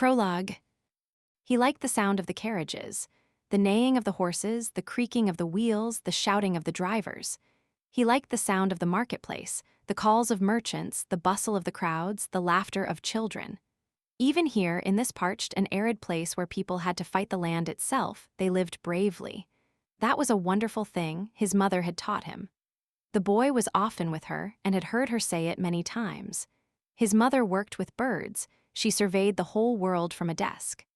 Prologue. He liked the sound of the carriages, the neighing of the horses, the creaking of the wheels, the shouting of the drivers. He liked the sound of the marketplace, the calls of merchants, the bustle of the crowds, the laughter of children. Even here, in this parched and arid place where people had to fight the land itself, they lived bravely. That was a wonderful thing his mother had taught him. The boy was often with her and had heard her say it many times. His mother worked with birds. She surveyed the whole world from a desk.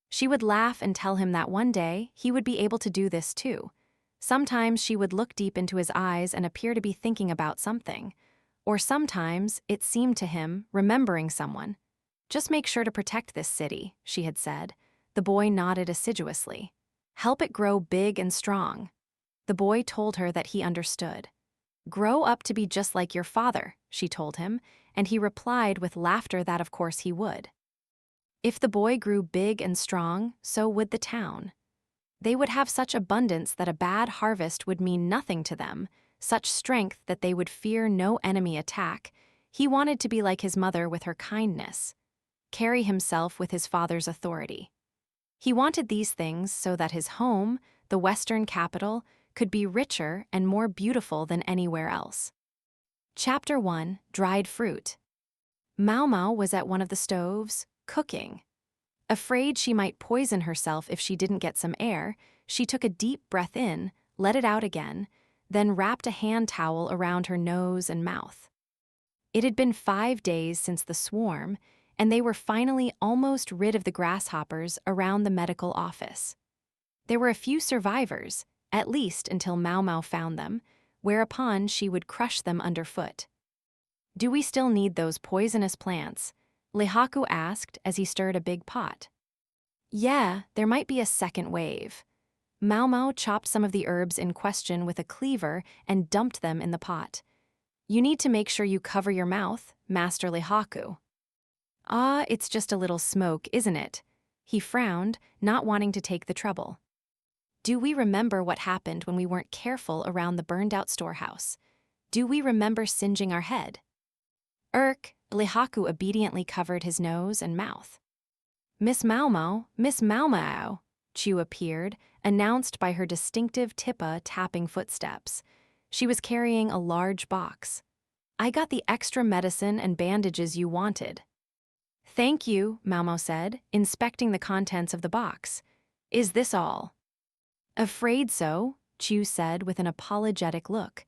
She would laugh and tell him that one day he would be able to do this too. Sometimes she would look deep into his eyes and appear to be thinking about something. Or sometimes, it seemed to him, remembering someone. "Just make sure to protect this city," she had said. The boy nodded assiduously. "Help it grow big and strong." The boy told her that he understood. "Grow up to be just like your father," she told him, and he replied with laughter that of course he would. If the boy grew big and strong, so would the town. They would have such abundance that a bad harvest would mean nothing to them, such strength that they would fear no enemy attack. He wanted to be like his mother with her kindness, carry himself with his father's authority. He wanted these things so that his home, the Western capital, could be richer and more beautiful than anywhere else. Chapter 1: Dried Fruit. Maomao was at one of the stoves, cooking. Afraid she might poison herself if she didn't get some air, she took a deep breath in, let it out again, then wrapped a hand towel around her nose and mouth. It had been 5 days since the swarm, and they were finally almost rid of the grasshoppers around the medical office. There were a few survivors, at least until Maomao found them, whereupon she would crush them underfoot. "Do we still need those poisonous plants?" Lihaku asked as he stirred a big pot. "Yeah, there might be a second wave." Maomao chopped some of the herbs in question with a cleaver and dumped them in the pot. "You need to make sure you cover your mouth, Master Lihaku." "Ah, it's just a little smoke, isn't it?" He frowned, not wanting to take the trouble. "Do we remember what happened when we weren't careful around the burned-out storehouse? Do we remember singeing our head?" Lihaku obediently covered his nose and mouth. "Miss Maomao, Miss Maomao," Chu appeared, announced by her distinctive tippa tapping footsteps. She was carrying a large box. "I got the extra medicine and bandages you wanted." "Thank you," Maomao said, inspecting the contents of the box. "Is this all?" "Afraid so," Chu said with an apologetic look.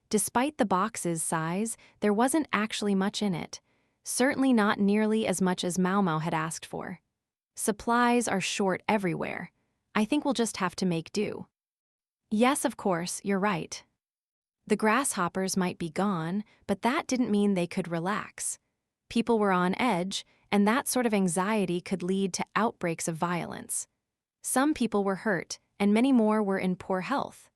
Despite the box's size, there wasn't actually much in it. Certainly not nearly as much as Maomao had asked for. "Supplies are short everywhere. I think we'll just have to make do." "Yes, of course, you're right." The grasshoppers might be gone, but that didn't mean they could relax. People were on edge, and that sort of anxiety could lead to outbreaks of violence. Some people were hurt, and many more were in poor health.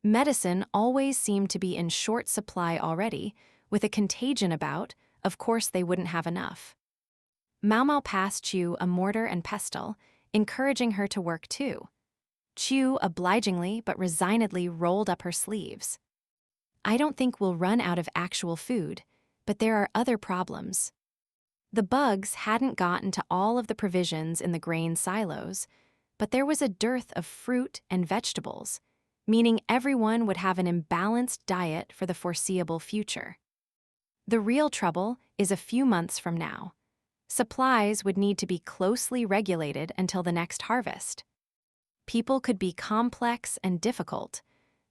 Medicine always seemed to be in short supply already. With a contagion about, of course they wouldn't have enough. Maomao passed Chu a mortar and pestle, encouraging her to work too. Chu obligingly but resignedly rolled up her sleeves. "I don't think we'll run out of actual food, but there are other problems." The bugs hadn't gotten to all of the provisions in the grain silos, but there was a dearth of fruit and vegetables, meaning everyone would have an imbalanced diet for the foreseeable future. The real trouble is a few months from now. Supplies would need to be closely regulated until the next harvest. People could be complex and difficult.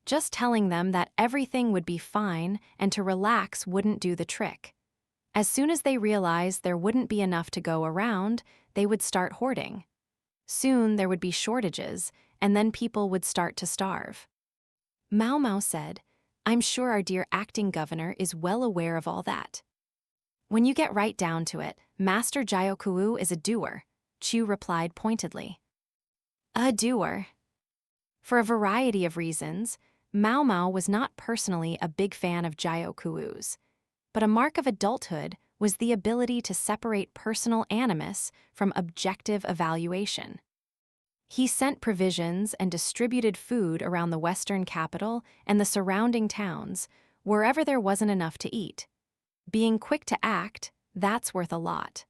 Just telling them that everything would be fine and to relax wouldn't do the trick. As soon as they realized there wouldn't be enough to go around, they would start hoarding. Soon there would be shortages, and then people would start to starve. Maomao said, "I'm sure our dear acting governor is well aware of all that." "When you get right down to it, Master Jyoku is a doer," Chu replied pointedly. A doer. For a variety of reasons, Maomao was not personally a big fan of Jyoku's, but a mark of adulthood was the ability to separate personal animus from objective evaluation. He sent provisions and distributed food around the Western capital and the surrounding towns, wherever there wasn't enough to eat. Being quick to act, that's worth a lot.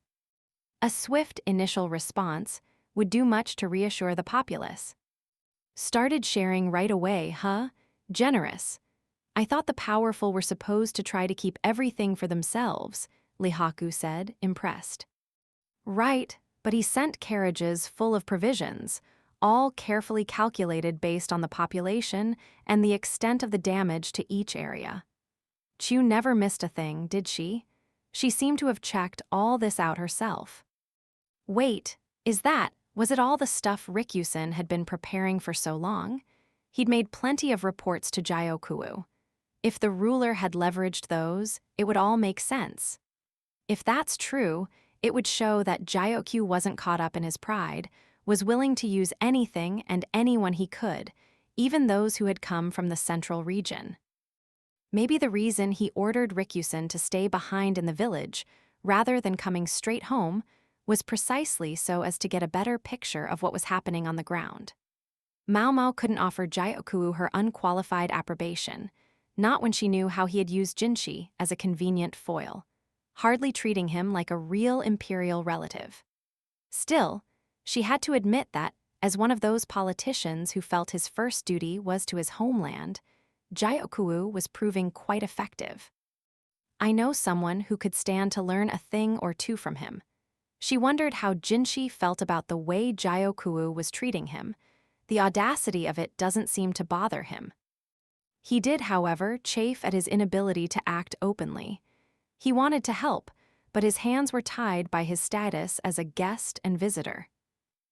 A swift initial response would do much to reassure the populace. Started sharing right away, huh? Generous. I thought the powerful were supposed to try to keep everything for themselves, Lihaku said, impressed. Right, but he sent carriages full of provisions, all carefully calculated based on the population and the extent of the damage to each area. Chu never missed a thing, did she? She seemed to have checked all this out herself. Wait, was it all the stuff Ryukyusen had been preparing for so long? He'd made plenty of reports to Gyokuu. If the ruler had leveraged those, it would all make sense. If that's true, it would show that Gyokuu wasn't caught up in his pride, was willing to use anything and anyone he could, even those who had come from the central region. Maybe the reason he ordered Ryukyusen to stay behind in the village, rather than coming straight home, was precisely so as to get a better picture of what was happening on the ground. Maomao couldn't offer Gyokuu her unqualified approbation, not when she knew how he had used Jinshi as a convenient foil, hardly treating him like a real imperial relative. Still, she had to admit that, as one of those politicians who felt his first duty was to his homeland, Gyokuu was proving quite effective. I know someone who could stand to learn a thing or two from him. She wondered how Jinshi felt about the way Gyokuu was treating him. The audacity of it doesn't seem to bother him. He did, however, chafe at his inability to act openly. He wanted to help, but his hands were tied by his status as a guest and visitor.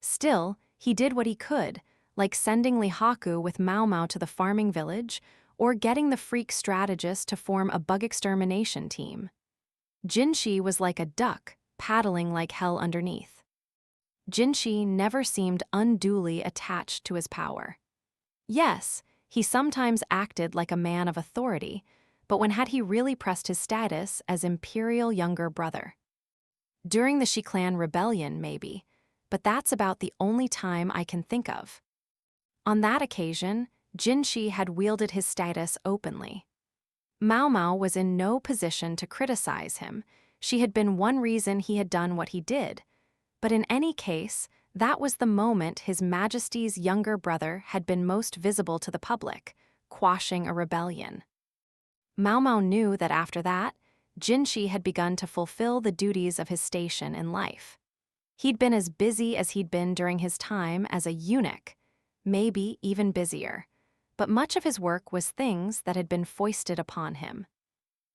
Still, he did what he could, like sending Lihaku with Maomao to the farming village or getting the freak strategist to form a bug extermination team. Jinshi was like a duck, paddling like hell underneath. Jinshi never seemed unduly attached to his power. Yes, he sometimes acted like a man of authority, but when had he really pressed his status as Imperial younger brother? During the Shi Clan rebellion, maybe, but that's about the only time I can think of. On that occasion, Jinshi had wielded his status openly. Maomao was in no position to criticize him. She had been one reason he had done what he did. But in any case, that was the moment His Majesty's younger brother had been most visible to the public, quashing a rebellion. Maomao knew that after that, Jinshi had begun to fulfill the duties of his station in life. He'd been as busy as he'd been during his time as a eunuch, maybe even busier, but much of his work was things that had been foisted upon him.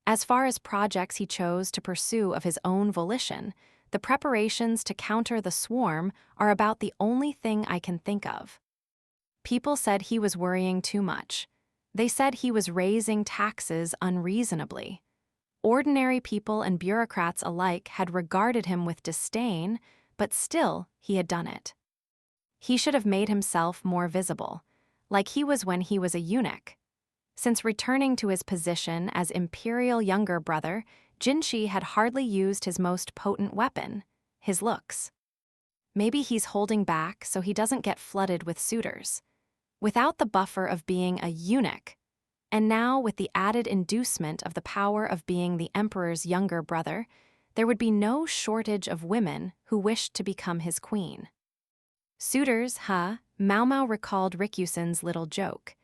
As far as projects he chose to pursue of his own volition, the preparations to counter the swarm are about the only thing I can think of. People said he was worrying too much. They said he was raising taxes unreasonably. Ordinary people and bureaucrats alike had regarded him with disdain, but still he had done it. He should have made himself more visible, like he was when he was a eunuch. Since returning to his position as Imperial younger brother, Jinshi had hardly used his most potent weapon, his looks. Maybe he's holding back so he doesn't get flooded with suitors. Without the buffer of being a eunuch, and now with the added inducement of the power of being the emperor's younger brother, there would be no shortage of women who wished to become his queen. Suitors, huh? Maomao recalled Ryukyusen's little joke.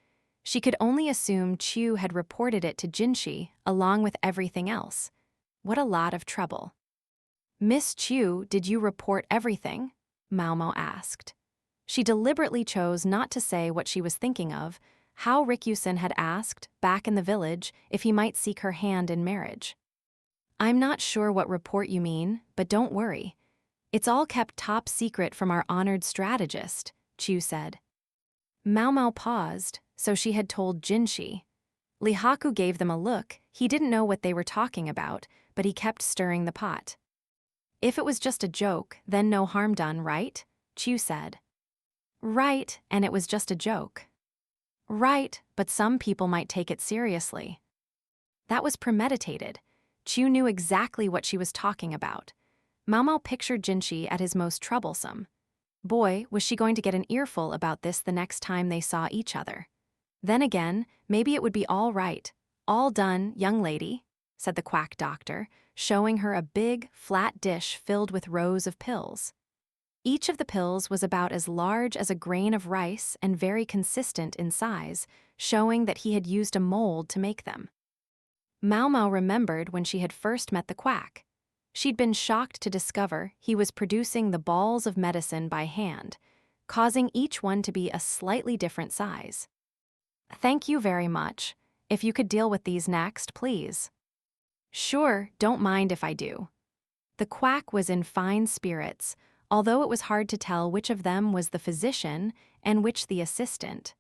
She could only assume Chu had reported it to Jinshi along with everything else. What a lot of trouble. Miss Chu, did you report everything? Maomao asked. She deliberately chose not to say what she was thinking of, how Ryukyusen had asked, back in the village, if he might seek her hand in marriage. I'm not sure what report you mean, but don't worry. It's all kept top secret from our honored strategist, Chu said. Maomao paused, so she had told Jinshi. Lihaku gave them a look. He didn't know what they were talking about, but he kept stirring the pot. If it was just a joke, then no harm done, right? Chu said. Right, and it was just a joke. Right, but some people might take it seriously. That was premeditated. Chu knew exactly what she was talking about. Maomao pictured Jinshi at his most troublesome. Boy, was she going to get an earful about this the next time they saw each other. Then again, maybe it would be all right. All done, young lady, said the quack doctor, showing her a big, flat dish filled with rows of pills. Each of the pills was about as large as a grain of rice and very consistent in size, showing that he had used a mold to make them. Maomao remembered when she had first met the quack. She'd been shocked to discover he was producing the balls of medicine by hand, causing each one to be a slightly different size. "Thank you very much. If you could deal with these next, please." "Sure, don't mind if I do." The quack was in fine spirits, although it was hard to tell which of them was the physician and which the assistant.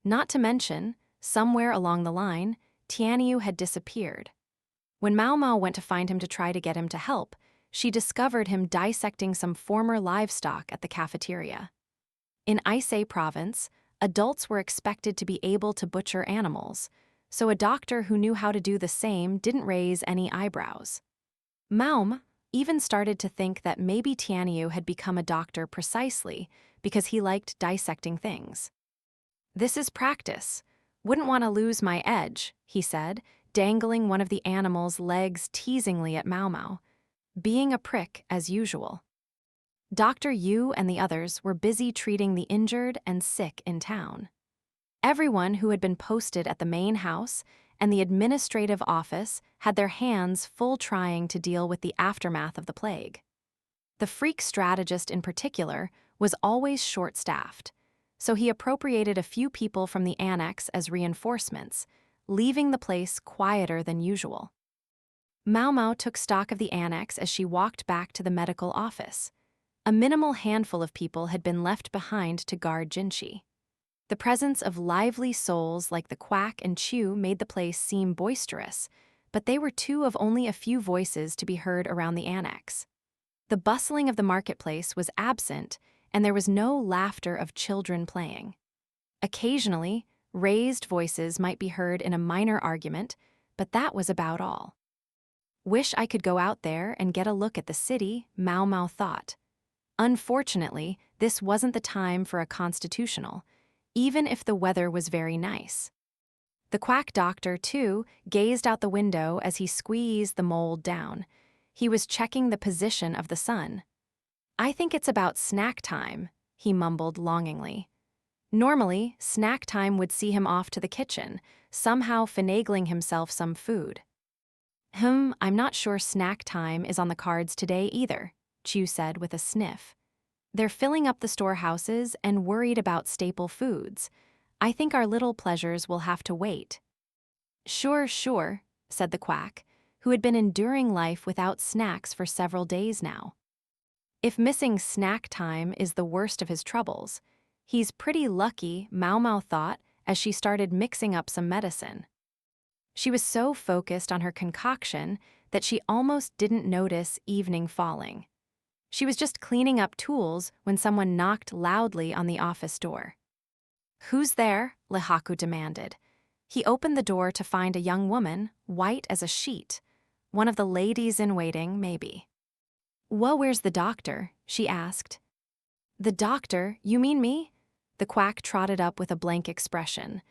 Not to mention, somewhere along the line, Tianyu had disappeared. When Maomao went to find him to try to get him to help, she discovered him dissecting some former livestock at the cafeteria. In Aisei province, adults were expected to be able to butcher animals, so a doctor who knew how to do the same didn't raise any eyebrows. Maom even started to think that maybe Tianyu had become a doctor precisely because he liked dissecting things. "This is practice. Wouldn't want to lose my edge," he said, dangling one of the animal's legs teasingly at Maomao, being a prick as usual. Dr. Yu and the others were busy treating the injured and sick in town. Everyone who had been posted at the main house and the administrative office had their hands full trying to deal with the aftermath of the plague. The freak strategist in particular was always short-staffed, so he appropriated a few people from the annex as reinforcements, leaving the place quieter than usual. Maomao took stock of the annex as she walked back to the medical office. A minimal handful of people had been left behind to guard Jinshi. The presence of lively souls like the quack and Chu made the place seem boisterous, but they were two of only a few voices to be heard around the annex. The bustling of the marketplace was absent, and there was no laughter of children playing. Occasionally, raised voices might be heard in a minor argument, but that was about all. "Wish I could go out there and get a look at the city," Maomao thought. Unfortunately, this wasn't the time for a constitutional, even if the weather was very nice. The quack doctor, too, gazed out the window as he squeezed the mold down. He was checking the position of the sun. "I think it's about snack time," he mumbled longingly. Normally, snack time would see him off to the kitchen, somehow finagling himself some food. I'm not sure snack time is on the cards today either," Chu said with a sniff. "They're filling up the storehouses and worried about staple foods. I think our little pleasures will have to wait." Sure, said the quack, who had been enduring life without snacks for several days now. If missing snack time is the worst of his troubles, he's pretty lucky, Maomao thought as she started mixing up some medicine. She was so focused on her concoction that she almost didn't notice evening falling. She was just cleaning up tools when someone knocked loudly on the office door. "Who's there?" Lihaku demanded. He opened the door to find a young woman, white as a sheet. One of the ladies-in-waiting, maybe. "Well, where's the doctor?" she asked. "The doctor? You mean me?" The quack trotted up with a blank expression.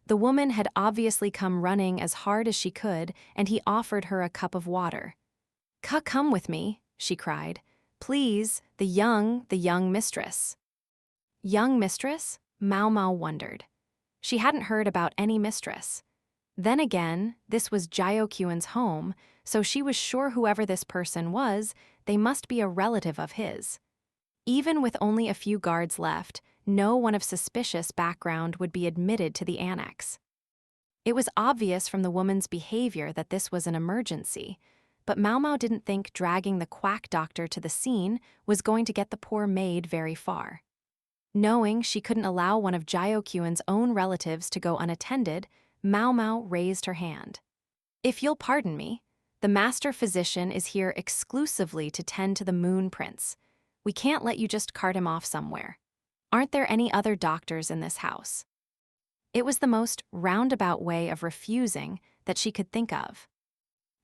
The woman had obviously come running as hard as she could, and he offered her a cup of water. Come with me," she cried. "Please, the young mistress." Young mistress? Maomao wondered. She hadn't heard about any mistress. Then again, this was Jiokyuan's home, so she was sure whoever this person was, they must be a relative of his. Even with only a few guards left, no one of suspicious background would be admitted to the annex. It was obvious from the woman's behavior that this was an emergency, but Maomao didn't think dragging the quack doctor to the scene was going to get the poor maid very far. Knowing she couldn't allow one of Jiokyuan's own relatives to go unattended, Maomao raised her hand. "If you'll pardon me, the master physician is here exclusively to tend to the Moon Prince. We can't let you just cart him off somewhere. Aren't there any other doctors in this house?" It was the most roundabout way of refusing that she could think of.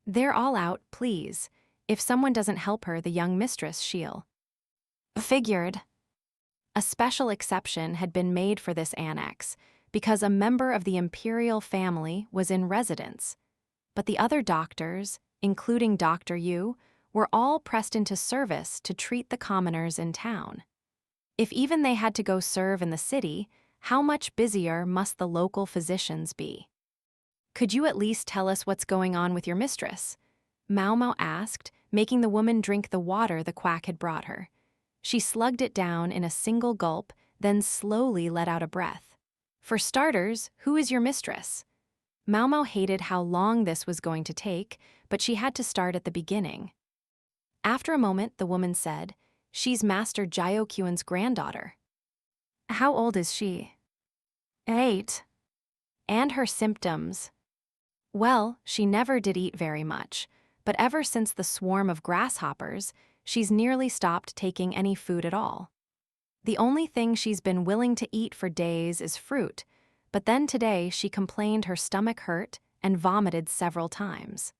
"They're all out, please. If someone doesn't help her, the young mistress, she'll." Figured. A special exception had been made for this annex because a member of the Imperial family was in residence. But the other doctors, including Dr. Yu, were all pressed into service to treat the commoners in town. If even they had to go serve in the city, how much busier must the local physicians be? Could you at least tell us what's going on with your mistress? Maomao asked, making the woman drink the water the quack had brought her. She slugged it down in a single gulp, then slowly let out a breath. For starters, who is your mistress? Maomao hated how long this was going to take, but she had to start at the beginning. After a moment, the woman said, "She's Master Jiokyun's granddaughter." How old is she? 8. And her symptoms? Well, she never did eat very much, but ever since the swarm of grasshoppers, she's nearly stopped taking any food at all. The only thing she's been willing to eat for days is fruit, but then today she complained her stomach hurt and vomited several times.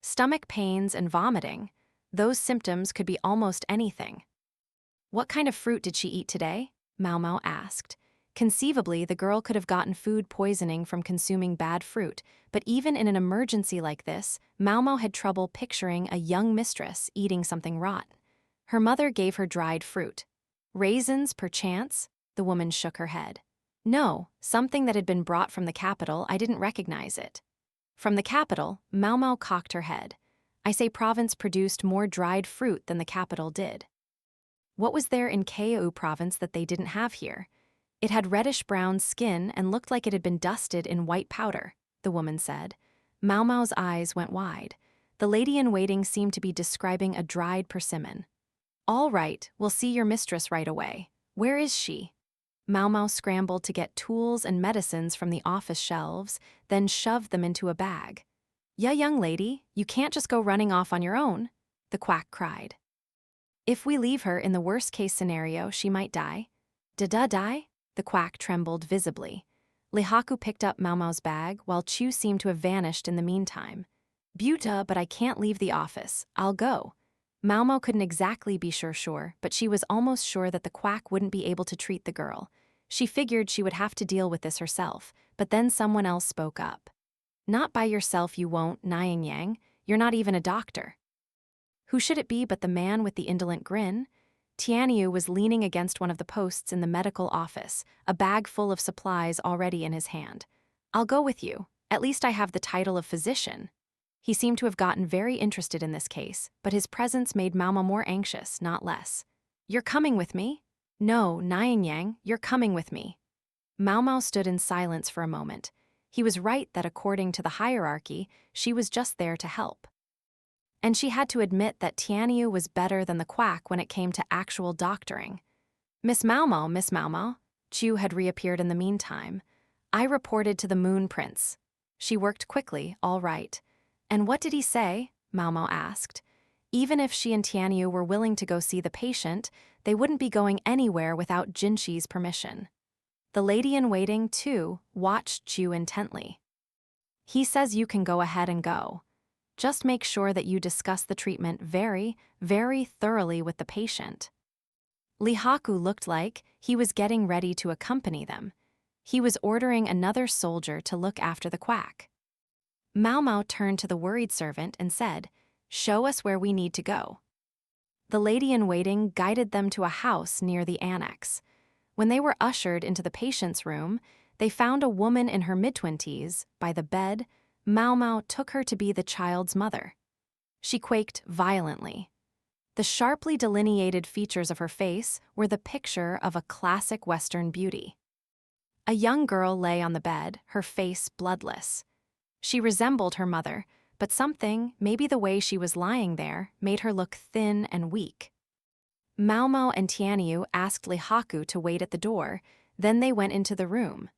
Stomach pains and vomiting, those symptoms could be almost anything. What kind of fruit did she eat today? Maomao asked. Conceivably, the girl could have gotten food poisoning from consuming bad fruit, but even in an emergency like this, Maomao had trouble picturing a young mistress eating something rotten. Her mother gave her dried fruit. Raisins, perchance? The woman shook her head. No, something that had been brought from the capital. I didn't recognize it. From the capital, Maomao cocked her head. I say province produced more dried fruit than the capital did. What was there in Kau province that they didn't have here? It had reddish-brown skin and looked like it had been dusted in white powder, the woman said. Maomao's eyes went wide. The lady-in-waiting seemed to be describing a dried persimmon. All right, we'll see your mistress right away. Where is she? Maomao scrambled to get tools and medicines from the office shelves, then shoved them into a bag. "Yeah, young lady, you can't just go running off on your own," the quack cried. "If we leave her in the worst-case scenario, she might die." Die? The quack trembled visibly. Lihaku picked up Maomao's bag, while Chu seemed to have vanished in the meantime. "Buta, but I can't leave the office. I'll go." Maomao couldn't exactly be sure, but she was almost sure that the quack wouldn't be able to treat the girl. She figured she would have to deal with this herself, but then someone else spoke up. "Not by yourself you won't, Niang Yang. You're not even a doctor." Who should it be but the man with the indolent grin? Tianyu was leaning against one of the posts in the medical office, a bag full of supplies already in his hand. "I'll go with you. At least I have the title of physician." He seemed to have gotten very interested in this case, but his presence made Maomao more anxious, not less. "You're coming with me?" "No, Niang Yang, you're coming with me." Maomao stood in silence for a moment. He was right that according to the hierarchy, she was just there to help. And she had to admit that Tianyu was better than the quack when it came to actual doctoring. Miss Maomao, Chu had reappeared in the meantime. "I reported to the Moon Prince." She worked quickly, all right. "And what did he say?" Maomao asked. Even if she and Tianyu were willing to go see the patient, they wouldn't be going anywhere without Jinxi's permission. The lady-in-waiting, too, watched Chu intently. "He says you can go ahead and go. Just make sure that you discuss the treatment very, very thoroughly with the patient." Lihaku looked like he was getting ready to accompany them. He was ordering another soldier to look after the quack. Maomao turned to the worried servant and said, "Show us where we need to go." The lady-in-waiting guided them to a house near the annex. When they were ushered into the patient's room, they found a woman in her mid-20s by the bed. Maomao took her to be the child's mother. She quaked violently. The sharply delineated features of her face were the picture of a classic Western beauty. A young girl lay on the bed, her face bloodless. She resembled her mother, but something, maybe the way she was lying there, made her look thin and weak. Maomao and Tianyu asked Lihaku to wait at the door, then they went into the room.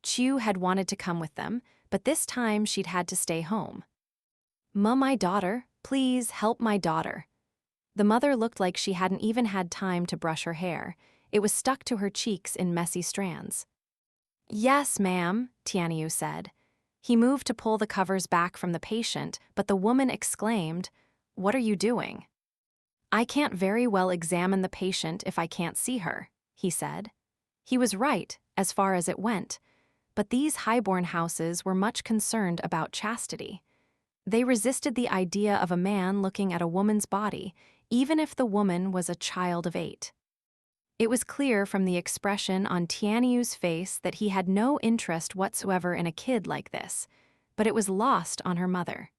Chu had wanted to come with them, but this time she'd had to stay home. My daughter, please help my daughter." The mother looked like she hadn't even had time to brush her hair. It was stuck to her cheeks in messy strands. "Yes, ma'am," Tianyu said. He moved to pull the covers back from the patient, but the woman exclaimed, "What are you doing?" "I can't very well examine the patient if I can't see her," he said. He was right, as far as it went. But these highborn houses were much concerned about chastity. They resisted the idea of a man looking at a woman's body, even if the woman was a child of 8. It was clear from the expression on Tianyu's face that he had no interest whatsoever in a kid like this, but it was lost on her mother.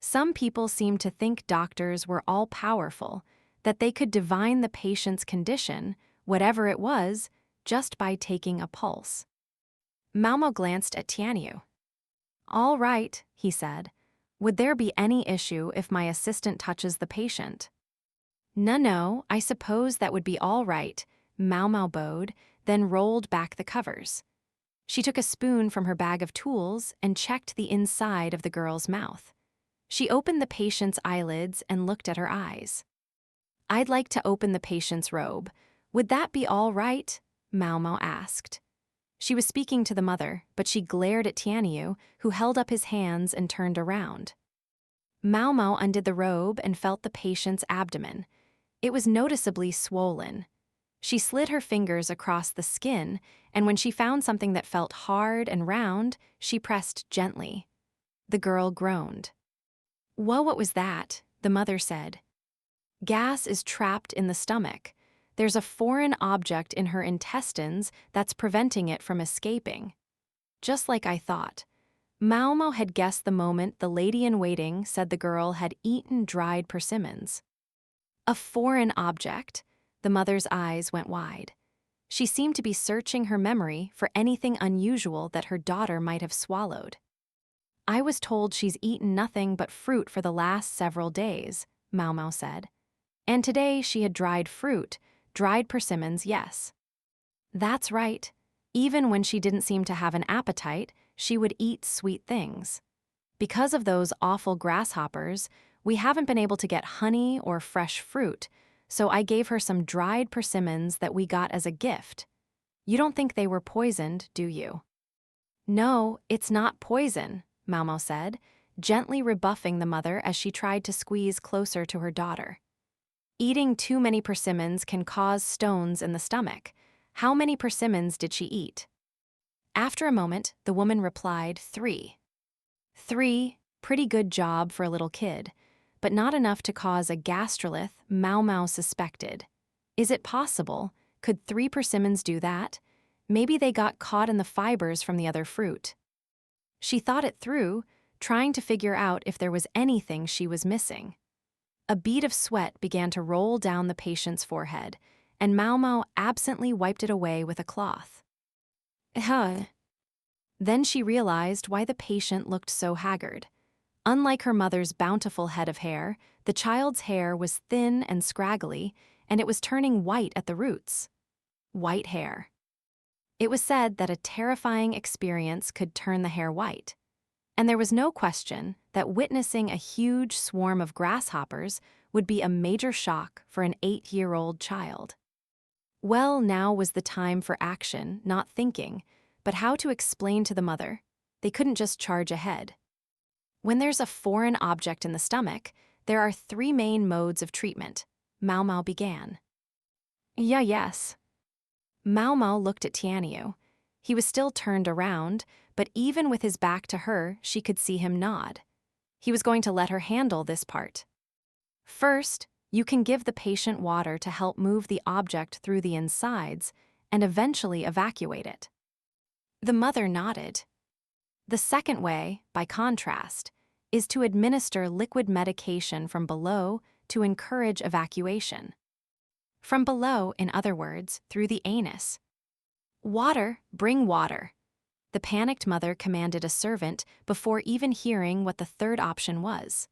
Some people seemed to think doctors were all-powerful, that they could divine the patient's condition, whatever it was, just by taking a pulse. Maomao glanced at Tianyu. "All right," he said. "Would there be any issue if my assistant touches the patient?" No, I suppose that would be all right," Maomao bowed, then rolled back the covers. She took a spoon from her bag of tools and checked the inside of the girl's mouth. She opened the patient's eyelids and looked at her eyes. "I'd like to open the patient's robe. Would that be all right?" Maomao asked. She was speaking to the mother, but she glared at Tianyu, who held up his hands and turned around. Maomao undid the robe and felt the patient's abdomen. It was noticeably swollen. She slid her fingers across the skin, and when she found something that felt hard and round, she pressed gently. The girl groaned. "Whoa, what was that?" the mother said. "Gas is trapped in the stomach. There's a foreign object in her intestines that's preventing it from escaping." Just like I thought. Maomao had guessed the moment the lady-in-waiting said the girl had eaten dried persimmons. A foreign object? The mother's eyes went wide. She seemed to be searching her memory for anything unusual that her daughter might have swallowed. "I was told she's eaten nothing but fruit for the last several days," Maomao said. "And today she had dried fruit, dried persimmons, yes." "That's right. Even when she didn't seem to have an appetite, she would eat sweet things. Because of those awful grasshoppers, we haven't been able to get honey or fresh fruit, so I gave her some dried persimmons that we got as a gift. You don't think they were poisoned, do you?" "No, it's not poison," Maomao said, gently rebuffing the mother as she tried to squeeze closer to her daughter. "Eating too many persimmons can cause stones in the stomach. How many persimmons did she eat?" After a moment, the woman replied, 3. 3, pretty good job for a little kid, but not enough to cause a gastrolith, Maomao suspected. Is it possible? Could 3 persimmons do that? Maybe they got caught in the fibers from the other fruit. She thought it through, trying to figure out if there was anything she was missing. A bead of sweat began to roll down the patient's forehead, and Maomao absently wiped it away with a cloth. Then she realized why the patient looked so haggard. Unlike her mother's bountiful head of hair, the child's hair was thin and scraggly, and it was turning white at the roots. White hair. It was said that a terrifying experience could turn the hair white. And there was no question that witnessing a huge swarm of grasshoppers would be a major shock for an 8-year-old child. Well, now was the time for action, not thinking, but how to explain to the mother. They couldn't just charge ahead. When there's a foreign object in the stomach, there are 3 main modes of treatment, Maomao began. Yes. Maomao looked at Tianyu. He was still turned around, but even with his back to her, she could see him nod. He was going to let her handle this part. "First, you can give the patient water to help move the object through the insides and eventually evacuate it." The mother nodded. "The second way, by contrast, is to administer liquid medication from below to encourage evacuation. From below, in other words, through the anus." "Water, bring water." The panicked mother commanded a servant before even hearing what the third option was.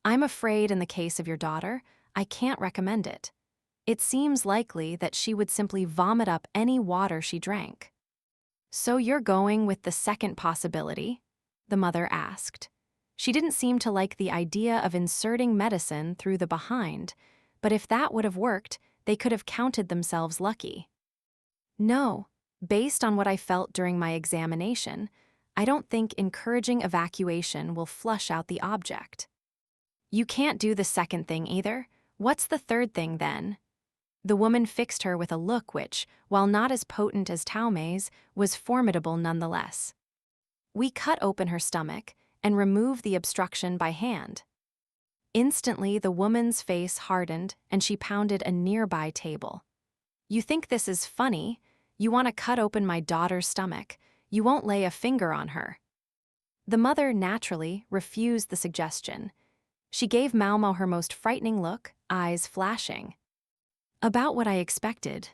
"I'm afraid in the case of your daughter, I can't recommend it. It seems likely that she would simply vomit up any water she drank." "So you're going with the second possibility?" the mother asked. She didn't seem to like the idea of inserting medicine through the behind, but if that would have worked, they could have counted themselves lucky. "No, based on what I felt during my examination, I don't think encouraging evacuation will flush out the object." "You can't do the second thing either? What's the third thing then?" The woman fixed her with a look which, while not as potent as Taomei's, was formidable nonetheless. "We cut open her stomach, and remove the obstruction by hand. Instantly, the woman's face hardened and she pounded a nearby table. "You think this is funny? You want to cut open my daughter's stomach. You won't lay a finger on her." The mother naturally refused the suggestion. She gave Maomao her most frightening look, eyes flashing. "About what I expected.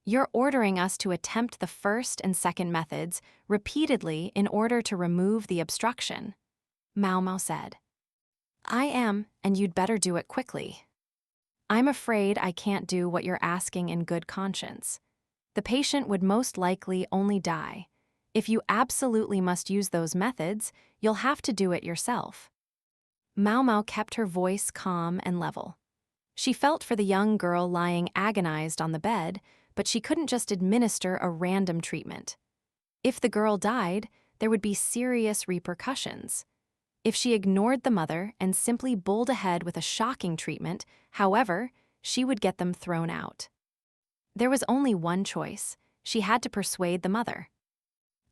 You're ordering us to attempt the first and second methods repeatedly in order to remove the obstruction," Maomao said. "I am, and you'd better do it quickly. I'm afraid I can't do what you're asking in good conscience. The patient would most likely only die. If you absolutely must use those methods, you'll have to do it yourself." Maomao kept her voice calm and level. She felt for the young girl lying agonized on the bed, but she couldn't just administer a random treatment. If the girl died, there would be serious repercussions. If she ignored the mother and simply bowled ahead with a shocking treatment, however, she would get them thrown out. There was only one choice. She had to persuade the mother.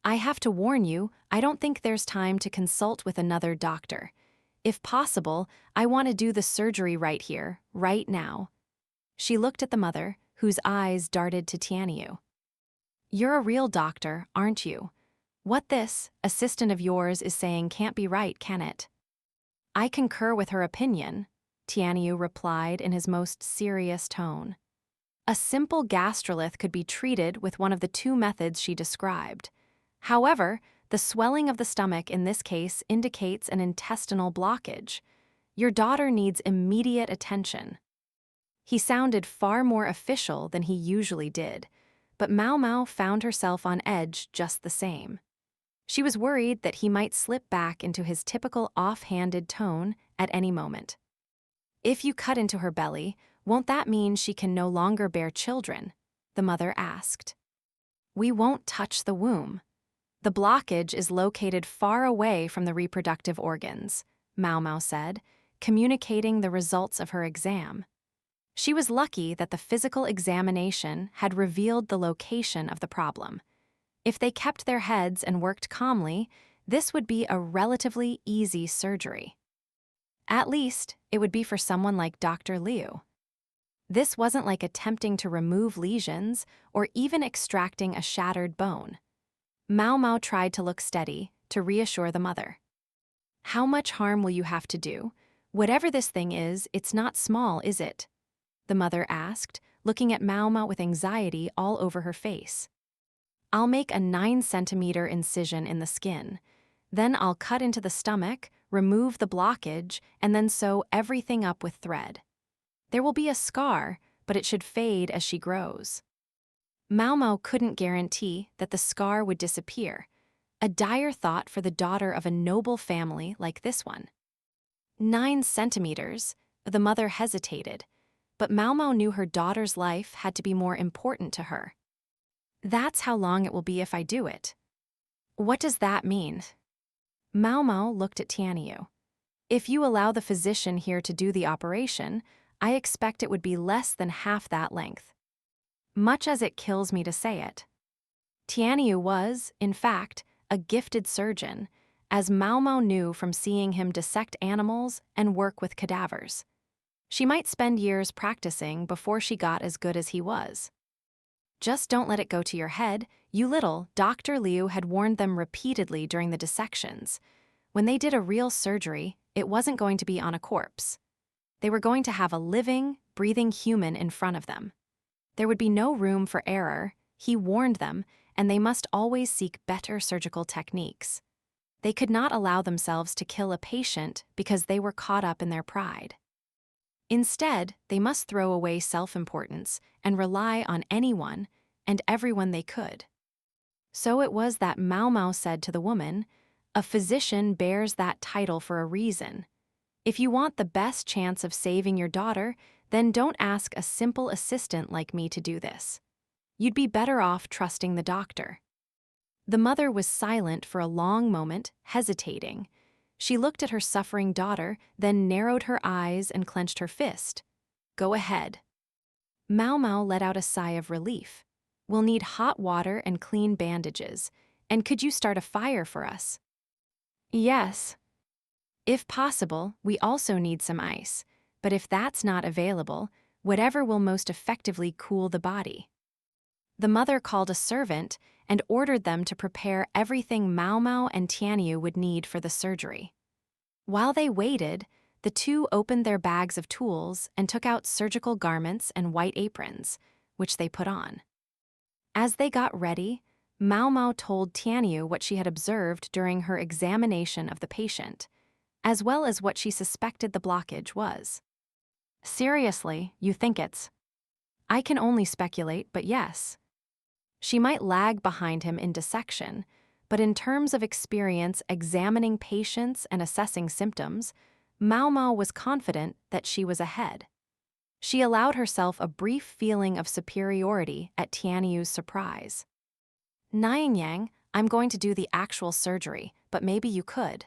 "I have to warn you, I don't think there's time to consult with another doctor. If possible, I want to do the surgery right here, right now." She looked at the mother, whose eyes darted to Tianyu. "You're a real doctor, aren't you? What this assistant of yours is saying can't be right, can it?" "I concur with her opinion," Tianyu replied in his most serious tone. A simple gastrolith could be treated with one of the two methods she described. However, the swelling of the stomach in this case indicates an intestinal blockage. Your daughter needs immediate attention. He sounded far more official than he usually did, but Maomao found herself on edge just the same. She was worried that he might slip back into his typical off-handed tone at any moment. "If you cut into her belly, won't that mean she can no longer bear children?" the mother asked. "We won't touch the womb. The blockage is located far away from the reproductive organs," Maomao said, communicating the results of her exam. She was lucky that the physical examination had revealed the location of the problem. If they kept their heads and worked calmly, this would be a relatively easy surgery. At least, it would be for someone like Dr. Liu. This wasn't like attempting to remove lesions or even extracting a shattered bone. Maomao tried to look steady, to reassure the mother. "How much harm will you have to do? Whatever this thing is, it's not small, is it?" the mother asked, looking at Maomao with anxiety all over her face. "I'll make a 9-centimeter incision in the skin. Then I'll cut into the stomach, remove the blockage, and then sew everything up with thread. There will be a scar, but it should fade as she grows." Maomao couldn't guarantee that the scar would disappear, a dire thought for the daughter of a noble family like this one. 9 centimeters, the mother hesitated, but Maomao knew her daughter's life had to be more important to her. "That's how long it will be if I do it." "What does that mean?" Maomao looked at Tianyu. "If you allow the physician here to do the operation, I expect it would be less than half that length. Much as it kills me to say it." Tianyu was, in fact, a gifted surgeon, as Maomao knew from seeing him dissect animals and work with cadavers. She might spend years practicing before she got as good as he was. "Just don't let it go to your head, you little," Dr. Liu had warned them repeatedly during the dissections. When they did a real surgery, it wasn't going to be on a corpse. They were going to have a living, breathing human in front of them. There would be no room for error, he warned them, and they must always seek better surgical techniques. They could not allow themselves to kill a patient because they were caught up in their pride. Instead, they must throw away self-importance and rely on anyone and everyone they could. So it was that Maomao said to the woman, "A physician bears that title for a reason. If you want the best chance of saving your daughter, then don't ask a simple assistant like me to do this. You'd be better off trusting the doctor." The mother was silent for a long moment, hesitating. She looked at her suffering daughter, then narrowed her eyes and clenched her fist. "Go ahead." Maomao let out a sigh of relief. "We'll need hot water and clean bandages. And could you start a fire for us?" Yes. If possible, we also need some ice. But if that's not available, whatever will most effectively cool the body. The mother called a servant and ordered them to prepare everything Maomao and Tianyu would need for the surgery. While they waited, the two opened their bags of tools and took out surgical garments and white aprons, which they put on. As they got ready, Maomao told Tianyu what she had observed during her examination of the patient, as well as what she suspected the blockage was. Seriously, you think it's... I can only speculate, but yes. She might lag behind him in dissection, but in terms of experience examining patients and assessing symptoms, Maomao was confident that she was ahead. She allowed herself a brief feeling of superiority at Tianyu's surprise. Yang, I'm going to do the actual surgery, but maybe you could.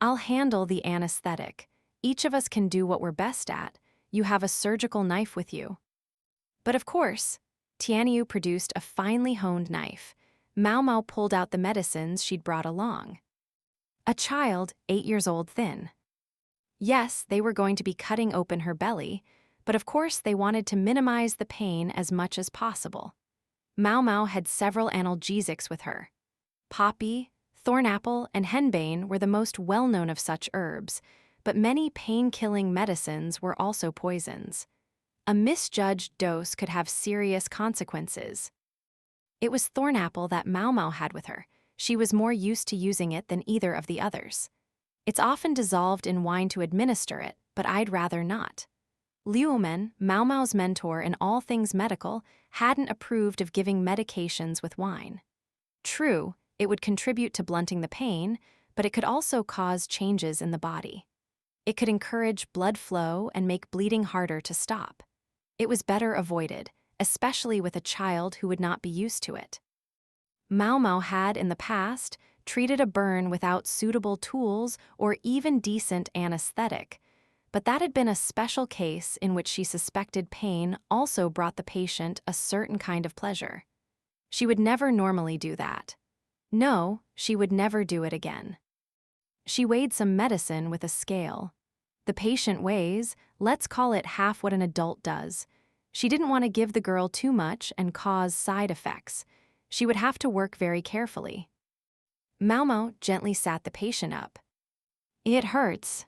I'll handle the anesthetic. Each of us can do what we're best at. You have a surgical knife with you. But of course, Tianyu produced a finely honed knife. Maomao pulled out the medicines she'd brought along. A child, 8 years old thin. Yes, they were going to be cutting open her belly, but of course they wanted to minimize the pain as much as possible. Maomao had several analgesics with her. Poppy, thornapple, and henbane were the most well-known of such herbs, but many pain-killing medicines were also poisons. A misjudged dose could have serious consequences. It was thornapple that Maomao had with her. She was more used to using it than either of the others. It's often dissolved in wine to administer it, but I'd rather not. Liumen, Maomao's mentor in all things medical, hadn't approved of giving medications with wine. True, it would contribute to blunting the pain, but it could also cause changes in the body. It could encourage blood flow and make bleeding harder to stop. It was better avoided, especially with a child who would not be used to it. Maomao had, in the past, treated a burn without suitable tools or even decent anesthetic, but that had been a special case in which she suspected pain also brought the patient a certain kind of pleasure. She would never normally do that. No, she would never do it again. She weighed some medicine with a scale. The patient weighs, let's call it half what an adult does. She didn't want to give the girl too much and cause side effects. She would have to work very carefully. Maomao gently sat the patient up. It hurts.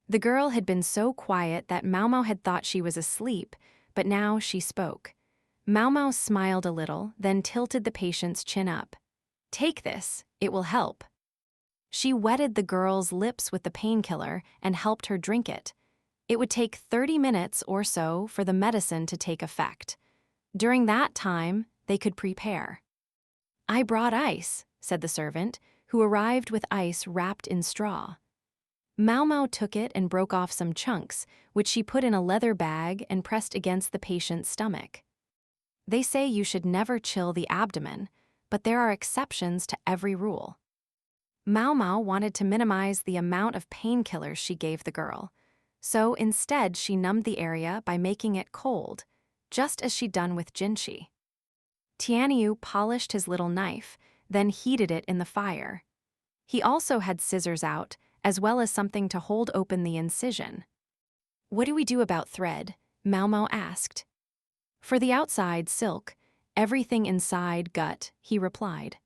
The girl had been so quiet that Maomao had thought she was asleep, but now she spoke. Maomao smiled a little, then tilted the patient's chin up. Take this, it will help. She wetted the girl's lips with the painkiller and helped her drink it. It would take 30 minutes or so for the medicine to take effect. During that time, they could prepare. I brought ice, said the servant, who arrived with ice wrapped in straw. Maomao took it and broke off some chunks, which she put in a leather bag and pressed against the patient's stomach. They say you should never chill the abdomen, but there are exceptions to every rule. Maomao wanted to minimize the amount of painkillers she gave the girl, so instead she numbed the area by making it cold, just as she'd done with Jinshi. Tianyu polished his little knife, then heated it in the fire. He also had scissors out, as well as something to hold open the incision. What do we do about thread? Maomao asked. For the outside silk, everything inside gut, he replied.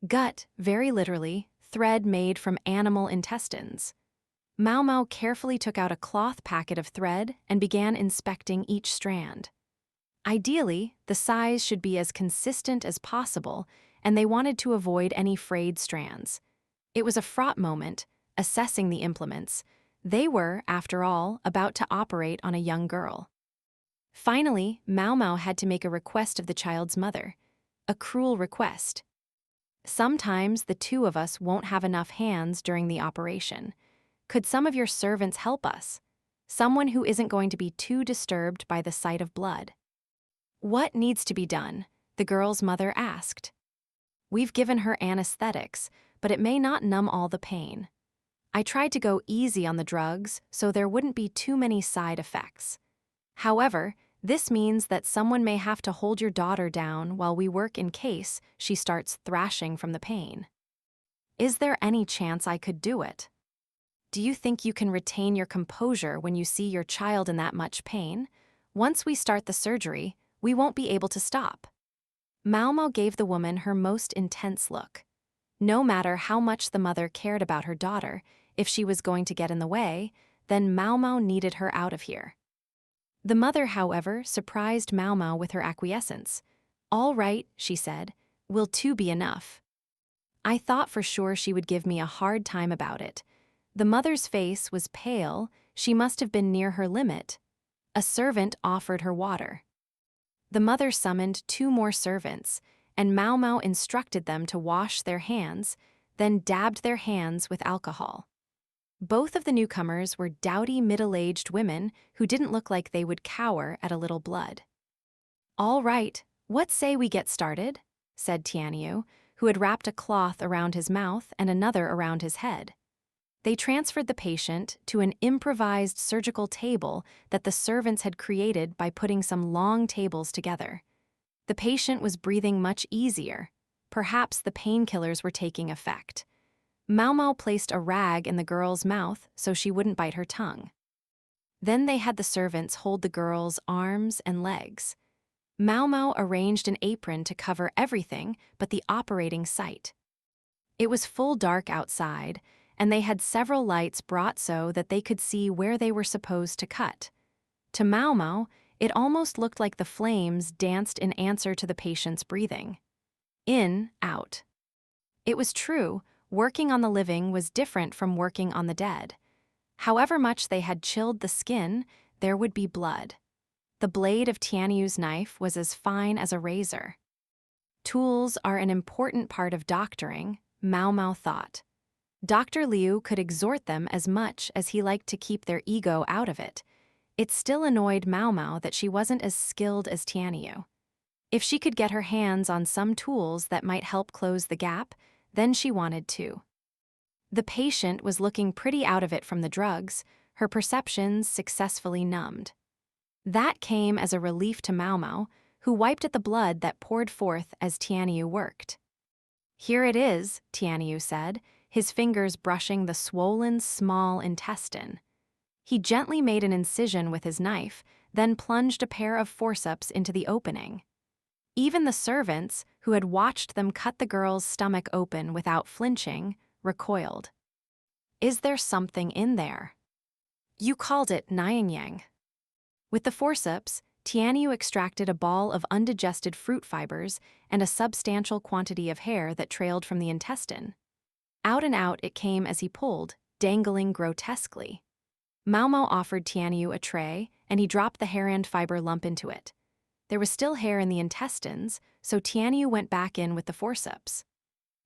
Gut, very literally, thread made from animal intestines. Maomao carefully took out a cloth packet of thread and began inspecting each strand. Ideally, the size should be as consistent as possible, and they wanted to avoid any frayed strands. It was a fraught moment, assessing the implements. They were, after all, about to operate on a young girl. Finally, Maomao had to make a request of the child's mother. A cruel request. Sometimes the two of us won't have enough hands during the operation. Could some of your servants help us? Someone who isn't going to be too disturbed by the sight of blood. What needs to be done? The girl's mother asked. We've given her anesthetics, but it may not numb all the pain. I tried to go easy on the drugs so there wouldn't be too many side effects. However, this means that someone may have to hold your daughter down while we work in case she starts thrashing from the pain. Is there any chance I could do it? Do you think you can retain your composure when you see your child in that much pain? Once we start the surgery, we won't be able to stop. Maomao gave the woman her most intense look. No matter how much the mother cared about her daughter, if she was going to get in the way, then Maomao needed her out of here. The mother, however, surprised Maomao with her acquiescence. "All right," she said, "will 2 be enough?" I thought for sure she would give me a hard time about it. The mother's face was pale, she must have been near her limit. A servant offered her water. The mother summoned 2 more servants, and Maomao instructed them to wash their hands, then dabbed their hands with alcohol. Both of the newcomers were dowdy middle-aged women who didn't look like they would cower at a little blood. "All right, what say we get started?" said Tianyu, who had wrapped a cloth around his mouth and another around his head. They transferred the patient to an improvised surgical table that the servants had created by putting some long tables together. The patient was breathing much easier. Perhaps the painkillers were taking effect. Maomao placed a rag in the girl's mouth so she wouldn't bite her tongue. Then they had the servants hold the girl's arms and legs. Maomao arranged an apron to cover everything but the operating site. It was full dark outside, and they had several lights brought so that they could see where they were supposed to cut. To Maomao, it almost looked like the flames danced in answer to the patient's breathing. In, out. It was true, working on the living was different from working on the dead. However much they had chilled the skin, there would be blood. The blade of Tianyu's knife was as fine as a razor. Tools are an important part of doctoring, Maomao thought. Dr. Liu could exhort them as much as he liked to keep their ego out of it. It still annoyed Maomao that she wasn't as skilled as Tianyu. If she could get her hands on some tools that might help close the gap, then she wanted to. The patient was looking pretty out of it from the drugs, her perceptions successfully numbed. That came as a relief to Maomao, who wiped at the blood that poured forth as Tianyu worked. "Here it is," Tianyu said, his fingers brushing the swollen small intestine. He gently made an incision with his knife, then plunged a pair of forceps into the opening. Even the servants, who had watched them cut the girl's stomach open without flinching, recoiled. "Is there something in there?" "You called it Nying." With the forceps, Tianyu extracted a ball of undigested fruit fibers and a substantial quantity of hair that trailed from the intestine. Out and out it came as he pulled, dangling grotesquely. Maomao offered Tianyu a tray, and he dropped the hair and fiber lump into it. There was still hair in the intestines, so Tianyu went back in with the forceps.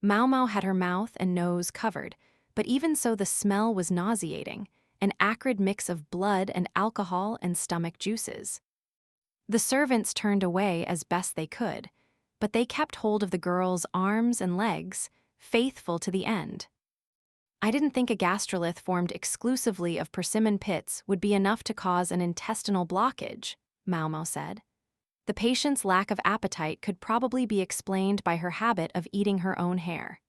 Maomao had her mouth and nose covered, but even so the smell was nauseating, an acrid mix of blood and alcohol and stomach juices. The servants turned away as best they could, but they kept hold of the girl's arms and legs, faithful to the end. "I didn't think a gastrolith formed exclusively of persimmon pits would be enough to cause an intestinal blockage," Maomao said. The patient's lack of appetite could probably be explained by her habit of eating her own hair.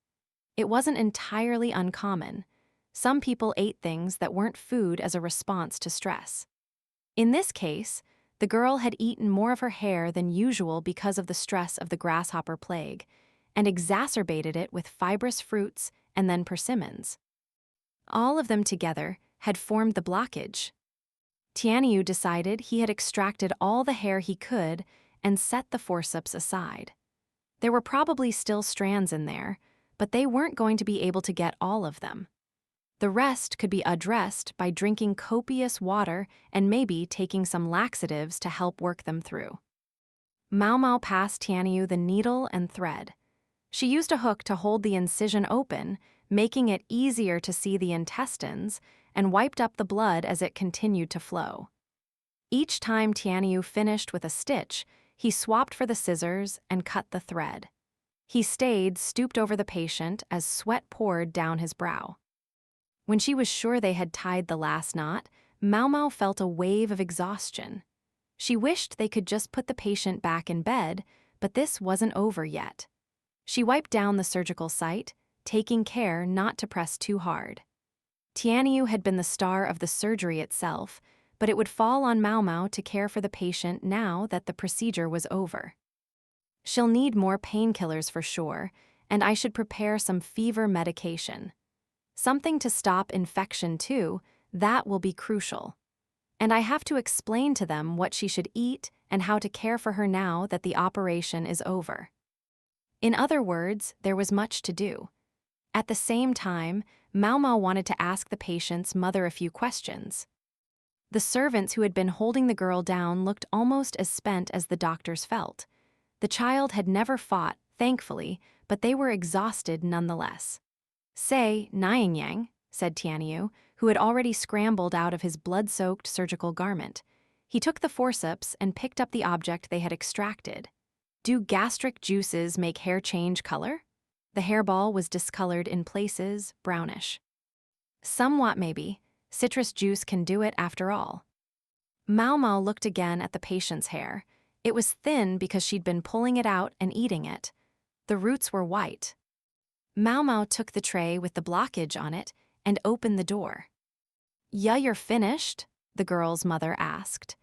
It wasn't entirely uncommon. Some people ate things that weren't food as a response to stress. In this case, the girl had eaten more of her hair than usual because of the stress of the grasshopper plague, and exacerbated it with fibrous fruits and then persimmons. All of them together had formed the blockage. Tianyu decided he had extracted all the hair he could and set the forceps aside. There were probably still strands in there, but they weren't going to be able to get all of them. The rest could be addressed by drinking copious water and maybe taking some laxatives to help work them through. Maomao passed Tianyu the needle and thread. She used a hook to hold the incision open, making it easier to see the intestines, and wiped up the blood as it continued to flow. Each time Tianyu finished with a stitch, he swapped for the scissors and cut the thread. He stayed stooped over the patient as sweat poured down his brow. When she was sure they had tied the last knot, Maomao felt a wave of exhaustion. She wished they could just put the patient back in bed, but this wasn't over yet. She wiped down the surgical site, taking care not to press too hard. Tianyu had been the star of the surgery itself, but it would fall on Maomao to care for the patient now that the procedure was over. She'll need more painkillers for sure, and I should prepare some fever medication. Something to stop infection too, that will be crucial. And I have to explain to them what she should eat and how to care for her now that the operation is over. In other words, there was much to do. At the same time, Maomao wanted to ask the patient's mother a few questions. The servants who had been holding the girl down looked almost as spent as the doctors felt. The child had never fought, thankfully, but they were exhausted nonetheless. "Say, Nyingyang," said Tianyu, who had already scrambled out of his blood-soaked surgical garment. He took the forceps and picked up the object they had extracted. "Do gastric juices make hair change color?" The hairball was discolored in places, brownish. "Somewhat maybe. Citrus juice can do it after all." Maomao looked again at the patient's hair. It was thin because she'd been pulling it out and eating it. The roots were white. Maomao took the tray with the blockage on it and opened the door. "Yeah, you're finished?" the girl's mother asked.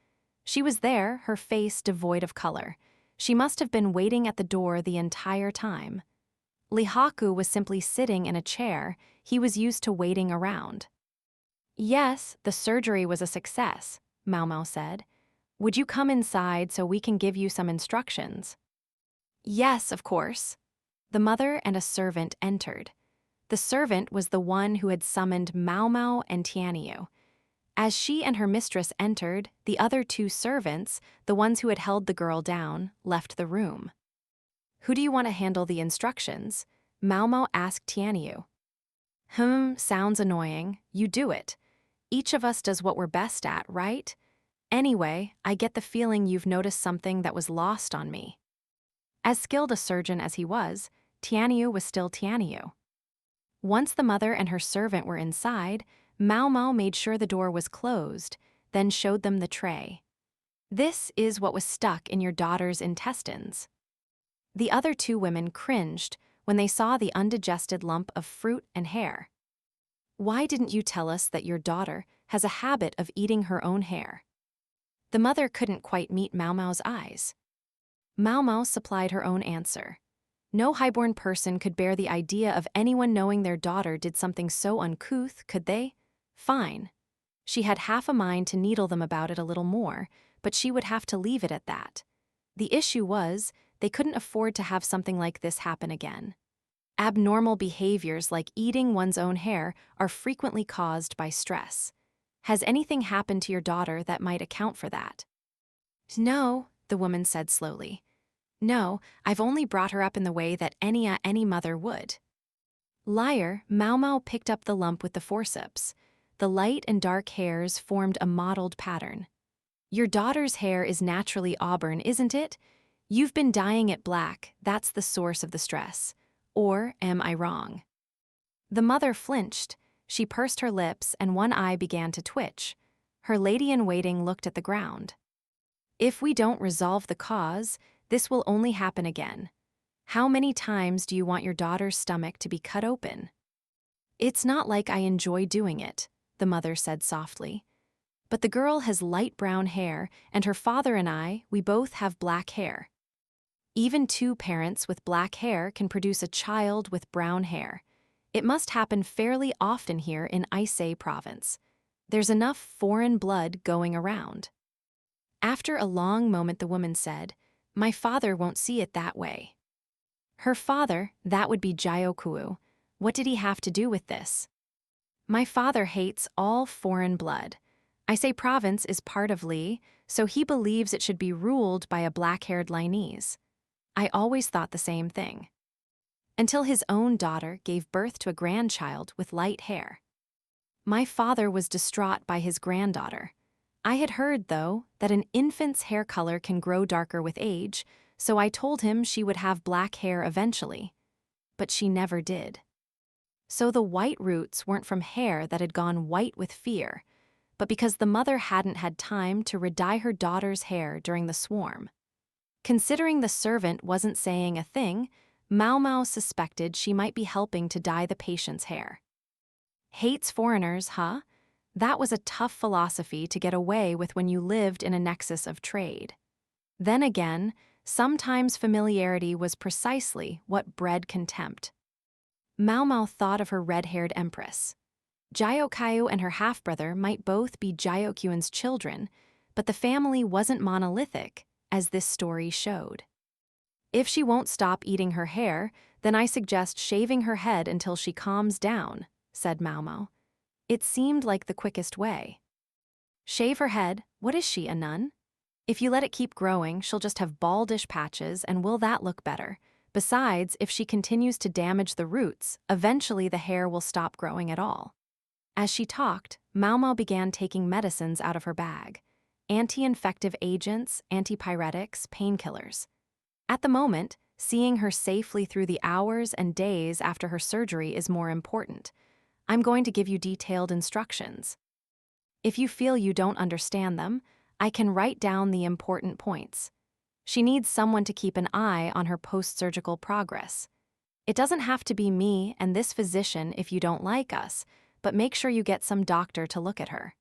She was there, her face devoid of color. She must have been waiting at the door the entire time. Lihaku was simply sitting in a chair. He was used to waiting around. "Yes, the surgery was a success," Maomao said. "Would you come inside so we can give you some instructions?" "Yes, of course." The mother and a servant entered. The servant was the one who had summoned Maomao and Tianyu. As she and her mistress entered, the other two servants, the ones who had held the girl down, left the room. "Who do you want to handle the instructions?" Maomao asked Tianyu. Sounds annoying. You do it. Each of us does what we're best at, right? Anyway, I get the feeling you've noticed something that was lost on me." As skilled a surgeon as he was, Tianyu was still Tianyu. Once the mother and her servant were inside, Maomao made sure the door was closed, then showed them the tray. "This is what was stuck in your daughter's intestines." The other two women cringed when they saw the undigested lump of fruit and hair. "Why didn't you tell us that your daughter has a habit of eating her own hair?" The mother couldn't quite meet Maomao's eyes. Maomao supplied her own answer. No highborn person could bear the idea of anyone knowing their daughter did something so uncouth, could they? Fine. She had half a mind to needle them about it a little more, but she would have to leave it at that. The issue was, they couldn't afford to have something like this happen again. Abnormal behaviors like eating one's own hair are frequently caused by stress. Has anything happened to your daughter that might account for that? "No," the woman said slowly. "No, I've only brought her up in the way that any mother would." Liar, Maomao picked up the lump with the forceps. The light and dark hairs formed a mottled pattern. "Your daughter's hair is naturally auburn, isn't it? You've been dyeing it black, that's the source of the stress. Or am I wrong?" The mother flinched. She pursed her lips and one eye began to twitch. Her lady-in-waiting looked at the ground. "If we don't resolve the cause, this will only happen again. How many times do you want your daughter's stomach to be cut open?" "It's not like I enjoy doing it," the mother said softly. "But the girl has light brown hair, and her father and I, we both have black hair. Even two parents with black hair can produce a child with brown hair. It must happen fairly often here in Aisei province. There's enough foreign blood going around." After a long moment the woman said, "My father won't see it that way." Her father, that would be Jiokuo. What did he have to do with this? "My father hates all foreign blood. Aisei province is part of Li, so he believes it should be ruled by a black-haired Linese. I always thought the same thing. Until his own daughter gave birth to a grandchild with light hair. My father was distraught by his granddaughter. I had heard, though, that an infant's hair color can grow darker with age, so I told him she would have black hair eventually. But she never did. So the white roots weren't from hair that had gone white with fear, but because the mother hadn't had time to redye her daughter's hair during the swarm. Considering the servant wasn't saying a thing, Maomao suspected she might be helping to dye the patient's hair. Hates foreigners, huh? That was a tough philosophy to get away with when you lived in a nexus of trade. Then again, sometimes familiarity was precisely what bred contempt. Maomao thought of her red-haired empress. Jyokayu and her half-brother might both be Jyokyuan's children, but the family wasn't monolithic, as this story showed. If she won't stop eating her hair, then I suggest shaving her head until she calms down, said Maomao. It seemed like the quickest way. Shave her head? What is she, a nun? If you let it keep growing, she'll just have baldish patches, and will that look better? Besides, if she continues to damage the roots, eventually the hair will stop growing at all. As she talked, Maomao began taking medicines out of her bag. Anti-infective agents, antipyretics, painkillers. At the moment, seeing her safely through the hours and days after her surgery is more important. I'm going to give you detailed instructions. If you feel you don't understand them, I can write down the important points. She needs someone to keep an eye on her post-surgical progress. It doesn't have to be me and this physician if you don't like us, but make sure you get some doctor to look at her.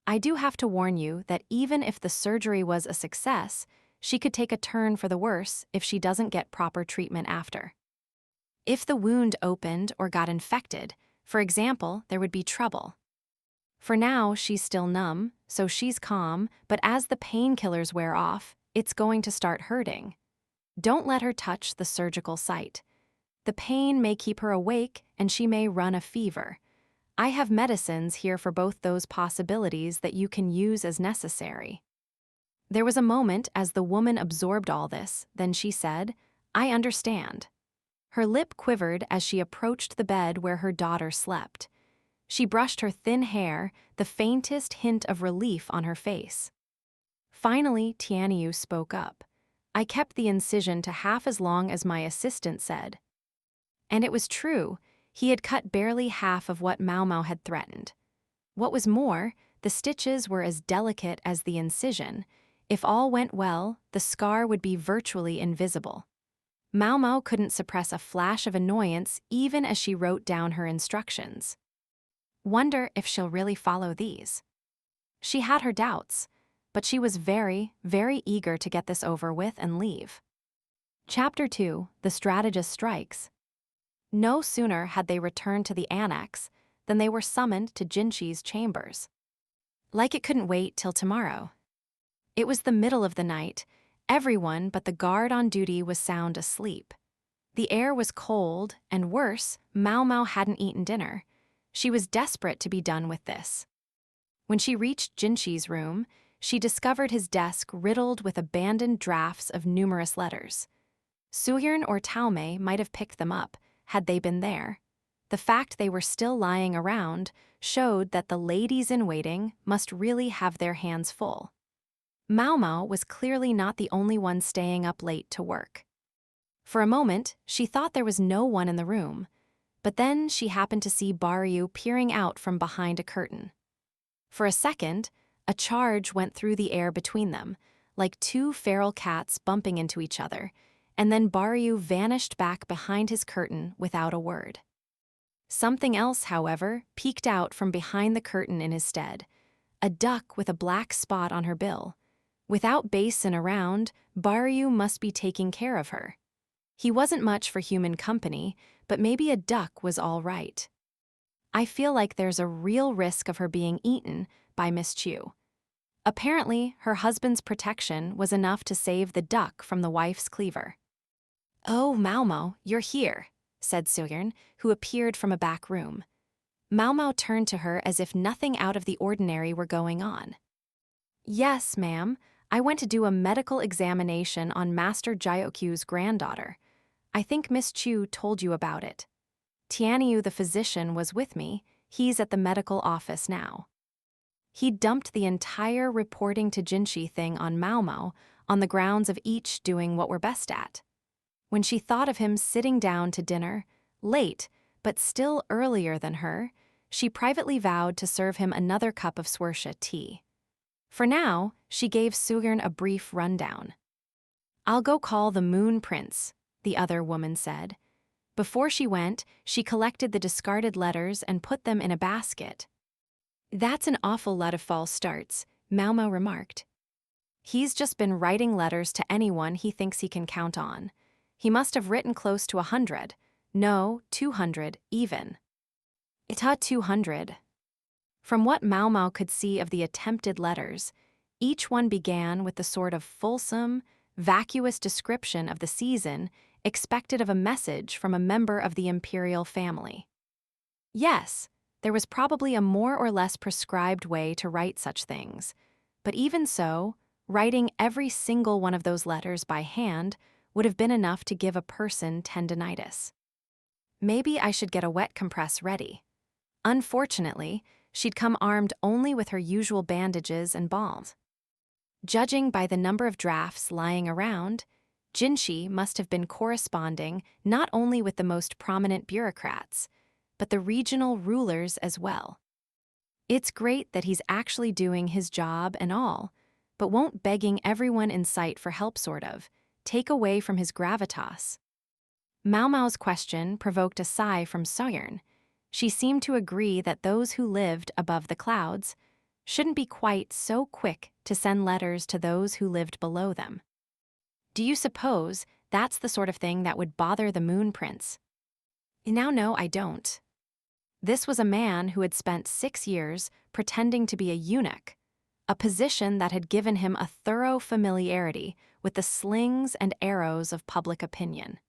I do have to warn you that even if the surgery was a success, she could take a turn for the worse if she doesn't get proper treatment after. If the wound opened or got infected, for example, there would be trouble. For now, she's still numb, so she's calm, but as the painkillers wear off, it's going to start hurting. Don't let her touch the surgical site. The pain may keep her awake and she may run a fever. I have medicines here for both those possibilities that you can use as necessary. There was a moment as the woman absorbed all this, then she said, I understand. Her lip quivered as she approached the bed where her daughter slept. She brushed her thin hair, the faintest hint of relief on her face. Finally, Tianyu spoke up. I kept the incision to half as long as my assistant said. And it was true. He had cut barely half of what Maomao had threatened. What was more, the stitches were as delicate as the incision. If all went well, the scar would be virtually invisible. Maomao couldn't suppress a flash of annoyance even as she wrote down her instructions. Wonder if she'll really follow these. She had her doubts, but she was very, very eager to get this over with and leave. Chapter 2, The Strategist Strikes. No sooner had they returned to the annex than they were summoned to Jinchi's chambers. Like it couldn't wait till tomorrow. It was the middle of the night. Everyone but the guard on duty was sound asleep. The air was cold, and worse, Maomao hadn't eaten dinner. She was desperate to be done with this. When she reached Jinchi's room, she discovered his desk riddled with abandoned drafts of numerous letters. Suyern or Taomei might have picked them up, had they been there. The fact they were still lying around showed that the ladies-in-waiting must really have their hands full. Maomao was clearly not the only one staying up late to work. For a moment, she thought there was no one in the room, but then she happened to see Baryu peering out from behind a curtain. For a second, a charge went through the air between them, like two feral cats bumping into each other, and then Baryu vanished back behind his curtain without a word. Something else, however, peeked out from behind the curtain in his stead, a duck with a black spot on her bill. Without Basin around, Baryu must be taking care of her. He wasn't much for human company, but maybe a duck was all right. I feel like there's a real risk of her being eaten by Miss Chu. Apparently, her husband's protection was enough to save the duck from the wife's cleaver. Oh, Maomao, you're here, said Suyern, who appeared from a back room. Maomao turned to her as if nothing out of the ordinary were going on. Yes, ma'am. I went to do a medical examination on Master Jyokyu's granddaughter. I think Miss Chu told you about it. Tianyu the physician was with me. He's at the medical office now. He dumped the entire reporting to Jinchi thing on Maomao on the grounds of each doing what we're best at. When she thought of him sitting down to dinner, late, but still earlier than her, she privately vowed to serve him another cup of swersha tea. For now, she gave Suyern a brief rundown. I'll go call the Moon Prince. the other woman said. Before she went, she collected the discarded letters and put them in a basket. That's an awful lot of false starts, Maomao remarked. He's just been writing letters to anyone he thinks he can count on. He must have written close to 100. No, 200, even. Ita 200. From what Maomao could see of the attempted letters, each one began with the sort of fulsome, vacuous description of the season expected of a message from a member of the Imperial family. Yes, there was probably a more or less prescribed way to write such things, but even so, writing every single one of those letters by hand would have been enough to give a person tendinitis. Maybe I should get a wet compress ready. Unfortunately, she'd come armed only with her usual bandages and balms. Judging by the number of drafts lying around, Jinshi must have been corresponding not only with the most prominent bureaucrats, but the regional rulers as well. It's great that he's actually doing his job and all, but won't begging everyone in sight for help sort of take away from his gravitas. Maomao's question provoked a sigh from Soyern. She seemed to agree that those who lived above the clouds shouldn't be quite so quick to send letters to those who lived below them. Do you suppose that's the sort of thing that would bother the Moon Prince? Now, no, I don't. This was a man who had spent 6 years pretending to be a eunuch, a position that had given him a thorough familiarity with the slings and arrows of public opinion.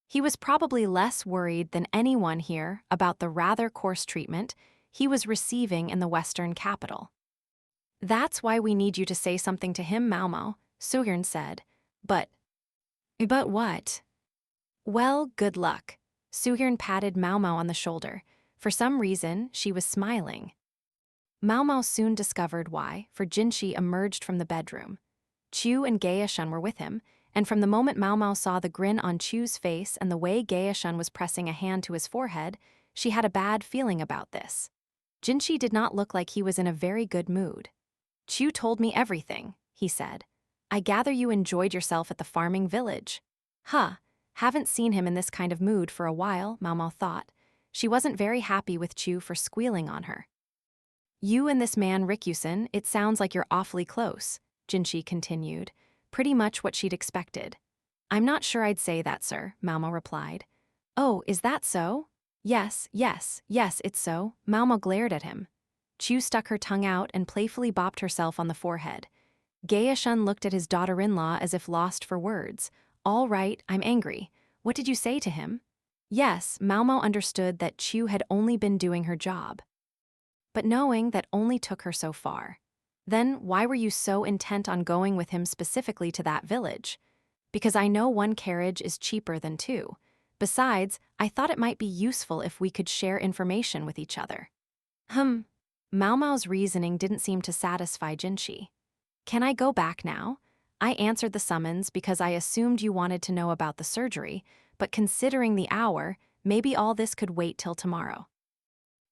He was probably less worried than anyone here about the rather coarse treatment he was receiving in the Western capital. That's why we need you to say something to him, Maomao, Soyern said. But what? Well, good luck. Soyern patted Maomao on the shoulder. For some reason, she was smiling. Maomao soon discovered why, for Jinshi emerged from the bedroom. Chu and Gaeshun were with him, and from the moment Maomao saw the grin on Chu's face and the way Gaeshun was pressing a hand to his forehead, she had a bad feeling about this. Jinshi did not look like he was in a very good mood. Chu told me everything, he said. I gather you enjoyed yourself at the farming village. Haven't seen him in this kind of mood for a while, Maomao thought. She wasn't very happy with Chu for squealing on her. You and this man Rikusen, it sounds like you're awfully close, Jinshi continued, pretty much what she'd expected. I'm not sure I'd say that, sir, Maomao replied. Oh, is that so? Yes, it's so. Maomao glared at him. Chu stuck her tongue out and playfully bopped herself on the forehead. Gaeshun looked at his daughter-in-law as if lost for words. All right, I'm angry. What did you say to him? Yes, Maomao understood that Chu had only been doing her job. But knowing that only took her so far. Then why were you so intent on going with him specifically to that village? Because I know one carriage is cheaper than 2. Besides, I thought it might be useful if we could share information with each other. Maomao's reasoning didn't seem to satisfy Jinshi. Can I go back now? I answered the summons because I assumed you wanted to know about the surgery, but considering the hour, maybe all this could wait till tomorrow.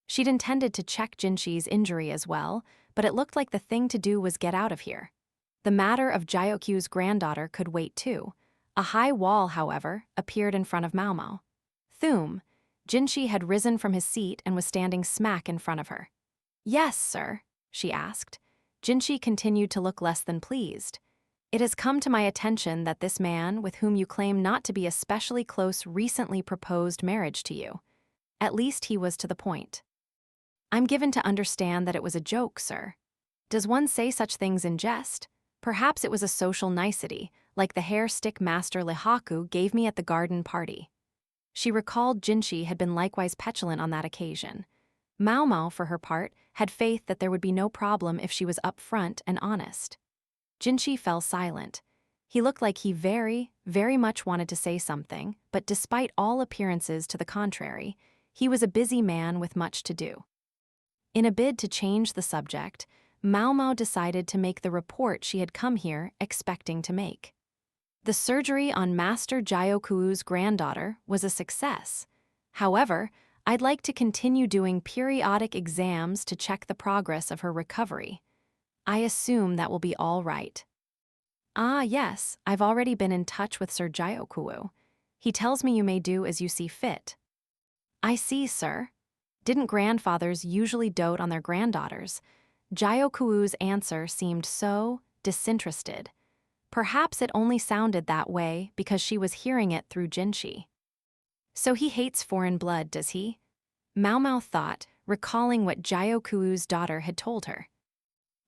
She'd intended to check Jinshi's injury as well, but it looked like the thing to do was get out of here. The matter of Jyokyu's granddaughter could wait too. A high wall, however, appeared in front of Maomao. Thum, Jinshi had risen from his seat and was standing smack in front of her. Yes, sir, she asked. Jinshi continued to look less than pleased. It has come to my attention that this man, with whom you claim not to be especially close, recently proposed marriage to you. At least he was to the point. I'm given to understand that it was a joke, sir. Does one say such things in jest? Perhaps it was a social nicety, like the hair stick master Lihaku gave me at the garden party. She recalled Jinshi had been likewise petulant on that occasion. Maomao, for her part, had faith that there would be no problem if she was upfront and honest. Jinshi fell silent. He looked like he very, very much wanted to say something, but despite all appearances to the contrary, he was a busy man with much to do. In a bid to change the subject, Maomao decided to make the report she had come here expecting to make. The surgery on Master Jyoku's granddaughter was a success. However, I'd like to continue doing periodic exams to check the progress of her recovery. I assume that will be all right. Ah, yes, I've already been in touch with Sir Jyoku. He tells me you may do as you see fit. I see, sir. Didn't grandfathers usually dote on their granddaughters? Jyokuu's answer seemed so disinterested. Perhaps it only sounded that way because she was hearing it through Jinshi. So he hates foreign blood, does he? Maomao thought, recalling what Jyokuu's daughter had told her.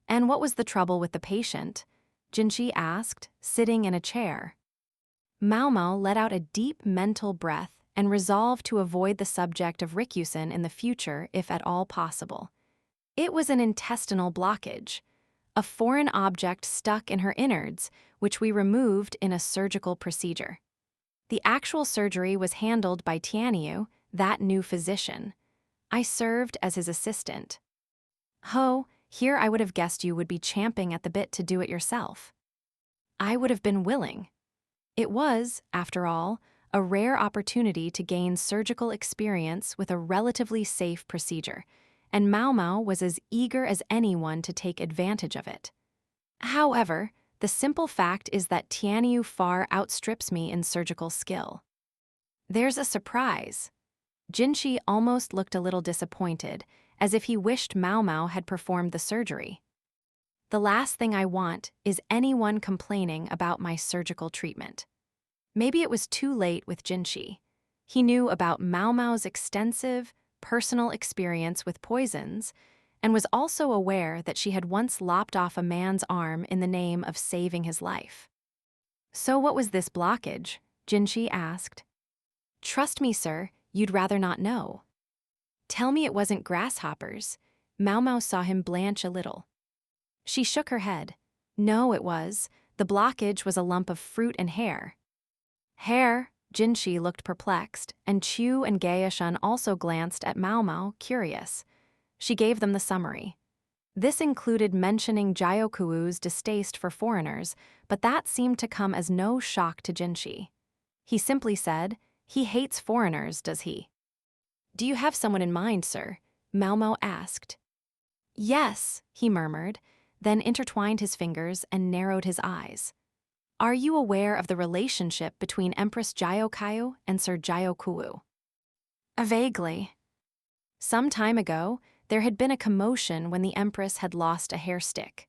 And what was the trouble with the patient? Jinshi asked, sitting in a chair. Maomao let out a deep mental breath and resolved to avoid the subject of Rikusen in the future if at all possible. It was an intestinal blockage, a foreign object stuck in her innards, which we removed in a surgical procedure. The actual surgery was handled by Tianyu, that new physician. I served as his assistant. Ho, here I would have guessed you would be champing at the bit to do it yourself. I would have been willing. It was, after all, a rare opportunity to gain surgical experience with a relatively safe procedure, and Maomao was as eager as anyone to take advantage of it. However, the simple fact is that Tianyu far outstrips me in surgical skill. There's a surprise. Jinshi almost looked a little disappointed, as if he wished Maomao had performed the surgery. The last thing I want is anyone complaining about my surgical treatment. Maybe it was too late with Jinshi. He knew about Maomao's extensive, personal experience with poisons, and was also aware that she had once lopped off a man's arm in the name of saving his life. So what was this blockage? Jinshi asked. Trust me, sir, you'd rather not know. Tell me it wasn't grasshoppers. Maomao saw him blanch a little. She shook her head. No, it was. The blockage was a lump of fruit and hair. Hair? Jinshi looked perplexed, and Chu and Gaishun also glanced at Maomao, curious. She gave them the summary. This included mentioning Jyokuu's distaste for foreigners, but that seemed to come as no shock to Jinshi. He simply said, he hates foreigners, does he? Do you have someone in mind, sir? Maomao asked. Yes, he murmured, then intertwined his fingers and narrowed his eyes. Are you aware of the relationship between Empress Jyokayu and Sir Jyokuu? Vaguely. Some time ago, there had been a commotion when the Empress had lost a hair stick.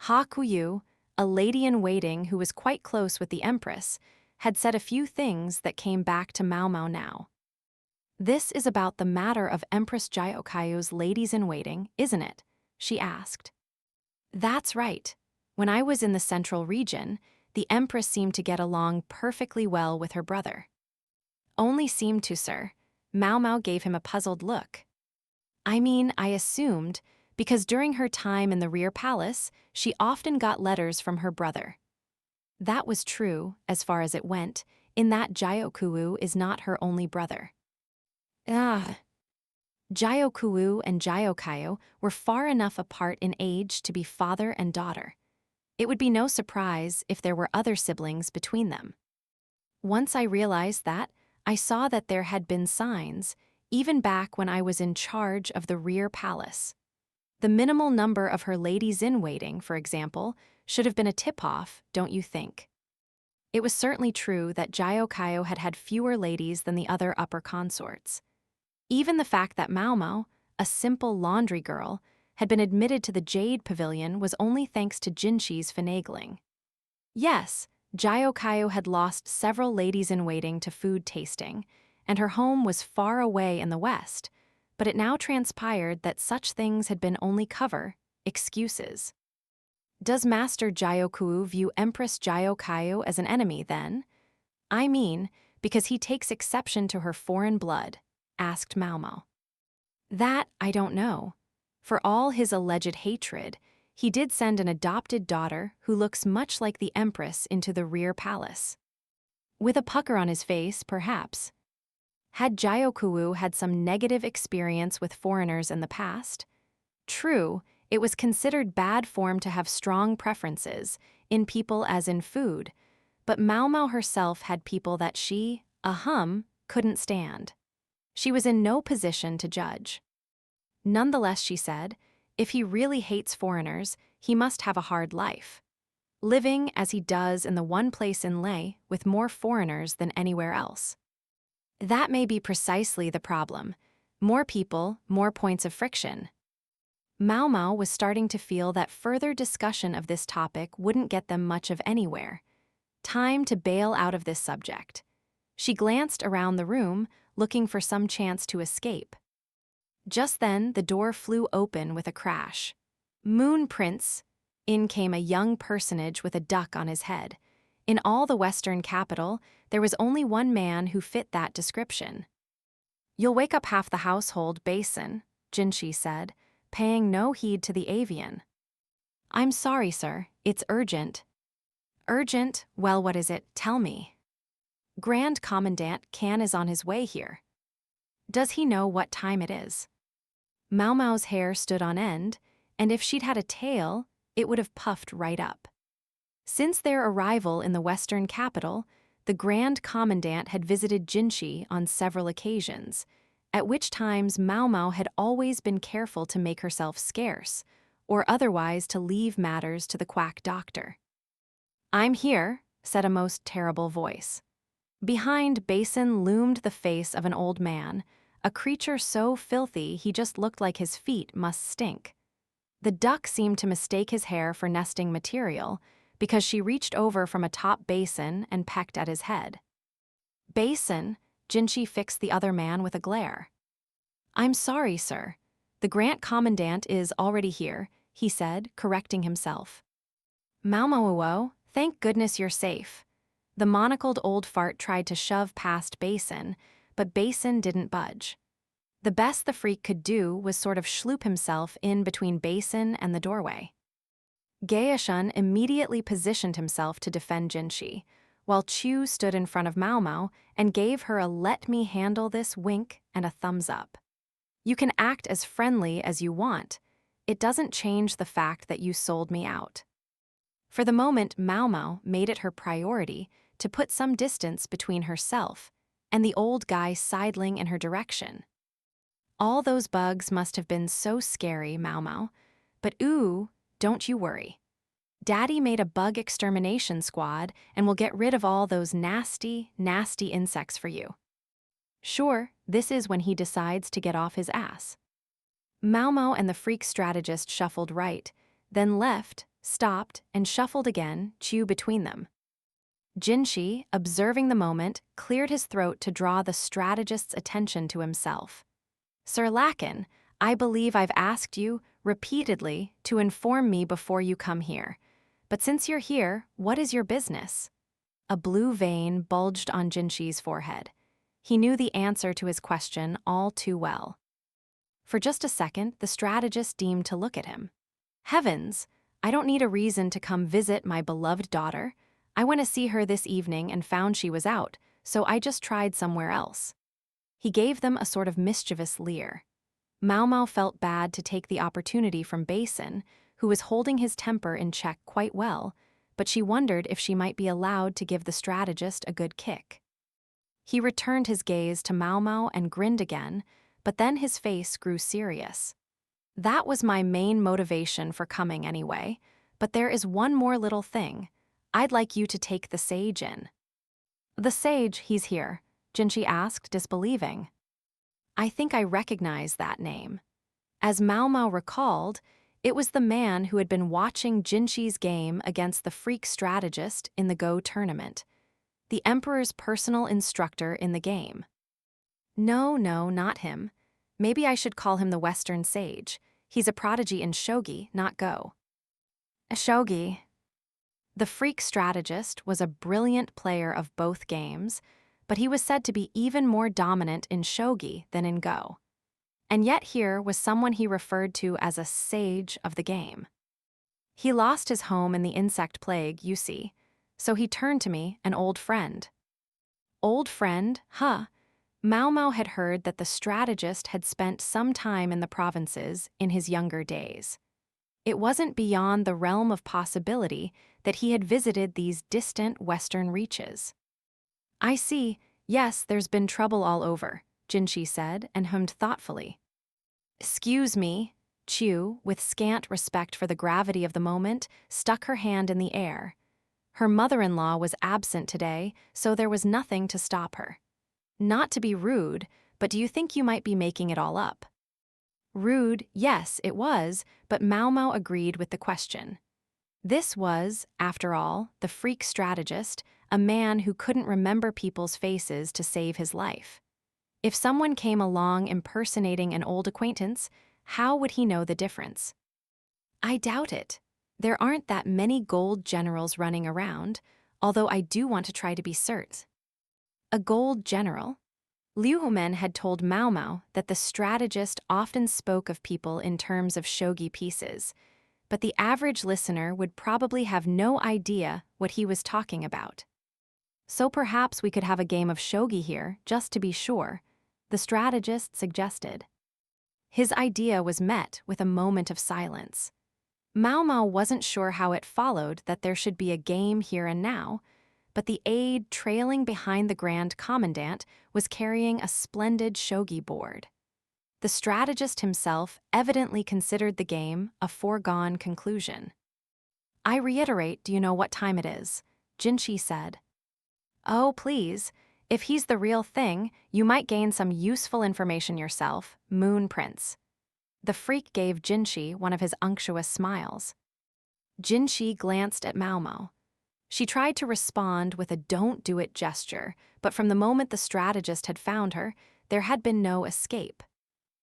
Ha Kuyu, a lady-in-waiting who was quite close with the Empress, had said a few things that came back to Maomao now. This is about the matter of Empress Jyokayu's ladies-in-waiting, isn't it? She asked. That's right. When I was in the central region, the Empress seemed to get along perfectly well with her brother. Only seemed to, sir. Maomao gave him a puzzled look. I mean, I assumed, because during her time in the rear palace, she often got letters from her brother. That was true, as far as it went, in that Jyokuu is not her only brother. Jyokuu and Jyokayu were far enough apart in age to be father and daughter. It would be no surprise if there were other siblings between them. Once I realized that, I saw that there had been signs, even back when I was in charge of the rear palace. The minimal number of her ladies-in-waiting, for example, should have been a tip-off, don't you think? It was certainly true that Jyokayu had had fewer ladies than the other upper consorts. Even the fact that Maomao, a simple laundry girl, had been admitted to the Jade Pavilion was only thanks to Jinshi's finagling. Yes, Jyokayu had lost several ladies-in-waiting to food tasting, and her home was far away in the west, but it now transpired that such things had been only cover, excuses. Does Master Jyokuu view Empress Jyokayu as an enemy, then? I mean, because he takes exception to her foreign blood, asked Maomao. That I don't know. For all his alleged hatred, he did send an adopted daughter who looks much like the Empress into the rear palace. With a pucker on his face, perhaps. Had Jyokuu had some negative experience with foreigners in the past? True, it was considered bad form to have strong preferences, in people as in food, but Maomao herself had people that she, couldn't stand. She was in no position to judge. Nonetheless, she said, if he really hates foreigners, he must have a hard life. living as he does in the one place in Lei with more foreigners than anywhere else. That may be precisely the problem. More people, more points of friction. Maomao was starting to feel that further discussion of this topic wouldn't get them much of anywhere. Time to bail out of this subject. She glanced around the room, looking for some chance to escape. Just then, the door flew open with a crash. Moon Prince! In came a young personage with a duck on his head. In all the Western capital, there was only one man who fit that description. "You'll wake up half the household, Basin," Jinshi said, paying no heed to the avian. "I'm sorry, sir. It's urgent." "Urgent? Well, what is it? Tell me." "Grand Commandant Kan is on his way here." "Does he know what time it is?" Maomao's hair stood on end, and if she'd had a tail, it would have puffed right up. Since their arrival in the Western capital, the Grand Commandant had visited Jinshi on several occasions, at which times Maomao had always been careful to make herself scarce, or otherwise to leave matters to the quack doctor. "I'm here," said a most terrible voice. Behind Basin loomed the face of an old man, a creature so filthy he just looked like his feet must stink. The duck seemed to mistake his hair for nesting material, because she reached over from atop Basin and pecked at his head. "Basin," Jinshi fixed the other man with a glare. "I'm sorry, sir. The Grand Commandant is already here," he said, correcting himself. "Maomao, thank goodness you're safe." The monocled old fart tried to shove past Basin, but Basin didn't budge. The best the freak could do was sort of schloop himself in between Basin and the doorway. Gaeshun immediately positioned himself to defend Jinshi, while Chu stood in front of Maomao and gave her a "let me handle this" wink and a thumbs up. "You can act as friendly as you want. It doesn't change the fact that you sold me out." For the moment, Maomao made it her priority to put some distance between herself and the old guy sidling in her direction. "All those bugs must have been so scary, Maomao, but ooh, don't you worry. Daddy made a bug extermination squad and will get rid of all those nasty, nasty insects for you." Sure, this is when he decides to get off his ass. Maomao and the freak strategist shuffled right, then left, stopped, and shuffled again, Chu between them. Jinshi, observing the moment, cleared his throat to draw the strategist's attention to himself. "Sir Lakin, I believe I've asked you, repeatedly, to inform me before you come here. But since you're here, what is your business?" A blue vein bulged on Jinshi's forehead. He knew the answer to his question all too well. For just a second, the strategist deemed to look at him. "Heavens, I don't need a reason to come visit my beloved daughter. I went to see her this evening and found she was out, so I just tried somewhere else." He gave them a sort of mischievous leer. Maomao felt bad to take the opportunity from Basin, who was holding his temper in check quite well, but she wondered if she might be allowed to give the strategist a good kick. He returned his gaze to Maomao and grinned again, but then his face grew serious. "That was my main motivation for coming anyway, but there is one more little thing. I'd like you to take the sage in." "The sage, he's here?" Jinshi asked, disbelieving. "I think I recognize that name." As Maomao recalled, it was the man who had been watching Jinshi's game against the freak strategist in the Go tournament, the Emperor's personal instructor in the game. No, not him. Maybe I should call him the Western Sage. He's a prodigy in shogi, not Go. Shogi. The freak strategist was a brilliant player of both games, but he was said to be even more dominant in shogi than in Go. And yet here was someone he referred to as a sage of the game. "He lost his home in the insect plague, you see, so he turned to me, an old friend." Old friend, huh? Maomao had heard that the strategist had spent some time in the provinces in his younger days. It wasn't beyond the realm of possibility that he had visited these distant western reaches. "I see. Yes, there's been trouble all over," Jinshi said and hummed thoughtfully. "Excuse me." Chu, with scant respect for the gravity of the moment, stuck her hand in the air. Her mother-in-law was absent today, so there was nothing to stop her. Not to be rude, but do you think you might be making it all up? Rude, yes, it was, but Maomao agreed with the question. This was, after all, the freak strategist, a man who couldn't remember people's faces to save his life. If someone came along impersonating an old acquaintance, how would he know the difference? I doubt it. There aren't that many gold generals running around, although I do want to try to be certain. A gold general? Liu Humen had told Maomao that the strategist often spoke of people in terms of shogi pieces, but the average listener would probably have no idea what he was talking about. So perhaps we could have a game of shogi here, just to be sure, the strategist suggested. His idea was met with a moment of silence. Maomao wasn't sure how it followed that there should be a game here and now, but the aide trailing behind the Grand Commandant was carrying a splendid shogi board. The strategist himself evidently considered the game a foregone conclusion. I reiterate, do you know what time it is? Jinshi said. Oh, please. If he's the real thing, you might gain some useful information yourself, Moon Prince. The freak gave Jinshi one of his unctuous smiles. Jinshi glanced at Maomao. She tried to respond with a don't-do-it gesture, but from the moment the strategist had found her, there had been no escape.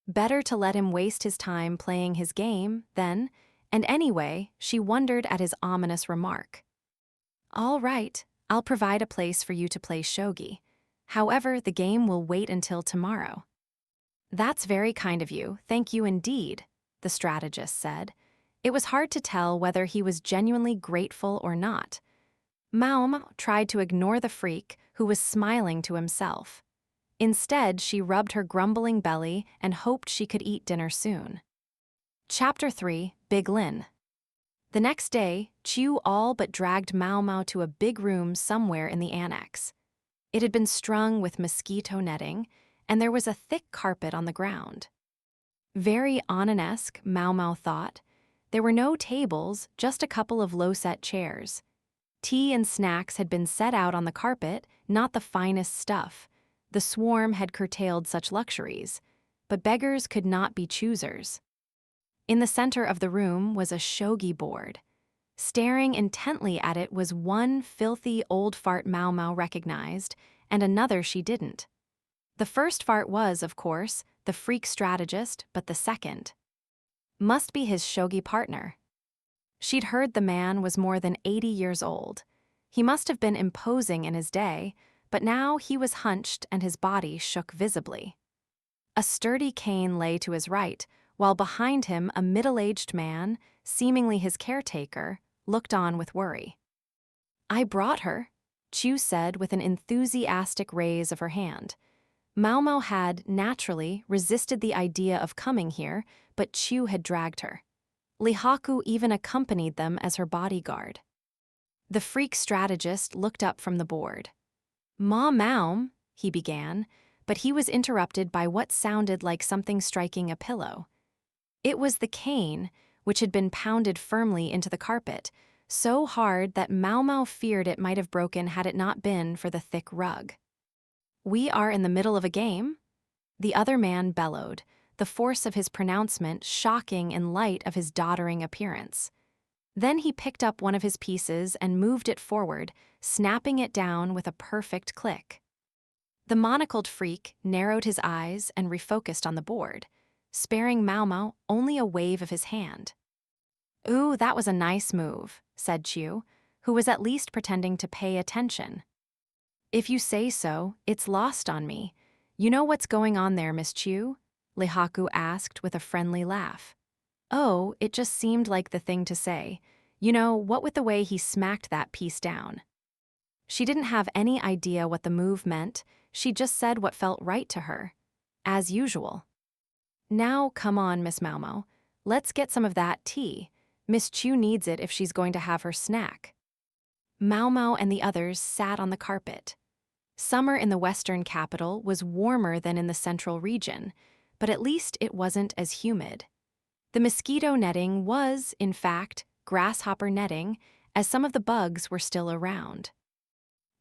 Better to let him waste his time playing his game, then, and anyway, she wondered at his ominous remark. All right, I'll provide a place for you to play shogi. However, the game will wait until tomorrow. That's very kind of you, thank you indeed, the strategist said. It was hard to tell whether he was genuinely grateful or not. Maomao tried to ignore the freak, who was smiling to himself. Instead, she rubbed her grumbling belly and hoped she could eat dinner soon. Chapter 3, Big Lin. The next day, Chu all but dragged Maomao to a big room somewhere in the annex. It had been strung with mosquito netting, and there was a thick carpet on the ground. Very Anan-esque, Maomao thought. There were no tables, just a couple of low-set chairs. Tea and snacks had been set out on the carpet, not the finest stuff. The swarm had curtailed such luxuries, but beggars could not be choosers. In the center of the room was a shogi board. Staring intently at it was one filthy old fart Maomao recognized, and another she didn't. The first fart was, of course, the freak strategist, but the second must be his shogi partner. She'd heard the man was more than 80 years old. He must have been imposing in his day, but now he was hunched and his body shook visibly. A sturdy cane lay to his right, while behind him a middle-aged man, seemingly his caretaker, looked on with worry. I brought her, Chu said with an enthusiastic raise of her hand. Maomao had, naturally, resisted the idea of coming here, but Chu had dragged her. Lihaku even accompanied them as her bodyguard. The freak strategist looked up from the board. Maomao, he began, but he was interrupted by what sounded like something striking a pillow. It was the cane, which had been pounded firmly into the carpet, so hard that Maomao feared it might have broken had it not been for the thick rug. We are in the middle of a game? The other man bellowed, the force of his pronouncement shocking in light of his doddering appearance. Then he picked up one of his pieces and moved it forward, snapping it down with a perfect click. The monocled freak narrowed his eyes and refocused on the board, sparing Maomao only a wave of his hand. Ooh, that was a nice move, said Chu, who was at least pretending to pay attention. If you say so, it's lost on me. You know what's going on there, Miss Chu? Lihaku asked with a friendly laugh. Oh, it just seemed like the thing to say. You know, what with the way he smacked that piece down. She didn't have any idea what the move meant, she just said what felt right to her. As usual. Now, come on, Miss Maomao. Let's get some of that tea. Miss Chu needs it if she's going to have her snack. Maomao and the others sat on the carpet. Summer in the western capital was warmer than in the central region, but at least it wasn't as humid. The mosquito netting was, in fact, grasshopper netting, as some of the bugs were still around.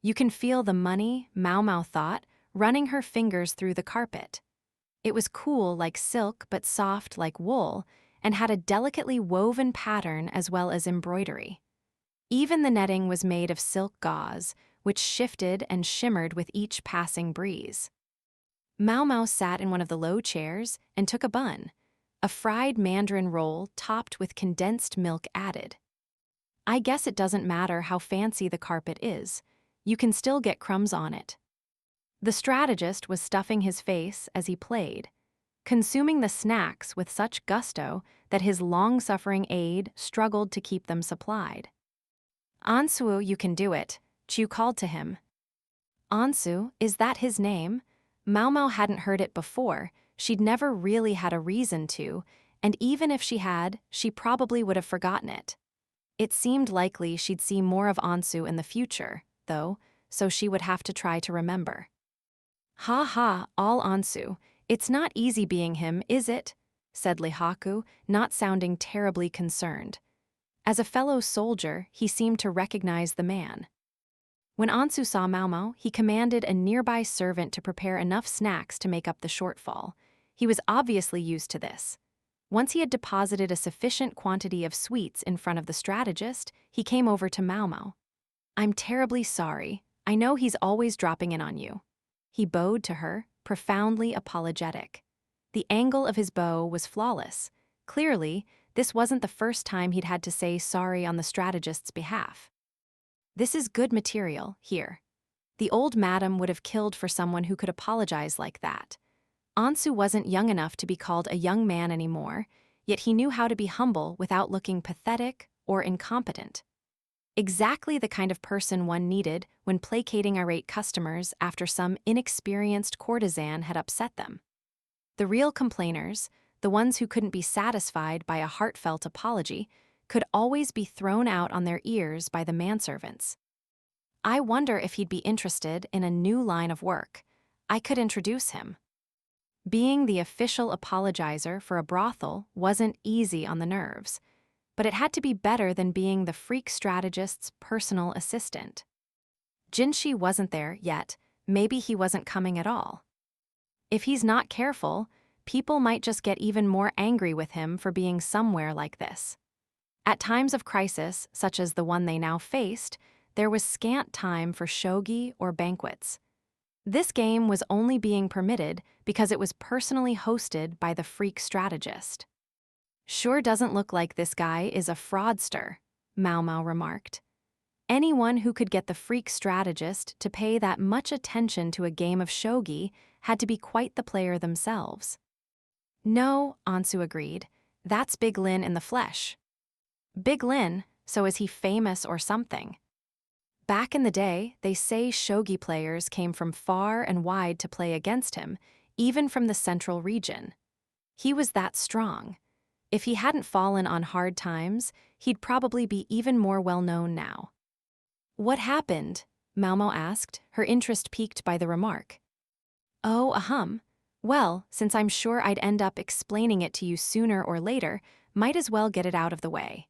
You can feel the money, Maomao thought, running her fingers through the carpet. It was cool like silk but soft like wool, and had a delicately woven pattern as well as embroidery. Even the netting was made of silk gauze, which shifted and shimmered with each passing breeze. Maomao sat in one of the low chairs and took a bun, a fried mandarin roll topped with condensed milk added. I guess it doesn't matter how fancy the carpet is. You can still get crumbs on it. The strategist was stuffing his face as he played, consuming the snacks with such gusto that his long-suffering aide struggled to keep them supplied. "Ansu, you can do it," Chu called to him. Ansu, is that his name? Maomao hadn't heard it before. She'd never really had a reason to, and even if she had, she probably would have forgotten it. It seemed likely she'd see more of Ansu in the future, though, so she would have to try to remember. "Ha ha, all Ansu. It's not easy being him, is it?" said Lihaku, not sounding terribly concerned. As a fellow soldier, he seemed to recognize the man. When Ansu saw Maomao, he commanded a nearby servant to prepare enough snacks to make up the shortfall. He was obviously used to this. Once he had deposited a sufficient quantity of sweets in front of the strategist, he came over to Maomao. "I'm terribly sorry. I know he's always dropping in on you." He bowed to her, profoundly apologetic. The angle of his bow was flawless. Clearly, this wasn't the first time he'd had to say sorry on the strategist's behalf. "This is good material, here." The old madam would have killed for someone who could apologize like that. Ansu wasn't young enough to be called a young man anymore, yet he knew how to be humble without looking pathetic or incompetent. Exactly the kind of person one needed when placating irate customers after some inexperienced courtesan had upset them. The real complainers, the ones who couldn't be satisfied by a heartfelt apology, could always be thrown out on their ears by the manservants. "I wonder if he'd be interested in a new line of work. I could introduce him." Being the official apologizer for a brothel wasn't easy on the nerves, but it had to be better than being the freak strategist's personal assistant. Jinshi wasn't there yet. Maybe he wasn't coming at all. If he's not careful, people might just get even more angry with him for being somewhere like this. At times of crisis, such as the one they now faced, there was scant time for shogi or banquets. This game was only being permitted because it was personally hosted by the freak strategist. "Sure doesn't look like this guy is a fraudster," Maomao remarked. Anyone who could get the freak strategist to pay that much attention to a game of shogi had to be quite the player themselves. "No," Ansu agreed. "That's Big Lin in the flesh." "Big Lin? So is he famous or something?" Back in the day, they say shogi players came from far and wide to play against him, even from the central region. He was that strong. If he hadn't fallen on hard times, he'd probably be even more well-known now. "What happened?" Maomao asked, her interest piqued by the remark. "Oh, well, since I'm sure I'd end up explaining it to you sooner or later, might as well get it out of the way.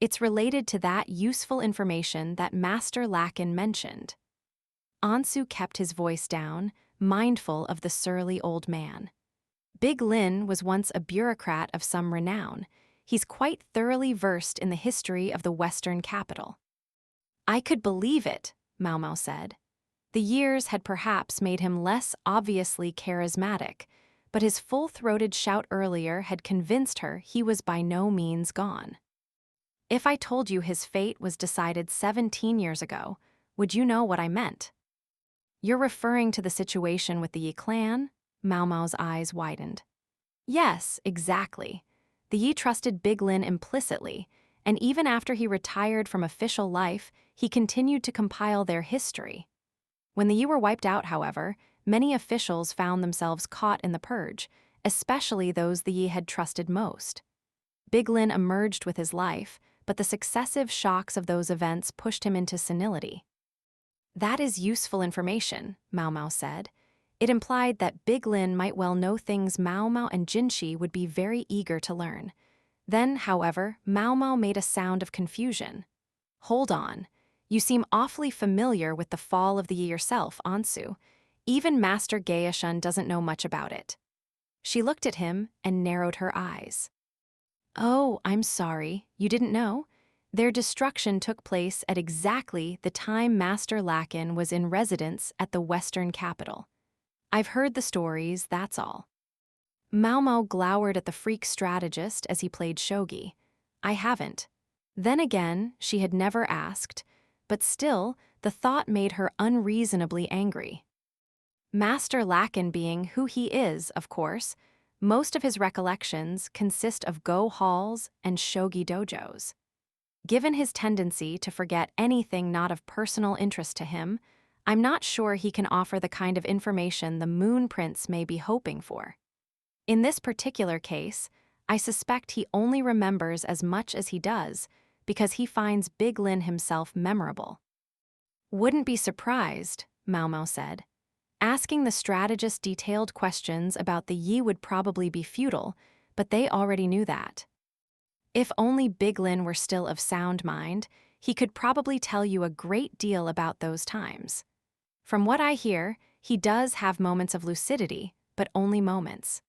It's related to that useful information that Master Lakin mentioned." Ansu kept his voice down, mindful of the surly old man. Big Lin was once a bureaucrat of some renown. He's quite thoroughly versed in the history of the Western capital. "I could believe it," Maomao said. The years had perhaps made him less obviously charismatic, but his full-throated shout earlier had convinced her he was by no means gone. "If I told you his fate was decided 17 years ago, would you know what I meant?" "You're referring to the situation with the Yi clan?" Maomao's eyes widened. "Yes, exactly. The Yi trusted Big Lin implicitly, and even after he retired from official life, he continued to compile their history. When the Yi were wiped out, however, many officials found themselves caught in the purge, especially those the Yi had trusted most. Big Lin emerged with his life, but the successive shocks of those events pushed him into senility." "That is useful information," Maomao said. It implied that Big Lin might well know things Maomao and Jinshi would be very eager to learn. Then, however, Maomao made a sound of confusion. Hold on. You seem awfully familiar with the fall of the Yi yourself, Ansu. Even Master Gaeshun doesn't know much about it. She looked at him and narrowed her eyes. Oh, I'm sorry. You didn't know? Their destruction took place at exactly the time Master Lakin was in residence at the Western capital. I've heard the stories, that's all. Maomao glowered at the freak strategist as he played shogi. I haven't. Then again, she had never asked, but still, the thought made her unreasonably angry. Master Lakin being who he is, of course, most of his recollections consist of go halls and shogi dojos. Given his tendency to forget anything not of personal interest to him, I'm not sure he can offer the kind of information the Moon Prince may be hoping for. In this particular case, I suspect he only remembers as much as he does because he finds Big Lin himself memorable. Wouldn't be surprised, Maomao said. Asking the strategist detailed questions about the Yi would probably be futile, but they already knew that. If only Big Lin were still of sound mind, he could probably tell you a great deal about those times. From what I hear, he does have moments of lucidity, but only moments.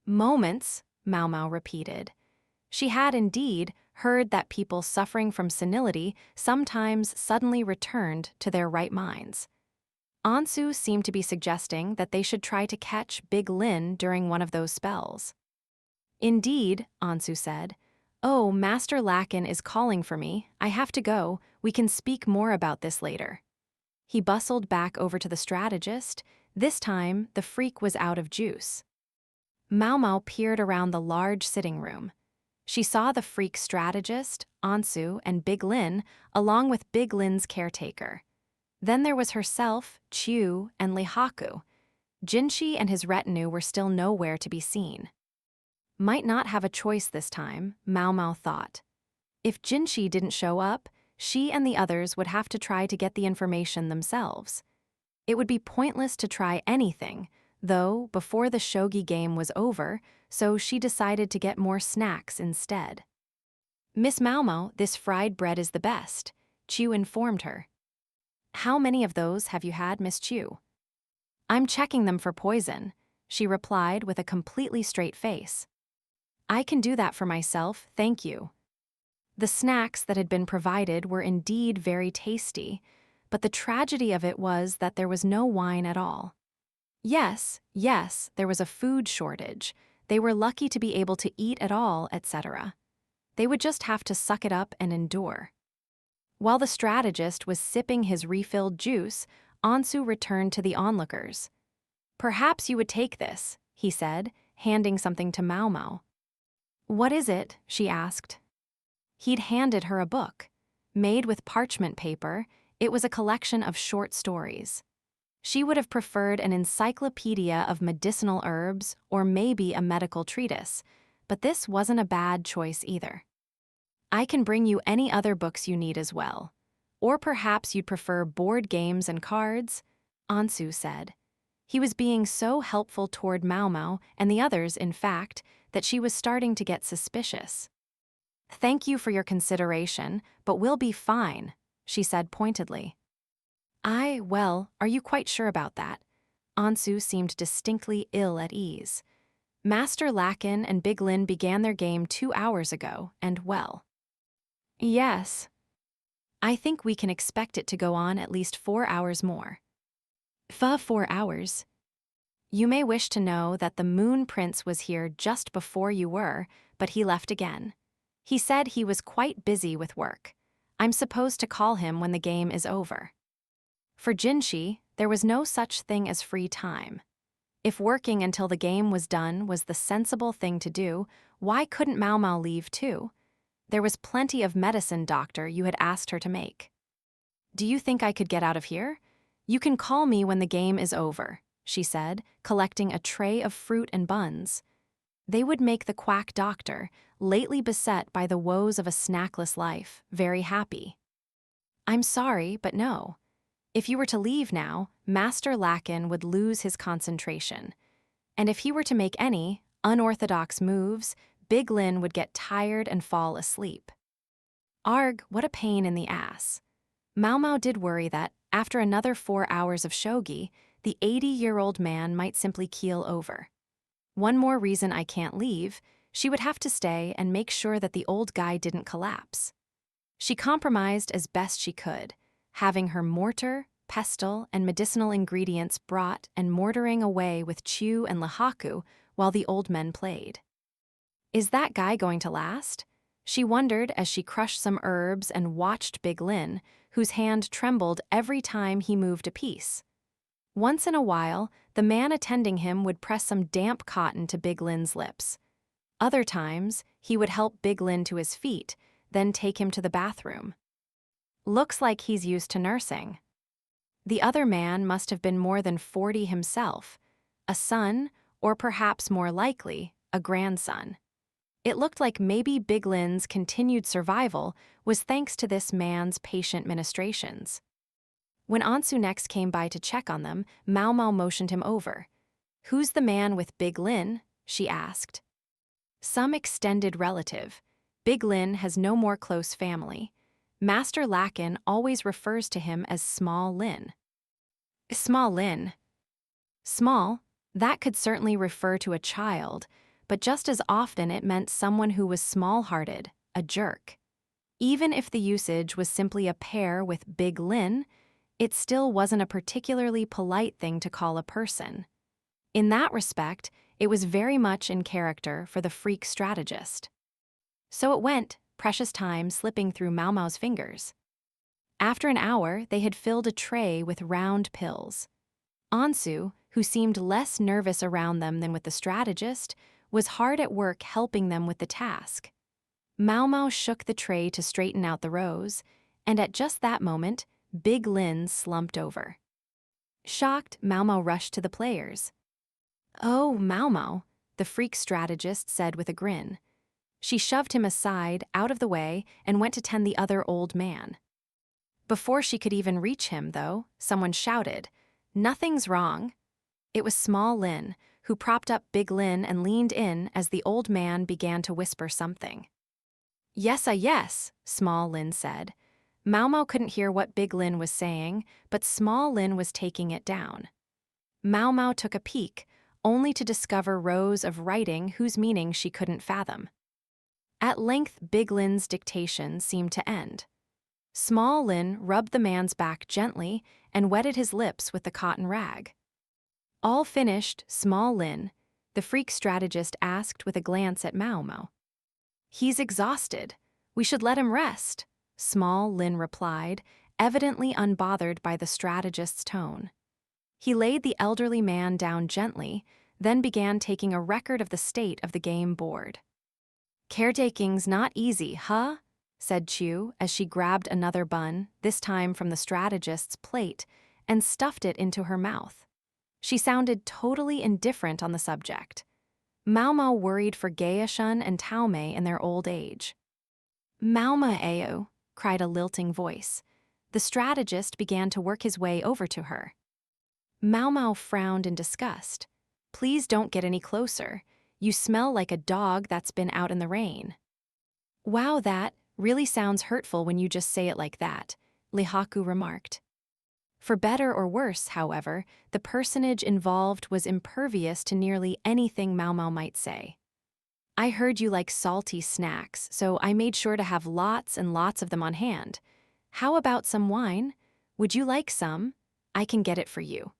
Moments, Maomao repeated. She had indeed heard that people suffering from senility sometimes suddenly returned to their right minds. Ansu seemed to be suggesting that they should try to catch Big Lin during one of those spells. Indeed, Ansu said. Oh, Master Lakin is calling for me. I have to go. We can speak more about this later. He bustled back over to the strategist. This time, the freak was out of juice. Maomao peered around the large sitting room. She saw the freak strategist, Ansu, and Big Lin, along with Big Lin's caretaker. Then there was herself, Chu, and Lihaku. Jinshi and his retinue were still nowhere to be seen. Might not have a choice this time, Maomao thought. If Jinshi didn't show up, she and the others would have to try to get the information themselves. It would be pointless to try anything, though, before the shogi game was over, so she decided to get more snacks instead. Miss Maomao, this fried bread is the best, Chu informed her. How many of those have you had, Miss Chu? I'm checking them for poison, she replied with a completely straight face. I can do that for myself, thank you. The snacks that had been provided were indeed very tasty, but the tragedy of it was that there was no wine at all. Yes, there was a food shortage. They were lucky to be able to eat at all, etc. They would just have to suck it up and endure. While the strategist was sipping his refilled juice, Ansu returned to the onlookers. Perhaps you would take this, he said, handing something to Maomao. What is it? She asked. He'd handed her a book. Made with parchment paper, it was a collection of short stories. She would have preferred an encyclopedia of medicinal herbs or maybe a medical treatise, but this wasn't a bad choice either. I can bring you any other books you need as well. Or perhaps you'd prefer board games and cards, Ansu said. He was being so helpful toward Maomao and the others, in fact, that she was starting to get suspicious. Thank you for your consideration, but we'll be fine, she said pointedly. Well, are you quite sure about that? Ansu seemed distinctly ill at ease. Master Lakin and Big Lin began their game 2 hours ago, and well. Yes. I think we can expect it to go on at least 4 hours more. 4 hours? You may wish to know that the Moon Prince was here just before you were, but he left again. He said he was quite busy with work. I'm supposed to call him when the game is over. For Jinshi, there was no such thing as free time. If working until the game was done was the sensible thing to do, why couldn't Maomao leave too? There was plenty of medicine, doctor, you had asked her to make. Do you think I could get out of here? You can call me when the game is over, she said, collecting a tray of fruit and buns. They would make the quack doctor, lately beset by the woes of a snackless life, very happy. I'm sorry, but no. If you were to leave now, Master Lakin would lose his concentration. And if he were to make any unorthodox moves, Big Lin would get tired and fall asleep. Arg, what a pain in the ass. Maomao did worry that, after another 4 hours of shogi, the 80-year-old man might simply keel over. One more reason I can't leave, she would have to stay and make sure that the old guy didn't collapse. She compromised as best she could, having her mortar, pestle, and medicinal ingredients brought and mortaring away with Chu and Lahaku while the old men played. Is that guy going to last? She wondered as she crushed some herbs and watched Big Lin, whose hand trembled every time he moved a piece. Once in a while, the man attending him would press some damp cotton to Big Lin's lips. Other times, he would help Big Lin to his feet, then take him to the bathroom. Looks like he's used to nursing. The other man must have been more than 40 himself, a son, or perhaps more likely, a grandson. It looked like maybe Big Lin's continued survival was thanks to this man's patient ministrations. When Ansu next came by to check on them, Maomao motioned him over. "Who's the man with Big Lin?" she asked. "Some extended relative. Big Lin has no more close family. Master Lakin always refers to him as Small Lin." Small Lin. Small, that could certainly refer to a child, but just as often it meant someone who was small-hearted, a jerk. Even if the usage was simply a pair with Big Lin, it still wasn't a particularly polite thing to call a person. In that respect, it was very much in character for the freak strategist. So it went, precious time slipping through Maomao's fingers. After an hour, they had filled a tray with round pills. Ansu, who seemed less nervous around them than with the strategist, was hard at work helping them with the task. Maomao shook the tray to straighten out the rows, and at just that moment, Big Lin slumped over. Shocked, Maomao rushed to the players. "Oh, Maomao," the freak strategist said with a grin. She shoved him aside, out of the way, and went to tend the other old man. Before she could even reach him, though, someone shouted, "Nothing's wrong." It was Small Lin, who propped up Big Lin and leaned in as the old man began to whisper something. Yes, Small Lin said. Maomao couldn't hear what Big Lin was saying, but Small Lin was taking it down. Maomao took a peek, only to discover rows of writing whose meaning she couldn't fathom. At length, Big Lin's dictation seemed to end. Small Lin rubbed the man's back gently and wetted his lips with the cotton rag. All finished, Small Lin, the freak strategist asked with a glance at Maomao. "He's exhausted. We should let him rest," Small Lin replied, evidently unbothered by the strategist's tone. He laid the elderly man down gently, then began taking a record of the state of the game board. "Caretaking's not easy, huh?" said Chu as she grabbed another bun, this time from the strategist's plate, and stuffed it into her mouth. She sounded totally indifferent on the subject. Maomao worried for Gaeshun and Taomei in their old age. "Maomao," cried a lilting voice. The strategist began to work his way over to her. Maomao frowned in disgust. "Please don't get any closer. You smell like a dog that's been out in the rain." "Wow, that really sounds hurtful when you just say it like that," Lihaku remarked. For better or worse, however, the personage involved was impervious to nearly anything Maomao might say. "I heard you like salty snacks, so I made sure to have lots and lots of them on hand. How about some wine? Would you like some? I can get it for you."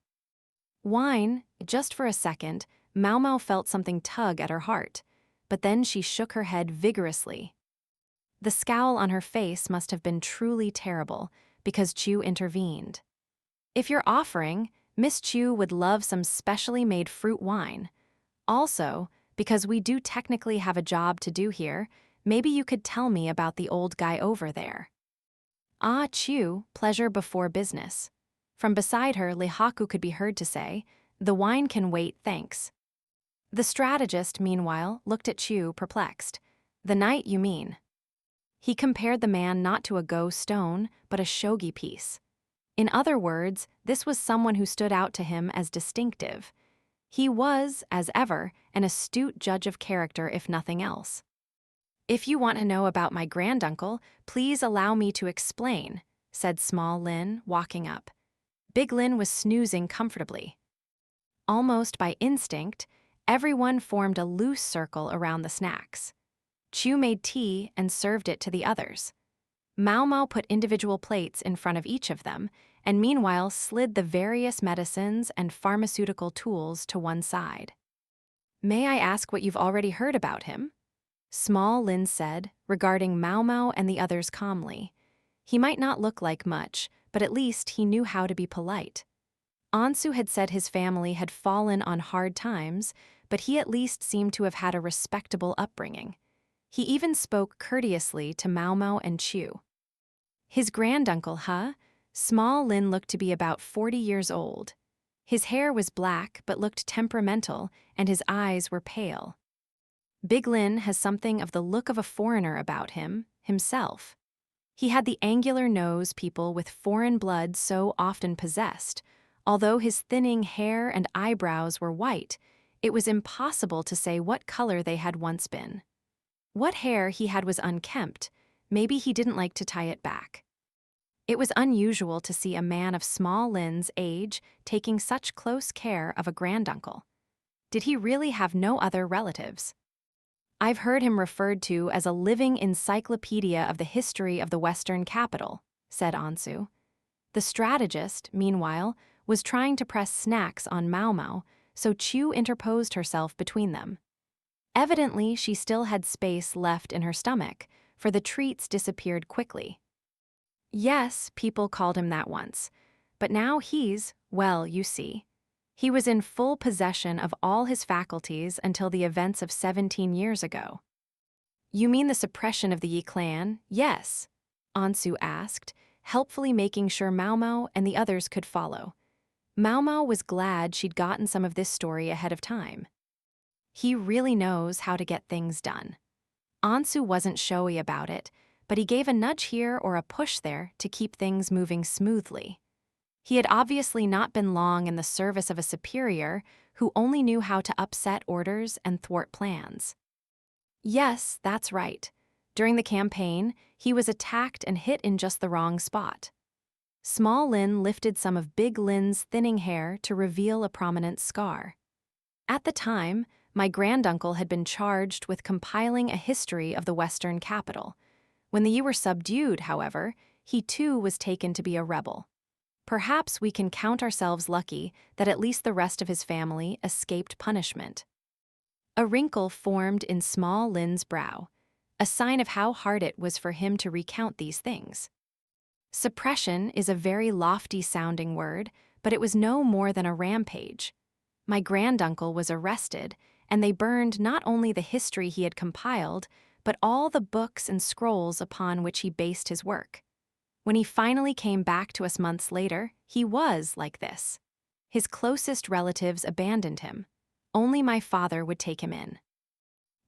Wine, just for a second, Maomao felt something tug at her heart, but then she shook her head vigorously. The scowl on her face must have been truly terrible, because Chu intervened. "If you're offering, Miss Chu would love some specially made fruit wine. Also, because we do technically have a job to do here, maybe you could tell me about the old guy over there." "Ah, Chu, pleasure before business." From beside her, Lihaku could be heard to say, "The wine can wait, thanks." The strategist, meanwhile, looked at Chu, perplexed. "The knight, you mean?" He compared the man not to a go stone, but a shogi piece. In other words, this was someone who stood out to him as distinctive. He was, as ever, an astute judge of character if nothing else. "If you want to know about my granduncle, please allow me to explain," said Small Lin, walking up. Big Lin was snoozing comfortably. Almost by instinct, everyone formed a loose circle around the snacks. Chu made tea and served it to the others. Maomao put individual plates in front of each of them, and meanwhile slid the various medicines and pharmaceutical tools to one side. "May I ask what you've already heard about him?" Small Lin said, regarding Maomao and the others calmly. He might not look like much, but at least he knew how to be polite. Ansu had said his family had fallen on hard times, but he at least seemed to have had a respectable upbringing. He even spoke courteously to Maomao and Chu. "His granduncle, huh?" Small Lin looked to be about 40 years old. His hair was black but looked temperamental, and his eyes were pale. Big Lin has something of the look of a foreigner about him, himself. He had the angular nose people with foreign blood so often possessed. Although his thinning hair and eyebrows were white, it was impossible to say what color they had once been. What hair he had was unkempt. Maybe he didn't like to tie it back. It was unusual to see a man of Small Lin's age taking such close care of a granduncle. Did he really have no other relatives? "I've heard him referred to as a living encyclopedia of the history of the Western capital," said Ansu. The strategist, meanwhile, was trying to press snacks on Maomao, so Chu interposed herself between them. Evidently, she still had space left in her stomach, for the treats disappeared quickly. "Yes, people called him that once, but now well, you see. He was in full possession of all his faculties until the events of 17 years ago." "You mean the suppression of the Yi clan?" "Yes," Ansu asked, helpfully making sure Maomao and the others could follow. Maomao was glad she'd gotten some of this story ahead of time. He really knows how to get things done. Ansu wasn't showy about it, but he gave a nudge here or a push there to keep things moving smoothly. He had obviously not been long in the service of a superior who only knew how to upset orders and thwart plans. "Yes, that's right. During the campaign, he was attacked and hit in just the wrong spot." Small Lin lifted some of Big Lin's thinning hair to reveal a prominent scar. "At the time, my granduncle had been charged with compiling a history of the Western capital. When the Yi were subdued, however, he too was taken to be a rebel. Perhaps we can count ourselves lucky that at least the rest of his family escaped punishment." A wrinkle formed in Small Lin's brow, a sign of how hard it was for him to recount these things. Suppression is a very lofty-sounding word, but it was no more than a rampage. My granduncle was arrested, and they burned not only the history he had compiled, but all the books and scrolls upon which he based his work. When he finally came back to us months later, he was like this. His closest relatives abandoned him. Only my father would take him in.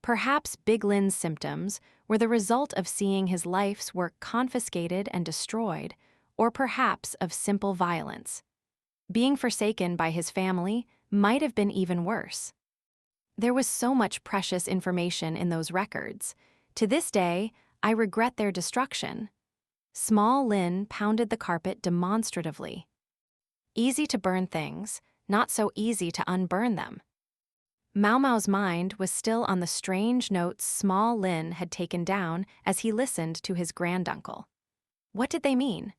Perhaps Big Lin's symptoms were the result of seeing his life's work confiscated and destroyed, or perhaps of simple violence. Being forsaken by his family might have been even worse. There was so much precious information in those records. To this day, I regret their destruction. Small Lin pounded the carpet demonstratively. Easy to burn things, not so easy to unburn them. Maomao's mind was still on the strange notes Small Lin had taken down as he listened to his granduncle. What did they mean?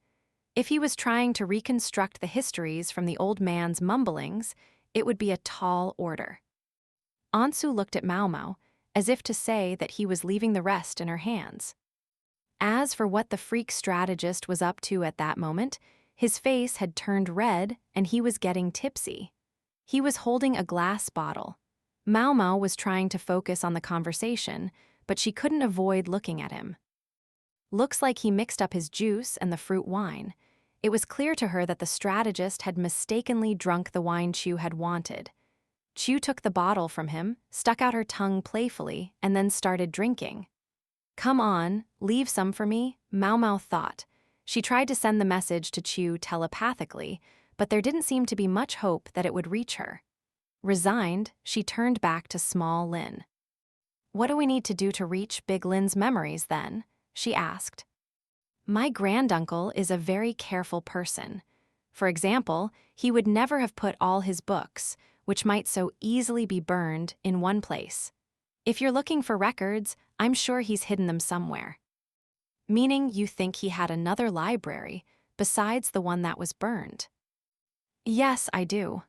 If he was trying to reconstruct the histories from the old man's mumblings, it would be a tall order. Ansu looked at Maomao, as if to say that he was leaving the rest in her hands. As for what the freak strategist was up to at that moment, his face had turned red and he was getting tipsy. He was holding a glass bottle. Maomao was trying to focus on the conversation, but she couldn't avoid looking at him. Looks like he mixed up his juice and the fruit wine. It was clear to her that the strategist had mistakenly drunk the wine Chu had wanted. Chu took the bottle from him, stuck out her tongue playfully, and then started drinking. "Come on, leave some for me," Maomao thought. She tried to send the message to Chu telepathically, but there didn't seem to be much hope that it would reach her. Resigned, she turned back to small Lin. "What do we need to do to reach Big Lin's memories, then?" she asked. "My granduncle is a very careful person. For example, he would never have put all his books, which might so easily be burned, in one place. If you're looking for records, I'm sure he's hidden them somewhere." "Meaning you think he had another library, besides the one that was burned?" "Yes, I do.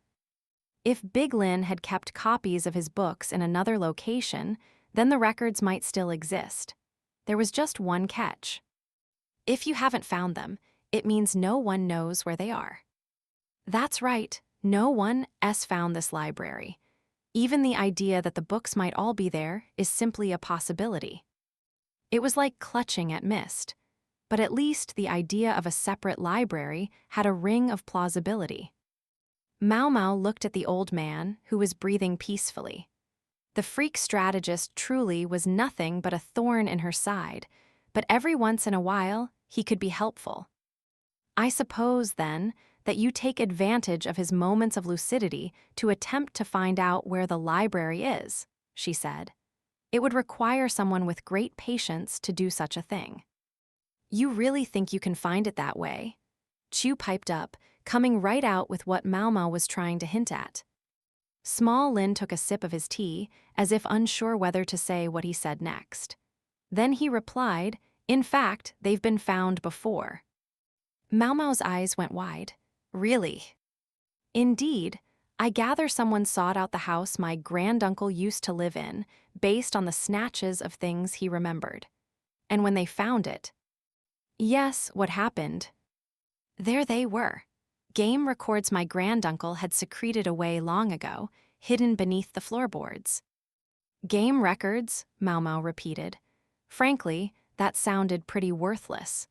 If Big Lin had kept copies of his books in another location, then the records might still exist. There was just one catch. If you haven't found them, it means no one knows where they are." "That's right, no one has found this library. Even the idea that the books might all be there is simply a possibility." It was like clutching at mist, but at least the idea of a separate library had a ring of plausibility. Maomao looked at the old man, who was breathing peacefully. The freak strategist truly was nothing but a thorn in her side, but every once in a while, he could be helpful. "I suppose, then, that you take advantage of his moments of lucidity to attempt to find out where the library is," she said. "It would require someone with great patience to do such a thing." "You really think you can find it that way?" Chu piped up, coming right out with what Maomao was trying to hint at. Small Lin took a sip of his tea, as if unsure whether to say what he said next. Then he replied, "In fact, they've been found before." Maomao's eyes went wide. "Really?" "Indeed. I gather someone sought out the house my granduncle used to live in, based on the snatches of things he remembered. And when they found it—" "Yes, what happened?" "There they were. Game records my granduncle had secreted away long ago, hidden beneath the floorboards." "Game records," Maomao repeated. Frankly, that sounded pretty worthless.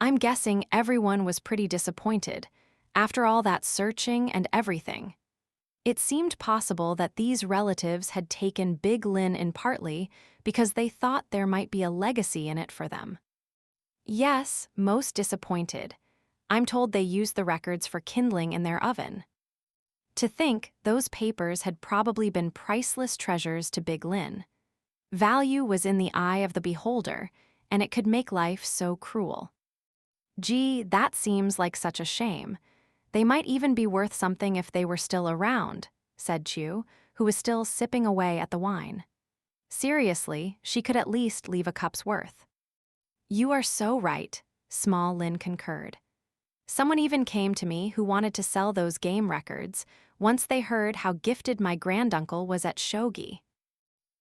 I'm guessing everyone was pretty disappointed, after all that searching and everything. It seemed possible that these relatives had taken Big Lin in partly because they thought there might be a legacy in it for them. "Yes, most disappointed. I'm told they used the records for kindling in their oven." To think those papers had probably been priceless treasures to Big Lin. Value was in the eye of the beholder, and it could make life so cruel. "Gee, that seems like such a shame. They might even be worth something if they were still around," said Chu, who was still sipping away at the wine. Seriously, she could at least leave a cup's worth. "You are so right," Small Lin concurred. "Someone even came to me who wanted to sell those game records once they heard how gifted my granduncle was at shogi."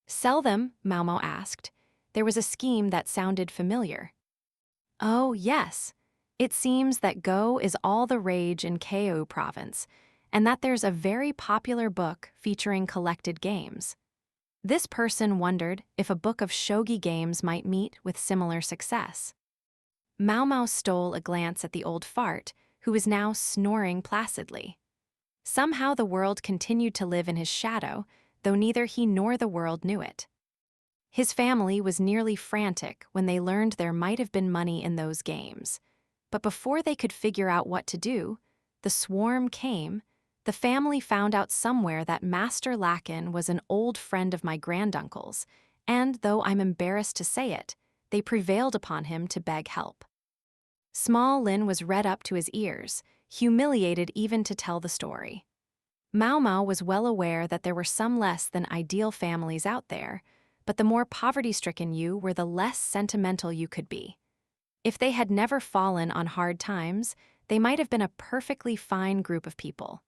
"Sell them?" Maomao asked. There was a scheme that sounded familiar. "Oh, yes. It seems that Go is all the rage in Keiou province, and that there's a very popular book featuring collected games. This person wondered if a book of shogi games might meet with similar success." Maomao stole a glance at the old fart, who was now snoring placidly. Somehow the world continued to live in his shadow, though neither he nor the world knew it. His family was nearly frantic when they learned there might have been money in those games. But before they could figure out what to do, the swarm came. The family found out somewhere that Master Lacken was an old friend of my granduncle's, and though I'm embarrassed to say it, they prevailed upon him to beg help. Small Lin was red up to his ears, humiliated even to tell the story. Maomao was well aware that there were some less than ideal families out there, but the more poverty-stricken you were, the less sentimental you could be. If they had never fallen on hard times, they might have been a perfectly fine group of people.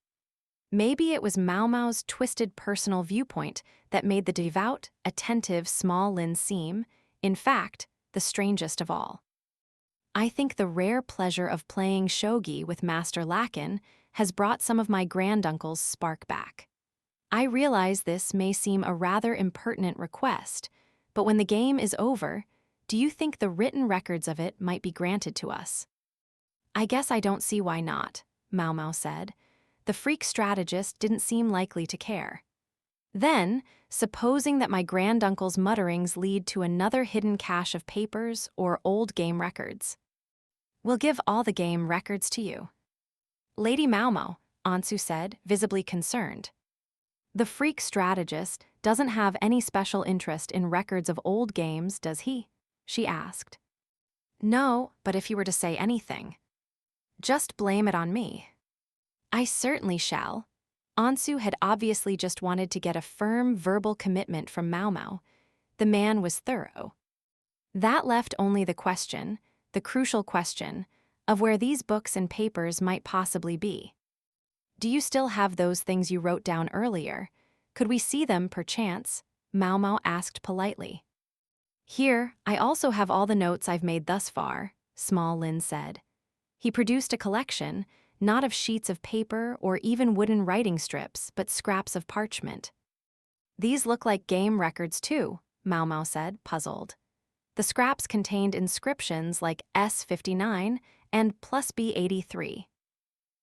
Maybe it was Maomao's twisted personal viewpoint that made the devout, attentive Small Lin seem, in fact, the strangest of all. "I think the rare pleasure of playing shogi with Master Lacken has brought some of my granduncle's spark back. I realize this may seem a rather impertinent request, but when the game is over, do you think the written records of it might be granted to us?" "I guess I don't see why not," Maomao said. The freak strategist didn't seem likely to care. "Then, supposing that my granduncle's mutterings lead to another hidden cache of papers or old game records?" "We'll give all the game records to you." "Lady Maomao," Ansu said, visibly concerned. The freak strategist doesn't have any special interest in records of old games, does he? She asked. No, but if you were to say anything, just blame it on me. I certainly shall. Ansu had obviously just wanted to get a firm verbal commitment from Maomao. The man was thorough. That left only the crucial question, of where these books and papers might possibly be. Do you still have those things you wrote down earlier? Could we see them, perchance? Maomao asked politely. Here, I also have all the notes I've made thus far, Small Lin said. He produced a collection, not of sheets of paper or even wooden writing strips, but scraps of parchment. These look like game records too, Maomao said, puzzled. The scraps contained inscriptions like S59 and plus B83.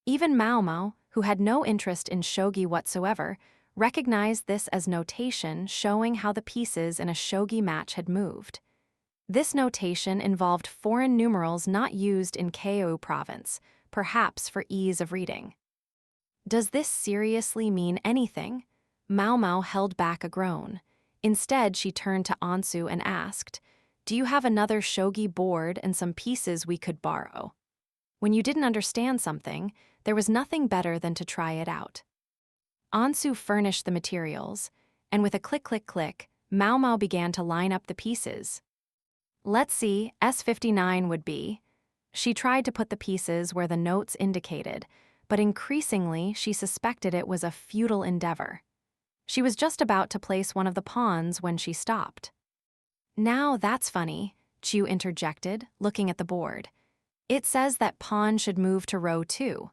Even Maomao, who had no interest in shogi whatsoever, recognized this as notation showing how the pieces in a shogi match had moved. This notation involved foreign numerals not used in Keiō province, perhaps for ease of reading. Does this seriously mean anything? Maomao held back a groan. Instead, she turned to Ansu and asked, Do you have another shogi board and some pieces we could borrow? When you didn't understand something, there was nothing better than to try it out. Ansu furnished the materials, and with a click-click-click, Maomao began to line up the pieces. Let's see, S59 would be. She tried to put the pieces where the notes indicated, but increasingly she suspected it was a futile endeavor. She was just about to place one of the pawns when she stopped. Now that's funny, Chu interjected, looking at the board. It says that pawn should move to row 2.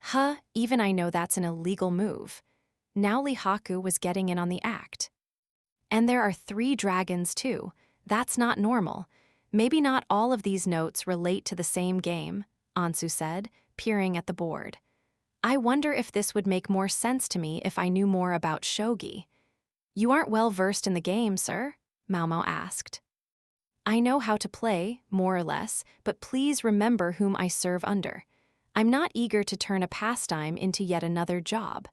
Huh, even I know that's an illegal move. Now Lihaku was getting in on the act. And there are 3 dragons too. That's not normal. Maybe not all of these notes relate to the same game, Ansu said, peering at the board. I wonder if this would make more sense to me if I knew more about shogi. You aren't well versed in the game, sir? Maomao asked. I know how to play, more or less, but please remember whom I serve under. I'm not eager to turn a pastime into yet another job.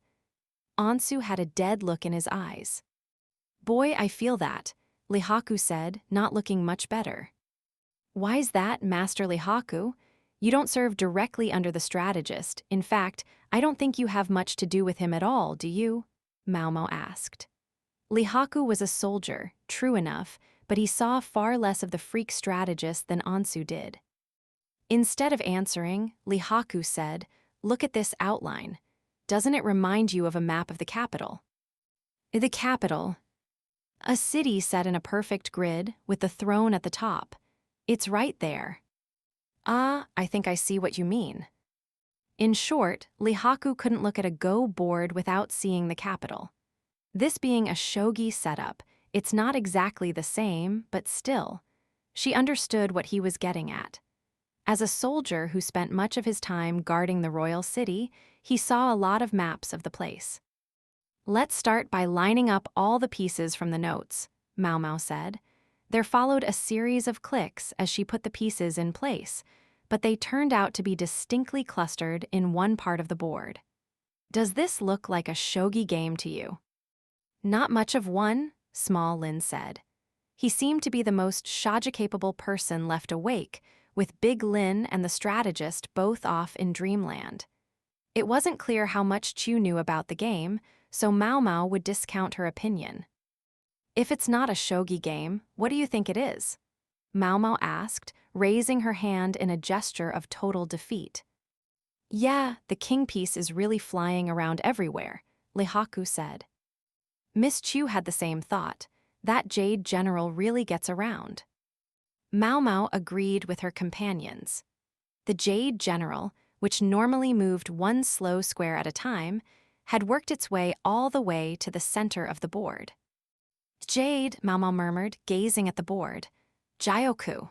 Ansu had a dead look in his eyes. Boy, I feel that, Lihaku said, not looking much better. Why's that, Master Lihaku? You don't serve directly under the strategist. In fact, I don't think you have much to do with him at all, do you? Maomao asked. Lihaku was a soldier, true enough, but he saw far less of the freak strategist than Ansu did. Instead of answering, Lihaku said, Look at this outline. Doesn't it remind you of a map of the capital? The capital. A city set in a perfect grid, with the throne at the top. It's right there. Ah, I think I see what you mean. In short, Lihaku couldn't look at a Go board without seeing the capital. This being a shogi setup, it's not exactly the same, but still. She understood what he was getting at. As a soldier who spent much of his time guarding the royal city, he saw a lot of maps of the place. Let's start by lining up all the pieces from the notes, Maomao said. There followed a series of clicks as she put the pieces in place, but they turned out to be distinctly clustered in one part of the board. Does this look like a shogi game to you? Not much of one, Small Lin said. He seemed to be the most shogi-capable person left awake, with Big Lin and the strategist both off in dreamland. It wasn't clear how much Chu knew about the game, so Maomao would discount her opinion. If it's not a shogi game, what do you think it is? Maomao asked, raising her hand in a gesture of total defeat. Yeah, the king piece is really flying around everywhere, Lihaku said. Miss Chu had the same thought. That jade general really gets around. Maomao agreed with her companions. The jade general, which normally moved one slow square at a time, had worked its way all the way to the center of the board. Jade, Maomao murmured, gazing at the board. Jioku.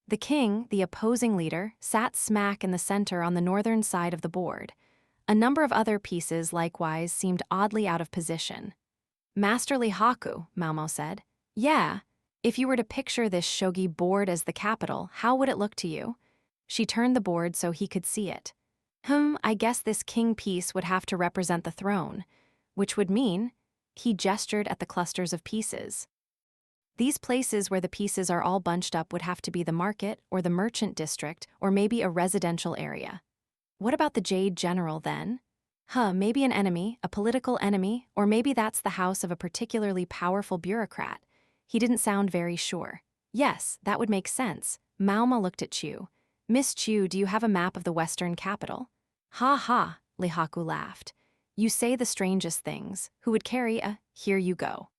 The king, the opposing leader, sat smack in the center on the northern side of the board. A number of other pieces likewise seemed oddly out of position. Master Lihaku, Maomao said. Yeah, if you were to picture this shogi board as the capital, how would it look to you? She turned the board so he could see it. I guess this king piece would have to represent the throne. which would mean he gestured at the clusters of pieces. These places where the pieces are all bunched up would have to be the market or the merchant district or maybe a residential area. What about the Jade General then? Maybe an enemy, a political enemy, or maybe that's the house of a particularly powerful bureaucrat. He didn't sound very sure. Yes, that would make sense. Maomao looked at Chu. Miss Chu, do you have a map of the Western capital? Ha ha, Lihaku laughed. You say the strangest things. Who would carry a, here you go.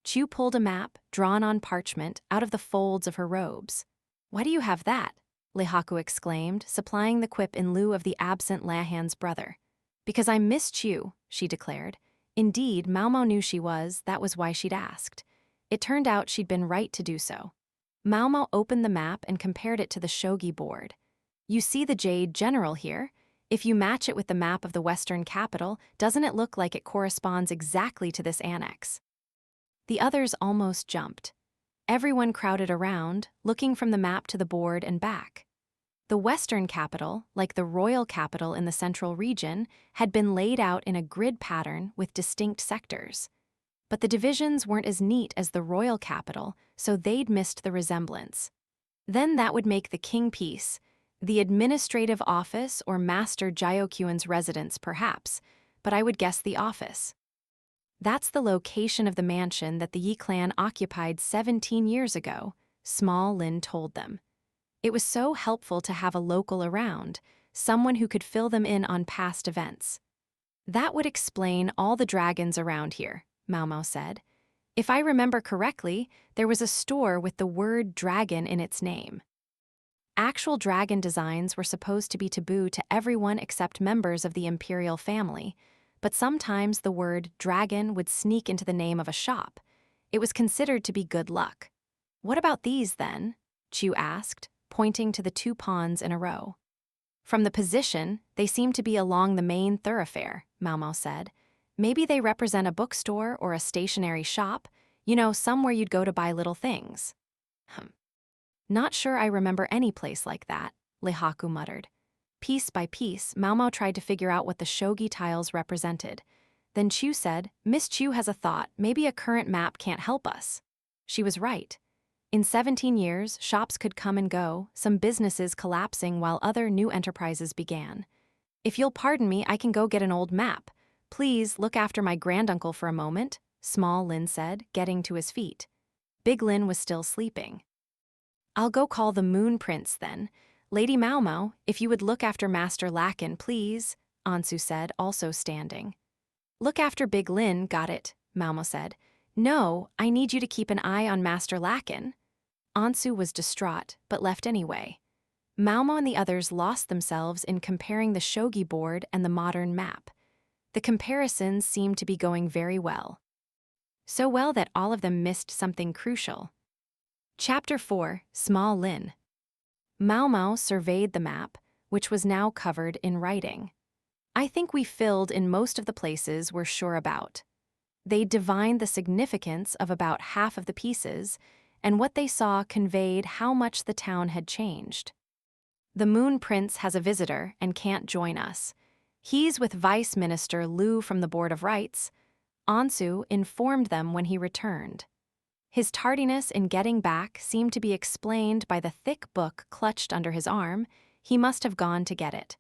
Chu pulled a map, drawn on parchment, out of the folds of her robes. Why do you have that? Lihaku exclaimed, supplying the quip in lieu of the absent Lahan's brother. Because I'm Miss Chu, she declared. Indeed, Maomao knew she was, that was why she'd asked. It turned out she'd been right to do so. Maomao opened the map and compared it to the shogi board. You see the Jade General here? If you match it with the map of the Western capital, doesn't it look like it corresponds exactly to this annex? The others almost jumped. Everyone crowded around, looking from the map to the board and back. The Western capital, like the royal capital in the central region, had been laid out in a grid pattern with distinct sectors. But the divisions weren't as neat as the royal capital, so they'd missed the resemblance. Then that would make the king piece, the administrative office or Master Jyokyuan's residence perhaps, but I would guess the office. That's the location of the mansion that the Yi clan occupied 17 years ago, Small Lin told them. It was so helpful to have a local around, someone who could fill them in on past events. That would explain all the dragons around here, Maomao said. If I remember correctly, there was a store with the word dragon in its name. Actual dragon designs were supposed to be taboo to everyone except members of the Imperial family, but sometimes the word dragon would sneak into the name of a shop. It was considered to be good luck. What about these, then? Chu asked, pointing to the 2 pawns in a row. From the position, they seem to be along the main thoroughfare, Maomao said. Maybe they represent a bookstore or a stationery shop, somewhere you'd go to buy little things. Not sure I remember any place like that, Lihaku muttered. Piece by piece, Maomao tried to figure out what the shogi tiles represented. Then Chu said, Miss Chu has a thought, maybe a current map can't help us. She was right. In 17 years, shops could come and go, some businesses collapsing while other new enterprises began. If you'll pardon me, I can go get an old map. Please look after my granduncle for a moment, Small Lin said, getting to his feet. Big Lin was still sleeping. I'll go call the Moon Prince then. Lady Maomao, if you would look after Master Lakan, please, Ansu said, also standing. Look after Big Lin, got it, Maomao said. No, I need you to keep an eye on Master Lakan. Ansu was distraught, but left anyway. Maomao and the others lost themselves in comparing the shogi board and the modern map. The comparisons seemed to be going very well. So well that all of them missed something crucial. Chapter 4, Small Lin. Maomao surveyed the map, which was now covered in writing. I think we filled in most of the places we're sure about. They divined the significance of about half of the pieces, and what they saw conveyed how much the town had changed. The Moon Prince has a visitor and can't join us. He's with Vice Minister Liu from the Board of Rights. Ansu informed them when he returned. His tardiness in getting back seemed to be explained by the thick book clutched under his arm. He must have gone to get it.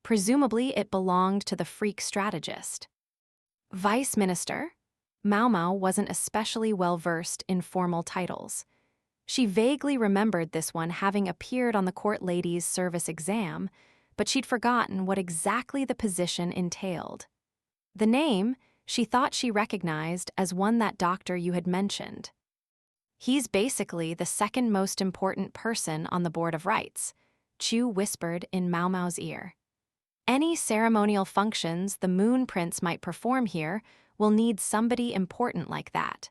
Presumably, it belonged to the freak strategist. Vice Minister? Maomao wasn't especially well-versed in formal titles. She vaguely remembered this one having appeared on the court lady's service exam, but she'd forgotten what exactly the position entailed. The name, she thought she recognized as one that doctor you had mentioned. He's basically the second most important person on the Board of Rights, Chu whispered in Maomao's ear. Any ceremonial functions the Moon Prince might perform here will need somebody important like that.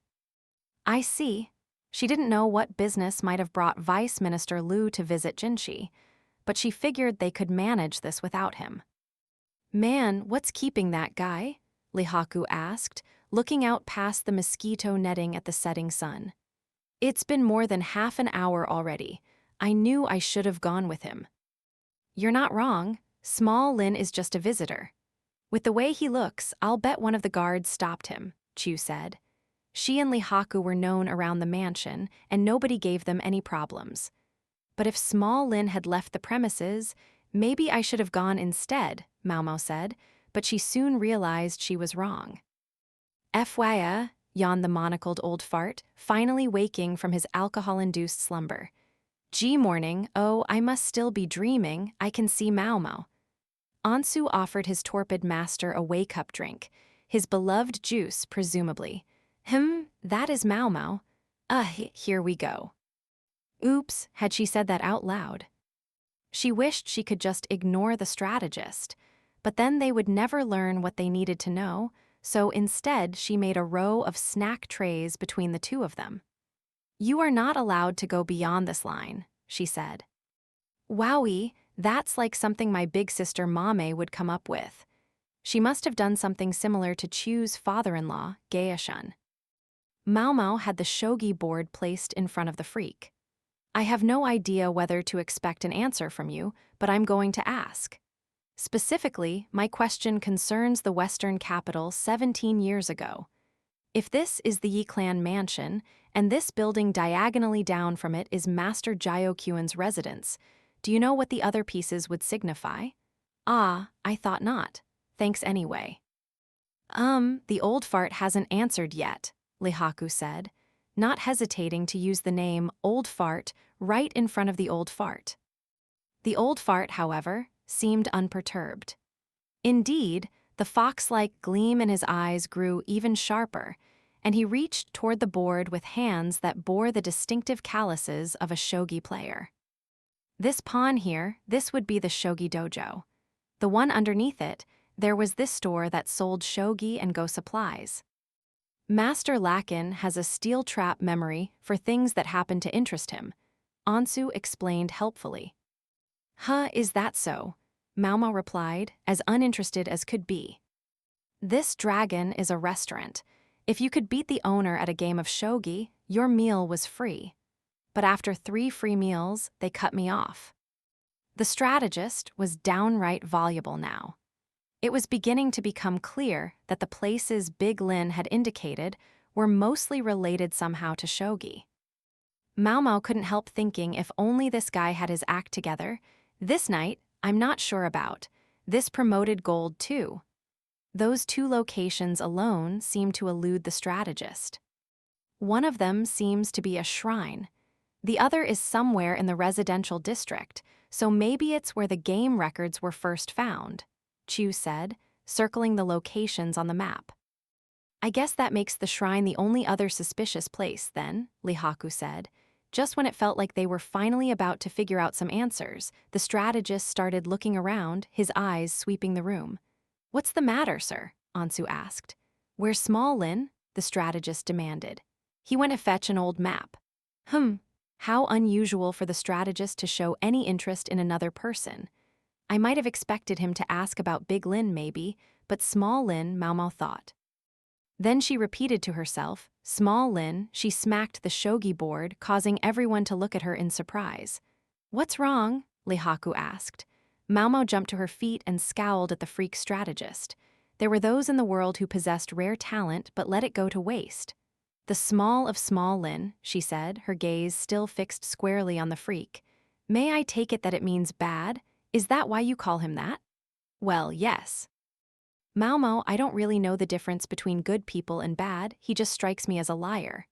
I see. She didn't know what business might have brought Vice Minister Liu to visit Jinshi, but she figured they could manage this without him. Man, what's keeping that guy? Lihaku asked, looking out past the mosquito netting at the setting sun. It's been more than half an hour already. I knew I should have gone with him. You're not wrong. Small Lin is just a visitor. With the way he looks, I'll bet one of the guards stopped him, Chu said. She and Lihaku were known around the mansion, and nobody gave them any problems. But if Small Lin had left the premises, maybe I should have gone instead, Maomao said, but she soon realized she was wrong. FYI, yawned the monocled old fart, finally waking from his alcohol-induced slumber. Gee morning, oh, I must still be dreaming, I can see Maomao. Ansu offered his torpid master a wake-up drink, his beloved juice, presumably. That is Maomao. Here we go. Oops, had she said that out loud? She wished she could just ignore the strategist, but then they would never learn what they needed to know, so instead she made a row of snack trays between the two of them. You are not allowed to go beyond this line, she said. Wowie, that's like something my big sister Mame would come up with. She must have done something similar to Chu's father-in-law, Gaeshun. Maomao had the shogi board placed in front of the freak. I have no idea whether to expect an answer from you, but I'm going to ask. Specifically, my question concerns the Western capital 17 years ago. If this is the Yi clan mansion, and this building diagonally down from it is Master Jyokyuin's residence, do you know what the other pieces would signify? Ah, I thought not. Thanks anyway. The old fart hasn't answered yet, Lihaku said, not hesitating to use the name Old Fart right in front of the old fart. The old fart, however, seemed unperturbed. Indeed, the fox-like gleam in his eyes grew even sharper, and he reached toward the board with hands that bore the distinctive calluses of a shogi player. This pawn here, this would be the shogi dojo. The one underneath it, there was this store that sold shogi and go supplies. Master Lakin has a steel trap memory for things that happen to interest him, Ansu explained helpfully. Is that so? Maomao replied, as uninterested as could be. This dragon is a restaurant. If you could beat the owner at a game of shogi, your meal was free. But after 3 free meals, they cut me off. The strategist was downright voluble now. It was beginning to become clear that the places Big Lin had indicated were mostly related somehow to shogi. Maomao couldn't help thinking if only this guy had his act together. This night, I'm not sure about. This promoted gold too. Those 2 locations alone seem to elude the strategist. One of them seems to be a shrine. The other is somewhere in the residential district, so maybe it's where the game records were first found, Chu said, circling the locations on the map. I guess that makes the shrine the only other suspicious place, then, Lihaku said. Just when it felt like they were finally about to figure out some answers, the strategist started looking around, his eyes sweeping the room. What's the matter, sir? Ansu asked. Where's Small Lin? The strategist demanded. He went to fetch an old map. How unusual for the strategist to show any interest in another person. I might have expected him to ask about Big Lin maybe, but Small Lin, Maomao thought. Then she repeated to herself, Small Lin, she smacked the shogi board, causing everyone to look at her in surprise. What's wrong? Lihaku asked. Maomao jumped to her feet and scowled at the freak strategist. There were those in the world who possessed rare talent but let it go to waste. The small of Small Lin, she said, her gaze still fixed squarely on the freak. May I take it that it means bad? Is that why you call him that? Well, yes. Maomao, I don't really know the difference between good people and bad, he just strikes me as a liar.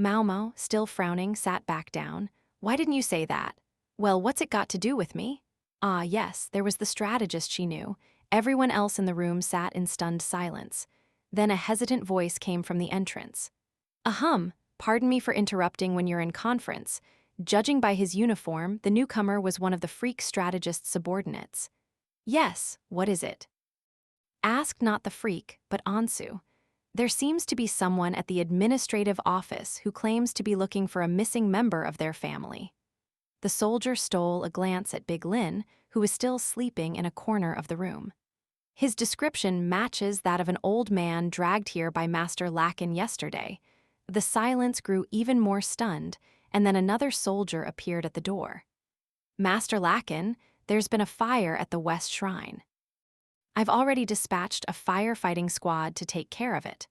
Maomao, still frowning, sat back down. Why didn't you say that? Well, what's it got to do with me? Ah, yes, there was the strategist she knew. Everyone else in the room sat in stunned silence. Then a hesitant voice came from the entrance. Pardon me for interrupting when you're in conference. Judging by his uniform, the newcomer was one of the freak strategist's subordinates. Yes, what is it? Ask not the freak, but Ansu. There seems to be someone at the administrative office who claims to be looking for a missing member of their family. The soldier stole a glance at Big Lin, who was still sleeping in a corner of the room. His description matches that of an old man dragged here by Master Lakin yesterday. The silence grew even more stunned, and then another soldier appeared at the door. Master Lakin, there's been a fire at the West Shrine. I've already dispatched a firefighting squad to take care of it.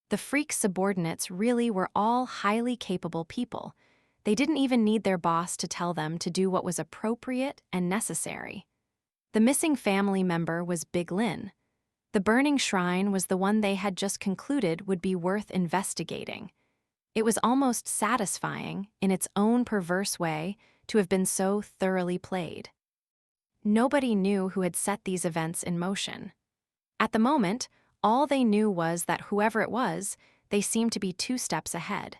The freak's subordinates really were all highly capable people. They didn't even need their boss to tell them to do what was appropriate and necessary. The missing family member was Big Lin. The burning shrine was the one they had just concluded would be worth investigating. It was almost satisfying, in its own perverse way, to have been so thoroughly played. Nobody knew who had set these events in motion. At the moment, all they knew was that whoever it was, they seemed to be 2 steps ahead.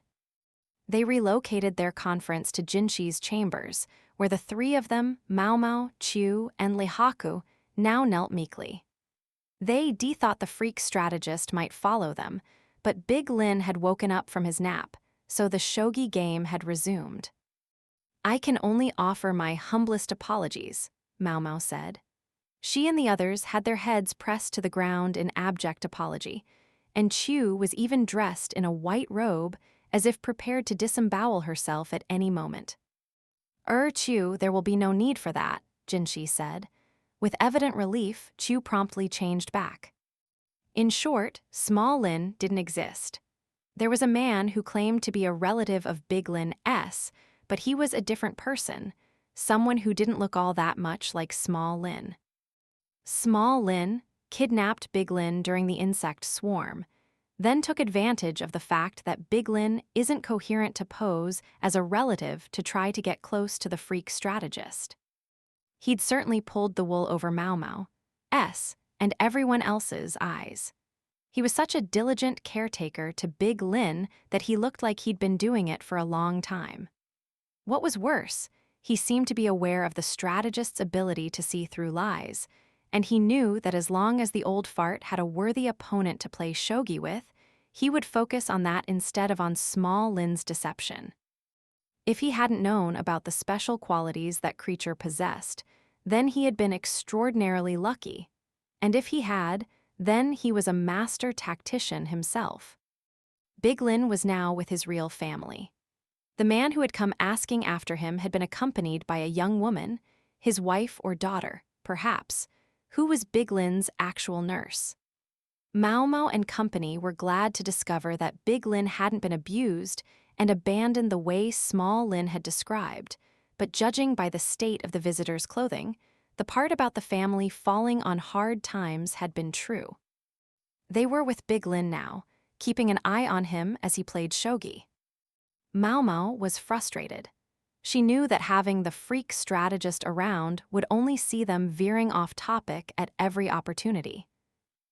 They relocated their conference to Jinshi's chambers, where the 3 of them, Maomao, Chu, and Lihaku, now knelt meekly. They thought the freak strategist might follow them, but Big Lin had woken up from his nap, so the shogi game had resumed. "I can only offer my humblest apologies," Maomao said. She and the others had their heads pressed to the ground in abject apology, and Chu was even dressed in a white robe as if prepared to disembowel herself at any moment. Chu, there will be no need for that," Jinshi said. With evident relief, Chu promptly changed back. In short, Small Lin didn't exist. There was a man who claimed to be a relative of Big Lin S, but he was a different person, someone who didn't look all that much like Small Lin. Small Lin kidnapped Big Lin during the insect swarm, then took advantage of the fact that Big Lin isn't coherent to pose as a relative to try to get close to the freak strategist. He'd certainly pulled the wool over Maomao, S, and everyone else's eyes. He was such a diligent caretaker to Big Lin that he looked like he'd been doing it for a long time. What was worse, he seemed to be aware of the strategist's ability to see through lies, and he knew that as long as the old fart had a worthy opponent to play shogi with, he would focus on that instead of on Small Lin's deception. If he hadn't known about the special qualities that creature possessed, then he had been extraordinarily lucky, and if he had, then he was a master tactician himself. Big Lin was now with his real family. The man who had come asking after him had been accompanied by a young woman, his wife or daughter, perhaps, who was Big Lin's actual nurse. Maomao and company were glad to discover that Big Lin hadn't been abused and abandoned the way Small Lin had described, but judging by the state of the visitor's clothing, the part about the family falling on hard times had been true. They were with Big Lin now, keeping an eye on him as he played shogi. Maomao was frustrated. She knew that having the freak strategist around would only see them veering off topic at every opportunity.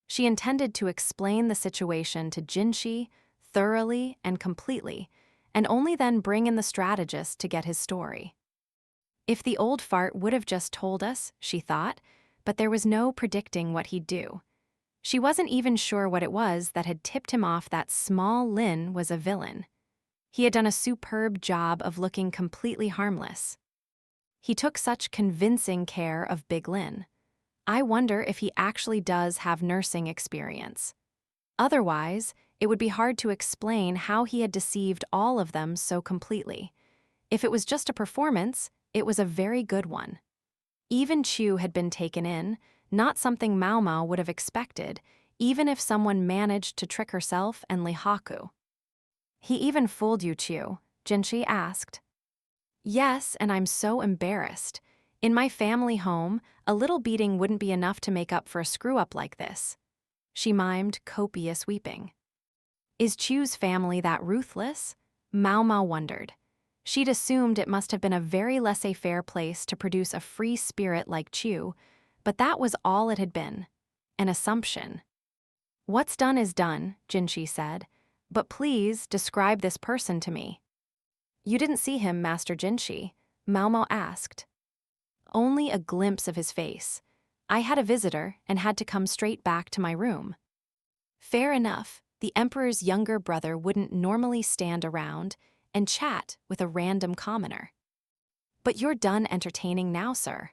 She intended to explain the situation to Jinshi thoroughly and completely, and only then bring in the strategist to get his story. If the old fart would have just told us, she thought, but there was no predicting what he'd do. She wasn't even sure what it was that had tipped him off that Small Lin was a villain. He had done a superb job of looking completely harmless. He took such convincing care of Big Lin. I wonder if he actually does have nursing experience. Otherwise, it would be hard to explain how he had deceived all of them so completely. If it was just a performance, it was a very good one. Even Chu had been taken in, not something Maomao would have expected, even if someone managed to trick herself and Lihaku. "He even fooled you, Chu?" Jinshi asked. "Yes, and I'm so embarrassed. In my family home, a little beating wouldn't be enough to make up for a screw-up like this." She mimed copious weeping. Is Chu's family that ruthless? Maomao wondered. She'd assumed it must have been a very laissez-faire place to produce a free spirit like Chu, but that was all it had been. An assumption. "What's done is done," Jinshi said, "but please describe this person to me." "You didn't see him, Master Jinshi?" Maomao asked. "Only a glimpse of his face. I had a visitor and had to come straight back to my room." Fair enough, the emperor's younger brother wouldn't normally stand around and chat with a random commoner. "But you're done entertaining now, sir."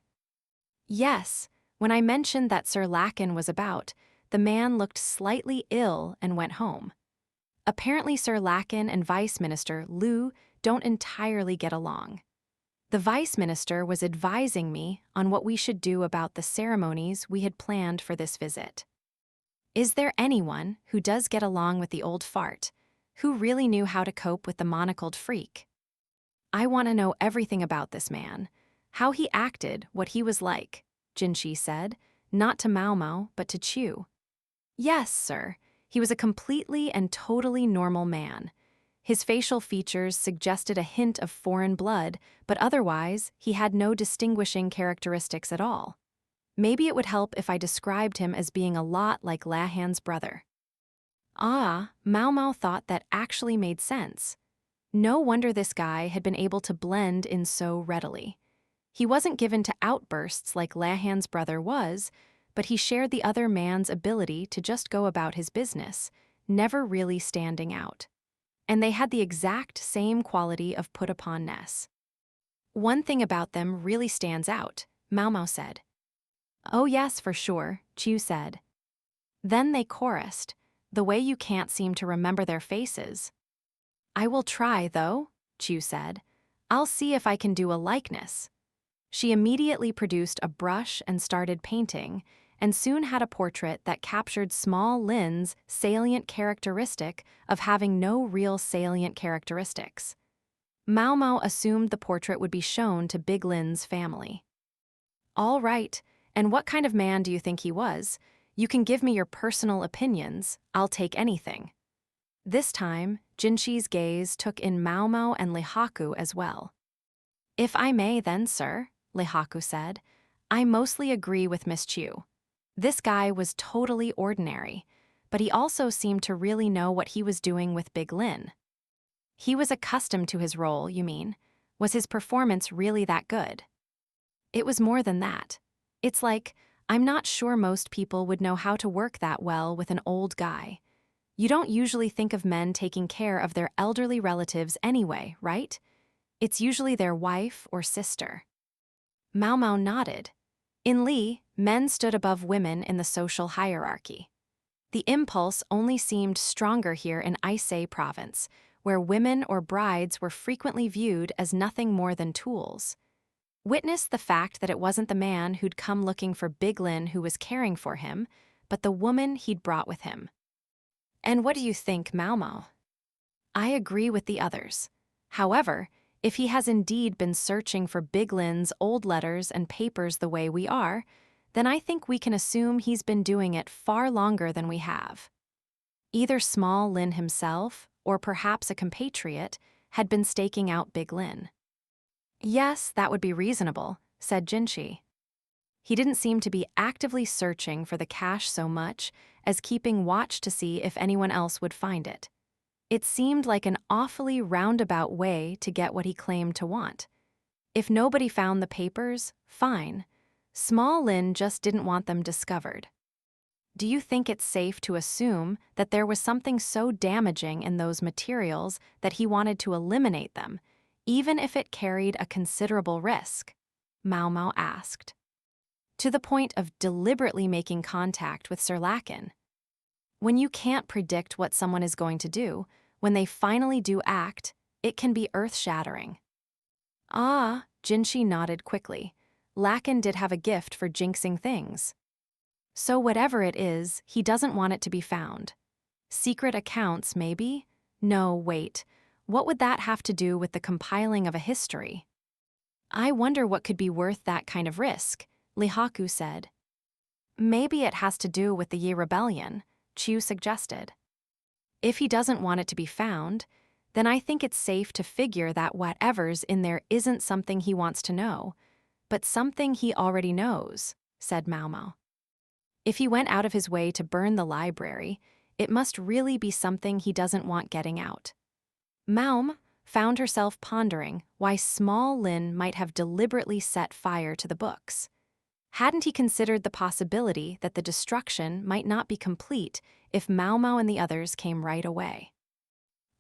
"Yes, when I mentioned that Sir Lakin was about, the man looked slightly ill and went home. Apparently Sir Lakin and Vice Minister Lu don't entirely get along. The vice minister was advising me on what we should do about the ceremonies we had planned for this visit. Is there anyone who does get along with the old fart, who really knew how to cope with the monocled freak? I want to know everything about this man, how he acted, what he was like, Jinshi said, not to Maomao but to Chu. Yes, sir, he was a completely and totally normal man. His facial features suggested a hint of foreign blood, but otherwise, he had no distinguishing characteristics at all. Maybe it would help if I described him as being a lot like Lahan's brother. Ah, Maomao thought that actually made sense. No wonder this guy had been able to blend in so readily. He wasn't given to outbursts like Lahan's brother was, but he shared the other man's ability to just go about his business, never really standing out. And they had the exact same quality of put-upon-ness. One thing about them really stands out, Maomao said. Oh yes, for sure, Chu said. Then they chorused, the way you can't seem to remember their faces. I will try, though, Chu said. I'll see if I can do a likeness. She immediately produced a brush and started painting, and soon had a portrait that captured Small Lin's salient characteristic of having no real salient characteristics. Maomao assumed the portrait would be shown to Big Lin's family. All right, and what kind of man do you think he was? You can give me your personal opinions, I'll take anything. This time, Jinshi's gaze took in Maomao and Lihaku as well. If I may then, sir, Lihaku said, I mostly agree with Miss Chu. This guy was totally ordinary, but he also seemed to really know what he was doing with Big Lin. He was accustomed to his role, you mean? Was his performance really that good? It was more than that. It's like, I'm not sure most people would know how to work that well with an old guy. You don't usually think of men taking care of their elderly relatives anyway, right? It's usually their wife or sister. Maomao nodded. In Li, men stood above women in the social hierarchy. The impulse only seemed stronger here in Aisei province, where women or brides were frequently viewed as nothing more than tools. Witness the fact that it wasn't the man who'd come looking for Big Lin who was caring for him, but the woman he'd brought with him. And what do you think, Maomao? I agree with the others. However, if he has indeed been searching for Big Lin's old letters and papers the way we are, then I think we can assume he's been doing it far longer than we have. Either Small Lin himself, or perhaps a compatriot, had been staking out Big Lin. Yes, that would be reasonable, said Jinshi. He didn't seem to be actively searching for the cash so much as keeping watch to see if anyone else would find it. It seemed like an awfully roundabout way to get what he claimed to want. If nobody found the papers, fine. Small Lin just didn't want them discovered. Do you think it's safe to assume that there was something so damaging in those materials that he wanted to eliminate them, even if it carried a considerable risk? Maomao asked. To the point of deliberately making contact with Sir Lakin. When you can't predict what someone is going to do, when they finally do act, it can be earth-shattering. Ah, Jinshi nodded quickly. Lakin did have a gift for jinxing things. So whatever it is, he doesn't want it to be found. Secret accounts, maybe? No, wait. What would that have to do with the compiling of a history? I wonder what could be worth that kind of risk, Lihaku said. Maybe it has to do with the Yi Rebellion, Chu suggested. If he doesn't want it to be found, then I think it's safe to figure that whatever's in there isn't something he wants to know, but something he already knows, said Maomao. If he went out of his way to burn the library, it must really be something he doesn't want getting out. Maom found herself pondering why Small Lin might have deliberately set fire to the books. Hadn't he considered the possibility that the destruction might not be complete if Maomao and the others came right away?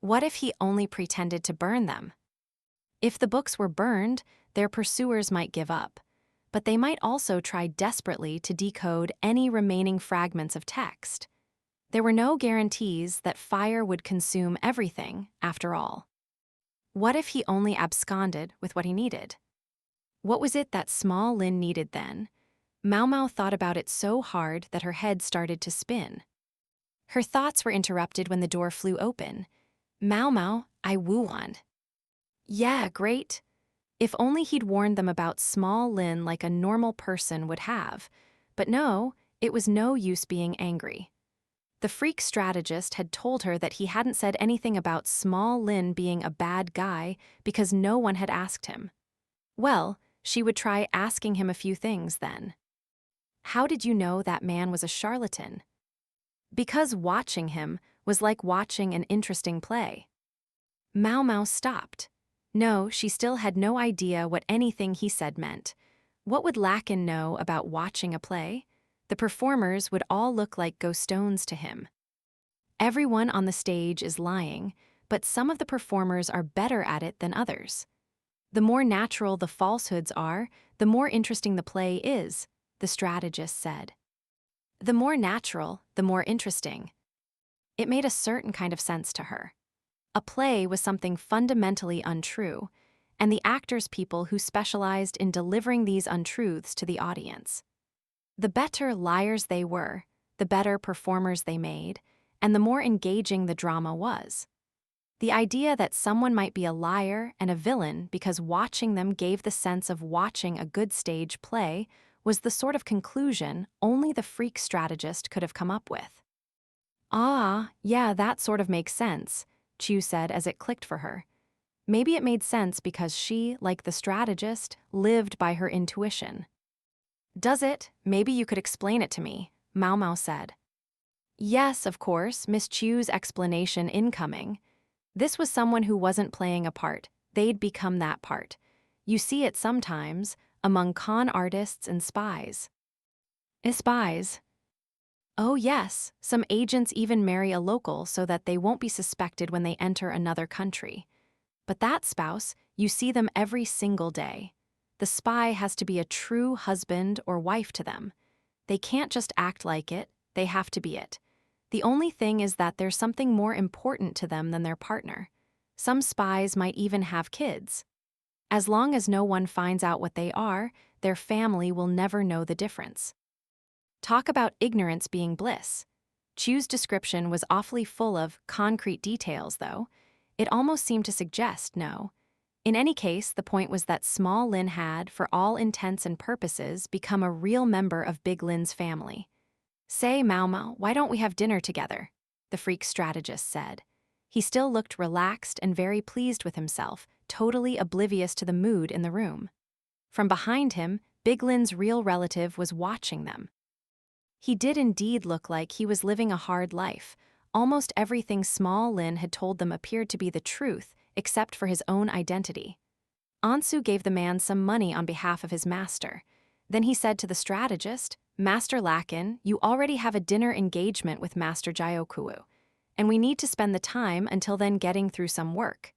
What if he only pretended to burn them? If the books were burned, their pursuers might give up, but they might also try desperately to decode any remaining fragments of text. There were no guarantees that fire would consume everything, after all. What if he only absconded with what he needed? What was it that small Lin needed then? Maomao thought about it so hard that her head started to spin. Her thoughts were interrupted when the door flew open. Maomao, I wuan. Yeah, great. If only he'd warned them about small Lin like a normal person would have. But no, it was no use being angry. The freak strategist had told her that he hadn't said anything about small Lin being a bad guy because no one had asked him. Well, she would try asking him a few things then. How did you know that man was a charlatan? Because watching him was like watching an interesting play. Maomao stopped. No, she still had no idea what anything he said meant. What would Lacan know about watching a play? The performers would all look like ghost stones to him. Everyone on the stage is lying, but some of the performers are better at it than others. The more natural the falsehoods are, the more interesting the play is, the strategist said. The more natural, the more interesting. It made a certain kind of sense to her. A play was something fundamentally untrue, and the actors people who specialized in delivering these untruths to the audience. The better liars they were, the better performers they made, and the more engaging the drama was. The idea that someone might be a liar and a villain because watching them gave the sense of watching a good stage play was the sort of conclusion only the freak strategist could have come up with. Ah, yeah, that sort of makes sense, Chu said as it clicked for her. Maybe it made sense because she, like the strategist, lived by her intuition. Does it? Maybe you could explain it to me, Maomao said. Yes, of course, Miss Chu's explanation incoming. This was someone who wasn't playing a part, they'd become that part. You see it sometimes, among con artists and spies. Spies? Oh yes, some agents even marry a local so that they won't be suspected when they enter another country. But that spouse, you see them every single day. The spy has to be a true husband or wife to them. They can't just act like it, they have to be it. The only thing is that there's something more important to them than their partner. Some spies might even have kids. As long as no one finds out what they are, their family will never know the difference. Talk about ignorance being bliss. Chu's description was awfully full of concrete details, though. It almost seemed to suggest no. In any case, the point was that small Lin had, for all intents and purposes, become a real member of Big Lin's family. Say, Maomao, why don't we have dinner together? The freak strategist said. He still looked relaxed and very pleased with himself, totally oblivious to the mood in the room. From behind him, Big Lin's real relative was watching them. He did indeed look like he was living a hard life. Almost everything small Lin had told them appeared to be the truth, except for his own identity. Ansu gave the man some money on behalf of his master. Then he said to the strategist, Master Lacan, you already have a dinner engagement with Master Jyokuo, and we need to spend the time until then getting through some work.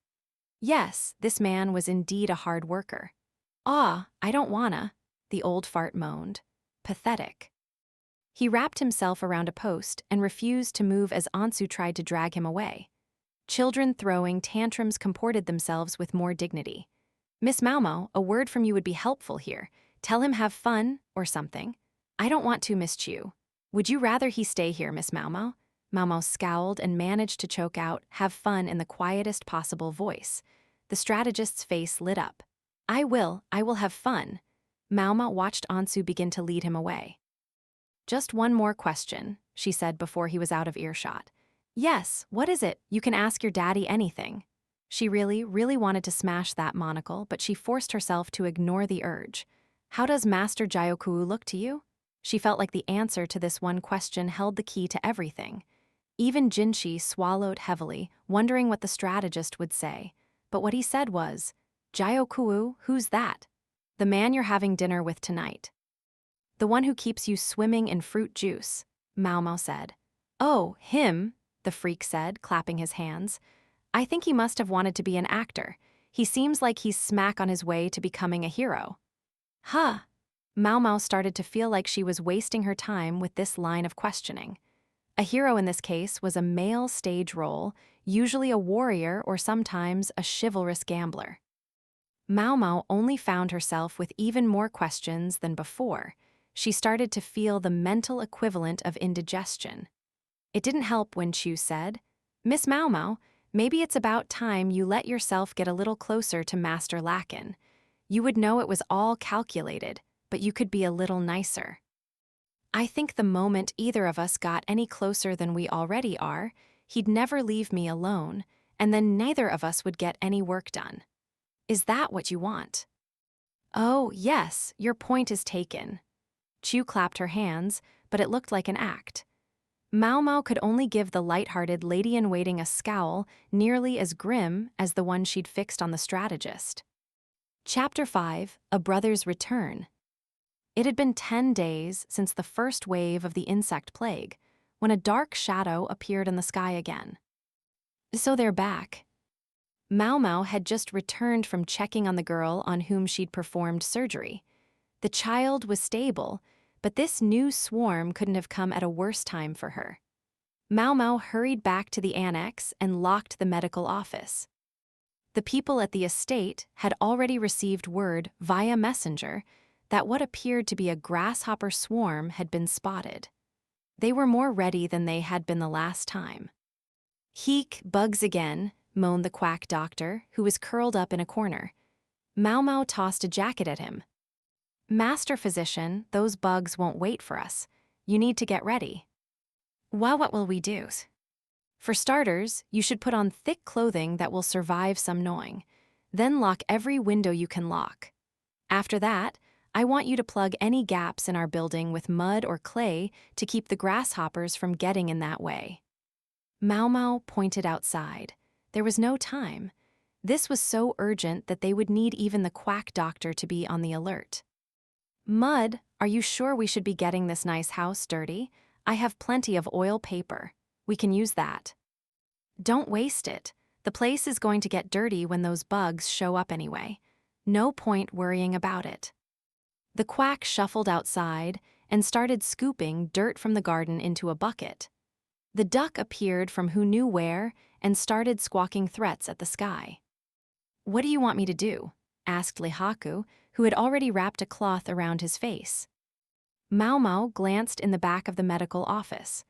Yes, this man was indeed a hard worker. Ah, I don't wanna, the old fart moaned. Pathetic. He wrapped himself around a post and refused to move as Ansu tried to drag him away. Children throwing tantrums comported themselves with more dignity. Miss Maomao, a word from you would be helpful here. Tell him have fun, or something. I don't want to, Miss Chu. Would you rather he stay here, Miss Maomao? Maomao scowled and managed to choke out, have fun in the quietest possible voice. The strategist's face lit up. I will have fun. Maomao watched Ansu begin to lead him away. Just one more question, she said before he was out of earshot. Yes, what is it? You can ask your daddy anything. She really wanted to smash that monocle, but she forced herself to ignore the urge. How does Master Jyokuo look to you? She felt like the answer to this one question held the key to everything. Even Jinshi swallowed heavily, wondering what the strategist would say. But what he said was, Jyokuo, who's that? The man you're having dinner with tonight. The one who keeps you swimming in fruit juice, Maomao said. Oh, him, the freak said, clapping his hands. I think he must have wanted to be an actor. He seems like he's smack on his way to becoming a hero. Huh. Maomao started to feel like she was wasting her time with this line of questioning. A hero in this case was a male stage role, usually a warrior or sometimes a chivalrous gambler. Maomao only found herself with even more questions than before. She started to feel the mental equivalent of indigestion. It didn't help when Chu said, "Miss Maomao, maybe it's about time you let yourself get a little closer to Master Lacan. You would know it was all calculated, but you could be a little nicer." I think the moment either of us got any closer than we already are, he'd never leave me alone, and then neither of us would get any work done. Is that what you want? Oh, yes, your point is taken. Chu clapped her hands, but it looked like an act. Maomao could only give the light-hearted lady-in-waiting a scowl nearly as grim as the one she'd fixed on the strategist. Chapter 5, A Brother's Return. It had been 10 days since the first wave of the insect plague, when a dark shadow appeared in the sky again. So they're back. Maomao had just returned from checking on the girl on whom she'd performed surgery. The child was stable, but this new swarm couldn't have come at a worse time for her. Maomao hurried back to the annex and locked the medical office. The people at the estate had already received word via messenger that what appeared to be a grasshopper swarm had been spotted. They were more ready than they had been the last time. "Heek, bugs again," moaned the quack doctor, who was curled up in a corner. Maomao tossed a jacket at him. "Master physician, those bugs won't wait for us. You need to get ready." "Well, what will we do?" "For starters, you should put on thick clothing that will survive some gnawing. Then lock every window you can lock. After that, I want you to plug any gaps in our building with mud or clay to keep the grasshoppers from getting in that way." Maomao pointed outside. There was no time. This was so urgent that they would need even the quack doctor to be on the alert. "Mud, are you sure we should be getting this nice house dirty? I have plenty of oil paper. We can use that." "Don't waste it. The place is going to get dirty when those bugs show up anyway. No point worrying about it." The quack shuffled outside and started scooping dirt from the garden into a bucket. The duck appeared from who knew where and started squawking threats at the sky. "What do you want me to do?" asked Lihaku, who had already wrapped a cloth around his face. Maomao glanced in the back of the medical office.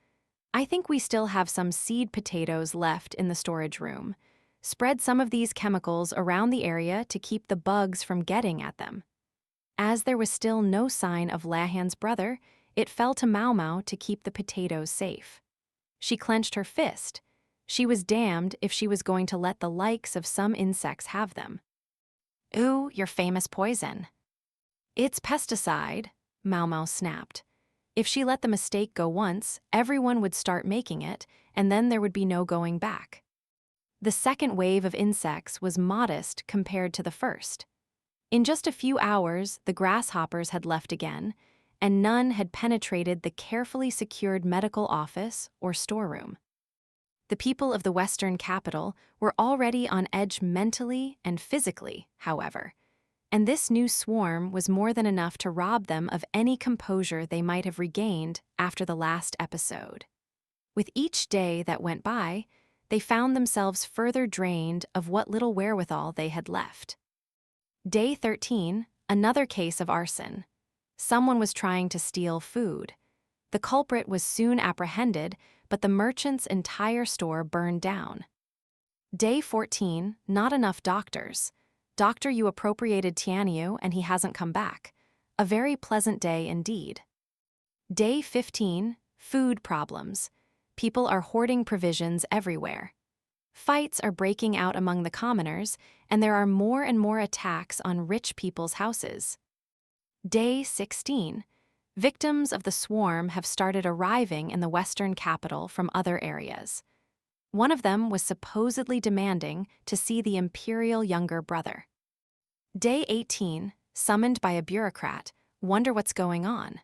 "I think we still have some seed potatoes left in the storage room. Spread some of these chemicals around the area to keep the bugs from getting at them." As there was still no sign of Lahan's brother, it fell to Maomao to keep the potatoes safe. She clenched her fist. She was damned if she was going to let the likes of some insects have them. "Ooh, your famous poison." "It's pesticide," Maomao snapped. If she let the mistake go once, everyone would start making it, and then there would be no going back. The second wave of insects was modest compared to the first. In just a few hours, the grasshoppers had left again, and none had penetrated the carefully secured medical office or storeroom. The people of the Western capital were already on edge mentally and physically, however, and this new swarm was more than enough to rob them of any composure they might have regained after the last episode. With each day that went by, they found themselves further drained of what little wherewithal they had left. Day 13, another case of arson. Someone was trying to steal food. The culprit was soon apprehended, but the merchant's entire store burned down. Day 14, not enough doctors. Doctor, you appropriated Tianyu and he hasn't come back. A very pleasant day indeed. Day 15, food problems. People are hoarding provisions everywhere. Fights are breaking out among the commoners, and there are more and more attacks on rich people's houses. Day 16. Victims of the swarm have started arriving in the Western capital from other areas. One of them was supposedly demanding to see the Imperial younger brother. Day 18. Summoned by a bureaucrat. Wonder what's going on.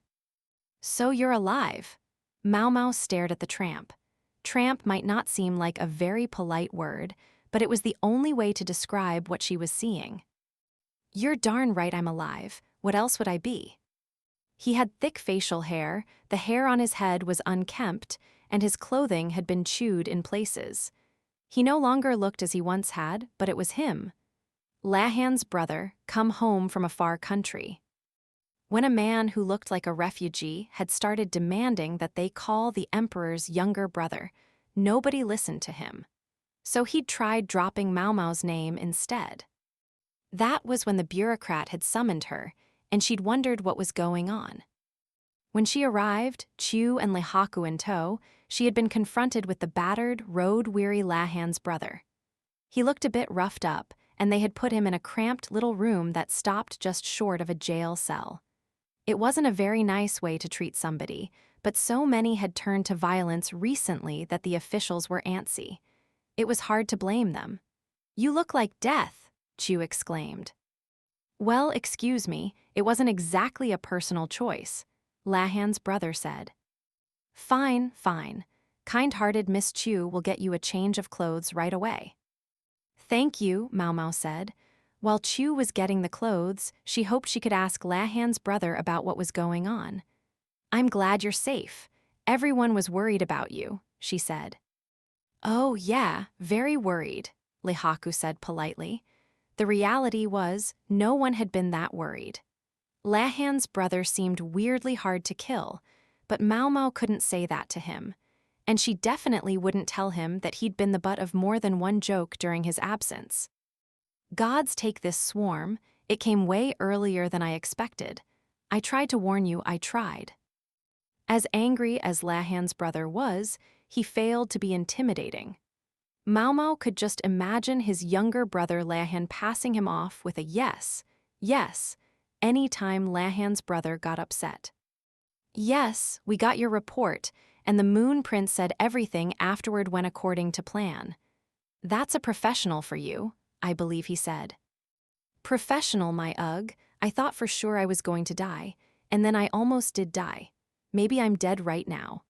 "So you're alive." Maomao stared at the tramp. Tramp might not seem like a very polite word, but it was the only way to describe what she was seeing. "You're darn right I'm alive. What else would I be?" He had thick facial hair, the hair on his head was unkempt, and his clothing had been chewed in places. He no longer looked as he once had, but it was him. Lahan's brother, come home from a far country. When a man who looked like a refugee had started demanding that they call the emperor's younger brother, nobody listened to him. So he'd tried dropping Maomao's name instead. That was when the bureaucrat had summoned her, and she'd wondered what was going on. When she arrived, Chu and Lehaku in tow, she had been confronted with the battered, road-weary Lahan's brother. He looked a bit roughed up, and they had put him in a cramped little room that stopped just short of a jail cell. It wasn't a very nice way to treat somebody, but so many had turned to violence recently that the officials were antsy. It was hard to blame them. "You look like death," Chu exclaimed. "Well, excuse me, it wasn't exactly a personal choice," Lahan's brother said. "Fine, fine. Kind-hearted Miss Chu will get you a change of clothes right away." "Thank you," Maomao said. While Chu was getting the clothes, she hoped she could ask Lahan's brother about what was going on. "I'm glad you're safe. Everyone was worried about you," she said. "Oh, yeah, very worried," Lehaku said politely. The reality was, no one had been that worried. Lahan's brother seemed weirdly hard to kill, but Maomao couldn't say that to him. And she definitely wouldn't tell him that he'd been the butt of more than one joke during his absence. "Gods take this swarm. It came way earlier than I expected. I tried to warn you, I tried." As angry as Lahan's brother was, he failed to be intimidating. Maomao could just imagine his younger brother Lahan passing him off with a yes, yes, any time Lahan's brother got upset. "Yes, we got your report, and the Moon Prince said everything afterward went according to plan. That's a professional for you, I believe he said." "Professional, my ugh. I thought for sure I was going to die, and then I almost did die. Maybe I'm dead right now."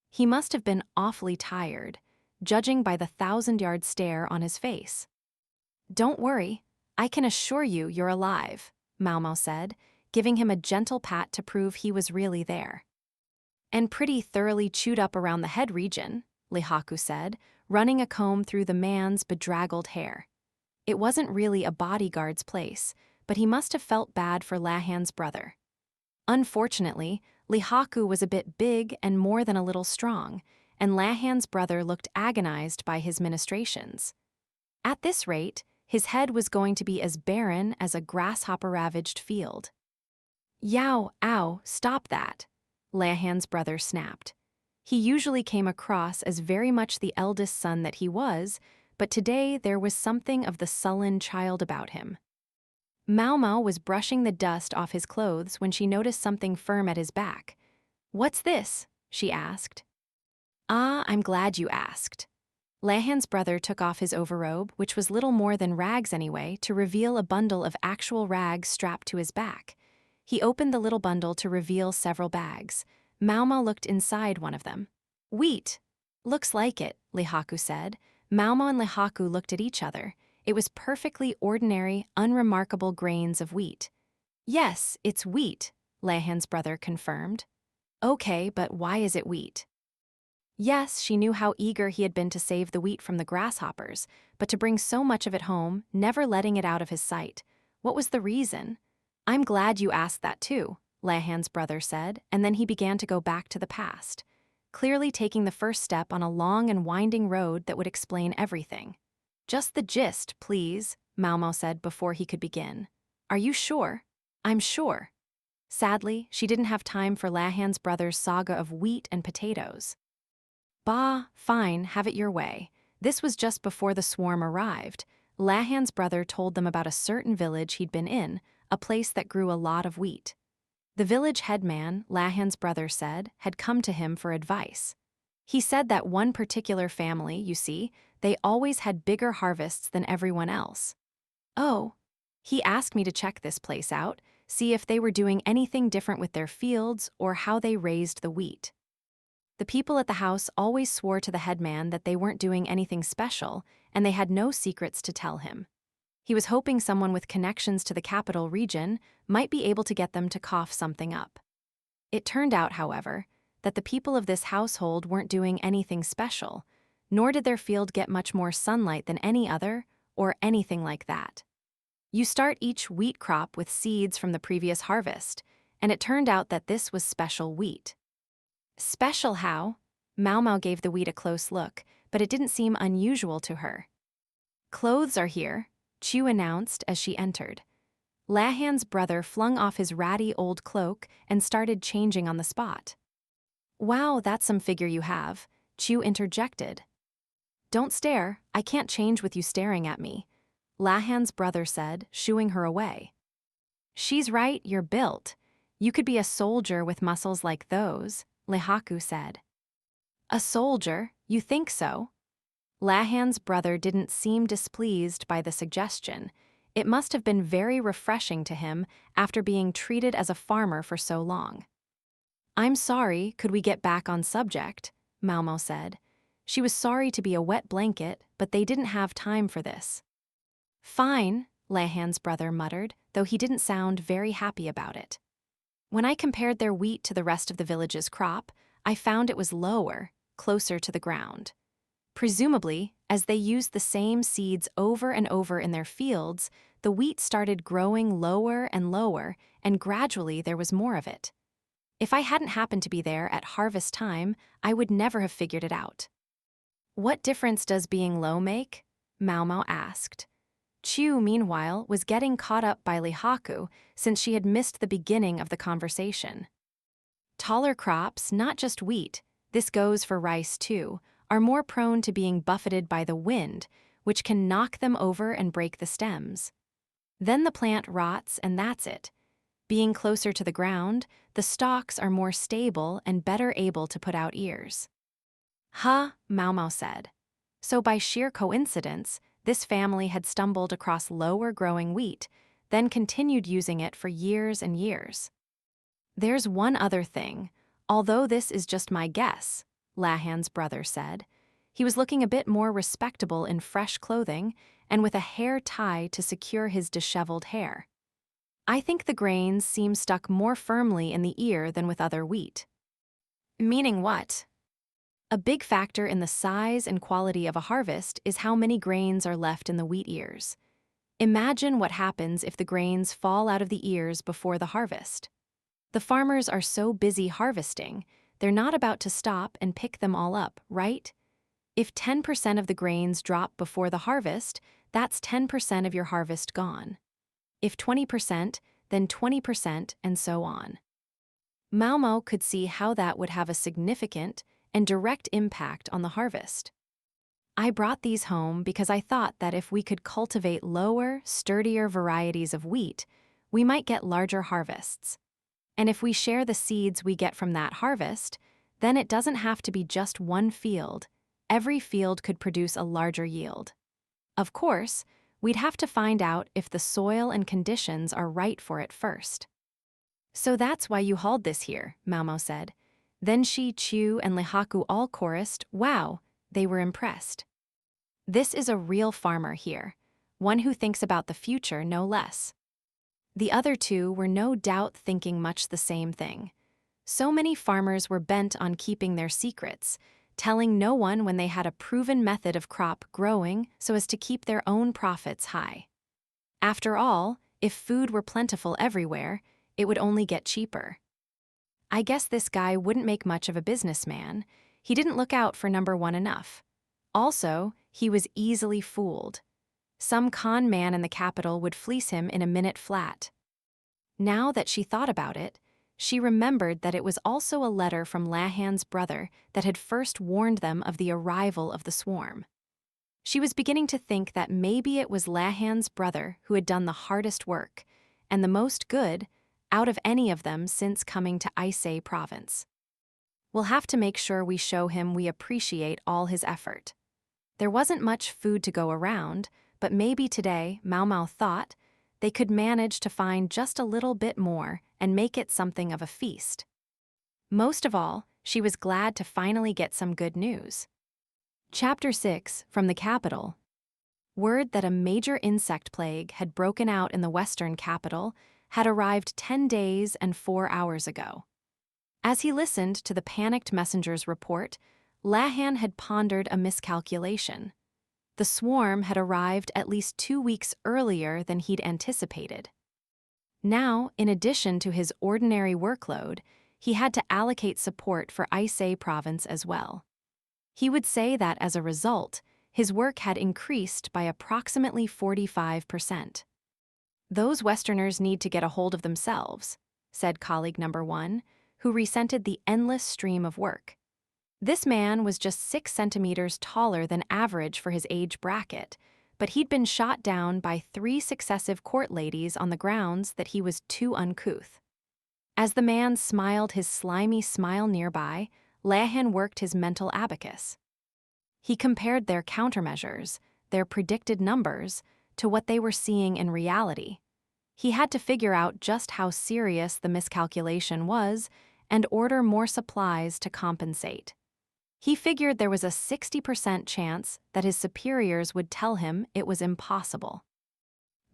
He must have been awfully tired, judging by the 1,000-yard stare on his face. "Don't worry, I can assure you you're alive," Maomao said, giving him a gentle pat to prove he was really there. "And pretty thoroughly chewed up around the head region," Lehaku said, running a comb through the man's bedraggled hair. It wasn't really a bodyguard's place, but he must have felt bad for Lahan's brother. Unfortunately, Lehaku was a bit big and more than a little strong, and Lahan's brother looked agonized by his ministrations. At this rate, his head was going to be as barren as a grasshopper-ravaged field. "Yow, ow, stop that," Lahan's brother snapped. He usually came across as very much the eldest son that he was, but today there was something of the sullen child about him. Maomao was brushing the dust off his clothes when she noticed something firm at his back. "What's this?" she asked. "Ah, I'm glad you asked." Lahan's brother took off his overrobe, which was little more than rags anyway, to reveal a bundle of actual rags strapped to his back. He opened the little bundle to reveal several bags. Maomao looked inside one of them. "Wheat." "Looks like it," Lehaku said. Maomao and Lehaku looked at each other. It was perfectly ordinary, unremarkable grains of wheat. "Yes, it's wheat," Lahan's brother confirmed. "Okay, but why is it wheat?" Yes, she knew how eager he had been to save the wheat from the grasshoppers, but to bring so much of it home, never letting it out of his sight. What was the reason? "I'm glad you asked that too," Lahan's brother said, and then he began to go back to the past, clearly taking the first step on a long and winding road that would explain everything. "Just the gist, please," Maomao said before he could begin. "Are you sure?" "I'm sure." Sadly, she didn't have time for Lahan's brother's saga of wheat and potatoes. "Bah, fine, have it your way. This was just before the swarm arrived. Lahan's brother told them about a certain village he'd been in, a place that grew a lot of wheat. The village headman, Lahan's brother said, had come to him for advice. He said that one particular family, you see, they always had bigger harvests than everyone else. Oh, he asked me to check this place out, see if they were doing anything different with their fields or how they raised the wheat. The people at the house always swore to the headman that they weren't doing anything special, and they had no secrets to tell him. He was hoping someone with connections to the capital region might be able to get them to cough something up. It turned out, however, that the people of this household weren't doing anything special, nor did their field get much more sunlight than any other, or anything like that. You start each wheat crop with seeds from the previous harvest, and it turned out that this was special wheat. Special how? Maomao gave the wheat a close look, but it didn't seem unusual to her. Clothes are here, Chu announced as she entered. Lahan's brother flung off his ratty old cloak and started changing on the spot. Wow, that's some figure you have, Chu interjected. Don't stare, I can't change with you staring at me, Lahan's brother said, shooing her away. She's right, you're built. You could be a soldier with muscles like those, Lehaku said. A soldier? You think so? Lahan's brother didn't seem displeased by the suggestion. It must have been very refreshing to him after being treated as a farmer for so long. I'm sorry, could we get back on subject? Maomao said. She was sorry to be a wet blanket, but they didn't have time for this. Fine, Lahan's brother muttered, though he didn't sound very happy about it. When I compared their wheat to the rest of the village's crop, I found it was lower, closer to the ground. Presumably, as they used the same seeds over and over in their fields, the wheat started growing lower, and gradually there was more of it. If I hadn't happened to be there at harvest time, I would never have figured it out. What difference does being low make? Maomao asked. Chu, meanwhile, was getting caught up by Lehaku since she had missed the beginning of the conversation. Taller crops, not just wheat, this goes for rice too, are more prone to being buffeted by the wind, which can knock them over and break the stems. Then the plant rots and that's it. Being closer to the ground, the stalks are more stable and better able to put out ears. Huh, Maomao said. So by sheer coincidence, this family had stumbled across lower-growing wheat, then continued using it for years and years. There's one other thing, although this is just my guess, Lahan's brother said. He was looking a bit more respectable in fresh clothing and with a hair tie to secure his disheveled hair. I think the grains seem stuck more firmly in the ear than with other wheat. Meaning what? A big factor in the size and quality of a harvest is how many grains are left in the wheat ears. Imagine what happens if the grains fall out of the ears before the harvest. The farmers are so busy harvesting, they're not about to stop and pick them all up, right? If 10% of the grains drop before the harvest, that's 10% of your harvest gone. If 20%, then 20%, and so on. Maomao could see how that would have a significant and direct impact on the harvest. I brought these home because I thought that if we could cultivate lower, sturdier varieties of wheat, we might get larger harvests. And if we share the seeds we get from that harvest, then it doesn't have to be just one field. Every field could produce a larger yield. Of course, we'd have to find out if the soil and conditions are right for it first. So that's why you hauled this here, Maomao said. Then she, Chu, and Lehaku all chorused, wow, they were impressed. This is a real farmer here, one who thinks about the future no less. The other two were no doubt thinking much the same thing. So many farmers were bent on keeping their secrets, telling no one when they had a proven method of crop growing so as to keep their own profits high. After all, if food were plentiful everywhere, it would only get cheaper. I guess this guy wouldn't make much of a businessman. He didn't look out for number one enough. Also, he was easily fooled. Some con man in the capital would fleece him in a minute flat. Now that she thought about it, she remembered that it was also a letter from Lahan's brother that had first warned them of the arrival of the swarm. She was beginning to think that maybe it was Lahan's brother who had done the hardest work, and the most good, out of any of them since coming to Aisei province. We'll have to make sure we show him we appreciate all his effort. There wasn't much food to go around, but maybe today, Maomao thought, they could manage to find just a little bit more and make it something of a feast. Most of all, she was glad to finally get some good news. Chapter 6 from the capital. Word that a major insect plague had broken out in the western capital had arrived 10 days and 4 hours ago. As he listened to the panicked messenger's report, Lahan had pondered a miscalculation. The swarm had arrived at least 2 weeks earlier than he'd anticipated. Now, in addition to his ordinary workload, he had to allocate support for Aisei province as well. He would say that as a result, his work had increased by approximately 45%. "Those Westerners need to get a hold of themselves," said colleague number 1, who resented the endless stream of work. This man was just 6 centimeters taller than average for his age bracket, but he'd been shot down by 3 successive court ladies on the grounds that he was too uncouth. As the man smiled his slimy smile nearby, Lahan worked his mental abacus. He compared their countermeasures, their predicted numbers, to what they were seeing in reality. He had to figure out just how serious the miscalculation was and order more supplies to compensate. He figured there was a 60% chance that his superiors would tell him it was impossible.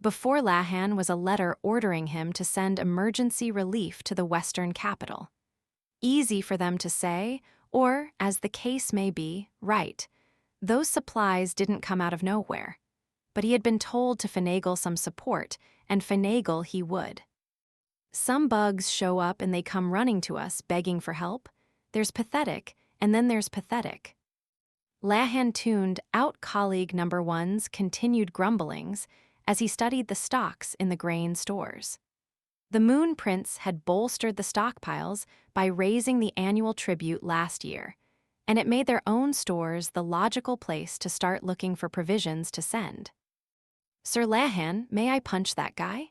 Before Lahan was a letter ordering him to send emergency relief to the Western capital. Easy for them to say, or, as the case may be, right. Those supplies didn't come out of nowhere. But he had been told to finagle some support, and finagle he would. Some bugs show up and they come running to us, begging for help. There's pathetic, and then there's pathetic. Lahan tuned out colleague number 1's continued grumblings as he studied the stocks in the grain stores. The Moon Prince had bolstered the stockpiles by raising the annual tribute last year, and it made their own stores the logical place to start looking for provisions to send. "Sir Lahan, may I punch that guy?"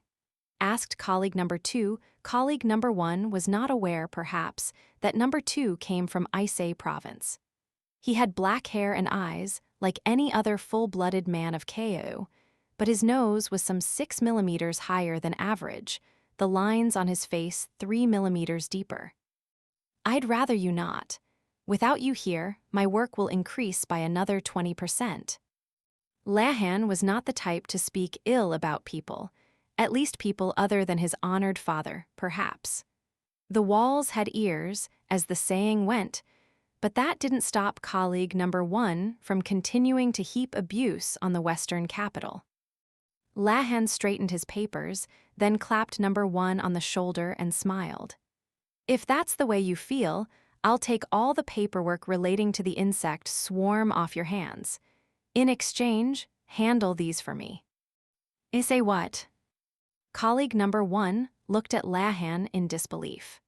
asked colleague number 2. Colleague number 1 was not aware, perhaps, that number 2 came from Aisei province. He had black hair and eyes, like any other full-blooded man of Keiō, but his nose was some 6 millimeters higher than average, the lines on his face 3 millimeters deeper. "I'd rather you not. Without you here, my work will increase by another 20%. Lahan was not the type to speak ill about people, at least people other than his honored father, perhaps. The walls had ears, as the saying went, but that didn't stop colleague number 1 from continuing to heap abuse on the Western capital. Lahan straightened his papers, then clapped number 1 on the shoulder and smiled. "If that's the way you feel, I'll take all the paperwork relating to the insect swarm off your hands. In exchange, handle these for me." "Say what?" Colleague number 1 looked at Lahan in disbelief.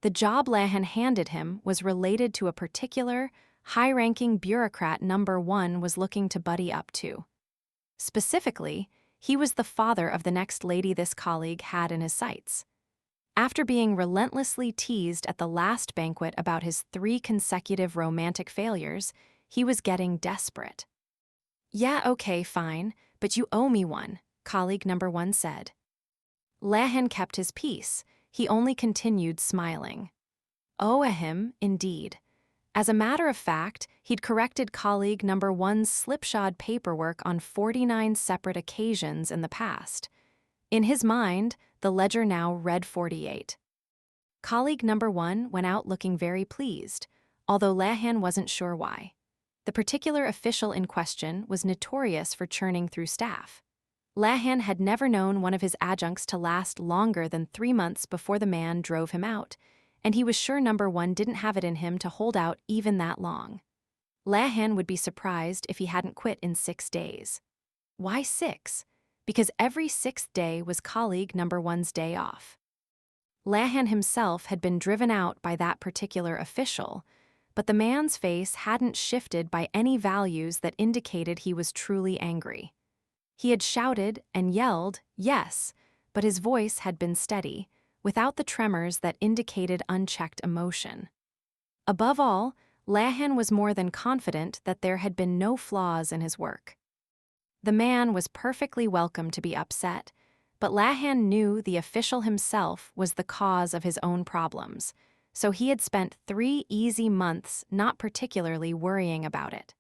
The job Lahan handed him was related to a particular, high-ranking bureaucrat number 1 was looking to buddy up to. Specifically, he was the father of the next lady this colleague had in his sights. After being relentlessly teased at the last banquet about his 3 consecutive romantic failures, he was getting desperate. "Yeah, okay, fine, but you owe me one," colleague number 1 said. Lahan kept his peace. He only continued smiling. Owe him, indeed. As a matter of fact, he'd corrected colleague number 1's slipshod paperwork on 49 separate occasions in the past. In his mind, the ledger now read 48. Colleague number 1 went out looking very pleased, although Lahan wasn't sure why. The particular official in question was notorious for churning through staff. Lahan had never known one of his adjuncts to last longer than 3 months before the man drove him out, and he was sure number 1 didn't have it in him to hold out even that long. Lahan would be surprised if he hadn't quit in 6 days. Why 6? Because every 6th day was colleague number 1's day off. Lahan himself had been driven out by that particular official, but the man's face hadn't shifted by any values that indicated he was truly angry. He had shouted and yelled, yes, but his voice had been steady, without the tremors that indicated unchecked emotion. Above all, Lahan was more than confident that there had been no flaws in his work. The man was perfectly welcome to be upset, but Lahan knew the official himself was the cause of his own problems, so he had spent 3 easy months not particularly worrying about it.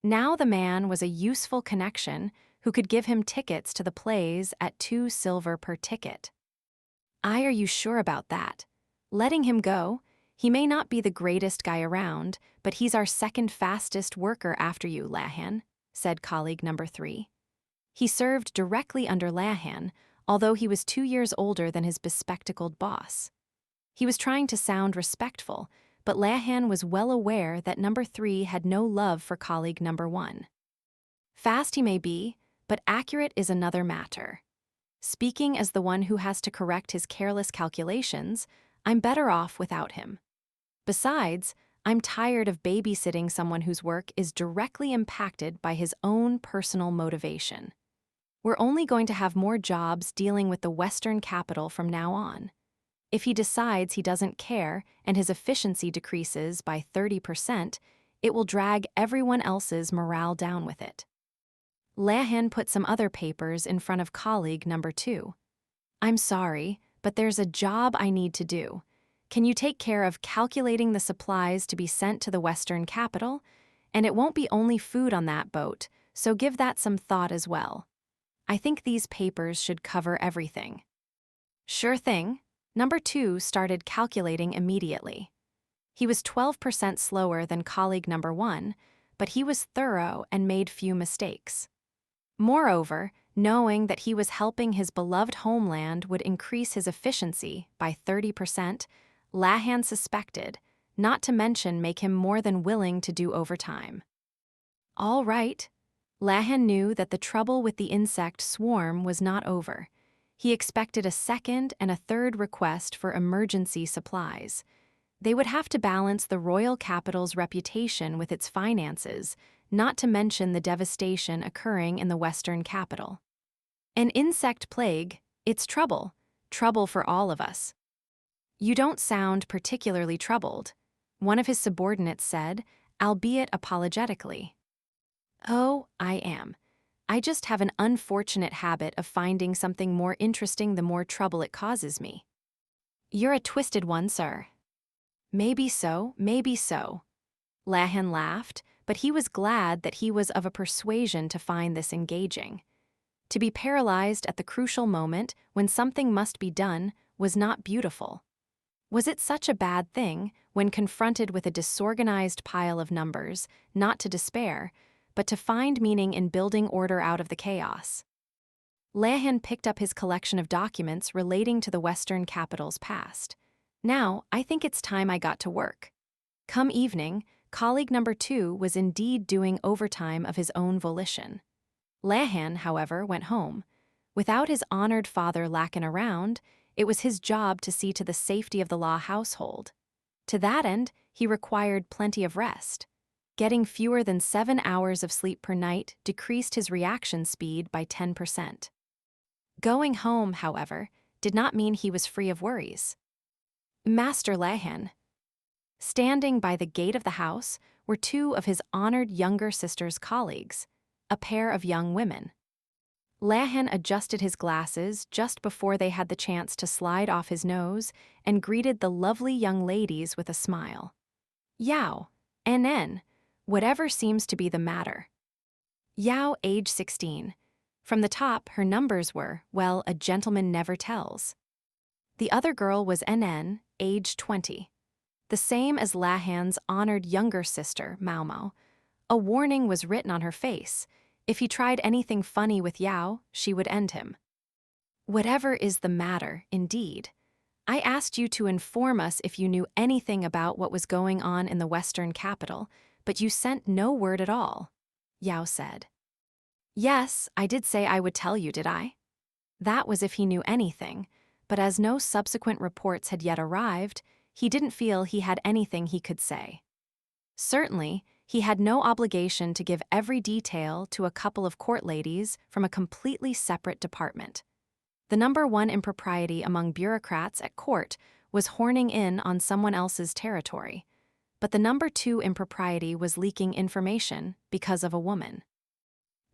Now the man was a useful connection who could give him tickets to the plays at 2 silver per ticket. Are you sure about that? Letting him go? He may not be the greatest guy around, but he's our second fastest worker after you, Lahan. said colleague number 3. He served directly under Lahan, although he was 2 years older than his bespectacled boss. He was trying to sound respectful, but Lahan was well aware that number 3 had no love for colleague number 1. Fast he may be, but accurate is another matter. Speaking as the one who has to correct his careless calculations, I'm better off without him. Besides, I'm tired of babysitting someone whose work is directly impacted by his own personal motivation. We're only going to have more jobs dealing with the Western capital from now on. If he decides he doesn't care and his efficiency decreases by 30%, it will drag everyone else's morale down with it. Lahan put some other papers in front of colleague number 2. I'm sorry, but there's a job I need to do. Can you take care of calculating the supplies to be sent to the Western capital? And it won't be only food on that boat, so give that some thought as well. I think these papers should cover everything. Sure thing. Number 2 started calculating immediately. He was 12% slower than colleague number 1, but he was thorough and made few mistakes. Moreover, knowing that he was helping his beloved homeland would increase his efficiency by 30%, Lahan suspected, not to mention make him more than willing to do overtime. All right. Lahan knew that the trouble with the insect swarm was not over. He expected a second and a third request for emergency supplies. They would have to balance the royal capital's reputation with its finances, not to mention the devastation occurring in the Western capital. An insect plague, it's trouble for all of us. You don't sound particularly troubled, one of his subordinates said, albeit apologetically. Oh, I am. I just have an unfortunate habit of finding something more interesting the more trouble it causes me. You're a twisted one, sir. Maybe so, maybe so. Lahan laughed, but he was glad that he was of a persuasion to find this engaging. To be paralyzed at the crucial moment when something must be done was not beautiful. Was it such a bad thing, when confronted with a disorganized pile of numbers, not to despair, but to find meaning in building order out of the chaos? Lahan picked up his collection of documents relating to the Western capital's past. Now, I think it's time I got to work. Come evening, colleague number 2 was indeed doing overtime of his own volition. Lahan, however, went home. Without his honored father lacking around, it was his job to see to the safety of the law household. To that end, he required plenty of rest. Getting fewer than 7 hours of sleep per night decreased his reaction speed by 10%. Going home, however, did not mean he was free of worries. Master Lahan. Standing by the gate of the house were 2 of his honored younger sister's colleagues, a pair of young women. Lahan adjusted his glasses just before they had the chance to slide off his nose and greeted the lovely young ladies with a smile. Yao, NN, whatever seems to be the matter. Yao, age 16. From the top, her numbers were, well, a gentleman never tells. The other girl was NN, age 20. The same as Lahan's honored younger sister, Maomao. A warning was written on her face. If he tried anything funny with Yao, she would end him. Whatever is the matter, indeed. I asked you to inform us if you knew anything about what was going on in the Western capital, but you sent no word at all, Yao said. Yes, I did say I would tell you, did I? That was if he knew anything, but as no subsequent reports had yet arrived, he didn't feel he had anything he could say. Certainly, he had no obligation to give every detail to a couple of court ladies from a completely separate department. The number 1 impropriety among bureaucrats at court was horning in on someone else's territory, but the number 2 impropriety was leaking information because of a woman.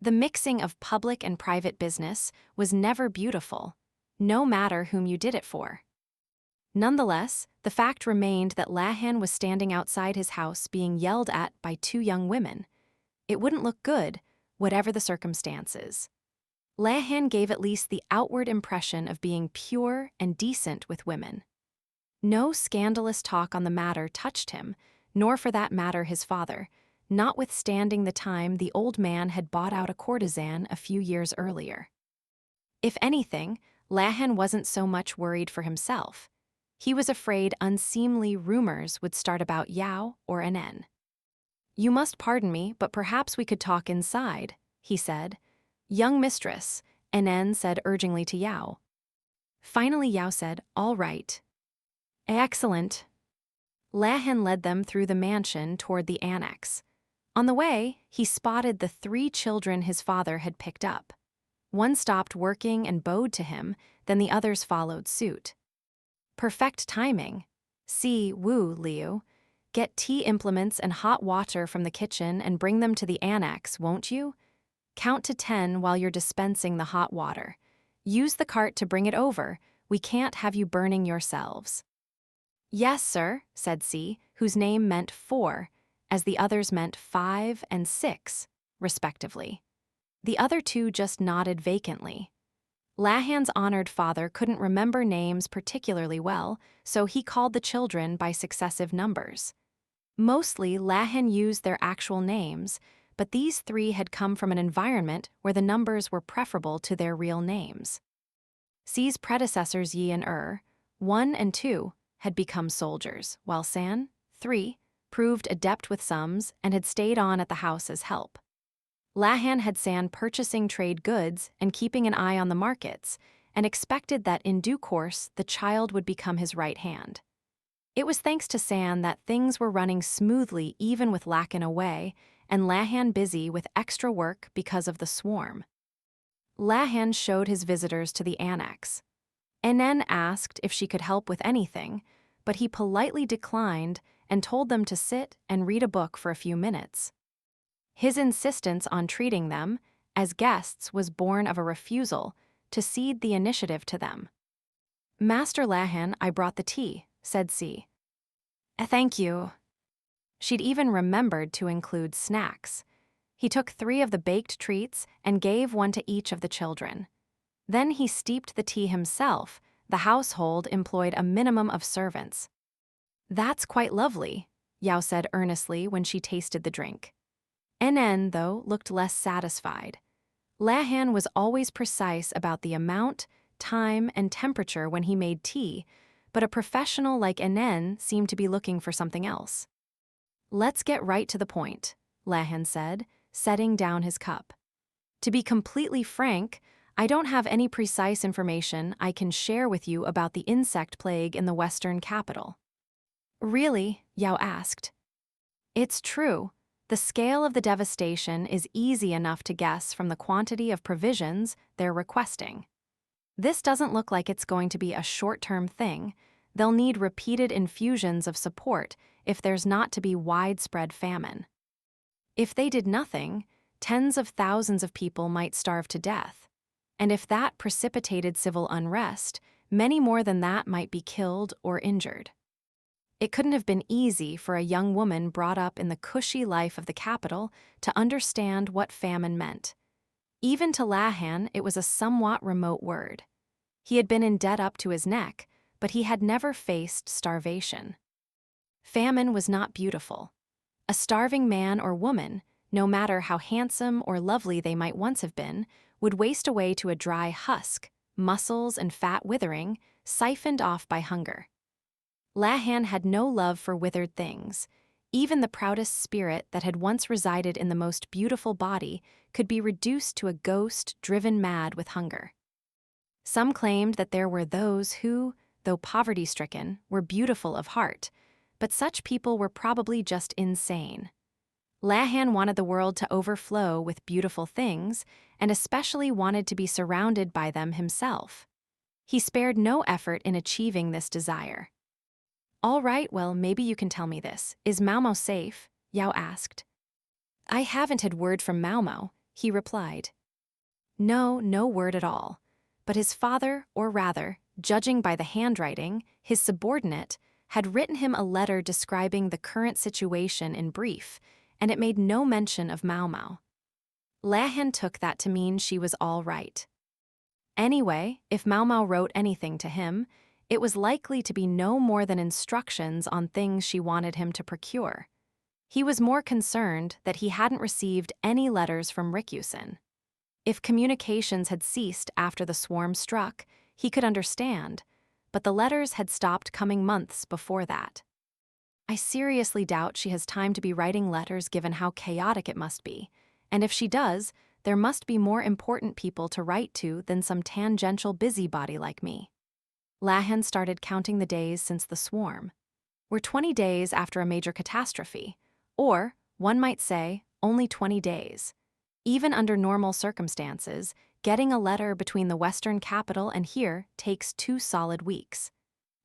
The mixing of public and private business was never beautiful, no matter whom you did it for. Nonetheless, the fact remained that Lahan was standing outside his house being yelled at by 2 young women. It wouldn't look good, whatever the circumstances. Lahan gave at least the outward impression of being pure and decent with women. No scandalous talk on the matter touched him, nor for that matter his father, notwithstanding the time the old man had bought out a courtesan a few years earlier. If anything, Lahan wasn't so much worried for himself. He was afraid unseemly rumors would start about Yao or Nen. "You must pardon me, but perhaps we could talk inside," he said. "Young mistress," Nen said urgingly to Yao. Finally Yao said, "All right." "Excellent." Lahan led them through the mansion toward the annex. On the way, he spotted the 3 children his father had picked up. One stopped working and bowed to him, then the others followed suit. "Perfect timing. See, Wu, Liu. Get tea implements and hot water from the kitchen and bring them to the annex, won't you? Count to 10 while you're dispensing the hot water. Use the cart to bring it over. We can't have you burning yourselves." "Yes, sir," said C, whose name meant 4, as the others meant 5 and 6, respectively. The other 2 just nodded vacantly. Lahan's honored father couldn't remember names particularly well, so he called the children by successive numbers. Mostly, Lahan used their actual names, but these 3 had come from an environment where the numbers were preferable to their real names. C's predecessors Yi and 1 and 2, had become soldiers, while San, 3, proved adept with sums and had stayed on at the house as help. Lahan had San purchasing trade goods and keeping an eye on the markets, and expected that in due course the child would become his right hand. It was thanks to San that things were running smoothly even with Lakan away, and Lahan busy with extra work because of the swarm. Lahan showed his visitors to the annex. Nen asked if she could help with anything, but he politely declined and told them to sit and read a book for a few minutes. His insistence on treating them as guests was born of a refusal to cede the initiative to them. "Master Lahan, I brought the tea," said C. "Thank you." She'd even remembered to include snacks. He took 3 of the baked treats and gave one to each of the children. Then he steeped the tea himself. The household employed a minimum of servants. "That's quite lovely," Yao said earnestly when she tasted the drink. Nen, though, looked less satisfied. Lahan was always precise about the amount, time, and temperature when he made tea, but a professional like Nen seemed to be looking for something else. "Let's get right to the point," Lahan said, setting down his cup. "To be completely frank, I don't have any precise information I can share with you about the insect plague in the western capital." "Really?" Yao asked. "It's true. The scale of the devastation is easy enough to guess from the quantity of provisions they're requesting. This doesn't look like it's going to be a short-term thing. They'll need repeated infusions of support if there's not to be widespread famine. If they did nothing, tens of thousands of people might starve to death. And if that precipitated civil unrest, many more than that might be killed or injured. It couldn't have been easy for a young woman brought up in the cushy life of the capital to understand what famine meant. Even to Lahan, it was a somewhat remote word. He had been in debt up to his neck, but he had never faced starvation. Famine was not beautiful. A starving man or woman, no matter how handsome or lovely they might once have been, would waste away to a dry husk, muscles and fat withering, siphoned off by hunger. Lahan had no love for withered things. Even the proudest spirit that had once resided in the most beautiful body could be reduced to a ghost driven mad with hunger. Some claimed that there were those who, though poverty-stricken, were beautiful of heart, but such people were probably just insane. Lahan wanted the world to overflow with beautiful things, and especially wanted to be surrounded by them himself. He spared no effort in achieving this desire. "All right, well, maybe you can tell me this. Is Maomao safe?" Yao asked. "I haven't had word from Maomao," he replied. No word at all. But his father, or rather, judging by the handwriting, his subordinate, had written him a letter describing the current situation in brief, and it made no mention of Maomao. Lahan took that to mean she was all right. Anyway, if Maomao wrote anything to him, it was likely to be no more than instructions on things she wanted him to procure. He was more concerned that he hadn't received any letters from Rikyusen. If communications had ceased after the swarm struck, he could understand, but the letters had stopped coming months before that. I seriously doubt she has time to be writing letters given how chaotic it must be, and if she does, there must be more important people to write to than some tangential busybody like me. Lahan started counting the days since the swarm. We're 20 days after a major catastrophe, or, one might say, only 20 days. Even under normal circumstances, getting a letter between the Western capital and here takes 2 solid weeks.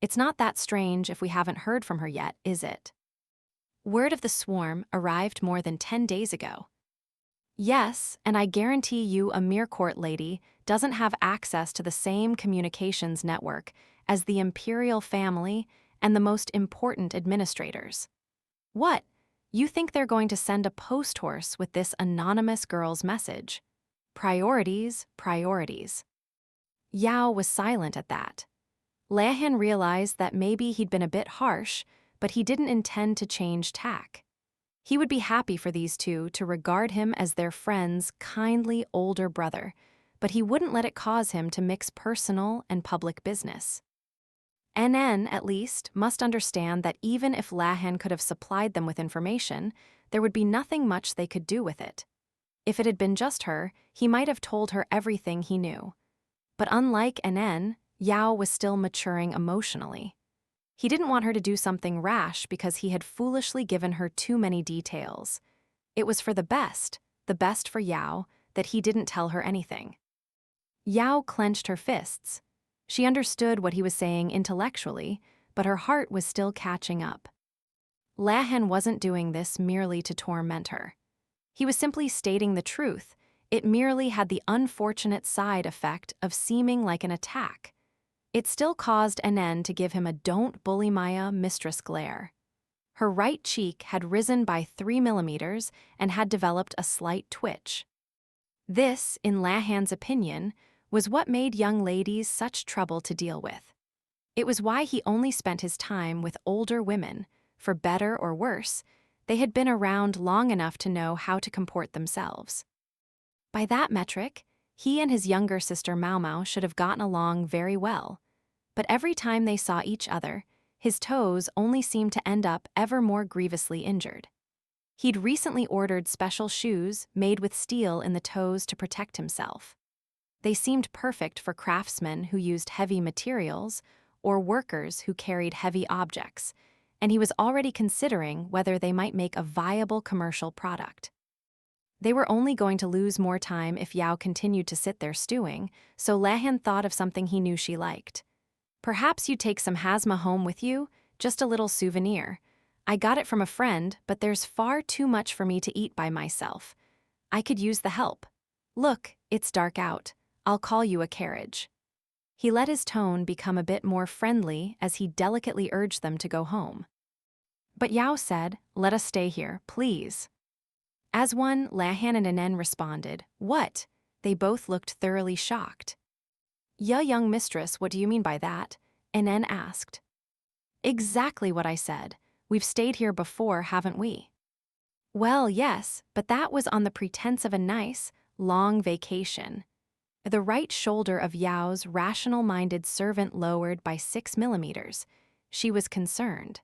It's not that strange if we haven't heard from her yet, is it? Word of the swarm arrived more than 10 days ago. Yes, and I guarantee you a Mircourt lady doesn't have access to the same communications network as the Imperial family and the most important administrators. What? You think they're going to send a post horse with this anonymous girl's message? Priorities, priorities. Yao was silent at that. Lahan realized that maybe he'd been a bit harsh, but he didn't intend to change tack. He would be happy for these two to regard him as their friend's kindly older brother, but he wouldn't let it cause him to mix personal and public business. NN, at least, must understand that even if Lahan could have supplied them with information, there would be nothing much they could do with it. If it had been just her, he might have told her everything he knew. But unlike NN, Yao was still maturing emotionally. He didn't want her to do something rash because he had foolishly given her too many details. It was for the best for Yao, that he didn't tell her anything. Yao clenched her fists. She understood what he was saying intellectually, but her heart was still catching up. Lahan wasn't doing this merely to torment her. He was simply stating the truth. It merely had the unfortunate side effect of seeming like an attack. It still caused NN to give him a "don't bully Maya" mistress glare. Her right cheek had risen by 3 millimeters and had developed a slight twitch. This, in Lahan's opinion, was what made young ladies such trouble to deal with. It was why he only spent his time with older women. For better or worse, they had been around long enough to know how to comport themselves. By that metric, he and his younger sister Maomao should have gotten along very well. But every time they saw each other, his toes only seemed to end up ever more grievously injured. He'd recently ordered special shoes made with steel in the toes to protect himself. They seemed perfect for craftsmen who used heavy materials or workers who carried heavy objects, and he was already considering whether they might make a viable commercial product. They were only going to lose more time if Yao continued to sit there stewing, so Lahan thought of something he knew she liked. Perhaps you'd take some hazma home with you, just a little souvenir. I got it from a friend, but there's far too much for me to eat by myself. I could use the help. Look, it's dark out. I'll call you a carriage. He let his tone become a bit more friendly as he delicately urged them to go home. But Yao said, "Let us stay here, please." As one, Lahan and NN responded, "What?" They both looked thoroughly shocked. "Ya young mistress, what do you mean by that?" NN asked. "Exactly what I said. We've stayed here before, haven't we?" "Well, yes, but that was on the pretense of a nice, long vacation." The right shoulder of Yao's rational-minded servant lowered by 6 millimeters. She was concerned.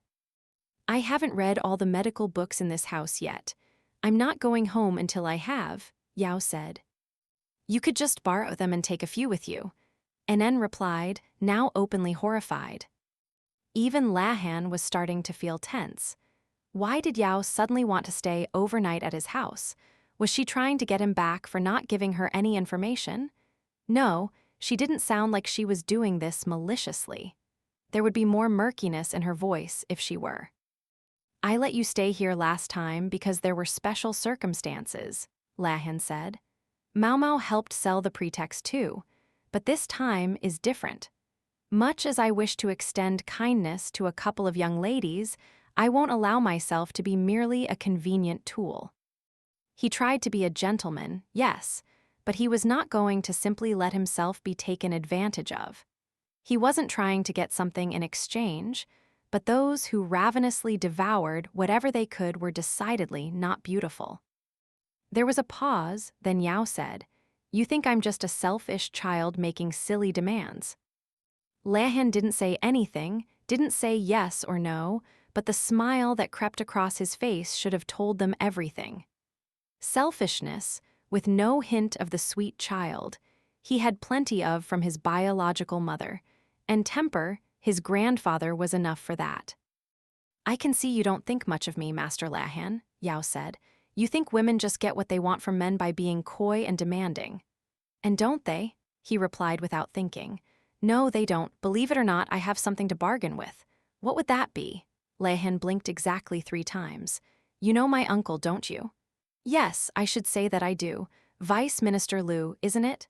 "I haven't read all the medical books in this house yet. I'm not going home until I have," Yao said. "You could just borrow them and take a few with you," NN replied, now openly horrified. Even Lahan was starting to feel tense. Why did Yao suddenly want to stay overnight at his house? Was she trying to get him back for not giving her any information? No, she didn't sound like she was doing this maliciously. There would be more murkiness in her voice if she were. "I let you stay here last time because there were special circumstances," Lahan said. "Maomao helped sell the pretext too, but this time is different. Much as I wish to extend kindness to a couple of young ladies, I won't allow myself to be merely a convenient tool." He tried to be a gentleman, yes, but he was not going to simply let himself be taken advantage of. He wasn't trying to get something in exchange, but those who ravenously devoured whatever they could were decidedly not beautiful. There was a pause, then Yao said, "You think I'm just a selfish child making silly demands?" Lehan didn't say anything, didn't say yes or no, but the smile that crept across his face should have told them everything. Selfishness, with no hint of the sweet child, he had plenty of from his biological mother, and temper, his grandfather, was enough for that. "I can see you don't think much of me, Master Lehan," Yao said. "You think women just get what they want from men by being coy and demanding." "And don't they?" he replied without thinking. "No, they don't. Believe it or not, I have something to bargain with." "What would that be?" Lehan blinked exactly 3 times. "You know my uncle, don't you?" "Yes, I should say that I do. Vice Minister Liu, isn't it?"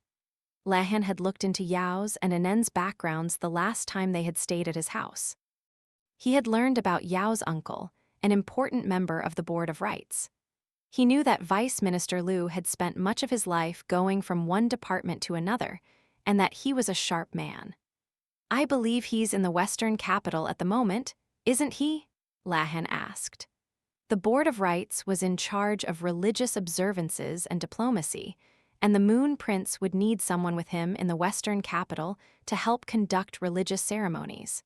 Lehan had looked into Yao's and Anen's backgrounds the last time they had stayed at his house. He had learned about Yao's uncle, an important member of the Board of Rights. He knew that Vice Minister Liu had spent much of his life going from one department to another, and that he was a sharp man. "I believe he's in the Western capital at the moment, isn't he?" Lehan asked. The Board of Rights was in charge of religious observances and diplomacy, and the Moon Prince would need someone with him in the Western capital to help conduct religious ceremonies.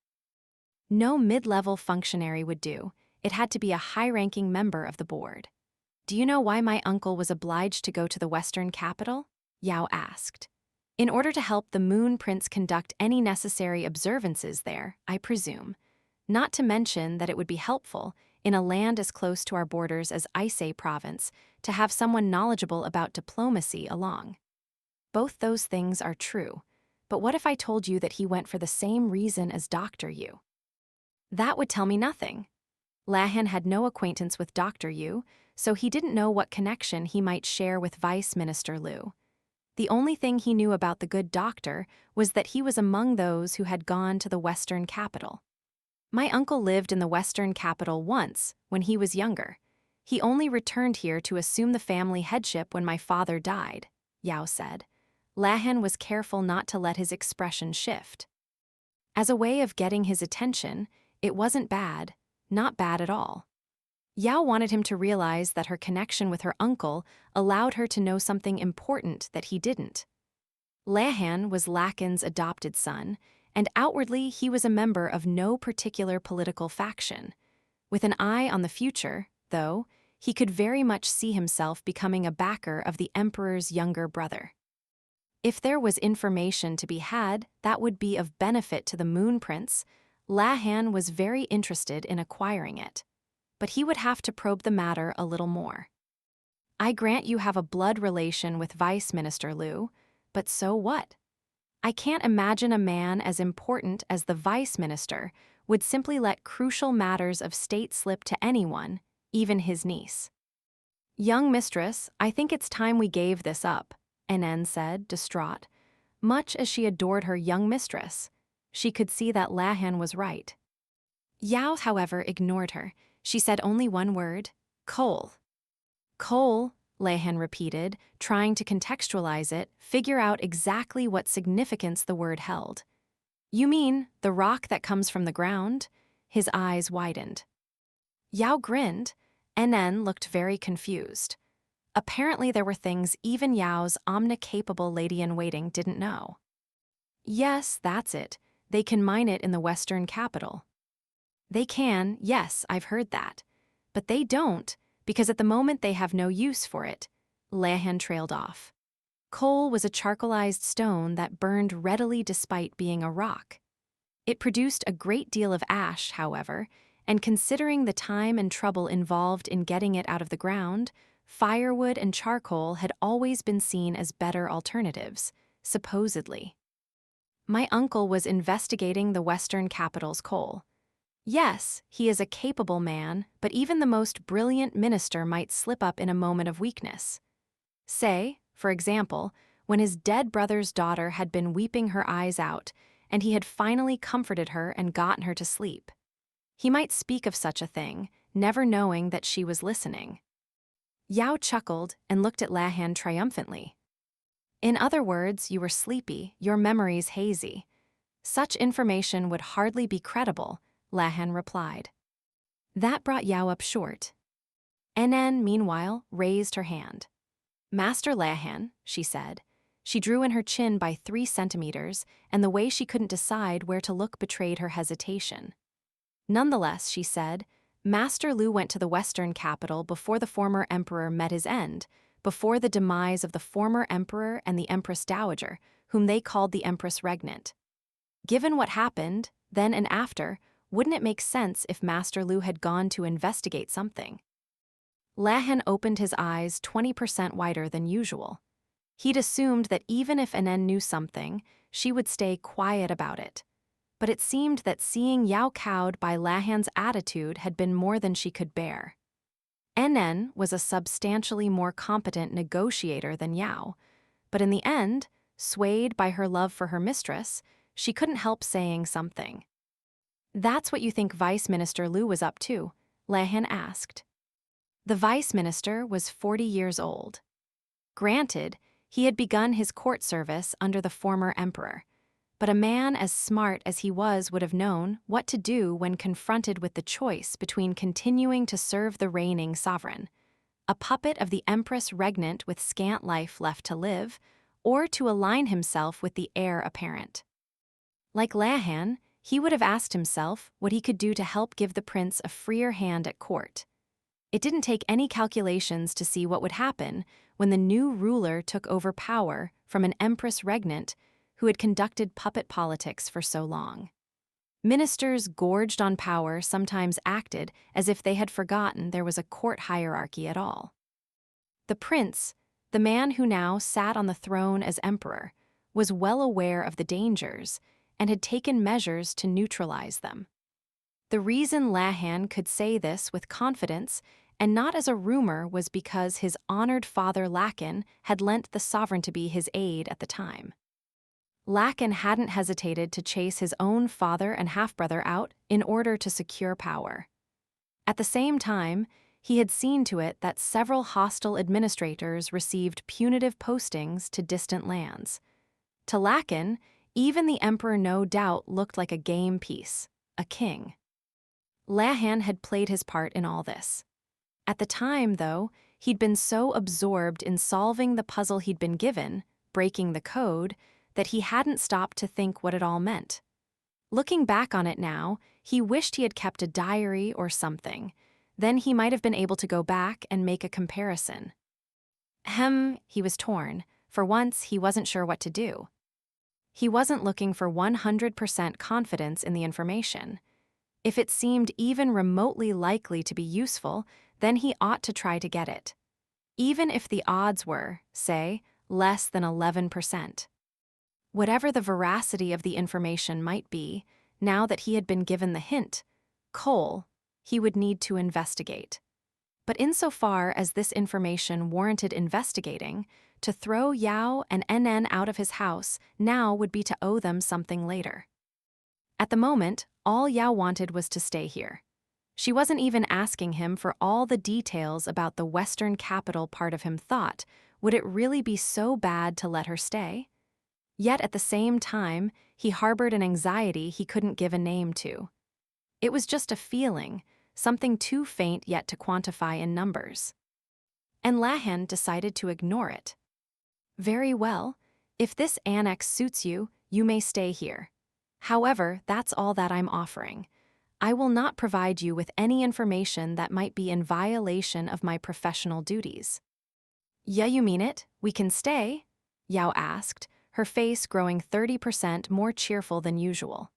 No mid-level functionary would do. It had to be a high-ranking member of the board. "Do you know why my uncle was obliged to go to the Western capital?" Yao asked. "In order to help the Moon Prince conduct any necessary observances there, I presume. Not to mention that it would be helpful, in a land as close to our borders as Aisei Province, to have someone knowledgeable about diplomacy along." "Both those things are true. But what if I told you that he went for the same reason as Dr. Yu?" "That would tell me nothing." Lehan had no acquaintance with Dr. Yu, so he didn't know what connection he might share with Vice Minister Liu. The only thing he knew about the good doctor was that he was among those who had gone to the Western capital. "My uncle lived in the Western capital once, when he was younger. He only returned here to assume the family headship when my father died," Yao said. Lehan was careful not to let his expression shift. As a way of getting his attention, it wasn't bad, not bad at all. Yao wanted him to realize that her connection with her uncle allowed her to know something important that he didn't. Lehan was Lakin's adopted son, and outwardly he was a member of no particular political faction. With an eye on the future, though, he could very much see himself becoming a backer of the emperor's younger brother. If there was information to be had that would be of benefit to the Moon Prince, Lehan was very interested in acquiring it. But he would have to probe the matter a little more. "I grant you have a blood relation with Vice Minister Liu, but so what? I can't imagine a man as important as the Vice Minister would simply let crucial matters of state slip to anyone, even his niece." "Young mistress, I think it's time we gave this up," Enen said, distraught. Much as she adored her young mistress, she could see that Lehan was right. Yao, however, ignored her. She said only one word: "Coal." "Coal," Lehan repeated, trying to contextualize it, figure out exactly what significance the word held. "You mean the rock that comes from the ground?" His eyes widened. Yao grinned. Enen looked very confused. Apparently there were things even Yao's omnicapable lady-in-waiting didn't know. "Yes, that's it. They can mine it in the Western capital." "They can, yes, I've heard that. But they don't, because at the moment they have no use for it." Lehan trailed off. Coal was a charcoalized stone that burned readily despite being a rock. It produced a great deal of ash, however, and considering the time and trouble involved in getting it out of the ground, firewood and charcoal had always been seen as better alternatives, supposedly. "My uncle was investigating the Western capital's coal. Yes, he is a capable man, but even the most brilliant minister might slip up in a moment of weakness. Say, for example, when his dead brother's daughter had been weeping her eyes out, and he had finally comforted her and gotten her to sleep. He might speak of such a thing, never knowing that she was listening." Yao chuckled and looked at Lehan triumphantly. "In other words, you were sleepy, your memories hazy. Such information would hardly be credible," Lahan replied. That brought Yao up short. NN, meanwhile, raised her hand. Master Lahan, she said. She drew in her chin by 3 centimeters, and the way she couldn't decide where to look betrayed her hesitation. Nonetheless, she said, Master Lu went to the Western capital before the former emperor met his end, before the demise of the former emperor and the Empress Dowager, whom they called the Empress Regnant. Given what happened, then and after, wouldn't it make sense if Master Lu had gone to investigate something? Lahan opened his eyes 20% wider than usual. He'd assumed that even if NN knew something, she would stay quiet about it. But it seemed that seeing Yao cowed by Lahan's attitude had been more than she could bear. NN was a substantially more competent negotiator than Yao, but in the end, swayed by her love for her mistress, she couldn't help saying something. That's what you think Vice Minister Lu was up to? Lahan asked. The Vice Minister was 40 years old. Granted, he had begun his court service under the former emperor, but a man as smart as he was would have known what to do when confronted with the choice between continuing to serve the reigning sovereign, a puppet of the Empress Regnant with scant life left to live, or to align himself with the heir apparent. Like Lahan, he would have asked himself what he could do to help give the prince a freer hand at court. It didn't take any calculations to see what would happen when the new ruler took over power from an Empress Regnant who had conducted puppet politics for so long. Ministers gorged on power sometimes acted as if they had forgotten there was a court hierarchy at all. The prince, the man who now sat on the throne as emperor, was well aware of the dangers and had taken measures to neutralize them. The reason Lahan could say this with confidence and not as a rumor was because his honored father Lakan had lent the sovereign to be his aide at the time. Lakan hadn't hesitated to chase his own father and half-brother out in order to secure power. At the same time, he had seen to it that several hostile administrators received punitive postings to distant lands. To Lakan, even the emperor no doubt looked like a game piece, a king. Lahan had played his part in all this. At the time, though, he'd been so absorbed in solving the puzzle he'd been given, breaking the code, that he hadn't stopped to think what it all meant. Looking back on it now, he wished he had kept a diary or something. Then he might have been able to go back and make a comparison. He was torn. For once, he wasn't sure what to do. He wasn't looking for 100% confidence in the information. If it seemed even remotely likely to be useful, then he ought to try to get it. Even if the odds were, say, less than 11%. Whatever the veracity of the information might be, now that he had been given the hint, Cole, he would need to investigate. But insofar as this information warranted investigating, to throw Yao and NN out of his house now would be to owe them something later. At the moment, all Yao wanted was to stay here. She wasn't even asking him for all the details about the Western capital. Part of him thought, would it really be so bad to let her stay? Yet at the same time, he harbored an anxiety he couldn't give a name to. It was just a feeling, something too faint yet to quantify in numbers. And Lahan decided to ignore it. Very well, if this annex suits you, you may stay here. However, that's all that I'm offering. I will not provide you with any information that might be in violation of my professional duties. Yeah, you mean it? We can stay? Yao asked, her face growing 30% more cheerful than usual.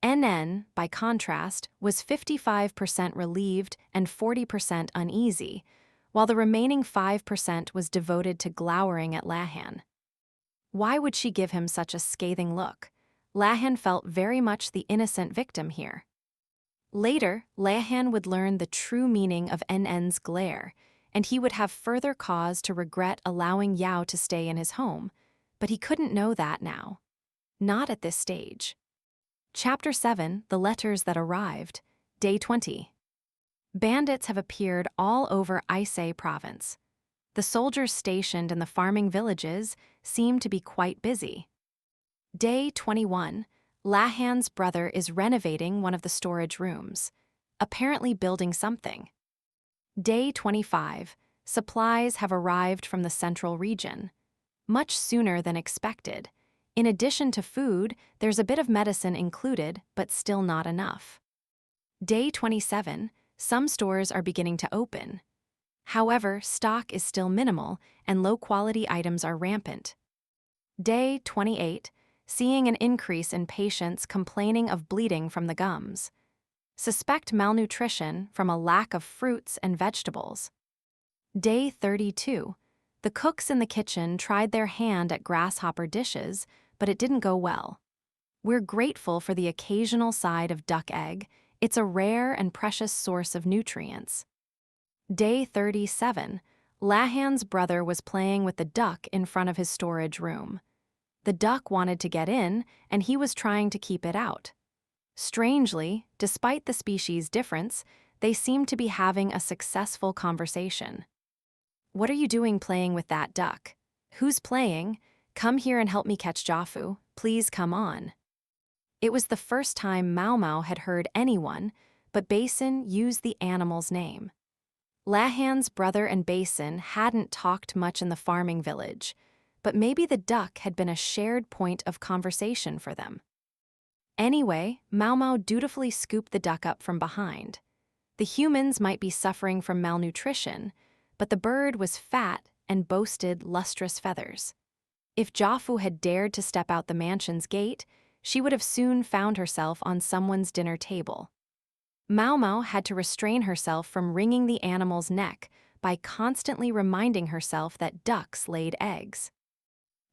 NN, by contrast, was 55% relieved and 40% uneasy, while the remaining 5% was devoted to glowering at Lahan. Why would she give him such a scathing look? Lahan felt very much the innocent victim here. Later, Lahan would learn the true meaning of NN's glare, and he would have further cause to regret allowing Yao to stay in his home, but he couldn't know that now. Not at this stage. Chapter 7, The Letters That Arrived, Day 20. Bandits have appeared all over Aisei province. The soldiers stationed in the farming villages seem to be quite busy. Day 21, Lahan's brother is renovating one of the storage rooms, apparently building something. Day 25. Supplies have arrived from the central region, much sooner than expected. In addition to food, there's a bit of medicine included, but still not enough. Day 27. Some stores are beginning to open. However, stock is still minimal and low-quality items are rampant. Day 28. Seeing an increase in patients complaining of bleeding from the gums. Suspect malnutrition from a lack of fruits and vegetables. Day 32. The cooks in the kitchen tried their hand at grasshopper dishes, but it didn't go well. We're grateful for the occasional side of duck egg. It's a rare and precious source of nutrients. Day 37. Lahan's brother was playing with the duck in front of his storage room. The duck wanted to get in, and he was trying to keep it out. Strangely, despite the species difference, they seemed to be having a successful conversation. "What are you doing playing with that duck? Who's playing? Come here and help me catch Jafu. Please come on." It was the first time Maomao had heard anyone, but Basin used the animal's name. Lahan's brother and Basin hadn't talked much in the farming village, but maybe the duck had been a shared point of conversation for them. Anyway, Maomao dutifully scooped the duck up from behind. The humans might be suffering from malnutrition, but the bird was fat and boasted lustrous feathers. If Jafu had dared to step out the mansion's gate, she would have soon found herself on someone's dinner table. Maomao had to restrain herself from wringing the animal's neck by constantly reminding herself that ducks laid eggs.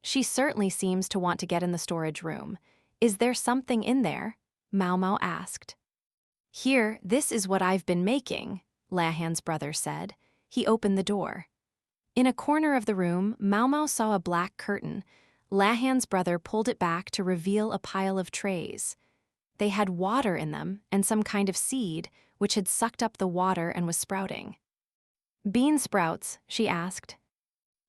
"She certainly seems to want to get in the storage room. Is there something in there?" Maomao asked. "Here, this is what I've been making," Lahan's brother said. He opened the door. In a corner of the room, Maomao saw a black curtain. Lahan's brother pulled it back to reveal a pile of trays. They had water in them and some kind of seed, which had sucked up the water and was sprouting. "Bean sprouts?" she asked.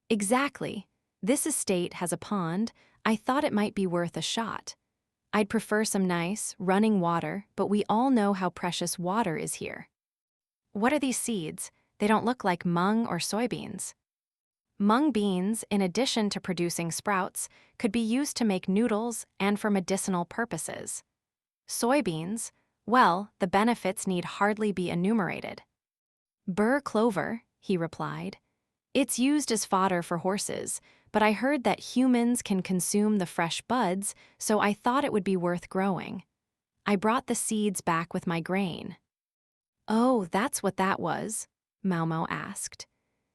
"Exactly. This estate has a pond. I thought it might be worth a shot. I'd prefer some nice, running water, but we all know how precious water is here." "What are these seeds? They don't look like mung or soybeans." Mung beans, in addition to producing sprouts, could be used to make noodles and for medicinal purposes. Soybeans, well, the benefits need hardly be enumerated. "Burr clover," he replied. "It's used as fodder for horses, but I heard that humans can consume the fresh buds, so I thought it would be worth growing. I brought the seeds back with my grain." "Oh, that's what that was?" Maomao asked.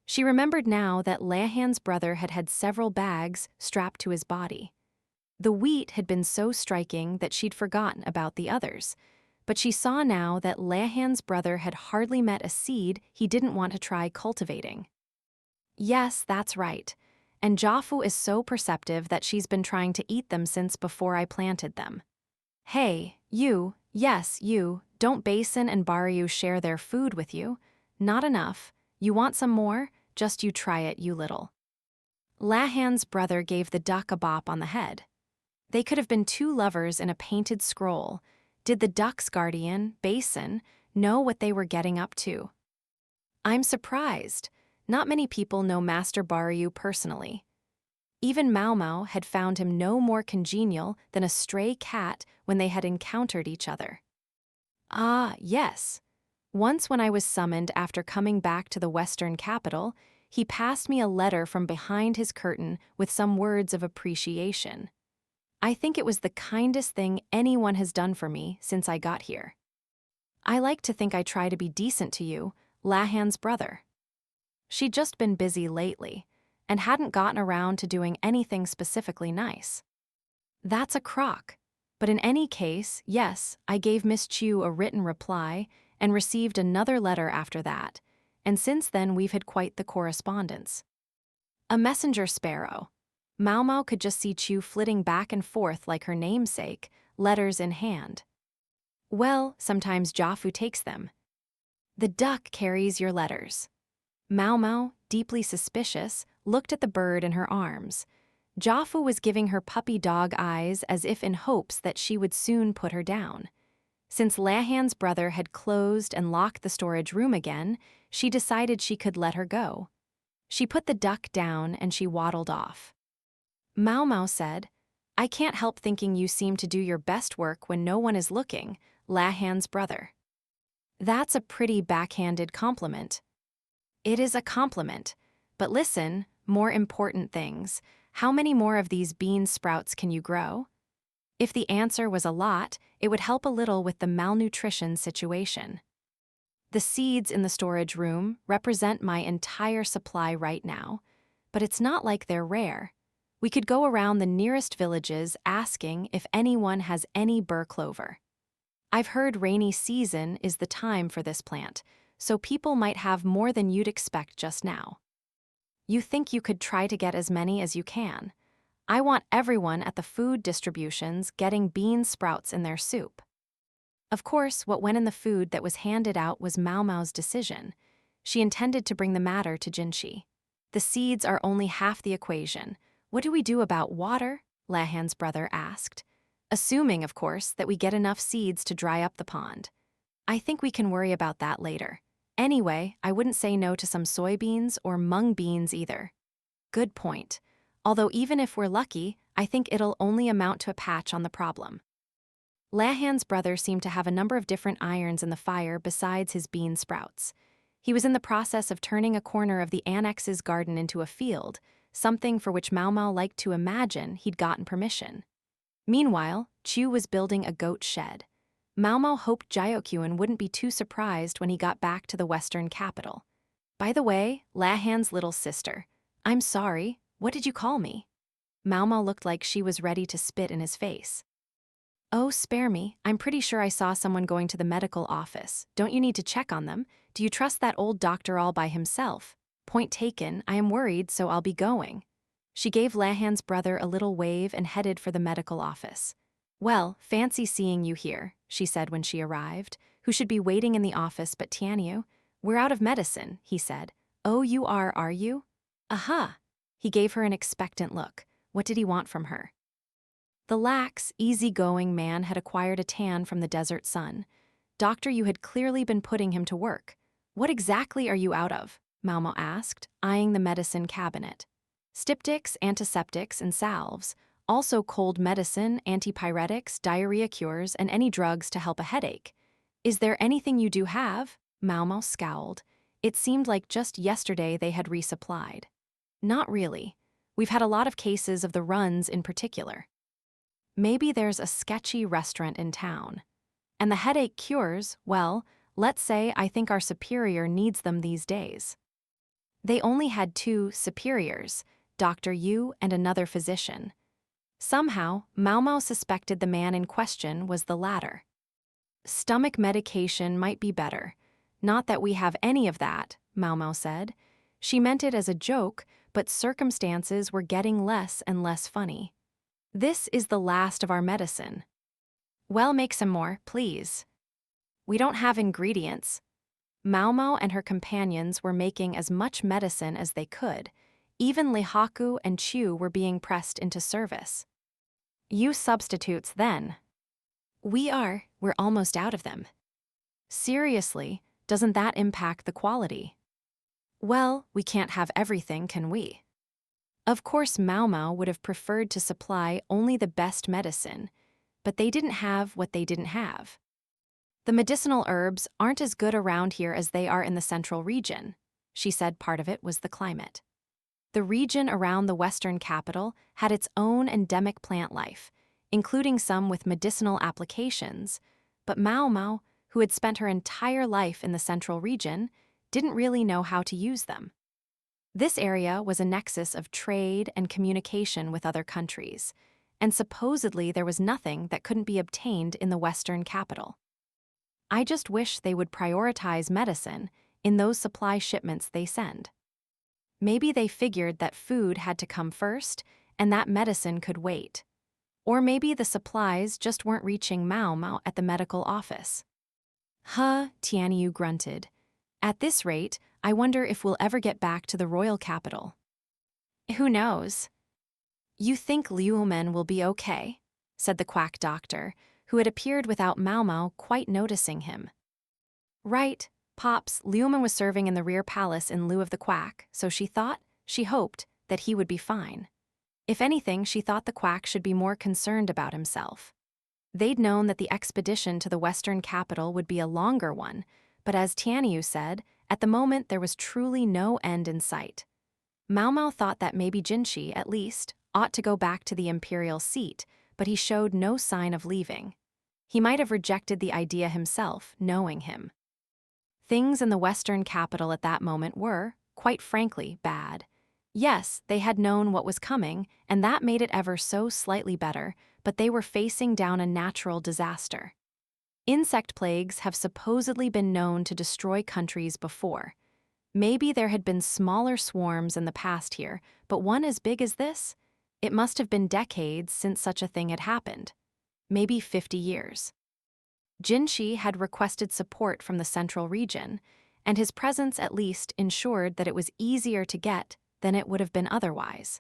She remembered now that Lahan's brother had had several bags strapped to his body. The wheat had been so striking that she'd forgotten about the others, but she saw now that Lahan's brother had hardly met a seed he didn't want to try cultivating. "Yes, that's right. And Jafu is so perceptive that she's been trying to eat them since before I planted them." "Hey, you, yes, you, don't Basin and Baryu share their food with you? Not enough. You want some more? Just you try it, you little." Lahan's brother gave the duck a bop on the head. They could have been two lovers in a painted scroll. Did the duck's guardian, Basin, know what they were getting up to? "I'm surprised. Not many people know Master Baryu personally." Even Maomao had found him no more congenial than a stray cat when they had encountered each other. "Ah, yes. Once when I was summoned after coming back to the Western capital, he passed me a letter from behind his curtain with some words of appreciation. I think it was the kindest thing anyone has done for me since I got here. I like to think I try to be decent to you, Lahan's brother." She'd just been busy lately, and hadn't gotten around to doing anything specifically nice. "That's a crock. But in any case, yes, I gave Miss Chu a written reply and received another letter after that, and since then we've had quite the correspondence." A messenger sparrow. Maomao could just see Chu flitting back and forth like her namesake, letters in hand. "Well, sometimes Jafu takes them." "The duck carries your letters." Maomao, deeply suspicious, looked at the bird in her arms. Jaffu was giving her puppy dog eyes as if in hopes that she would soon put her down. Since Lahan's brother had closed and locked the storage room again, she decided she could let her go. She put the duck down and she waddled off. Maomao said, "I can't help thinking you seem to do your best work when no one is looking," Lahan's brother. That's a pretty backhanded compliment. It is a compliment. But listen, more important things. How many more of these bean sprouts can you grow? If the answer was a lot, it would help a little with the malnutrition situation. The seeds in the storage room represent my entire supply right now, but it's not like they're rare. We could go around the nearest villages asking if anyone has any burr clover. I've heard rainy season is the time for this plant, so people might have more than you'd expect just now. You think you could try to get as many as you can. I want everyone at the food distributions getting bean sprouts in their soup. Of course, what went in the food that was handed out was Maomao's decision. She intended to bring the matter to Jinshi. The seeds are only half the equation. What do we do about water? Lahan's brother asked. Assuming, of course, that we get enough seeds to dry up the pond. I think we can worry about that later. Anyway, I wouldn't say no to some soybeans or mung beans either. Good point. Although even if we're lucky, I think it'll only amount to a patch on the problem. Lahan's brother seemed to have a number of different irons in the fire besides his bean sprouts. He was in the process of turning a corner of the annex's garden into a field, something for which Maomao liked to imagine he'd gotten permission. Meanwhile, Chu was building a goat shed. Maomao hoped Jyokyun wouldn't be too surprised when he got back to the western capital. By the way, Lahan's little sister. I'm sorry, what did you call me? Maomao looked like she was ready to spit in his face. Oh, spare me, I'm pretty sure I saw someone going to the medical office. Don't you need to check on them? Do you trust that old doctor all by himself? Point taken, I am worried, so I'll be going. She gave Lahan's brother a little wave and headed for the medical office. Well, fancy seeing you here, she said when she arrived. Who should be waiting in the office but Tianyu? We're out of medicine, he said. Oh, you are you? Aha! He gave her an expectant look. What did he want from her? The lax, easygoing man had acquired a tan from the desert sun. Doctor, you had clearly been putting him to work. What exactly are you out of? Maomao asked, eyeing the medicine cabinet. Styptics, antiseptics, and salves. Also cold medicine, antipyretics, diarrhea cures, and any drugs to help a headache. Is there anything you do have? Maomao scowled. It seemed like just yesterday they had resupplied. Not really. We've had a lot of cases of the runs in particular. Maybe there's a sketchy restaurant in town. And the headache cures, well, let's say I think our superior needs them these days. They only had 2 superiors, Dr. Yu and another physician. Somehow, Maomao suspected the man in question was the latter. Stomach medication might be better. Not that we have any of that, Maomao said. She meant it as a joke, but circumstances were getting less and less funny. This is the last of our medicine. Well, make some more, please. We don't have ingredients. Maomao and her companions were making as much medicine as they could. Even Lihaku and Chu were being pressed into service. Use substitutes then. We're almost out of them. Seriously, doesn't that impact the quality? Well, we can't have everything, can we? Of course, Maomao would have preferred to supply only the best medicine, but they didn't have what they didn't have. The medicinal herbs aren't as good around here as they are in the central region. She said part of it was the climate. The region around the western capital had its own endemic plant life, including some with medicinal applications, but Maomao, who had spent her entire life in the central region, didn't really know how to use them. This area was a nexus of trade and communication with other countries, and supposedly there was nothing that couldn't be obtained in the western capital. I just wish they would prioritize medicine in those supply shipments they send. Maybe they figured that food had to come first and that medicine could wait. Or maybe the supplies just weren't reaching Maomao at the medical office. Huh, Tianyu grunted. At this rate, I wonder if we'll ever get back to the royal capital. Who knows? "You think Liu Men will be okay?" said the quack doctor, who had appeared without Maomao quite noticing him. "Right, Pops, Liu Men was serving in the rear palace in lieu of the quack, so she hoped, that he would be fine. If anything, she thought the quack should be more concerned about himself. They'd known that the expedition to the western capital would be a longer one, but as Tianyu said, at the moment there was truly no end in sight. Maomao thought that maybe Jinshi, at least, ought to go back to the Imperial seat, but he showed no sign of leaving. He might have rejected the idea himself, knowing him. Things in the western capital at that moment were, quite frankly, bad. Yes, they had known what was coming, and that made it ever so slightly better, but they were facing down a natural disaster. Insect plagues have supposedly been known to destroy countries before. Maybe there had been smaller swarms in the past here, but one as big as this? It must have been decades since such a thing had happened. Maybe 50 years. Jinshi had requested support from the central region, and his presence at least ensured that it was easier to get than it would have been otherwise.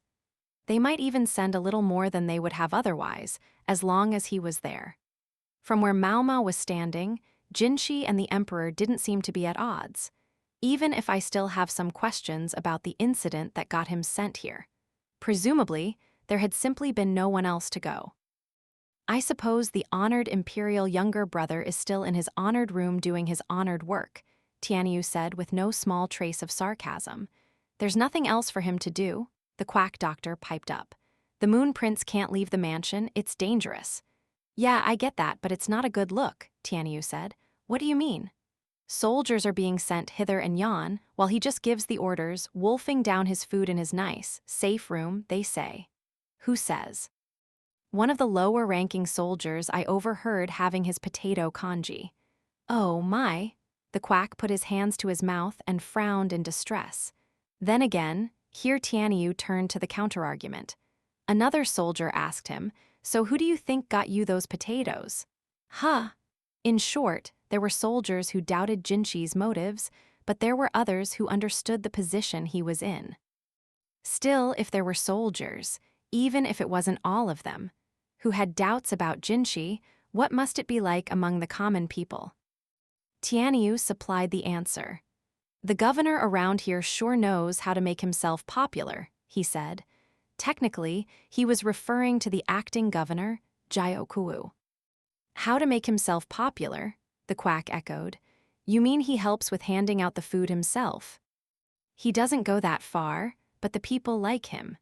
They might even send a little more than they would have otherwise, as long as he was there. From where Maomao was standing, Jinshi and the Emperor didn't seem to be at odds, even if I still have some questions about the incident that got him sent here. Presumably, there had simply been no one else to go. "I suppose the honored Imperial younger brother is still in his honored room doing his honored work," Tianyu said with no small trace of sarcasm. "There's nothing else for him to do," the quack doctor piped up. "The Moon Prince can't leave the mansion, it's dangerous." "Yeah, I get that, but it's not a good look," Tianyu said. "What do you mean?" "Soldiers are being sent hither and yon, while he just gives the orders, wolfing down his food in his nice, safe room, they say." "Who says?" "One of the lower-ranking soldiers I overheard having his potato congee." "Oh, my." The quack put his hands to his mouth and frowned in distress. Then again, here Tianyu turned to the counterargument. Another soldier asked him, "So who do you think got you those potatoes?" "Huh." In short, there were soldiers who doubted Jinshi's motives, but there were others who understood the position he was in. Still, if there were soldiers, even if it wasn't all of them, who had doubts about Jinshi, what must it be like among the common people? Tianyu supplied the answer. "The governor around here sure knows how to make himself popular," he said. Technically, he was referring to the acting governor, Jiokuwu. "How to make himself popular?" the quack echoed. "You mean he helps with handing out the food himself?" "He doesn't go that far, but the people like him.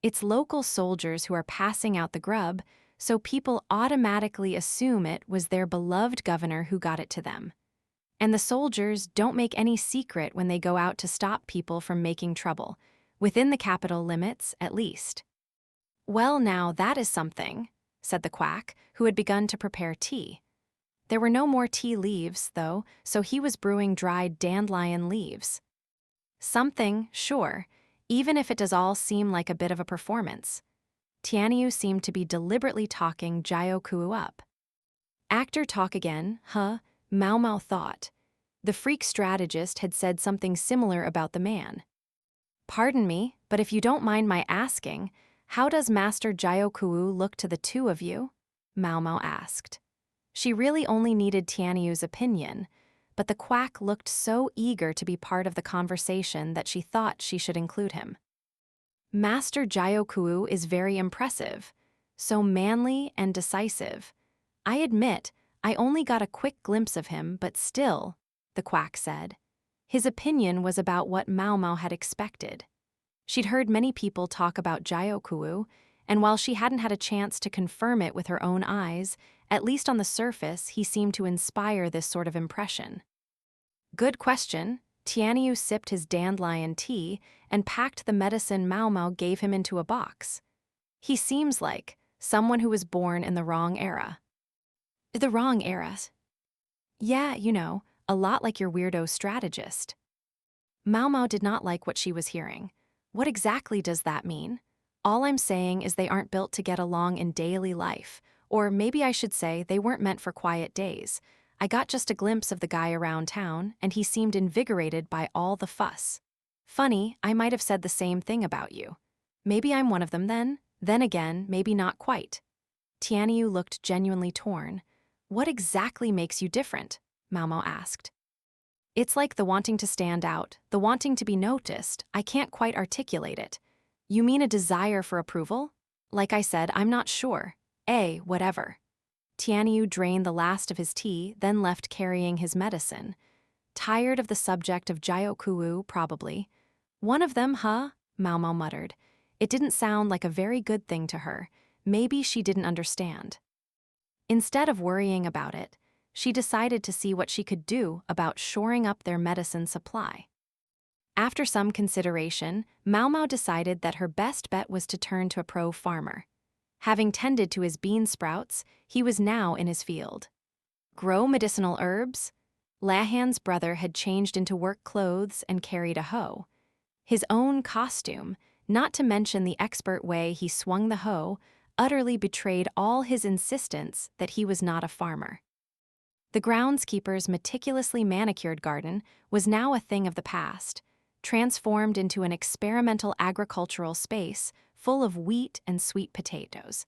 It's local soldiers who are passing out the grub, so people automatically assume it was their beloved governor who got it to them. And the soldiers don't make any secret when they go out to stop people from making trouble, within the capital limits, at least." "Well, now that is something," said the quack, who had begun to prepare tea. There were no more tea leaves, though, so he was brewing dried dandelion leaves. "Something, sure, even if it does all seem like a bit of a performance." Tianyu seemed to be deliberately talking Jiokuwu up. Actor talk again, huh? Maomao thought. The freak strategist had said something similar about the man. "Pardon me, but if you don't mind my asking, how does Master Jiokuwu look to the two of you?" Maomao asked. She really only needed Tianyu's opinion, but the quack looked so eager to be part of the conversation that she thought she should include him. "Master Jiokuwu is very impressive, so manly and decisive. I admit, I only got a quick glimpse of him, but still," the quack said. His opinion was about what Maomao had expected. She'd heard many people talk about Jiokuwu, and while she hadn't had a chance to confirm it with her own eyes, at least on the surface, he seemed to inspire this sort of impression. "Good question." Tianyu sipped his dandelion tea and packed the medicine Maomao gave him into a box. "He seems like someone who was born in the wrong era." "The wrong era?" "Yeah, you know, a lot like your weirdo strategist." Maomao did not like what she was hearing. "What exactly does that mean?" "All I'm saying is they aren't built to get along in daily life, or maybe I should say they weren't meant for quiet days. I got just a glimpse of the guy around town, and he seemed invigorated by all the fuss. Funny, I might have said the same thing about you." "Maybe I'm one of them then," Then again, maybe not quite. Tianyu looked genuinely torn. What exactly makes you different? Maomao asked. It's like the wanting to stand out, the wanting to be noticed. I can't quite articulate it. You mean a desire for approval? Like I said, I'm not sure. Whatever. Tianyu drained the last of his tea, then left carrying his medicine. Tired of the subject of Jiaokuwu, probably. One of them, huh? Maomao muttered. It didn't sound like a very good thing to her. Maybe she didn't understand. Instead of worrying about it, she decided to see what she could do about shoring up their medicine supply. After some consideration, Maomao decided that her best bet was to turn to a pro farmer. Having tended to his bean sprouts, he was now in his field. Grow medicinal herbs? Lahan's brother had changed into work clothes and carried a hoe. His own costume, not to mention the expert way he swung the hoe, utterly betrayed all his insistence that he was not a farmer. The groundskeeper's meticulously manicured garden was now a thing of the past, transformed into an experimental agricultural space full of wheat and sweet potatoes.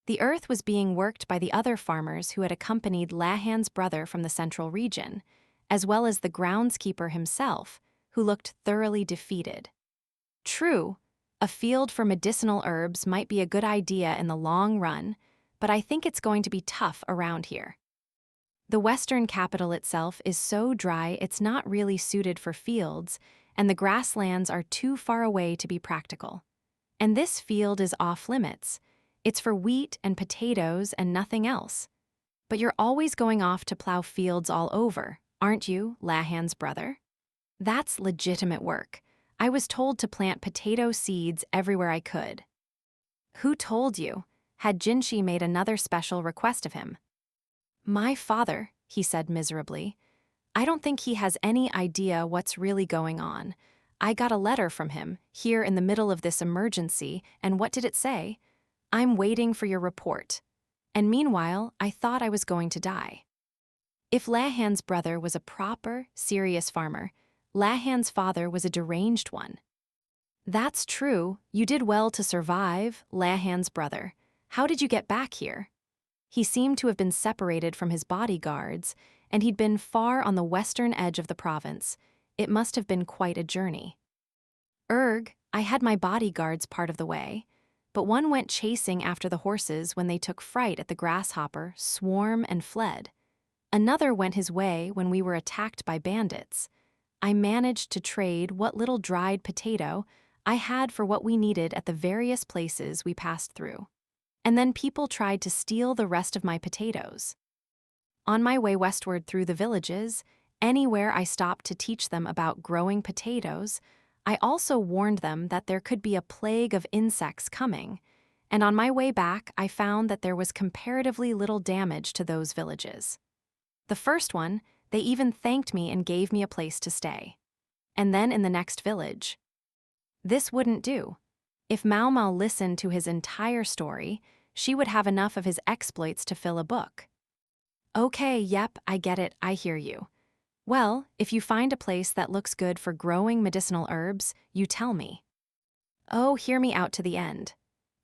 The earth was being worked by the other farmers who had accompanied Lahan's brother from the central region, as well as the groundskeeper himself, who looked thoroughly defeated. True, a field for medicinal herbs might be a good idea in the long run, but I think it's going to be tough around here. The western capital itself is so dry it's not really suited for fields, and the grasslands are too far away to be practical. And this field is off limits. It's for wheat and potatoes and nothing else. But you're always going off to plow fields all over, aren't you, Lahan's brother? That's legitimate work. I was told to plant potato seeds everywhere I could. Who told you? Had Jinshi made another special request of him? My father, he said miserably. I don't think he has any idea what's really going on. I got a letter from him, here in the middle of this emergency, and what did it say? I'm waiting for your report. And meanwhile, I thought I was going to die. If Lahan's brother was a proper, serious farmer, Lahan's father was a deranged one. That's true. You did well to survive, Lahan's brother. How did you get back here? He seemed to have been separated from his bodyguards, and he'd been far on the western edge of the province. It must have been quite a journey. I had my bodyguards part of the way, but one went chasing after the horses when they took fright at the grasshopper, swarm, and fled. Another went his way when we were attacked by bandits. I managed to trade what little dried potato I had for what we needed at the various places we passed through. And then people tried to steal the rest of my potatoes. On my way westward through the villages, anywhere I stopped to teach them about growing potatoes, I also warned them that there could be a plague of insects coming, and on my way back I found that there was comparatively little damage to those villages. The first one, they even thanked me and gave me a place to stay. And then in the next village. This wouldn't do. If Maomao listened to his entire story, she would have enough of his exploits to fill a book. Okay, yep, I get it, I hear you. Well, if you find a place that looks good for growing medicinal herbs, you tell me. Oh, hear me out to the end.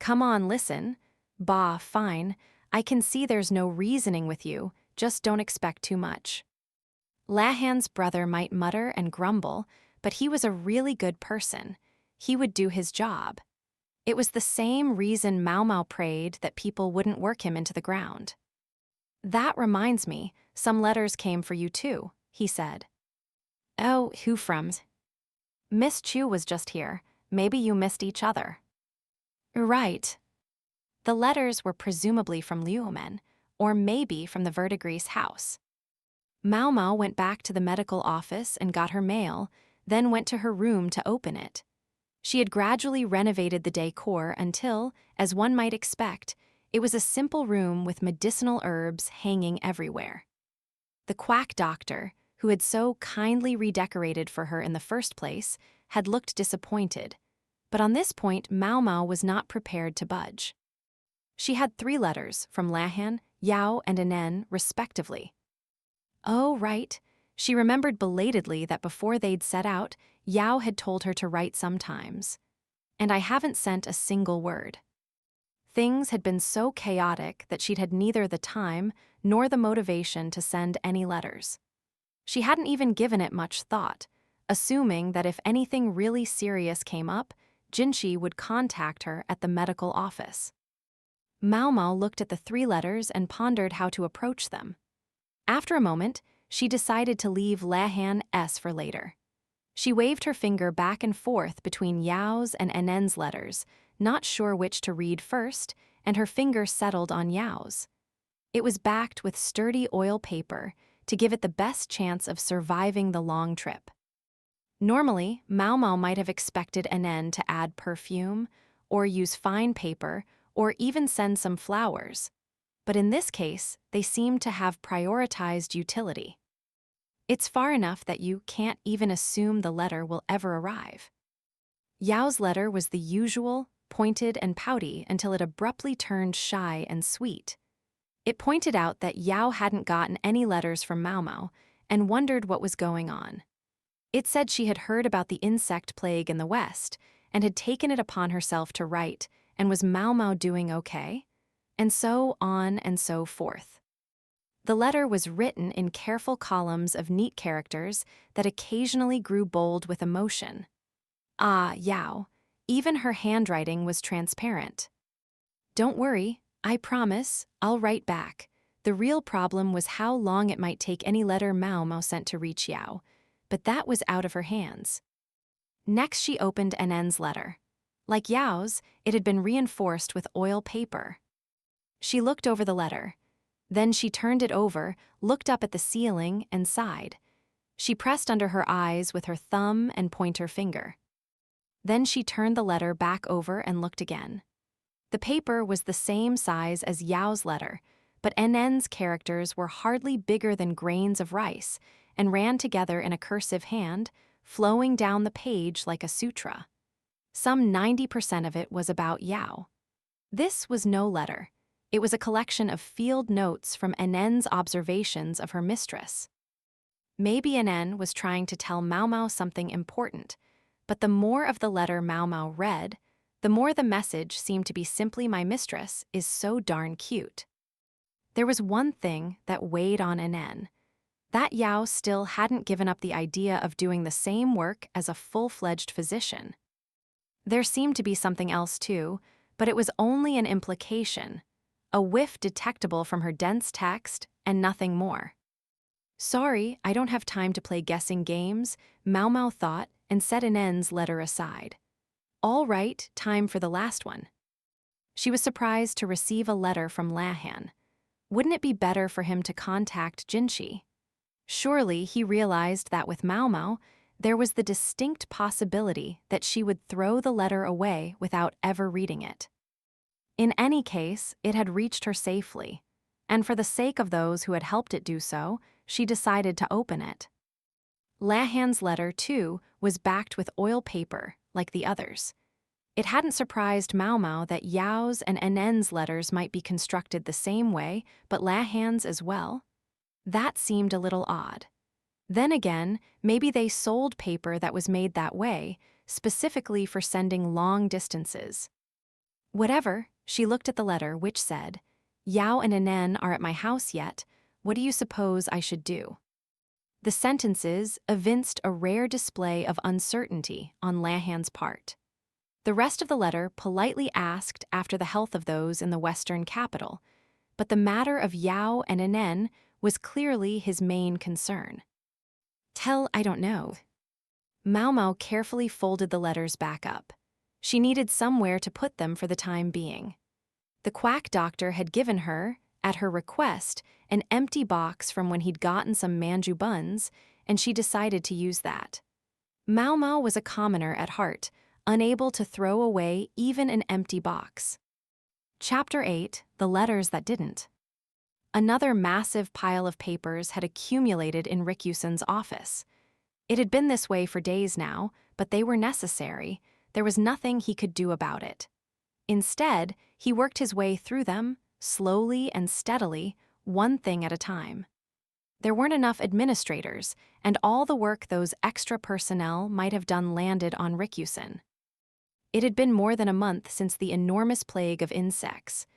Come on, listen. Bah, fine. I can see there's no reasoning with you, just don't expect too much. Lahan's brother might mutter and grumble, but he was a really good person. He would do his job. It was the same reason Maomao prayed that people wouldn't work him into the ground. That reminds me, some letters came for you too, he said. Oh, who from? Miss Chu was just here. Maybe you missed each other. Right. The letters were presumably from Liumen, or maybe from the Verdigrease house. Maomao went back to the medical office and got her mail, then went to her room to open it. She had gradually renovated the decor until, as one might expect, it was a simple room with medicinal herbs hanging everywhere. The quack doctor, who had so kindly redecorated for her in the first place, had looked disappointed, but on this point Maomao was not prepared to budge. She had 3 letters from Lahan, Yao, and Anen, respectively. Oh, right. She remembered belatedly that before they'd set out, Yao had told her to write sometimes. And I haven't sent a single word. Things had been so chaotic that she'd had neither the time nor the motivation to send any letters. She hadn't even given it much thought, assuming that if anything really serious came up, Jinshi would contact her at the medical office. Maomao looked at the 3 letters and pondered how to approach them. After a moment, she decided to leave Lahan S for later. She waved her finger back and forth between Yao's and NN's letters, not sure which to read first, and her finger settled on Yao's. It was backed with sturdy oil paper to give it the best chance of surviving the long trip. Normally, Maomao might have expected NN to add perfume, or use fine paper, or even send some flowers. But in this case, they seemed to have prioritized utility. It's far enough that you can't even assume the letter will ever arrive. Yao's letter was the usual, pointed and pouty until it abruptly turned shy and sweet. It pointed out that Yao hadn't gotten any letters from Maomao and wondered what was going on. It said she had heard about the insect plague in the West and had taken it upon herself to write, and was Maomao doing okay? And so on and so forth. The letter was written in careful columns of neat characters that occasionally grew bold with emotion. Ah, Yao, even her handwriting was transparent. Don't worry, I promise, I'll write back. The real problem was how long it might take any letter Maomao sent to reach Yao, but that was out of her hands. Next she opened NN's letter. Like Yao's, it had been reinforced with oil paper. She looked over the letter. Then she turned it over, looked up at the ceiling, and sighed. She pressed under her eyes with her thumb and pointer finger. Then she turned the letter back over and looked again. The paper was the same size as Yao's letter, but NN's characters were hardly bigger than grains of rice and ran together in a cursive hand, flowing down the page like a sutra. Some 90% of it was about Yao. This was no letter. It was a collection of field notes from NN's observations of her mistress. Maybe NN was trying to tell Maomao something important, but the more of the letter Maomao read, the more the message seemed to be simply my mistress is so darn cute. There was one thing that weighed on NN. That Yao still hadn't given up the idea of doing the same work as a full-fledged physician. There seemed to be something else too, but it was only an implication, a whiff detectable from her dense text and nothing more. Sorry, I don't have time to play guessing games, Maomao thought and set NN's letter aside. All right, time for the last one. She was surprised to receive a letter from Lahan. Wouldn't it be better for him to contact Jinshi? Surely he realized that with Maomao, there was the distinct possibility that she would throw the letter away without ever reading it. In any case, it had reached her safely, and for the sake of those who had helped it do so, she decided to open it. Lahan's letter, too, was backed with oil paper, like the others. It hadn't surprised Maomao that Yao's and NN's letters might be constructed the same way, but Lahan's as well. That seemed a little odd. Then again, maybe they sold paper that was made that way, specifically for sending long distances. Whatever, she looked at the letter, which said, Yao and NN are at my house yet. What do you suppose I should do? The sentences evinced a rare display of uncertainty on Lahan's part. The rest of the letter politely asked after the health of those in the western capital, but the matter of Yao and NN was clearly his main concern. I don't know. Maomao carefully folded the letters back up. She needed somewhere to put them for the time being. The quack doctor had given her, at her request, an empty box from when he'd gotten some manju buns, and she decided to use that. Maomao was a commoner at heart, unable to throw away even an empty box. Chapter 8, The Letters That Didn't. Another massive pile of papers had accumulated in Rikusen's office. It had been this way for days now, but they were necessary. There was nothing he could do about it. Instead, he worked his way through them, slowly and steadily, one thing at a time. There weren't enough administrators, and all the work those extra personnel might have done landed on Rikusen. It had been more than a month since the enormous plague of insects.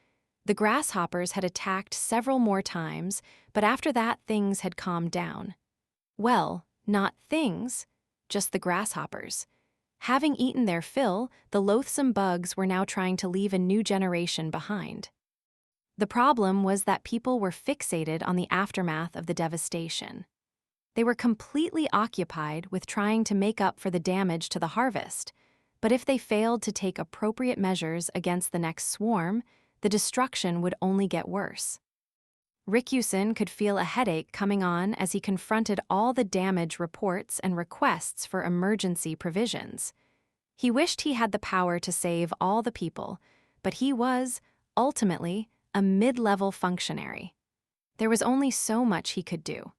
The grasshoppers had attacked several more times, but after that things had calmed down. Well, not things, just the grasshoppers. Having eaten their fill, the loathsome bugs were now trying to leave a new generation behind. The problem was that people were fixated on the aftermath of the devastation. They were completely occupied with trying to make up for the damage to the harvest, but if they failed to take appropriate measures against the next swarm, the destruction would only get worse. Rikyusen could feel a headache coming on as he confronted all the damage reports and requests for emergency provisions. He wished he had the power to save all the people, but he was, ultimately, a mid-level functionary. There was only so much he could do.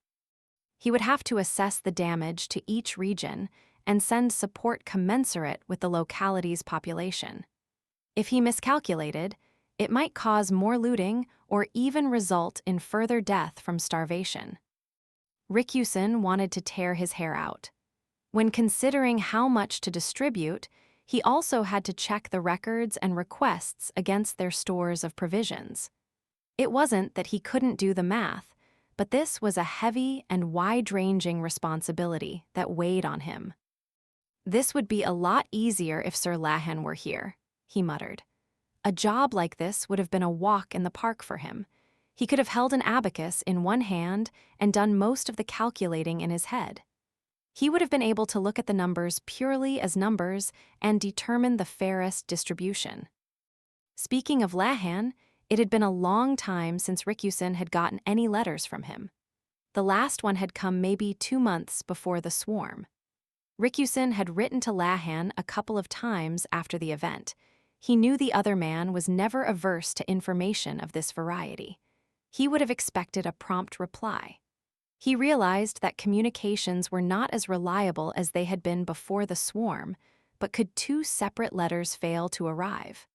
He would have to assess the damage to each region and send support commensurate with the locality's population. If he miscalculated, it might cause more looting or even result in further death from starvation. Rikyusen wanted to tear his hair out. When considering how much to distribute, he also had to check the records and requests against their stores of provisions. It wasn't that he couldn't do the math, but this was a heavy and wide-ranging responsibility that weighed on him. "This would be a lot easier if Sir Lahan were here," he muttered. A job like this would have been a walk in the park for him. He could have held an abacus in one hand and done most of the calculating in his head. He would have been able to look at the numbers purely as numbers and determine the fairest distribution. Speaking of Lahan, it had been a long time since Rikyusen had gotten any letters from him. The last one had come maybe 2 months before the swarm. Rikyusen had written to Lahan a couple of times after the event. He knew the other man was never averse to information of this variety. He would have expected a prompt reply. He realized that communications were not as reliable as they had been before the swarm, but could 2 separate letters fail to arrive?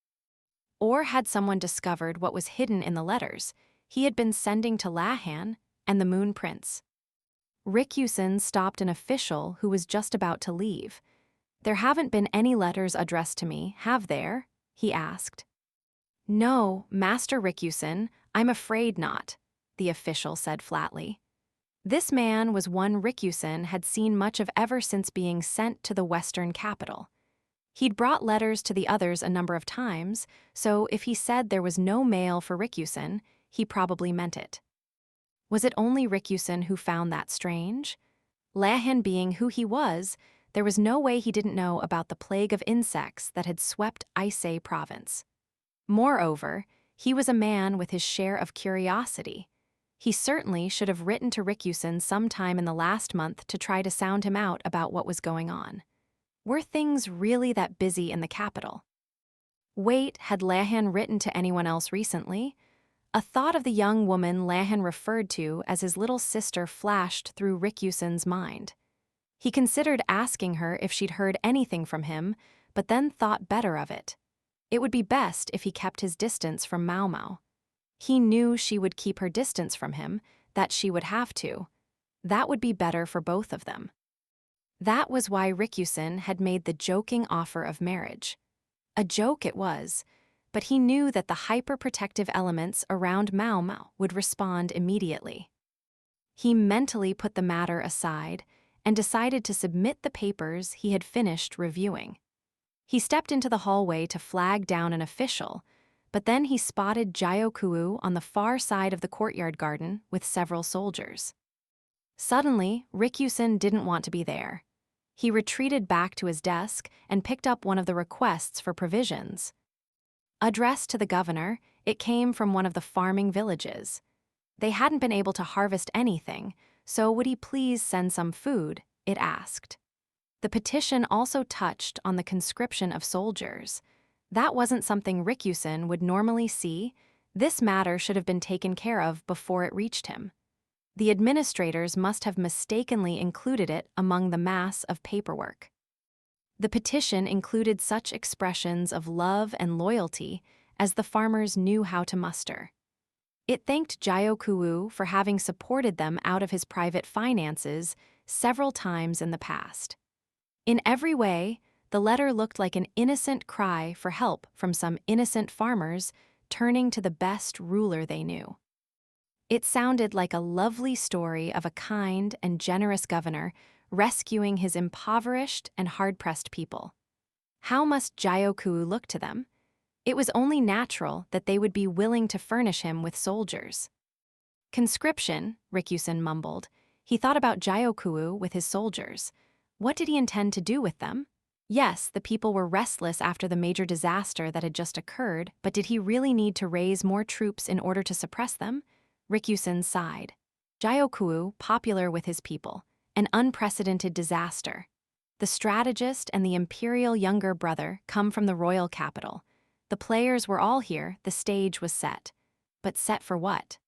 Or had someone discovered what was hidden in the letters he had been sending to Lahan and the Moon Prince? Rikyusen stopped an official who was just about to leave. "There haven't been any letters addressed to me, have there?" he asked. "No, Master Rikyusen, I'm afraid not," the official said flatly. This man was one Rikyusen had seen much of ever since being sent to the western capital. He'd brought letters to the others a number of times, so if he said there was no mail for Rikyusen, he probably meant it. Was it only Rikyusen who found that strange? Lahan being who he was, there was no way he didn't know about the plague of insects that had swept Ise province. Moreover, he was a man with his share of curiosity. He certainly should have written to Rikyusen sometime in the last month to try to sound him out about what was going on. Were things really that busy in the capital? Wait, had Lahan written to anyone else recently? A thought of the young woman Lahan referred to as his little sister flashed through Rikyusen's mind. He considered asking her if she'd heard anything from him, but then thought better of it. It would be best if he kept his distance from Maomao. He knew she would keep her distance from him, that she would have to. That would be better for both of them. That was why Rikyusen had made the joking offer of marriage. A joke it was, but he knew that the hyper-protective elements around Maomao would respond immediately. He mentally put the matter aside and decided to submit the papers he had finished reviewing. He stepped into the hallway to flag down an official, but then he spotted Gyokuu on the far side of the courtyard garden with several soldiers. Suddenly, Rikyusen didn't want to be there. He retreated back to his desk and picked up one of the requests for provisions. Addressed to the governor, it came from one of the farming villages. They hadn't been able to harvest anything, so would he please send some food, it asked. The petition also touched on the conscription of soldiers. That wasn't something Rikyusen would normally see. This matter should have been taken care of before it reached him. The administrators must have mistakenly included it among the mass of paperwork. The petition included such expressions of love and loyalty as the farmers knew how to muster. It thanked Gyokuu for having supported them out of his private finances several times in the past. In every way, the letter looked like an innocent cry for help from some innocent farmers turning to the best ruler they knew. It sounded like a lovely story of a kind and generous governor rescuing his impoverished and hard-pressed people. How must Jyoku look to them? It was only natural that they would be willing to furnish him with soldiers. Conscription, Rikusen mumbled. He thought about Jyoku with his soldiers. What did he intend to do with them? Yes, the people were restless after the major disaster that had just occurred, but did he really need to raise more troops in order to suppress them? Rikusen sighed. Jyoku, popular with his people. An unprecedented disaster. The strategist and the Imperial younger brother come from the royal capital. The players were all here, the stage was set. But set for what?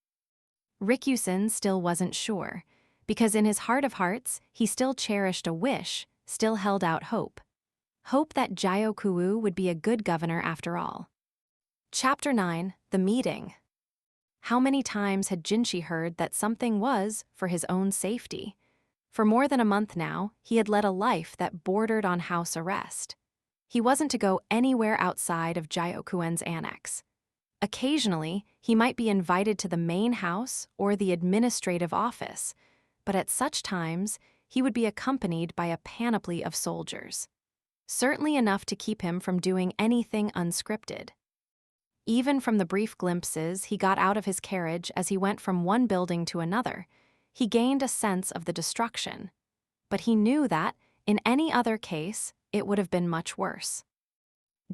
Rikusen still wasn't sure, because in his heart of hearts, he still cherished a wish, still held out hope. Hope that Jyoku would be a good governor after all. Chapter 9, The Meeting. How many times had Jinshi heard that something was for his own safety? For more than a month now, he had led a life that bordered on house arrest. He wasn't to go anywhere outside of Jyokuen's annex. Occasionally, he might be invited to the main house or the administrative office, but at such times, he would be accompanied by a panoply of soldiers. Certainly enough to keep him from doing anything unscripted. Even from the brief glimpses he got out of his carriage as he went from one building to another, he gained a sense of the destruction. But he knew that, in any other case, it would have been much worse.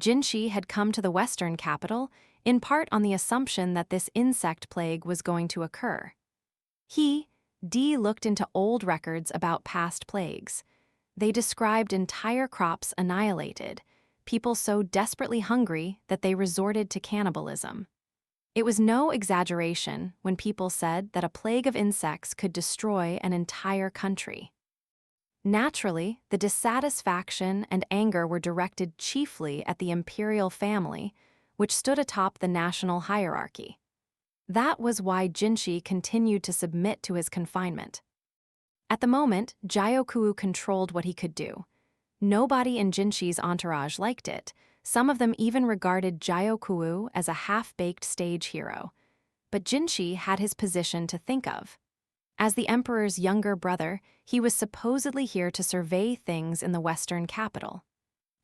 Jinshi had come to the western capital in part on the assumption that this insect plague was going to occur. D looked into old records about past plagues. They described entire crops annihilated, people so desperately hungry that they resorted to cannibalism. It was no exaggeration when people said that a plague of insects could destroy an entire country. Naturally, the dissatisfaction and anger were directed chiefly at the Imperial family, which stood atop the national hierarchy. That was why Jinshi continued to submit to his confinement. At the moment, Jyoku controlled what he could do. Nobody in Jinshi's entourage liked it. Some of them even regarded Jyoku as a half-baked stage hero. But Jinshi had his position to think of. As the emperor's younger brother, he was supposedly here to survey things in the western capital.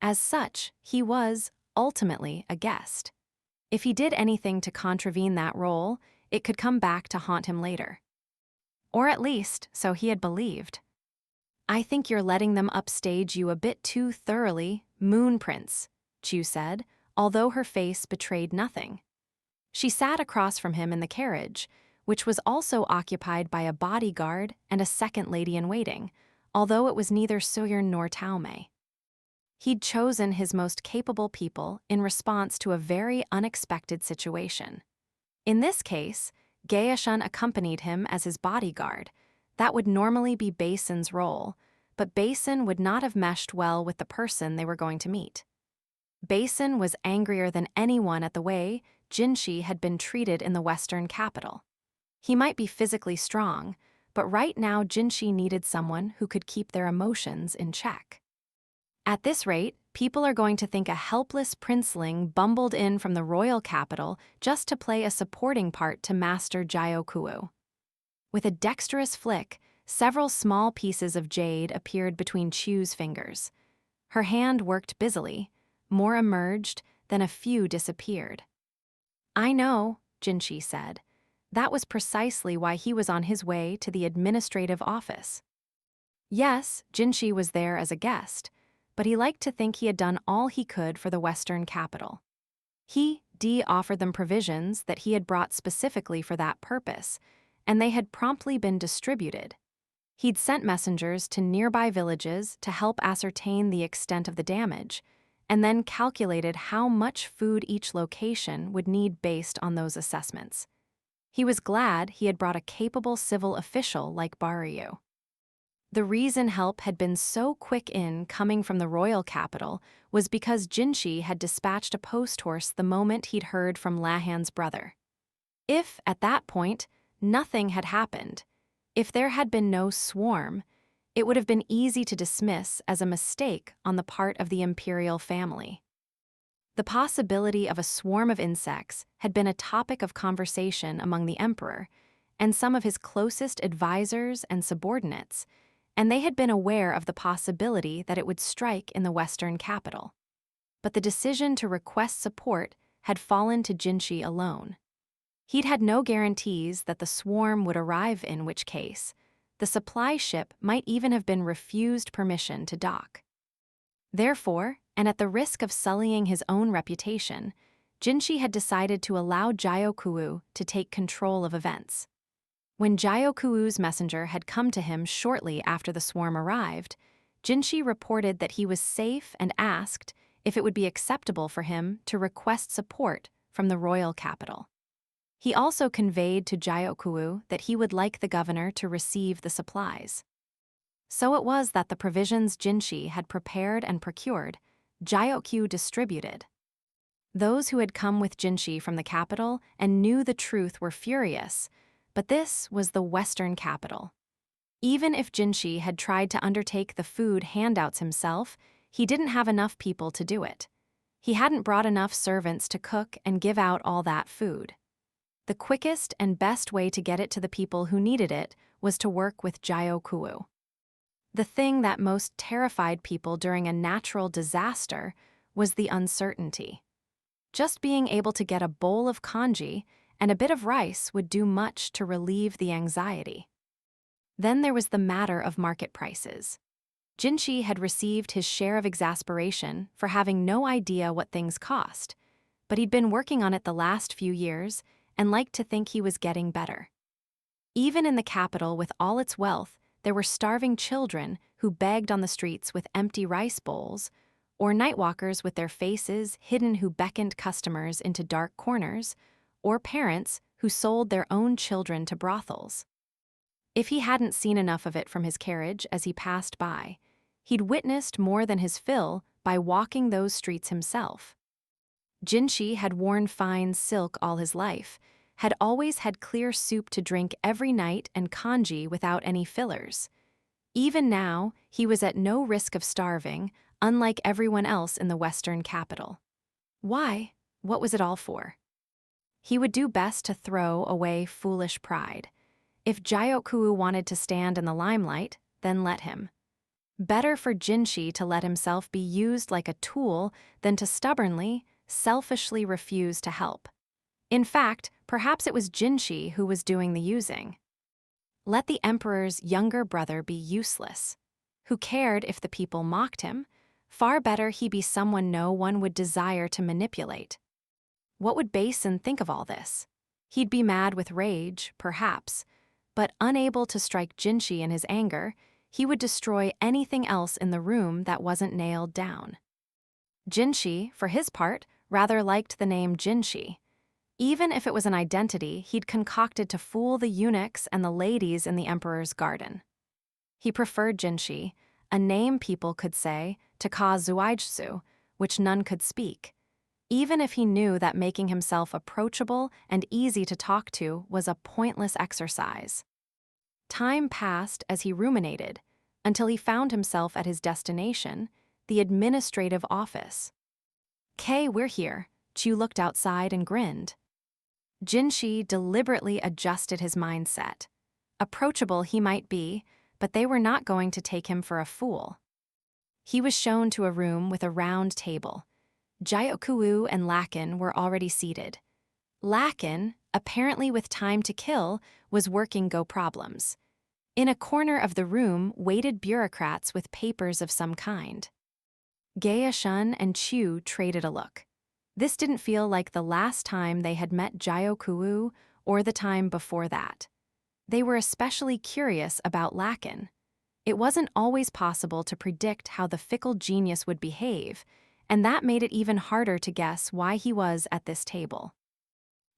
As such, he was, ultimately, a guest. If he did anything to contravene that role, it could come back to haunt him later. Or at least, so he had believed. "I think you're letting them upstage you a bit too thoroughly, Moon Prince," Chu said, although her face betrayed nothing. She sat across from him in the carriage, which was also occupied by a bodyguard and a second lady-in-waiting, although it was neither Suyern nor Taomei. He'd chosen his most capable people in response to a very unexpected situation. In this case, Gaeshun accompanied him as his bodyguard. That would normally be Basin's role, but Basin would not have meshed well with the person they were going to meet. Basin was angrier than anyone at the way Jinshi had been treated in the western capital. He might be physically strong, but right now Jinshi needed someone who could keep their emotions in check. At this rate, people are going to think a helpless princeling bumbled in from the royal capital just to play a supporting part to Master Jyoku. With a dexterous flick, several small pieces of jade appeared between Chu's fingers. Her hand worked busily. More emerged, then a few disappeared. "I know," Jinshi said. That was precisely why he was on his way to the administrative office. Yes, Jinshi was there as a guest, but he liked to think he had done all he could for the western capital. D offered them provisions that he had brought specifically for that purpose, and they had promptly been distributed. He'd sent messengers to nearby villages to help ascertain the extent of the damage, and then calculated how much food each location would need based on those assessments. He was glad he had brought a capable civil official like Baryu. The reason help had been so quick in coming from the royal capital was because Jinshi had dispatched a post horse the moment he'd heard from Lahan's brother. If, at that point, nothing had happened, if there had been no swarm, it would have been easy to dismiss as a mistake on the part of the imperial family. The possibility of a swarm of insects had been a topic of conversation among the emperor and some of his closest advisors and subordinates, and they had been aware of the possibility that it would strike in the western capital. But the decision to request support had fallen to Jinshi alone. He'd had no guarantees that the swarm would arrive, in which case the supply ship might even have been refused permission to dock. Therefore, and at the risk of sullying his own reputation, Jinshi had decided to allow Gyokuu to take control of events. When Gyokuu's messenger had come to him shortly after the swarm arrived, Jinshi reported that he was safe and asked if it would be acceptable for him to request support from the royal capital. He also conveyed to Gyokuu that he would like the governor to receive the supplies. So it was that the provisions Jinshi had prepared and procured, Gyokuu distributed. Those who had come with Jinshi from the capital and knew the truth were furious, but this was the western capital. Even if Jinshi had tried to undertake the food handouts himself, he didn't have enough people to do it. He hadn't brought enough servants to cook and give out all that food. The quickest and best way to get it to the people who needed it was to work with Gyokuu. The thing that most terrified people during a natural disaster was the uncertainty. Just being able to get a bowl of congee and a bit of rice would do much to relieve the anxiety. Then there was the matter of market prices. Jinshi had received his share of exasperation for having no idea what things cost, but he'd been working on it the last few years and liked to think he was getting better. Even in the capital with all its wealth, there were starving children who begged on the streets with empty rice bowls, or nightwalkers with their faces hidden who beckoned customers into dark corners, or parents who sold their own children to brothels. If he hadn't seen enough of it from his carriage as he passed by, he'd witnessed more than his fill by walking those streets himself. Jinshi had worn fine silk all his life, had always had clear soup to drink every night and congee without any fillers. Even now, he was at no risk of starving, unlike everyone else in the western capital. Why? What was it all for? He would do best to throw away foolish pride. If Gyokuu wanted to stand in the limelight, then let him. Better for Jinshi to let himself be used like a tool than to stubbornly, selfishly refuse to help. In fact, perhaps it was Jinshi who was doing the using. Let the emperor's younger brother be useless. Who cared if the people mocked him? Far better he be someone no one would desire to manipulate. What would Basin think of all this? He'd be mad with rage, perhaps, but unable to strike Jinshi in his anger, he would destroy anything else in the room that wasn't nailed down. Jinshi, for his part, rather liked the name Jinshi. Even if it was an identity he'd concocted to fool the eunuchs and the ladies in the emperor's garden. He preferred Jinshi, a name people could say, to Ka Zuijtsu, which none could speak, even if he knew that making himself approachable and easy to talk to was a pointless exercise. Time passed as he ruminated, until he found himself at his destination, the administrative office. "Kay, we're here." Chu looked outside and grinned. Jinshi deliberately adjusted his mindset. Approachable he might be, but they were not going to take him for a fool. He was shown to a room with a round table. Gyokuu and Lakin were already seated. Lakin, apparently with time to kill, was working Go problems. In a corner of the room waited bureaucrats with papers of some kind. Gaeshun and Chu traded a look. This didn't feel like the last time they had met Gyokuu or the time before that. They were especially curious about Lakin. It wasn't always possible to predict how the fickle genius would behave, and that made it even harder to guess why he was at this table.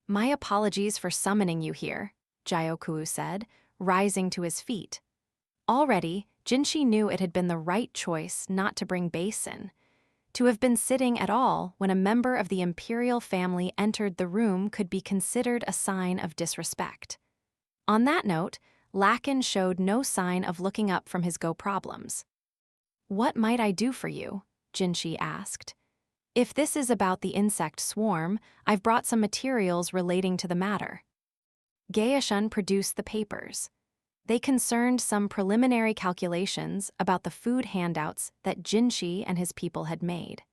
"My apologies for summoning you here," Gyokuu said, rising to his feet. Already, Jinshi knew it had been the right choice not to bring Basin. To have been sitting at all when a member of the Imperial family entered the room could be considered a sign of disrespect. On that note, Lakin showed no sign of looking up from his go problems. "What might I do for you?" Jinshi asked. "If this is about the insect swarm, I've brought some materials relating to the matter." Gaeshun produced the papers. They concerned some preliminary calculations about the food handouts that Jinshi and his people had made.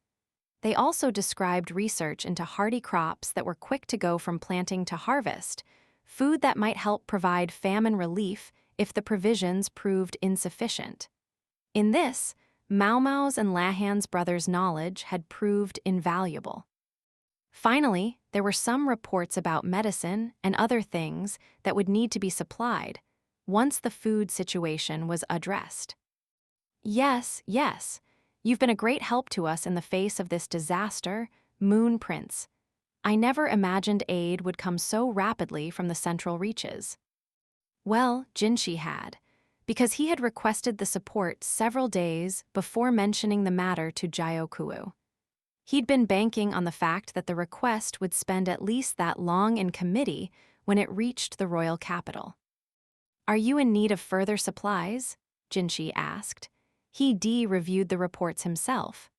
They also described research into hardy crops that were quick to go from planting to harvest, food that might help provide famine relief if the provisions proved insufficient. In this, Maomao's and Lahan's brothers' knowledge had proved invaluable. Finally, there were some reports about medicine and other things that would need to be supplied once the food situation was addressed. "Yes, yes. You've been a great help to us in the face of this disaster, Moon Prince. I never imagined aid would come so rapidly from the central reaches." Well, Jinshi had, because he had requested the support several days before mentioning the matter to Gyokuu. He'd been banking on the fact that the request would spend at least that long in committee when it reached the royal capital. "Are you in need of further supplies?" Jinshi asked. He reviewed the reports himself.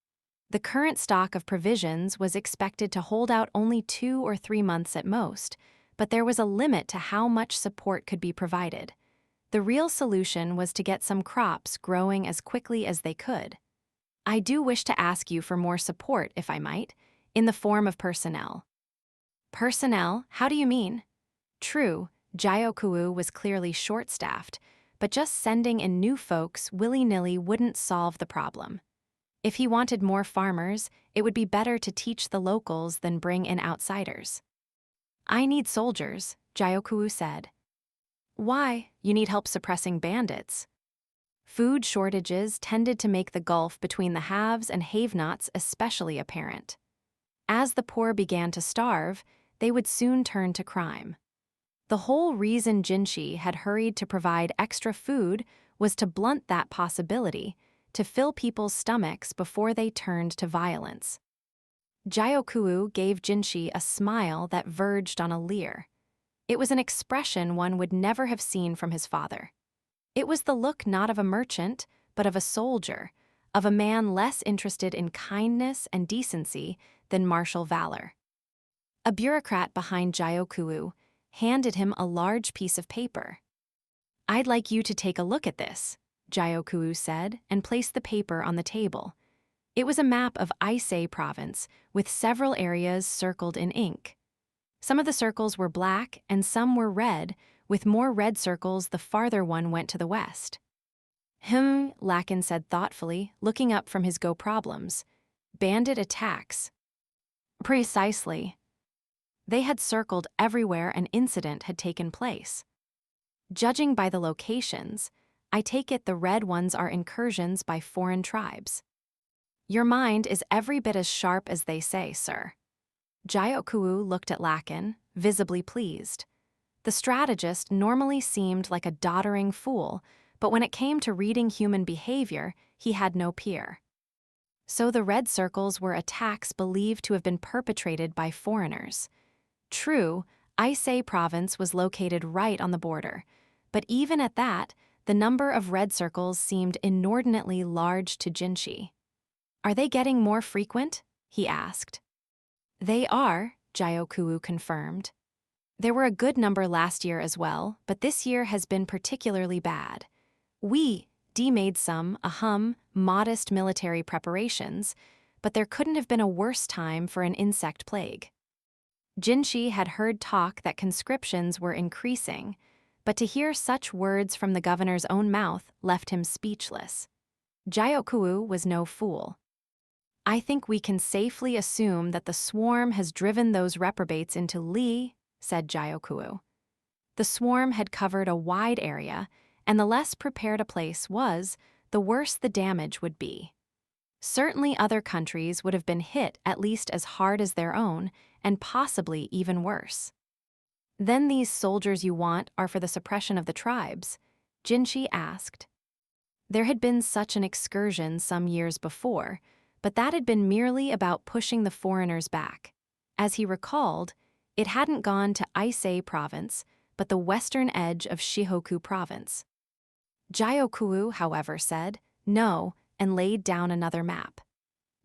The current stock of provisions was expected to hold out only 2 or 3 months at most, but there was a limit to how much support could be provided. The real solution was to get some crops growing as quickly as they could. "I do wish to ask you for more support, if I might, in the form of personnel." "Personnel? How do you mean?" True, Gyokuu was clearly short-staffed, but just sending in new folks willy-nilly wouldn't solve the problem. If he wanted more farmers, it would be better to teach the locals than bring in outsiders. "I need soldiers," Gyokuu said. "Why? You need help suppressing bandits." Food shortages tended to make the gulf between the haves and have-nots especially apparent. As the poor began to starve, they would soon turn to crime. The whole reason Jinshi had hurried to provide extra food was to blunt that possibility, to fill people's stomachs before they turned to violence. Gyokuu gave Jinshi a smile that verged on a leer. It was an expression one would never have seen from his father. It was the look not of a merchant, but of a soldier, of a man less interested in kindness and decency than martial valor. A bureaucrat behind Gyokuu handed him a large piece of paper. "I'd like you to take a look at this," Gyokuu said, and placed the paper on the table. It was a map of Aisei province, with several areas circled in ink. Some of the circles were black and some were red, with more red circles the farther one went to the west. Lakin said thoughtfully, looking up from his go problems. "Bandit attacks." "Precisely." They had circled everywhere an incident had taken place. "Judging by the locations, I take it the red ones are incursions by foreign tribes." "Your mind is every bit as sharp as they say, sir." Gyokuu looked at Lakin, visibly pleased. The strategist normally seemed like a doddering fool, but when it came to reading human behavior, he had no peer. So the red circles were attacks believed to have been perpetrated by foreigners. True, Aisei province was located right on the border, but even at that, the number of red circles seemed inordinately large to Jinshi. "Are they getting more frequent?" he asked. "They are," Gyokuu confirmed. "There were a good number last year as well, but this year has been particularly bad. We made some, modest military preparations, but there couldn't have been a worse time for an insect plague." Jinshi had heard talk that conscriptions were increasing, but to hear such words from the governor's own mouth left him speechless. Gyokuu was no fool. "I think we can safely assume that the swarm has driven those reprobates into Li," said Gyokuu. The swarm had covered a wide area, and the less prepared a place was, the worse the damage would be. Certainly other countries would have been hit at least as hard as their own, and possibly even worse. "Then these soldiers you want are for the suppression of the tribes?" Jinshi asked. There had been such an excursion some years before, but that had been merely about pushing the foreigners back. As he recalled, it hadn't gone to Aisei province, but the western edge of Shihoku province. Jioku, however, said no and laid down another map.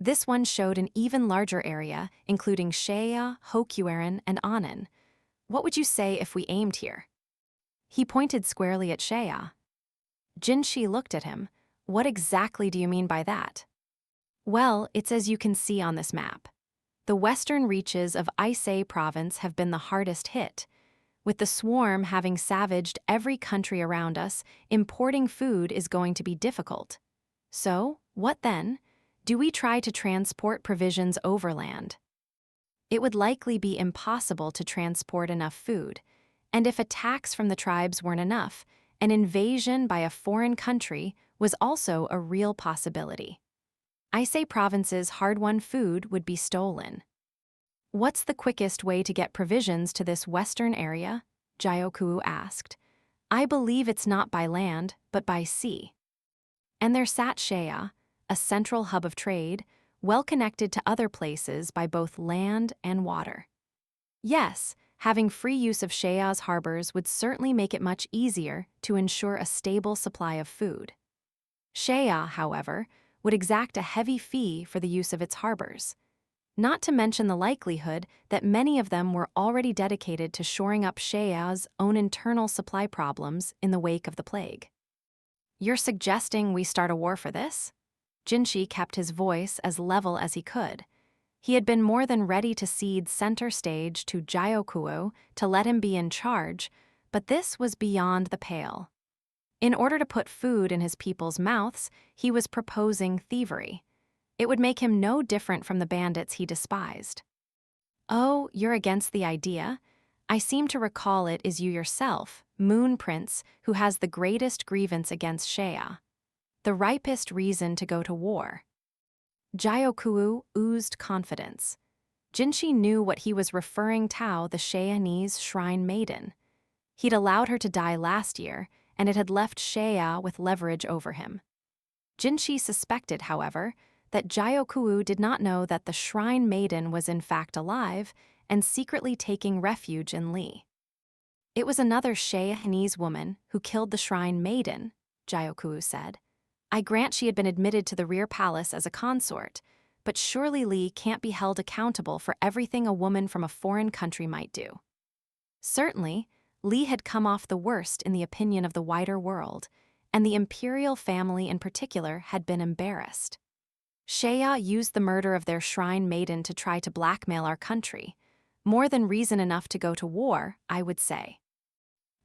This one showed an even larger area, including Sheiya, Hokuaren, and Anan. What would you say if we aimed here? He pointed squarely at Sheiya. Jinshi looked at him. What exactly do you mean by that? Well, it's as you can see on this map. The western reaches of Aisei province have been the hardest hit. With the swarm having savaged every country around us, importing food is going to be difficult. So, what then? Do we try to transport provisions overland? It would likely be impossible to transport enough food, and if attacks from the tribes weren't enough, an invasion by a foreign country was also a real possibility. Aisei province's hard-won food would be stolen. What's the quickest way to get provisions to this western area? Jioku asked. I believe it's not by land, but by sea. And there sat Sheiya, a central hub of trade, well connected to other places by both land and water. Yes, having free use of Sheiya's harbors would certainly make it much easier to ensure a stable supply of food. Sheiya, however, would exact a heavy fee for the use of its harbors, not to mention the likelihood that many of them were already dedicated to shoring up Sheiya's own internal supply problems in the wake of the plague. You're suggesting we start a war for this? Jinshi kept his voice as level as he could. He had been more than ready to cede center stage to Jiokuo to let him be in charge, but this was beyond the pale. In order to put food in his people's mouths, he was proposing thievery. It would make him no different from the bandits he despised. Oh, you're against the idea? I seem to recall it is you yourself, Moon Prince, who has the greatest grievance against Sheiya. The ripest reason to go to war. Jioku oozed confidence. Jinshi knew what he was referring to the Sheiyanese shrine maiden. He'd allowed her to die last year, and it had left Sheiya with leverage over him. Jinshi suspected, however, that Jioku did not know that the shrine maiden was in fact alive and secretly taking refuge in Lee. It was another Sheiyanese woman who killed the shrine maiden, Jioku said. I grant she had been admitted to the rear palace as a consort, but surely Lee can't be held accountable for everything a woman from a foreign country might do. Certainly, Lee had come off the worst in the opinion of the wider world, and the Imperial family in particular had been embarrassed. Sheiya used the murder of their shrine maiden to try to blackmail our country. More than reason enough to go to war, I would say.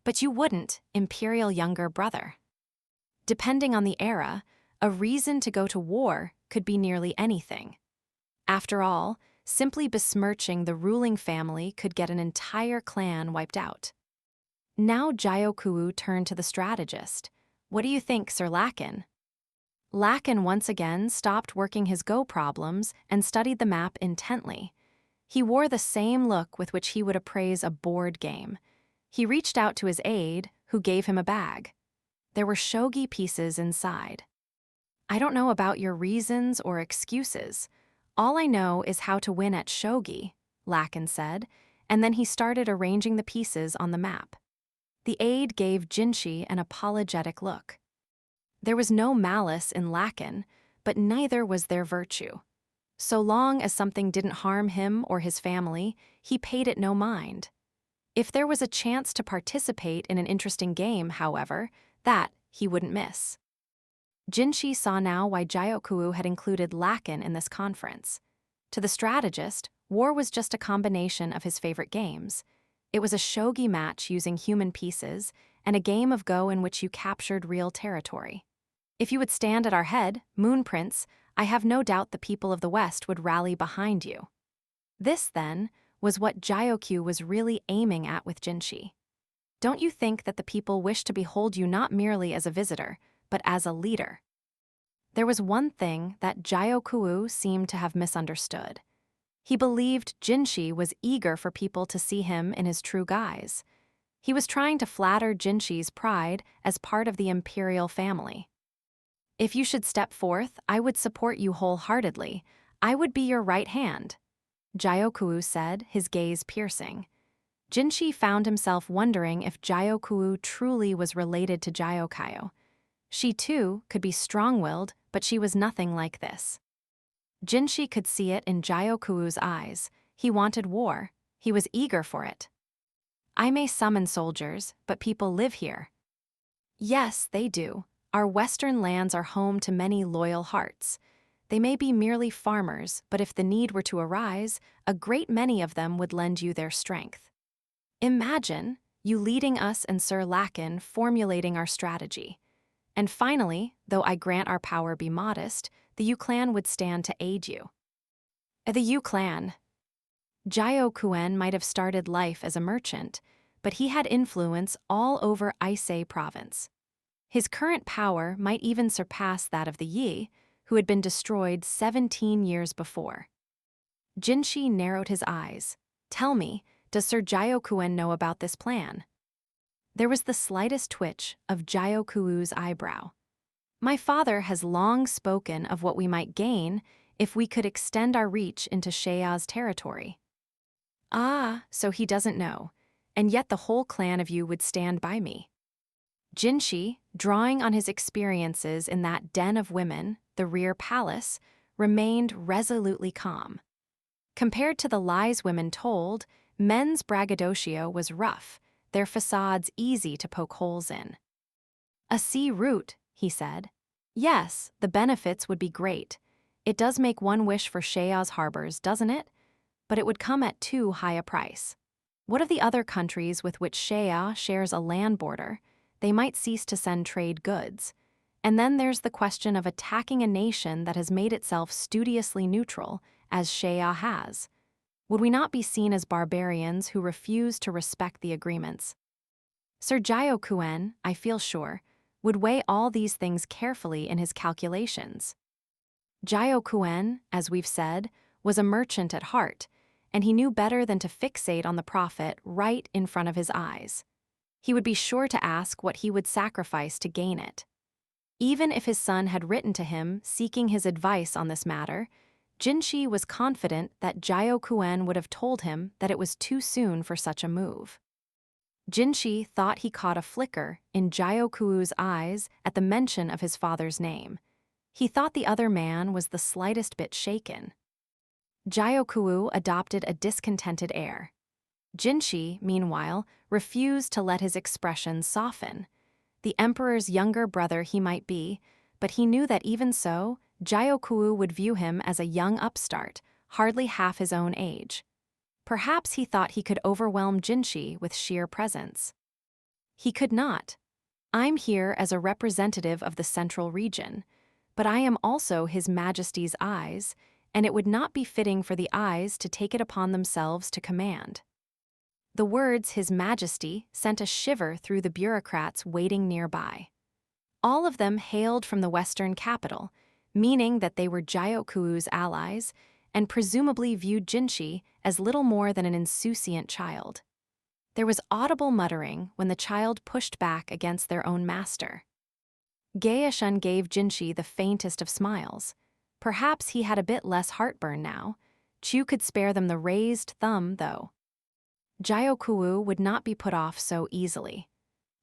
But you wouldn't, Imperial younger brother. Depending on the era, a reason to go to war could be nearly anything. After all, simply besmirching the ruling family could get an entire clan wiped out. Now Jioku turned to the strategist. What do you think, Sir Lakin? Lakin once again stopped working his Go problems and studied the map intently. He wore the same look with which he would appraise a board game. He reached out to his aide, who gave him a bag. There were shogi pieces inside. I don't know about your reasons or excuses. All I know is how to win at shogi, Lakin said, and then he started arranging the pieces on the map. The aide gave Jinshi an apologetic look. There was no malice in Lakin, but neither was there virtue. So long as something didn't harm him or his family, he paid it no mind. If there was a chance to participate in an interesting game, however, that he wouldn't miss. Jinshi saw now why Jioku had included Lakin in this conference. To the strategist, war was just a combination of his favorite games. It was a shogi match using human pieces, and a game of Go in which you captured real territory. If you would stand at our head, Moon Prince, I have no doubt the people of the West would rally behind you. This, then, was what Jioku was really aiming at with Jinshi. Don't you think that the people wish to behold you not merely as a visitor, but as a leader? There was one thing that Jioku seemed to have misunderstood. He believed Jinshi was eager for people to see him in his true guise. He was trying to flatter Jinshi's pride as part of the Imperial family. If you should step forth, I would support you wholeheartedly. I would be your right hand, Jioku said, his gaze piercing. Jinshi found himself wondering if Gyokuu truly was related to Gyokyo. She too could be strong-willed, but she was nothing like this. Jinshi could see it in Gyokuu's eyes. He wanted war. He was eager for it. I may summon soldiers, but people live here. Yes, they do. Our western lands are home to many loyal hearts. They may be merely farmers, but if the need were to arise, a great many of them would lend you their strength. Imagine you leading us and Sir Lakin formulating our strategy. And finally, though I grant our power be modest, the Yu clan would stand to aid you. The Yu clan. Gyokuen might have started life as a merchant, but he had influence all over Ise province. His current power might even surpass that of the Yi, who had been destroyed 17 years before. Jinshi narrowed his eyes. Tell me, does Sir Gyokuen know about this plan? There was the slightest twitch of Gyokuu's eyebrow. My father has long spoken of what we might gain if we could extend our reach into Shea's territory. Ah, so he doesn't know, and yet the whole clan of you would stand by me. Jinshi, drawing on his experiences in that den of women, the rear palace, remained resolutely calm. Compared to the lies women told, men's braggadocio was rough, their facades easy to poke holes in. A sea route, he said. Yes, the benefits would be great. It does make one wish for Shea's harbors, doesn't it? But it would come at too high a price. What of the other countries with which Shea shares a land border? They might cease to send trade goods. And then there's the question of attacking a nation that has made itself studiously neutral, as Shea has. Would we not be seen as barbarians who refuse to respect the agreements? Sir Gyokuen, I feel sure, would weigh all these things carefully in his calculations. Gyokuen, as we've said, was a merchant at heart, and he knew better than to fixate on the profit right in front of his eyes. He would be sure to ask what he would sacrifice to gain it. Even if his son had written to him seeking his advice on this matter, Jinshi was confident that Gyokuen would have told him that it was too soon for such a move. Jinshi thought he caught a flicker in Gyokuu's eyes at the mention of his father's name. He thought the other man was the slightest bit shaken. Gyokuu adopted a discontented air. Jinshi, meanwhile, refused to let his expression soften. The emperor's younger brother he might be, but he knew that even so, Gyokuu would view him as a young upstart, hardly half his own age. Perhaps he thought he could overwhelm Jinshi with sheer presence. He could not. I'm here as a representative of the central region, but I am also His Majesty's eyes, and it would not be fitting for the eyes to take it upon themselves to command. The words His Majesty sent a shiver through the bureaucrats waiting nearby. All of them hailed from the western capital, meaning that they were Gyokuu's allies, and presumably viewed Jinshi as little more than an insouciant child. There was audible muttering when the child pushed back against their own master. Gaeshun gave Jinshi the faintest of smiles. Perhaps he had a bit less heartburn now. Chu could spare them the raised thumb, though. Gyokuu would not be put off so easily.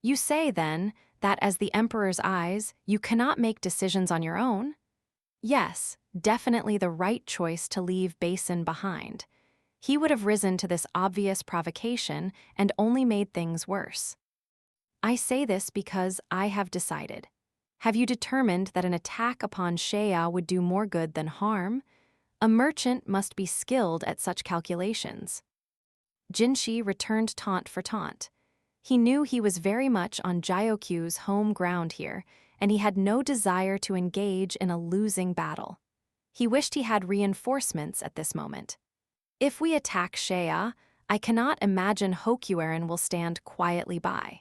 You say, then, that as the emperor's eyes, you cannot make decisions on your own? Yes, definitely the right choice to leave Basin behind. He would have risen to this obvious provocation and only made things worse. I say this because I have decided. Have you determined that an attack upon Shea would do more good than harm? A merchant must be skilled at such calculations. Jinshi returned taunt for taunt. He knew he was very much on Gyokuu's home ground here, and he had no desire to engage in a losing battle. He wished he had reinforcements at this moment. If we attack Shea, I cannot imagine Hokueren will stand quietly by.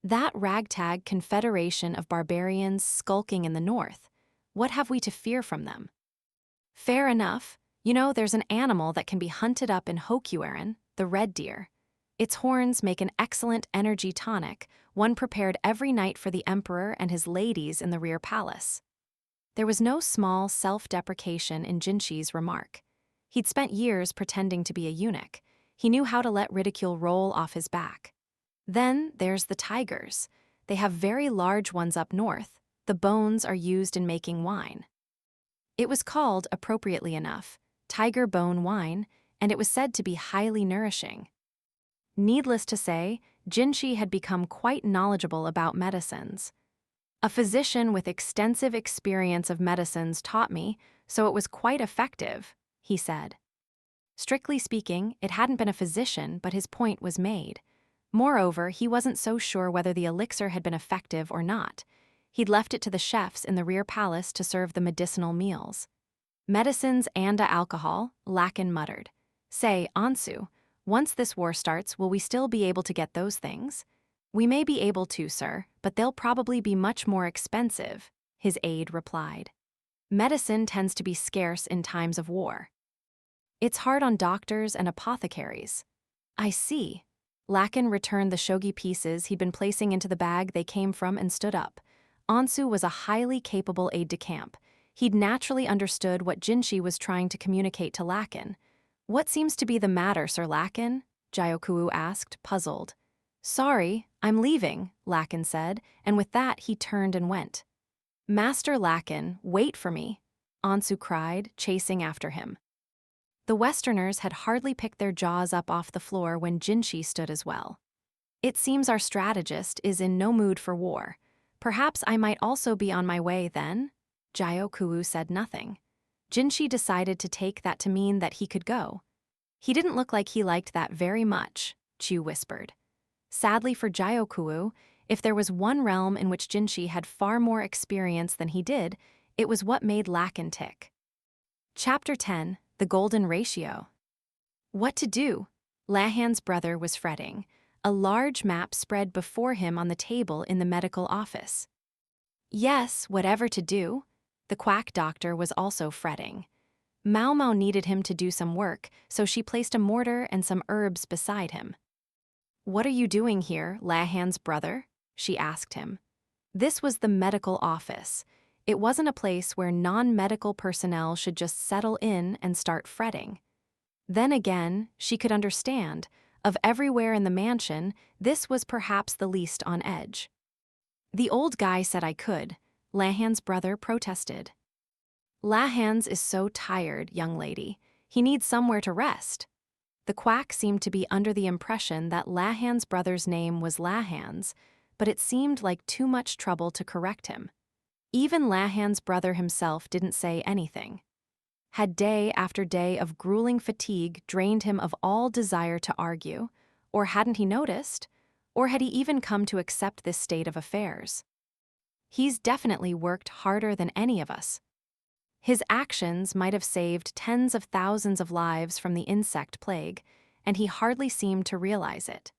That ragtag confederation of barbarians skulking in the north, what have we to fear from them? Fair enough. You know, there's an animal that can be hunted up in Hokueren, the red deer. Its horns make an excellent energy tonic, one prepared every night for the emperor and his ladies in the rear palace. There was no small self-deprecation in Jinshi's remark. He'd spent years pretending to be a eunuch. He knew how to let ridicule roll off his back. Then there's the tigers. They have very large ones up north. The bones are used in making wine. It was called, appropriately enough, tiger bone wine, and it was said to be highly nourishing. Needless to say, Jinshi had become quite knowledgeable about medicines. A physician with extensive experience of medicines taught me, so it was quite effective, he said. Strictly speaking, it hadn't been a physician, but his point was made. Moreover, he wasn't so sure whether the elixir had been effective or not. He'd left it to the chefs in the rear palace to serve the medicinal meals. Medicines and alcohol, Lakin muttered. Say, Ansu, once this war starts, will we still be able to get those things? We may be able to, sir, but they'll probably be much more expensive, his aide replied. Medicine tends to be scarce in times of war. It's hard on doctors and apothecaries. I see. Lakin returned the shogi pieces he'd been placing into the bag they came from and stood up. Ansu was a highly capable aide-de-camp. He'd naturally understood what Jinshi was trying to communicate to Lakin. What seems to be the matter, Sir Lakin? Gyokuu asked, puzzled. Sorry, I'm leaving, Lakin said, and with that he turned and went. Master Lakin, wait for me, Ansu cried, chasing after him. The Westerners had hardly picked their jaws up off the floor when Jinshi stood as well. It seems our strategist is in no mood for war. Perhaps I might also be on my way then? Gyokuu said nothing. Jinshi decided to take that to mean that he could go. He didn't look like he liked that very much, Chu whispered. Sadly for Gyokuu, if there was one realm in which Jinshi had far more experience than he did, it was what made Lakin tick. Chapter 10, The Golden Ratio. What to do? Lahan's brother was fretting. A large map spread before him on the table in the medical office. Yes, whatever to do. The quack doctor was also fretting. Maomao needed him to do some work, so she placed a mortar and some herbs beside him. What are you doing here, Lahan's brother? She asked him. This was the medical office. It wasn't a place where non-medical personnel should just settle in and start fretting. Then again, she could understand. Of everywhere in the mansion, this was perhaps the least on edge. The old guy said I could, Lahan's brother protested. Lahans is so tired, young lady. He needs somewhere to rest. The quack seemed to be under the impression that Lahan's brother's name was Lahans, but it seemed like too much trouble to correct him. Even Lahan's brother himself didn't say anything. Had day after day of grueling fatigue drained him of all desire to argue, or hadn't he noticed? Or had he even come to accept this state of affairs? He's definitely worked harder than any of us. His actions might have saved tens of thousands of lives from the insect plague, and he hardly seemed to realize it.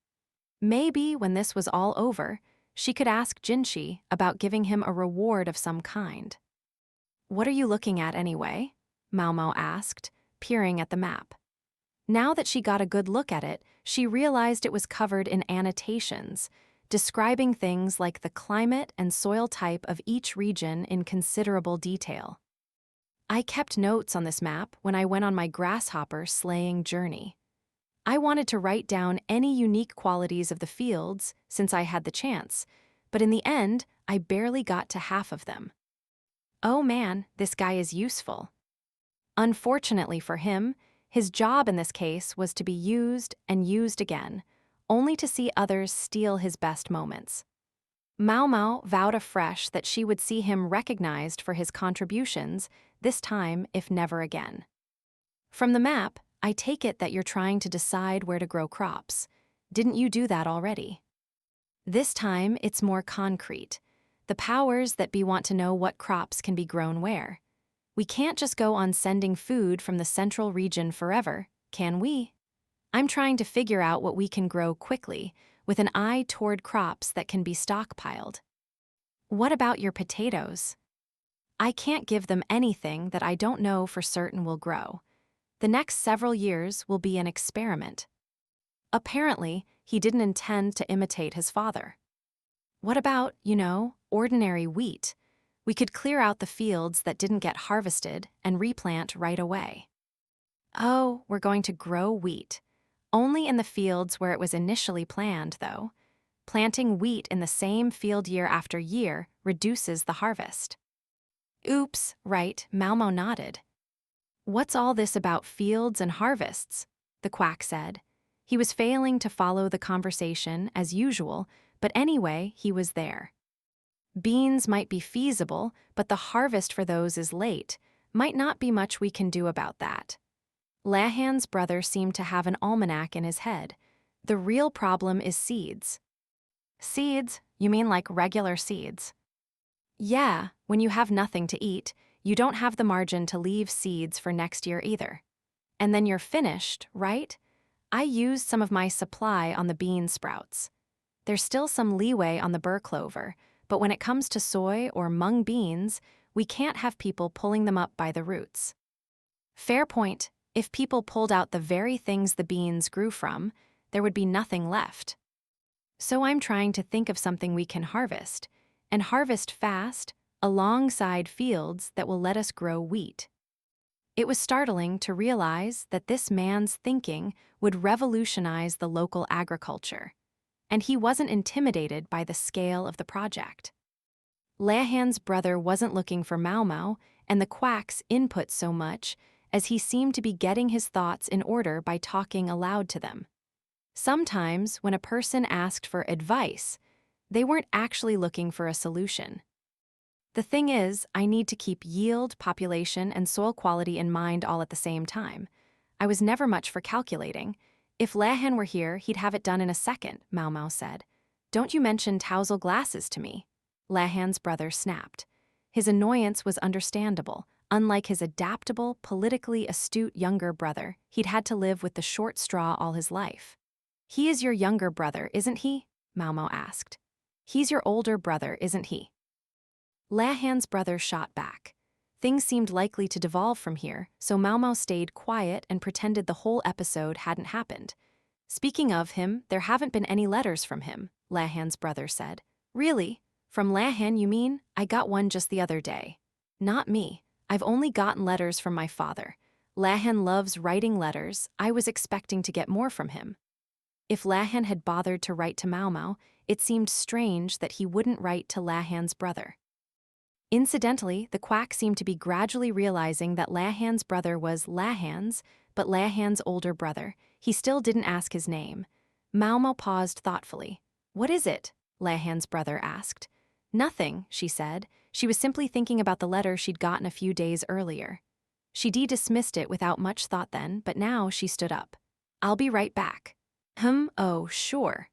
Maybe when this was all over, she could ask Jinshi about giving him a reward of some kind. What are you looking at anyway? Maomao asked, peering at the map. Now that she got a good look at it, she realized it was covered in annotations, describing things like the climate and soil type of each region in considerable detail. I kept notes on this map when I went on my grasshopper slaying journey. I wanted to write down any unique qualities of the fields since I had the chance, but in the end, I barely got to half of them. Oh man, this guy is useful. Unfortunately for him, his job in this case was to be used and used again, only to see others steal his best moments. Maomao vowed afresh that she would see him recognized for his contributions, this time if never again. From the map, I take it that you're trying to decide where to grow crops. Didn't you do that already? This time, it's more concrete. The powers that be want to know what crops can be grown where. We can't just go on sending food from the central region forever, can we? I'm trying to figure out what we can grow quickly, with an eye toward crops that can be stockpiled. What about your potatoes? I can't give them anything that I don't know for certain will grow. The next several years will be an experiment. Apparently, he didn't intend to imitate his father. What about, ordinary wheat? We could clear out the fields that didn't get harvested and replant right away. Oh, we're going to grow wheat. Only in the fields where it was initially planned, though. Planting wheat in the same field year after year reduces the harvest. Oops, right, Maomao nodded. What's all this about fields and harvests? The quack said. He was failing to follow the conversation as usual, but anyway, he was there. Beans might be feasible, but the harvest for those is late. Might not be much we can do about that. Lahan's brother seemed to have an almanac in his head. The real problem is seeds. Seeds? You mean like regular seeds? Yeah, when you have nothing to eat, you don't have the margin to leave seeds for next year either. And then you're finished, right? I used some of my supply on the bean sprouts. There's still some leeway on the burr clover, but when it comes to soy or mung beans, we can't have people pulling them up by the roots. Fair point. If people pulled out the very things the beans grew from, there would be nothing left. So I'm trying to think of something we can harvest, and harvest fast, alongside fields that will let us grow wheat. It was startling to realize that this man's thinking would revolutionize the local agriculture, and he wasn't intimidated by the scale of the project. Lahan's brother wasn't looking for Maomao and the quack's input so much as he seemed to be getting his thoughts in order by talking aloud to them. Sometimes, when a person asked for advice, they weren't actually looking for a solution. The thing is, I need to keep yield, population, and soil quality in mind all at the same time. I was never much for calculating. If Lahan were here, he'd have it done in a second, Maomao said. Don't you mention Tousle glasses to me. Lahan's brother snapped. His annoyance was understandable. Unlike his adaptable, politically astute younger brother, he'd had to live with the short straw all his life. He is your younger brother, isn't he? Maomao asked. He's your older brother, isn't he? Lahan's brother shot back. Things seemed likely to devolve from here, so Maomao stayed quiet and pretended the whole episode hadn't happened. Speaking of him, there haven't been any letters from him, Lahan's brother said. Really? From Lahan, you mean? I got one just the other day. Not me. I've only gotten letters from my father. Lahan loves writing letters. I was expecting to get more from him. If Lahan had bothered to write to Maomao, it seemed strange that he wouldn't write to Lahan's brother. Incidentally, the quack seemed to be gradually realizing that Lahan's brother was Lahan's, but Lahan's older brother. He still didn't ask his name. Maomao paused thoughtfully. What is it? Lahan's brother asked. Nothing, she said. She was simply thinking about the letter she'd gotten a few days earlier. She dismissed it without much thought then, but now she stood up. I'll be right back. Oh, sure.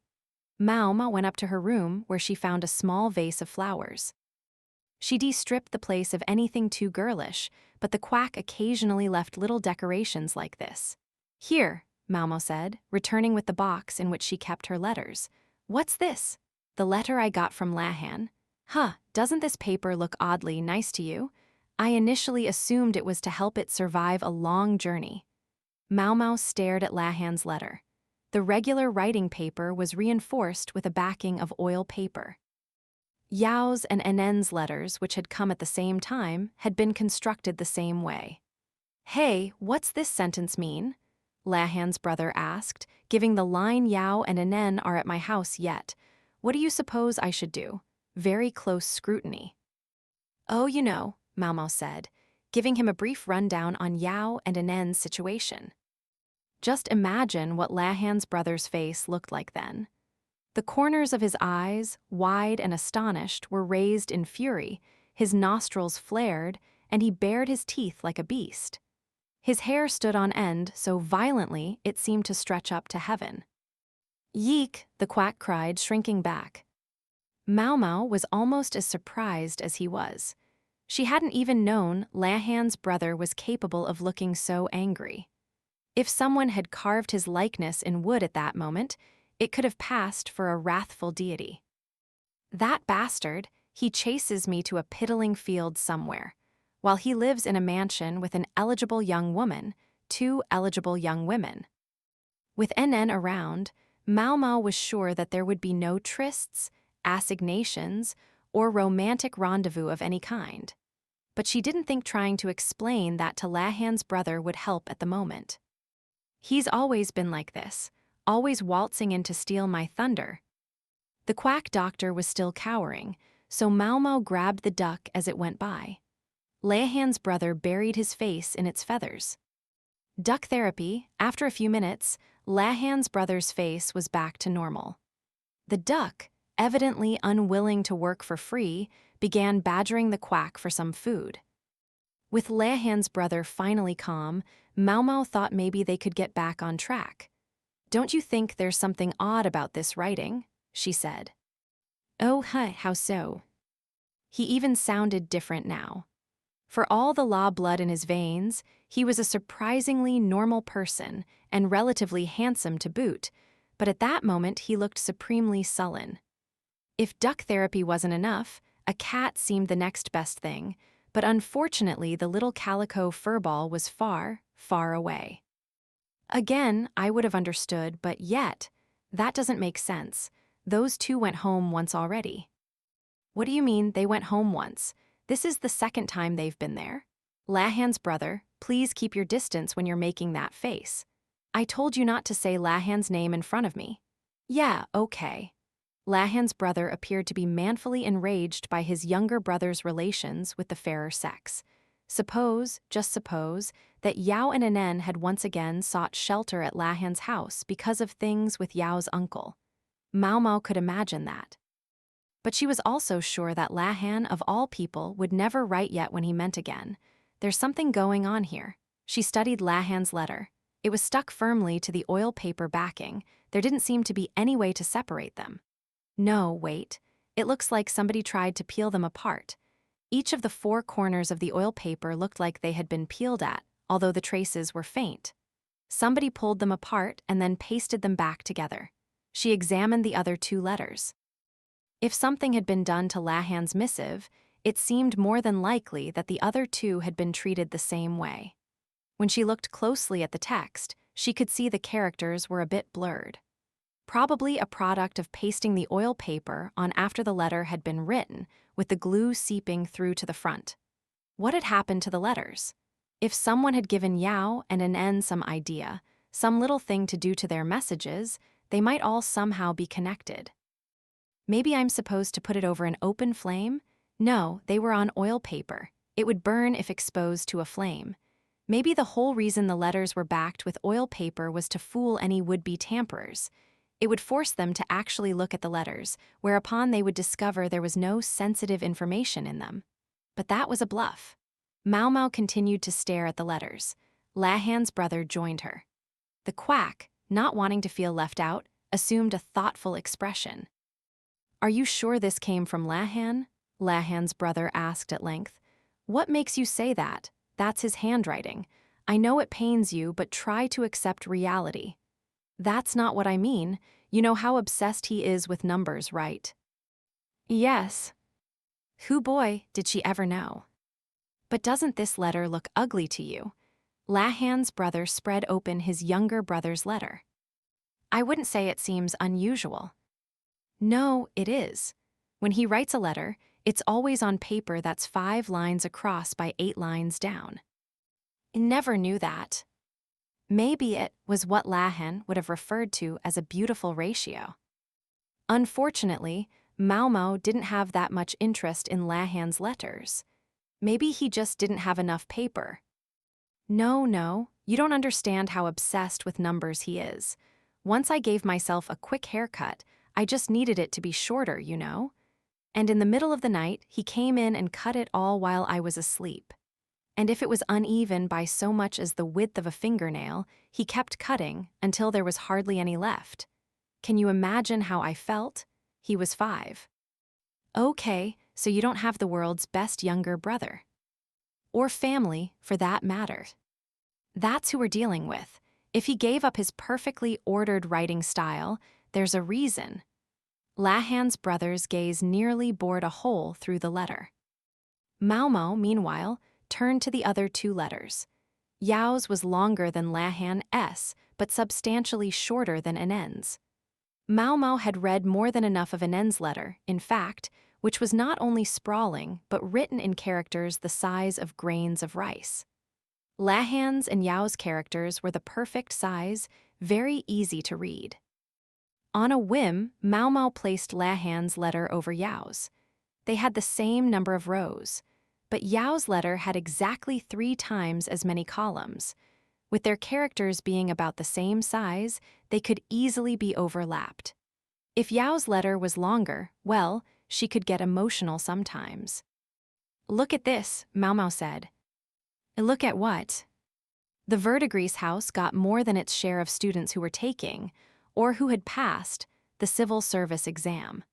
Maomao went up to her room where she found a small vase of flowers. She stripped the place of anything too girlish, but the quack occasionally left little decorations like this. Here, Maomao said, returning with the box in which she kept her letters. What's this? The letter I got from Lahan. Doesn't this paper look oddly nice to you? I initially assumed it was to help it survive a long journey. Maomao stared at Lahan's letter. The regular writing paper was reinforced with a backing of oil paper. Yao's and Enen's letters, which had come at the same time, had been constructed the same way. Hey, what's this sentence mean? Lahan's brother asked, giving the line Yao and Enen are at my house yet. What do you suppose I should do? Very close scrutiny. Oh, you know, Maomao said, giving him a brief rundown on Yao and Enen's situation. Just imagine what Lahan's brother's face looked like then. The corners of his eyes, wide and astonished, were raised in fury, his nostrils flared, and he bared his teeth like a beast. His hair stood on end so violently it seemed to stretch up to heaven. Yeek, the quack cried, shrinking back. Maomao was almost as surprised as he was. She hadn't even known Lahan's brother was capable of looking so angry. If someone had carved his likeness in wood at that moment, it could have passed for a wrathful deity. That bastard, he chases me to a piddling field somewhere, while he lives in a mansion with an eligible young woman, 2 eligible young women. With Enen around, Maomao was sure that there would be no trysts, assignations, or romantic rendezvous of any kind. But she didn't think trying to explain that to Lahan's brother would help at the moment. He's always been like this, always waltzing in to steal my thunder. The quack doctor was still cowering, so Maomao grabbed the duck as it went by. Lehan's brother buried his face in its feathers. Duck therapy. After a few minutes, Lehan's brother's face was back to normal. The duck, evidently unwilling to work for free, began badgering the quack for some food. With Lehan's brother finally calm, Maomao thought maybe they could get back on track. "Don't you think there's something odd about this writing?" she said. "Oh, how so?" He even sounded different now. For all the law blood in his veins, he was a surprisingly normal person and relatively handsome to boot, but at that moment he looked supremely sullen. If duck therapy wasn't enough, a cat seemed the next best thing, but unfortunately the little calico furball was far, far away. Again, I would have understood, but yet, that doesn't make sense. Those two went home once already. What do you mean they went home once? This is the second time they've been there. Lehan's brother, please keep your distance when you're making that face. I told you not to say Lehan's name in front of me. Yeah, okay. Lehan's brother appeared to be manfully enraged by his younger brother's relations with the fairer sex. Suppose, just suppose, that Yao and Anen had once again sought shelter at Lehan's house because of things with Yao's uncle. Maomao could imagine that. But she was also sure that Lehan, of all people, would never write yet when he meant again. There's something going on here. She studied Lehan's letter. It was stuck firmly to the oil paper backing. There didn't seem to be any way to separate them. No, wait. It looks like somebody tried to peel them apart. Each of the four corners of the oil paper looked like they had been peeled at, although the traces were faint. Somebody pulled them apart and then pasted them back together. She examined the other two letters. If something had been done to Lehan's missive, it seemed more than likely that the other two had been treated the same way. When she looked closely at the text, she could see the characters were a bit blurred. Probably a product of pasting the oil paper on after the letter had been written, with the glue seeping through to the front. What had happened to the letters? If someone had given Yao and Anen some idea, some little thing to do to their messages, they might all somehow be connected. Maybe I'm supposed to put it over an open flame? No, they were on oil paper. It would burn if exposed to a flame. Maybe the whole reason the letters were backed with oil paper was to fool any would-be tamperers. It would force them to actually look at the letters, whereupon they would discover there was no sensitive information in them. But that was a bluff. Maomao continued to stare at the letters. Lehan's brother joined her. The quack, not wanting to feel left out, assumed a thoughtful expression. "Are you sure this came from Lehan?" Lehan's brother asked at length. "What makes you say that? That's his handwriting. I know it pains you, but try to accept reality." "That's not what I mean. You know how obsessed he is with numbers, right?" "Yes." Who boy, did she ever know. "But doesn't this letter look ugly to you?" Lehan's brother spread open his younger brother's letter. "I wouldn't say it seems unusual." "No, it is. When he writes a letter, it's always on paper that's 5 lines across by 8 lines down." Never knew that. Maybe it was what Lehan would have referred to as a beautiful ratio. Unfortunately, Maomao didn't have that much interest in Lehan's letters. Maybe he just didn't have enough paper. No, you don't understand how obsessed with numbers he is. Once I gave myself a quick haircut, I just needed it to be shorter, you know? And in the middle of the night, he came in and cut it all while I was asleep. And if it was uneven by so much as the width of a fingernail, he kept cutting until there was hardly any left. Can you imagine how I felt? He was 5. Okay, so you don't have the world's best younger brother. Or family, for that matter. That's who we're dealing with. If he gave up his perfectly ordered writing style, there's a reason. Lehan's brother's gaze nearly bored a hole through the letter. Maomao, meanwhile, turned to the other 2 letters. Yao's was longer than Lehan's, but substantially shorter than Anen's. Maomao had read more than enough of Anen's letter, in fact, which was not only sprawling, but written in characters the size of grains of rice. Lahan's and Yao's characters were the perfect size, very easy to read. On a whim, Maomao placed Lahan's letter over Yao's. They had the same number of rows, but Yao's letter had exactly 3 times as many columns. With their characters being about the same size, they could easily be overlapped. If Yao's letter was longer, well, she could get emotional sometimes. "Look at this," Maomao said. "Look at what?" The Verdigris house got more than its share of students who were taking, or who had passed, the civil service exam.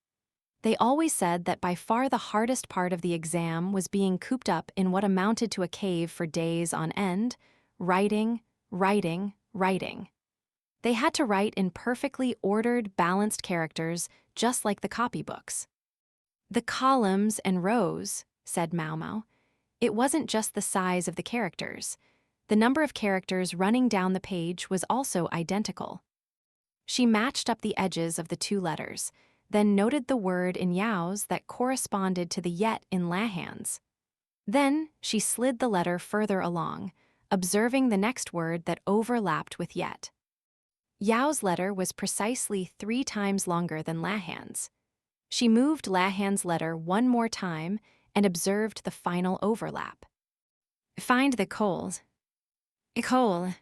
They always said that by far the hardest part of the exam was being cooped up in what amounted to a cave for days on end, writing, writing, writing. They had to write in perfectly ordered, balanced characters, just like the copybooks. "The columns and rows," said Maomao. "It wasn't just the size of the characters. The number of characters running down the page was also identical." She matched up the edges of the 2 letters, then noted the word in Yao's that corresponded to the yet in Lahan's. Then she slid the letter further along, observing the next word that overlapped with yet. Yao's letter was precisely 3 times longer than Lahan's. She moved Lahan's letter 1 more time and observed the final overlap. "Find the coal." "Coal."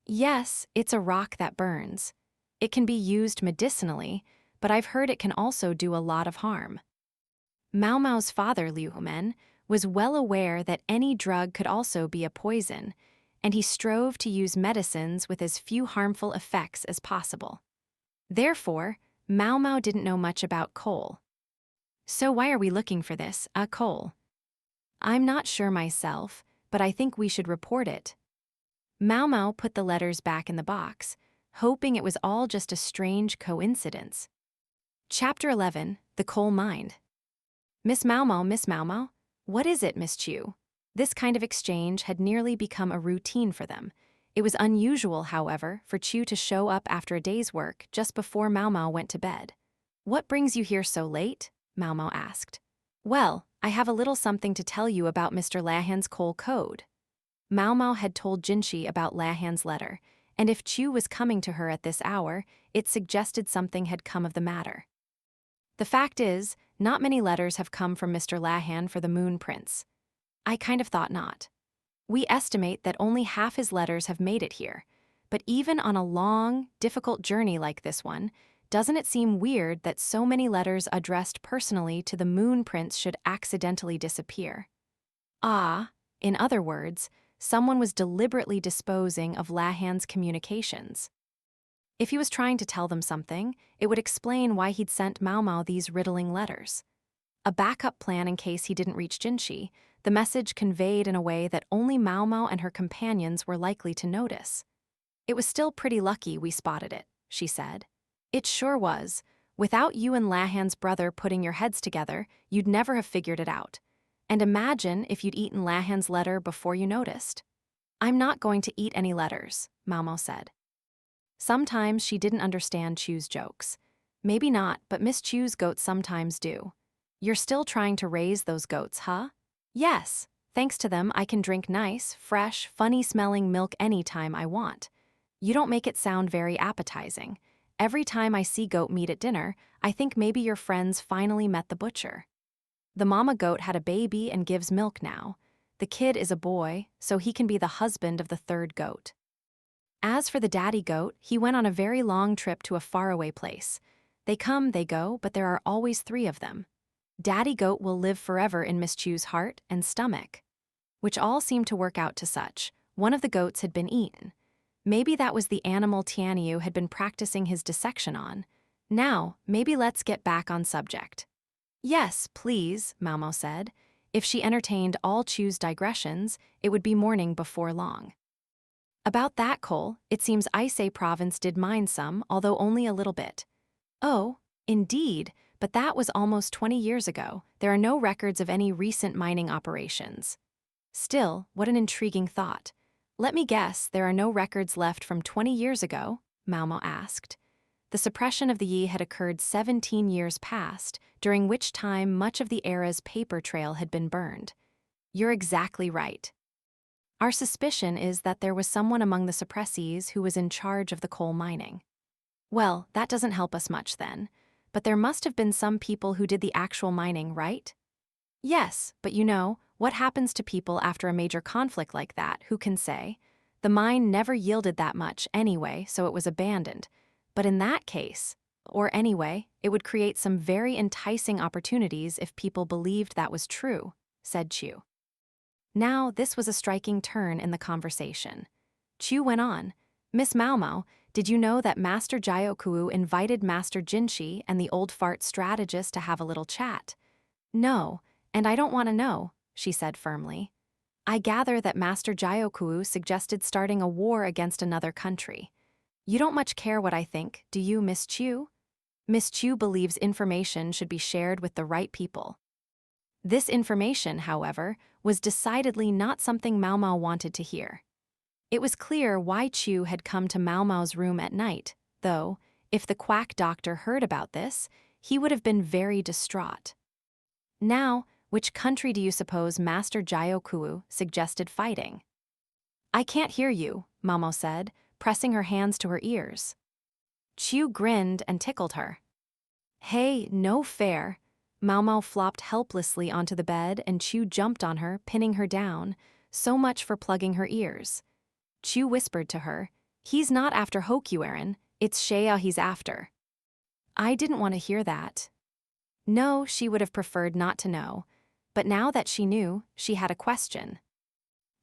"Yes, it's a rock that burns. It can be used medicinally, but I've heard it can also do a lot of harm." Maomao's father, Liu Men, was well aware that any drug could also be a poison, and he strove to use medicines with as few harmful effects as possible. Therefore, Maomao didn't know much about coal. "So why are we looking for this, coal?" "I'm not sure myself, but I think we should report it." Maomao put the letters back in the box, hoping it was all just a strange coincidence. Chapter 11, The Coal Mine. Miss Maomao, what is it, Miss Chu?" This kind of exchange had nearly become a routine for them. It was unusual, however, for Chu to show up after a day's work just before Maomao went to bed. "What brings you here so late?" Maomao asked. "Well, I have a little something to tell you about Mr. Lahan's coal code." Maomao had told Jinshi about Lahan's letter, and if Chu was coming to her at this hour, it suggested something had come of the matter. "The fact is, not many letters have come from Mr. Lahan for the Moon Prince." "I kind of thought not. We estimate that only half his letters have made it here, but even on a long, difficult journey like this one, doesn't it seem weird that so many letters addressed personally to the Moon Prince should accidentally disappear?" "Ah," in other words, someone was deliberately disposing of Lahan's communications. If he was trying to tell them something, it would explain why he'd sent Maomao these riddling letters. A backup plan in case he didn't reach Jinshi, the message conveyed in a way that only Maomao and her companions were likely to notice. "It was still pretty lucky we spotted it," she said. "It sure was. Without you and Lahan's brother putting your heads together, you'd never have figured it out. And imagine if you'd eaten Lahan's letter before you noticed." "I'm not going to eat any letters," Maomao said. Sometimes she didn't understand Chu's jokes. Maybe not, but Miss Chu's goats sometimes do. "You're still trying to raise those goats, huh?" "Yes. Thanks to them, I can drink nice, fresh, funny-smelling milk anytime I want." "You don't make it sound very appetizing. Every time I see goat meat at dinner, I think maybe your friends finally met the butcher." "The mama goat had a baby and gives milk now. The kid is a boy, so he can be the husband of the 3rd goat. As for the daddy goat, he went on a very long trip to a faraway place. They come, they go, but there are always 3 of them. Daddy goat will live forever in Miss Chu's heart and stomach." Which all seemed to work out to such. One of the goats had been eaten. Maybe that was the animal Tianyu had been practicing his dissection on. Now, maybe let's get back on subject. "Yes, please," Maomao said. If she entertained all Chu's digressions, it would be morning before long. "About that coal, it seems Aisei province did mine some, although only a little bit." "Oh, indeed, but that was almost 20 years ago. There are no records of any recent mining operations." "Still, what an intriguing thought. Let me guess, there are no records left from 20 years ago?" Maomao asked. The suppression of the Yi had occurred 17 years past, during which time much of the era's paper trail had been burned. "You're exactly right." Our suspicion is that there was someone among the suppressees who was in charge of the coal mining. Well, that doesn't help us much then. But there must have been some people who did the actual mining, right? Yes, but what happens to people after a major conflict like that, who can say? The mine never yielded that much anyway, so it was abandoned. But in that case, or anyway, it would create some very enticing opportunities if people believed that was true, said Chu. Now, this was a striking turn in the conversation. Chu went on, Miss Maomao, did you know that Master Jioku invited Master Jinshi and the old fart strategist to have a little chat? No, and I don't want to know, she said firmly. I gather that Master Jioku suggested starting a war against another country. You don't much care what I think, do you, Miss Chu? Miss Chu believes information should be shared with the right people. This information, however, was decidedly not something Maomao wanted to hear. It was clear why Chu had come to Maomao's room at night, though, if the quack doctor heard about this, he would have been very distraught. Now, which country do you suppose Master Jioku suggested fighting? I can't hear you, Maomao said, pressing her hands to her ears. Chu grinned and tickled her. Hey, no fair. Maomao flopped helplessly onto the bed and Chu jumped on her, pinning her down. So much for plugging her ears. Chu whispered to her, He's not after Hokueren, it's Shea he's after. I didn't want to hear that. No, she would have preferred not to know. But now that she knew, she had a question.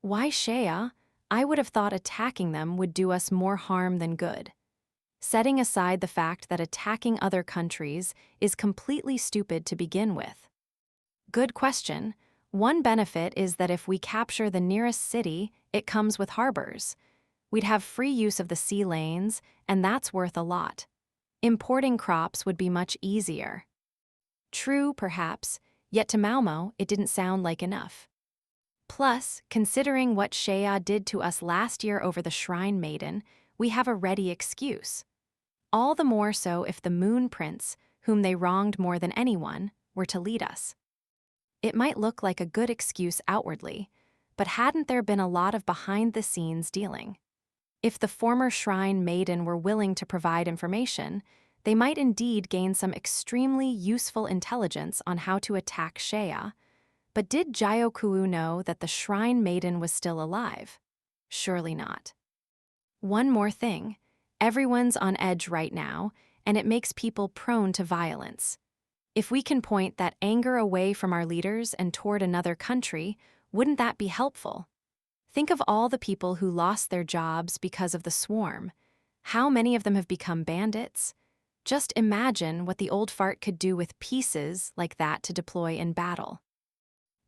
Why Shea? I would have thought attacking them would do us more harm than good. Setting aside the fact that attacking other countries is completely stupid to begin with. Good question. One benefit is that if we capture the nearest city, it comes with harbors. We'd have free use of the sea lanes, and that's worth a lot. Importing crops would be much easier. True, perhaps, yet to Maomao it didn't sound like enough. Plus, considering what Shea did to us last year over the Shrine Maiden, we have a ready excuse. All the more so if the Moon Prince, whom they wronged more than anyone, were to lead us. It might look like a good excuse outwardly, but hadn't there been a lot of behind-the-scenes dealing? If the former Shrine Maiden were willing to provide information, they might indeed gain some extremely useful intelligence on how to attack Shea. But did Jioku know that the Shrine Maiden was still alive? Surely not. One more thing. Everyone's on edge right now, and it makes people prone to violence. If we can point that anger away from our leaders and toward another country, wouldn't that be helpful? Think of all the people who lost their jobs because of the swarm. How many of them have become bandits? Just imagine what the old fart could do with pieces like that to deploy in battle.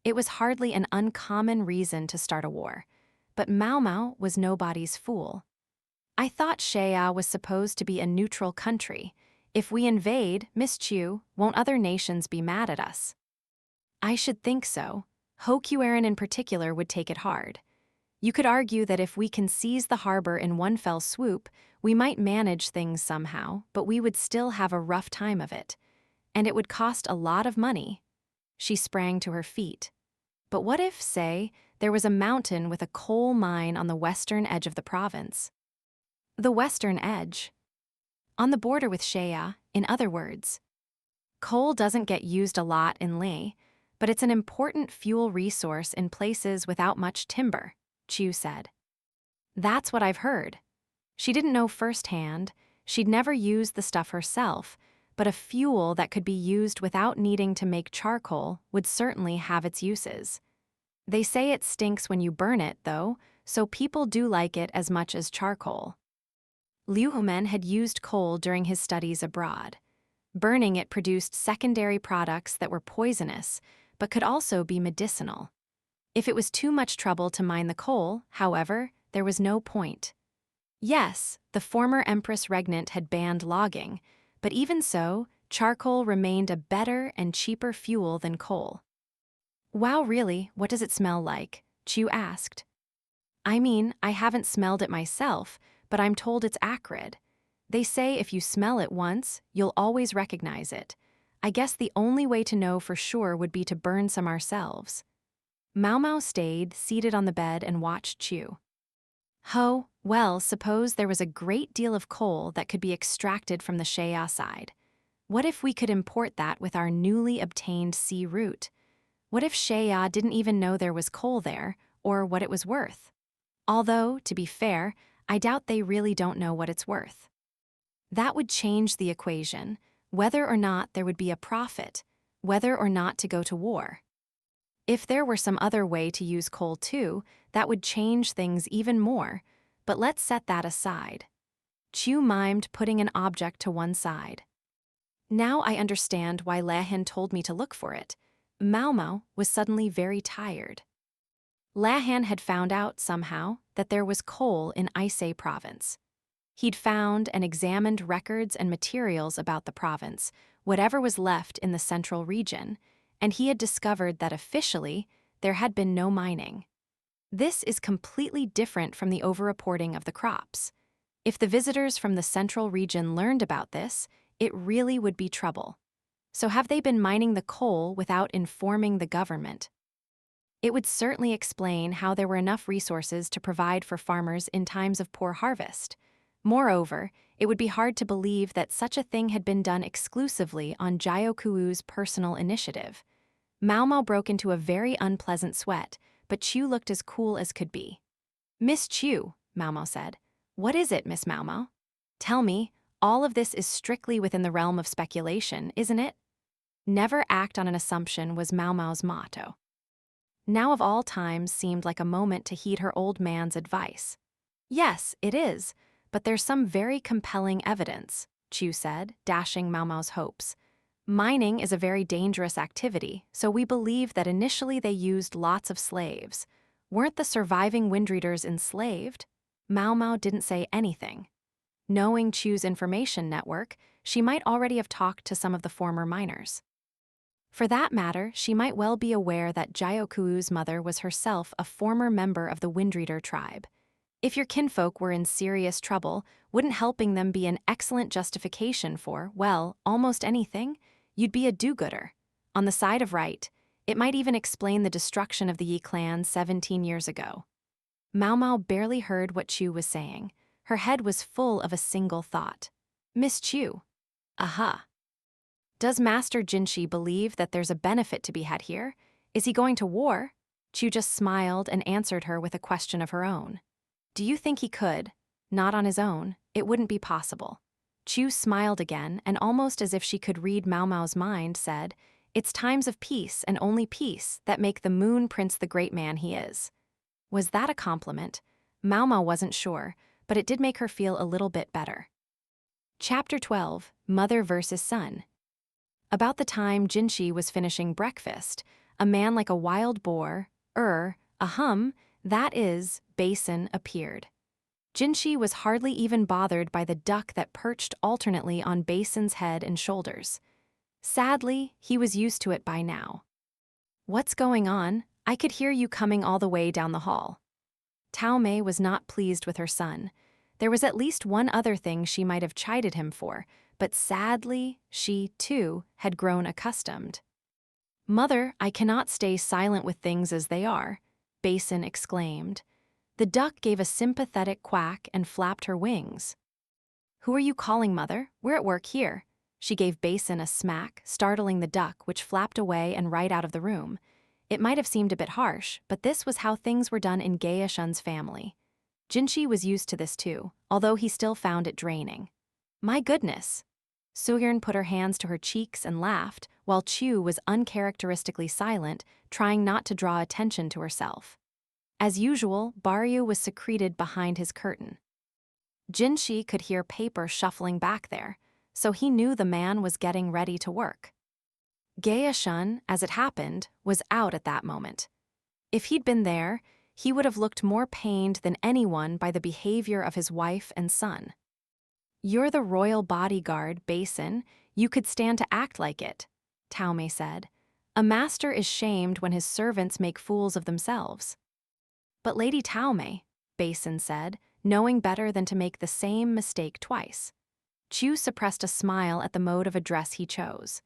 It was hardly an uncommon reason to start a war, but Maomao was nobody's fool. I thought Shea was supposed to be a neutral country. If we invade, Miss Chu, won't other nations be mad at us? I should think so. Hokueren in particular would take it hard. You could argue that if we can seize the harbor in one fell swoop, we might manage things somehow, but we would still have a rough time of it. And it would cost a lot of money. She sprang to her feet. But what if, say, there was a mountain with a coal mine on the western edge of the province? The western edge. On the border with Shea, in other words. Coal doesn't get used a lot in Leh, but it's an important fuel resource in places without much timber, Chu said. That's what I've heard. She didn't know firsthand, she'd never used the stuff herself, but a fuel that could be used without needing to make charcoal would certainly have its uses. They say it stinks when you burn it, though, so people do like it as much as charcoal. Liu Humen had used coal during his studies abroad. Burning it produced secondary products that were poisonous, but could also be medicinal. If it was too much trouble to mine the coal, however, there was no point. Yes, the former Empress Regnant had banned logging, but even so, charcoal remained a better and cheaper fuel than coal. Wow, really, what does it smell like? Chu asked. I mean, I haven't smelled it myself, but I'm told it's acrid. They say if you smell it once, you'll always recognize it. I guess the only way to know for sure would be to burn some ourselves. Maomao stayed, seated on the bed, and watched Chu. Well, suppose there was a great deal of coal that could be extracted from the Shaya side. What if we could import that with our newly obtained sea route? What if Shaya didn't even know there was coal there, or what it was worth? Although, to be fair, I doubt they really don't know what it's worth. That would change the equation, whether or not there would be a profit, whether or not to go to war. If there were some other way to use coal too, that would change things even more, but let's set that aside. Chu mimed putting an object to one side. Now I understand why Lahan told me to look for it. Maomao was suddenly very tired. Lahan had found out somehow that there was coal in Isei province. He'd found and examined records and materials about the province, whatever was left in the central region, and he had discovered that officially there had been no mining. This is completely different from the overreporting of the crops. If the visitors from the central region learned about this, it really would be trouble. So have they been mining the coal without informing the government? It would certainly explain how there were enough resources to provide for farmers in times of poor harvest. Moreover, it would be hard to believe that such a thing had been done exclusively on Jiokuu's personal initiative. Maomao broke into a very unpleasant sweat, but Chu looked as cool as could be. "Miss Chu," Maomao said. "What is it, Miss Maomao? Tell me, all of this is strictly within the realm of speculation, isn't it?" Never act on an assumption was Maomao's motto. Now of all times seemed like a moment to heed her old man's advice. "Yes, it is, but there's some very compelling evidence," Chu said, dashing Maomao's hopes. "Mining is a very dangerous activity, so we believe that initially they used lots of slaves. Weren't the surviving Windreaders enslaved?" Maomao didn't say anything. Knowing Chu's information network, she might already have talked to some of the former miners. For that matter, she might well be aware that Jiokuu's mother was herself a former member of the Windreader tribe. If your kinfolk were in serious trouble, wouldn't helping them be an excellent justification for, well, almost anything? You'd be a do-gooder. On the side of right, it might even explain the destruction of the Yi clan 17 years ago. Maomao barely heard what Chu was saying. Her head was full of a single thought. "Miss Chu. Aha. Does Master Jinshi believe that there's a benefit to be had here? Is he going to war?" Chu just smiled and answered her with a question of her own. "Do you think he could? Not on his own. It wouldn't be possible." Chu smiled again, and almost as if she could read Maomao's mind, said, "It's times of peace and only peace that make the Moon Prince the great man he is." Was that a compliment? Maomao wasn't sure, but it did make her feel a little bit better. Chapter 12, Mother versus Son. About the time Jinshi was finishing breakfast, a man like a wild boar, that is, Basin, appeared. Jinshi was hardly even bothered by the duck that perched alternately on Basin's head and shoulders. Sadly, he was used to it by now. "What's going on? I could hear you coming all the way down the hall." Tao Mei was not pleased with her son. There was at least one other thing she might have chided him for, but sadly, she, too, had grown accustomed. "Mother, I cannot stay silent with things as they are," Basin exclaimed. The duck gave a sympathetic quack and flapped her wings. "Who are you calling, Mother? We're at work here." She gave Basin a smack, startling the duck, which flapped away and right out of the room. It might have seemed a bit harsh, but this was how things were done in Gaeshun's family. Jinshi was used to this too, although he still found it draining. "My goodness." Suyern put her hands to her cheeks and laughed, while Chu was uncharacteristically silent, trying not to draw attention to herself. As usual, Baryu was secreted behind his curtain. Jinshi could hear paper shuffling back there, so he knew the man was getting ready to work. Gaeshun, as it happened, was out at that moment. If he'd been there, he would have looked more pained than anyone by the behavior of his wife and son. "You're the royal bodyguard, Basin. You could stand to act like it," Tao Mei said. "A master is shamed when his servants make fools of themselves." "But Lady Tao Mei," Basin said, knowing better than to make the same mistake twice. Chu suppressed a smile at the mode of address he chose.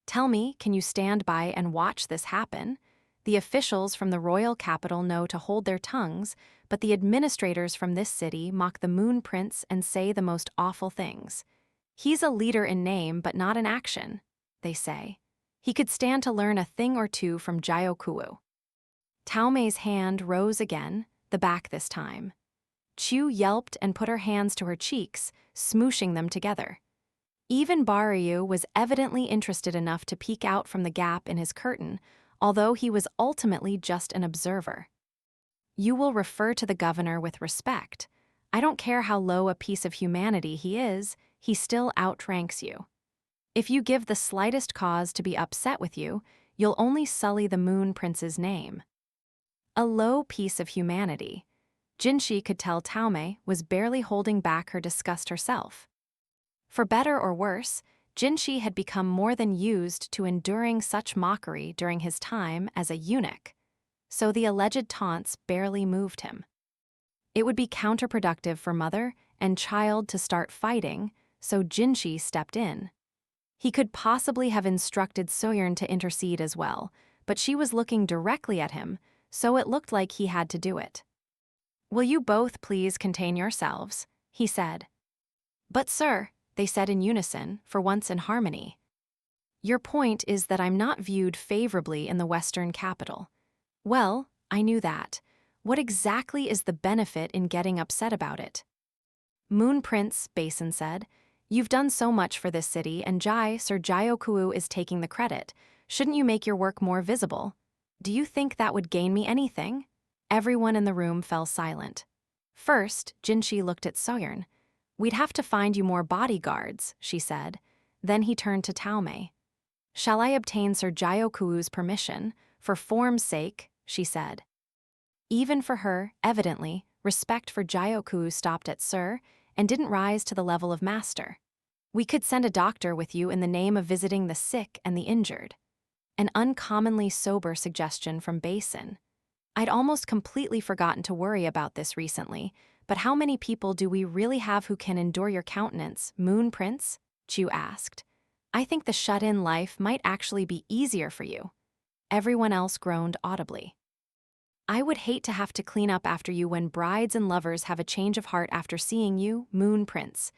"Tell me, can you stand by and watch this happen? The officials from the royal capital know to hold their tongues, but the administrators from this city mock the Moon Prince and say the most awful things. He's a leader in name but not in action, they say. He could stand to learn a thing or two from Jiokuwu. Taomei's hand rose again, the back this time. Chu yelped and put her hands to her cheeks, smooshing them together. Even Baryu was evidently interested enough to peek out from the gap in his curtain, although he was ultimately just an observer. You will refer to the governor with respect. I don't care how low a piece of humanity he is, he still outranks you. If you give the slightest cause to be upset with you, you'll only sully the Moon Prince's name. A low piece of humanity. Jinshi could tell Taomei was barely holding back her disgust herself. For better or worse, Jinshi had become more than used to enduring such mockery during his time as a eunuch, so the alleged taunts barely moved him. It would be counterproductive for mother and child to start fighting, so Jinshi stepped in. He could possibly have instructed Soyeon to intercede as well, but she was looking directly at him, so it looked like he had to do it. "Will you both please contain yourselves?" he said. "But sir," they said in unison, for once in harmony. "Your point is that I'm not viewed favorably in the Western capital." "Well, I knew that. What exactly is the benefit in getting upset about it?" "Moon Prince," Basin said, "you've done so much for this city and Sir Jiokuwu is taking the credit. Shouldn't you make your work more visible? Do you think that would gain me anything?" Everyone in the room fell silent. First, Jinshi looked at Soyeon. "We'd have to find you more bodyguards," she said. Then he turned to Taomei. "Shall I obtain Sir Jiokuwu's permission? For form's sake," she said. Even for her, evidently, respect for Jiokuwu stopped at Sir and didn't rise to the level of master. "We could send a doctor with you in the name of visiting the sick and the injured." An uncommonly sober suggestion from Basin. "I'd almost completely forgotten to worry about this recently, but how many people do we really have who can endure your countenance, Moon Prince?" Chu asked. "I think the shut-in life might actually be easier for you." Everyone else groaned audibly. "I would hate to have to clean up after you when brides and lovers have a change of heart after seeing you, Moon Prince.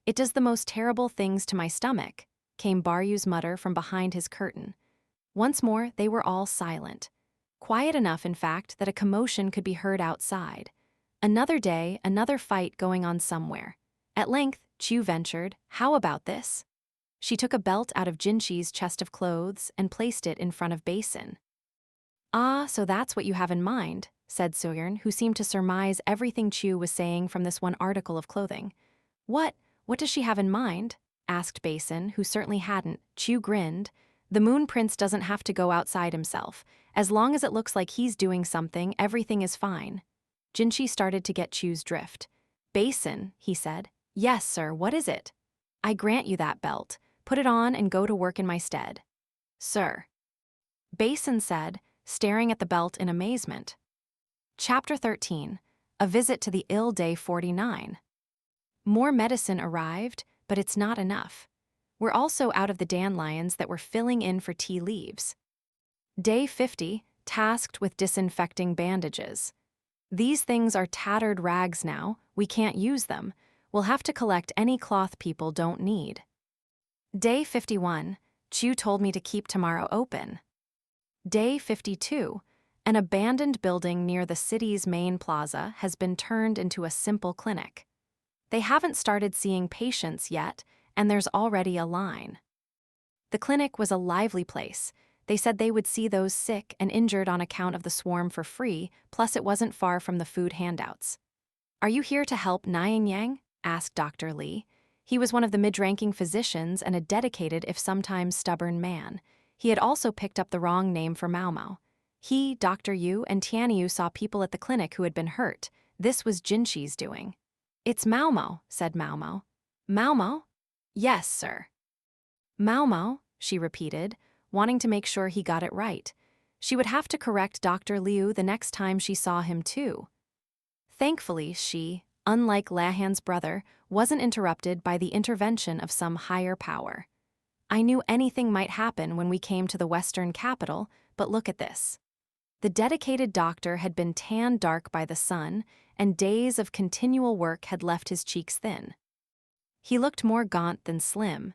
It does the most terrible things to my stomach," came Baryu's mutter from behind his curtain. Once more, they were all silent. Quiet enough, in fact, that a commotion could be heard outside. Another day, another fight going on somewhere. At length, Chu ventured, "How about this?" She took a belt out of Jinshi's chest of clothes and placed it in front of Basin. "Ah, so that's what you have in mind," said Soyeon, who seemed to surmise everything Chu was saying from this one article of clothing. What does she have in mind?" asked Basin, who certainly hadn't. Chu grinned. "The Moon Prince doesn't have to go outside himself. As long as it looks like he's doing something, everything is fine." Jinshi started to get Chu's drift. "Basin," he said. "Yes, sir, what is it?" "I grant you that belt. Put it on and go to work in my stead." "Sir." Basin said, staring at the belt in amazement. Chapter 13. A Visit to the Ill Day 49. More medicine arrived, but it's not enough. We're also out of the dandelions that we're filling in for tea leaves. Day 50, tasked with disinfecting bandages. "These things are tattered rags now, we can't use them. We'll have to collect any cloth people don't need." Day 51, Chu told me to keep tomorrow open. Day 52, an abandoned building near the city's main plaza has been turned into a simple clinic. They haven't started seeing patients yet, and there's already a line. The clinic was a lively place. They said they would see those sick and injured on account of the swarm for free, plus it wasn't far from the food handouts. "Are you here to help Yang?" asked Dr. Lee. He was one of the mid-ranking physicians and a dedicated if sometimes stubborn man. He had also picked up the wrong name for Maomao. He, Dr. Yu, and Tianyu saw people at the clinic who had been hurt. This was Jinshi's doing. "It's Maomao," said Maomao. "Maomao?" "Yes, sir." "Maomao," she repeated, wanting to make sure he got it right. She would have to correct Dr. Liu the next time she saw him too. Thankfully, she, unlike Lahan's brother, wasn't interrupted by the intervention of some higher power. "I knew anything might happen when we came to the Western capital, but look at this." The dedicated doctor had been tanned dark by the sun, and days of continual work had left his cheeks thin. He looked more gaunt than slim,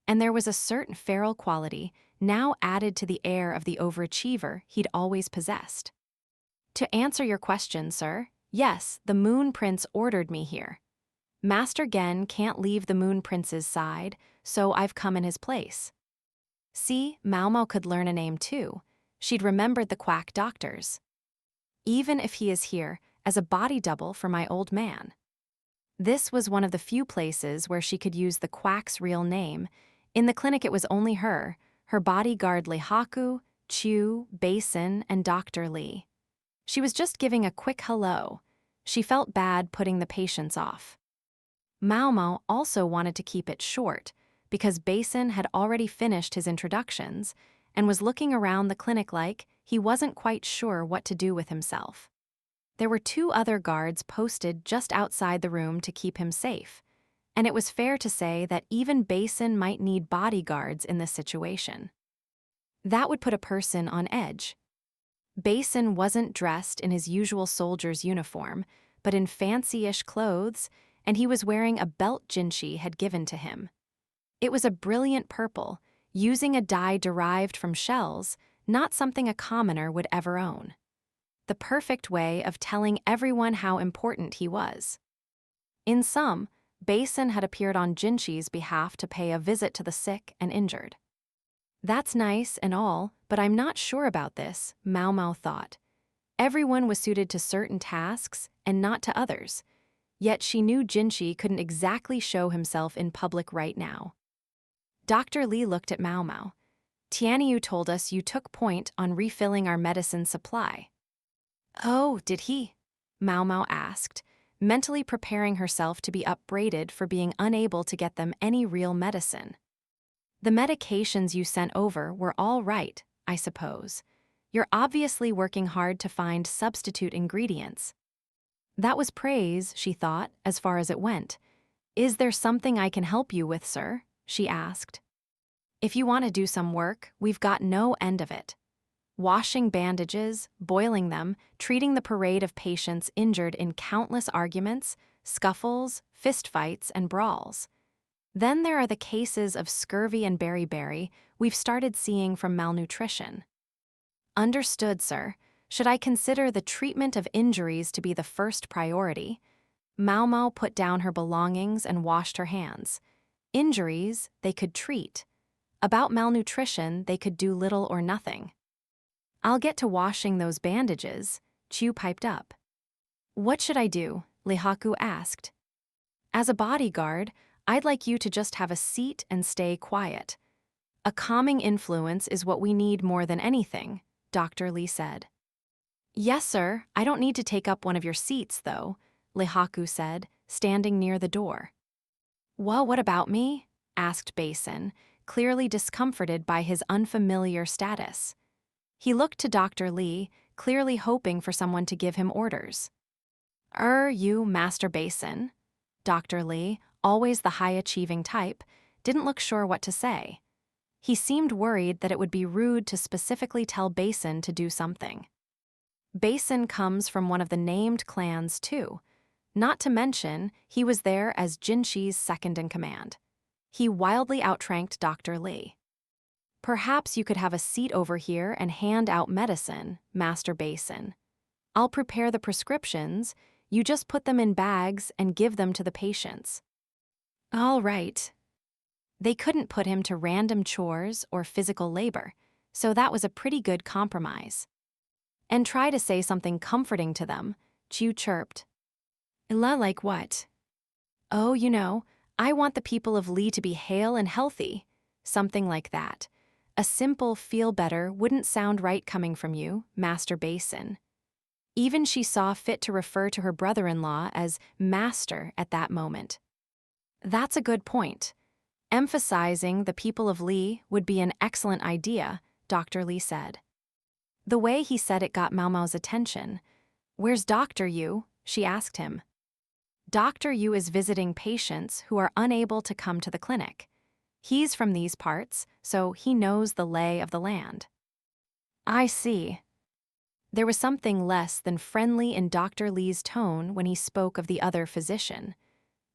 and there was a certain feral quality now added to the air of the overachiever he'd always possessed. To answer your question, sir, yes, the Moon Prince ordered me here. Master Gen can't leave the Moon Prince's side, so I've come in his place. See, Maomao could learn a name too. She'd remembered the quack doctors. Even if he is here as a body double for my old man. This was one of the few places where she could use the quack's real name. In the clinic it was only her bodyguard Lihaku, Chu, Basin, and Dr. Li. She was just giving a quick hello. She felt bad putting the patients off. Maomao also wanted to keep it short, because Basin had already finished his introductions and was looking around the clinic like he wasn't quite sure what to do with himself. There were 2 other guards posted just outside the room to keep him safe, and it was fair to say that even Basin might need bodyguards in this situation. That would put a person on edge. Basin wasn't dressed in his usual soldier's uniform, but in fancy-ish clothes, and he was wearing a belt Jinshi had given to him. It was a brilliant purple, using a dye derived from shells, not something a commoner would ever own. The perfect way of telling everyone how important he was. In sum, Basin had appeared on Jinshi's behalf to pay a visit to the sick and injured. That's nice and all, but I'm not sure about this, Maomao thought. Everyone was suited to certain tasks and not to others. Yet she knew Jinshi couldn't exactly show himself in public right now. Dr. Li looked at Maomao. Tianyu told us you took point on refilling our medicine supply. Oh, did he? Maomao asked, mentally preparing herself to be upbraided for being unable to get them any real medicine. The medications you sent over were all right, I suppose. You're obviously working hard to find substitute ingredients. That was praise, she thought, as far as it went. Is there something I can help you with, sir? She asked. If you want to do some work, we've got no end of it. Washing bandages, boiling them, treating the parade of patients injured in countless arguments, scuffles, fistfights, and brawls. Then there are the cases of scurvy and beriberi we've started seeing from malnutrition. Understood, sir. Should I consider the treatment of injuries to be the first priority? Maomao put down her belongings and washed her hands. Injuries, they could treat. About malnutrition, they could do little or nothing. I'll get to washing those bandages, Chu piped up. What should I do? Lihaku asked. As a bodyguard, I'd like you to just have a seat and stay quiet. A calming influence is what we need more than anything, Dr. Li said. Yes, sir, I don't need to take up one of your seats, though, Lihaku said, standing near the door. Well, what about me? Asked Basin, clearly discomforted by his unfamiliar status. He looked to Dr. Li, clearly hoping for someone to give him orders. You, Master Basin. Dr. Li, always the high-achieving type, didn't look sure what to say. He seemed worried that it would be rude to specifically tell Basin to do something. Basin comes from one of the named clans, too. Not to mention, he was there as Jinshi's second-in-command. He wildly outranked Dr. Li. Perhaps you could have a seat over here and hand out medicine, Master Basin. I'll prepare the prescriptions, you just put them in bags and give them to the patients. All right. They couldn't put him to random chores or physical labor, so that was a pretty good compromise. And try to say something comforting to them, Chu chirped. Like what? Oh, you know, I want the people of Li to be hale and healthy. Something like that. A simple feel better wouldn't sound right coming from you, Master Basin. Even she saw fit to refer to her brother-in-law as Master at that moment. That's a good point. Emphasizing the people of Li would be an excellent idea, Dr. Li said. The way he said it got Maomao's attention. Where's Dr. Yu? She asked him. Dr. Yu is visiting patients who are unable to come to the clinic. He's from these parts, so he knows the lay of the land. I see. There was something less than friendly in Dr. Li's tone when he spoke of the other physician.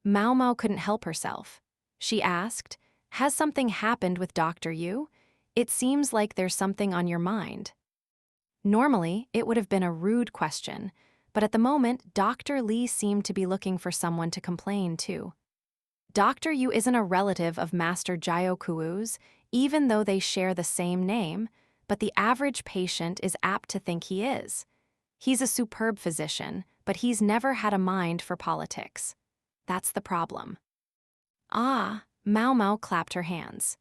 Maomao couldn't help herself. She asked, "Has something happened with Dr. Yu? It seems like there's something on your mind." Normally, it would have been a rude question, but at the moment, Dr. Li seemed to be looking for someone to complain to. Dr. Yu isn't a relative of Master Jiokuu's, even though they share the same name, but the average patient is apt to think he is. He's a superb physician, but he's never had a mind for politics. That's the problem. Ah, Maomao clapped her hands.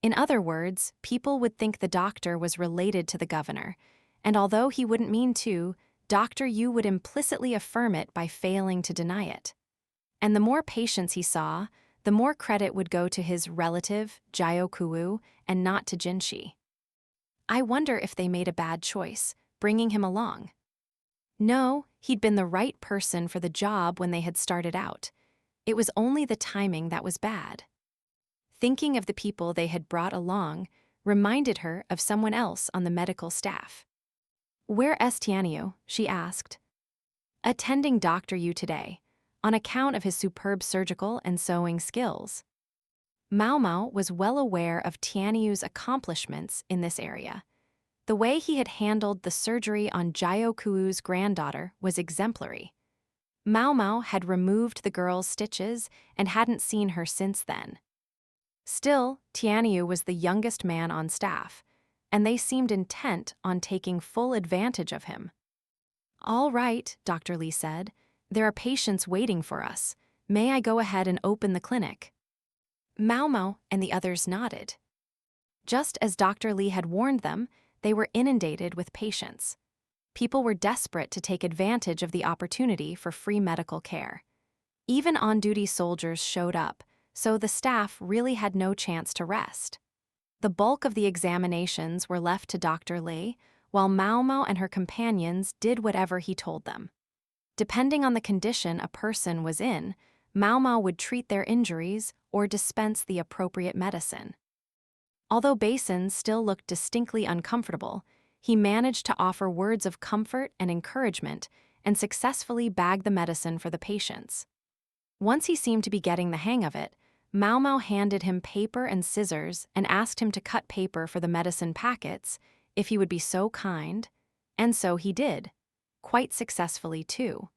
In other words, people would think the doctor was related to the governor, and although he wouldn't mean to, Dr. Yu would implicitly affirm it by failing to deny it. And the more patients he saw, the more credit would go to his relative, Jiokuu, and not to Jinshi. I wonder if they made a bad choice, bringing him along. No, he'd been the right person for the job when they had started out. It was only the timing that was bad. Thinking of the people they had brought along reminded her of someone else on the medical staff. "Where is Tianyu?" she asked. "Attending Dr. Yu today, on account of his superb surgical and sewing skills." Maomao was well aware of Tianyu's accomplishments in this area. The way he had handled the surgery on Jiokuu's granddaughter was exemplary. Maomao had removed the girl's stitches and hadn't seen her since then. Still, Tianyu was the youngest man on staff, and they seemed intent on taking full advantage of him. "All right," Dr. Li said. "There are patients waiting for us. May I go ahead and open the clinic?" Maomao and the others nodded. Just as Dr. Li had warned them, they were inundated with patients. People were desperate to take advantage of the opportunity for free medical care. Even on-duty soldiers showed up, so the staff really had no chance to rest. The bulk of the examinations were left to Dr. Li, while Maomao and her companions did whatever he told them. Depending on the condition a person was in, Maomao would treat their injuries or dispense the appropriate medicine. Although Basin still looked distinctly uncomfortable, he managed to offer words of comfort and encouragement and successfully bag the medicine for the patients. Once he seemed to be getting the hang of it, Maomao handed him paper and scissors and asked him to cut paper for the medicine packets, if he would be so kind, and so he did, quite successfully too.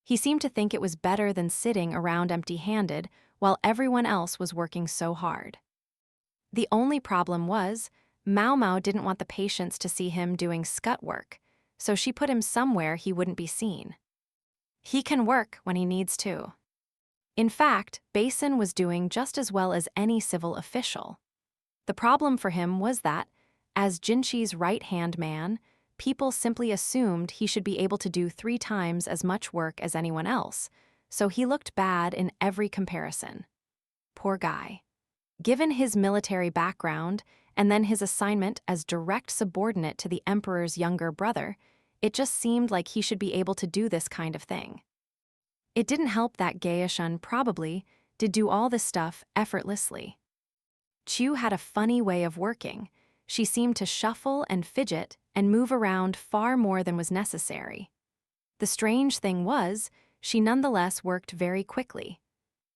He seemed to think it was better than sitting around empty-handed while everyone else was working so hard. The only problem was, Maomao didn't want the patients to see him doing scut work, so she put him somewhere he wouldn't be seen. He can work when he needs to. In fact, Basin was doing just as well as any civil official. The problem for him was that, as Jinshi's right-hand man, people simply assumed he should be able to do 3 times as much work as anyone else, so he looked bad in every comparison. Poor guy. Given his military background and then his assignment as direct subordinate to the emperor's younger brother, it just seemed like he should be able to do this kind of thing. It didn't help that Gaishun probably did do all this stuff effortlessly. Chu had a funny way of working. She seemed to shuffle and fidget and move around far more than was necessary. The strange thing was, she nonetheless worked very quickly.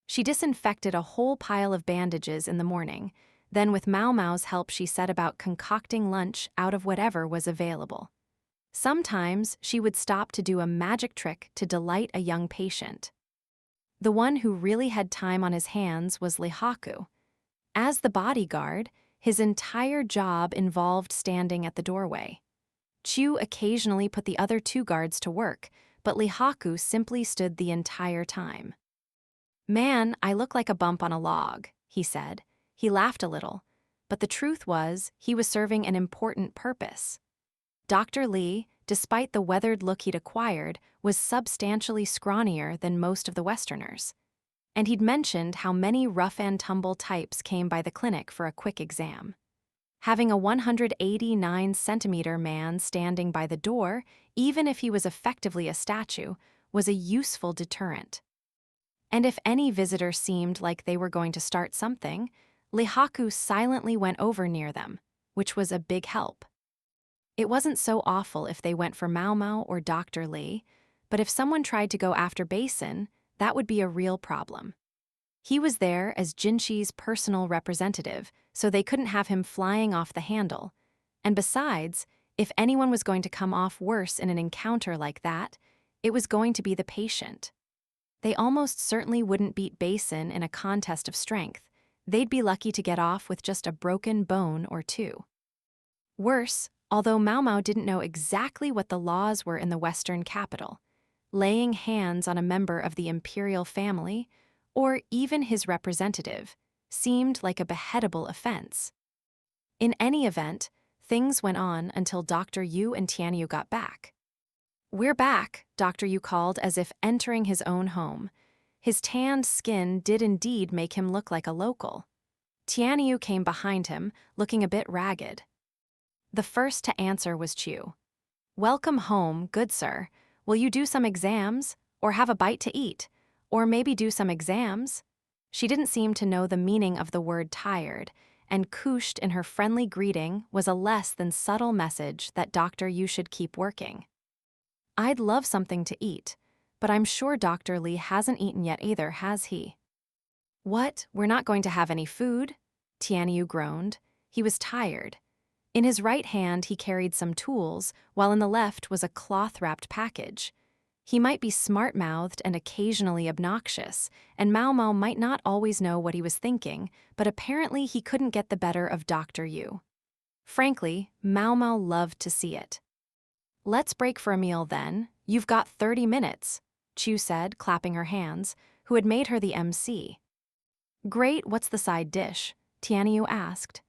She disinfected a whole pile of bandages in the morning, then with Maomao's help she set about concocting lunch out of whatever was available. Sometimes she would stop to do a magic trick to delight a young patient. The one who really had time on his hands was Lihaku. As the bodyguard, his entire job involved standing at the doorway. Chu occasionally put the other 2 guards to work, but Lihaku simply stood the entire time. "Man, I look like a bump on a log," he said. He laughed a little, but the truth was he was serving an important purpose. Dr. Li, despite the weathered look he'd acquired, was substantially scrawnier than most of the Westerners. And he'd mentioned how many rough-and-tumble types came by the clinic for a quick exam. Having a 189-centimeter man standing by the door, even if he was effectively a statue, was a useful deterrent. And if any visitor seemed like they were going to start something, Lihaku silently went over near them, which was a big help. It wasn't so awful if they went for Maomao or Dr. Li, but if someone tried to go after Basin, that would be a real problem. He was there as Jinxi's personal representative, so they couldn't have him flying off the handle. And besides, if anyone was going to come off worse in an encounter like that, it was going to be the patient. They almost certainly wouldn't beat Basin in a contest of strength. They'd be lucky to get off with just a broken bone or two. Worse, although Maomao didn't know exactly what the laws were in the Western capital, laying hands on a member of the Imperial family, or even his representative, seemed like a beheadable offense. In any event, things went on until Dr. Yu and Tianyu got back. "We're back," Dr. Yu called as if entering his own home. His tanned skin did indeed make him look like a local. Tianyu came behind him, looking a bit ragged. The first to answer was Chu. "Welcome home, good sir. Will you do some exams, or have a bite to eat, or maybe do some exams?" She didn't seem to know the meaning of the word tired, and kushed in her friendly greeting was a less than subtle message that Dr. Yu should keep working. "I'd love something to eat, but I'm sure Dr. Li hasn't eaten yet either, has he?" "What, we're not going to have any food?" Tianyu groaned. He was tired. In his right hand he carried some tools, while in the left was a cloth-wrapped package. He might be smart-mouthed and occasionally obnoxious, and Maomao might not always know what he was thinking, but apparently he couldn't get the better of Dr. Yu. Frankly, Maomao loved to see it. "Let's break for a meal then. You've got 30 minutes, Chu said, clapping her hands, who had made her the MC. "Great, what's the side dish?" Tianyu asked.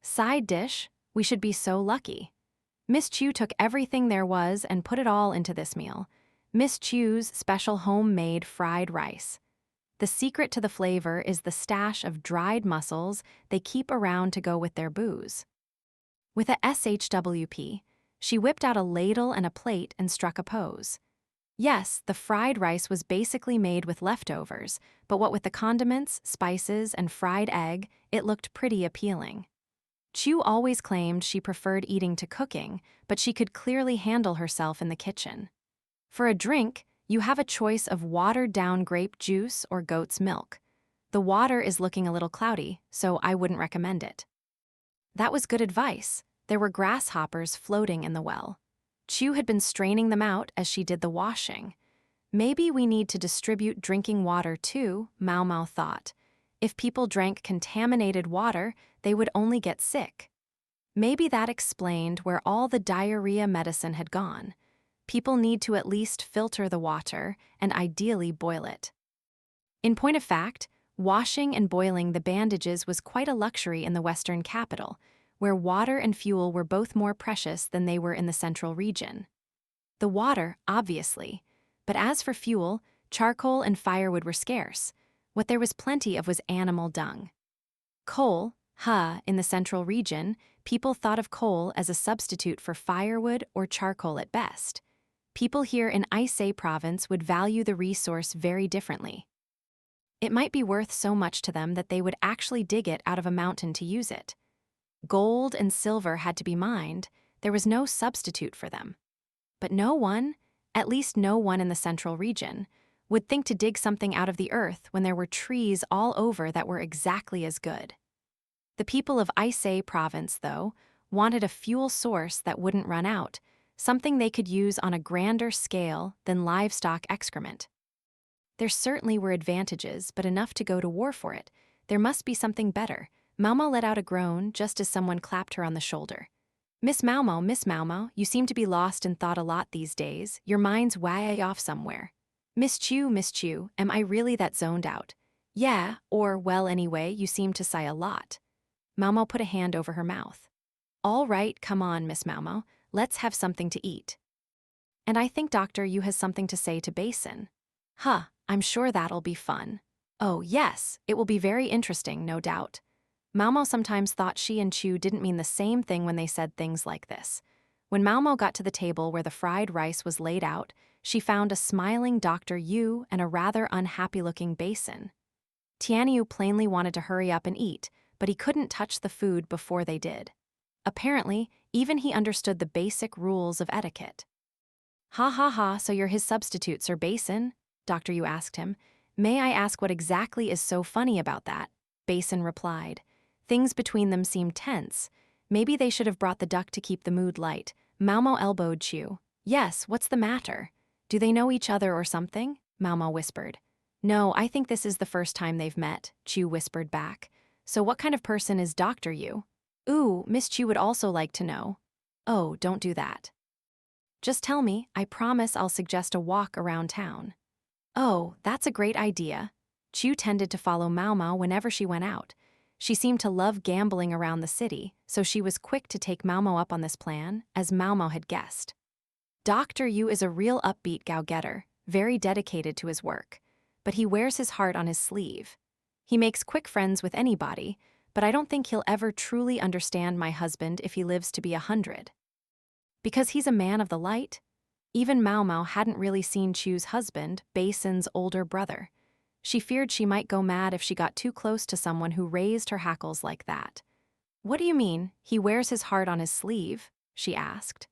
"Side dish? We should be so lucky." Miss Chu took everything there was and put it all into this meal. Miss Chu's special homemade fried rice. The secret to the flavor is the stash of dried mussels they keep around to go with their booze. With a SHWP, she whipped out a ladle and a plate and struck a pose. Yes, the fried rice was basically made with leftovers, but what with the condiments, spices, and fried egg, it looked pretty appealing. Chu always claimed she preferred eating to cooking, but she could clearly handle herself in the kitchen. For a drink, you have a choice of watered-down grape juice or goat's milk. The water is looking a little cloudy, so I wouldn't recommend it. That was good advice. There were grasshoppers floating in the well. Chu had been straining them out as she did the washing. Maybe we need to distribute drinking water too, Maomao thought. If people drank contaminated water, they would only get sick. Maybe that explained where all the diarrhea medicine had gone. People need to at least filter the water and ideally boil it. In point of fact, washing and boiling the bandages was quite a luxury in the Western capital, where water and fuel were both more precious than they were in the central region. The water, obviously, but as for fuel, charcoal and firewood were scarce. What there was plenty of was animal dung. Coal, in the central region, people thought of coal as a substitute for firewood or charcoal at best. People here in Aisei province would value the resource very differently. It might be worth so much to them that they would actually dig it out of a mountain to use it. Gold and silver had to be mined. There was no substitute for them. But no one, at least no one in the central region, would think to dig something out of the earth when there were trees all over that were exactly as good. The people of Aisei province, though, wanted a fuel source that wouldn't run out, something they could use on a grander scale than livestock excrement. There certainly were advantages, but enough to go to war for it. There must be something better. Maomao let out a groan just as someone clapped her on the shoulder. Miss Maomao, you seem to be lost in thought a lot these days. Your mind's way off somewhere." Miss Chu, am I really that zoned out?" "Yeah, or, well, anyway, you seem to sigh a lot." Maomao put a hand over her mouth. "All right, come on, Miss Maomao, let's have something to eat." "And I think Dr. Yu has something to say to Basin." I'm sure that'll be fun." "Oh, yes, it will be very interesting, no doubt." Maomao sometimes thought she and Chu didn't mean the same thing when they said things like this. When Maomao got to the table where the fried rice was laid out, she found a smiling Dr. Yu and a rather unhappy-looking Basin. Tianyu plainly wanted to hurry up and eat, but he couldn't touch the food before they did. Apparently, Even he understood the basic rules of etiquette. "Ha ha ha, so you're his substitute, Sir Basin?" Dr. Yu asked him. "May I ask what exactly is so funny about that?" Basin replied. Things between them seemed tense. Maybe they should have brought the duck to keep the mood light. Maomao elbowed Chu. "Yes, what's the matter? Do they know each other or something?" Maomao whispered. "No, I think this is the first time they've met," Chu whispered back. "So what kind of person is Dr. Yu?" "Ooh, Miss Chu would also like to know." "Oh, don't do that. Just tell me, I promise I'll suggest a walk around town." "Oh, that's a great idea." Chu tended to follow Maomao whenever she went out. She seemed to love gambling around the city, so she was quick to take Maomao up on this plan, as Maomao had guessed. Dr. Yu is a real upbeat go-getter, very dedicated to his work, but he wears his heart on his sleeve. He makes quick friends with anybody, but I don't think he'll ever truly understand my husband if he lives to be 100. Because he's a man of the light? Even Maomao hadn't really seen Chu's husband, Basin's older brother. She feared she might go mad if she got too close to someone who raised her hackles like that. "What do you mean, he wears his heart on his sleeve?" she asked.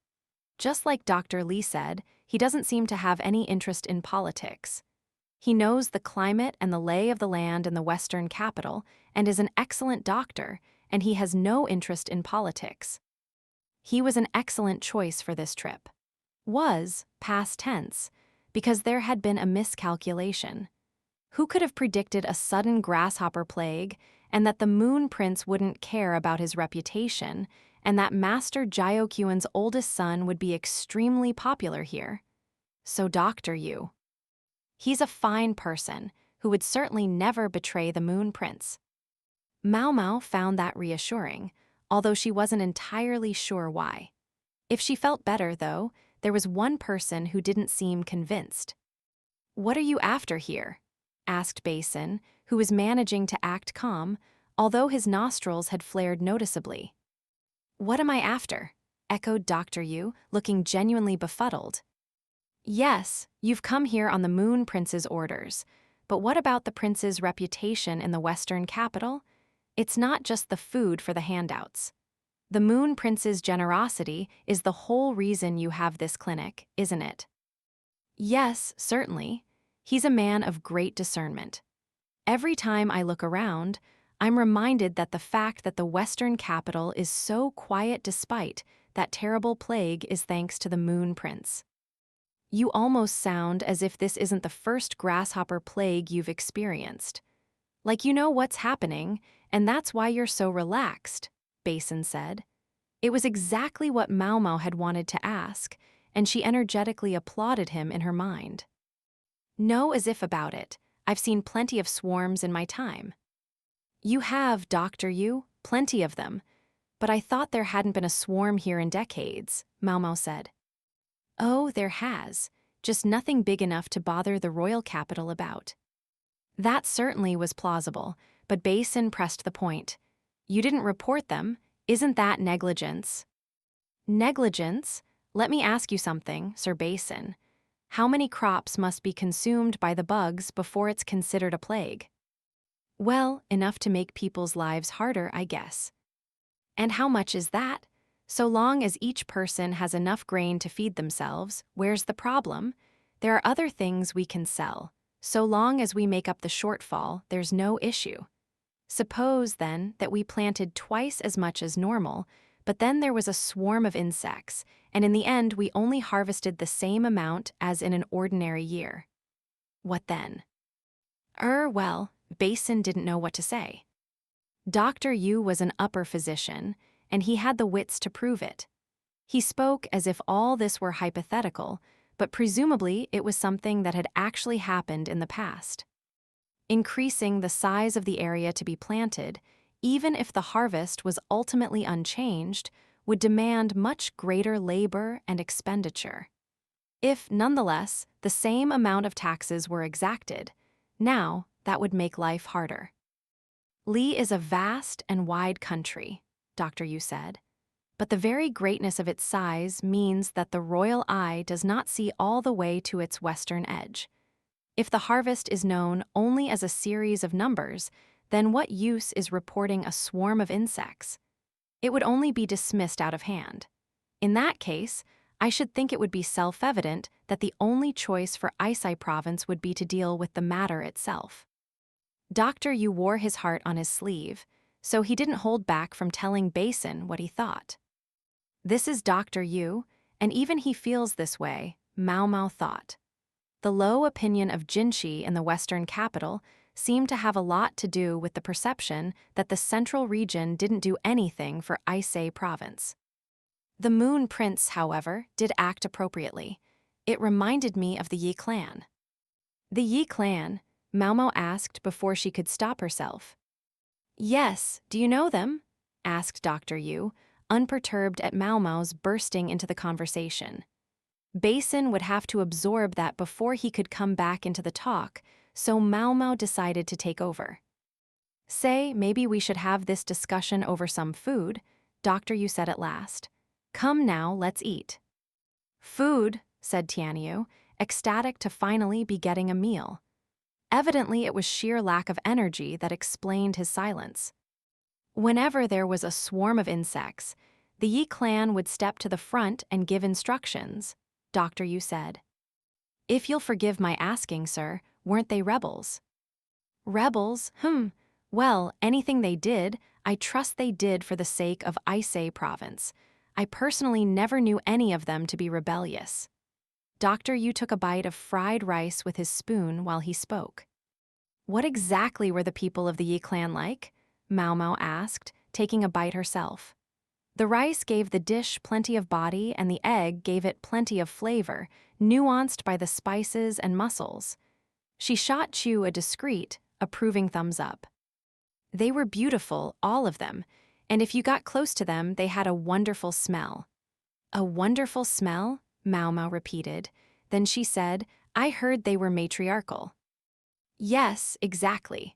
"Just like Dr. Li said, he doesn't seem to have any interest in politics. He knows the climate and the lay of the land in the Western capital and is an excellent doctor, and he has no interest in politics. He was an excellent choice for this trip." Was, past tense, because there had been a miscalculation. Who could have predicted a sudden grasshopper plague, and that the Moon Prince wouldn't care about his reputation, and that Master Jioquan's oldest son would be extremely popular here? So Dr. Yu. He's a fine person, who would certainly never betray the Moon Prince. Maomao found that reassuring, although she wasn't entirely sure why. If she felt better, though, there was one person who didn't seem convinced. "What are you after here?" asked Basin, who was managing to act calm, although his nostrils had flared noticeably. "What am I after?" echoed Dr. Yu, looking genuinely befuddled. "Yes, you've come here on the Moon Prince's orders, but what about the prince's reputation in the Western capital? It's not just the food for the handouts. The Moon Prince's generosity is the whole reason you have this clinic, isn't it?" "Yes, certainly. He's a man of great discernment. Every time I look around, I'm reminded that the fact that the Western capital is so quiet despite that terrible plague is thanks to the Moon Prince." "You almost sound as if this isn't the first grasshopper plague you've experienced. Like you know what's happening, and that's why you're so relaxed," Basin said. It was exactly what Maomao had wanted to ask, and she energetically applauded him in her mind. "No as if about it. I've seen plenty of swarms in my time." "You have, Dr. Yu, plenty of them. But I thought there hadn't been a swarm here in decades," Maomao said. "Oh, there has. Just nothing big enough to bother the royal capital about." That certainly was plausible, but Basin pressed the point. "You didn't report them. Isn't that negligence?" "Negligence? Let me ask you something, Sir Basin. How many crops must be consumed by the bugs before it's considered a plague?" "Well, enough to make people's lives harder, I guess." "And how much is that? So long as each person has enough grain to feed themselves, where's the problem? There are other things we can sell. So long as we make up the shortfall, there's no issue. Suppose, then, that we planted twice as much as normal, but then there was a swarm of insects, and in the end we only harvested the same amount as in an ordinary year. What then?" Well, Basin didn't know what to say. Dr. Yu was an upper physician, and he had the wits to prove it. He spoke as if all this were hypothetical, but presumably it was something that had actually happened in the past. Increasing the size of the area to be planted, even if the harvest was ultimately unchanged, would demand much greater labor and expenditure. If, nonetheless, the same amount of taxes were exacted, now that would make life harder. "Li is a vast and wide country," Dr. Yu said, "but the very greatness of its size means that the royal eye does not see all the way to its western edge. If the harvest is known only as a series of numbers, then what use is reporting a swarm of insects? It would only be dismissed out of hand. In that case, I should think it would be self-evident that the only choice for Aisai province would be to deal with the matter itself. Dr. Yu wore his heart on his sleeve, so he didn't hold back from telling Basin what he thought. This is Dr. Yu, and even he feels this way, Maomao thought. The low opinion of Jinshi in the western capital seemed to have a lot to do with the perception that the central region didn't do anything for Aisei province. The Moon Prince, however, did act appropriately. It reminded me of the Yi clan. The Yi clan? Maomao asked before she could stop herself. Yes, do you know them? Asked Dr. Yu, unperturbed at Maomao's bursting into the conversation. Basin would have to absorb that before he could come back into the talk, so Maomao decided to take over. Say, maybe we should have this discussion over some food, Dr. Yu said at last. Come now, let's eat. Food, said Tianyu, ecstatic to finally be getting a meal. Evidently, it was sheer lack of energy that explained his silence. Whenever there was a swarm of insects, the Yi clan would step to the front and give instructions, Dr. Yu said. If you'll forgive my asking, sir, weren't they rebels? Rebels? Well, anything they did, I trust they did for the sake of Aisei province. I personally never knew any of them to be rebellious. Dr. Yu took a bite of fried rice with his spoon while he spoke. What exactly were the people of the Yi clan like? Maomao asked, taking a bite herself. The rice gave the dish plenty of body and the egg gave it plenty of flavor, nuanced by the spices and mussels. She shot Chu a discreet, approving thumbs up. They were beautiful, all of them, and if you got close to them, they had a wonderful smell. A wonderful smell? Maomao repeated. Then she said, I heard they were matriarchal. Yes, exactly.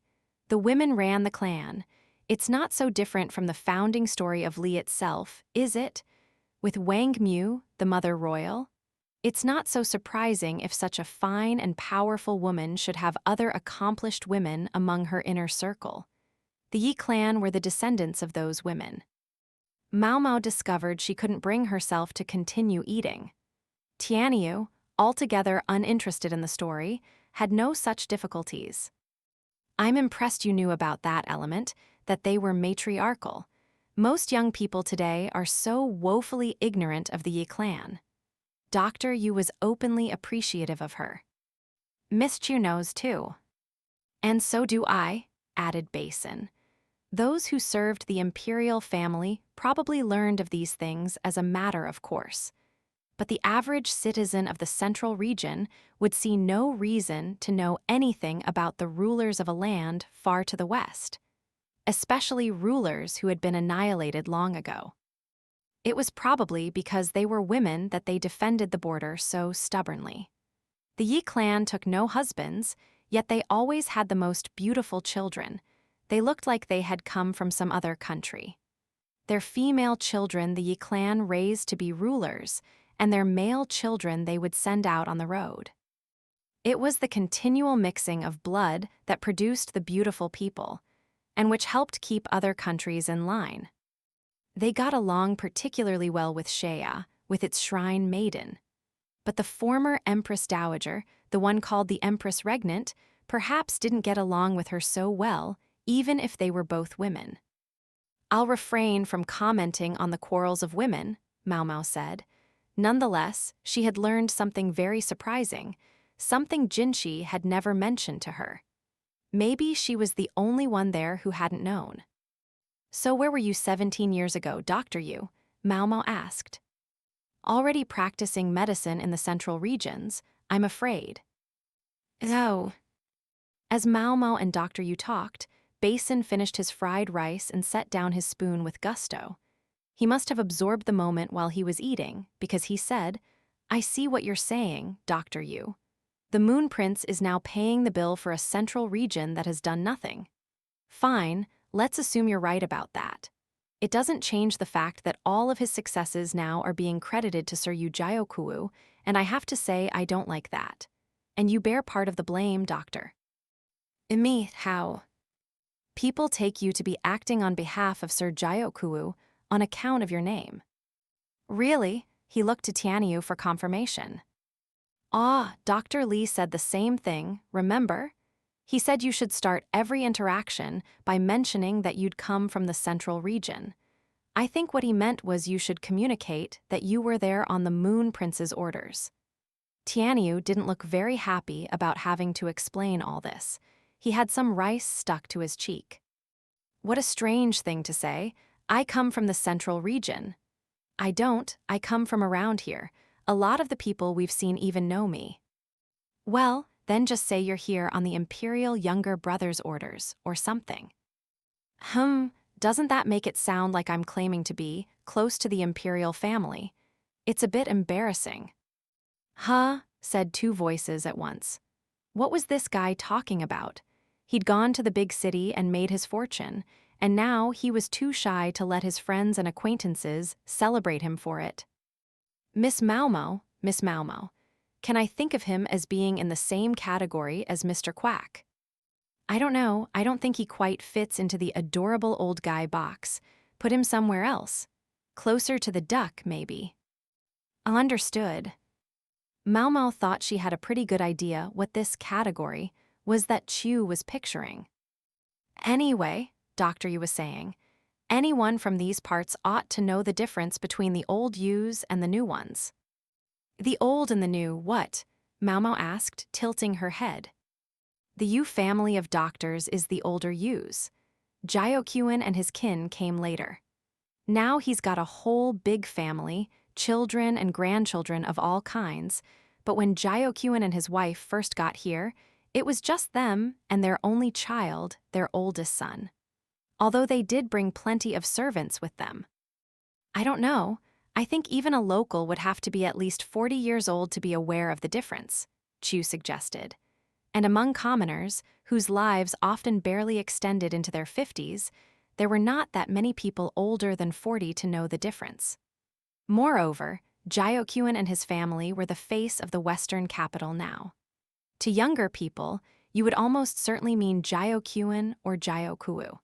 The women ran the clan. It's not so different from the founding story of Li itself, is it? With Wang Mu, the mother royal? It's not so surprising if such a fine and powerful woman should have other accomplished women among her inner circle. The Yi clan were the descendants of those women. Maomao discovered she couldn't bring herself to continue eating. Tianyu, altogether uninterested in the story, had no such difficulties. I'm impressed you knew about that element, that they were matriarchal. Most young people today are so woefully ignorant of the Yi clan. Dr. Yu was openly appreciative of her. Miss Chu knows too. And so do I, added Basin. Those who served the Imperial family probably learned of these things as a matter of course. But the average citizen of the central region would see no reason to know anything about the rulers of a land far to the west, especially rulers who had been annihilated long ago. It was probably because they were women that they defended the border so stubbornly. The Yi clan took no husbands, yet they always had the most beautiful children. They looked like they had come from some other country. Their female children the Yi clan raised to be rulers, and their male children they would send out on the road. It was the continual mixing of blood that produced the beautiful people, and which helped keep other countries in line. They got along particularly well with Shea, with its shrine maiden. But the former Empress Dowager, the one called the Empress Regnant, perhaps didn't get along with her so well, even if they were both women. I'll refrain from commenting on the quarrels of women, Maomao said. Nonetheless, she had learned something very surprising, something Jinshi had never mentioned to her. Maybe she was the only one there who hadn't known. So where were you 17 years ago, Dr. Yu? Maomao asked. Already practicing medicine in the central regions, I'm afraid. Oh. As Maomao and Dr. Yu talked, Basin finished his fried rice and set down his spoon with gusto. He must have absorbed the moment while he was eating, because he said, I see what you're saying, Dr. Yu. The Moon Prince is now paying the bill for a central region that has done nothing. Fine, let's assume you're right about that. It doesn't change the fact that all of his successes now are being credited to Sir Yu Jiaokuwu, and I have to say I don't like that. And you bear part of the blame, Doctor. Me, how? People take you to be acting on behalf of Sir Jiaokuwu on account of your name. Really? He looked to Tianyu for confirmation. Ah, Dr. Li said the same thing, remember? He said you should start every interaction by mentioning that you'd come from the central region. I think what he meant was you should communicate that you were there on the Moon Prince's orders. Tianyu didn't look very happy about having to explain all this. He had some rice stuck to his cheek. What a strange thing to say. I come from the central region. I don't, I come from around here. A lot of the people we've seen even know me. Well, then just say you're here on the Imperial younger brother's orders, or something. Doesn't that make it sound like I'm claiming to be close to the Imperial family? It's a bit embarrassing. Huh, said two voices at once. What was this guy talking about? He'd gone to the big city and made his fortune, and now he was too shy to let his friends and acquaintances celebrate him for it. Miss Maomao, can I think of him as being in the same category as Mr. Quack? I don't know, I don't think he quite fits into the adorable old guy box. Put him somewhere else. Closer to the duck, maybe. Understood. Maomao thought she had a pretty good idea what this category was that Chu was picturing. Anyway, Dr. Yu was saying, anyone from these parts ought to know the difference between the old Yus and the new ones. The old and the new what? Maomao asked, tilting her head. The Yu family of doctors is the older Yus. Jioquan and his kin came later. Now he's got a whole big family, children and grandchildren of all kinds, but when Jioquan and his wife first got here, it was just them and their only child, their oldest son. Although they did bring plenty of servants with them. I don't know, I think even a local would have to be at least 40 years old to be aware of the difference, Chu suggested. And among commoners, whose lives often barely extended into their 50s, there were not that many people older than 40 to know the difference. Moreover, Jioquan and his family were the face of the Western capital now. To younger people, you would almost certainly mean Jioquan or Jiokuu.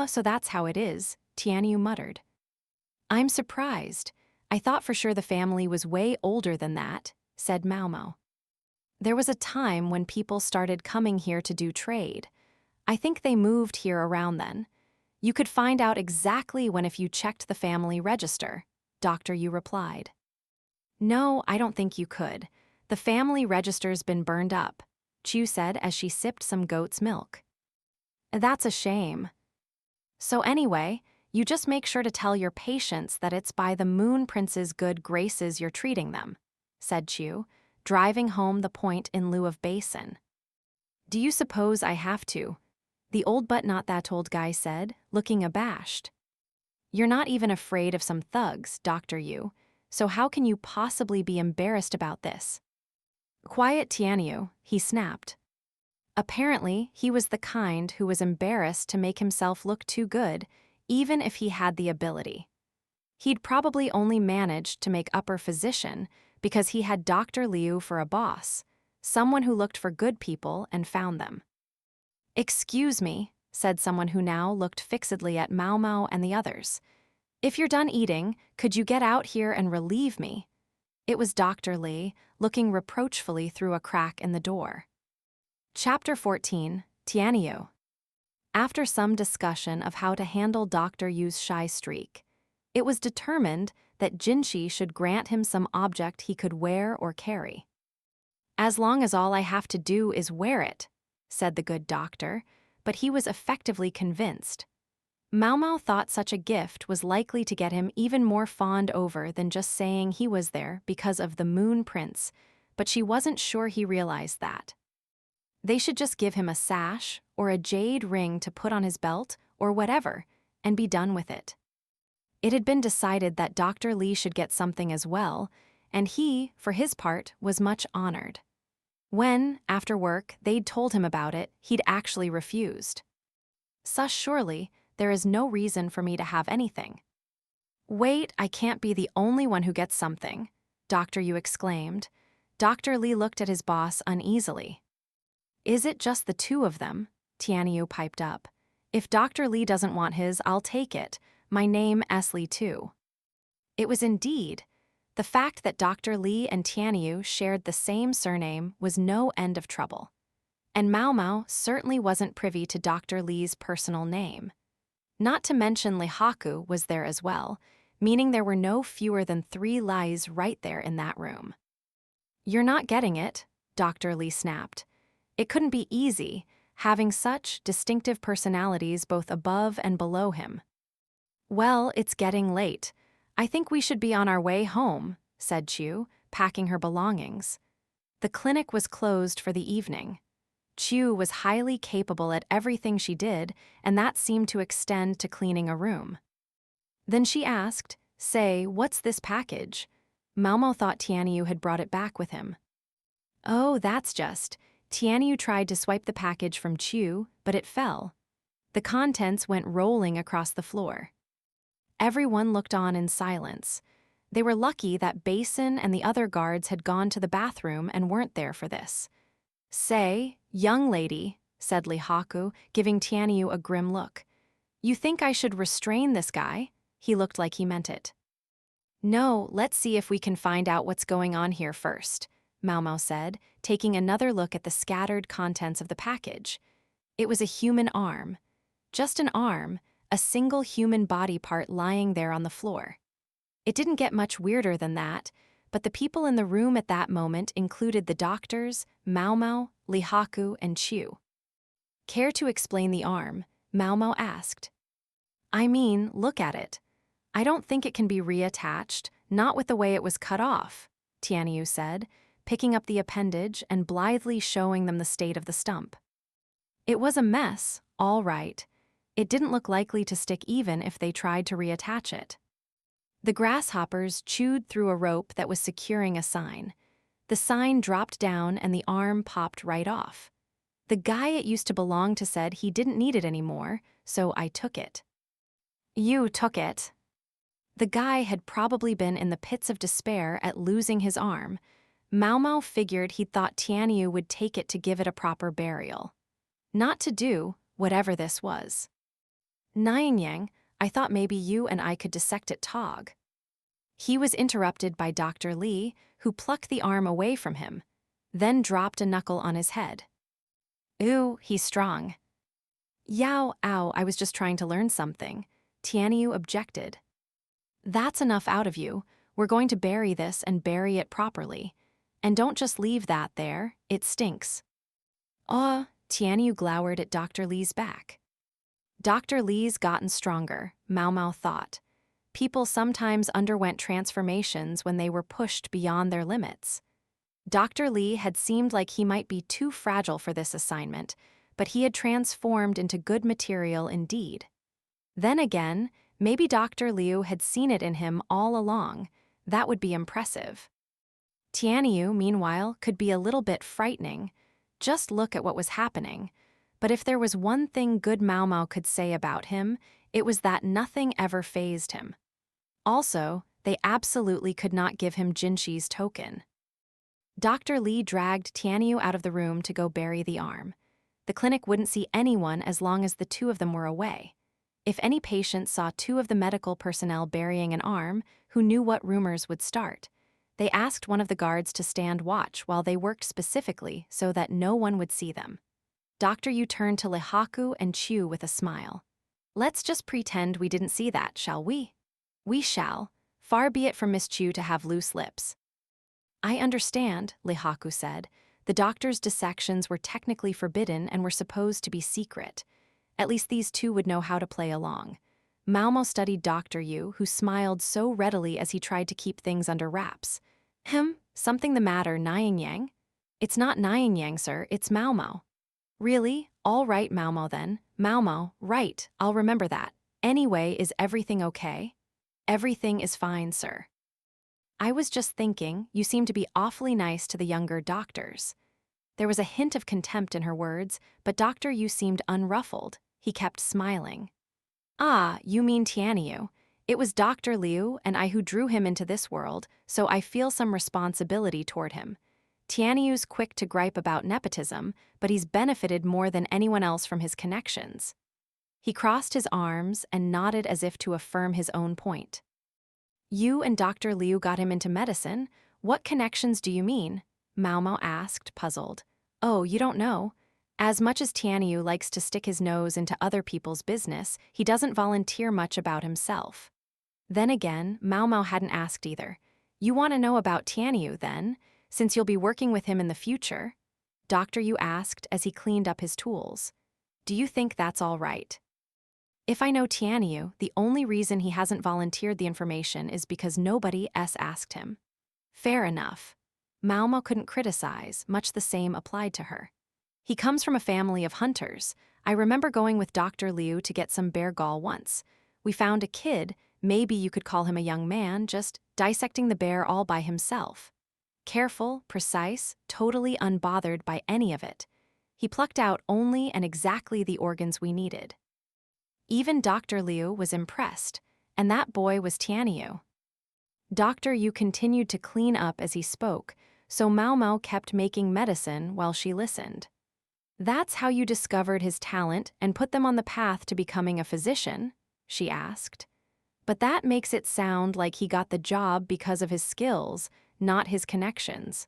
So that's how it is, Tianyu muttered. I'm surprised. I thought for sure the family was way older than that, said Maomao. There was a time when people started coming here to do trade. I think they moved here around then. You could find out exactly when if you checked the family register, Dr. Yu replied. No, I don't think you could. The family register's been burned up, Chu said as she sipped some goat's milk. That's a shame. So anyway, you just make sure to tell your patients that it's by the Moon Prince's good graces you're treating them, said Chu, driving home the point in lieu of basin. Do you suppose I have to? The old but not that old guy said, looking abashed. You're not even afraid of some thugs, Dr. Yu, so how can you possibly be embarrassed about this? Quiet, Tianyu, he snapped. Apparently, he was the kind who was embarrassed to make himself look too good, even if he had the ability. He'd probably only managed to make upper physician because he had Dr. Liu for a boss, someone who looked for good people and found them. Excuse me, said someone who now looked fixedly at Maomao and the others. If you're done eating, could you get out here and relieve me? It was Dr. Li, looking reproachfully through a crack in the door. Chapter 14, Tianyu. After some discussion of how to handle Dr. Yu's shy streak, it was determined that Jinshi should grant him some object he could wear or carry. As long as all I have to do is wear it, said the good doctor, but he was effectively convinced. Maomao thought such a gift was likely to get him even more fawned over than just saying he was there because of the Moon Prince, but she wasn't sure he realized that. They should just give him a sash or a jade ring to put on his belt or whatever, and be done with it. It had been decided that Dr. Li should get something as well, and he, for his part, was much honored. When, after work, they'd told him about it, he'd actually refused. Surely, there is no reason for me to have anything. Wait, I can't be the only one who gets something, Dr. Yu exclaimed. Dr. Li looked at his boss uneasily. Is it just the two of them? Tianyu piped up. If Dr. Li doesn't want his, I'll take it. My name, Li too. It was indeed. The fact that Dr. Li and Tianyu shared the same surname was no end of trouble. And Maomao certainly wasn't privy to Dr. Li's personal name. Not to mention Lihaku was there as well, meaning there were no fewer than 3 lies right there in that room. "You're not getting it," Dr. Li snapped. It couldn't be easy, having such distinctive personalities both above and below him. "Well, it's getting late. I think we should be on our way home," said Chu, packing her belongings. The clinic was closed for the evening. Chu was highly capable at everything she did, and that seemed to extend to cleaning a room. Then she asked, "Say, what's this package?" Maomao thought Tianyu had brought it back with him. "Oh, that's just." Tianyu tried to swipe the package from Chu, but it fell. The contents went rolling across the floor. Everyone looked on in silence. They were lucky that Basin and the other guards had gone to the bathroom and weren't there for this. "Say, young lady," said Lihaku, giving Tianyu a grim look. "You think I should restrain this guy?" He looked like he meant it. "No, let's see if we can find out what's going on here first," Maomao said, taking another look at the scattered contents of the package. It was a human arm. Just an arm, a single human body part lying there on the floor. It didn't get much weirder than that, but the people in the room at that moment included the doctors, Maomao, Lihaku, and Chu. "Care to explain the arm?" Maomao asked. "I mean, look at it. I don't think it can be reattached, not with the way it was cut off," Tianyu said, picking up the appendage and blithely showing them the state of the stump. It was a mess, all right. It didn't look likely to stick even if they tried to reattach it. The grasshoppers chewed through a rope that was securing a sign. The sign dropped down and the arm popped right off. The guy it used to belong to said he didn't need it anymore, so I took it. "You took it." The guy had probably been in the pits of despair at losing his arm. Maomao figured he'd thought Tianyu would take it to give it a proper burial. Not to do whatever this was. "Nianyang, I thought maybe you and I could dissect it Tog." He was interrupted by Dr. Li, who plucked the arm away from him, then dropped a knuckle on his head. "Ooh, he's strong." "Yow, ow, I was just trying to learn something," Tianyu objected. "That's enough out of you. We're going to bury this and bury it properly. And don't just leave that there, it stinks." Tianyu glowered at Dr. Li's back. Dr. Li's gotten stronger, Maomao thought. People sometimes underwent transformations when they were pushed beyond their limits. Dr. Li had seemed like he might be too fragile for this assignment, but he had transformed into good material indeed. Then again, maybe Dr. Liu had seen it in him all along. That would be impressive. Tianyu, meanwhile, could be a little bit frightening. Just look at what was happening. But if there was one thing good Maomao could say about him, it was that nothing ever fazed him. Also, they absolutely could not give him Jinshi's token. Dr. Li dragged Tianyu out of the room to go bury the arm. The clinic wouldn't see anyone as long as the two of them were away. If any patient saw two of the medical personnel burying an arm, who knew what rumors would start? They asked one of the guards to stand watch while they worked specifically so that no one would see them. Dr. Yu turned to Lihaku and Chu with a smile. "Let's just pretend we didn't see that, shall we?" "We shall. Far be it from Miss Chu to have loose lips." "I understand," Lihaku said. The doctor's dissections were technically forbidden and were supposed to be secret. At least these two would know how to play along. Maomao studied Dr. Yu, who smiled so readily as he tried to keep things under wraps. Something the matter, Nianyang?" "It's not Nianyang, sir, it's Maomao." "Really? All right, Maomao then. Maomao, right, I'll remember that. Anyway, is everything okay?" "Everything is fine, sir." "I was just thinking, you seem to be awfully nice to the younger doctors." There was a hint of contempt in her words, but Dr. Yu seemed unruffled. He kept smiling. "Ah, you mean Tianyu. It was Dr. Liu and I who drew him into this world, so I feel some responsibility toward him. Tianyu's quick to gripe about nepotism, but he's benefited more than anyone else from his connections." He crossed his arms and nodded as if to affirm his own point. You and Dr. Liu got him into medicine? What connections do you mean? Maomao asked, puzzled. Oh, you don't know? As much as Tianyu likes to stick his nose into other people's business, he doesn't volunteer much about himself. Then again, Maomao hadn't asked either. You want to know about Tianyu, then, since you'll be working with him in the future? Dr. Yu asked as he cleaned up his tools. Do you think that's all right? If I know Tianyu, the only reason he hasn't volunteered the information is because nobody else asked him. Fair enough. Maomao couldn't criticize, much the same applied to her. He comes from a family of hunters. I remember going with Dr. Liu to get some bear gall once. We found a kid, maybe you could call him a young man, just dissecting the bear all by himself. Careful, precise, totally unbothered by any of it. He plucked out only and exactly the organs we needed. Even Dr. Liu was impressed, and that boy was Tianyu. Dr. Yu continued to clean up as he spoke, so Maomao kept making medicine while she listened. That's how you discovered his talent and put them on the path to becoming a physician? She asked. But that makes it sound like he got the job because of his skills, not his connections.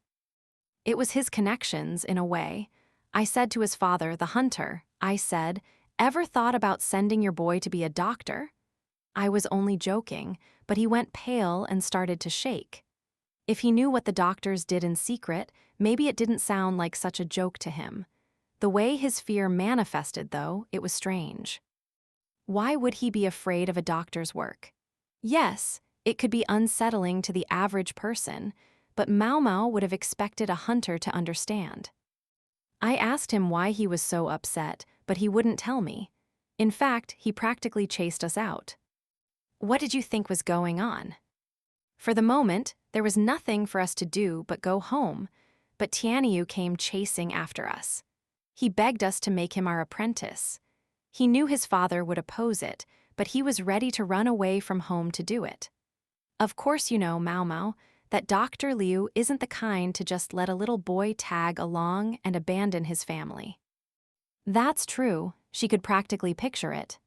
It was his connections, in a way. I said to his father, the hunter, I said, ever thought about sending your boy to be a doctor? I was only joking, but he went pale and started to shake. If he knew what the doctors did in secret, maybe it didn't sound like such a joke to him. The way his fear manifested, though, it was strange. Why would he be afraid of a doctor's work? Yes, it could be unsettling to the average person, but Maomao would have expected a hunter to understand. I asked him why he was so upset, but he wouldn't tell me. In fact, he practically chased us out. What did you think was going on? For the moment, there was nothing for us to do but go home, but Tianyu came chasing after us. He begged us to make him our apprentice. He knew his father would oppose it, but he was ready to run away from home to do it. Of course you know, Maomao, that Dr. Liu isn't the kind to just let a little boy tag along and abandon his family. That's true, she could practically picture it.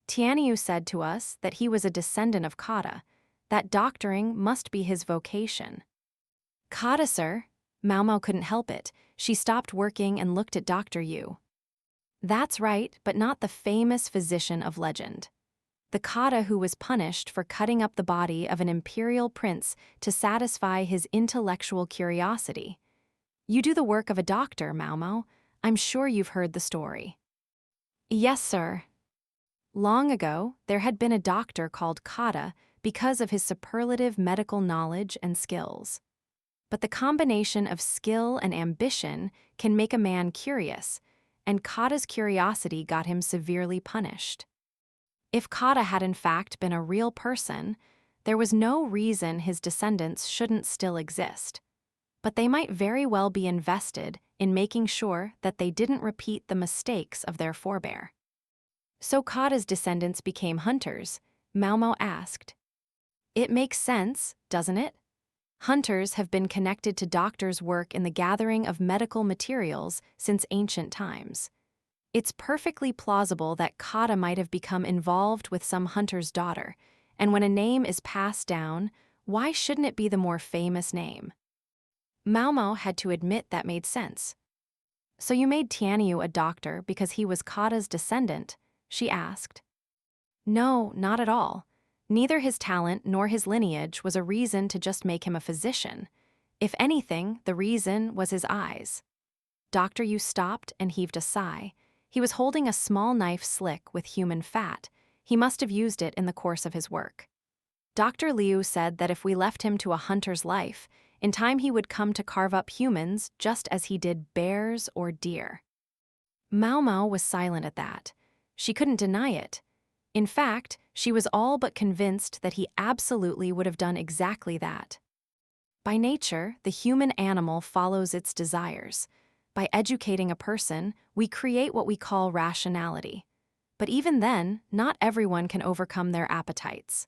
Tianyu said to us that he was a descendant of Kata, that doctoring must be his vocation. Kata, sir? Maomao couldn't help it. She stopped working and looked at Dr. Yu. That's right, but not the famous physician of legend. The Kata who was punished for cutting up the body of an imperial prince to satisfy his intellectual curiosity. You do the work of a doctor, Maomao. I'm sure you've heard the story. Yes, sir. Long ago, there had been a doctor called Kata because of his superlative medical knowledge and skills. But the combination of skill and ambition can make a man curious, and Kata's curiosity got him severely punished. If Kata had in fact been a real person, there was no reason his descendants shouldn't still exist. But they might very well be invested in making sure that they didn't repeat the mistakes of their forebear. So Kata's descendants became hunters, Maomao asked. It makes sense, doesn't it? Hunters have been connected to doctors' work in the gathering of medical materials since ancient times. It's perfectly plausible that Kata might have become involved with some hunter's daughter, and when a name is passed down, why shouldn't it be the more famous name? Maomao had to admit that made sense. So you made Tianyu a doctor because he was Kata's descendant? She asked. No, not at all. Neither his talent nor his lineage was a reason to just make him a physician. If anything, the reason was his eyes. Dr. Yu stopped and heaved a sigh. He was holding a small knife slick with human fat. He must have used it in the course of his work. Dr. Liu said that if we left him to a hunter's life, in time he would come to carve up humans just as he did bears or deer. Maomao was silent at that. She couldn't deny it. In fact, she was all but convinced that he absolutely would have done exactly that. By nature, the human animal follows its desires. By educating a person, we create what we call rationality. But even then, not everyone can overcome their appetites.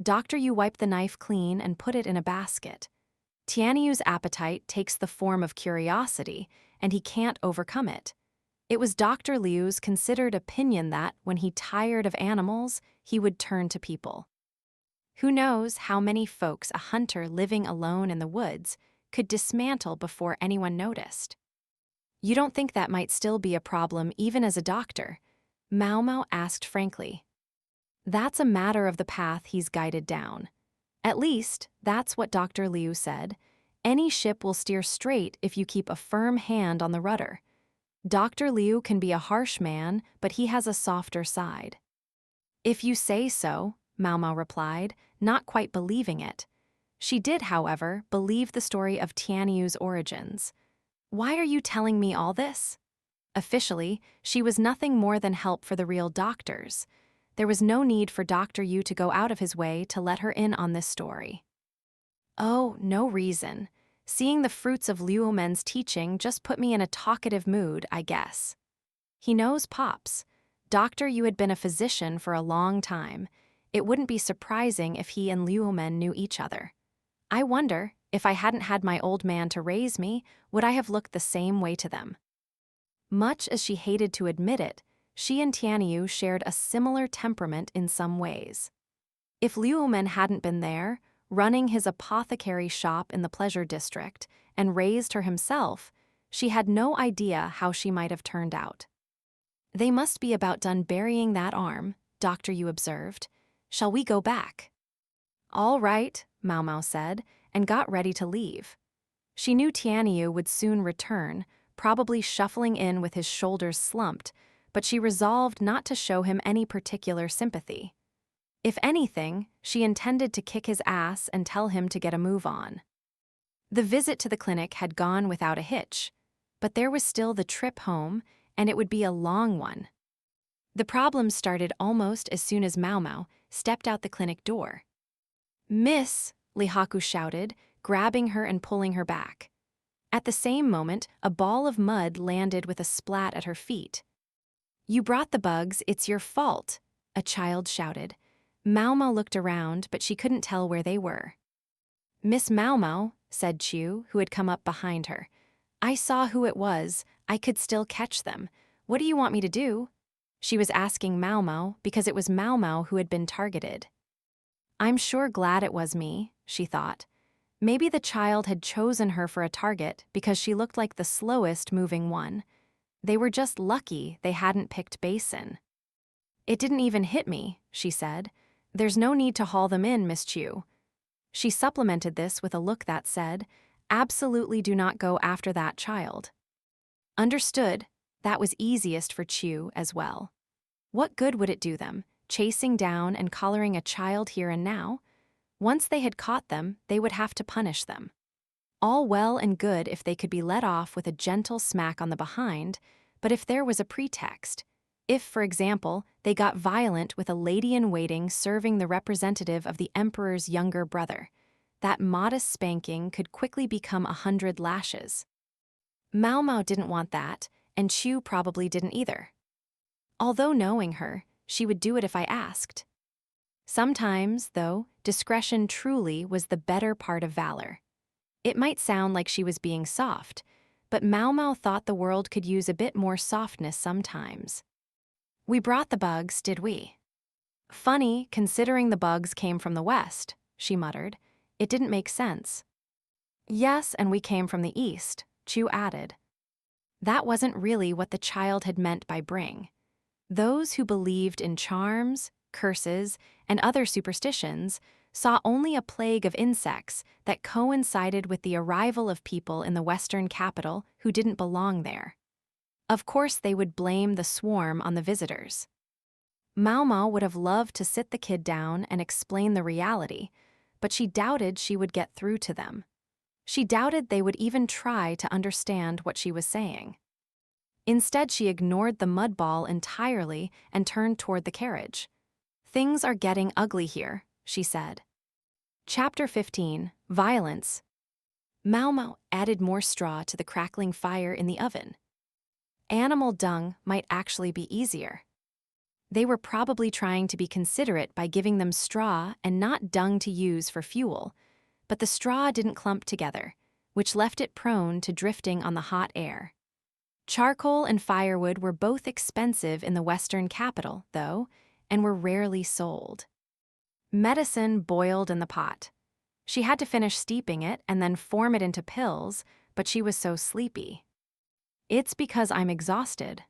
Dr. Yu wiped the knife clean and put it in a basket. Tianyu's appetite takes the form of curiosity, and he can't overcome it. It was Dr. Liu's considered opinion that, when he tired of animals, he would turn to people. Who knows how many folks a hunter living alone in the woods could dismantle before anyone noticed? You don't think that might still be a problem even as a doctor? Maomao asked frankly. That's a matter of the path he's guided down. At least, that's what Dr. Liu said. Any ship will steer straight if you keep a firm hand on the rudder. Dr. Liu can be a harsh man, but he has a softer side. If you say so, Maomao replied, not quite believing it. She did, however, believe the story of Tianyu's origins. Why are you telling me all this? Officially, she was nothing more than help for the real doctors. There was no need for Dr. Yu to go out of his way to let her in on this story. Oh, no reason. Seeing the fruits of Liu Men's teaching just put me in a talkative mood, I guess. He knows Pops. Dr. Yu had been a physician for a long time. It wouldn't be surprising if he and Liu Men knew each other. I wonder, if I hadn't had my old man to raise me, would I have looked the same way to them? Much as she hated to admit it, she and Tianyu shared a similar temperament in some ways. If Liu Men hadn't been there, running his apothecary shop in the pleasure district, and raised her himself, she had no idea how she might have turned out. They must be about done burying that arm, Dr. Yu observed. Shall we go back? All right, Maomao said, and got ready to leave. She knew Tianyu would soon return, probably shuffling in with his shoulders slumped, but she resolved not to show him any particular sympathy. If anything, she intended to kick his ass and tell him to get a move on. The visit to the clinic had gone without a hitch, but there was still the trip home, and it would be a long one. The problem started almost as soon as Maomao stepped out the clinic door. "Miss," Lihaku shouted, grabbing her and pulling her back. At the same moment, a ball of mud landed with a splat at her feet. "You brought the bugs, it's your fault," a child shouted. Maomao looked around, but she couldn't tell where they were. "Miss Maomao," said Chu, who had come up behind her. "I saw who it was. I could still catch them. What do you want me to do?" She was asking Maomao because it was Maomao who had been targeted. I'm sure glad it was me, she thought. Maybe the child had chosen her for a target because she looked like the slowest moving one. They were just lucky they hadn't picked Basin. "It didn't even hit me," she said. "There's no need to haul them in, Miss Chu." She supplemented this with a look that said, "Absolutely do not go after that child." Understood. That was easiest for Chu as well. What good would it do them, chasing down and collaring a child here and now? Once they had caught them, they would have to punish them. All well and good if they could be let off with a gentle smack on the behind, but if there was a pretext, if, for example, they got violent with a lady-in-waiting serving the representative of the emperor's younger brother, that modest spanking could quickly become 100 lashes. Maomao didn't want that, and Chu probably didn't either. Although knowing her, she would do it if I asked. Sometimes, though, discretion truly was the better part of valor. It might sound like she was being soft, but Maomao thought the world could use a bit more softness sometimes. "We brought the bugs, did we?" "Funny, considering the bugs came from the west," she muttered. It didn't make sense. "Yes, and we came from the east," Chu added. That wasn't really what the child had meant by bring. Those who believed in charms, curses, and other superstitions saw only a plague of insects that coincided with the arrival of people in the western capital who didn't belong there. Of course, they would blame the swarm on the visitors. Maomao would have loved to sit the kid down and explain the reality, but she doubted she would get through to them. She doubted they would even try to understand what she was saying. Instead, she ignored the mud ball entirely and turned toward the carriage. "Things are getting ugly here," she said. Chapter 15, Violence. Maomao added more straw to the crackling fire in the oven. Animal dung might actually be easier. They were probably trying to be considerate by giving them straw and not dung to use for fuel, but the straw didn't clump together, which left it prone to drifting on the hot air. Charcoal and firewood were both expensive in the western capital, though, and were rarely sold. Medicine boiled in the pot. She had to finish steeping it and then form it into pills, but she was so sleepy. It's because I'm exhausted.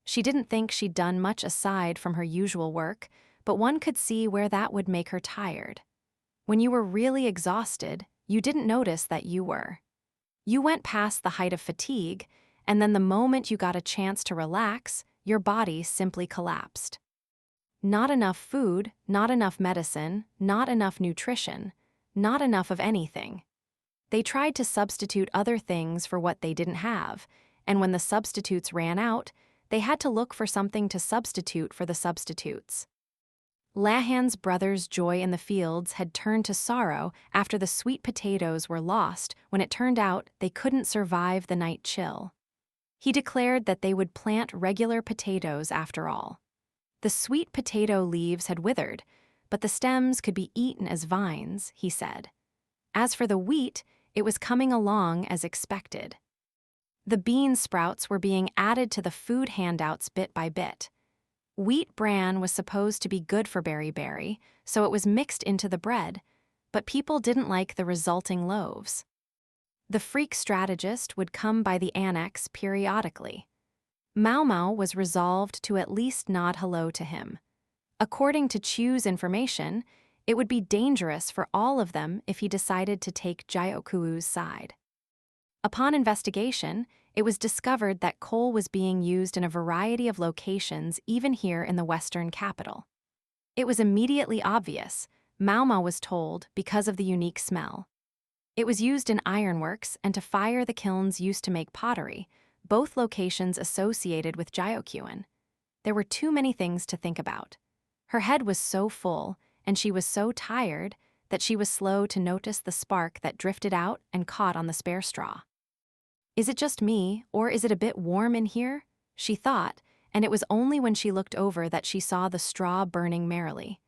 She didn't think she'd done much aside from her usual work, but one could see where that would make her tired. When you were really exhausted, you didn't notice that you were. You went past the height of fatigue, and then the moment you got a chance to relax, your body simply collapsed. Not enough food, not enough medicine, not enough nutrition, not enough of anything. They tried to substitute other things for what they didn't have, and when the substitutes ran out, they had to look for something to substitute for the substitutes. Lahan's brother's joy in the fields had turned to sorrow after the sweet potatoes were lost when it turned out they couldn't survive the night chill. He declared that they would plant regular potatoes after all. The sweet potato leaves had withered, but the stems could be eaten as vines, he said. As for the wheat, it was coming along as expected. The bean sprouts were being added to the food handouts bit by bit. Wheat bran was supposed to be good for berry, so it was mixed into the bread, but people didn't like the resulting loaves. The freak strategist would come by the annex periodically. Maomao was resolved to at least nod hello to him. According to Chu's information, it would be dangerous for all of them if he decided to take Jiokuu's side. Upon investigation, it was discovered that coal was being used in a variety of locations even here in the western capital. It was immediately obvious, Maomao was told, because of the unique smell. It was used in ironworks and to fire the kilns used to make pottery, both locations associated with Jiokuin. There were too many things to think about. Her head was so full, and she was so tired, that she was slow to notice the spark that drifted out and caught on the spare straw. Is it just me, or is it a bit warm in here? She thought, and it was only when she looked over that she saw the straw burning merrily.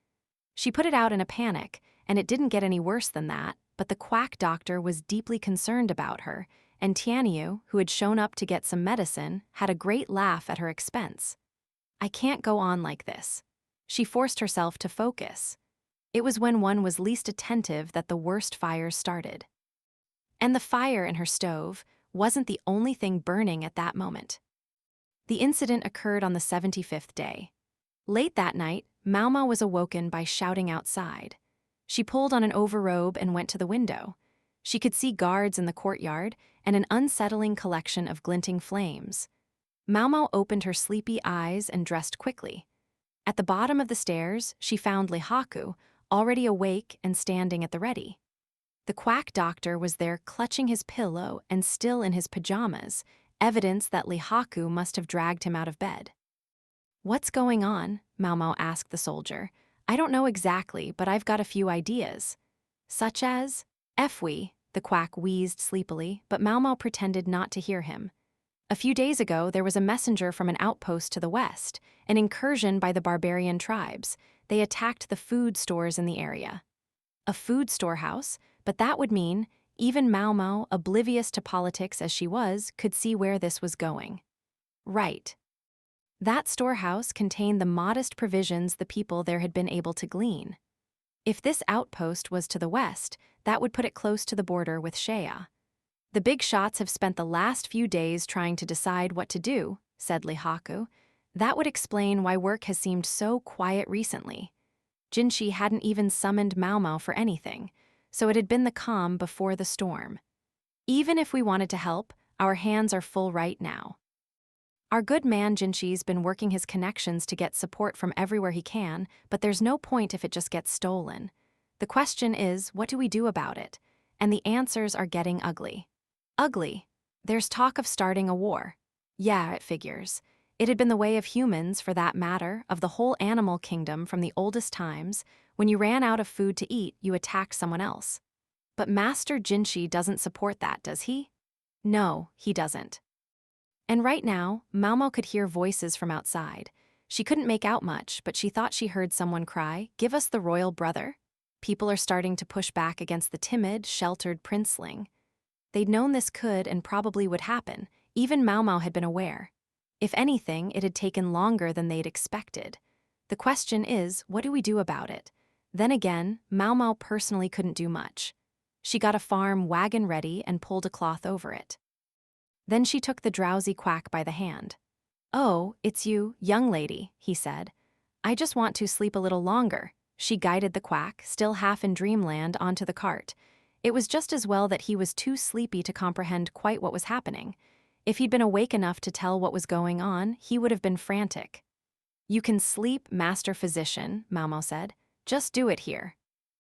She put it out in a panic, and it didn't get any worse than that, but the quack doctor was deeply concerned about her, and Tianyu, who had shown up to get some medicine, had a great laugh at her expense. I can't go on like this. She forced herself to focus. It was when one was least attentive that the worst fires started. And the fire in her stove wasn't the only thing burning at that moment. The incident occurred on the 75th day. Late that night, Maomao was awoken by shouting outside. She pulled on an overrobe and went to the window. She could see guards in the courtyard and an unsettling collection of glinting flames. Maomao opened her sleepy eyes and dressed quickly. At the bottom of the stairs, she found Lihaku, already awake and standing at the ready. The quack doctor was there clutching his pillow and still in his pajamas, evidence that Lihaku must have dragged him out of bed. What's going on? Maomao asked the soldier. I don't know exactly, but I've got a few ideas. Such as? Efwi, the quack wheezed sleepily, but Maomao pretended not to hear him. A few days ago, there was a messenger from an outpost to the west, an incursion by the barbarian tribes. They attacked the food stores in the area. A food storehouse, but that would mean even Maomao, oblivious to politics as she was, could see where this was going. Right. That storehouse contained the modest provisions the people there had been able to glean. If this outpost was to the west, that would put it close to the border with Shea. The big shots have spent the last few days trying to decide what to do, said Lihaku. That would explain why work has seemed so quiet recently. Jinshi hadn't even summoned Maomao for anything, so it had been the calm before the storm. Even if we wanted to help, our hands are full right now. Our good man Jinshi's been working his connections to get support from everywhere he can, but there's no point if it just gets stolen. The question is, what do we do about it? And the answers are getting ugly. Ugly. There's talk of starting a war. Yeah, it figures. It had been the way of humans, for that matter, of the whole animal kingdom from the oldest times. When you ran out of food to eat, you attacked someone else. But Master Jinshi doesn't support that, does he? No, he doesn't. And right now, Maomao could hear voices from outside. She couldn't make out much, but she thought she heard someone cry, "Give us the royal brother." People are starting to push back against the timid, sheltered princeling. They'd known this could and probably would happen. Even Maomao had been aware. If anything, it had taken longer than they'd expected. The question is, what do we do about it? Then again, Maomao personally couldn't do much. She got a farm wagon ready and pulled a cloth over it. Then she took the drowsy quack by the hand. "Oh, it's you, young lady," he said. "I just want to sleep a little longer." She guided the quack, still half in dreamland, onto the cart. It was just as well that he was too sleepy to comprehend quite what was happening. If he'd been awake enough to tell what was going on, he would have been frantic. "You can sleep, Master Physician," Maomao said. "Just do it here."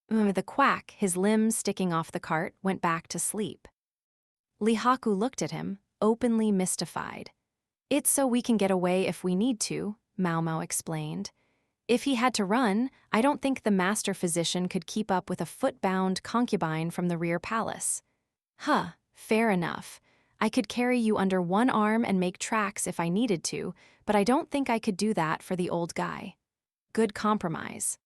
The quack, his limbs sticking off the cart, went back to sleep. Lihaku looked at him, openly mystified. "It's so we can get away if we need to," Maomao explained. "If he had to run, I don't think the master physician could keep up with a foot-bound concubine from the rear palace." "Huh, fair enough. I could carry you under one arm and make tracks if I needed to, but I don't think I could do that for the old guy." "Good compromise."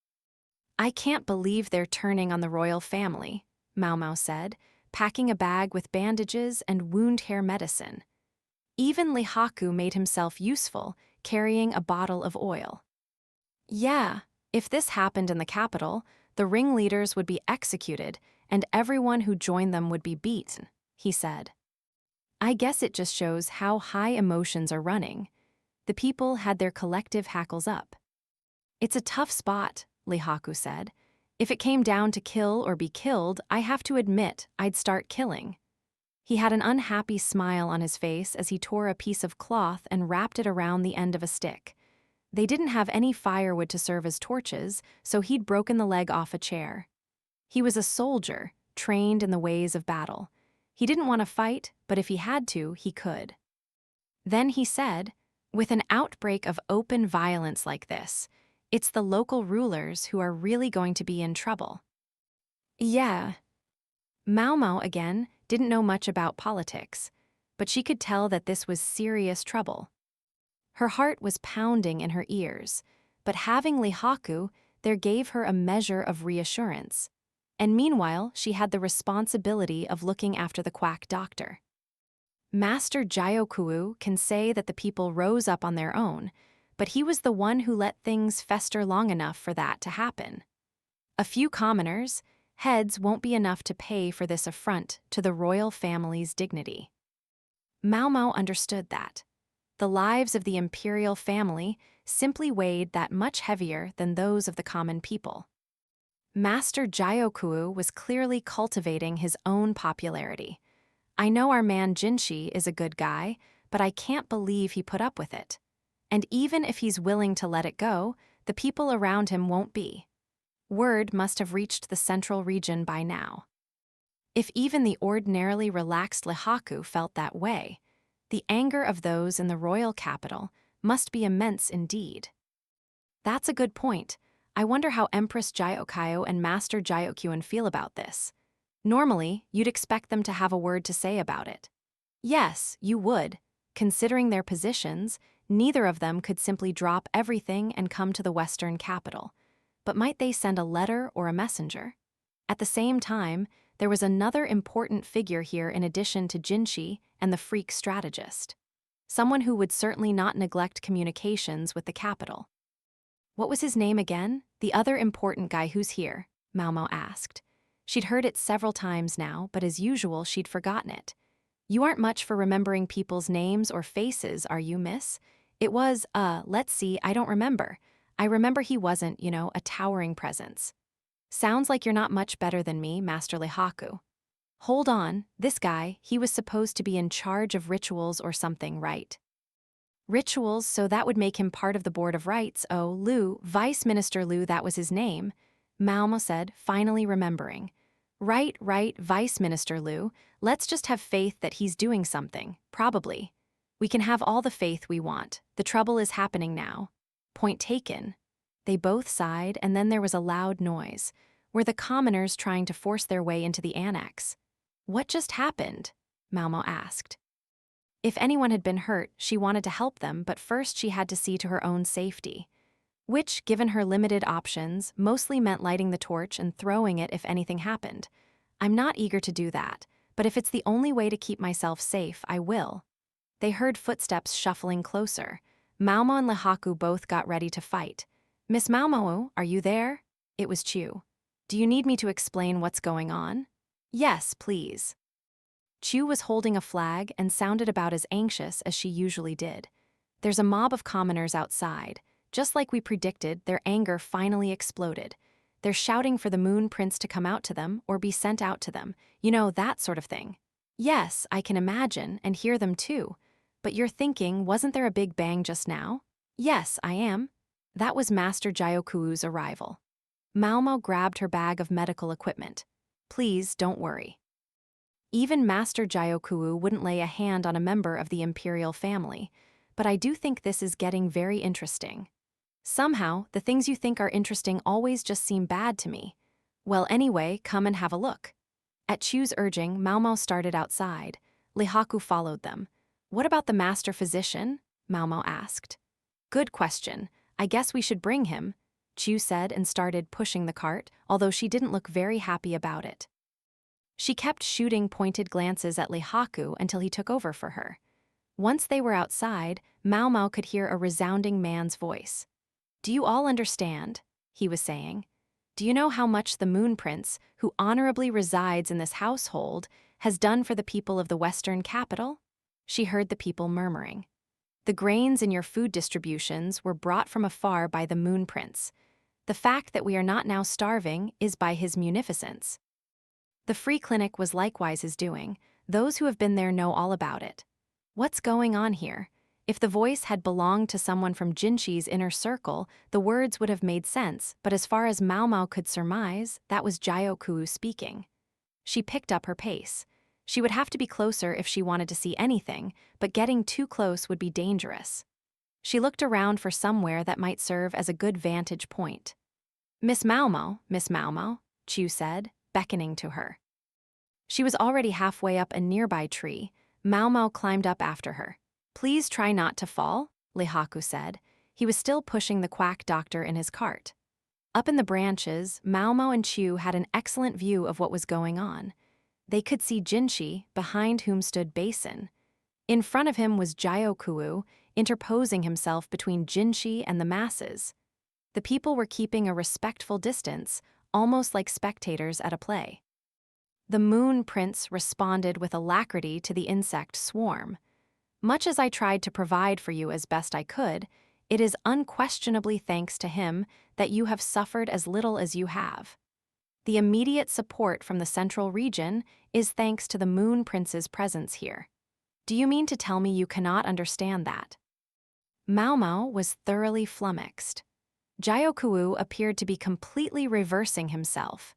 "I can't believe they're turning on the royal family," Maomao said, packing a bag with bandages and wound hair medicine. Even Lihaku made himself useful, carrying a bottle of oil. "Yeah, if this happened in the capital, the ringleaders would be executed and everyone who joined them would be beaten," he said. "I guess it just shows how high emotions are running." The people had their collective hackles up. "It's a tough spot," Lihaku said. "If it came down to kill or be killed, I have to admit I'd start killing." He had an unhappy smile on his face as he tore a piece of cloth and wrapped it around the end of a stick. They didn't have any firewood to serve as torches, so he'd broken the leg off a chair. He was a soldier, trained in the ways of battle. He didn't want to fight, but if he had to, he could. Then he said, "With an outbreak of open violence like this, it's the local rulers who are really going to be in trouble." "Yeah." Maomao, again, didn't know much about politics, but she could tell that this was serious trouble. Her heart was pounding in her ears, but having Lihaku there gave her a measure of reassurance. And meanwhile, she had the responsibility of looking after the quack doctor. Master Gyokuu can say that the people rose up on their own, but he was the one who let things fester long enough for that to happen. A few commoners, heads won't be enough to pay for this affront to the royal family's dignity. Maomao understood that. The lives of the Imperial family simply weighed that much heavier than those of the common people. Master Gyokuu was clearly cultivating his own popularity. "I know our man Jinshi is a good guy, but I can't believe he put up with it. And even if he's willing to let it go, the people around him won't be." Word must have reached the central region by now. If even the ordinarily relaxed Lihaku felt that way, the anger of those in the royal capital must be immense indeed. "That's a good point. I wonder how Empress Gyokyo and Master Gyokuen feel about this. Normally, you'd expect them to have a word to say about it." "Yes, you would. Considering their positions, neither of them could simply drop everything and come to the western capital. But might they send a letter or a messenger?" At the same time, there was another important figure here in addition to Jinshi and the freak strategist. Someone who would certainly not neglect communications with the capital. "What was his name again? The other important guy who's here?" Maomao asked. She'd heard it several times now, but as usual, she'd forgotten it. "You aren't much for remembering people's names or faces, are you, miss?" "It was, let's see, I don't remember. I remember he wasn't, a towering presence." "Sounds like you're not much better than me, Master Lihaku." "Hold on, this guy, he was supposed to be in charge of rituals or something, right?" "Rituals, so that would make him part of the Board of Rites. Oh, Liu, Vice Minister Liu, that was his name," Maomao said, finally remembering. Right, Vice Minister Liu. Let's just have faith that he's doing something, probably. We can have all the faith we want. The trouble is happening now." "Point taken." They both sighed, and then there was a loud noise. Were the commoners trying to force their way into the annex? "What just happened?" Maomao asked. If anyone had been hurt, she wanted to help them, but first she had to see to her own safety. Which, given her limited options, mostly meant lighting the torch and throwing it if anything happened. "I'm not eager to do that, but if it's the only way to keep myself safe, I will." They heard footsteps shuffling closer. Maomao and Lihaku both got ready to fight. "Miss Maomao, are you there?" It was Chu. Do you need me to explain what's going on? Yes, please. Chu was holding a flag and sounded about as anxious as she usually did. There's a mob of commoners outside. Just like we predicted, their anger finally exploded. They're shouting for the Moon Prince to come out to them or be sent out to them. You know, that sort of thing. Yes, I can imagine and hear them too. But you're thinking, wasn't there a big bang just now? Yes, I am. That was Master Jyoku's arrival. Maomao grabbed her bag of medical equipment. Please, don't worry. Even Master Jyoku wouldn't lay a hand on a member of the Imperial family, but I do think this is getting very interesting. Somehow, the things you think are interesting always just seem bad to me. Well, anyway, come and have a look. At Chu's urging, Maomao started outside. Lihaku followed them. What about the master physician? Maomao asked. Good question. I guess we should bring him, Chu said and started pushing the cart, although she didn't look very happy about it. She kept shooting pointed glances at Lihaku until he took over for her. Once they were outside, Maomao could hear a resounding man's voice. Do you all understand? He was saying. Do you know how much the Moon Prince, who honorably resides in this household, has done for the people of the Western capital? She heard the people murmuring. The grains in your food distributions were brought from afar by the Moon Prince. The fact that we are not now starving is by his munificence. The free clinic was likewise his doing. Those who have been there know all about it. What's going on here? If the voice had belonged to someone from Jinchi's inner circle, the words would have made sense, but as far as Maomao could surmise, that was Jyoku speaking. She picked up her pace. She would have to be closer if she wanted to see anything, but getting too close would be dangerous. She looked around for somewhere that might serve as a good vantage point. Miss Maomao, Chu said, beckoning to her. She was already halfway up a nearby tree. Maomao climbed up after her. Please try not to fall, Lihaku said. He was still pushing the quack doctor in his cart. Up in the branches, Maomao and Chu had an excellent view of what was going on. They could see Jinchi, behind whom stood Basin. In front of him was Jyoku, interposing himself between Jinchi and the masses. The people were keeping a respectful distance, almost like spectators at a play. The Moon Prince responded with alacrity to the insect swarm. Much as I tried to provide for you as best I could, it is unquestionably thanks to him that you have suffered as little as you have. The immediate support from the central region is thanks to the Moon Prince's presence here. Do you mean to tell me you cannot understand that? Maomao was thoroughly flummoxed. Jyoku appeared to be completely reversing himself.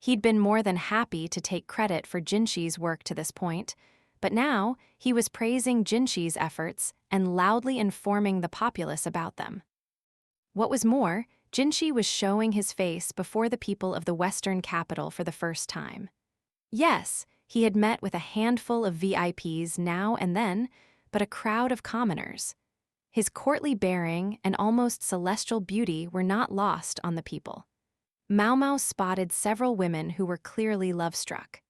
He'd been more than happy to take credit for Jinchi's work to this point, but now he was praising Jinchi's efforts and loudly informing the populace about them. What was more, Jinchi was showing his face before the people of the Western capital for the first time. Yes, he had met with a handful of VIPs now and then, but a crowd of commoners. His courtly bearing and almost celestial beauty were not lost on the people. Maomao spotted several women who were clearly love-struck.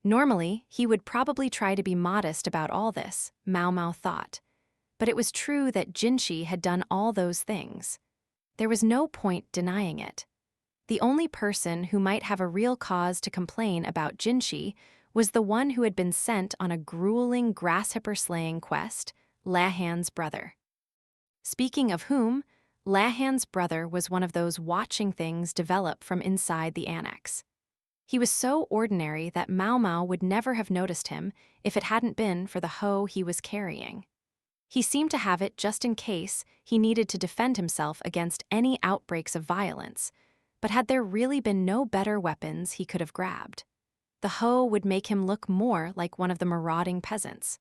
Normally, he would probably try to be modest about all this, Maomao thought. But it was true that Jinchi had done all those things. There was no point denying it. The only person who might have a real cause to complain about Jinchi was the one who had been sent on a grueling grasshopper-slaying quest, Lahan's brother. Speaking of whom, Lahan's brother was one of those watching things develop from inside the annex. He was so ordinary that Maomao would never have noticed him if it hadn't been for the hoe he was carrying. He seemed to have it just in case he needed to defend himself against any outbreaks of violence, but had there really been no better weapons he could have grabbed? The hoe would make him look more like one of the marauding peasants.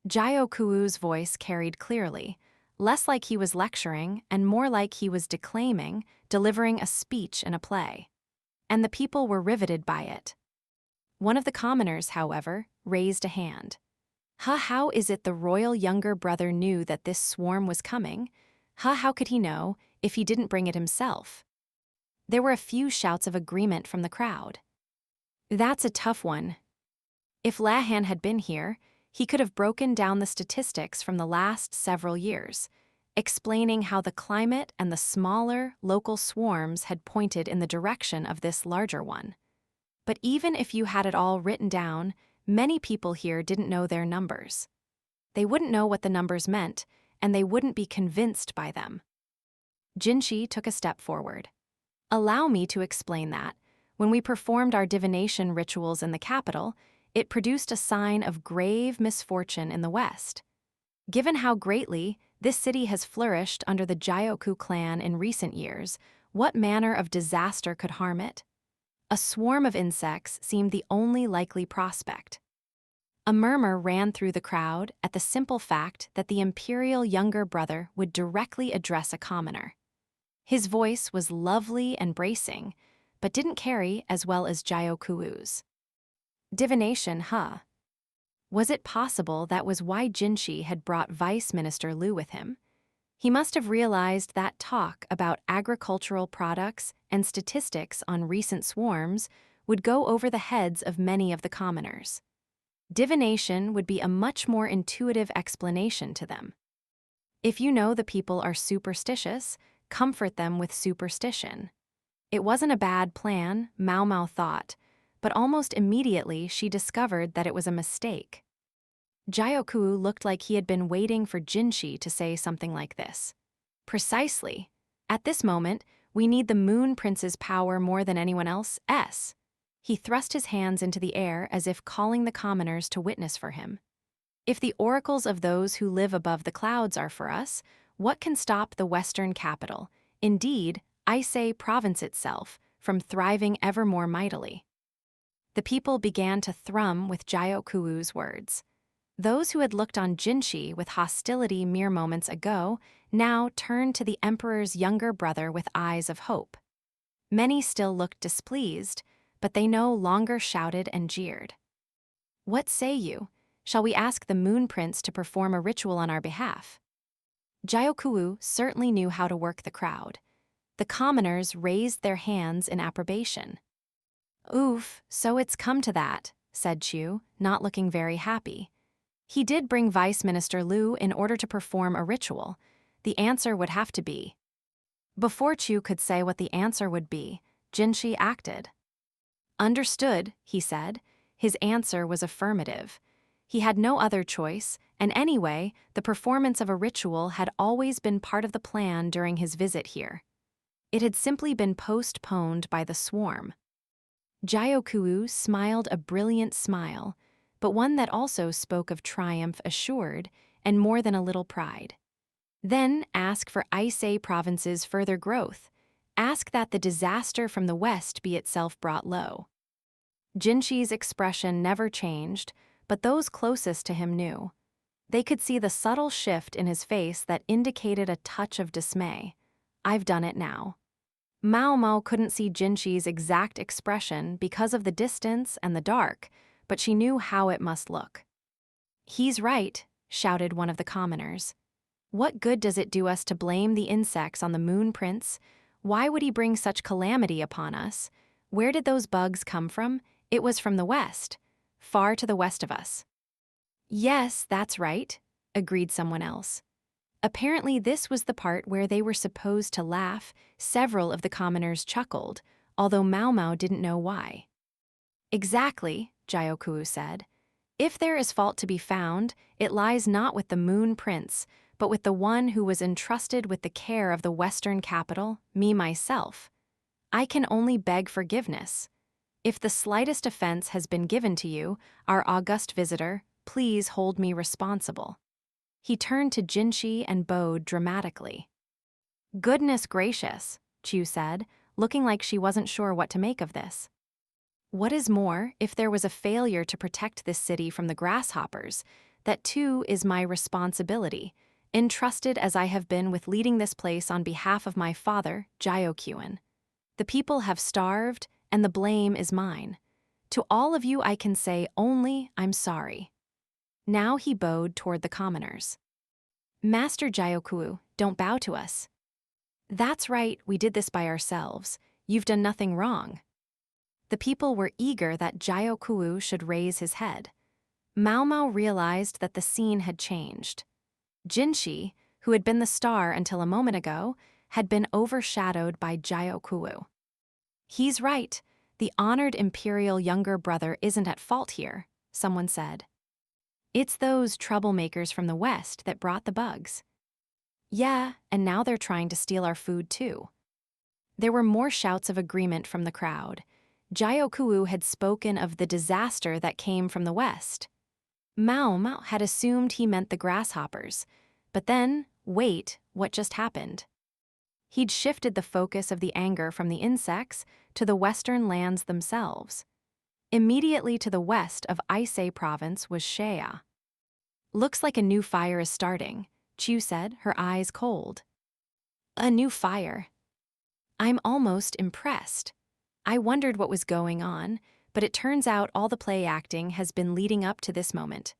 Jyoku's voice carried clearly, less like he was lecturing and more like he was declaiming, delivering a speech in a play. And the people were riveted by it. One of the commoners, however, raised a hand. How is it the royal younger brother knew that this swarm was coming? How could he know if he didn't bring it himself? There were a few shouts of agreement from the crowd. That's a tough one. If Lahan had been here, he could have broken down the statistics from the last several years. explaining how the climate and the smaller, local swarms had pointed in the direction of this larger one. But even if you had it all written down, many people here didn't know their numbers. They wouldn't know what the numbers meant, and they wouldn't be convinced by them. Jinshi took a step forward. Allow me to explain that. When we performed our divination rituals in the capital, it produced a sign of grave misfortune in the west. Given how greatly this city has flourished under the Jyoku clan in recent years, what manner of disaster could harm it? A swarm of insects seemed the only likely prospect. A murmur ran through the crowd at the simple fact that the Imperial younger brother would directly address a commoner. His voice was lovely and bracing, but didn't carry as well as Jyoku's. Divination, huh? Was it possible that was why Jinshi had brought Vice Minister Liu with him? He must have realized that talk about agricultural products and statistics on recent swarms would go over the heads of many of the commoners. Divination would be a much more intuitive explanation to them. If you know the people are superstitious, comfort them with superstition. It wasn't a bad plan, Maomao thought, but almost immediately she discovered that it was a mistake. Jyoku looked like he had been waiting for Jinshi to say something like this. Precisely. At this moment, we need the Moon Prince's power more than anyone else's. He thrust his hands into the air as if calling the commoners to witness for him. If the oracles of those who live above the clouds are for us, what can stop the Western capital, indeed, Ise province itself, from thriving ever more mightily? The people began to thrum with Jyoku's words. Those who had looked on Jinshi with hostility mere moments ago now turned to the emperor's younger brother with eyes of hope. Many still looked displeased, but they no longer shouted and jeered. What say you? Shall we ask the Moon Prince to perform a ritual on our behalf? Jyoku certainly knew how to work the crowd. The commoners raised their hands in approbation. Oof, so it's come to that, said Chu, not looking very happy. He did bring Vice Minister Liu in order to perform a ritual. The answer would have to be. Before Chu could say what the answer would be, Jinshi acted. Understood, he said. His answer was affirmative. He had no other choice, and anyway, the performance of a ritual had always been part of the plan during his visit here. It had simply been postponed by the swarm. Jyoku smiled a brilliant smile, but one that also spoke of triumph assured and more than a little pride. Then ask for Ise province's further growth. Ask that the disaster from the west be itself brought low. Jinshi's expression never changed, but those closest to him knew. They could see the subtle shift in his face that indicated a touch of dismay. I've done it now. Maomao couldn't see Jinshi's exact expression because of the distance and the dark, but she knew how it must look. He's right, shouted one of the commoners. What good does it do us to blame the insects on the Moon Prince? Why would he bring such calamity upon us? Where did those bugs come from? It was from the west, far to the west of us. Yes, that's right, agreed someone else. Apparently this was the part where they were supposed to laugh. Several of the commoners chuckled, although Maomao didn't know why. Exactly, Jyoku said. If there is fault to be found, it lies not with the Moon Prince, but with the one who was entrusted with the care of the Western capital, me myself. I can only beg forgiveness. If the slightest offense has been given to you, our august visitor, please hold me responsible. He turned to Jinshi and bowed dramatically. Goodness gracious, Chu said, looking like she wasn't sure what to make of this. What is more, if there was a failure to protect this city from the grasshoppers, that too is my responsibility, entrusted as I have been with leading this place on behalf of my father, Jyokuin. The people have starved, and the blame is mine. To all of you I can say only I'm sorry. Now he bowed toward the commoners. Master Jyoku, don't bow to us. That's right, we did this by ourselves. You've done nothing wrong. The people were eager that Jyoku should raise his head. Maomao realized that the scene had changed. Jinshi, who had been the star until a moment ago, had been overshadowed by Jiaokuwu. "He's right. The honored Imperial younger brother isn't at fault here," someone said. "It's those troublemakers from the West that brought the bugs." "Yeah, and now they're trying to steal our food too." There were more shouts of agreement from the crowd. Jiaokuwu had spoken of the disaster that came from the West. Maomao had assumed he meant the grasshoppers. But then, wait, what just happened? He'd shifted the focus of the anger from the insects to the western lands themselves. Immediately to the west of Aisei province was Shea. "Looks like a new fire is starting," Chu said, her eyes cold. "A new fire?" "I'm almost impressed. I wondered what was going on, but it turns out all the play acting has been leading up to this moment."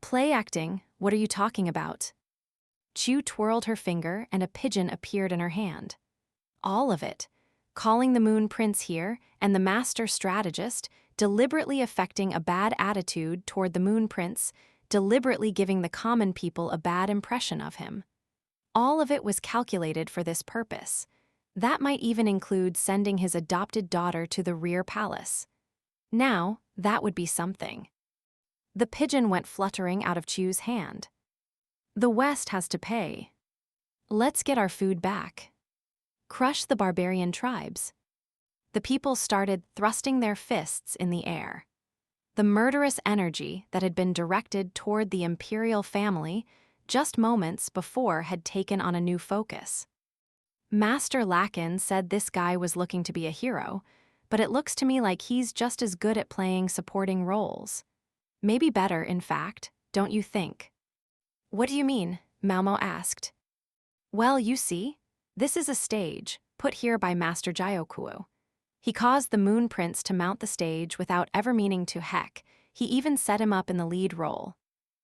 "Play acting? What are you talking about?" Chu twirled her finger and a pigeon appeared in her hand. "All of it. Calling the Moon Prince here and the Master Strategist, deliberately affecting a bad attitude toward the Moon Prince, deliberately giving the common people a bad impression of him. All of it was calculated for this purpose. That might even include sending his adopted daughter to the rear palace. Now, that would be something." The pigeon went fluttering out of Chu's hand. "The West has to pay. Let's get our food back. Crush the barbarian tribes." The people started thrusting their fists in the air. The murderous energy that had been directed toward the Imperial family just moments before had taken on a new focus. Master Lakin said this guy was looking to be a hero, but it looks to me like he's just as good at playing supporting roles. Maybe better, in fact, don't you think? "What do you mean?" Maomao asked. "Well, you see, this is a stage, put here by Master Jiaokuwu. He caused the Moon Prince to mount the stage without ever meaning to heck. He even set him up in the lead role.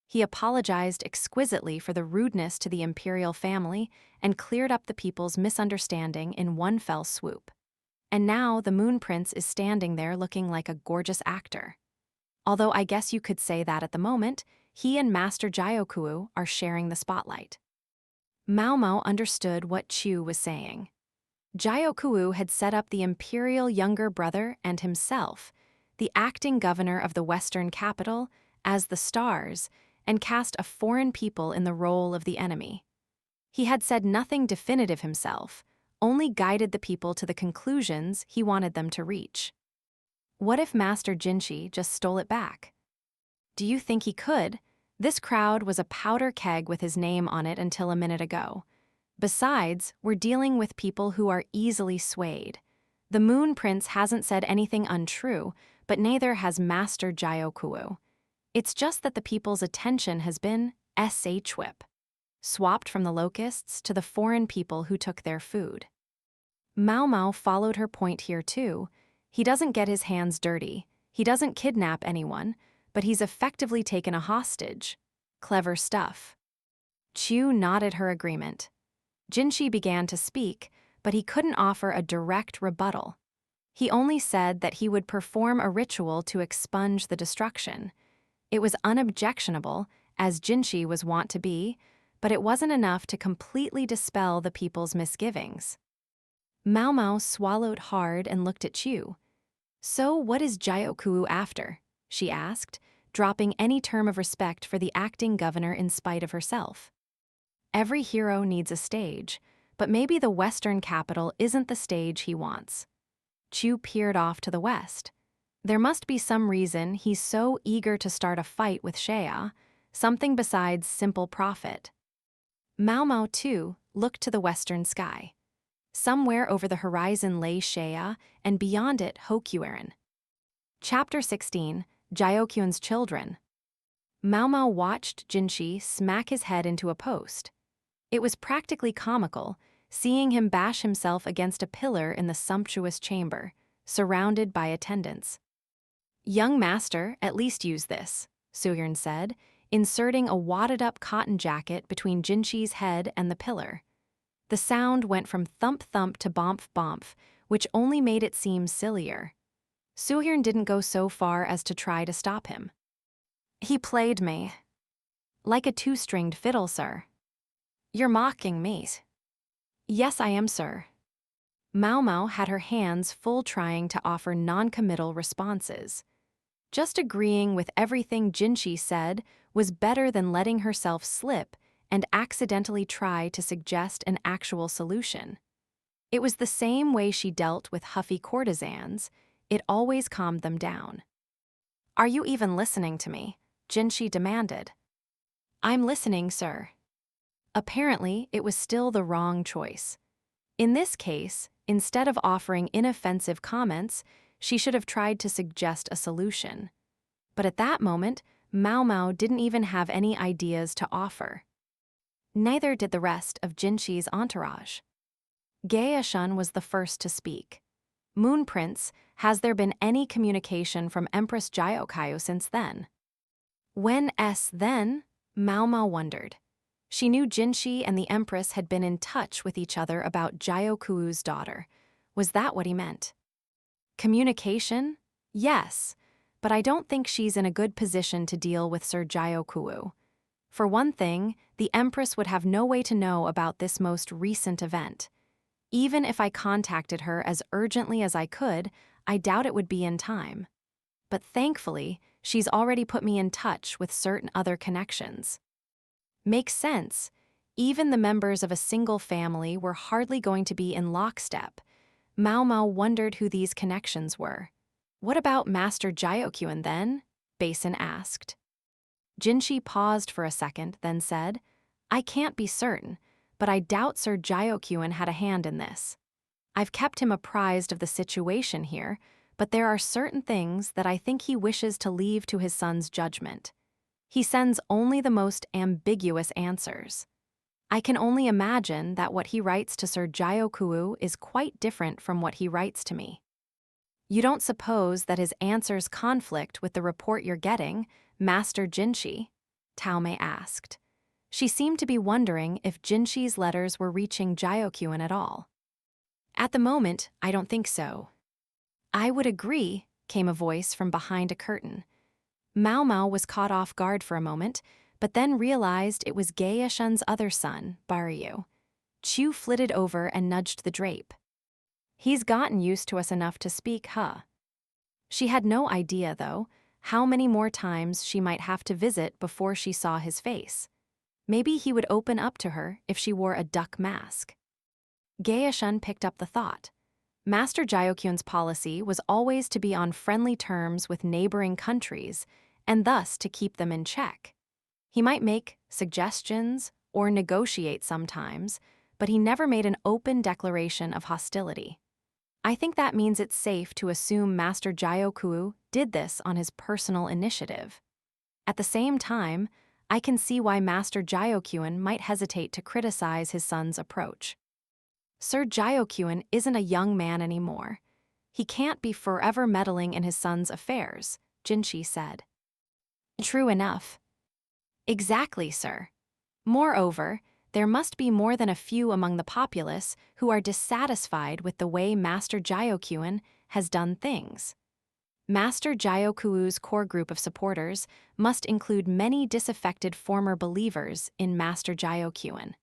He apologized exquisitely for the rudeness to the Imperial family and cleared up the people's misunderstanding in one fell swoop. And now the Moon Prince is standing there looking like a gorgeous actor. Although I guess you could say that at the moment, he and Master Jiaokuwu are sharing the spotlight." Maomao understood what Chu was saying. Jiaokuwu had set up the Imperial younger brother and himself, the acting governor of the Western capital, as the stars, and cast a foreign people in the role of the enemy. He had said nothing definitive himself, only guided the people to the conclusions he wanted them to reach. What if Master Jinshi just stole it back? Do you think he could? This crowd was a powder keg with his name on it until a minute ago. Besides, we're dealing with people who are easily swayed. The Moon Prince hasn't said anything untrue, but neither has Master Jiaokuwu. It's just that the people's attention has been whip, swapped from the locusts to the foreign people who took their food. Maomao followed her point here too. He doesn't get his hands dirty. He doesn't kidnap anyone, but he's effectively taken a hostage. Clever stuff. Chu nodded her agreement. Jinshi began to speak, but he couldn't offer a direct rebuttal. He only said that he would perform a ritual to expunge the destruction. It was unobjectionable, as Jinshi was wont to be, but it wasn't enough to completely dispel the people's misgivings. Maomao swallowed hard and looked at Chu. "So what is Jiaokuwu after?" she asked, dropping any term of respect for the acting governor in spite of herself. Every hero needs a stage, but maybe the Western capital isn't the stage he wants. Chu peered off to the west. There must be some reason he's so eager to start a fight with Shea, something besides simple profit. Maomao, too, looked to the western sky. Somewhere over the horizon lay Shea, and beyond it Hokyuerin. Chapter 16, Jiaokyun's Children. Maomao watched Jinshi smack his head into a post. It was practically comical, seeing him bash himself against a pillar in the sumptuous chamber, surrounded by attendants. "Young master, at least use this," Suyern said, inserting a wadded-up cotton jacket between Jinshi's head and the pillar. The sound went from thump-thump to bomp-bomp, which only made it seem sillier. Suyern didn't go so far as to try to stop him. "He played me. Like a two-stringed fiddle, sir." You're mocking me. Yes, I am, sir. Maomao had her hands full trying to offer non-committal responses. Just agreeing with everything Jinshi said was better than letting herself slip and accidentally try to suggest an actual solution. It was the same way she dealt with huffy courtesans. It always calmed them down. Are you even listening to me? Jinshi demanded. I'm listening, sir. Apparently, it was still the wrong choice. In this case, instead of offering inoffensive comments, she should have tried to suggest a solution. But at that moment, Maomao didn't even have any ideas to offer. Neither did the rest of Jinshi's entourage. Gaeshun was the first to speak. Moon Prince, has there been any communication from Empress Jyokayo since then? Then? Maomao wondered. She knew Jinshi and the Empress had been in touch with each other about Jyokuu's daughter. Was that what he meant? Communication? Yes, but I don't think she's in a good position to deal with Sir Jyokuu. For one thing, the Empress would have no way to know about this most recent event. Even if I contacted her as urgently as I could, I doubt it would be in time. But thankfully, she's already put me in touch with certain other connections. Makes sense. Even the members of a single family were hardly going to be in lockstep. Maomao wondered who these connections were. What about Master Jyokyun then? Basin asked. Jinshi paused for a second, then said, I can't be certain, but I doubt Sir Jyokyun had a hand in this. I've kept him apprised of the situation here, but there are certain things that I think he wishes to leave to his son's judgment. He sends only the most ambiguous answers. I can only imagine that what he writes to Sir Jyokuu is quite different from what he writes to me. You don't suppose that his answers conflict with the report you're getting, Master Jinshi? Taomei asked. She seemed to be wondering if Jinshi's letters were reaching Jyokyun at all. At the moment, I don't think so. I would agree, came a voice from behind a curtain. Maomao was caught off guard for a moment, but then realized it was Gaeshun's other son, Baryu. Chu flitted over and nudged the drape. He's gotten used to us enough to speak, huh? She had no idea, though, how many more times she might have to visit before she saw his face. Maybe he would open up to her if she wore a duck mask. Gaeshun picked up the thought. Master Jyokyun's policy was always to be on friendly terms with neighboring countries, and thus to keep them in check. He might make suggestions or negotiate sometimes, but he never made an open declaration of hostility. I think that means it's safe to assume Master Jyokou did this on his personal initiative. At the same time, I can see why Master Jyokyun might hesitate to criticize his son's approach. Sir Jyokyun isn't a young man anymore. He can't be forever meddling in his son's affairs, Jinshi said. True enough. Exactly, sir. Moreover, there must be more than a few among the populace who are dissatisfied with the way Master Jyokyun has done things. Master Jyokuu's core group of supporters must include many disaffected former believers in Master Jyokyun.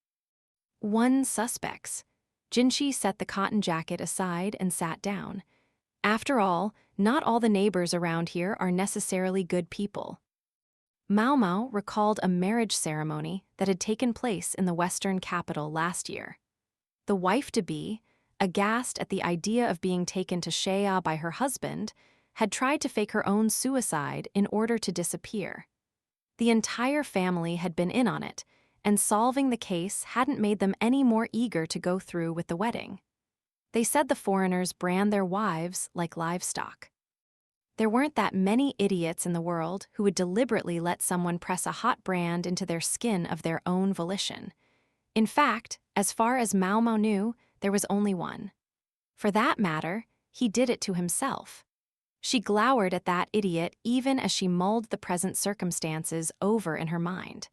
One suspects. Jinshi set the cotton jacket aside and sat down. After all, not all the neighbors around here are necessarily good people. Maomao recalled a marriage ceremony that had taken place in the western capital last year. The wife-to-be, aghast at the idea of being taken to Shea by her husband, had tried to fake her own suicide in order to disappear. The entire family had been in on it, and solving the case hadn't made them any more eager to go through with the wedding. They said the foreigners brand their wives like livestock. There weren't that many idiots in the world who would deliberately let someone press a hot brand into their skin of their own volition. In fact, as far as Maomao knew, there was only one. For that matter, he did it to himself. She glowered at that idiot even as she mulled the present circumstances over in her mind.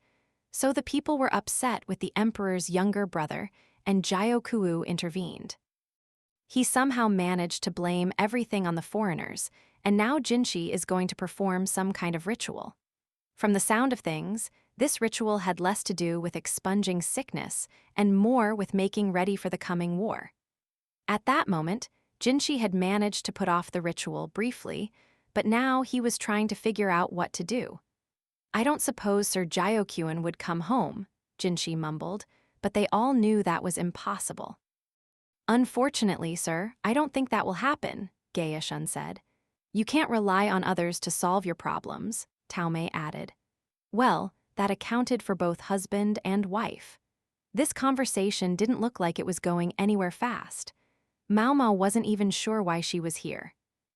So the people were upset with the emperor's younger brother, and Jyokou intervened. He somehow managed to blame everything on the foreigners, and now Jinshi is going to perform some kind of ritual. From the sound of things, This ritual had less to do with expunging sickness and more with making ready for the coming war. At that moment, Jinshi had managed to put off the ritual briefly, but now he was trying to figure out what to do. "I don't suppose Sir Jyokyun would come home," Jinshi mumbled, but they all knew that was impossible. "Unfortunately, sir, I don't think that will happen," Gaeshun said. "You can't rely on others to solve your problems," Taomei added. Well, that accounted for both husband and wife. This conversation didn't look like it was going anywhere fast. Maomao wasn't even sure why she was here.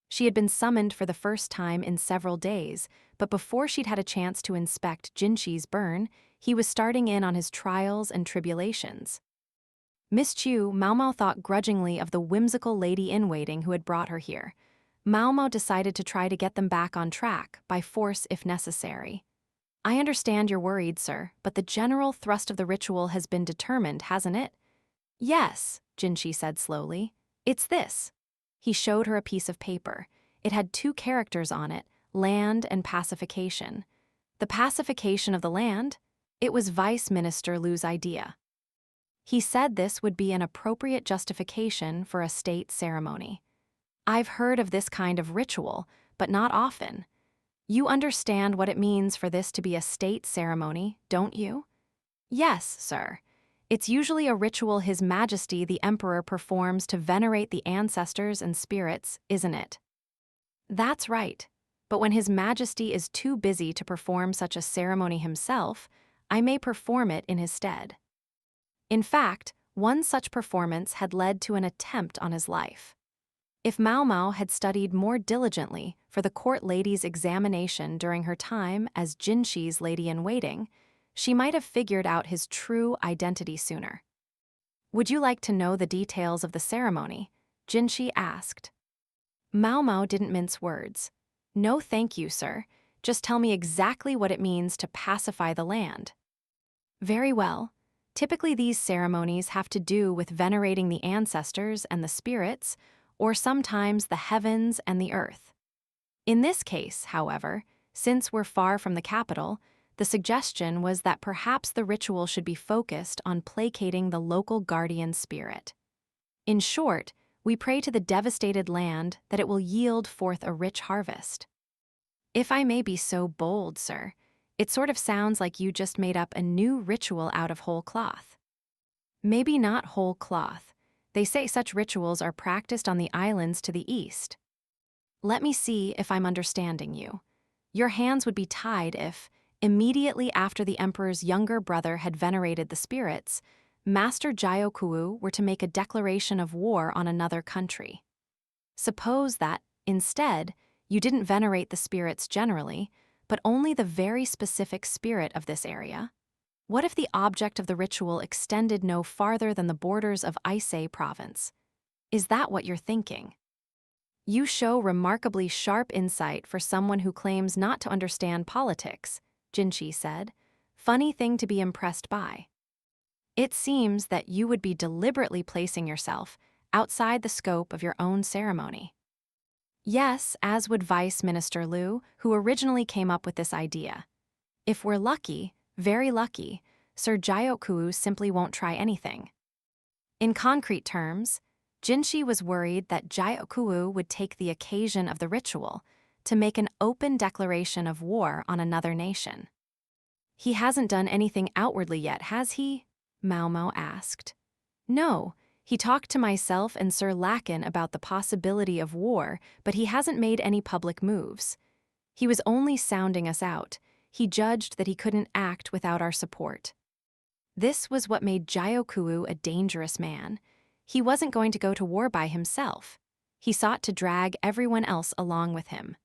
She had been summoned for the first time in several days, but before she'd had a chance to inspect Jinshi's burn, he was starting in on his trials and tribulations. Miss Chu, Maomao thought grudgingly of the whimsical lady-in-waiting who had brought her here. Maomao decided to try to get them back on track, by force if necessary. "I understand you're worried, sir, but the general thrust of the ritual has been determined, hasn't it?" "Yes," Jinshi said slowly. "It's this." He showed her a piece of paper. It had 2 characters on it, land and pacification. The pacification of the land? It was Vice Minister Lu's idea. He said this would be an appropriate justification for a state ceremony. "I've heard of this kind of ritual, but not often. You understand what it means for this to be a state ceremony, don't you?" "Yes, sir. It's usually a ritual His Majesty the Emperor performs to venerate the ancestors and spirits, isn't it?" "That's right. But when His Majesty is too busy to perform such a ceremony himself, I may perform it in his stead." In fact, one such performance had led to an attempt on his life. If Maomao had studied more diligently for the court lady's examination during her time as Jinshi's lady-in-waiting, she might have figured out his true identity sooner. "Would you like to know the details of the ceremony?" Jinshi asked. Maomao didn't mince words. "No thank you, sir. Just tell me exactly what it means to pacify the land." "Very well. Typically these ceremonies have to do with venerating the ancestors and the spirits, or sometimes the heavens and the earth. In this case, however, since we're far from the capital, the suggestion was that perhaps the ritual should be focused on placating the local guardian spirit. In short, we pray to the devastated land that it will yield forth a rich harvest." "If I may be so bold, sir, it sort of sounds like you just made up a new ritual out of whole cloth." "Maybe not whole cloth. They say such rituals are practiced on the islands to the east." "Let me see if I'm understanding you. Your hands would be tied if, immediately after the emperor's younger brother had venerated the spirits, Master Jyokuwu were to make a declaration of war on another country. Suppose that, instead, you didn't venerate the spirits generally, but only the very specific spirit of this area. What if the object of the ritual extended no farther than the borders of Ise province? Is that what you're thinking?" "You show remarkably sharp insight for someone who claims not to understand politics," Jinshi said. "Funny thing to be impressed by. It seems that you would be deliberately placing yourself outside the scope of your own ceremony." "Yes, as would Vice Minister Lu, who originally came up with this idea. If we're lucky, very lucky, Sir Jyokuwu simply won't try anything." In concrete terms, Jinshi was worried that Jyokuwu would take the occasion of the ritual to make an open declaration of war on another nation. "He hasn't done anything outwardly yet, has he?" Maomao asked. "No, he talked to myself and Sir Lakin about the possibility of war, but he hasn't made any public moves. He was only sounding us out. He judged that he couldn't act without our support." This was what made Jyokuwu a dangerous man. He wasn't going to go to war by himself. He sought to drag everyone else along with him.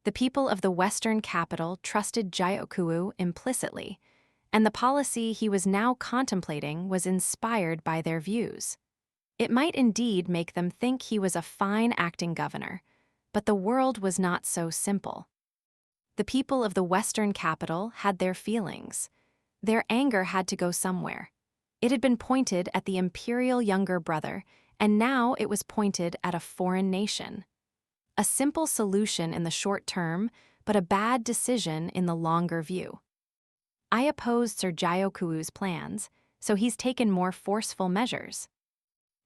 The people of the western capital trusted Jyokuwu implicitly, and the policy he was now contemplating was inspired by their views. It might indeed make them think he was a fine acting governor, but the world was not so simple. The people of the western capital had their feelings. Their anger had to go somewhere. It had been pointed at the Imperial younger brother, and now it was pointed at a foreign nation. A simple solution in the short term, but a bad decision in the longer view. I opposed Sir Jyoku's plans, so he's taken more forceful measures.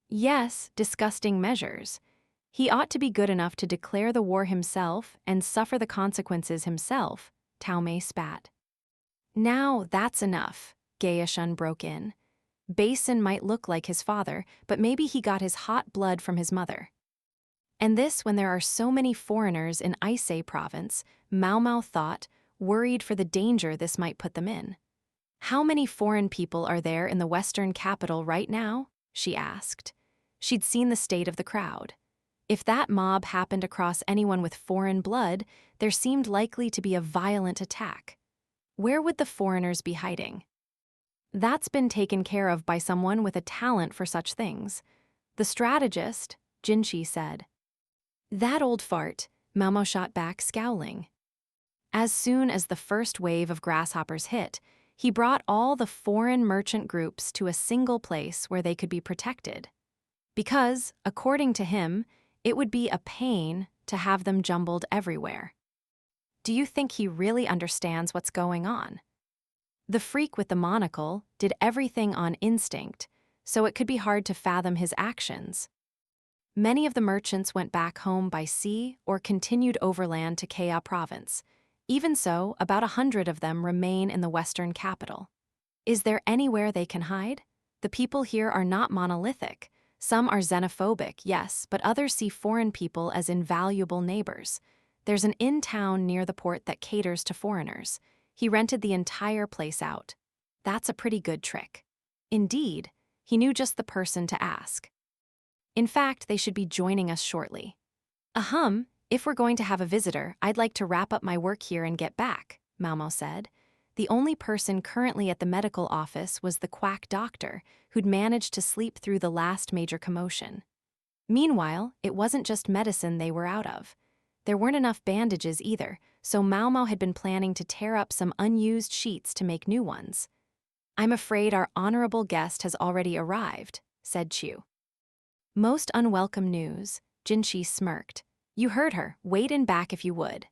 Yes, disgusting measures. He ought to be good enough to declare the war himself and suffer the consequences himself, Tao Mei spat. Now that's enough, Gaishun broke in. Basin might look like his father, but maybe he got his hot blood from his mother. And this when there are so many foreigners in Aisei province, Maomao thought, worried for the danger this might put them in. How many foreign people are there in the western capital right now? She asked. She'd seen the state of the crowd. If that mob happened across anyone with foreign blood, there seemed likely to be a violent attack. Where would the foreigners be hiding? That's been taken care of by someone with a talent for such things. The strategist, Jinshi said. That old fart, Maomao shot back, scowling. As soon as the first wave of grasshoppers hit, he brought all the foreign merchant groups to a single place where they could be protected. Because, according to him, it would be a pain to have them jumbled everywhere. Do you think he really understands what's going on? The freak with the monocle did everything on instinct, so it could be hard to fathom his actions. Many of the merchants went back home by sea or continued overland to Kea province. Even so, about 100 of them remain in the western capital. Is there anywhere they can hide? The people here are not monolithic. Some are xenophobic, yes, but others see foreign people as invaluable neighbors. There's an inn town near the port that caters to foreigners. He rented the entire place out. That's a pretty good trick. Indeed, he knew just the person to ask. In fact, they should be joining us shortly. Ahem, if we're going to have a visitor, I'd like to wrap up my work here and get back, Maomao said. The only person currently at the medical office was the quack doctor, who'd managed to sleep through the last major commotion. Meanwhile, it wasn't just medicine they were out of. There weren't enough bandages either, so Maomao had been planning to tear up some unused sheets to make new ones. I'm afraid our honorable guest has already arrived, said Chu. Most unwelcome news, Jinshi smirked. You heard her, wait in back if you would.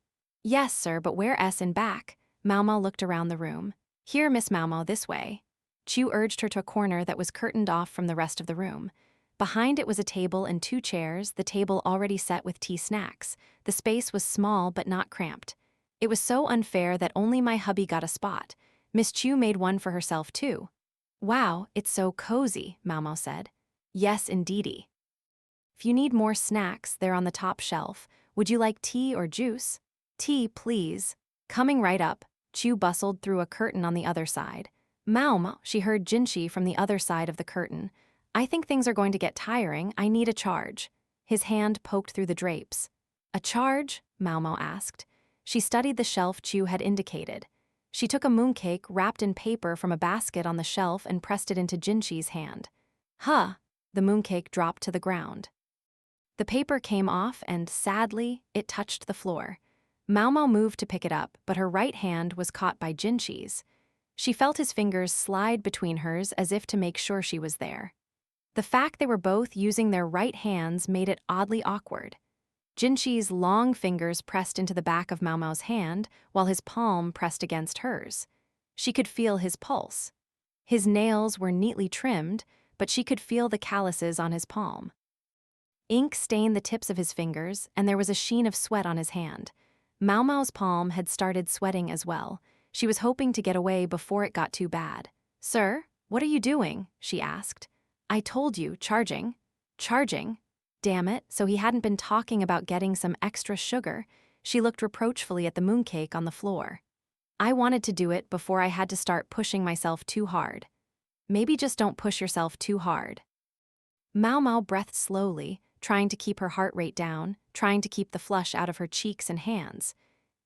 Yes, sir, but where S in back? Maomao looked around the room. Here, Miss Maomao, this way. Chu urged her to a corner that was curtained off from the rest of the room. Behind it was a table and 2 chairs, the table already set with tea snacks. The space was small but not cramped. It was so unfair that only my hubby got a spot. Miss Chu made one for herself too. Wow, it's so cozy, Maomao said. Yes, indeedy. If you need more snacks, they're on the top shelf. Would you like tea or juice? Tea, please. Coming right up, Chu bustled through a curtain on the other side. Maomao, she heard Jinshi from the other side of the curtain. I think things are going to get tiring. I need a charge. His hand poked through the drapes. A charge? Maomao asked. She studied the shelf Chu had indicated. She took a mooncake wrapped in paper from a basket on the shelf and pressed it into Jinshi's hand. Huh! The mooncake dropped to the ground. The paper came off and, sadly, it touched the floor. Maomao moved to pick it up, but her right hand was caught by Jinshi's. She felt his fingers slide between hers as if to make sure she was there. The fact they were both using their right hands made it oddly awkward. Jinshi's long fingers pressed into the back of Maomao's hand, while his palm pressed against hers. She could feel his pulse. His nails were neatly trimmed, but she could feel the calluses on his palm. Ink stained the tips of his fingers, and there was a sheen of sweat on his hand. Maomao's palm had started sweating as well. She was hoping to get away before it got too bad. Sir, what are you doing? She asked. I told you, charging. Charging? Damn it, so he hadn't been talking about getting some extra sugar. She looked reproachfully at the mooncake on the floor. I wanted to do it before I had to start pushing myself too hard. Maybe just don't push yourself too hard. Maomao breathed slowly, trying to keep her heart rate down, trying to keep the flush out of her cheeks and hands.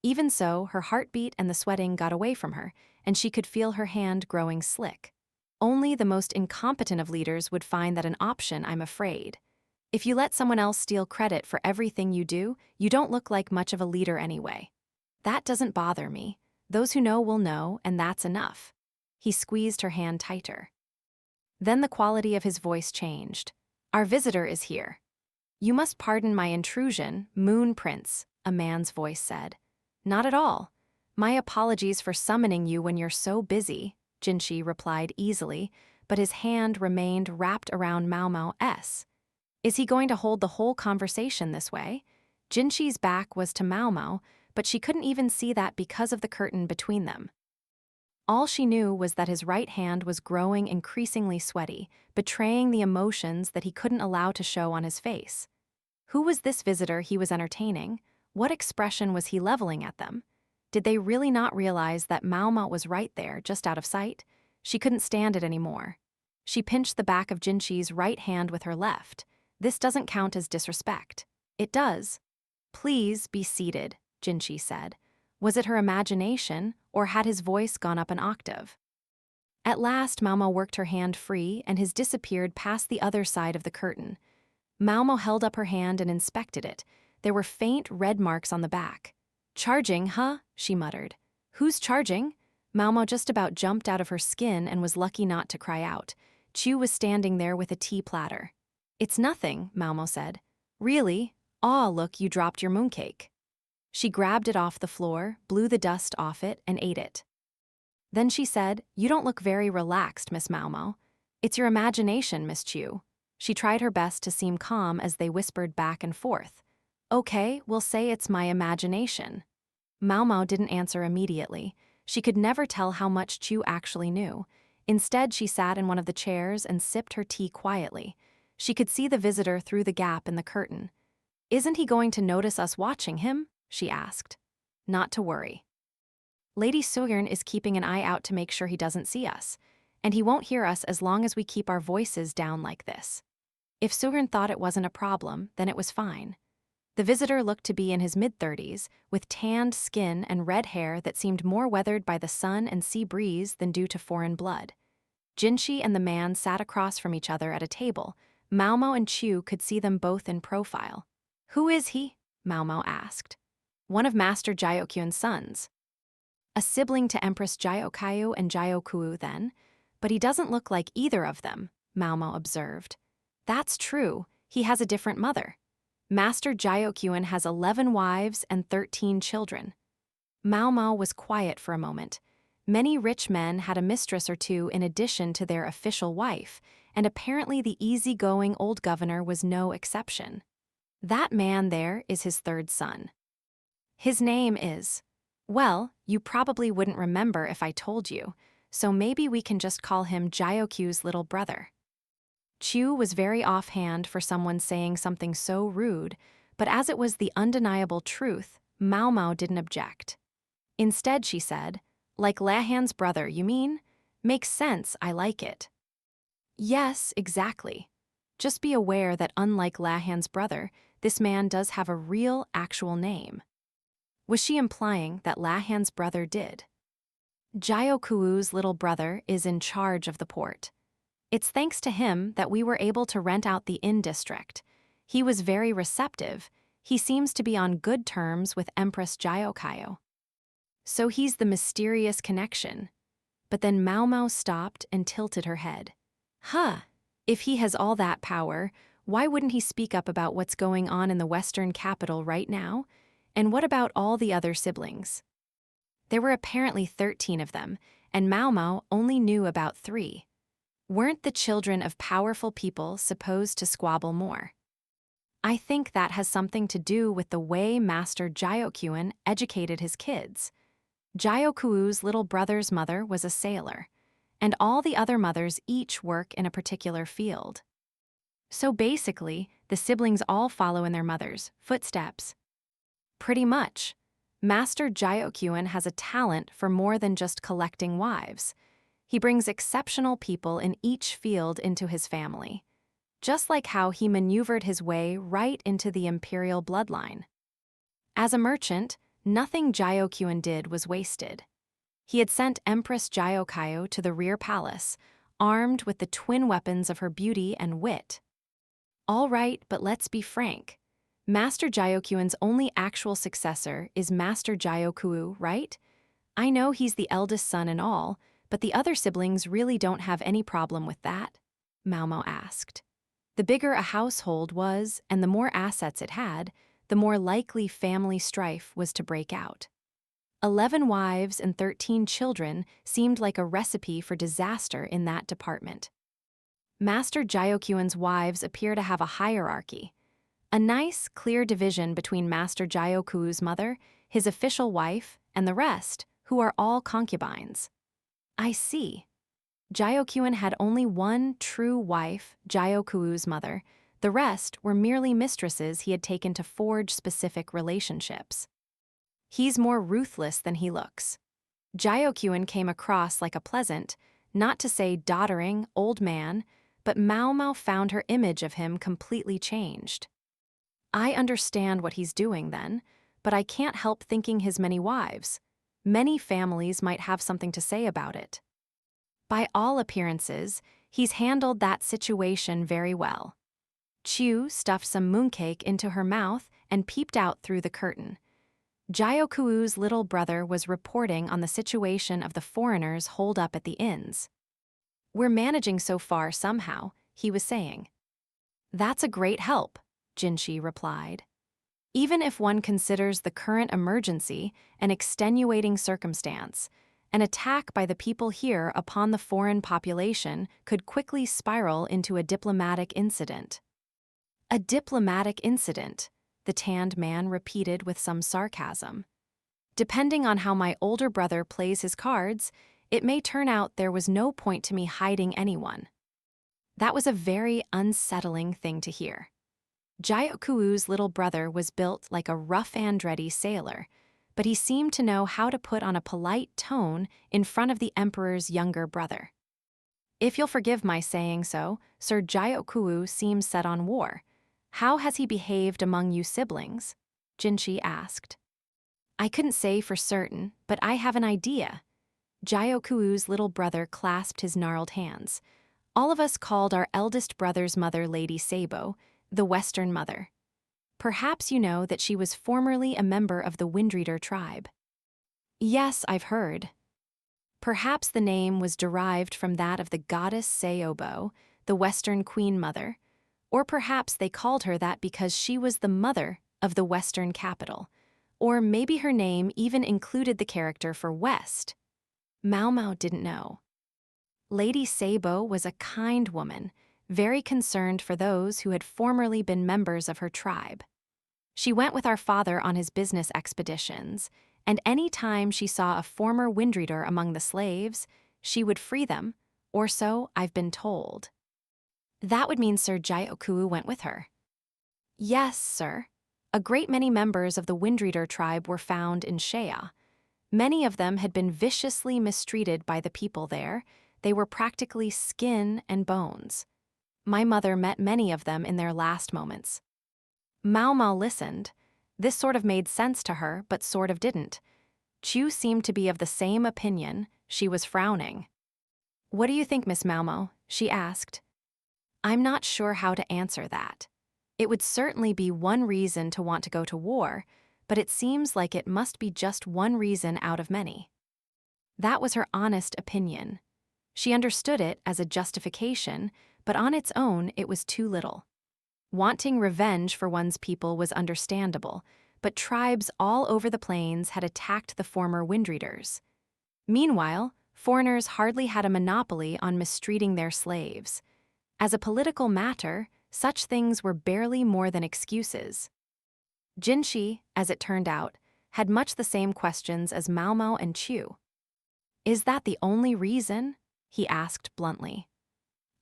Even so, her heartbeat and the sweating got away from her, and she could feel her hand growing slick. Only the most incompetent of leaders would find that an option, I'm afraid. If you let someone else steal credit for everything you do, you don't look like much of a leader anyway. That doesn't bother me. Those who know will know, and that's enough. He squeezed her hand tighter. Then the quality of his voice changed. Our visitor is here. You must pardon my intrusion, Moon Prince, a man's voice said. Not at all. My apologies for summoning you when you're so busy, Jinshi replied easily, but his hand remained wrapped around Maomao's. Is he going to hold the whole conversation this way? Jinshi's back was to Maomao, but she couldn't even see that because of the curtain between them. All she knew was that his right hand was growing increasingly sweaty, betraying the emotions that he couldn't allow to show on his face. Who was this visitor he was entertaining? What expression was he leveling at them? Did they really not realize that Maomao was right there, just out of sight? She couldn't stand it anymore. She pinched the back of Jinshi's right hand with her left. This doesn't count as disrespect. It does. Please be seated, Jinshi said. Was it her imagination, or had his voice gone up an octave? At last, Maomao worked her hand free, and his disappeared past the other side of the curtain. Maomao held up her hand and inspected it. There were faint red marks on the back. Charging, huh? She muttered. Who's charging? Maomao just about jumped out of her skin and was lucky not to cry out. Chu was standing there with a tea platter. It's nothing, Maomao said. Really? Aw, look, you dropped your mooncake. She grabbed it off the floor, blew the dust off it, and ate it. Then she said, You don't look very relaxed, Miss Maomao. It's your imagination, Miss Chu. She tried her best to seem calm as they whispered back and forth. Okay, we'll say it's my imagination. Maomao didn't answer immediately. She could never tell how much Chu actually knew. Instead, she sat in one of the chairs and sipped her tea quietly. She could see the visitor through the gap in the curtain. Isn't he going to notice us watching him? She asked. Not to worry. Lady Soyeon is keeping an eye out to make sure he doesn't see us, and he won't hear us as long as we keep our voices down like this. If Soyeon thought it wasn't a problem, then it was fine. The visitor looked to be in his mid-30s, with tanned skin and red hair that seemed more weathered by the sun and sea breeze than due to foreign blood. Jinshi and the man sat across from each other at a table. Maomao and Chu could see them both in profile. Who is he? Maomao asked. One of Master Jyokyun's sons. A sibling to Empress Jyokayu and Jyokuo then, but he doesn't look like either of them, Maomao observed. That's true, he has a different mother. Master Jyokyun has 11 wives and 13 children. Maomao was quiet for a moment. Many rich men had a mistress or two in addition to their official wife, and apparently the easygoing old governor was no exception. That man there is his third son. His name is, well, you probably wouldn't remember if I told you, so maybe we can just call him Jyokyu's little brother. Chu was very offhand for someone saying something so rude, but as it was the undeniable truth, Maomao didn't object. Instead, she said, Like Lahan's brother, you mean? Makes sense, I like it. Yes, exactly. Just be aware that unlike Lahan's brother, this man does have a real, actual name. Was she implying that Lahan's brother did? Jyokuo's little brother is in charge of the port. It's thanks to him that we were able to rent out the inn district. He was very receptive. He seems to be on good terms with Empress Jyokayu. So he's the mysterious connection. But then Maomao stopped and tilted her head. Huh, if he has all that power, why wouldn't he speak up about what's going on in the Western capital right now? And what about all the other siblings? There were apparently 13 of them, and Maomao only knew about 3. Weren't the children of powerful people supposed to squabble more? I think that has something to do with the way Master Jyokyun educated his kids. Jyokuo's little brother's mother was a sailor, and all the other mothers each work in a particular field. So basically, the siblings all follow in their mother's footsteps. Pretty much. Master Jyokyun has a talent for more than just collecting wives. He brings exceptional people in each field into his family, just like how he maneuvered his way right into the Imperial bloodline. As a merchant, nothing Jyokyun did was wasted. He had sent Empress Jyokayu to the rear palace, armed with the twin weapons of her beauty and wit. All right, but let's be frank. Master Jyokyun's only actual successor is Master Jyokuo, right? I know he's the eldest son and all, but the other siblings really don't have any problem with that, Maomao asked. The bigger a household was, and the more assets it had, the more likely family strife was to break out. 11 wives and 13 children seemed like a recipe for disaster in that department. Master Gyokyuin's wives appear to have a hierarchy. A nice, clear division between Master Gyoku's mother, his official wife, and the rest, who are all concubines. I see. Gyokyuin had only one true wife, Gyoku's mother. The rest were merely mistresses he had taken to forge specific relationships. He's more ruthless than he looks. Gyokyuin came across like a pleasant, not to say doddering, old man, but Maomao found her image of him completely changed. I understand what he's doing then, but I can't help thinking his many wives. Many families might have something to say about it. By all appearances, he's handled that situation very well. Chu stuffed some mooncake into her mouth and peeped out through the curtain. Gyoku's little brother was reporting on the situation of the foreigners holed up at the inns. "We're managing so far somehow," he was saying. "That's a great help," Jinshi replied. "Even if one considers the current emergency an extenuating circumstance, an attack by the people here upon the foreign population could quickly spiral into a diplomatic incident." "A diplomatic incident," the tanned man repeated with some sarcasm. "Depending on how my older brother plays his cards, it may turn out there was no point to me hiding anyone." That was a very unsettling thing to hear. Gyoku's little brother was built like a rough and ready sailor, but he seemed to know how to put on a polite tone in front of the emperor's younger brother. "If you'll forgive my saying so, Sir Gyoku seems set on war. How has he behaved among you siblings?" Jinshi asked. "I couldn't say for certain, but I have an idea." Gyoku's little brother clasped his gnarled hands. "All of us called our eldest brother's mother Lady Sabo, the Western Mother. Perhaps you know that she was formerly a member of the Windreader tribe." "Yes, I've heard." "Perhaps the name was derived from that of the goddess Saobo, the Western Queen Mother, or perhaps they called her that because she was the mother of the Western capital, or maybe her name even included the character for West." Maomao didn't know. Lady Sabo was a kind woman, very concerned for those who had formerly been members of her tribe. She went with our father on his business expeditions, and any time she saw a former Windreader among the slaves, she would free them, or so I've been told. "That would mean Sir Gyoku went with her." "Yes, sir. A great many members of the Windreader tribe were found in Shea. Many of them had been viciously mistreated by the people there. They were practically skin and bones. My mother met many of them in their last moments." Maomao listened. This sort of made sense to her, but sort of didn't. Chu seemed to be of the same opinion. She was frowning. "What do you think, Miss Maomao?" she asked. "I'm not sure how to answer that. It would certainly be one reason to want to go to war, but it seems like it must be just one reason out of many." That was her honest opinion. She understood it as a justification, but on its own it was too little. Wanting revenge for one's people was understandable, but tribes all over the plains had attacked the former Windreaders. Meanwhile, foreigners hardly had a monopoly on mistreating their slaves. As a political matter, such things were barely more than excuses. Jinshi, as it turned out, had much the same questions as Maomao and Chu. "Is that the only reason?" he asked bluntly.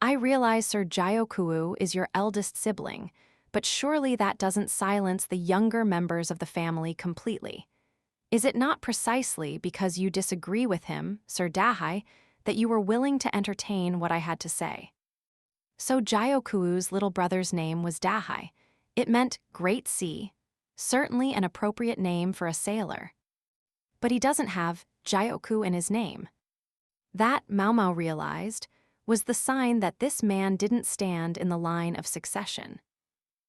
"I realize Sir Gyoku is your eldest sibling, but surely that doesn't silence the younger members of the family completely. Is it not precisely because you disagree with him, Sir Dahai, that you were willing to entertain what I had to say?" So Gyoku's little brother's name was Dahai. It meant Great Sea, certainly an appropriate name for a sailor. But he doesn't have Gyoku in his name. That, Maomao realized, was the sign that this man didn't stand in the line of succession.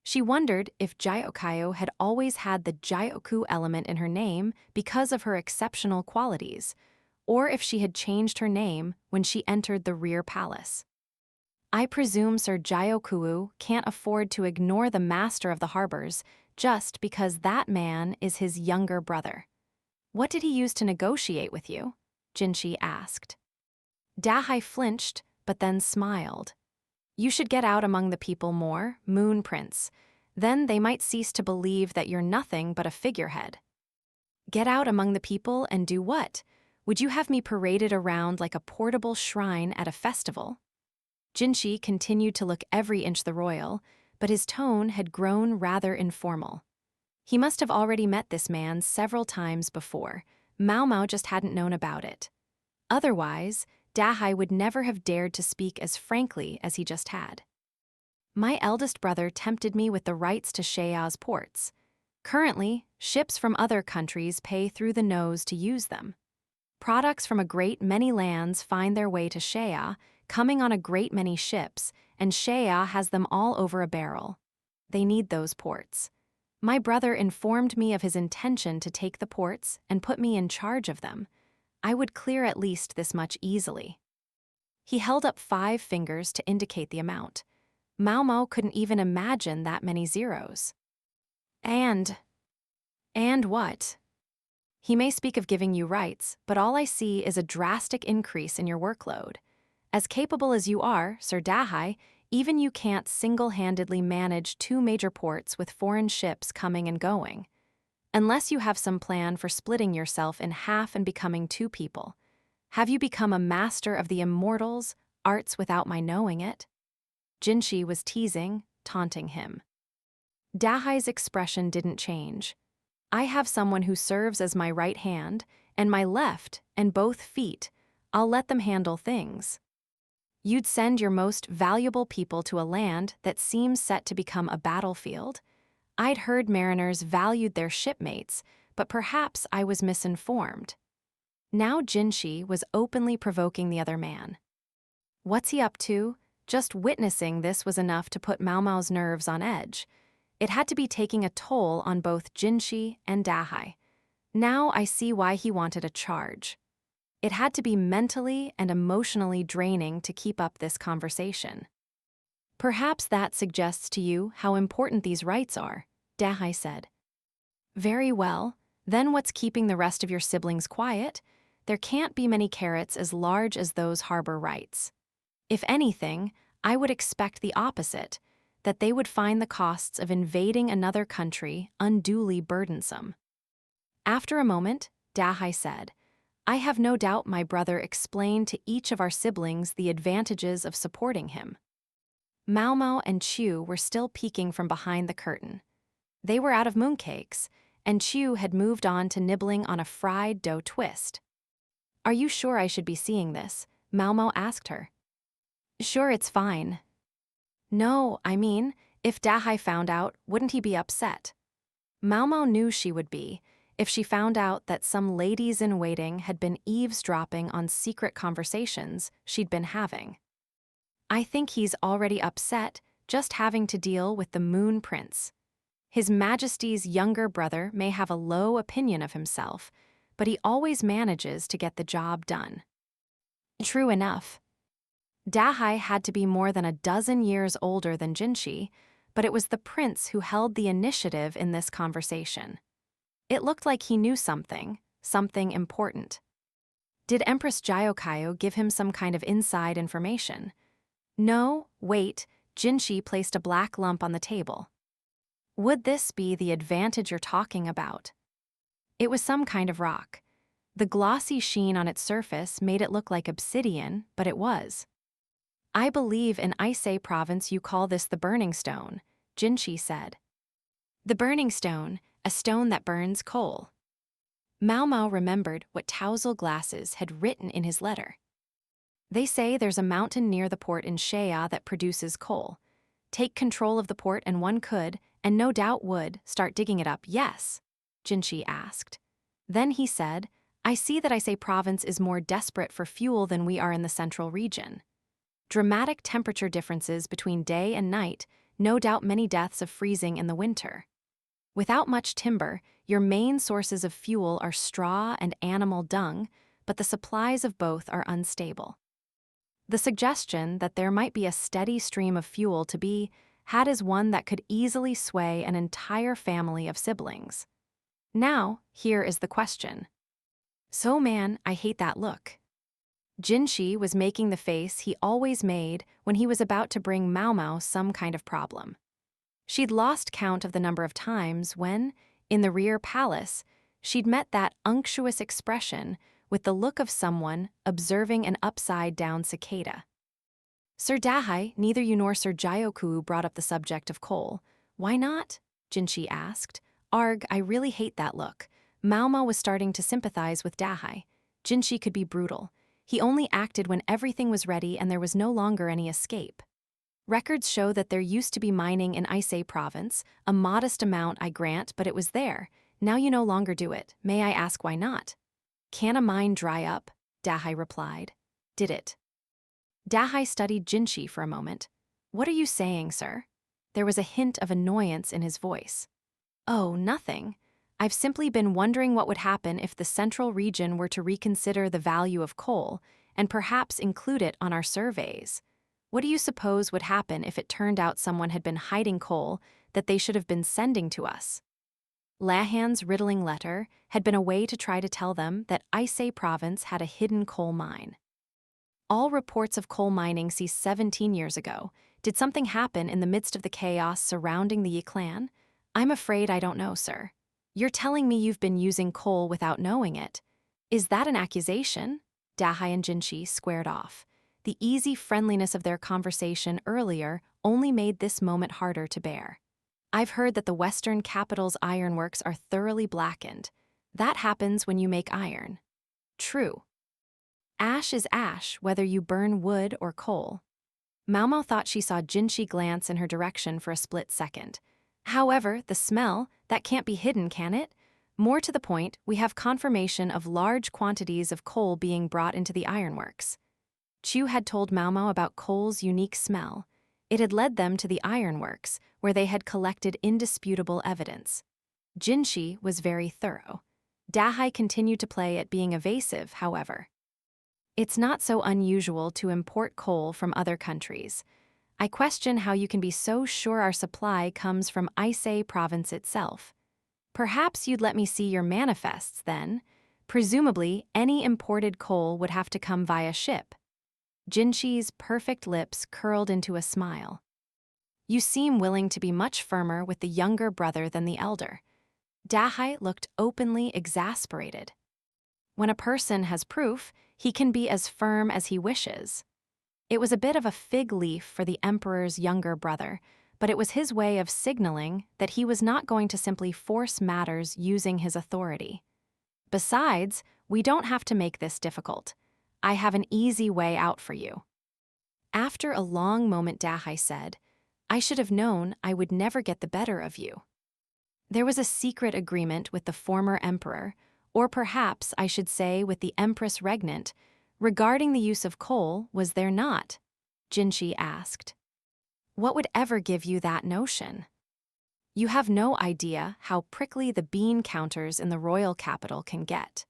She wondered if Gyokayo had always had the Gyoku element in her name because of her exceptional qualities, or if she had changed her name when she entered the rear palace. "I presume Sir Gyoku can't afford to ignore the master of the harbors just because that man is his younger brother." What did he use to negotiate with you? Jinshi asked. Dahai flinched, but then smiled. You should get out among the people more, Moon Prince. Then they might cease to believe that you're nothing but a figurehead. Get out among the people and do what? Would you have me paraded around like a portable shrine at a festival? Jinshi continued to look every inch the royal, but his tone had grown rather informal. He must have already met this man several times before. Maomao just hadn't known about it. Otherwise, Dahai would never have dared to speak as frankly as he just had. My eldest brother tempted me with the rights to Shea's ports. Currently, ships from other countries pay through the nose to use them. Products from a great many lands find their way to Shea, coming on a great many ships, and Shea has them all over a barrel. They need those ports. My brother informed me of his intention to take the ports and put me in charge of them. I would clear at least this much easily. He held up 5 fingers to indicate the amount. Maomao couldn't even imagine that many zeros. And what? He may speak of giving you rights, but all I see is a drastic increase in your workload. As capable as you are, Sir Dahai, even you can't single-handedly manage 2 major ports with foreign ships coming and going. Unless you have some plan for splitting yourself in half and becoming 2 people. Have you become a master of the immortals, arts without my knowing it? Jinshi was teasing, taunting him. Dahai's expression didn't change. I have someone who serves as my right hand, and my left, and both feet. I'll let them handle things. You'd send your most valuable people to a land that seems set to become a battlefield. I'd heard mariners valued their shipmates, but perhaps I was misinformed. Now Jinshi was openly provoking the other man. What's he up to? Just witnessing this was enough to put Maomao's nerves on edge. It had to be taking a toll on both Jinshi and Dahai. Now I see why he wanted a charge. It had to be mentally and emotionally draining to keep up this conversation. Perhaps that suggests to you how important these rights are, Dahai said. Very well, then what's keeping the rest of your siblings quiet? There can't be many carrots as large as those harbor rights. If anything, I would expect the opposite, that they would find the costs of invading another country unduly burdensome. After a moment, Dahai said, I have no doubt my brother explained to each of our siblings the advantages of supporting him. Maomao and Chu were still peeking from behind the curtain. They were out of mooncakes, and Chu had moved on to nibbling on a fried dough twist. Are you sure I should be seeing this? Maomao asked her. Sure, it's fine. No, I mean, if Dahai found out, wouldn't he be upset? Maomao knew she would be, if she found out that some ladies-in-waiting had been eavesdropping on secret conversations she'd been having. I think he's already upset just having to deal with the Moon Prince. His Majesty's younger brother may have a low opinion of himself, but he always manages to get the job done. True enough. Dahai had to be more than a dozen years older than Jinshi, but it was the prince who held the initiative in this conversation. It looked like he knew something important. Did Empress Jyokayo give him some kind of inside information? No, wait, Jinshi placed a black lump on the table. Would this be the advantage you're talking about? It was some kind of rock. The glossy sheen on its surface made it look like obsidian, but it was. I believe in Ise province you call this the burning stone, Jinshi said. The burning stone, a stone that burns coal. Maomao remembered what Tousle Glasses had written in his letter. They say there's a mountain near the port in Shea that produces coal. Take control of the port and one could, and no doubt would, start digging it up, yes? Jinshi asked. Then he said, I see that Ise province is more desperate for fuel than we are in the central region. Dramatic temperature differences between day and night, no doubt many deaths of freezing in the winter. Without much timber, your main sources of fuel are straw and animal dung, but the supplies of both are unstable. The suggestion that there might be a steady stream of fuel to be had is one that could easily sway an entire family of siblings. Now, here is the question. So man, I hate that look. Jinshi was making the face he always made when he was about to bring Maomao some kind of problem. She'd lost count of the number of times when, in the rear palace, she'd met that unctuous expression with the look of someone observing an upside-down cicada. Sir Dahai, neither you nor Sir Jyoku brought up the subject of coal. Why not? Jinshi asked. Arg, I really hate that look. Maomao was starting to sympathize with Dahai. Jinshi could be brutal. He only acted when everything was ready and there was no longer any escape. Records show that there used to be mining in Aisei province, a modest amount I grant, but it was there. Now you no longer do it. May I ask why not? Can a mine dry up? Dahai replied. Did it? Dahai studied Jinshi for a moment. What are you saying, sir? There was a hint of annoyance in his voice. Oh, nothing. I've simply been wondering what would happen if the central region were to reconsider the value of coal and perhaps include it on our surveys. What do you suppose would happen if it turned out someone had been hiding coal that they should have been sending to us? Lahan's riddling letter had been a way to try to tell them that Aisei province had a hidden coal mine. All reports of coal mining ceased 17 years ago. Did something happen in the midst of the chaos surrounding the Yi clan? I'm afraid I don't know, sir. You're telling me you've been using coal without knowing it. Is that an accusation? Dahai and Jinshi squared off. The easy friendliness of their conversation earlier only made this moment harder to bear. I've heard that the Western capital's ironworks are thoroughly blackened. That happens when you make iron. True. Ash is ash, whether you burn wood or coal. Maomao thought she saw Jinshi glance in her direction for a split second. However, the smell, that can't be hidden, can it? More to the point, we have confirmation of large quantities of coal being brought into the ironworks. Chu had told Maomao about coal's unique smell. It had led them to the ironworks, where they had collected indisputable evidence. Jinshi was very thorough. Dahai continued to play at being evasive, however. It's not so unusual to import coal from other countries. I question how you can be so sure our supply comes from Aisei province itself. Perhaps you'd let me see your manifests then. Presumably, any imported coal would have to come via ship. Jinshi's perfect lips curled into a smile. You seem willing to be much firmer with the younger brother than the elder. Dahai looked openly exasperated. When a person has proof, he can be as firm as he wishes. It was a bit of a fig leaf for the emperor's younger brother, but it was his way of signaling that he was not going to simply force matters using his authority. Besides, we don't have to make this difficult. I have an easy way out for you. After a long moment, Dahai said, I should have known I would never get the better of you. There was a secret agreement with the former emperor, or perhaps I should say with the empress regnant, regarding the use of coal, was there not? Jinshi asked. What would ever give you that notion? You have no idea how prickly the bean counters in the royal capital can get.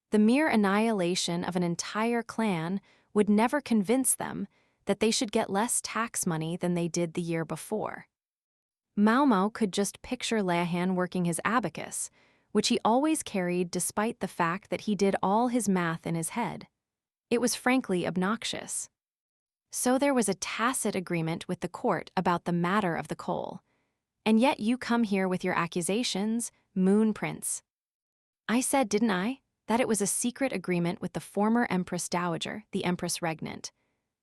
The mere annihilation of an entire clan would never convince them that they should get less tax money than they did the year before. Maomao could just picture Lahan working his abacus, which he always carried despite the fact that he did all his math in his head. It was frankly obnoxious. So there was a tacit agreement with the court about the matter of the coal. And yet you come here with your accusations, Moon Prince. I said, didn't I, that it was a secret agreement with the former Empress Dowager, the Empress Regnant.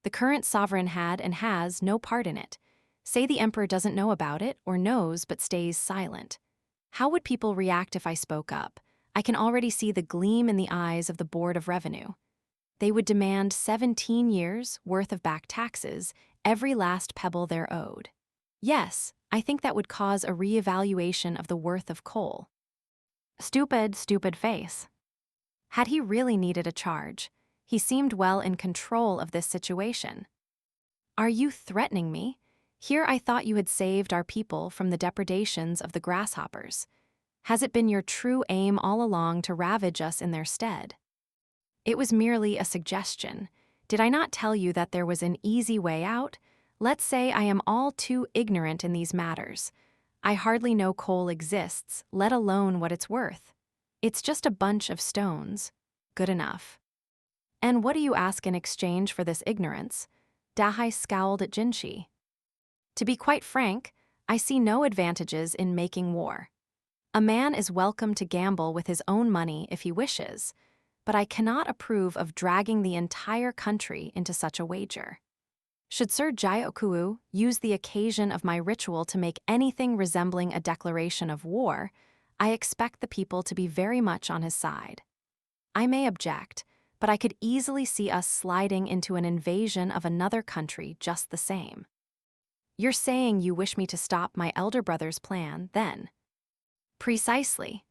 The current sovereign had and has no part in it. Say the emperor doesn't know about it, or knows but stays silent. How would people react if I spoke up? I can already see the gleam in the eyes of the Board of Revenue. They would demand 17 years' worth of back taxes, every last pebble they're owed. Yes, I think that would cause a re-evaluation of the worth of coal. Stupid, stupid face. Had he really needed a charge? He seemed well in control of this situation. Are you threatening me? Here I thought you had saved our people from the depredations of the grasshoppers. Has it been your true aim all along to ravage us in their stead? It was merely a suggestion. Did I not tell you that there was an easy way out? Let's say I am all too ignorant in these matters. I hardly know coal exists, let alone what it's worth. It's just a bunch of stones. good enough. And what do you ask in exchange for this ignorance? Dahai scowled at Jinshi. To be quite frank, I see no advantages in making war. A man is welcome to gamble with his own money if he wishes, but I cannot approve of dragging the entire country into such a wager. Should Sir Jyoku use the occasion of my ritual to make anything resembling a declaration of war, I expect the people to be very much on his side. I may object, but I could easily see us sliding into an invasion of another country just the same. You're saying you wish me to stop my elder brother's plan, then? Precisely.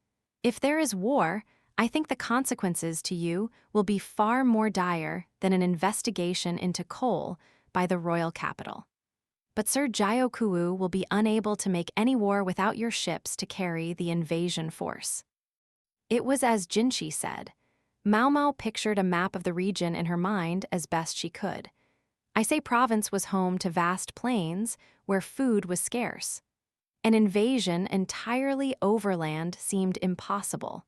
If there is war, I think the consequences to you will be far more dire than an investigation into coal by the royal capital. But Sir Jyoku will be unable to make any war without your ships to carry the invasion force. It was as Jinshi said. Maomao pictured a map of the region in her mind as best she could. I say province was home to vast plains where food was scarce. An invasion entirely overland seemed impossible.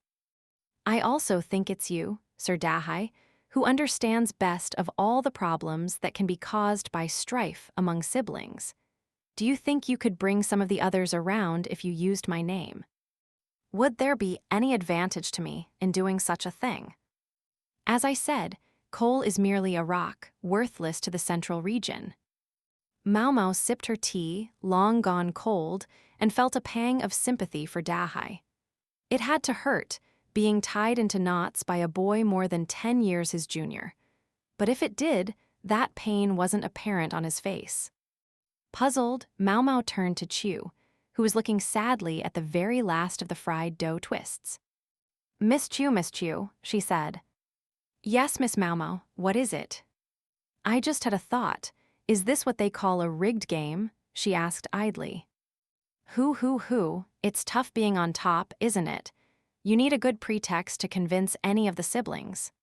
I also think it's you, Sir Dahai, who understands best of all the problems that can be caused by strife among siblings. Do you think you could bring some of the others around if you used my name? Would there be any advantage to me in doing such a thing? As I said, coal is merely a rock, worthless to the central region. Maomao sipped her tea, long gone cold, and felt a pang of sympathy for Dahai. It had to hurt, being tied into knots by a boy more than 10 years his junior. But if it did, that pain wasn't apparent on his face. Puzzled, Maomao turned to Chu, who was looking sadly at the very last of the fried dough twists. Miss Chu, she said. Yes, Miss Maomao, what is it? I just had a thought. Is this what they call a rigged game? She asked idly. Hoo, it's tough being on top, isn't it? You need a good pretext to convince any of the siblings.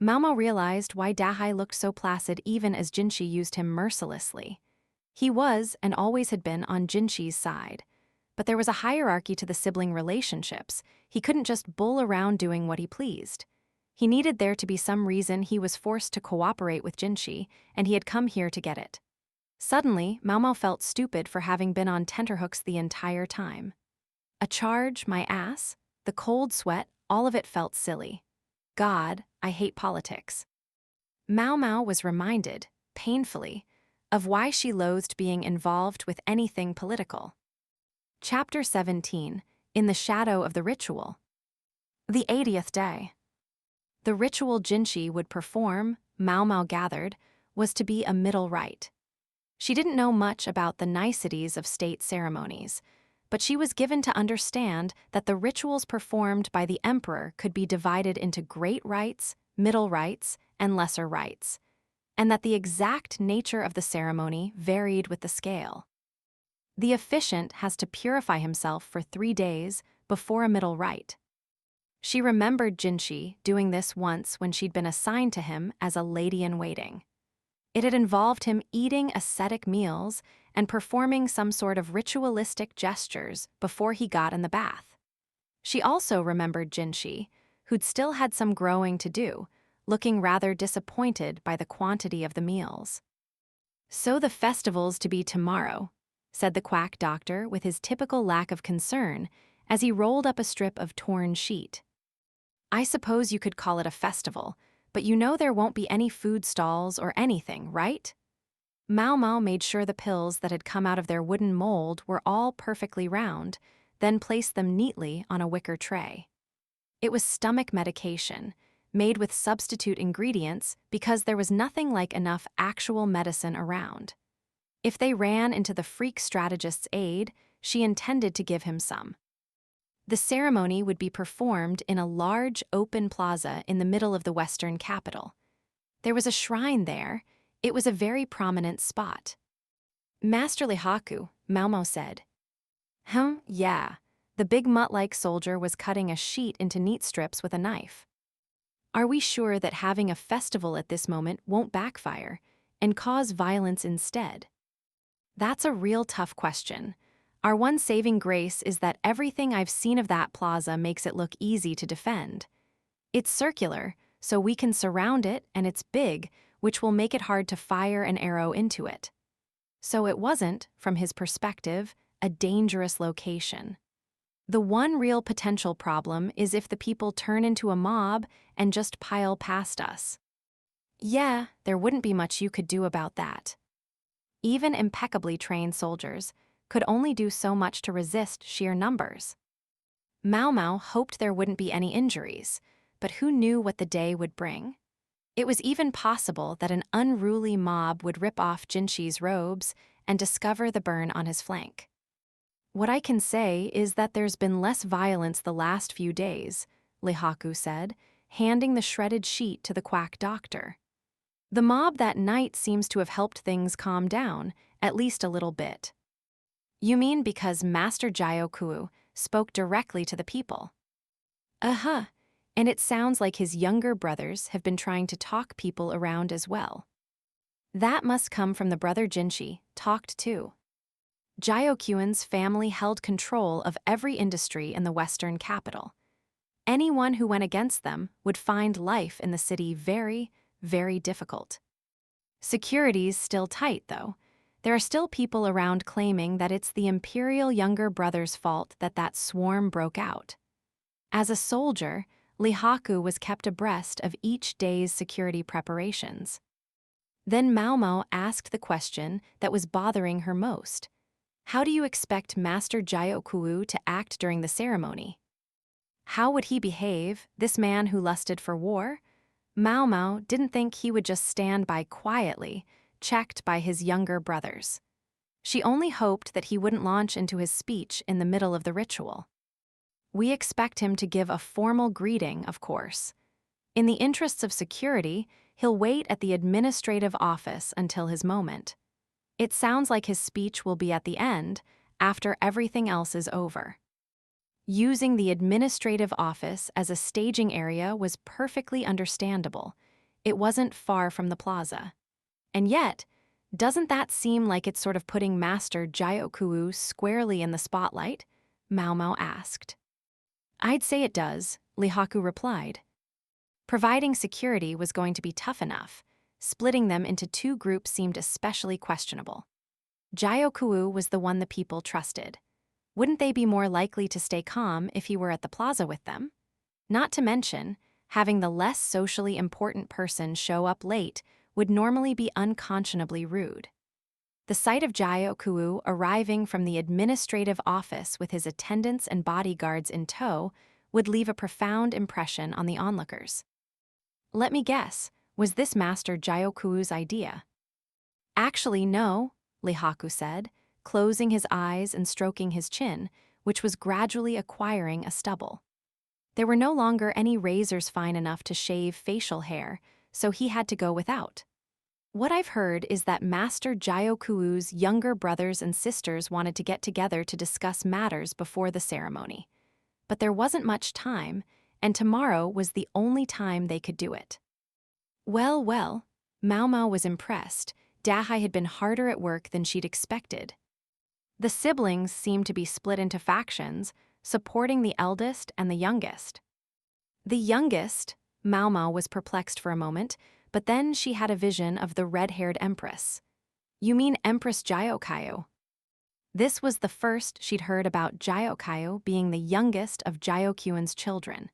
Maomao realized why Dahai looked so placid even as Jinshi used him mercilessly. He was, and always had been, on Jinshi's side. But there was a hierarchy to the sibling relationships. He couldn't just bull around doing what he pleased. He needed there to be some reason he was forced to cooperate with Jinshi, and he had come here to get it. Suddenly, Maomao felt stupid for having been on tenterhooks the entire time. A charge, my ass? The cold sweat, all of it felt silly. God, I hate politics. Maomao was reminded, painfully, of why she loathed being involved with anything political. Chapter 17, In the Shadow of the Ritual. The 80th day. The ritual Jinshi would perform, Maomao gathered, was to be a middle rite. She didn't know much about the niceties of state ceremonies, but she was given to understand that the rituals performed by the emperor could be divided into great rites, middle rites, and lesser rites, and that the exact nature of the ceremony varied with the scale. The officiant has to purify himself for 3 days before a middle rite. She remembered Jinshi doing this once when she'd been assigned to him as a lady-in-waiting. It had involved him eating ascetic meals and performing some sort of ritualistic gestures before he got in the bath. She also remembered Jinshi, who'd still had some growing to do, looking rather disappointed by the quantity of the meals. So the festival's to be tomorrow, said the quack doctor with his typical lack of concern as he rolled up a strip of torn sheet. I suppose you could call it a festival, but you know there won't be any food stalls or anything, right? Maomao made sure the pills that had come out of their wooden mold were all perfectly round, then placed them neatly on a wicker tray. It was stomach medication, made with substitute ingredients because there was nothing like enough actual medicine around. If they ran into the freak strategist's aid, she intended to give him some. The ceremony would be performed in a large open plaza in the middle of the western capital. There was a shrine there. It was a very prominent spot. Masterly Haku, Maomao said. Yeah. The big mutt-like soldier was cutting a sheet into neat strips with a knife. Are we sure that having a festival at this moment won't backfire and cause violence instead? That's a real tough question. Our one saving grace is that everything I've seen of that plaza makes it look easy to defend. It's circular, so we can surround it, and it's big, which will make it hard to fire an arrow into it. So it wasn't, from his perspective, a dangerous location. The one real potential problem is if the people turn into a mob and just pile past us. Yeah, there wouldn't be much you could do about that. Even impeccably trained soldiers could only do so much to resist sheer numbers. Maomao hoped there wouldn't be any injuries, but who knew what the day would bring? It was even possible that an unruly mob would rip off Jinshi's robes and discover the burn on his flank. What I can say is that there's been less violence the last few days, Lihaku said, handing the shredded sheet to the quack doctor. The mob that night seems to have helped things calm down, at least a little bit. You mean because Master Jyoku spoke directly to the people? Uh-huh, and it sounds like his younger brothers have been trying to talk people around as well. That must come from the brother Jinshi, talked too. Jyokuin's family held control of every industry in the western capital. Anyone who went against them would find life in the city very, very difficult. Security's still tight, though. There are still people around claiming that it's the Imperial younger brother's fault that swarm broke out. As a soldier, Lihaku was kept abreast of each day's security preparations. Then Maomao asked the question that was bothering her most. How do you expect Master Jyoku to act during the ceremony? How would he behave, this man who lusted for war? Maomao didn't think he would just stand by quietly, checked by his younger brothers. She only hoped that he wouldn't launch into his speech in the middle of the ritual. We expect him to give a formal greeting, of course. In the interests of security, he'll wait at the administrative office until his moment. It sounds like his speech will be at the end, after everything else is over. Using the administrative office as a staging area was perfectly understandable. It wasn't far from the plaza. And yet, doesn't that seem like it's sort of putting Master Jyoku squarely in the spotlight? Maomao asked. I'd say it does, Lihaku replied. Providing security was going to be tough enough. Splitting them into two groups seemed especially questionable. Jyoku was the one the people trusted. Wouldn't they be more likely to stay calm if he were at the plaza with them? Not to mention, having the less socially important person show up late would normally be unconscionably rude. The sight of Jyoku arriving from the administrative office with his attendants and bodyguards in tow would leave a profound impression on the onlookers. Let me guess, was this Master Jyoku's idea? Actually, no, Lihaku said, closing his eyes and stroking his chin, which was gradually acquiring a stubble. There were no longer any razors fine enough to shave facial hair, so he had to go without. What I've heard is that Master Jyoku's younger brothers and sisters wanted to get together to discuss matters before the ceremony. But there wasn't much time, and tomorrow was the only time they could do it. Well, Maomao was impressed. Dahai had been harder at work than she'd expected. The siblings seemed to be split into factions, supporting the eldest and the youngest. The youngest, Maomao was perplexed for a moment, but then she had a vision of the red-haired empress. You mean Empress Jyoku? This was the first she'd heard about Jyoku being the youngest of Jyokuin's children.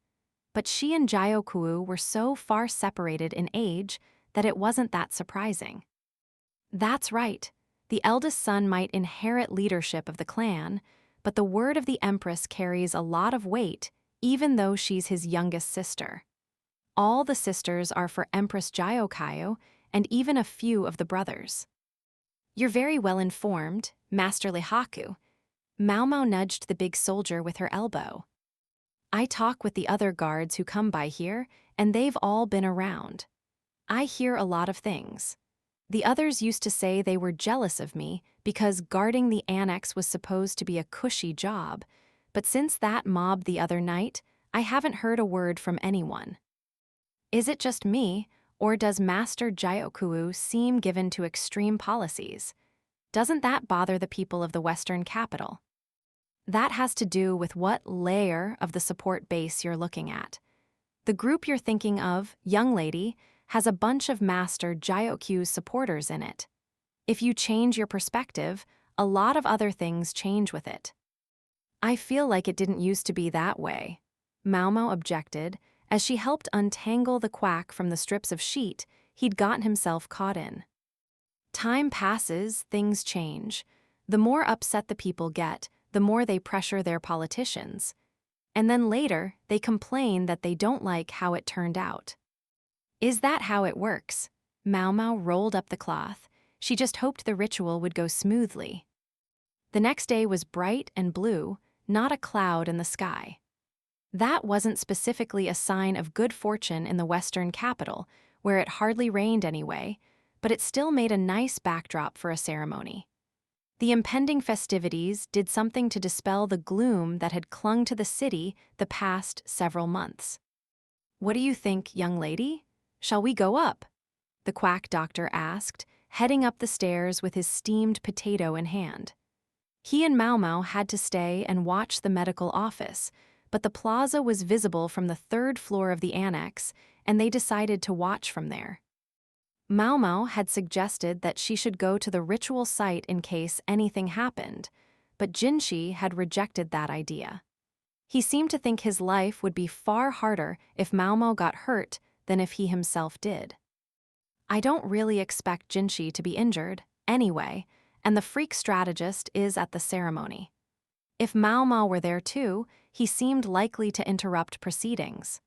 But she and Jyoku were so far separated in age that it wasn't that surprising. That's right. The eldest son might inherit leadership of the clan, but the word of the Empress carries a lot of weight, even though she's his youngest sister. All the sisters are for Empress Jyoku, and even a few of the brothers. You're very well informed, Master Lihaku. Maomao nudged the big soldier with her elbow. I talk with the other guards who come by here, and they've all been around. I hear a lot of things. The others used to say they were jealous of me because guarding the annex was supposed to be a cushy job, but since that mob the other night, I haven't heard a word from anyone. Is it just me, or does Master Jyoku seem given to extreme policies? Doesn't that bother the people of the Western capital? That has to do with what layer of the support base you're looking at. The group you're thinking of, young lady, has a bunch of Master Jyokyu's supporters in it. If you change your perspective, a lot of other things change with it. I feel like it didn't used to be that way, Maomao objected, as she helped untangle the quack from the strips of sheet he'd gotten himself caught in. Time passes, things change. The more upset the people get, the more they pressure their politicians. And then later, they complain that they don't like how it turned out. Is that how it works? Maomao rolled up the cloth. She just hoped the ritual would go smoothly. The next day was bright and blue, not a cloud in the sky. That wasn't specifically a sign of good fortune in the western capital, where it hardly rained anyway, but it still made a nice backdrop for a ceremony. The impending festivities did something to dispel the gloom that had clung to the city the past several months. What do you think, young lady? Shall we go up? The quack doctor asked, heading up the stairs with his steamed potato in hand. He and Maomao had to stay and watch the medical office, but the plaza was visible from the third floor of the annex, and they decided to watch from there. Maomao had suggested that she should go to the ritual site in case anything happened, but Jinshi had rejected that idea. He seemed to think his life would be far harder if Maomao got hurt than if he himself did. I don't really expect Jinshi to be injured, anyway, and the freak strategist is at the ceremony. If Maomao were there too, he seemed likely to interrupt proceedings.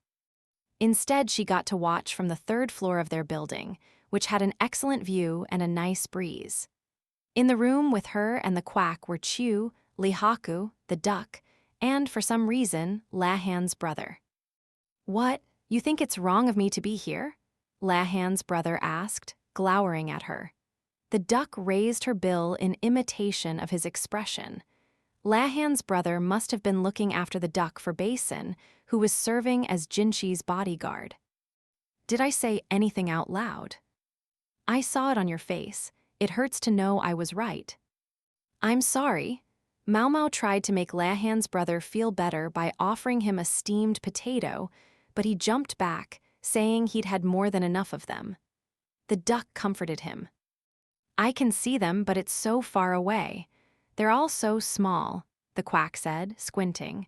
Instead, she got to watch from the third floor of their building, which had an excellent view and a nice breeze. In the room with her and the quack were Chu, Lihaku, the duck, and, for some reason, Lahan's brother. What, you think it's wrong of me to be here? Lahan's brother asked, glowering at her. The duck raised her bill in imitation of his expression. Lahan's brother must have been looking after the duck for Basin, who was serving as Jinshi's bodyguard. Did I say anything out loud? I saw it on your face. It hurts to know I was right. I'm sorry. Maomao tried to make Lahan's brother feel better by offering him a steamed potato, but he jumped back, saying he'd had more than enough of them. The duck comforted him. I can see them, but it's so far away. They're all so small, the quack said, squinting.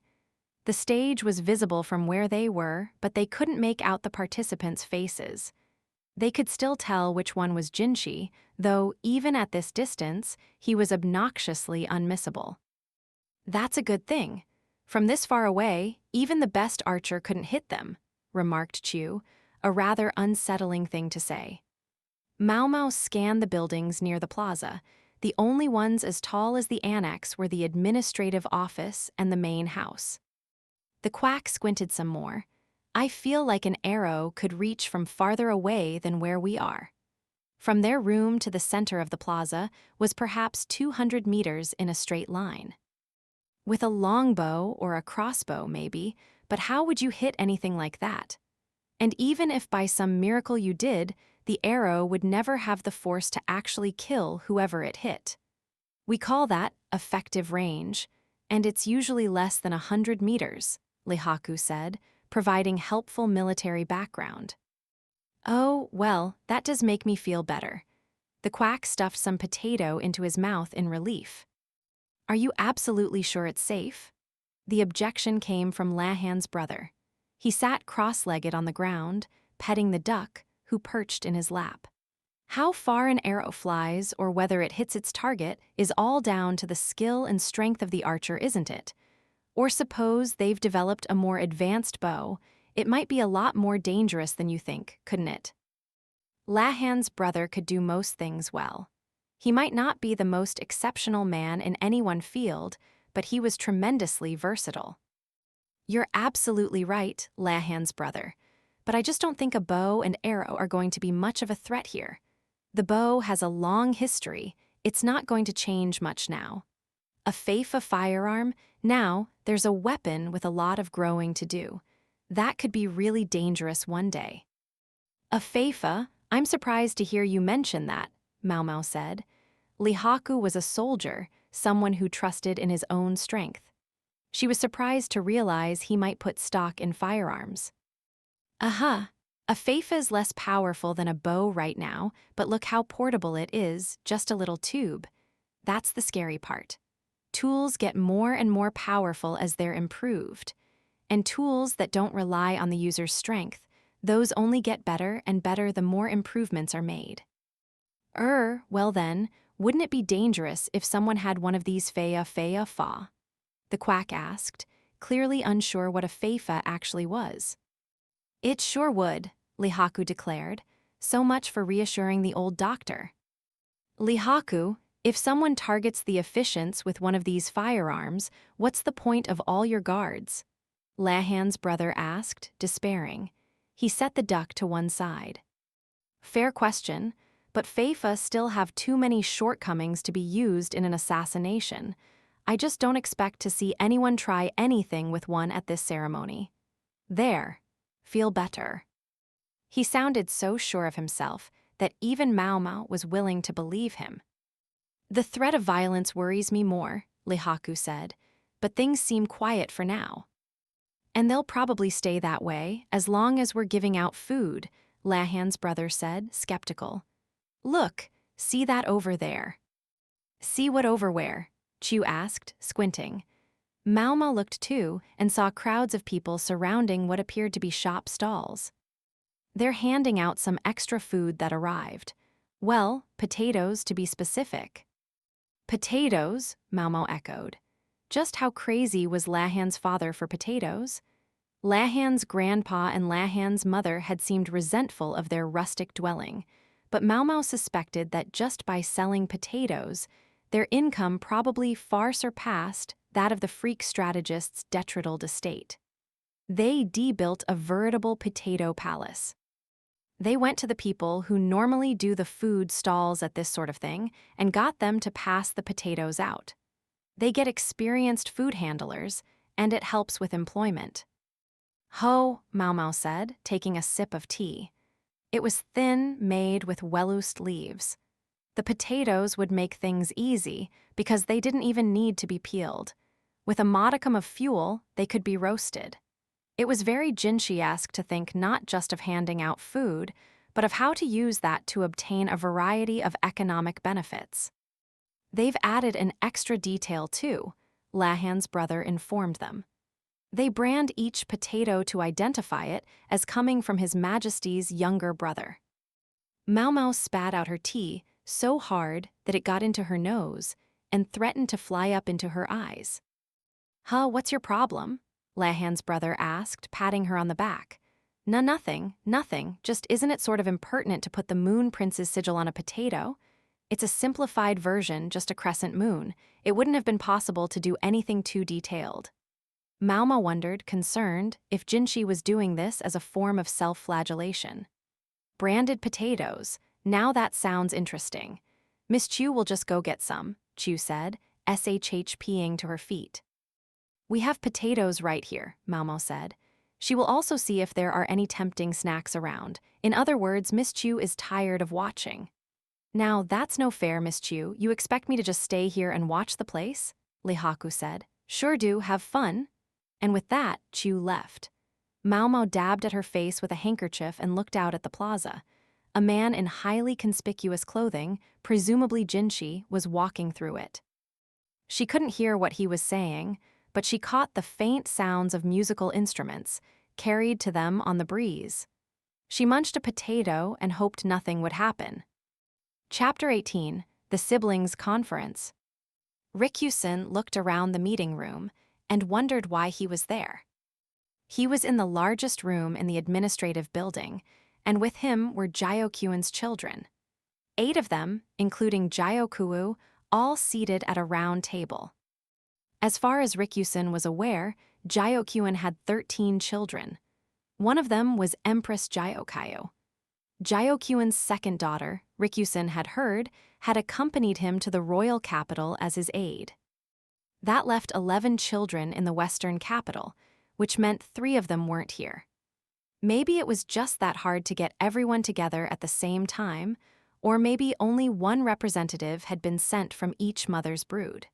The stage was visible from where they were, but they couldn't make out the participants' faces. They could still tell which one was Jinshi, though even at this distance, he was obnoxiously unmissable. That's a good thing. From this far away, even the best archer couldn't hit them, remarked Chu, a rather unsettling thing to say. Maomao scanned the buildings near the plaza. The only ones as tall as the annex were the administrative office and the main house. The quack squinted some more. I feel like an arrow could reach from farther away than where we are. From their room to the center of the plaza was perhaps 200 meters in a straight line. With a longbow or a crossbow, maybe, but how would you hit anything like that? And even if by some miracle you did, the arrow would never have the force to actually kill whoever it hit. We call that effective range, and it's usually less than 100 meters, Lihaku said, providing helpful military background. Oh, well, that does make me feel better. The quack stuffed some potato into his mouth in relief. Are you absolutely sure it's safe? The objection came from Lahan's brother. He sat cross-legged on the ground, petting the duck, who perched in his lap. How far an arrow flies or whether it hits its target is all down to the skill and strength of the archer, isn't it? Or suppose they've developed a more advanced bow, it might be a lot more dangerous than you think, couldn't it? Lahan's brother could do most things well. He might not be the most exceptional man in any one field, but he was tremendously versatile. You're absolutely right, Lahan's brother, but I just don't think a bow and arrow are going to be much of a threat here. The bow has a long history, it's not going to change much now. A Feifa firearm, now there's a weapon with a lot of growing to do. That could be really dangerous one day. A Feifa? I'm surprised to hear you mention that, Maomao said. Lihaku was a soldier, someone who trusted in his own strength. She was surprised to realize he might put stock in firearms. Aha! A feifa is less powerful than a bow right now, but look how portable it is, just a little tube. That's the scary part. Tools get more and more powerful as they're improved. And tools that don't rely on the user's strength, those only get better and better the more improvements are made. Well then, wouldn't it be dangerous if someone had one of these feia fa? The quack asked, clearly unsure what a feifa actually was. It sure would, Lihaku declared. So much for reassuring the old doctor. Lihaku, if someone targets the efficients with one of these firearms, what's the point of all your guards? Lahan's brother asked, despairing. He set the duck to one side. Fair question, but feifa still have too many shortcomings to be used in an assassination. I just don't expect to see anyone try anything with one at this ceremony. There. Feel better. He sounded so sure of himself that even Maomao was willing to believe him. The threat of violence worries me more, Lihaku said, but things seem quiet for now. And they'll probably stay that way as long as we're giving out food, Lahan's brother said, skeptical. Look, see that over there. See what over where? Chu asked, squinting. Maomao looked too and saw crowds of people surrounding what appeared to be shop stalls. They're handing out some extra food that arrived. Well, potatoes to be specific. Potatoes, Maomao echoed. Just how crazy was Lahan's father for potatoes? Lahan's grandpa and Lahan's mother had seemed resentful of their rustic dwelling, but Maomao suspected that just by selling potatoes, their income probably far surpassed that of the freak strategist's detrital estate. They de-built a veritable potato palace. They went to the people who normally do the food stalls at this sort of thing and got them to pass the potatoes out. They get experienced food handlers, and it helps with employment. Ho, Maomao said, taking a sip of tea. It was thin, made with well-used leaves. The potatoes would make things easy because they didn't even need to be peeled. With a modicum of fuel, they could be roasted. It was very Jinshi-esque to think not just of handing out food, but of how to use that to obtain a variety of economic benefits. They've added an extra detail too, Lahan's brother informed them. They brand each potato to identify it as coming from His Majesty's younger brother. Maomao spat out her tea so hard that it got into her nose and threatened to fly up into her eyes. What's your problem? Lahan's brother asked, patting her on the back. Nothing, just isn't it sort of impertinent to put the Moon Prince's sigil on a potato? It's a simplified version, just a crescent moon. It wouldn't have been possible to do anything too detailed. Maomao wondered, concerned, if Jinshi was doing this as a form of self-flagellation. Branded potatoes. Now that sounds interesting. Miss Chu will just go get some, Chu said, shhping to her feet. We have potatoes right here, Maomao said. She will also see if there are any tempting snacks around. In other words, Miss Chu is tired of watching. Now, that's no fair, Miss Chu. You expect me to just stay here and watch the place? Lihaku said. Sure do, have fun. And with that, Chu left. Maomao dabbed at her face with a handkerchief and looked out at the plaza. A man in highly conspicuous clothing, presumably Jinshi, was walking through it. She couldn't hear what he was saying, but she caught the faint sounds of musical instruments, carried to them on the breeze. She munched a potato and hoped nothing would happen. Chapter 18, The Siblings' Conference. Rikyusen looked around the meeting room and wondered why he was there. He was in the largest room in the administrative building, and with him were Jyokyuin's children. 8 of them, including Jyokuo, all seated at a round table. As far as Rikyusen was aware, Jyokyuin had 13 children. One of them was Empress Jyokayo. Jyokyuin's second daughter, Rikyusen had heard, had accompanied him to the royal capital as his aide. That left 11 children in the western capital, which meant 3 of them weren't here. Maybe it was just that hard to get everyone together at the same time, or maybe only one representative had been sent from each mother's brood.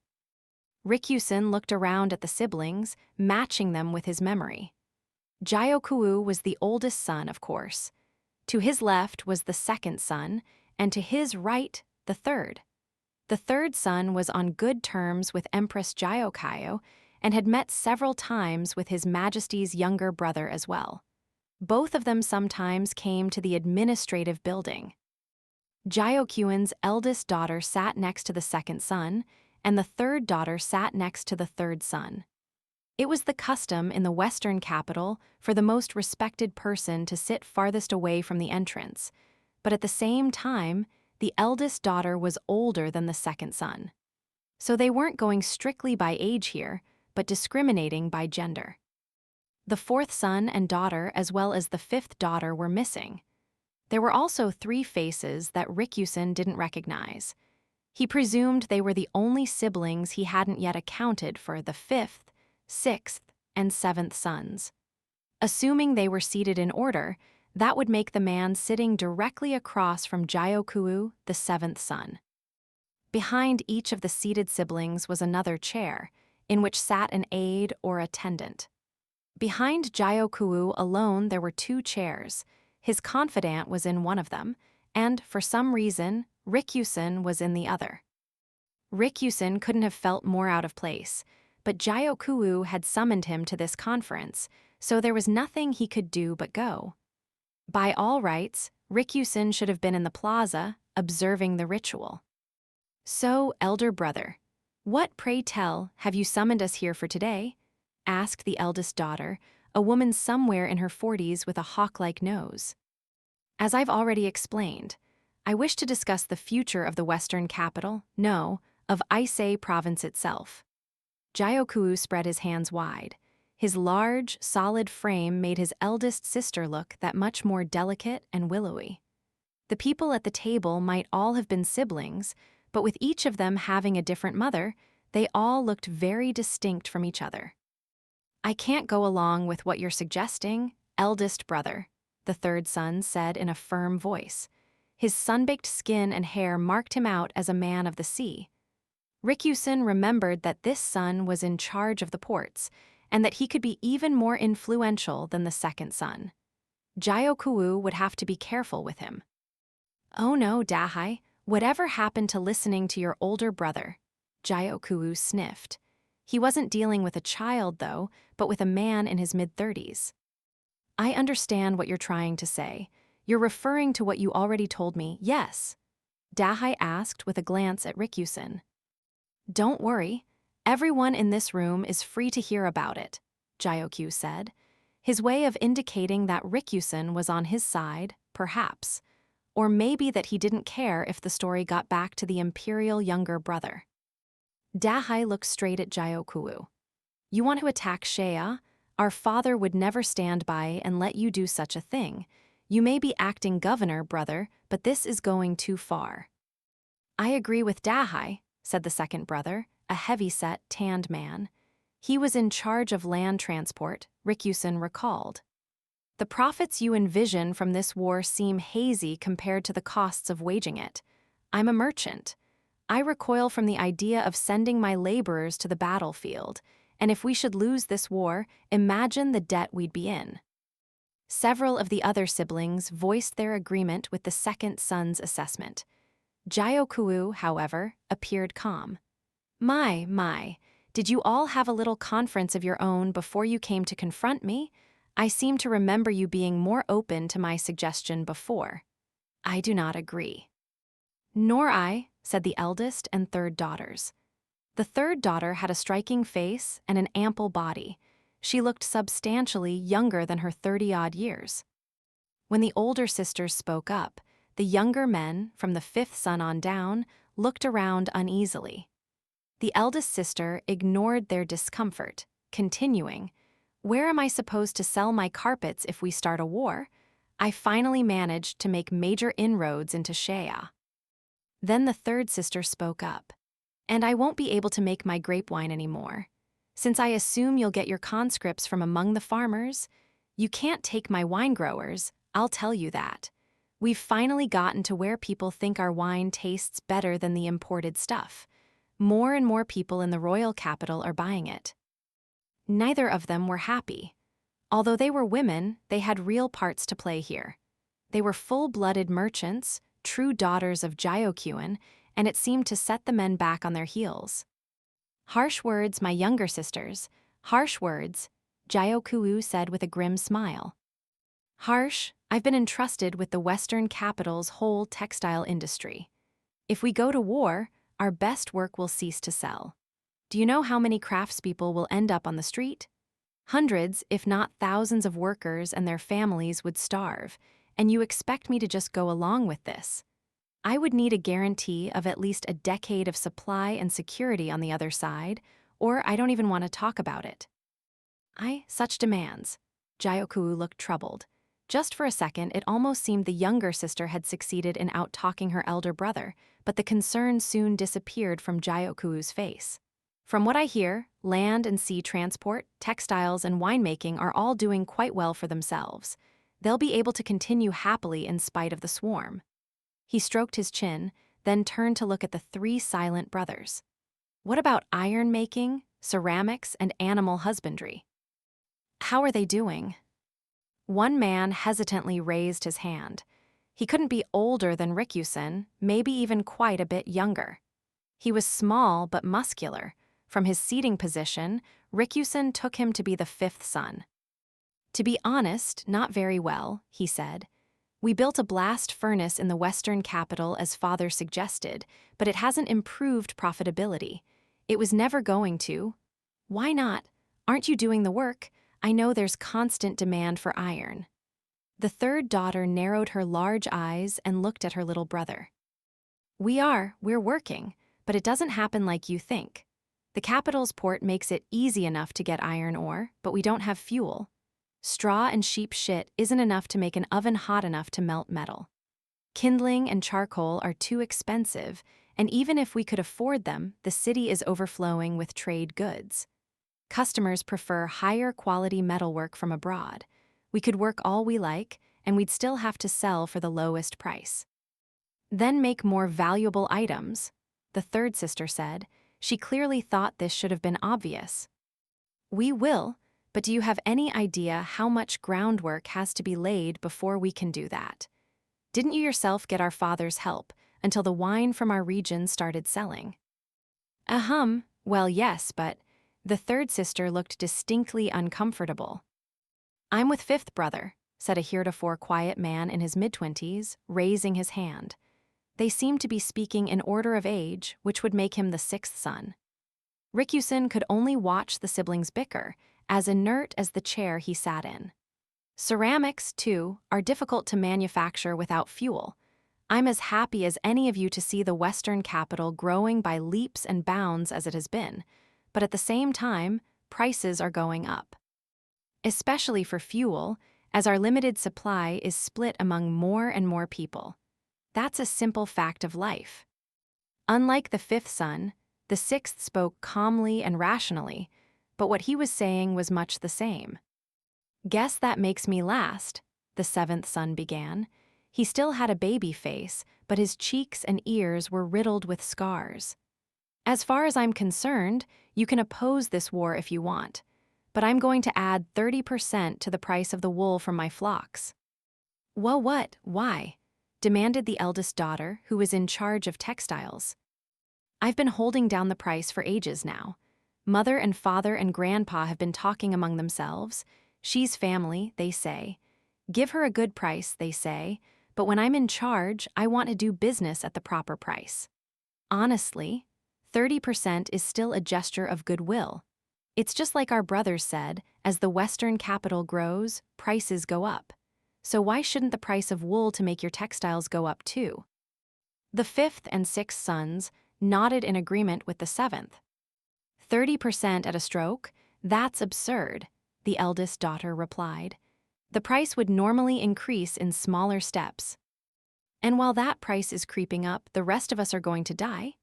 Rikyusen looked around at the siblings, matching them with his memory. Jiaoku was the oldest son, of course. To his left was the second son, and to his right, the third. The third son was on good terms with Empress Jiaokyu and had met several times with His Majesty's younger brother as well. Both of them sometimes came to the administrative building. Jiokyuan's eldest daughter sat next to the second son, and the third daughter sat next to the third son. It was the custom in the Western capital for the most respected person to sit farthest away from the entrance, but at the same time, the eldest daughter was older than the second son. So they weren't going strictly by age here, but discriminating by gender. The fourth son and daughter, as well as the fifth daughter, were missing. There were also 3 faces that Rikusen didn't recognize. He presumed they were the only siblings he hadn't yet accounted for the 5th, 6th, and 7th sons. Assuming they were seated in order, that would make the man sitting directly across from Jioku, the 7th son. Behind each of the seated siblings was another chair, in which sat an aide or attendant. Behind Jioku alone there were 2 chairs. His confidant was in one of them, and, for some reason, Rikusen was in the other. Rikusen couldn't have felt more out of place, but Jioku had summoned him to this conference, so there was nothing he could do but go. By all rights, Rikusen should have been in the plaza, observing the ritual. "So, elder brother, what, pray tell, have you summoned us here for today?" asked the eldest daughter, a woman somewhere in her 40s with a hawk-like nose. "As I've already explained, I wish to discuss the future of the Western capital, no, of Ise province itself." Jioku spread his hands wide. His large, solid frame made his eldest sister look that much more delicate and willowy. The people at the table might all have been siblings, but with each of them having a different mother, they all looked very distinct from each other. "I can't go along with what you're suggesting, eldest brother," the third son said in a firm voice. His sun-baked skin and hair marked him out as a man of the sea. Rikusen remembered that this son was in charge of the ports, and that he could be even more influential than the second son. Jioku would have to be careful with him. "Oh no, Dahai, whatever happened to listening to your older brother?" Jioku sniffed. He wasn't dealing with a child, though, but with a man in his mid-30s. "I understand what you're trying to say. You're referring to what you already told me, yes?" Dahai asked with a glance at Rikusen. "Don't worry. Everyone in this room is free to hear about it," Jioku said, his way of indicating that Rikusen was on his side, perhaps, or maybe that he didn't care if the story got back to the Imperial younger brother. Dahai looked straight at Jioku. "You want to attack Shea? Our father would never stand by and let you do such a thing. You may be acting governor, brother, but this is going too far." "I agree with Dahai," said the second brother, a heavy-set, tanned man. He was in charge of land transport, Rikusen recalled. "The profits you envision from this war seem hazy compared to the costs of waging it. I'm a merchant. I recoil from the idea of sending my laborers to the battlefield, and if we should lose this war, imagine the debt we'd be in." Several of the other siblings voiced their agreement with the second son's assessment. Jioku, however, appeared calm. My, did you all have a little conference of your own before you came to confront me? I seem to remember you being more open to my suggestion before." "I do not agree." "Nor I," said the eldest and third daughters. The third daughter had a striking face and an ample body. She looked substantially younger than her 30-odd years. When the older sisters spoke up, the younger men, from the 5th son on down, looked around uneasily. The eldest sister ignored their discomfort, continuing, "Where am I supposed to sell my carpets if we start a war? I finally managed to make major inroads into Shea." Then the third sister spoke up. "And I won't be able to make my grape wine anymore. Since I assume you'll get your conscripts from among the farmers, you can't take my wine growers, I'll tell you that. We've finally gotten to where people think our wine tastes better than the imported stuff. More and more people in the royal capital are buying it." Neither of them were happy. Although they were women, they had real parts to play here. They were full-blooded merchants, true daughters of Jyokyuan, and it seemed to set the men back on their heels. "Harsh words, my younger sisters. Harsh words," Jyoku said with a grim smile. "Harsh, I've been entrusted with the Western capital's whole textile industry. If we go to war, our best work will cease to sell. Do you know how many craftspeople will end up on the street? Hundreds, if not thousands of workers and their families would starve, and you expect me to just go along with this? I would need a guarantee of at least a decade of supply and security on the other side, or I don't even want to talk about it." Such demands. Jyoku looked troubled. Just for a second, it almost seemed the younger sister had succeeded in out-talking her elder brother, but the concern soon disappeared from Jyoku's face. "From what I hear, land and sea transport, textiles, and winemaking are all doing quite well for themselves. They'll be able to continue happily in spite of the swarm." He stroked his chin, then turned to look at the three silent brothers. "What about iron making, ceramics, and animal husbandry? How are they doing?" One man hesitantly raised his hand. He couldn't be older than Rikusen, maybe even quite a bit younger. He was small but muscular. From his seating position, Rikusen took him to be the fifth son. "To be honest, not very well," he said. "We built a blast furnace in the Western capital as father suggested, but it hasn't improved profitability. It was never going to." "Why not? Aren't you doing the work? I know there's constant demand for iron." The third daughter narrowed her large eyes and looked at her little brother. We're working, but it doesn't happen like you think. The capital's port makes it easy enough to get iron ore, but we don't have fuel. Straw and sheep shit isn't enough to make an oven hot enough to melt metal. Kindling and charcoal are too expensive, and even if we could afford them, the city is overflowing with trade goods. Customers prefer higher quality metalwork from abroad. We could work all we like, and we'd still have to sell for the lowest price. Then make more valuable items, the third sister said. She clearly thought this should have been obvious. "We will, but do you have any idea how much groundwork has to be laid before we can do that? Didn't you yourself get our father's help until the wine from our region started selling?" Well, yes, but..." The third sister looked distinctly uncomfortable. "I'm with fifth brother," said a heretofore quiet man in his mid-20s, raising his hand. They seemed to be speaking in order of age, which would make him the sixth son. Rikusen could only watch the siblings bicker, as inert as the chair he sat in. "Ceramics, too, are difficult to manufacture without fuel. I'm as happy as any of you to see the Western capital growing by leaps and bounds as it has been, but at the same time, prices are going up. Especially for fuel, as our limited supply is split among more and more people. That's a simple fact of life." Unlike the fifth son, the sixth spoke calmly and rationally, but what he was saying was much the same. "Guess that makes me last," the seventh son began. He still had a baby face, but his cheeks and ears were riddled with scars. "As far as I'm concerned, you can oppose this war if you want, but I'm going to add 30% to the price of the wool from my flocks." "Well, what? Why?" demanded the eldest daughter, who was in charge of textiles. "I've been holding down the price for ages now. Mother and father and grandpa have been talking among themselves. She's family, they say. Give her a good price, they say, but when I'm in charge, I want to do business at the proper price. Honestly, 30% is still a gesture of goodwill. It's just like our brothers said, as the Western capital grows, prices go up. So why shouldn't the price of wool to make your textiles go up too?" The fifth and sixth sons nodded in agreement with the seventh. 30% at a stroke? That's absurd, the eldest daughter replied. The price would normally increase in smaller steps. "And while that price is creeping up, the rest of us are going to die?"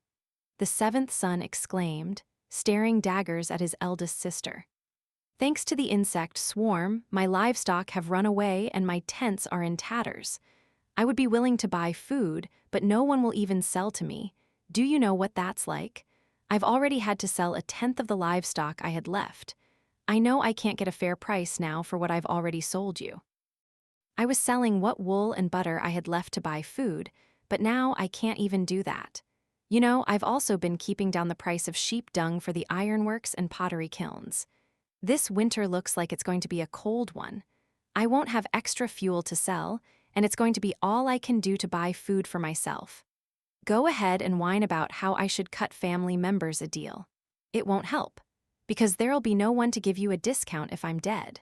the seventh son exclaimed, staring daggers at his eldest sister. "Thanks to the insect swarm, my livestock have run away and my tents are in tatters. I would be willing to buy food, but no one will even sell to me. Do you know what that's like? I've already had to sell a tenth of the livestock I had left. I know I can't get a fair price now for what I've already sold you. I was selling what wool and butter I had left to buy food, but now I can't even do that. You know, I've also been keeping down the price of sheep dung for the ironworks and pottery kilns. This winter looks like it's going to be a cold one. I won't have extra fuel to sell, and it's going to be all I can do to buy food for myself. Go ahead and whine about how I should cut family members a deal. It won't help, because there'll be no one to give you a discount if I'm dead.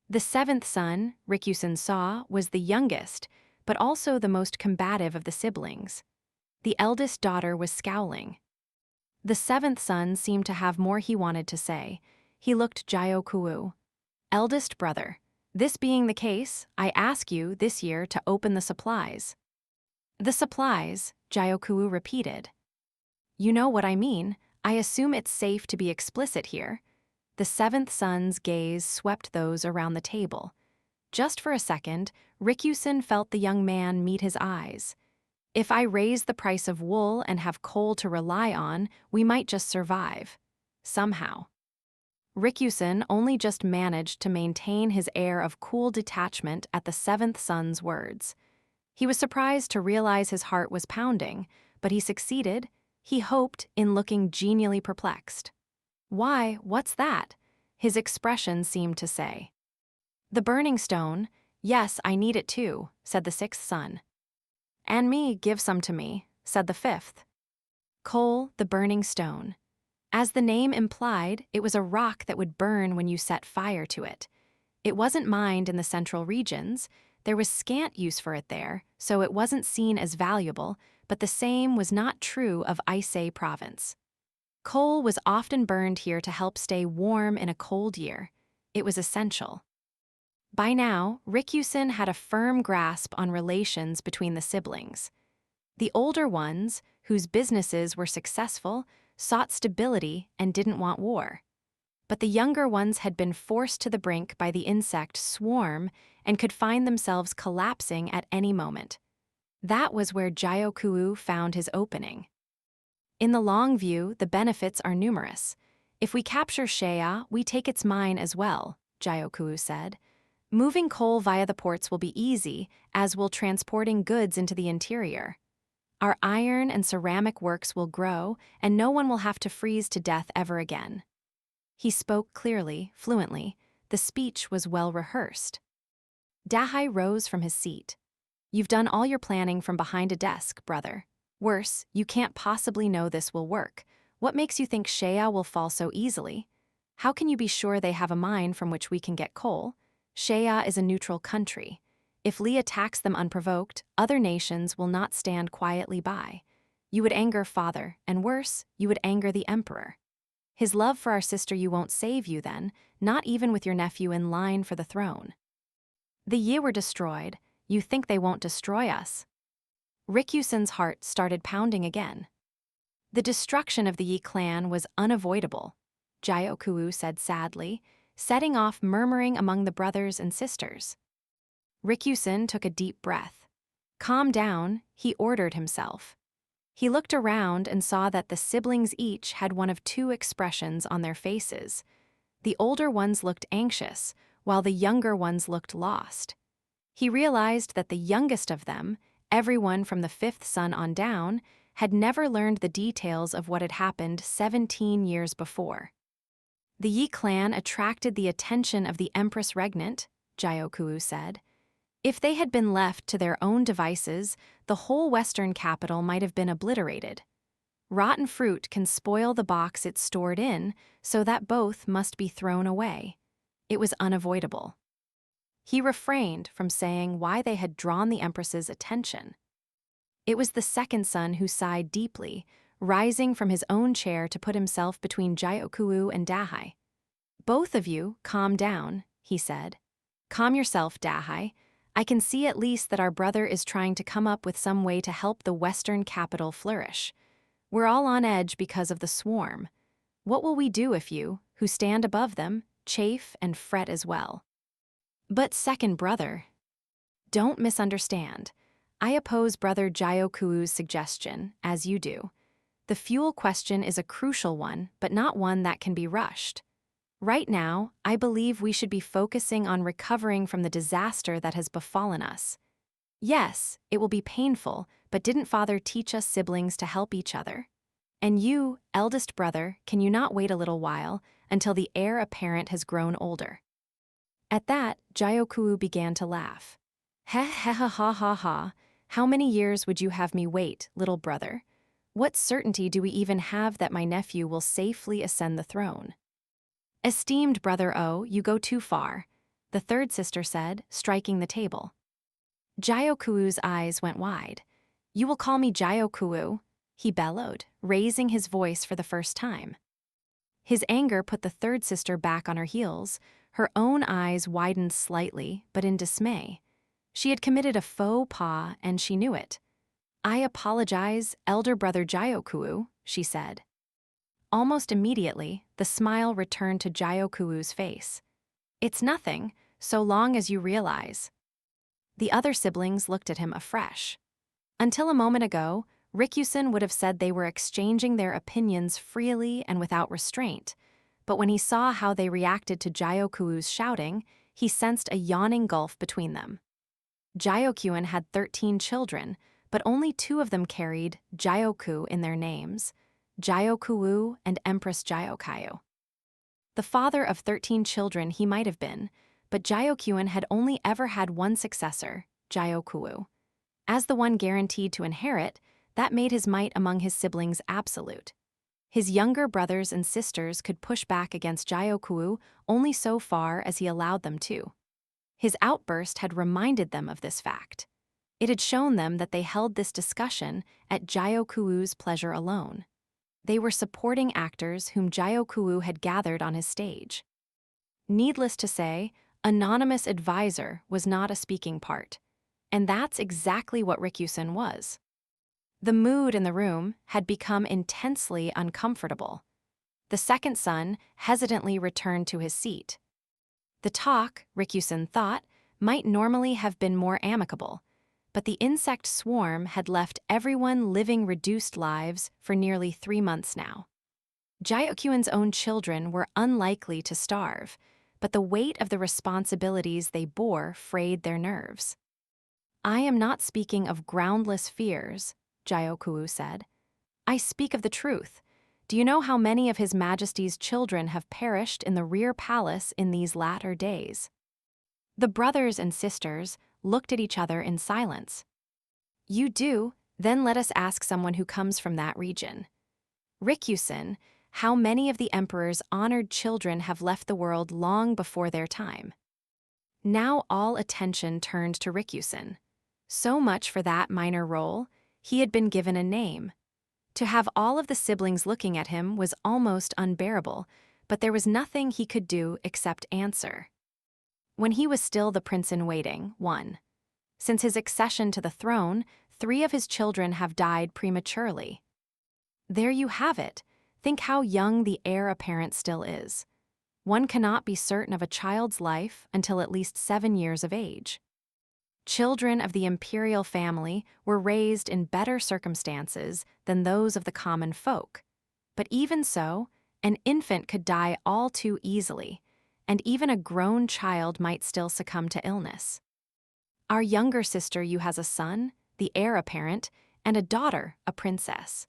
The seventh son, Rikusen saw, was the youngest, but also the most combative of the siblings. The eldest daughter was scowling. The seventh son seemed to have more he wanted to say. He looked Jyoku. Eldest brother, this being the case, I ask you this year to open the supplies. The supplies, Jyoku repeated. You know what I mean. I assume it's safe to be explicit here. The seventh son's gaze swept those around the table. Just for a second, Rikusen felt the young man meet his eyes. If I raise the price of wool and have coal to rely on, we might just survive. Somehow. Rikusen only just managed to maintain his air of cool detachment at the seventh son's words. He was surprised to realize his heart was pounding, but he succeeded, he hoped, in looking genially perplexed. Why, what's that? His expression seemed to say. The burning stone, yes, I need it too, said the sixth son. And me, give some to me, said the fifth. Coal, the burning stone. As the name implied, it was a rock that would burn when you set fire to it. It wasn't mined in the central regions. There was scant use for it there, so it wasn't seen as valuable, but the same was not true of Aisei province. Coal was often burned here to help stay warm in a cold year. It was essential. By now, Rikusen had a firm grasp on relations between the siblings. The older ones, whose businesses were successful, sought stability and didn't want war. But the younger ones had been forced to the brink by the insect swarm and could find themselves collapsing at any moment. That was where Jyoku found his opening. In the long view, the benefits are numerous. If we capture Shea, we take its mine as well, Jyoku said. Moving coal via the ports will be easy, as will transporting goods into the interior. Our iron and ceramic works will grow, and no one will have to freeze to death ever again. He spoke clearly, fluently. The speech was well rehearsed. Dahai rose from his seat. You've done all your planning from behind a desk, brother. Worse, you can't possibly know this will work. What makes you think Shea will fall so easily? How can you be sure they have a mine from which we can get coal? Shea is a neutral country. If Li attacks them unprovoked, other nations will not stand quietly by. You would anger father, and worse, you would anger the emperor. His love for our sister you won't save you then, not even with your nephew in line for the throne. The Yi were destroyed. You think they won't destroy us? Rikusen's heart started pounding again. The destruction of the Yi clan was unavoidable, Jyoku said sadly, setting off murmuring among the brothers and sisters. Rikusen took a deep breath. Calm down, he ordered himself. He looked around and saw that the siblings each had one of two expressions on their faces. The older ones looked anxious, while the younger ones looked lost. He realized that the youngest of them, everyone from the fifth son on down, had never learned the details of what had happened 17 years before. The Yi clan attracted the attention of the Empress Regnant, Jyoku said. If they had been left to their own devices, the whole western capital might have been obliterated. Rotten fruit can spoil the box it's stored in, so that both must be thrown away. It was unavoidable. He refrained from saying why they had drawn the Empress's attention. It was the second son who sighed deeply, rising from his own chair to put himself between Jyoku and Dahai. Both of you, calm down, he said. Calm yourself, Dahai. I can see at least that our brother is trying to come up with some way to help the western capital flourish. We're all on edge because of the swarm. What will we do if you, who stand above them, chafe and fret as well? But second brother, don't misunderstand. I oppose Brother Jyoku's suggestion, as you do. The fuel question is a crucial one, but not one that can be rushed. Right now, I believe we should be focusing on recovering from the disaster that has befallen us. Yes, it will be painful, but didn't Father teach us siblings to help each other? And you, eldest brother, can you not wait a little while until the heir apparent has grown older? At that, Gyokuu began to laugh. Heh heh ha ha ha ha. How many years would you have me wait, little brother? What certainty do we even have that my nephew will safely ascend the throne? Esteemed brother O, you go too far, the third sister said, striking the table. Gyokuu's eyes went wide. You will call me Gyokuu, he bellowed, raising his voice for the first time. His anger put the third sister back on her heels. Her own eyes widened slightly, but in dismay. She had committed a faux pas, and she knew it. I apologize, elder brother Gyokuu, she said. Almost immediately, the smile returned to Gyokuu's face. It's nothing, so long as you realize. The other siblings looked at him afresh. Until a moment ago, Rikusen would have said they were exchanging their opinions freely and without restraint, but when he saw how they reacted to Gyokuu's shouting, he sensed a yawning gulf between them. Gyokuen had 13 children, but only 2 of them carried Gyoku in their names, Gyokuu and Empress Gyokyu. The father of 13 children he might have been, but Gyokuen had only ever had one successor, Gyokuu. As the one guaranteed to inherit, that made his might among his siblings absolute. His younger brothers and sisters could push back against Gyokuu only so far as he allowed them to. His outburst had reminded them of this fact. It had shown them that they held this discussion at Gyokuu's pleasure alone. They were supporting actors whom Gyokuu had gathered on his stage. Needless to say, anonymous advisor was not a speaking part, and that's exactly what Rikusen was. The mood in the room had become intensely uncomfortable. The second son hesitantly returned to his seat. The talk, Rikusen thought, might normally have been more amicable, but the insect swarm had left everyone living reduced lives for nearly 3 months now. Gyokuen's own children were unlikely to starve, but the weight of the responsibilities they bore frayed their nerves. I am not speaking of groundless fears, Gyokuu said. I speak of the truth. Do you know how many of His Majesty's children have perished in the rear palace in these latter days? The brothers and sisters looked at each other in silence. You do, then let us ask someone who comes from that region. Rikusen, how many of the emperor's honored children have left the world long before their time? Now all attention turned to Rikusen. So much for that minor role. He had been given a name. To have all of the siblings looking at him was almost unbearable, but there was nothing he could do except answer. When he was still the prince-in-waiting, 1. Since his accession to the throne, 3 of his children have died prematurely. There you have it. Think how young the heir apparent still is. One cannot be certain of a child's life until at least 7 years of age. Children of the Imperial family were raised in better circumstances than those of the common folk. But even so, an infant could die all too easily, and even a grown child might still succumb to illness. Our younger sister Yu has a son, the heir apparent, and a daughter, a princess.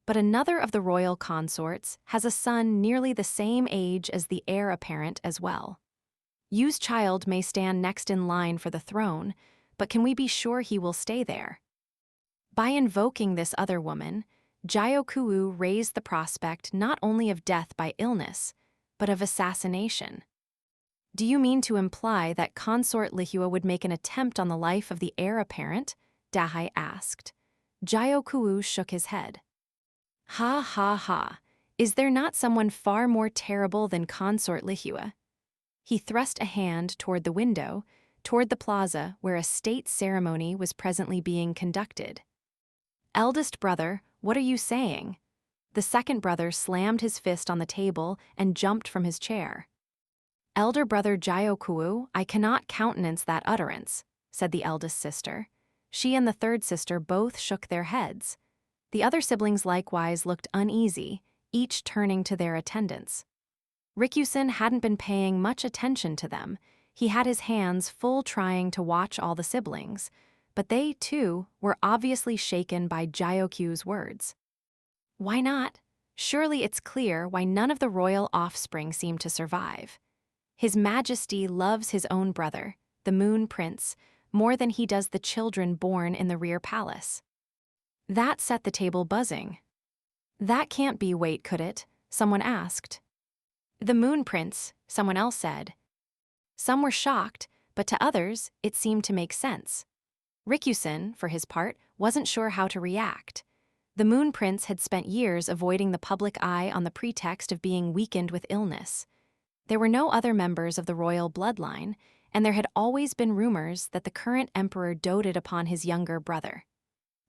But another of the royal consorts has a son nearly the same age as the heir apparent as well. Yu's child may stand next in line for the throne, but can we be sure he will stay there? By invoking this other woman, Gyokuu raised the prospect not only of death by illness, but of assassination. Do you mean to imply that Consort Lihua would make an attempt on the life of the heir apparent? Dahai asked. Gyokuu shook his head. Ha ha ha, is there not someone far more terrible than Consort Lihua? He thrust a hand toward the window, toward the plaza where a state ceremony was presently being conducted. Eldest brother, what are you saying? The second brother slammed his fist on the table and jumped from his chair. Elder brother Gyokuu, I cannot countenance that utterance, said the eldest sister. She and the third sister both shook their heads. The other siblings likewise looked uneasy, each turning to their attendants. Rikusen hadn't been paying much attention to them. He had his hands full trying to watch all the siblings, but they, too, were obviously shaken by Jyokyu's words. Why not? Surely it's clear why none of the royal offspring seem to survive. His Majesty loves his own brother, the Moon Prince, more than he does the children born in the rear palace. That set the table buzzing. That can't be wait, could it? Someone asked. The Moon Prince, someone else said. Some were shocked, but to others, it seemed to make sense. Rikusen, for his part, wasn't sure how to react. The Moon Prince had spent years avoiding the public eye on the pretext of being weakened with illness. There were no other members of the royal bloodline, and there had always been rumors that the current emperor doted upon his younger brother.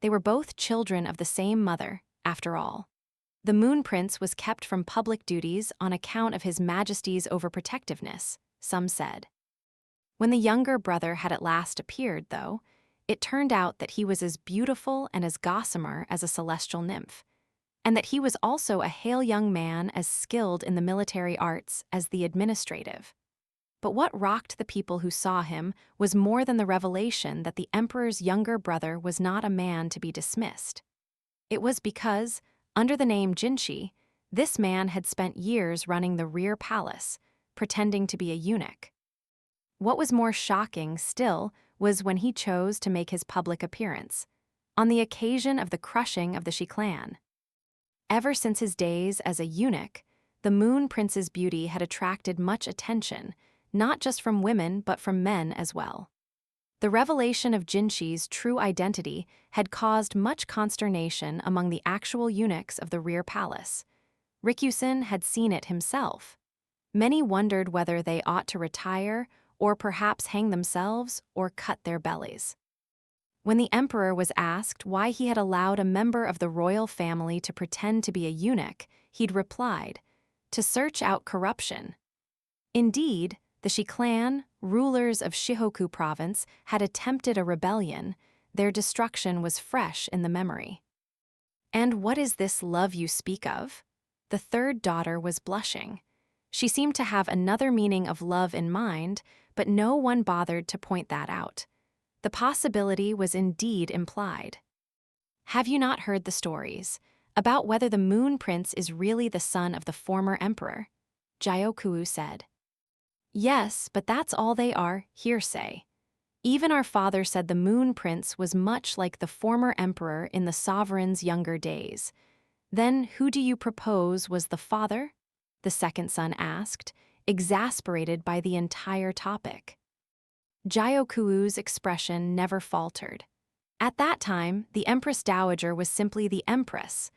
They were both children of the same mother, after all. The Moon Prince was kept from public duties on account of his Majesty's overprotectiveness, some said. When the younger brother had at last appeared, though, it turned out that he was as beautiful and as gossamer as a celestial nymph, and that he was also a hale young man as skilled in the military arts as the administrative. But what rocked the people who saw him was more than the revelation that the emperor's younger brother was not a man to be dismissed. It was because, under the name Jinshi, this man had spent years running the rear palace, pretending to be a eunuch. What was more shocking still was when he chose to make his public appearance, on the occasion of the crushing of the Shi clan. Ever since his days as a eunuch, the Moon Prince's beauty had attracted much attention, not just from women but from men as well. The revelation of Jinshi's true identity had caused much consternation among the actual eunuchs of the rear palace. Rikusen had seen it himself. Many wondered whether they ought to retire or perhaps hang themselves or cut their bellies. When the emperor was asked why he had allowed a member of the royal family to pretend to be a eunuch, he'd replied, "To search out corruption." Indeed, the Shi clan, rulers of Shihoku province, had attempted a rebellion. Their destruction was fresh in the memory. "And what is this love you speak of?" The third daughter was blushing. She seemed to have another meaning of love in mind, but no one bothered to point that out. The possibility was indeed implied. "Have you not heard the stories about whether the Moon Prince is really the son of the former emperor?" Jyoku said. "Yes, but that's all they are, hearsay. Even our father said the Moon Prince was much like the former emperor in the sovereign's younger days. Then who do you propose was the father?" the second son asked, exasperated by the entire topic. Jyoku's expression never faltered. At that time, the Empress Dowager was simply the Empress.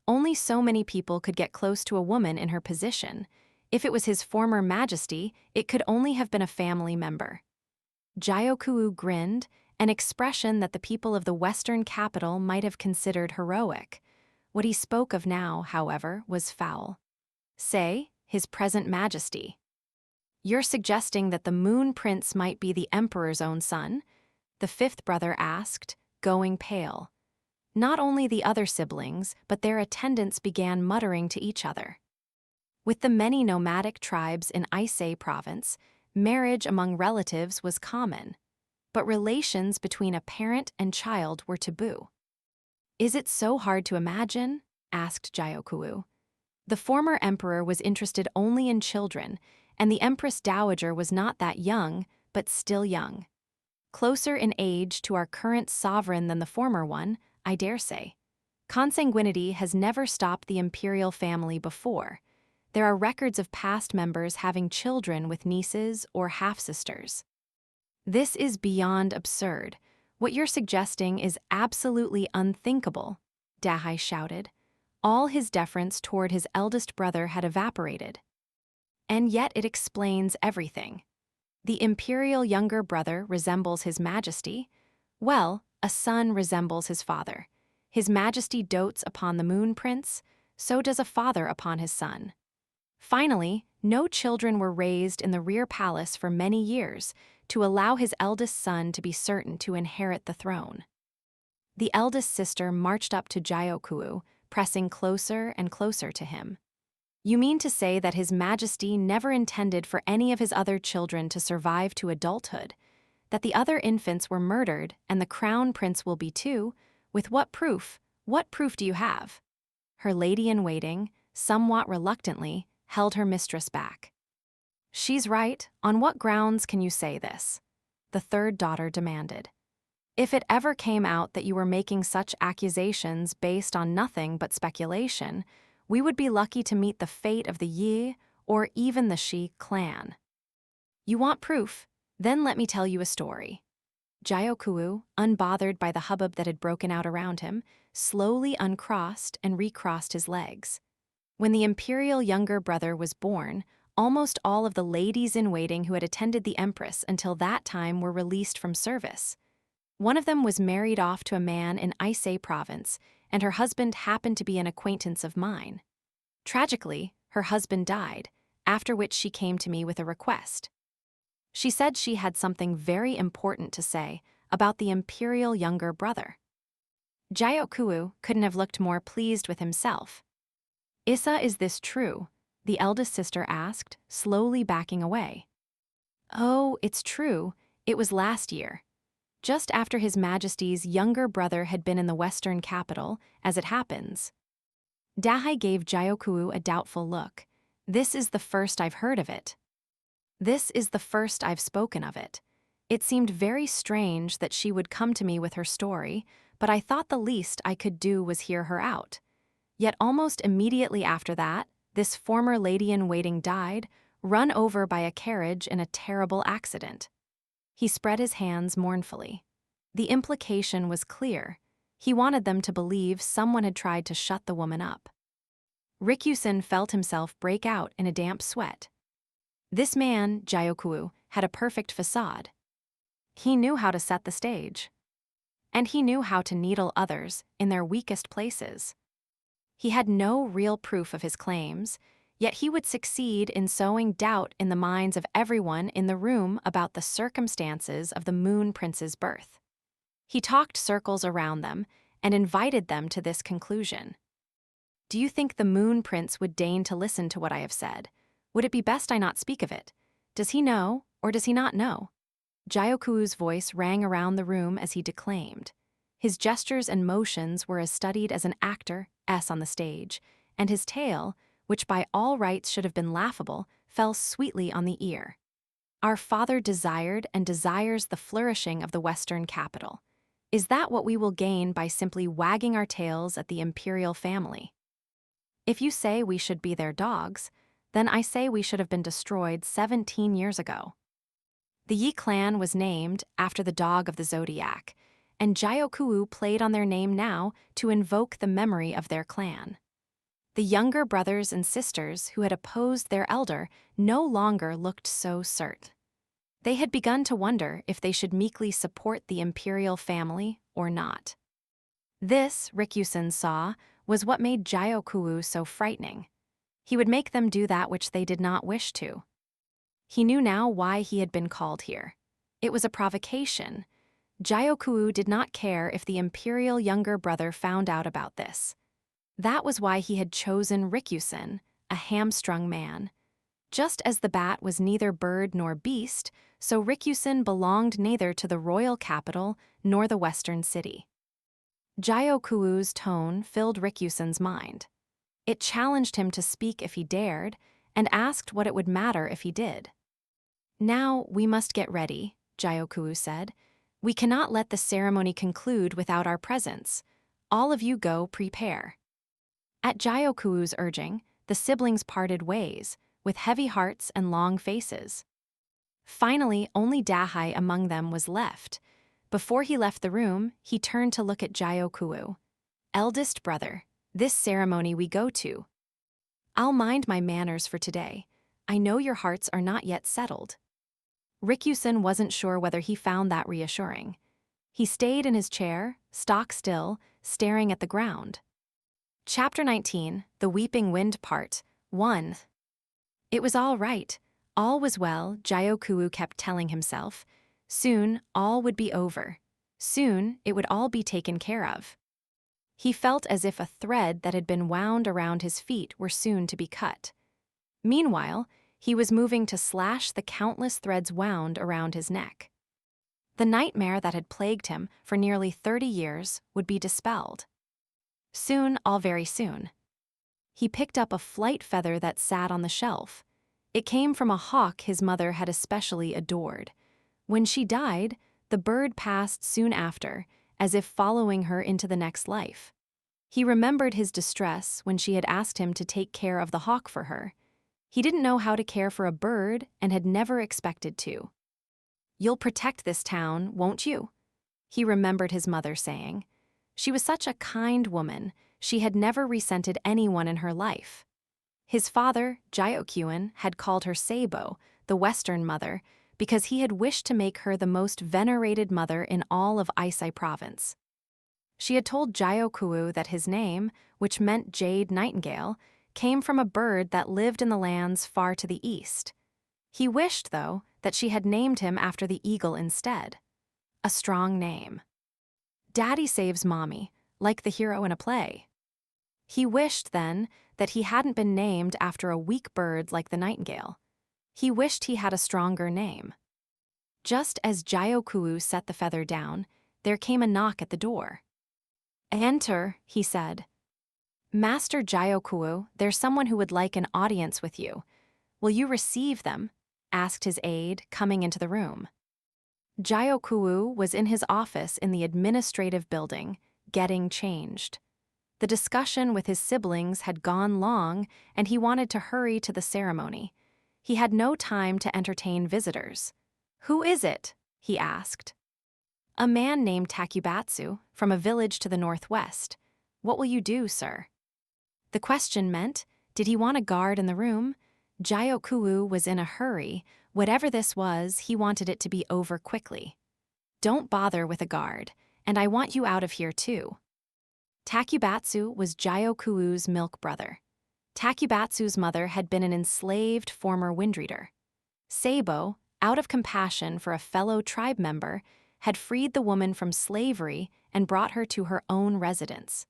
Only so many people could get close to a woman in her position. If it was his former Majesty, it could only have been a family member. Jyoku grinned, an expression that the people of the Western capital might have considered heroic. What he spoke of now, however, was foul. Say, his present Majesty. "You're suggesting that the Moon Prince might be the Emperor's own son?" the fifth brother asked, going pale. Not only the other siblings, but their attendants began muttering to each other. With the many nomadic tribes in Ise province, marriage among relatives was common, but relations between a parent and child were taboo. "Is it so hard to imagine?" asked Jyoku. The former emperor was interested only in children, and the Empress Dowager was not that young, but still young. Closer in age to our current sovereign than the former one, I dare say. Consanguinity has never stopped the imperial family before. There are records of past members having children with nieces or half-sisters. "This is beyond absurd. What you're suggesting is absolutely unthinkable," Dahai shouted. All his deference toward his eldest brother had evaporated. And yet it explains everything. The imperial younger brother resembles his Majesty. Well, a son resembles his father. His Majesty dotes upon the Moon Prince, so does a father upon his son. Finally, no children were raised in the rear palace for many years to allow his eldest son to be certain to inherit the throne. The eldest sister marched up to Jyoku, pressing closer and closer to him. You mean to say that His Majesty never intended for any of his other children to survive to adulthood, that the other infants were murdered and the crown prince will be too? With what proof? What proof do you have? Her lady-in-waiting, somewhat reluctantly, held her mistress back. She's right. On what grounds can you say this? The third daughter demanded. If it ever came out that you were making such accusations based on nothing but speculation, we would be lucky to meet the fate of the Yi or even the Shi clan. You want proof? Then let me tell you a story. Gyokuu, unbothered by the hubbub that had broken out around him, slowly uncrossed and recrossed his legs. When the imperial younger brother was born, almost all of the ladies-in-waiting who had attended the empress until that time were released from service. One of them was married off to a man in Aisei province, and her husband happened to be an acquaintance of mine. Tragically, her husband died, after which she came to me with a request. She said she had something very important to say about the imperial younger brother. Gyokuu couldn't have looked more pleased with himself. Issa, is this true? The eldest sister asked, slowly backing away. Oh, it's true. It was last year. Just after His Majesty's younger brother had been in the western capital, as it happens. Dahai gave Gyokuu a doubtful look. This is the first I've heard of it. This is the first I've spoken of it. It seemed very strange that she would come to me with her story, but I thought the least I could do was hear her out. Yet almost immediately after that, this former lady-in-waiting died, run over by a carriage in a terrible accident. He spread his hands mournfully. The implication was clear. He wanted them to believe someone had tried to shut the woman up. Rikusen felt himself break out in a damp sweat. This man, Gyokuu, had a perfect facade. He knew how to set the stage. And he knew how to needle others in their weakest places. He had no real proof of his claims, yet he would succeed in sowing doubt in the minds of everyone in the room about the circumstances of the Moon Prince's birth. He talked circles around them and invited them to this conclusion. Do you think the Moon Prince would deign to listen to what I have said? Would it be best I not speak of it? Does he know, or does he not know? Gyokuu's voice rang around the room as he declaimed. His gestures and motions were as studied as an actor on the stage, and his tale, which by all rights should have been laughable, fell sweetly on the ear. Our father desired and desires the flourishing of the Western capital. Is that what we will gain by simply wagging our tails at the imperial family? If you say we should be their dogs, then I say we should have been destroyed 17 years ago. The Yi clan was named after the dog of the zodiac, and Gyokuu played on their name now to invoke the memory of their clan. The younger brothers and sisters who had opposed their elder no longer looked so cert. They had begun to wonder if they should meekly support the imperial family or not. This, Rikusen saw, was what made Gyokuu so frightening. He would make them do that which they did not wish to. He knew now why he had been called here. It was a provocation. Gyokuu did not care if the imperial younger brother found out about this. That was why he had chosen Rikusen, a hamstrung man. Just as the bat was neither bird nor beast, so Rikusen belonged neither to the royal capital nor the western city. Gyokuu's tone filled Rikusen's mind. It challenged him to speak if he dared, and asked what it would matter if he did. Now we must get ready, Gyokuu said. We cannot let the ceremony conclude without our presence. All of you go prepare. At Gyokuu's urging, the siblings parted ways, with heavy hearts and long faces. Finally, only Dahai among them was left. Before he left the room, he turned to look at Gyokuu. Eldest brother, this ceremony we go to. I'll mind my manners for today. I know your hearts are not yet settled. Rikusen wasn't sure whether he found that reassuring. He stayed in his chair, stock still, staring at the ground. Chapter 19, The Weeping Wind Part 1. It was all right. All was well, Gyokuu kept telling himself. Soon, all would be over. Soon, it would all be taken care of. He felt as if a thread that had been wound around his feet were soon to be cut. Meanwhile, he was moving to slash the countless threads wound around his neck. The nightmare that had plagued him for nearly 30 years would be dispelled. Soon, all very soon. He picked up a flight feather that sat on the shelf. It came from a hawk his mother had especially adored. When she died, the bird passed soon after, as if following her into the next life. He remembered his distress when she had asked him to take care of the hawk for her. He didn't know how to care for a bird and had never expected to. "You'll protect this town, won't you?" he remembered his mother saying. She was such a kind woman, she had never resented anyone in her life. His father, Jyokyun, had called her Seibo, the Western Mother, because he had wished to make her the most venerated mother in all of Aisai Province. She had told Jyoku that his name, which meant Jade Nightingale, came from a bird that lived in the lands far to the east. He wished, though, that she had named him after the eagle instead. A strong name. Daddy saves Mommy, like the hero in a play. He wished, then, that he hadn't been named after a weak bird like the nightingale. He wished he had a stronger name. Just as Jyoku set the feather down, there came a knock at the door. "Enter," he said. "Master Jyoku, there's someone who would like an audience with you. Will you receive them?" asked his aide, coming into the room. Jyoku was in his office in the administrative building, getting changed. The discussion with his siblings had gone long, and he wanted to hurry to the ceremony. He had no time to entertain visitors. "Who is it?" he asked. "A man named Takubatsu, from a village to the northwest. What will you do, sir?" The question meant, did he want a guard in the room? Jyoku was in a hurry. Whatever this was, he wanted it to be over quickly. "Don't bother with a guard, and I want you out of here too." Takubatsu was Jyoku's milk brother. Takubatsu's mother had been an enslaved former windreader. Seibo, out of compassion for a fellow tribe member, had freed the woman from slavery and brought her to her own residence.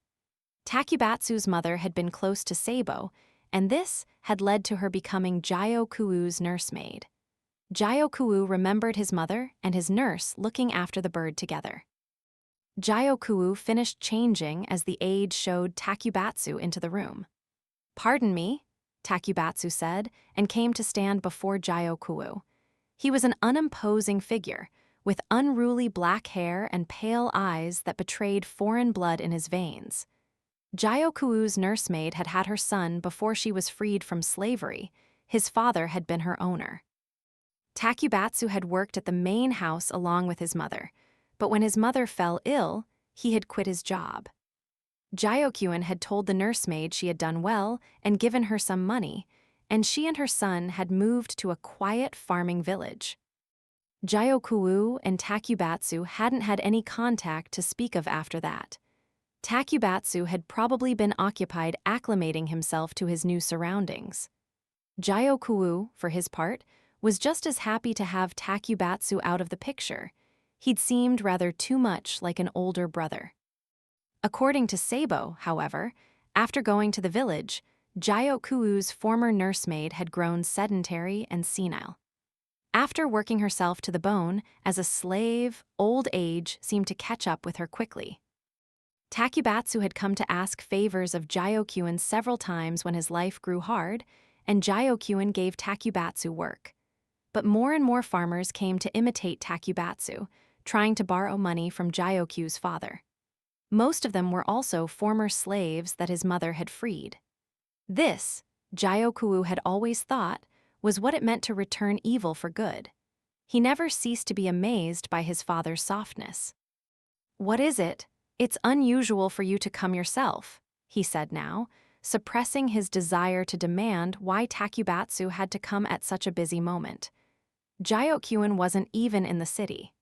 Takubatsu's mother had been close to Seibo, and this had led to her becoming Jyoku's nursemaid. Jyoku remembered his mother and his nurse looking after the bird together. Jyoku finished changing as the aide showed Takubatsu into the room. "Pardon me," Takubatsu said, and came to stand before Jyoku. He was an unimposing figure, with unruly black hair and pale eyes that betrayed foreign blood in his veins. Jyoku's nursemaid had had her son before she was freed from slavery. His father had been her owner. Takubatsu had worked at the main house along with his mother, but when his mother fell ill, he had quit his job. Jyokyun had told the nursemaid she had done well and given her some money, and she and her son had moved to a quiet farming village. Jyoku and Takubatsu hadn't had any contact to speak of after that. Takubatsu had probably been occupied acclimating himself to his new surroundings. Jyoku, for his part, was just as happy to have Takubatsu out of the picture. He'd seemed rather too much like an older brother. According to Seibo, however, after going to the village, Jyoku's former nursemaid had grown sedentary and senile. After working herself to the bone as a slave, old age seemed to catch up with her quickly. Takubatsu had come to ask favors of Jyokyun several times when his life grew hard, and Jyokyun gave Takubatsu work. But more and more farmers came to imitate Takubatsu, trying to borrow money from Jyoku's father. Most of them were also former slaves that his mother had freed. This, Jyoku had always thought, was what it meant to return evil for good. He never ceased to be amazed by his father's softness. "What is it? It's unusual for you to come yourself," he said now, suppressing his desire to demand why Takubatsu had to come at such a busy moment. Jyokyun wasn't even in the city.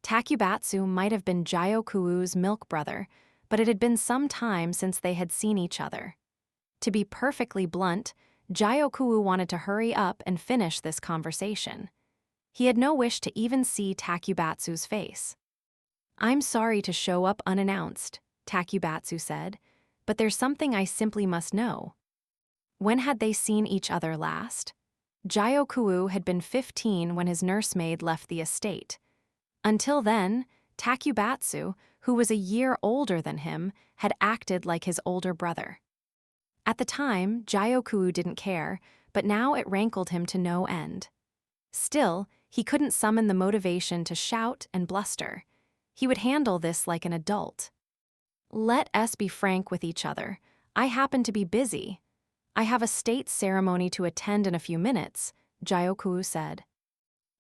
Takubatsu might have been Jyoku's milk brother, but it had been some time since they had seen each other. To be perfectly blunt, Jyoku wanted to hurry up and finish this conversation. He had no wish to even see Takubatsu's face. "I'm sorry to show up unannounced," Takubatsu said, "but there's something I simply must know." When had they seen each other last? Gyokuu had been 15 when his nursemaid left the estate. Until then, Takubatsu, who was a year older than him, had acted like his older brother. At the time, Gyokuu didn't care, but now it rankled him to no end. Still, he couldn't summon the motivation to shout and bluster. He would handle this like an adult. "Let us be frank with each other. I happen to be busy. I have a state ceremony to attend in a few minutes," Gyokuu said.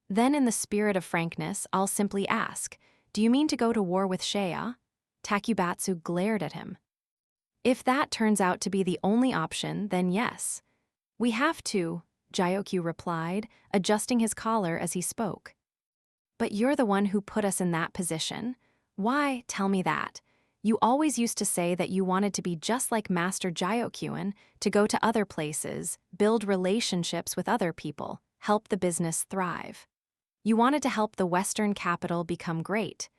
"Then in the spirit of frankness, I'll simply ask, do you mean to go to war with Shea?" Takubatsu glared at him. "If that turns out to be the only option, then yes." "We have to," Gyokuu replied, adjusting his collar as he spoke. "But you're the one who put us in that position. Why, tell me that? You always used to say that you wanted to be just like Master Gyokuen, to go to other places, build relationships with other people, help the business thrive. You wanted to help the Western capital become great.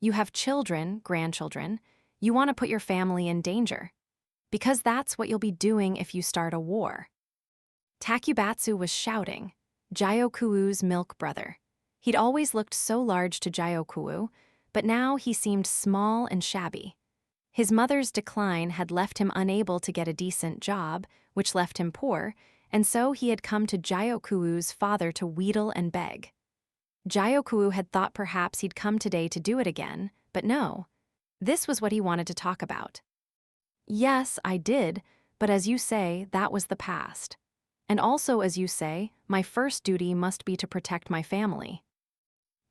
You have children, grandchildren. You want to put your family in danger. Because that's what you'll be doing if you start a war." Takubatsu was shouting, Gyokuu's milk brother. He'd always looked so large to Gyokuu, but now he seemed small and shabby. His mother's decline had left him unable to get a decent job, which left him poor, and so he had come to Gyokuu's father to wheedle and beg. Gyokuu had thought perhaps he'd come today to do it again, but no. This was what he wanted to talk about. "Yes, I did, but as you say, that was the past. And also, as you say, my first duty must be to protect my family."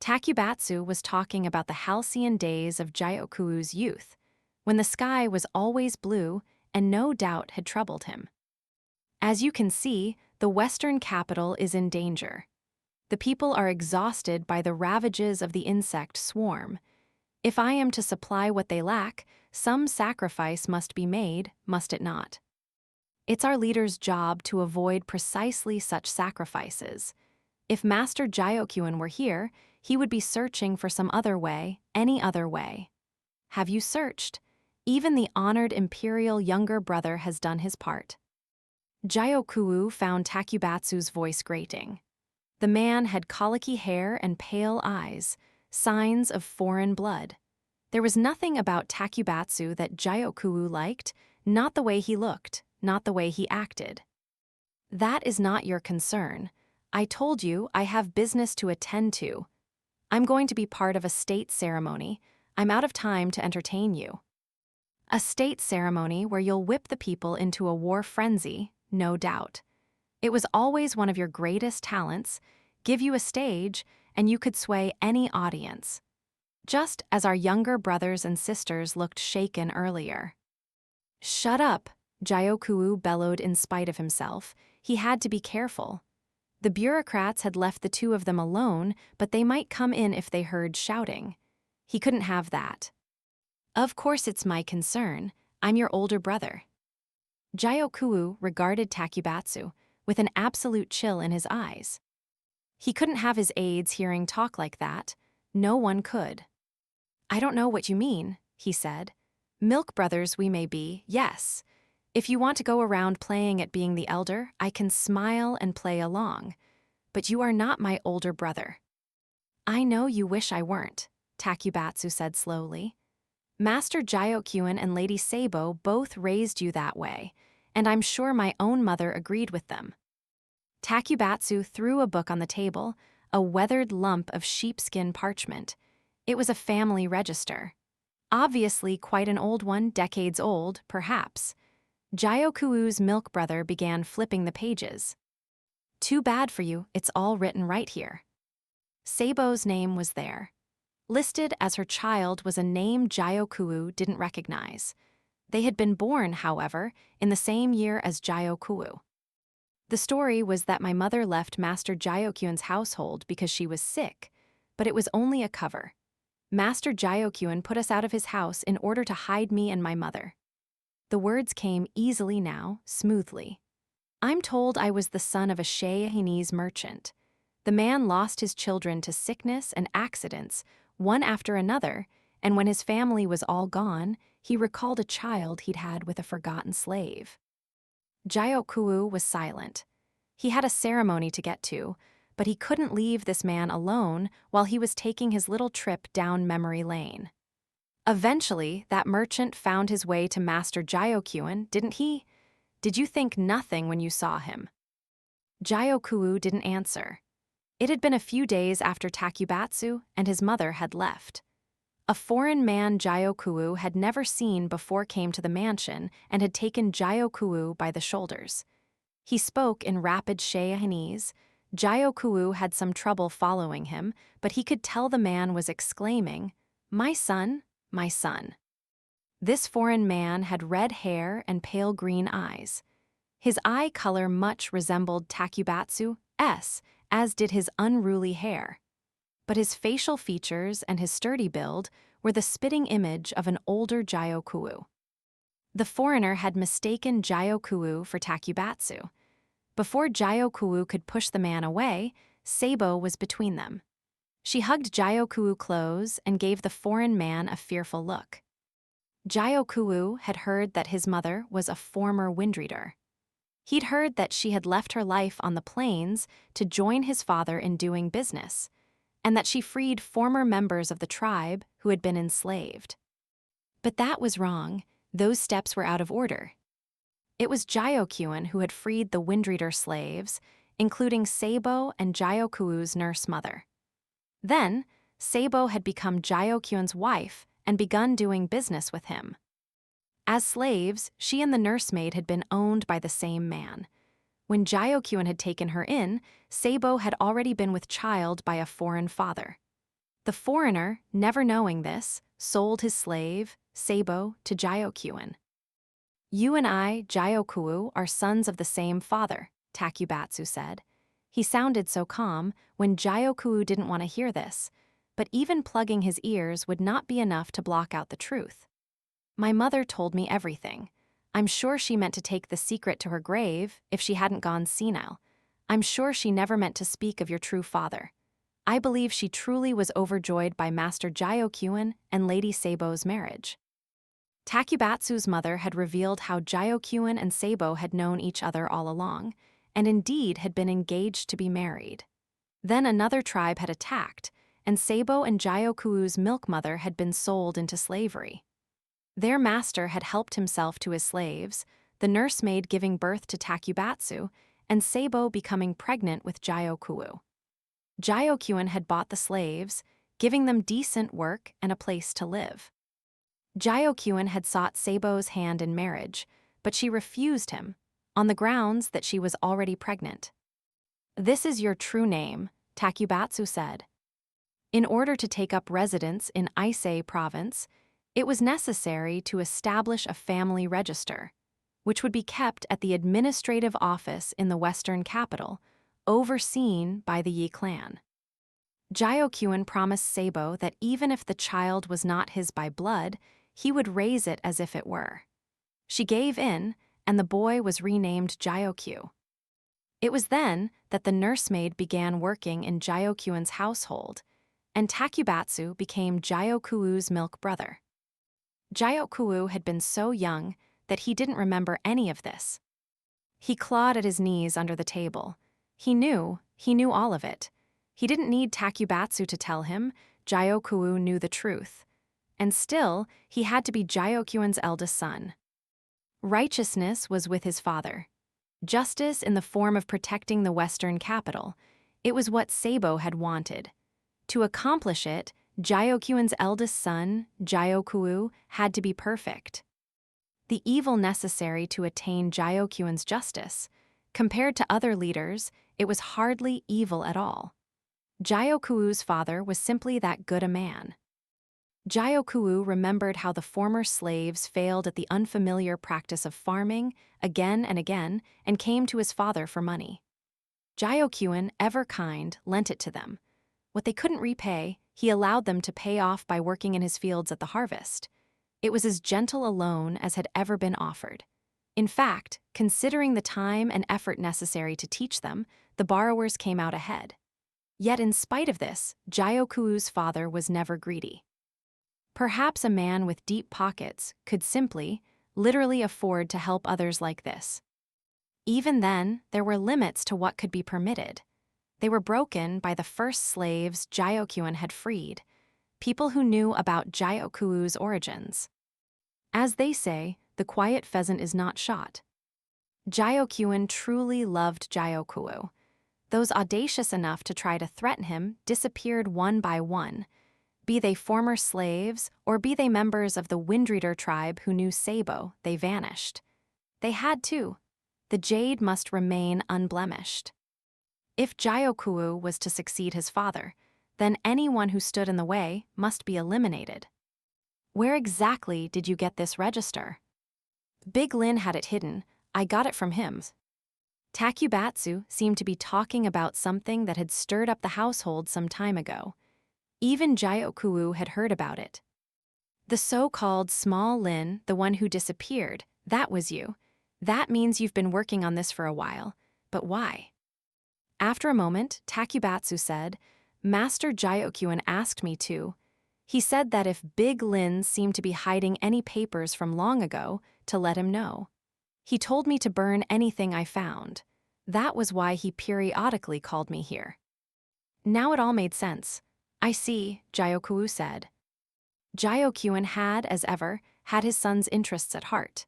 Takubatsu was talking about the halcyon days of Gyokuu's youth, when the sky was always blue and no doubt had troubled him. "As you can see, the Western capital is in danger. The people are exhausted by the ravages of the insect swarm. If I am to supply what they lack, some sacrifice must be made, must it not? It's our leader's job to avoid precisely such sacrifices. If Master Gyokuen were here, he would be searching for some other way, any other way. Have you searched? Even the honored Imperial younger brother has done his part." Gyokuu found Takubatsu's voice grating. The man had colicky hair and pale eyes, signs of foreign blood. There was nothing about Takubatsu that Gyokuu liked, not the way he looked, not the way he acted. "That is not your concern. I told you I have business to attend to. I'm going to be part of a state ceremony. I'm out of time to entertain you." "A state ceremony where you'll whip the people into a war frenzy, no doubt. It was always one of your greatest talents, give you a stage, and you could sway any audience. Just as our younger brothers and sisters looked shaken earlier." "Shut up," Gyokuu bellowed in spite of himself. He had to be careful. The bureaucrats had left the two of them alone, but they might come in if they heard shouting. He couldn't have that. "Of course it's my concern. I'm your older brother." Gyokuu regarded Takubatsu with an absolute chill in his eyes. He couldn't have his aides hearing talk like that. No one could. "I don't know what you mean," he said. "Milk brothers we may be, yes. If you want to go around playing at being the elder, I can smile and play along. But you are not my older brother." "I know you wish I weren't," Takubatsu said slowly. "Master Gyokuen and Lady Sabo both raised you that way, and I'm sure my own mother agreed with them." Takubatsu threw a book on the table, a weathered lump of sheepskin parchment. It was a family register. Obviously quite an old one, decades old, perhaps. Gyokuu's milk brother began flipping the pages. "Too bad for you, it's all written right here." Sabo's name was there. Listed as her child was a name Gyokuu didn't recognize. They had been born, however, in the same year as Gyokuu. "The story was that my mother left Master Gyokuen's household because she was sick, but it was only a cover. Master Gyokuen put us out of his house in order to hide me and my mother." The words came easily now, smoothly. "I'm told I was the son of a Chinese merchant. The man lost his children to sickness and accidents, one after another, and when his family was all gone, he recalled a child he'd had with a forgotten slave. Jiao was silent. He had a ceremony to get to, but he couldn't leave this man alone while he was taking his little trip down memory lane. Eventually, that merchant found his way to Master Jiao, didn't he? Did you think nothing when you saw him? Jiao didn't answer. It had been a few days after Takubatsu and his mother had left. A foreign man Jiao had never seen before came to the mansion and had taken Jiao by the shoulders. He spoke in rapid Chinese. Jiao had some trouble following him, but he could tell the man was exclaiming, "My son, my son." This foreign man had red hair and pale green eyes. His eye color much resembled Takubatsu's, as did his unruly hair. But his facial features and his sturdy build were the spitting image of an older Jiao. The foreigner had mistaken Jiao for Takubatsu. Before Jiao could push the man away, Sabo was between them. She hugged Jiao close and gave the foreign man a fearful look. Jiao had heard that his mother was a former windreader. He'd heard that she had left her life on the plains to join his father in doing business, and that she freed former members of the tribe who had been enslaved. But that was wrong. Those steps were out of order. It was Jiao who had freed the windreader slaves, including Sabo and Jiao nurse mother. Then, Sabo had become Jiao wife and begun doing business with him. As slaves, she and the nursemaid had been owned by the same man. When Jiao had taken her in, Sabo had already been with child by a foreign father. The foreigner, never knowing this, sold his slave, Sabo, to Jiao. "You and I, Jiao, are sons of the same father," Takubatsu said. He sounded so calm when Jiao didn't want to hear this, but even plugging his ears would not be enough to block out the truth. "My mother told me everything. I'm sure she meant to take the secret to her grave if she hadn't gone senile. I'm sure she never meant to speak of your true father. I believe she truly was overjoyed by Master Jiao and Lady Sabo's marriage." Takubatsu's mother had revealed how Jiao and Sabo had known each other all along, and indeed had been engaged to be married. Then another tribe had attacked, and Sabo and Jiao milk mother had been sold into slavery. Their master had helped himself to his slaves, the nursemaid giving birth to Takubatsu, and Sabo becoming pregnant with Jiao. Jiao had bought the slaves, giving them decent work and a place to live. Jiao had sought Sabo's hand in marriage, but she refused him, on the grounds that she was already pregnant. "This is your true name," Takubatsu said. In order to take up residence in Ise province, it was necessary to establish a family register, which would be kept at the administrative office in the western capital, overseen by the Yi clan. Jiao promised Sabo that even if the child was not his by blood, he would raise it as if it were. She gave in, and the boy was renamed Jiao. It was then that the nursemaid began working in Jiao household, and Takubatsu became Jiao milk brother. Jiao had been so young that he didn't remember any of this. He clawed at his knees under the table. He knew all of it. He didn't need Takubatsu to tell him. Jiao knew the truth. And still, he had to be Jiao eldest son. Righteousness was with his father. Justice in the form of protecting the western capital. It was what Sabo had wanted. To accomplish it, Jiao eldest son, Jiao had to be perfect. The evil necessary to attain Jiao justice. Compared to other leaders, it was hardly evil at all. Jiao father was simply that good a man. Jiao remembered how the former slaves failed at the unfamiliar practice of farming again and again and came to his father for money. Jiao, ever kind, lent it to them. What they couldn't repay, he allowed them to pay off by working in his fields at the harvest. It was as gentle a loan as had ever been offered. In fact, considering the time and effort necessary to teach them, the borrowers came out ahead. Yet in spite of this, Jiao father was never greedy. Perhaps a man with deep pockets could simply, literally afford to help others like this. Even then, there were limits to what could be permitted. They were broken by the first slaves Gyokuen had freed, people who knew about Gyokuu's origins. As they say, the quiet pheasant is not shot. Gyokuen truly loved Gyokuu. Those audacious enough to try to threaten him disappeared one by one, be they former slaves or be they members of the Windreader tribe who knew Sabo, they vanished. They had to. The jade must remain unblemished. If Gyokuu was to succeed his father, then anyone who stood in the way must be eliminated. Where exactly did you get this register? Big Lin had it hidden. I got it from him. Takubatsu seemed to be talking about something that had stirred up the household some time ago. Even Gyokuu had heard about it. The so-called small Lin, the one who disappeared, that was you. That means you've been working on this for a while. But why? After a moment, Takubatsu said, Master Gyokuen asked me to. He said that if Big Lin seemed to be hiding any papers from long ago, to let him know. He told me to burn anything I found. That was why he periodically called me here. Now it all made sense. I see, Gyokuu said. Gyokuen had, as ever, had his son's interests at heart.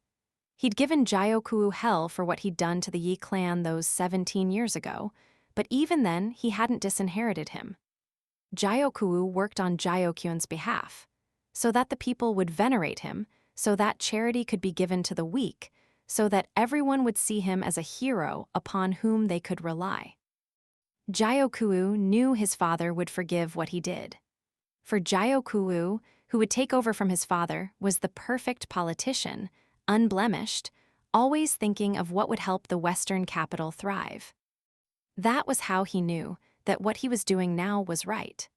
He'd given Gyokuu hell for what he'd done to the Yi clan those 17 years ago, but even then he hadn't disinherited him. Gyokuu worked on Gyokuen's behalf, so that the people would venerate him, so that charity could be given to the weak, so that everyone would see him as a hero upon whom they could rely. Gyokuu knew his father would forgive what he did. For Gyokuu, who would take over from his father, was the perfect politician, unblemished, always thinking of what would help the Western capital thrive. That was how he knew that what he was doing now was right.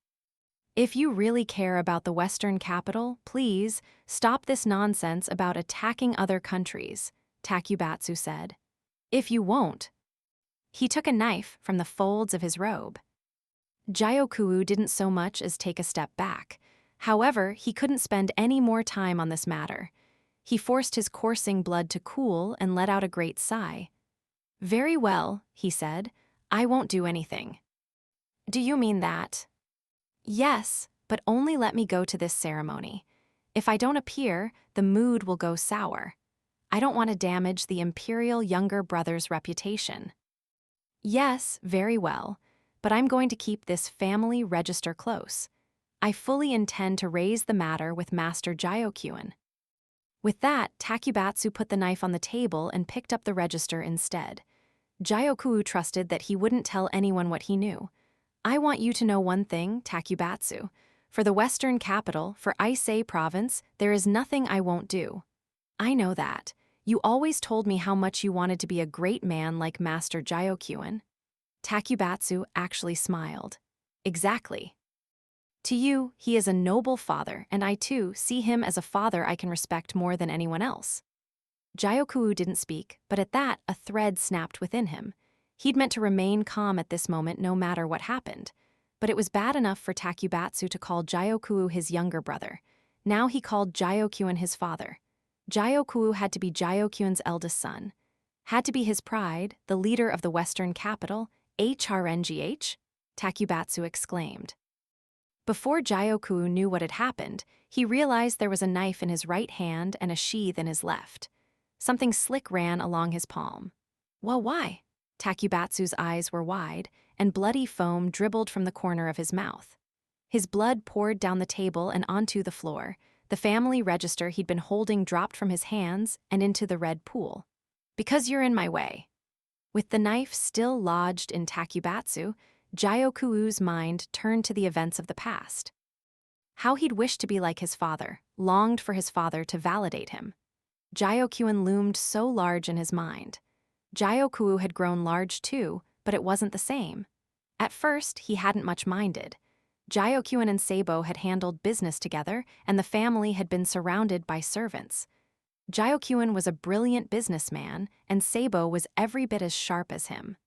If you really care about the Western capital, please stop this nonsense about attacking other countries, Takubatsu said. If you won't. He took a knife from the folds of his robe. Gyokuu didn't so much as take a step back. However, he couldn't spend any more time on this matter. He forced his coursing blood to cool and let out a great sigh. Very well, he said. I won't do anything. Do you mean that? Yes, but only let me go to this ceremony. If I don't appear, the mood will go sour. I don't want to damage the Imperial younger brother's reputation. Yes, very well, but I'm going to keep this family register close. I fully intend to raise the matter with Master Gyokuen. With that, Takubatsu put the knife on the table and picked up the register instead. Gyokuu trusted that he wouldn't tell anyone what he knew. I want you to know one thing, Takubatsu. For the Western capital, for Ise province, there is nothing I won't do. I know that. You always told me how much you wanted to be a great man like Master Gyokuen. Takubatsu actually smiled. Exactly. To you, he is a noble father, and I too see him as a father I can respect more than anyone else. Gyokuu didn't speak, but at that, a thread snapped within him. He'd meant to remain calm at this moment no matter what happened. But it was bad enough for Takubatsu to call Gyokuu his younger brother. Now he called Gyokuen his father. Gyokuu had to be Gyokuen's eldest son. Had to be his pride, the leader of the Western capital, HRNGH? Takubatsu exclaimed. Before Gyokuu knew what had happened, he realized there was a knife in his right hand and a sheath in his left. Something slick ran along his palm. Well, why? Takubatsu's eyes were wide, and bloody foam dribbled from the corner of his mouth. His blood poured down the table and onto the floor. The family register he'd been holding dropped from his hands and into the red pool. Because you're in my way. With the knife still lodged in Takubatsu, Gyokuu's mind turned to the events of the past. How he'd wished to be like his father, longed for his father to validate him. Gyokuen loomed so large in his mind. Gyokuu had grown large too, but it wasn't the same. At first, he hadn't much minded. Gyokuen and Sabo had handled business together, and the family had been surrounded by servants. Gyokuen was a brilliant businessman, and Sabo was every bit as sharp as him.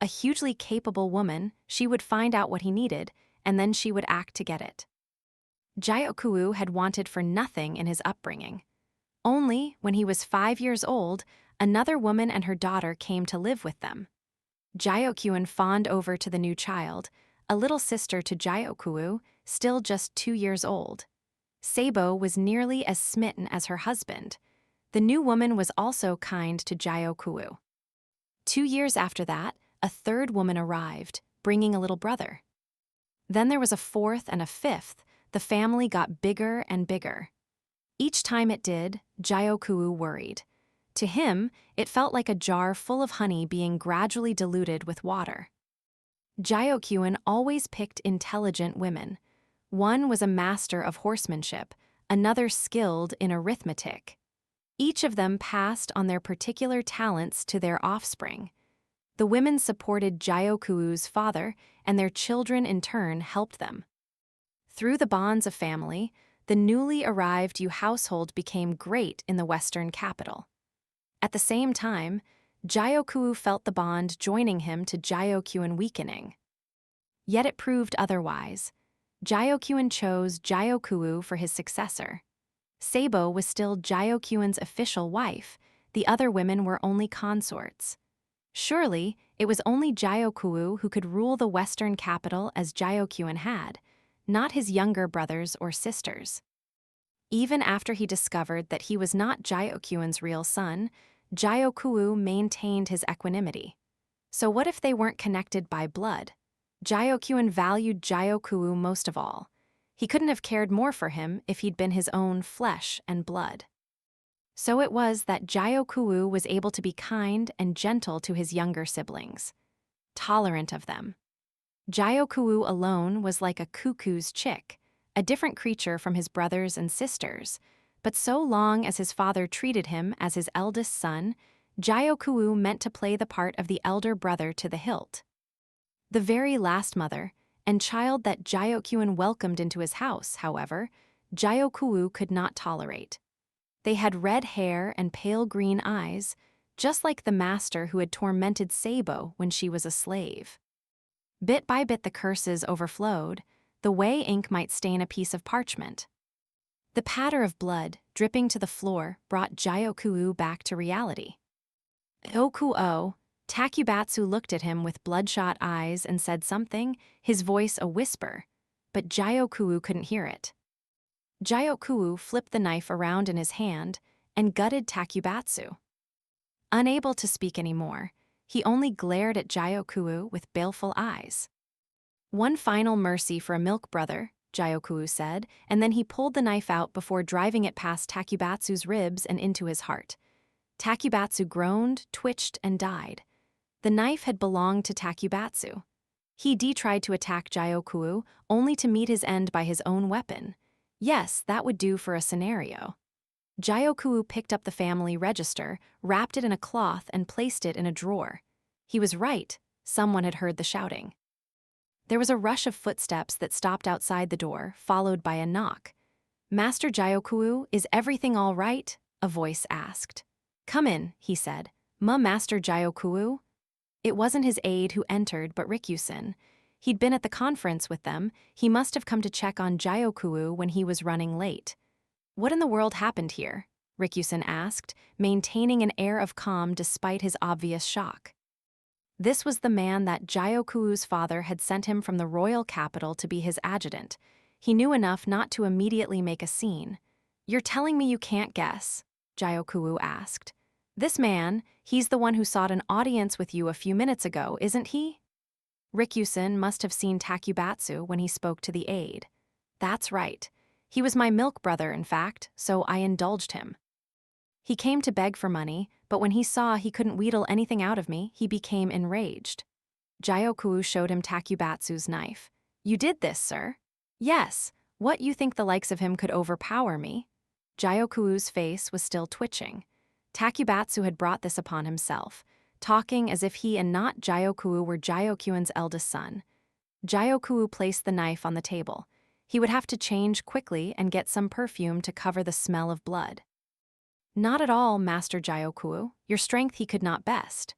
A hugely capable woman, she would find out what he needed, and then she would act to get it. Gyokuu had wanted for nothing in his upbringing. Only, when he was 5 years old, another woman and her daughter came to live with them. Gyokuen fawned over to the new child, a little sister to Gyokuu, still just 2 years old. Sabo was nearly as smitten as her husband. The new woman was also kind to Gyokuu. 2 years after that, a third woman arrived, bringing a little brother. Then there was a fourth and a fifth. The family got bigger and bigger. Each time it did, Gyokuu worried. To him, it felt like a jar full of honey being gradually diluted with water. Gyokuen always picked intelligent women. One was a master of horsemanship, another skilled in arithmetic. Each of them passed on their particular talents to their offspring. The women supported Gyokuu's father, and their children in turn helped them. Through the bonds of family, the newly arrived Yu household became great in the western capital. At the same time, Gyokuu felt the bond joining him to Gyokuen weakening. Yet it proved otherwise. Gyokuen chose Gyokuu for his successor. Sabo was still Gyokuen's official wife. The other women were only consorts. Surely, it was only Gyokuu who could rule the western capital as Gyokuen had, not his younger brothers or sisters. Even after he discovered that he was not Gyokuen's real son, Gyokuu maintained his equanimity. So what if they weren't connected by blood? Gyokuen valued Gyokuu most of all. He couldn't have cared more for him if he'd been his own flesh and blood. So it was that Gyokuu was able to be kind and gentle to his younger siblings, tolerant of them. Gyokuu alone was like a cuckoo's chick, a different creature from his brothers and sisters, but so long as his father treated him as his eldest son, Gyokuu meant to play the part of the elder brother to the hilt. The very last mother and child that Gyokuen welcomed into his house, however, Gyokuu could not tolerate. They had red hair and pale green eyes, just like the master who had tormented Sabo when she was a slave. Bit by bit the curses overflowed, the way ink might stain a piece of parchment. The patter of blood, dripping to the floor, brought Gyokuu back to reality. Okuo, Takubatsu looked at him with bloodshot eyes and said something, his voice a whisper, but Gyokuu couldn't hear it. Gyokuu flipped the knife around in his hand and gutted Takubatsu. Unable to speak anymore, he only glared at Gyokuu with baleful eyes. "One final mercy for a milk brother," Gyokuu said, and then he pulled the knife out before driving it past Takubatsu's ribs and into his heart. Takubatsu groaned, twitched, and died. The knife had belonged to Takubatsu. He tried to attack Gyokuu, only to meet his end by his own weapon. Yes, that would do for a scenario. Gyokuu picked up the family register, wrapped it in a cloth, and placed it in a drawer. He was right. Someone had heard the shouting. There was a rush of footsteps that stopped outside the door, followed by a knock. "Master Gyokuu, is everything all right?" a voice asked. "Come in," he said. Master Gyokuu?" It wasn't his aide who entered, but Rikusen. He'd been at the conference with them. He must have come to check on Gyokuu when he was running late. "What in the world happened here?" Rikusen asked, maintaining an air of calm despite his obvious shock. This was the man that Gyokuu's father had sent him from the royal capital to be his adjutant. He knew enough not to immediately make a scene. "You're telling me you can't guess?" Gyokuu asked. "This man, he's the one who sought an audience with you a few minutes ago, isn't he?" Rikusen must have seen Takubatsu when he spoke to the aide. "That's right. He was my milk brother, in fact, so I indulged him. He came to beg for money, but when he saw he couldn't wheedle anything out of me, he became enraged." Gyokuu showed him Takubatsu's knife. "You did this, sir?" "Yes. What, you think the likes of him could overpower me?" Gyokuu's face was still twitching. Takubatsu had brought this upon himself, talking as if he and not Gyokuu were Gyokuen's eldest son. Gyokuu placed the knife on the table. He would have to change quickly and get some perfume to cover the smell of blood. "Not at all, Master Gyokuu. Your strength he could not best."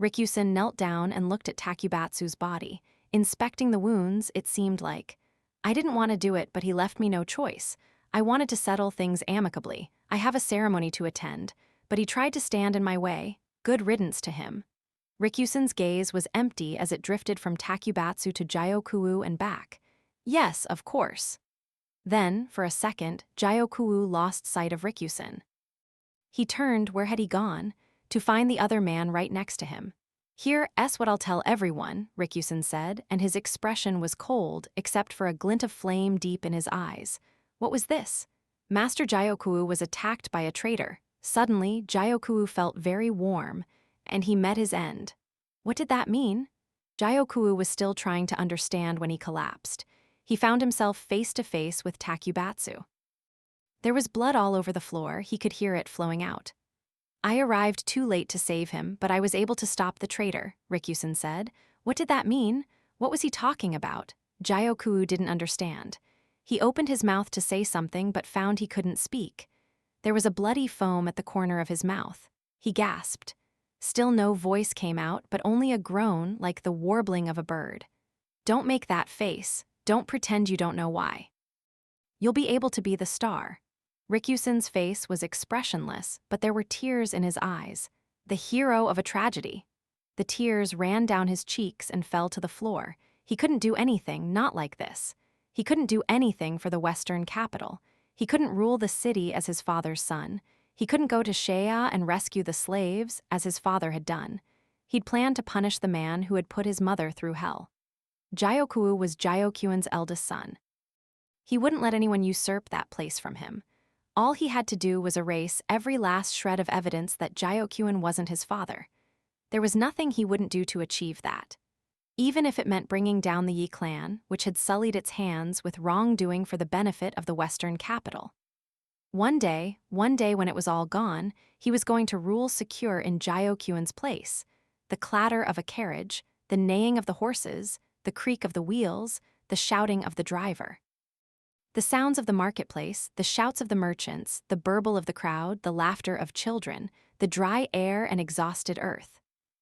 Rikusen knelt down and looked at Takubatsu's body. Inspecting the wounds, it seemed like. I didn't want to do it, but he left me no choice. I wanted to settle things amicably. I have a ceremony to attend, but he tried to stand in my way. Good riddance to him. Rikusen's gaze was empty as it drifted from Takubatsu to Gyokuu and back. Yes, of course. Then, for a second, Gyokuu lost sight of Rikusen. He turned. Where had he gone? To find the other man right next to him. Here's what I'll tell everyone, Rikusen said, and his expression was cold except for a glint of flame deep in his eyes. What was this? Master Gyokuu was attacked by a traitor. Suddenly, Gyokuu felt very warm, and he met his end. What did that mean? Gyokuu was still trying to understand when he collapsed. He found himself face to face with Takubatsu. There was blood all over the floor. He could hear it flowing out. I arrived too late to save him, but I was able to stop the traitor, Rikusen said. What did that mean? What was he talking about? Gyokuu didn't understand. He opened his mouth to say something but found he couldn't speak. There was a bloody foam at the corner of his mouth. He gasped. Still no voice came out, but only a groan like the warbling of a bird. Don't make that face. Don't pretend you don't know why. You'll be able to be the star. Rikusen's face was expressionless, but there were tears in his eyes. The hero of a tragedy. The tears ran down his cheeks and fell to the floor. He couldn't do anything, not like this. He couldn't do anything for the Western capital. He couldn't rule the city as his father's son. He couldn't go to Shea and rescue the slaves, as his father had done. He'd planned to punish the man who had put his mother through hell. Gyokuu was Gyokuin's eldest son. He wouldn't let anyone usurp that place from him. All he had to do was erase every last shred of evidence that Gyokuin wasn't his father. There was nothing he wouldn't do to achieve that. Even if it meant bringing down the Yi clan, which had sullied its hands with wrongdoing for the benefit of the Western capital. One day when it was all gone, he was going to rule secure in Gyokuin's place. The clatter of a carriage, the neighing of the horses, the creak of the wheels, the shouting of the driver. The sounds of the marketplace, the shouts of the merchants, the burble of the crowd, the laughter of children, the dry air and exhausted earth.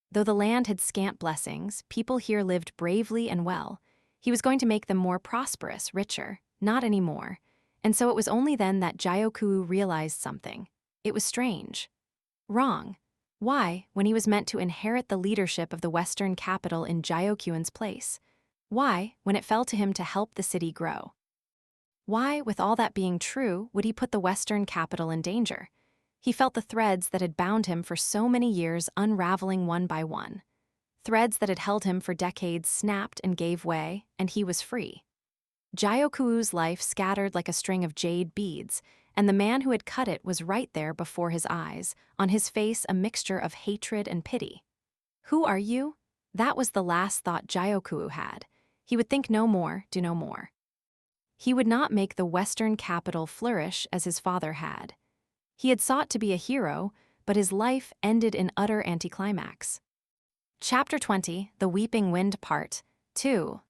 Though the land had scant blessings, people here lived bravely and well. He was going to make them more prosperous, richer, not anymore. And so it was only then that Gyokuu realized something. It was strange. Wrong. Why, when he was meant to inherit the leadership of the Western capital in Gyokuin's place? Why, when it fell to him to help the city grow? Why, with all that being true, would he put the Western capital in danger? He felt the threads that had bound him for so many years unraveling one by one. Threads that had held him for decades snapped and gave way, and he was free. Gyokuu's life scattered like a string of jade beads, and the man who had cut it was right there before his eyes, on his face a mixture of hatred and pity. Who are you? That was the last thought Gyokuu had. He would think no more, do no more. He would not make the Western capital flourish as his father had. He had sought to be a hero, but his life ended in utter anticlimax. Chapter 20, The Weeping Wind Part 2.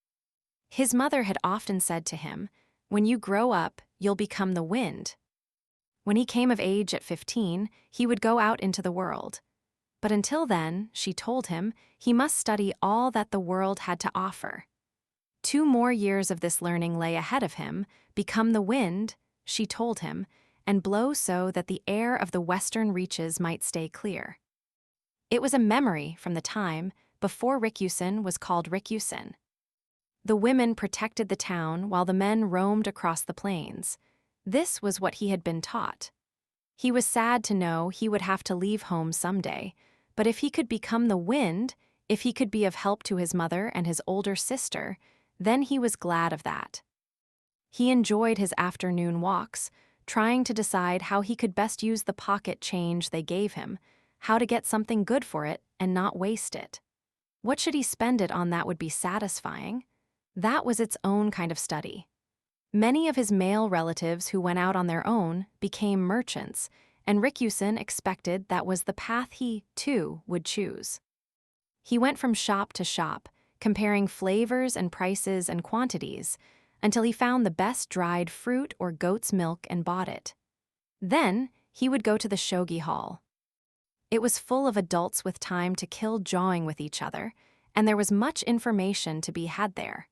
His mother had often said to him, "When you grow up, you'll become the wind." When he came of age at 15, he would go out into the world. But until then, she told him, he must study all that the world had to offer. 2 more years of this learning lay ahead of him, become the wind, she told him, and blow so that the air of the western reaches might stay clear. It was a memory from the time before Rikusen was called Rikusen. The women protected the town while the men roamed across the plains. This was what he had been taught. He was sad to know he would have to leave home someday, but if he could become the wind, if he could be of help to his mother and his older sister, then he was glad of that. He enjoyed his afternoon walks, trying to decide how he could best use the pocket change they gave him, how to get something good for it and not waste it. What should he spend it on that would be satisfying? That was its own kind of study. Many of his male relatives who went out on their own became merchants, and Rikusen expected that was the path he, too, would choose. He went from shop to shop, comparing flavors and prices and quantities, until he found the best dried fruit or goat's milk and bought it. Then, he would go to the shogi hall. It was full of adults with time to kill jawing with each other, and there was much information to be had there.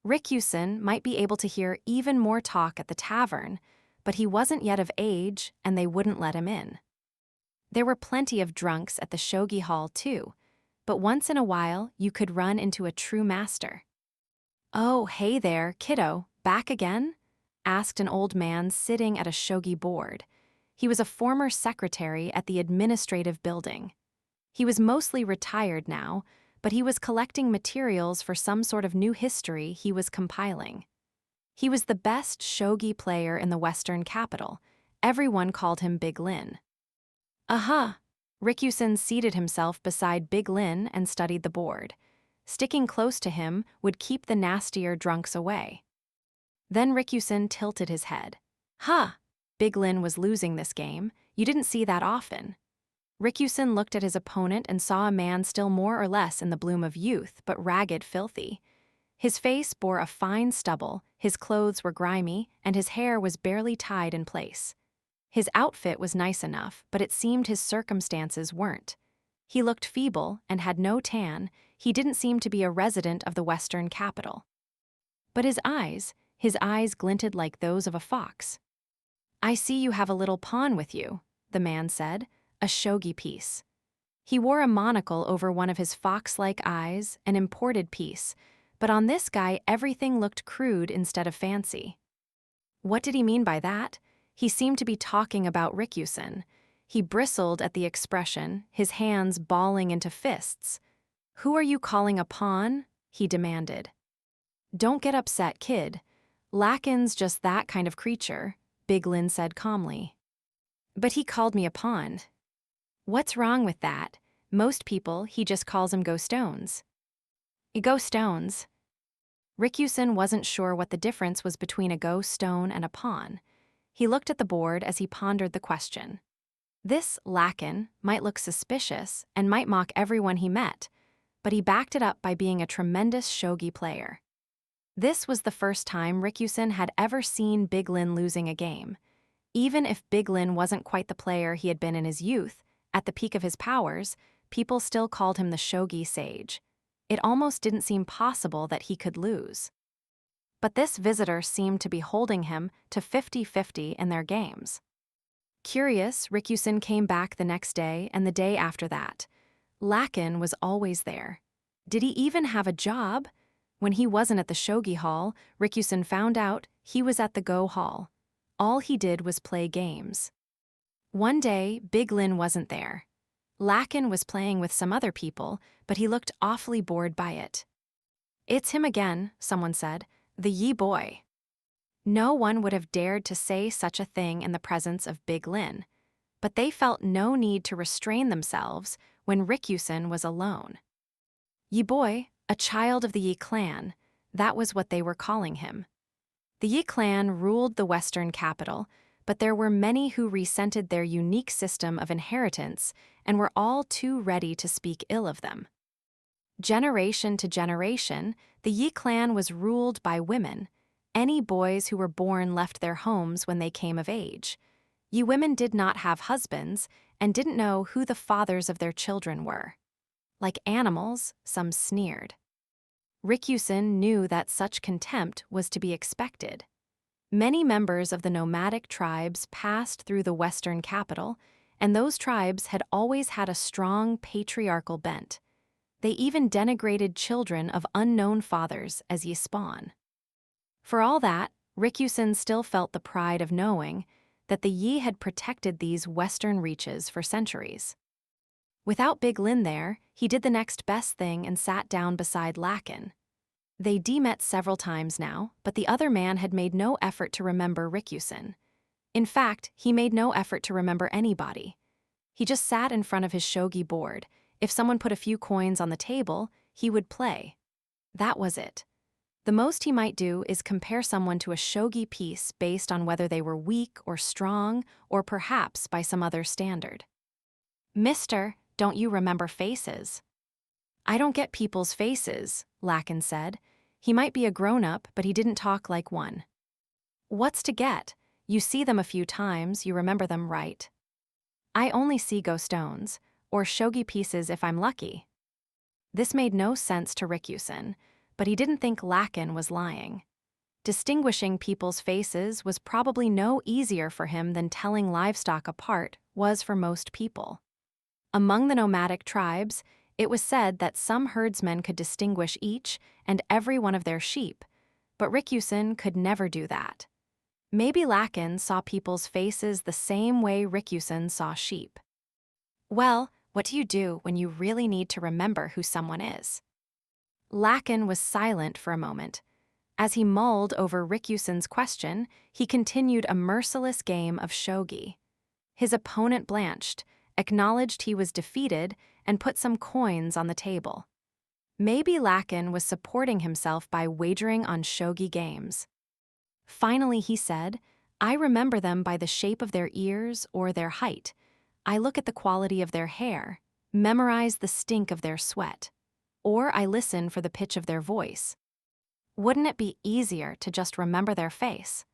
Rikyusen might be able to hear even more talk at the tavern, but he wasn't yet of age and they wouldn't let him in. There were plenty of drunks at the shogi hall too, but once in a while you could run into a true master. "Oh, hey there, kiddo, back again?" asked an old man sitting at a shogi board. He was a former secretary at the administrative building. He was mostly retired now, but he was collecting materials for some sort of new history he was compiling. He was the best shogi player in the Western capital. Everyone called him Big Lin. Aha! Rikyusen seated himself beside Big Lin and studied the board. Sticking close to him would keep the nastier drunks away. Then Rikyusen tilted his head. "Huh! Big Lin was losing this game. You didn't see that often." Rikyusen looked at his opponent and saw a man still more or less in the bloom of youth, but ragged, filthy. His face bore a fine stubble, his clothes were grimy, and his hair was barely tied in place. His outfit was nice enough, but it seemed his circumstances weren't. He looked feeble and had no tan. He didn't seem to be a resident of the Western capital. But his eyes glinted like those of a fox. "I see you have a little pawn with you," the man said, "a shogi piece." He wore a monocle over one of his fox-like eyes, an imported piece, but on this guy everything looked crude instead of fancy. What did he mean by that? He seemed to be talking about Rikyusen. He bristled at the expression, his hands balling into fists. "Who are you calling a pawn?" he demanded. "Don't get upset, kid. Lakin's just that kind of creature," Big Lin said calmly. "But he called me a pawn." "What's wrong with that? Most people, he just calls 'em go stones." "Go stones." Rikyusen wasn't sure what the difference was between a go stone and a pawn. He looked at the board as he pondered the question. This Lakin might look suspicious and might mock everyone he met, but he backed it up by being a tremendous shogi player. This was the first time Rikyusen had ever seen Big Lin losing a game. Even if Big Lin wasn't quite the player he had been in his youth, at the peak of his powers, people still called him the shogi sage. It almost didn't seem possible that he could lose. But this visitor seemed to be holding him to 50-50 in their games. Curious, Rikyusen came back the next day and the day after that. Lakin was always there. Did he even have a job? When he wasn't at the shogi hall, Rikyusen found out he was at the go hall. All he did was play games. One day, Big Lin wasn't there. Lakin was playing with some other people, but he looked awfully bored by it. "It's him again," someone said, "the Yi boy." No one would have dared to say such a thing in the presence of Big Lin, but they felt no need to restrain themselves when Rikyusen was alone. Yi boy, a child of the Yi clan, that was what they were calling him. The Yi clan ruled the Western capital, but there were many who resented their unique system of inheritance and were all too ready to speak ill of them. Generation to generation, the Yi clan was ruled by women. Any boys who were born left their homes when they came of age. Yi women did not have husbands and didn't know who the fathers of their children were. Like animals, some sneered. Rikyusen knew that such contempt was to be expected. Many members of the nomadic tribes passed through the Western capital, and those tribes had always had a strong patriarchal bent. They even denigrated children of unknown fathers as Yi spawn. For all that, Rikyusen still felt the pride of knowing that the Yi had protected these Western reaches for centuries. Without Big Lin there, he did the next best thing and sat down beside Lakin. They met several times now, but the other man had made no effort to remember Rikyusen. In fact, he made no effort to remember anybody. He just sat in front of his shogi board. If someone put a few coins on the table, he would play. That was it. The most he might do is compare someone to a shogi piece based on whether they were weak or strong, or perhaps by some other standard. "Mister, don't you remember faces?" "I don't get people's faces," Lakin said. He might be a grown-up, but he didn't talk like one. "What's to get? You see them a few times, you remember them, right?" "I only see go stones, or shogi pieces if I'm lucky." This made no sense to Rikyusen, but he didn't think Lakin was lying. Distinguishing people's faces was probably no easier for him than telling livestock apart was for most people. Among the nomadic tribes, it was said that some herdsmen could distinguish each and every one of their sheep, but Rikusen could never do that. Maybe Lakin saw people's faces the same way Rikusen saw sheep. Well, what do you do when you really need to remember who someone is? Lakin was silent for a moment. As he mulled over Rikusen's question, he continued a merciless game of shogi. His opponent blanched, acknowledged he was defeated, and put some coins on the table. Maybe Lakin was supporting himself by wagering on shogi games. Finally, he said, "I remember them by the shape of their ears or their height. I look at the quality of their hair, memorize the stink of their sweat, or I listen for the pitch of their voice. Wouldn't it be easier to just remember their face?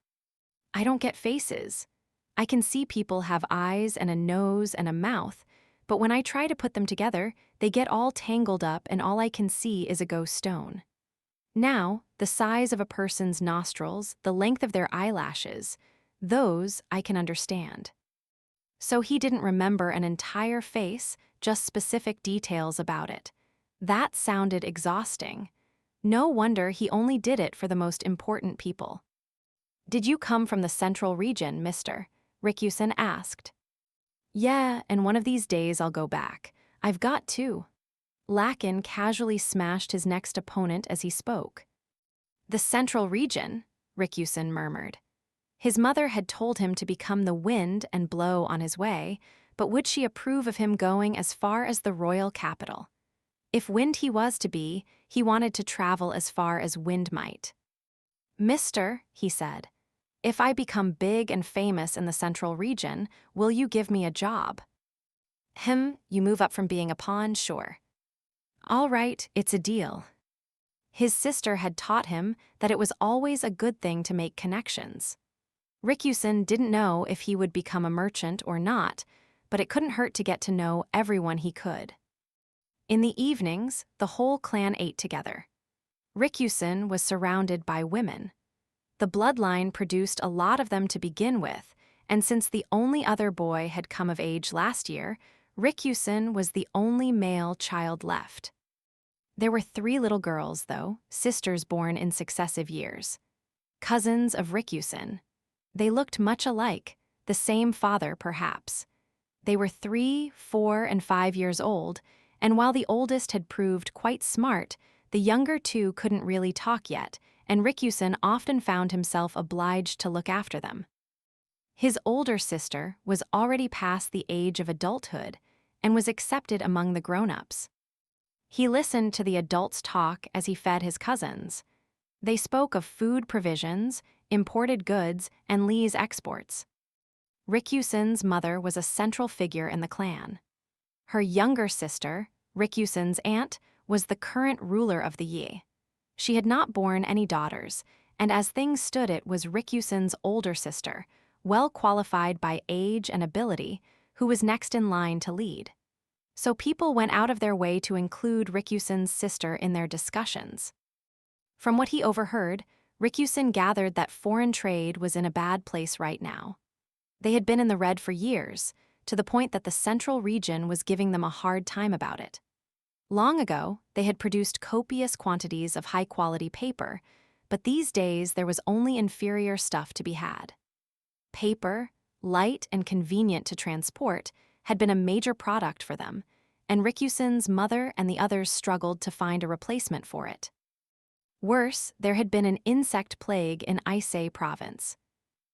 I don't get faces. I can see people have eyes and a nose and a mouth, but when I try to put them together, they get all tangled up and all I can see is a ghost stone. Now, the size of a person's nostrils, the length of their eyelashes, those I can understand." So he didn't remember an entire face, just specific details about it. That sounded exhausting. No wonder he only did it for the most important people. "Did you come from the central region, mister?" Rikusen asked. "Yeah, and one of these days I'll go back. I've got to." Lakin casually smashed his next opponent as he spoke. "The central region," Rikusen murmured. His mother had told him to become the wind and blow on his way, but would she approve of him going as far as the royal capital? If wind he was to be, he wanted to travel as far as wind might. "Mister," he said, "if I become big and famous in the central region, will you give me a job?" You move up from being a pawn, sure." "All right, it's a deal." His sister had taught him that it was always a good thing to make connections. Rikusen didn't know if he would become a merchant or not, but it couldn't hurt to get to know everyone he could. In the evenings, the whole clan ate together. Rikusen was surrounded by women. The bloodline produced a lot of them to begin with, and since the only other boy had come of age last year, Rikusen was the only male child left. There were 3 little girls, though, sisters born in successive years. Cousins of Rikusen. They looked much alike, the same father perhaps. They were 3, 4, and 5 years old, and while the oldest had proved quite smart, the younger 2 couldn't really talk yet, and Rikusen often found himself obliged to look after them. His older sister was already past the age of adulthood and was accepted among the grown-ups. He listened to the adults talk as he fed his cousins. They spoke of food provisions, imported goods, and Lee's exports. Rikusen's mother was a central figure in the clan. Her younger sister, Rikusen's aunt, was the current ruler of the Yi. She had not borne any daughters, and as things stood it was Rikusen's older sister, well qualified by age and ability, who was next in line to lead. So people went out of their way to include Rikusen's sister in their discussions. From what he overheard, Rikusen gathered that foreign trade was in a bad place right now. They had been in the red for years, to the point that the central region was giving them a hard time about it. Long ago, they had produced copious quantities of high-quality paper, but these days there was only inferior stuff to be had. Paper, light and convenient to transport, had been a major product for them, and Rikusen's mother and the others struggled to find a replacement for it. Worse, there had been an insect plague in Ise province.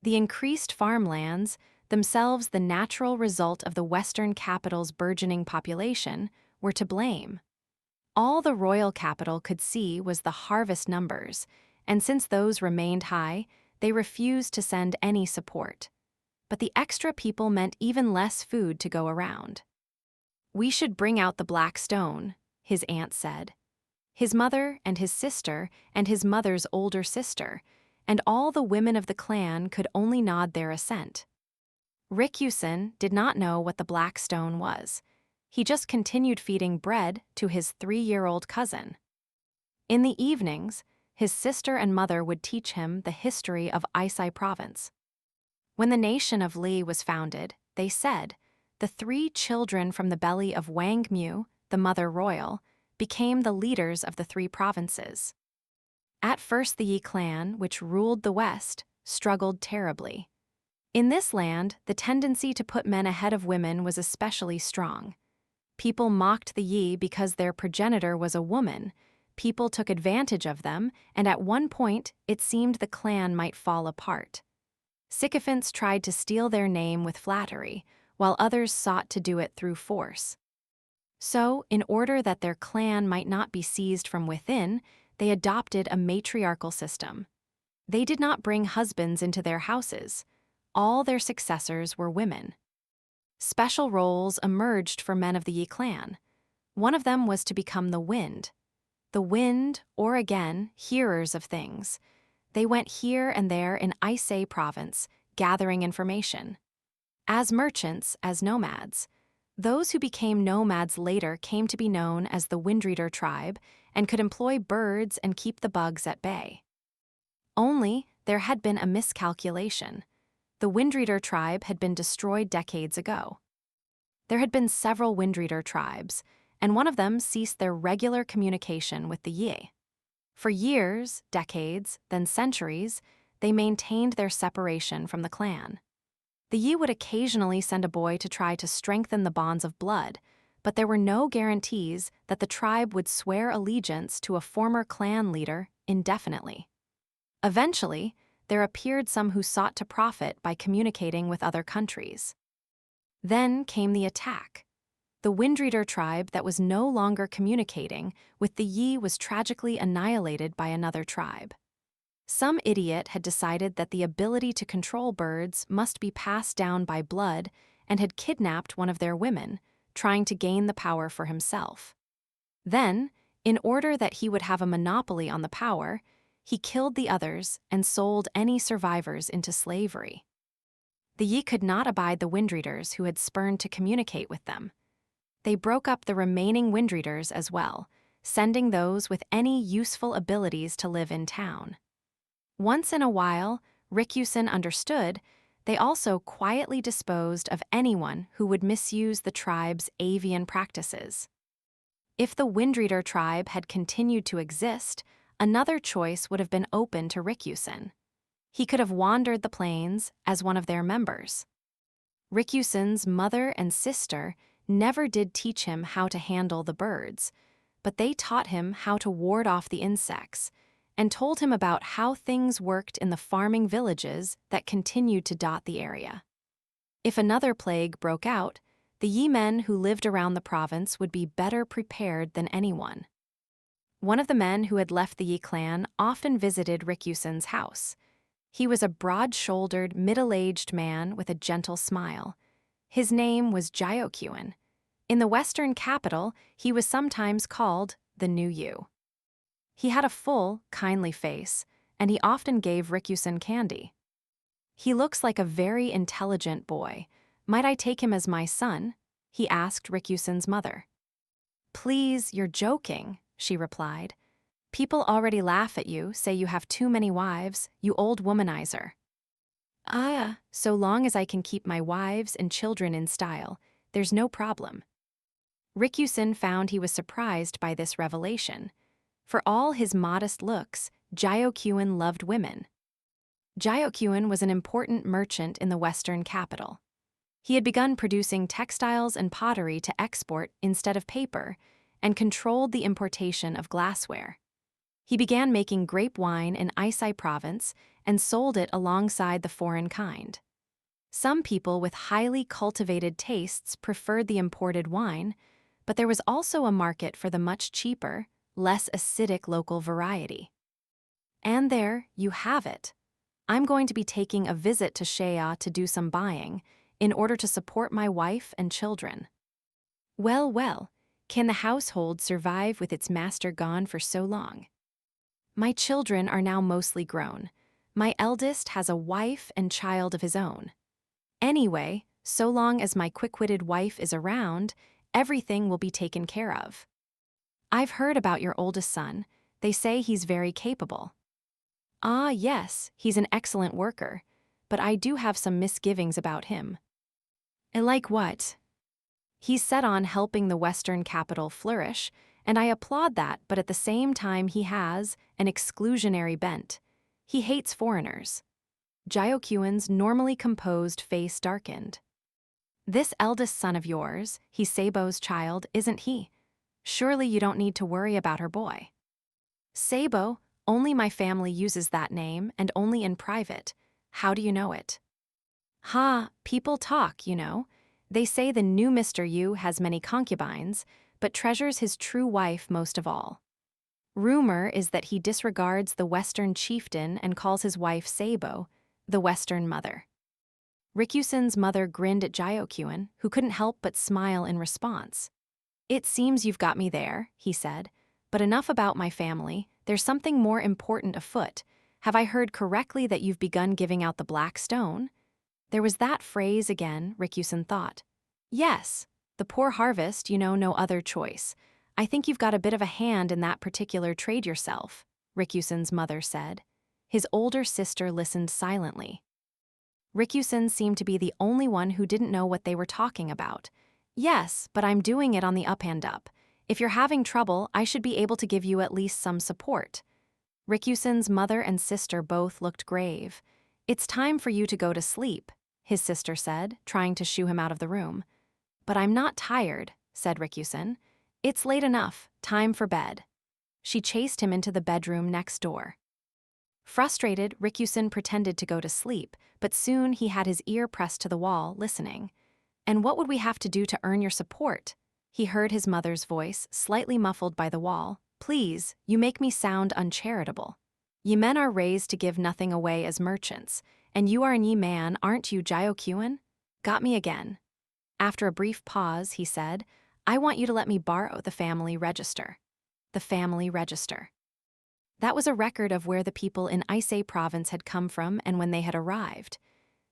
The increased farmlands, themselves the natural result of the western capital's burgeoning population, were to blame. All the royal capital could see was the harvest numbers, and since those remained high, they refused to send any support. But the extra people meant even less food to go around. "We should bring out the black stone," his aunt said. His mother and his sister and his mother's older sister, and all the women of the clan could only nod their assent. Rikusen did not know what the black stone was. He just continued feeding bread to his 3-year-old cousin. In the evenings, his sister and mother would teach him the history of Aisai province. When the nation of Li was founded, they said, the 3 children from the belly of Wang Mu, the mother royal, became the leaders of the 3 provinces. At first the Yi clan, which ruled the West, struggled terribly. In this land, the tendency to put men ahead of women was especially strong. People mocked the Yi because their progenitor was a woman. People took advantage of them, and at one point, it seemed the clan might fall apart. Sycophants tried to steal their name with flattery, while others sought to do it through force. So, in order that their clan might not be seized from within, they adopted a matriarchal system. They did not bring husbands into their houses. All their successors were women. Special roles emerged for men of the Yi clan. One of them was to become the wind. The wind, or again, hearers of things. They went here and there in Aisei province, gathering information. As merchants, as nomads. Those who became nomads later came to be known as the Windreader tribe and could employ birds and keep the bugs at bay. Only, there had been a miscalculation. The Windreader tribe had been destroyed decades ago. There had been several Windreader tribes, and one of them ceased their regular communication with the Yi. For years, decades, then centuries, they maintained their separation from the clan. The Yi would occasionally send a boy to try to strengthen the bonds of blood, but there were no guarantees that the tribe would swear allegiance to a former clan leader indefinitely. Eventually, there appeared some who sought to profit by communicating with other countries. Then came the attack. The Windreader tribe that was no longer communicating with the Yi was tragically annihilated by another tribe. Some idiot had decided that the ability to control birds must be passed down by blood and had kidnapped one of their women, trying to gain the power for himself. Then, in order that he would have a monopoly on the power, he killed the others and sold any survivors into slavery. The Yi could not abide the Windreaders who had spurned to communicate with them. They broke up the remaining Windreaders as well, sending those with any useful abilities to live in town. Once in a while, Rikusen understood, they also quietly disposed of anyone who would misuse the tribe's avian practices. If the Windreader tribe had continued to exist, another choice would have been open to Rikusen. He could have wandered the plains as one of their members. Rikusen's mother and sister never did teach him how to handle the birds, but they taught him how to ward off the insects, and told him about how things worked in the farming villages that continued to dot the area. If another plague broke out, the Yi men who lived around the province would be better prepared than anyone. One of the men who had left the Yi clan often visited Rikusen's house. He was a broad-shouldered, middle-aged man with a gentle smile. His name was Jyokyun. In the western capital, he was sometimes called the New Yu. He had a full, kindly face, and he often gave Rikusen candy. "He looks like a very intelligent boy. Might I take him as my son?" he asked Rikusen's mother. "Please, you're joking," she replied. "People already laugh at you, say you have too many wives, you old womanizer." "Ah, so long as I can keep my wives and children in style, there's no problem." Rikusen found he was surprised by this revelation. For all his modest looks, Jyokyun loved women. Jyokyun was an important merchant in the western capital. He had begun producing textiles and pottery to export instead of paper, and controlled the importation of glassware. He began making grape wine in Aisei province and sold it alongside the foreign kind. Some people with highly cultivated tastes preferred the imported wine, but there was also a market for the much cheaper, less acidic local variety. And there you have it. I'm going to be taking a visit to Shea to do some buying, in order to support my wife and children. Well, well, can the household survive with its master gone for so long? My children are now mostly grown. My eldest has a wife and child of his own. Anyway, so long as my quick-witted wife is around, everything will be taken care of. I've heard about your oldest son. They say he's very capable. Ah, yes, he's an excellent worker, but I do have some misgivings about him. Like what? He's set on helping the Western capital flourish, and I applaud that, but at the same time he has an exclusionary bent. He hates foreigners. Jyokyuan's normally composed face darkened. This eldest son of yours, he's Seibo's child, isn't he? Surely you don't need to worry about her boy. Seibo, only my family uses that name, and only in private. How do you know it? Ha, people talk, you know. They say the new Mr. Yu has many concubines, but treasures his true wife most of all. Rumor is that he disregards the Western chieftain and calls his wife Seibo, the Western mother. Rikusen's mother grinned at Jyokyuan, who couldn't help but smile in response. It seems you've got me there, he said, but enough about my family. There's something more important afoot. Have I heard correctly that you've begun giving out the black stone? There was that phrase again, Rikusen thought. Yes, the poor harvest, you know, no other choice. I think you've got a bit of a hand in that particular trade yourself, Rikusen's mother said. His older sister listened silently. Rikusen seemed to be the only one who didn't know what they were talking about. Yes, but I'm doing it on the up and up. If you're having trouble, I should be able to give you at least some support. Rikusen's mother and sister both looked grave. It's time for you to go to sleep, his sister said, trying to shoo him out of the room. But I'm not tired, said Rikusen. It's late enough, time for bed. She chased him into the bedroom next door. Frustrated, Rikusen pretended to go to sleep, but soon he had his ear pressed to the wall, listening. And what would we have to do to earn your support? He heard his mother's voice, slightly muffled by the wall. Please, you make me sound uncharitable. Ye men are raised to give nothing away as merchants, and you are an ye man, aren't you, Jyokyuan? Got me again. After a brief pause, he said, I want you to let me borrow the family register. The family register. That was a record of where the people in Ise province had come from and when they had arrived.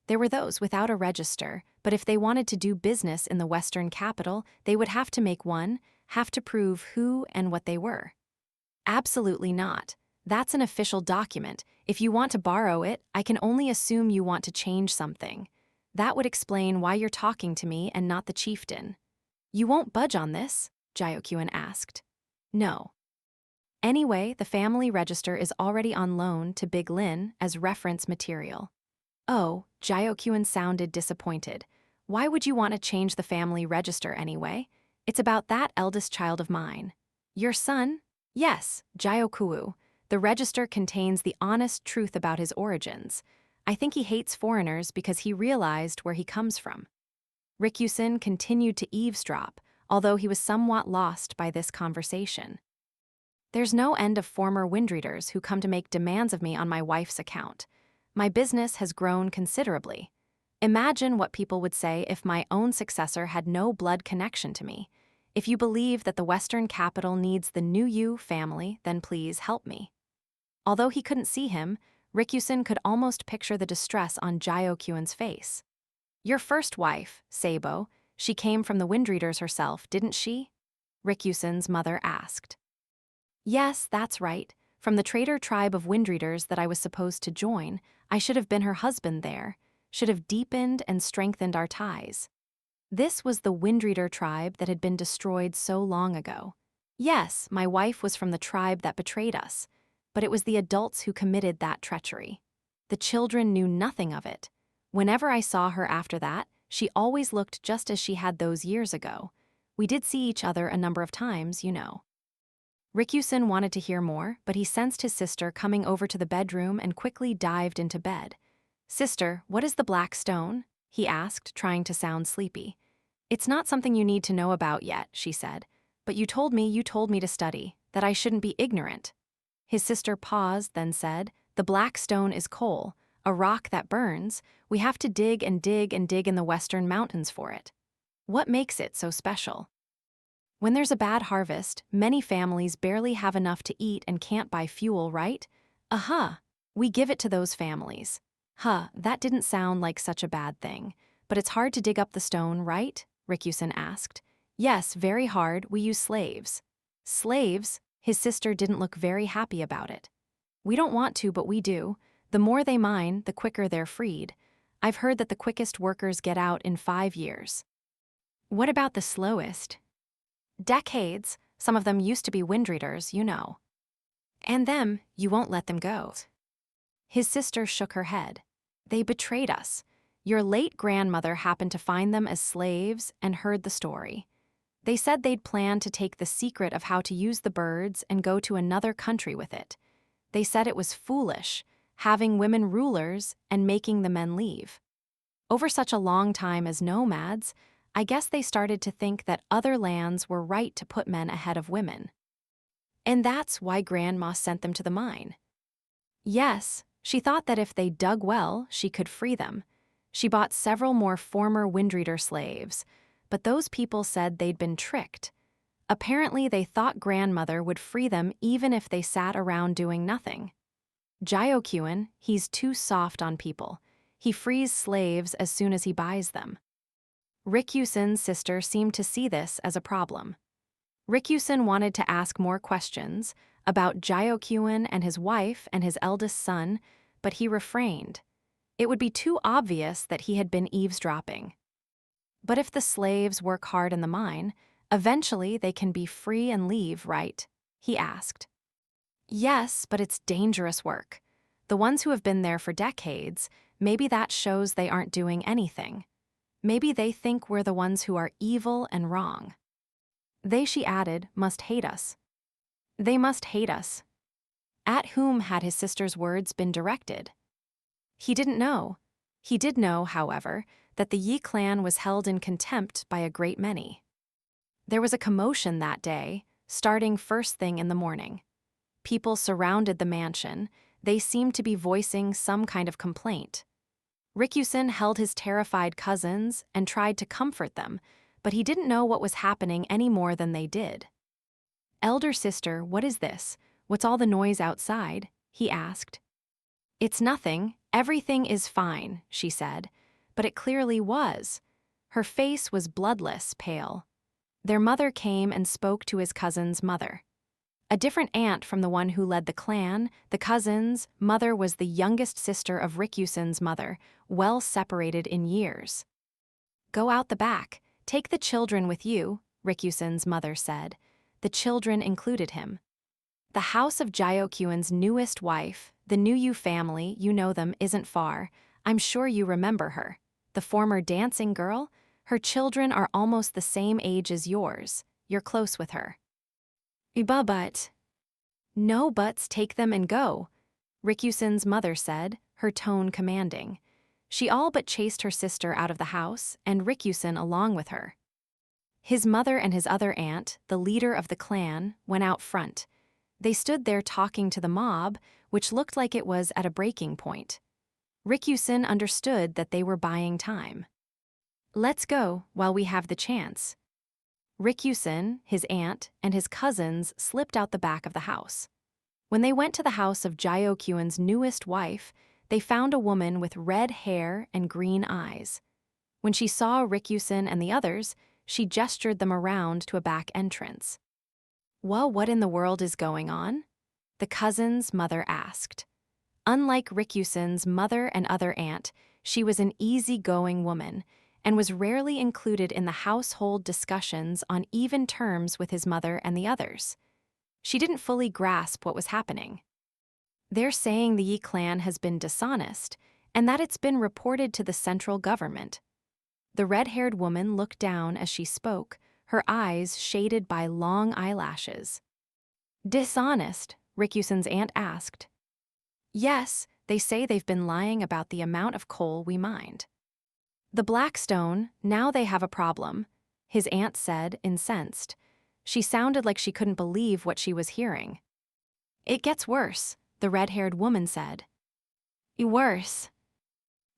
There were those without a register, but if they wanted to do business in the Western capital, they would have to make one, have to prove who and what they were. Absolutely not. That's an official document. If you want to borrow it, I can only assume you want to change something. That would explain why you're talking to me and not the chieftain. You won't budge on this? Jyokyuan asked. No. Anyway, the family register is already on loan to Big Lin as reference material. Oh, Jyokyuan sounded disappointed. Why would you want to change the family register anyway? It's about that eldest child of mine. Your son? Yes, Jyokuo. The register contains the honest truth about his origins. I think he hates foreigners because he realized where he comes from. Rikusen continued to eavesdrop, although he was somewhat lost by this conversation. There's no end of former windreaders who come to make demands of me on my wife's account. My business has grown considerably. Imagine what people would say if my own successor had no blood connection to me. If you believe that the Western capital needs the new Yu family, then please help me. Although he couldn't see him, Rikusen could almost picture the distress on Jyokyuan's face. Your first wife, Seibo, she came from the windreaders herself, didn't she? Rikusen's mother asked. Yes, that's right. From the trader tribe of windreaders that I was supposed to join, I should have been her husband there, should have deepened and strengthened our ties. This was the windreader tribe that had been destroyed so long ago. Yes, my wife was from the tribe that betrayed us, but it was the adults who committed that treachery. The children knew nothing of it. Whenever I saw her after that, she always looked just as she had those years ago. We did see each other a number of times, you know. Rikusen wanted to hear more, but he sensed his sister coming over to the bedroom and quickly dived into bed. Sister, what is the black stone? He asked, trying to sound sleepy. It's not something you need to know about yet, she said. But you told me to study, that I shouldn't be ignorant. His sister paused, then said, the black stone is coal, a rock that burns. We have to dig and dig and dig in the western mountains for it. What makes it so special? When there's a bad harvest, many families barely have enough to eat and can't buy fuel, right? We give it to those families. That didn't sound like such a bad thing. But it's hard to dig up the stone, right? Rikusen asked. Yes, very hard. We use slaves. Slaves? His sister didn't look very happy about it. We don't want to, but we do. The more they mine, the quicker they're freed. I've heard that the quickest workers get out in 5 years. What about the slowest? Decades. Some of them used to be windreaders, you know. And them, you won't let them go. His sister shook her head. They betrayed us. Your late grandmother happened to find them as slaves and heard the story. They said they'd planned to take the secret of how to use the birds and go to another country with it. They said it was foolish, having women rulers and making the men leave. Over such a long time as nomads, I guess they started to think that other lands were right to put men ahead of women. And that's why Grandma sent them to the mine. Yes, she thought that if they dug well, she could free them. She bought several more former windreader slaves, but those people said they'd been tricked. Apparently, they thought Grandmother would free them even if they sat around doing nothing. Jyokyun, he's too soft on people. He frees slaves as soon as he buys them. Rikyusen's sister seemed to see this as a problem. Rikyusen wanted to ask more questions about Jyokyun and his wife and his eldest son, but he refrained. It would be too obvious that he had been eavesdropping. But if the slaves work hard in the mine, eventually they can be free and leave, right? He asked. Yes, but it's dangerous work. The ones who have been there for decades, maybe that shows they aren't doing anything. Maybe they think we're the ones who are evil and wrong. They, she added, must hate us. They must hate us. At whom had his sister's words been directed? He didn't know. He did know, however, that the Yi clan was held in contempt by a great many. There was a commotion that day, starting first thing in the morning. People surrounded the mansion. They seemed to be voicing some kind of complaint. Rikyusen held his terrified cousins and tried to comfort them, but he didn't know what was happening any more than they did. Elder sister, what is this? What's all the noise outside? He asked. It's nothing. Everything is fine, she said, but it clearly was. Her face was bloodless, pale. Their mother came and spoke to his cousin's mother. A different aunt from the one who led the clan, the cousin's mother was the youngest sister of Rikyusen's mother, well separated in years. Go out the back. Take the children with you, Rikyusen's mother said. The children included him. The house of Jyokyun's newest wife, the Nuyu family, you know them, isn't far. I'm sure you remember her. The former dancing girl? Her children are almost the same age as yours. You're close with her. But. No buts, take them and go, Rikyusen's mother said, her tone commanding. She all but chased her sister out of the house, and Rikyusen along with her. His mother and his other aunt, the leader of the clan, went out front. They stood there talking to the mob, which looked like it was at a breaking point. Rikyusen understood that they were buying time. Let's go while we have the chance. Rikyusen, his aunt, and his cousins slipped out the back of the house. When they went to the house of Jyokyun's newest wife, they found a woman with red hair and green eyes. When she saw Rikyusen and the others, she gestured them around to a back entrance. Well, what in the world is going on? The cousin's mother asked. Unlike Rikyusen's mother and other aunt, she was an easygoing woman and was rarely included in the household discussions on even terms with his mother and the others. She didn't fully grasp what was happening. They're saying the Yi clan has been dishonest and that it's been reported to the central government. The red-haired woman looked down as she spoke, her eyes shaded by long eyelashes. Dishonest? Rikyusen's aunt asked. Yes, they say they've been lying about the amount of coal we mined. The Blackstone, now they have a problem, his aunt said, incensed. She sounded like she couldn't believe what she was hearing. It gets worse, the red-haired woman said. Worse.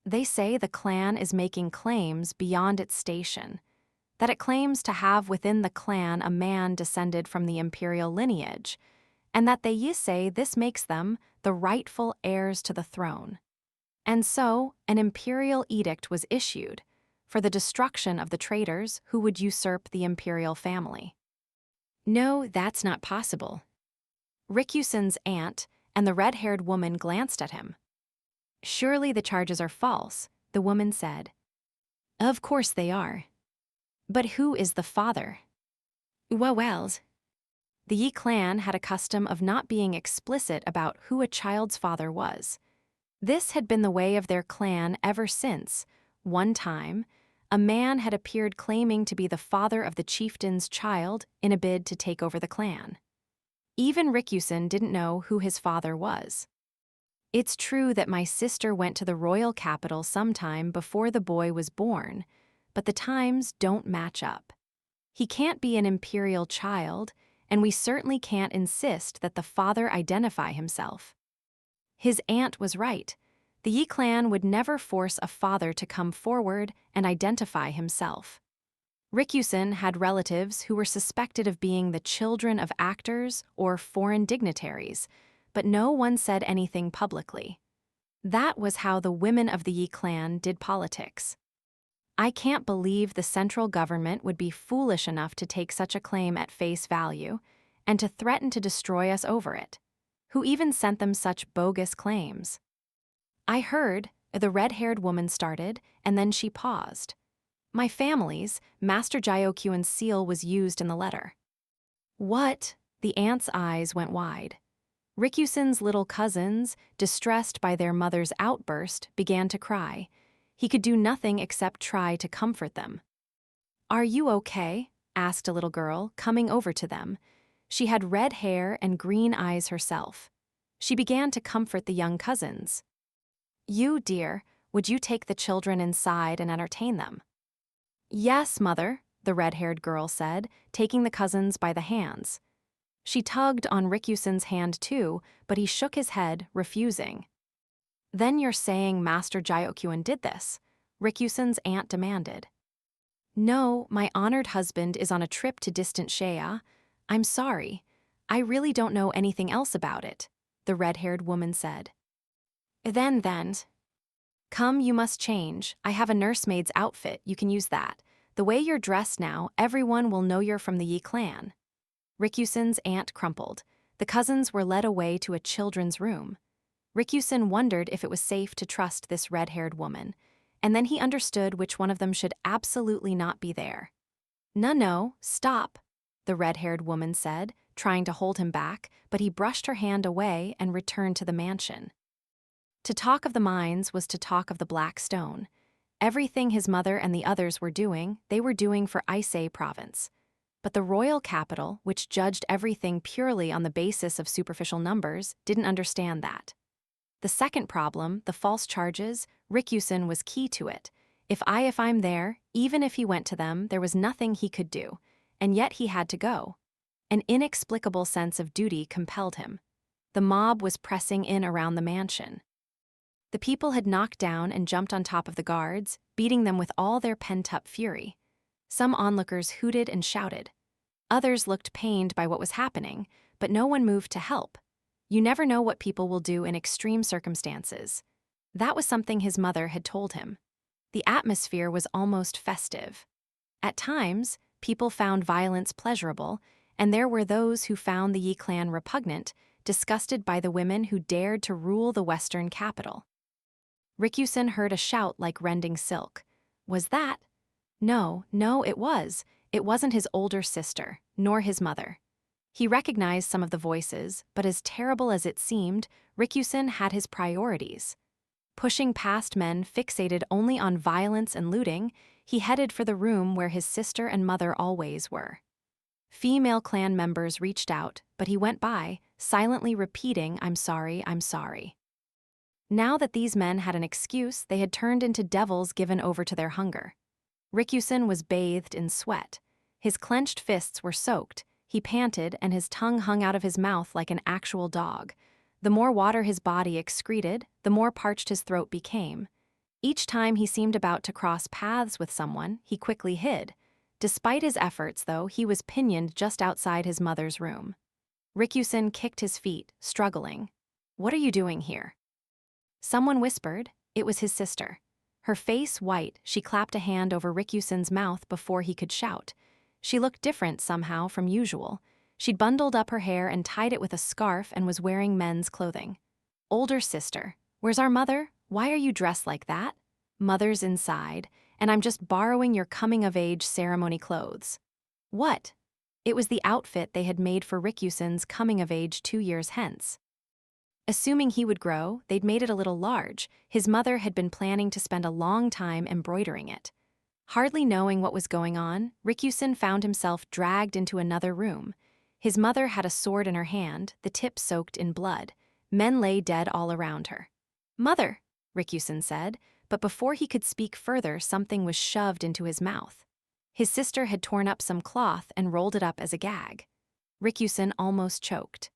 They say the clan is making claims beyond its station, that it claims to have within the clan a man descended from the Imperial lineage, and that they say this makes them the rightful heirs to the throne. And so, an imperial edict was issued for the destruction of the traitors who would usurp the imperial family. No, that's not possible. Rikusen's aunt and the red-haired woman glanced at him. "Surely the charges are false," the woman said. "Of course they are. But who is the father?" Wells. The Yi clan had a custom of not being explicit about who a child's father was. This had been the way of their clan ever since, one time, a man had appeared claiming to be the father of the chieftain's child in a bid to take over the clan. Even Rikusen didn't know who his father was. "It's true that my sister went to the royal capital sometime before the boy was born, but the times don't match up. He can't be an imperial child, and we certainly can't insist that the father identify himself." His aunt was right. The Yi clan would never force a father to come forward and identify himself. Rikusen had relatives who were suspected of being the children of actors or foreign dignitaries, but no one said anything publicly. That was how the women of the Yi clan did politics. "I can't believe the central government would be foolish enough to take such a claim at face value and to threaten to destroy us over it. Who even sent them such bogus claims?" "I heard," the red-haired woman started, and then she paused. "My family's, Master Jyokyuan's seal was used in the letter." "What?" The aunt's eyes went wide. Rikusen's little cousins, distressed by their mother's outburst, began to cry. He could do nothing except try to comfort them. "Are you okay?" asked a little girl, coming over to them. She had red hair and green eyes herself. She began to comfort the young cousins. "You, dear, would you take the children inside and entertain them?" "Yes, mother," the red-haired girl said, taking the cousins by the hands. She tugged on Rikusen's hand too, but he shook his head, refusing. "Then you're saying Master Jyokyuan did this?" Rikusen's aunt demanded. "No, my honored husband is on a trip to distant Shea. I'm sorry. I really don't know anything else about it," the red-haired woman said. Then. "Come, you must change. I have a nursemaid's outfit, you can use that. The way you're dressed now, everyone will know you're from the Yi clan." Rikusen's aunt crumpled. The cousins were led away to a children's room. Rikusen wondered if it was safe to trust this red-haired woman, and then he understood which one of them should absolutely not be there. No, stop," the red-haired woman said, trying to hold him back, but he brushed her hand away and returned to the mansion. To talk of the mines was to talk of the Black Stone. Everything his mother and the others were doing, they were doing for Ise province. But the royal capital, which judged everything purely on the basis of superficial numbers, didn't understand that. The second problem, the false charges, Rikusen was key to it. If I'm there, even if he went to them, there was nothing he could do, and yet he had to go. An inexplicable sense of duty compelled him. The mob was pressing in around the mansion. The people had knocked down and jumped on top of the guards, beating them with all their pent-up fury. Some onlookers hooted and shouted. Others looked pained by what was happening, but no one moved to help. You never know what people will do in extreme circumstances. That was something his mother had told him. The atmosphere was almost festive. At times, people found violence pleasurable, and there were those who found the Yi clan repugnant, disgusted by the women who dared to rule the western capital. Rikusen heard a shout like rending silk. Was that? No, it was. It wasn't his older sister, nor his mother. He recognized some of the voices, but as terrible as it seemed, Rikusen had his priorities. Pushing past men fixated only on violence and looting, he headed for the room where his sister and mother always were. Female clan members reached out, but he went by, silently repeating, "I'm sorry, I'm sorry." Now that these men had an excuse, they had turned into devils given over to their hunger. Rikusen was bathed in sweat. His clenched fists were soaked, he panted, and his tongue hung out of his mouth like an actual dog. The more water his body excreted, the more parched his throat became. Each time he seemed about to cross paths with someone, he quickly hid. Despite his efforts, though, he was pinioned just outside his mother's room. Rikusen kicked his feet, struggling. "What are you doing here?" Someone whispered. It was his sister. Her face white, she clapped a hand over Rikusen's mouth before he could shout. She looked different somehow from usual. She'd bundled up her hair and tied it with a scarf and was wearing men's clothing. Older sister, where's our mother? Why are you dressed like that? Mother's inside, and I'm just borrowing your coming-of-age ceremony clothes. What? It was the outfit they had made for Rikusen's coming-of-age 2 years hence. Assuming he would grow, they'd made it a little large. His mother had been planning to spend a long time embroidering it. Hardly knowing what was going on, Rikusen found himself dragged into another room. His mother had a sword in her hand, the tip soaked in blood. Men lay dead all around her. "Mother," Rikusen said, but before he could speak further, something was shoved into his mouth. His sister had torn up some cloth and rolled it up as a gag. Rikusen almost choked.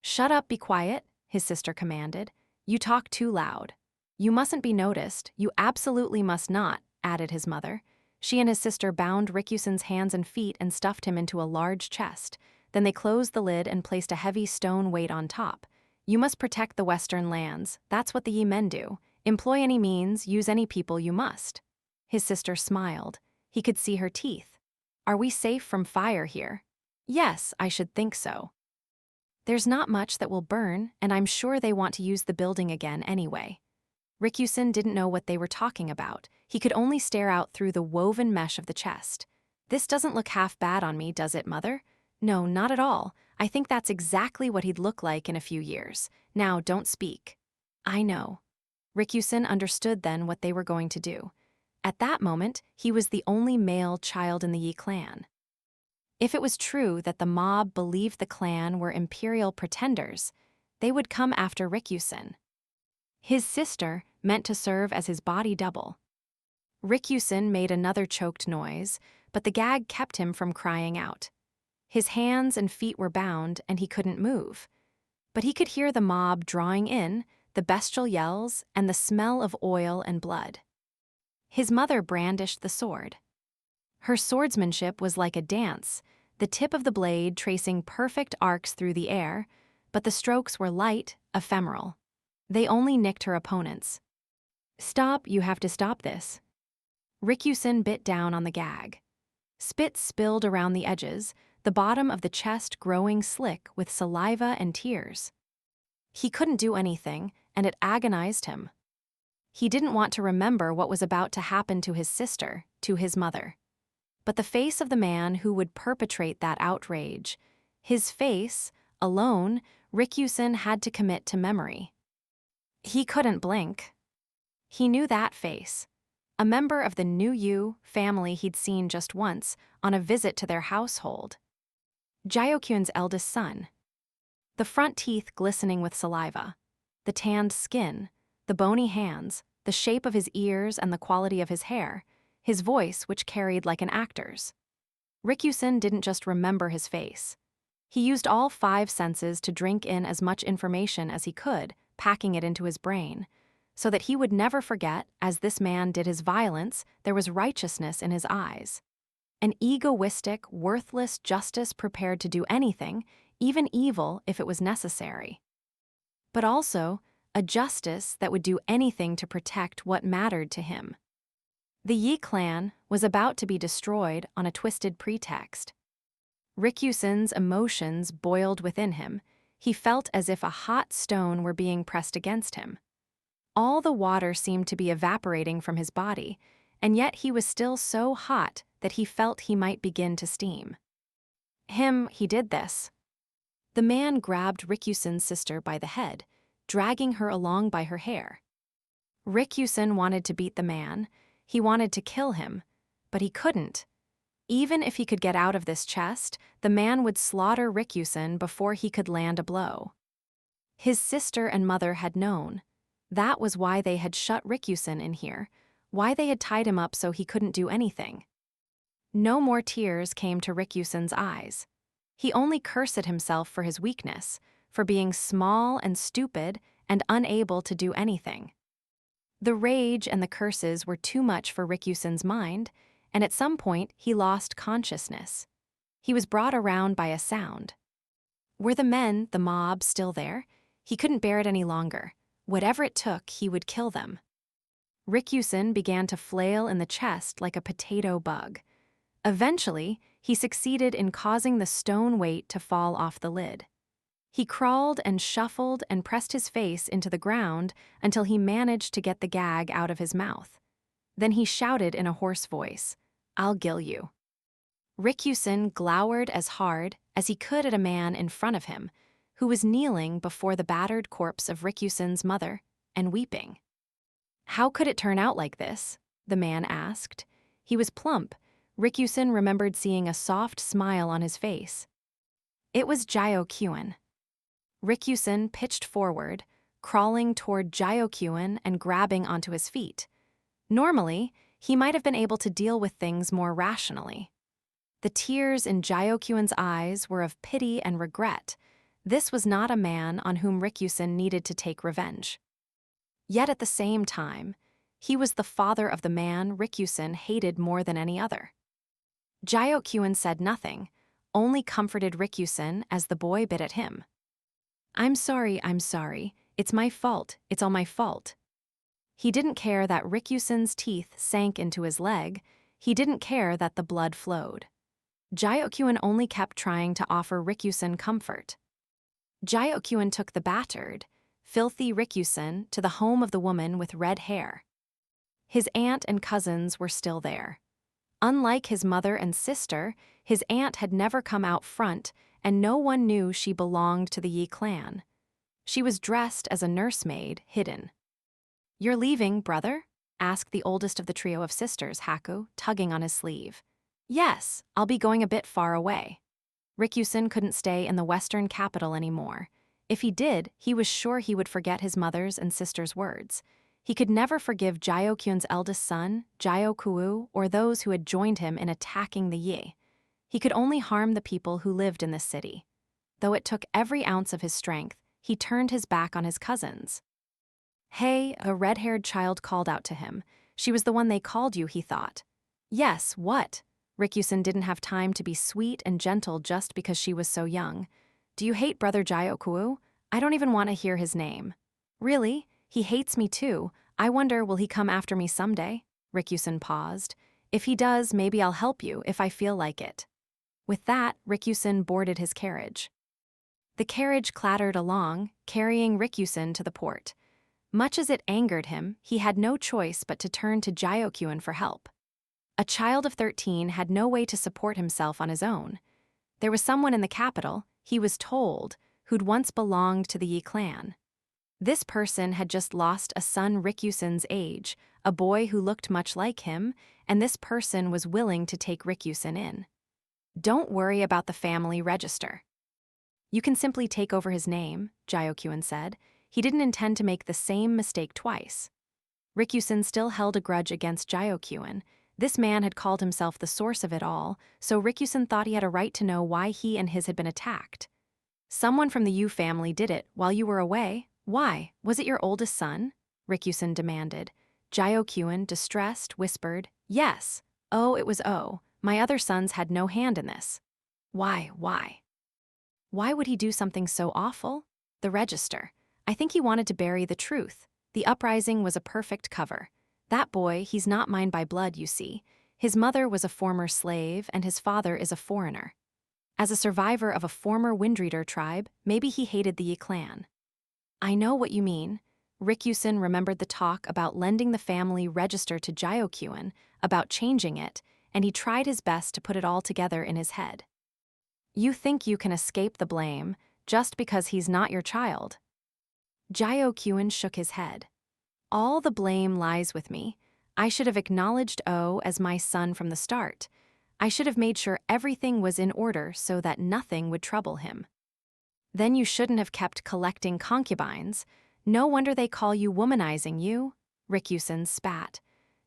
"Shut up, be quiet," his sister commanded. "You talk too loud." "You mustn't be noticed, you absolutely must not," added his mother. She and his sister bound Rikusen's hands and feet and stuffed him into a large chest. Then they closed the lid and placed a heavy stone weight on top. "You must protect the western lands, that's what the Yi men do. Employ any means, use any people you must." His sister smiled. He could see her teeth. "Are we safe from fire here?" "Yes, I should think so. There's not much that will burn, and I'm sure they want to use the building again anyway." Rikusen didn't know what they were talking about. He could only stare out through the woven mesh of the chest. "This doesn't look half bad on me, does it, Mother?" "No, not at all. I think that's exactly what he'd look like in a few years. Now, don't speak." "I know." Rikusen understood then what they were going to do. At that moment, he was the only male child in the Yi clan. If it was true that the mob believed the clan were Imperial pretenders, they would come after Rikusen. His sister meant to serve as his body double. Rikusen made another choked noise, but the gag kept him from crying out. His hands and feet were bound and he couldn't move. But he could hear the mob drawing in, the bestial yells, and the smell of oil and blood. His mother brandished the sword. Her swordsmanship was like a dance, the tip of the blade tracing perfect arcs through the air, but the strokes were light, ephemeral. They only nicked her opponents. "Stop, you have to stop this." Rikusen bit down on the gag. Spit spilled around the edges, the bottom of the chest growing slick with saliva and tears. He couldn't do anything, and it agonized him. He didn't want to remember what was about to happen to his sister, to his mother. But the face of the man who would perpetrate that outrage, his face, alone, Rikusen had to commit to memory. He couldn't blink. He knew that face. A member of the New Yu family he'd seen just once on a visit to their household. Jyokyun's eldest son. The front teeth glistening with saliva, the tanned skin, the bony hands, the shape of his ears and the quality of his hair, his voice which carried like an actor's. Rikusen didn't just remember his face. He used all 5 senses to drink in as much information as he could, packing it into his brain, so that he would never forget, as this man did his violence, there was righteousness in his eyes. An egoistic, worthless justice prepared to do anything, even evil if it was necessary. But also, a justice that would do anything to protect what mattered to him. The Yi clan was about to be destroyed on a twisted pretext. Rikusen's emotions boiled within him. He felt as if a hot stone were being pressed against him. All the water seemed to be evaporating from his body, and yet he was still so hot that he felt he might begin to steam. He did this. The man grabbed Rikusen's sister by the head, dragging her along by her hair. Rikusen wanted to beat the man. He wanted to kill him, but he couldn't. Even if he could get out of this chest, the man would slaughter Rikusen before he could land a blow. His sister and mother had known. That was why they had shut Rikusen in here, why they had tied him up so he couldn't do anything. No more tears came to Rikusen's eyes. He only cursed at himself for his weakness, for being small and stupid and unable to do anything. The rage and the curses were too much for Rikusen's mind, and at some point he lost consciousness. He was brought around by a sound. Were the men, the mob, still there? He couldn't bear it any longer. Whatever it took, he would kill them. Rikusen began to flail in the chest like a potato bug. Eventually, he succeeded in causing the stone weight to fall off the lid. He crawled and shuffled and pressed his face into the ground until he managed to get the gag out of his mouth. Then he shouted in a hoarse voice, "I'll gill you." Rikyusen glowered as hard as he could at a man in front of him, who was kneeling before the battered corpse of Rikyusen's mother and weeping. "How could it turn out like this?" the man asked. He was plump. Rikyusen remembered seeing a soft smile on his face. It was Jyo-kyun. Rikyusen pitched forward, crawling toward Jyo-kyun and grabbing onto his feet. Normally, he might have been able to deal with things more rationally. The tears in Jyo-kyun's eyes were of pity and regret. This was not a man on whom Rikyusen needed to take revenge. Yet at the same time, he was the father of the man Rikyusen hated more than any other. Jyo-kyun said nothing, only comforted Rikyusen as the boy bit at him. I'm sorry. It's my fault. It's all my fault." He didn't care that Rikyusen's teeth sank into his leg. He didn't care that the blood flowed. Jyo-kyun only kept trying to offer Rikyusen comfort. Jyo-kyun took the battered, filthy Rikyusen to the home of the woman with red hair. His aunt and cousins were still there. Unlike his mother and sister, his aunt had never come out front, and no one knew she belonged to the Yi clan. She was dressed as a nursemaid, hidden. "You're leaving, brother?" asked the oldest of the trio of sisters, Haku, tugging on his sleeve. "Yes, I'll be going a bit far away." Rikyusen couldn't stay in the western capital anymore. If he did, he was sure he would forget his mother's and sister's words. He could never forgive Jyo-kyun's eldest son, Jyo-kuu, or those who had joined him in attacking the Yi. He could only harm the people who lived in this city. Though it took every ounce of his strength, he turned his back on his cousins. "Hey," a red-haired child called out to him. She was the one they called you, he thought. "Yes, what?" Rikyusen didn't have time to be sweet and gentle just because she was so young. "Do you hate brother Jyo-kuu? I don't even want to hear his name." "Really? He hates me too. I wonder, will he come after me someday?" Rikyusen paused. "If he does, maybe I'll help you if I feel like it." With that, Rikyusen boarded his carriage. The carriage clattered along, carrying Rikyusen to the port. Much as it angered him, he had no choice but to turn to Jyo-kyun for help. A child of 13 had no way to support himself on his own. There was someone in the capital, he was told, who'd once belonged to the Yi clan. This person had just lost a son Rikyusen's age, a boy who looked much like him, and this person was willing to take Rikyusen in. "Don't worry about the family register. You can simply take over his name," Jyo-kyun said. He didn't intend to make the same mistake twice. Rikyusen still held a grudge against Jyo-kyun. This man had called himself the source of it all, so Rikyusen thought he had a right to know why he and his had been attacked. "Someone from the Yu family did it while you were away. Why? Was it your oldest son?" Rikyusen demanded. Jyo-kyun, distressed, whispered, "Yes. Oh, it was my other sons had no hand in this." Why? Why would he do something so awful? The register. I think he wanted to bury the truth. The uprising was a perfect cover. That boy, he's not mine by blood, you see. His mother was a former slave, and his father is a foreigner. As a survivor of a former Windreader tribe, maybe he hated the Yi clan. I know what you mean. Rikyusen remembered the talk about lending the family register to Jyo-kyun, about changing it, and he tried his best to put it all together in his head. You think you can escape the blame just because he's not your child? Jyo-kyun shook his head. All the blame lies with me. I should have acknowledged O as my son from the start. I should have made sure everything was in order so that nothing would trouble him. Then you shouldn't have kept collecting concubines. No wonder they call you womanizing you. Rikyusen spat.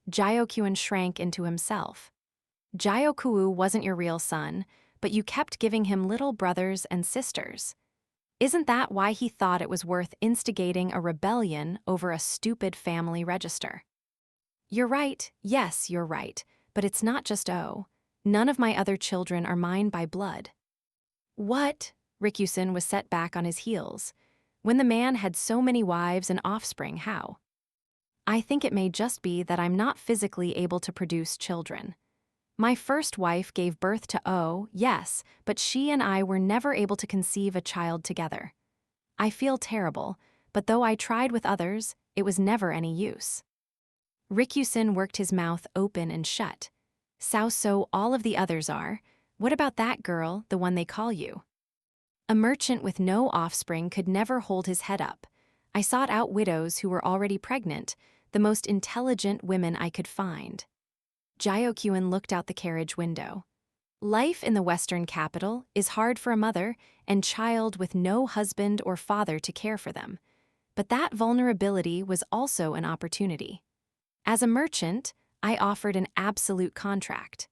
Jyo-kyun shrank into himself. Jyo-kuu wasn't your real son, but you kept giving him little brothers and sisters. Isn't that why he thought it was worth instigating a rebellion over a stupid family register? You're right, yes, you're right, but it's not just O. None of my other children are mine by blood. What? Rikyusen was set back on his heels. When the man had so many wives and offspring, how? I think it may just be that I'm not physically able to produce children. My first wife gave birth to O, yes, but she and I were never able to conceive a child together. I feel terrible, but though I tried with others, it was never any use. Rikusen worked his mouth open and shut. So all of the others are. What about that girl, the one they call you? A merchant with no offspring could never hold his head up. I sought out widows who were already pregnant, the most intelligent women I could find. Jyokyun looked out the carriage window. Life in the Western capital is hard for a mother and child with no husband or father to care for them. But that vulnerability was also an opportunity. As a merchant, I offered an absolute contract.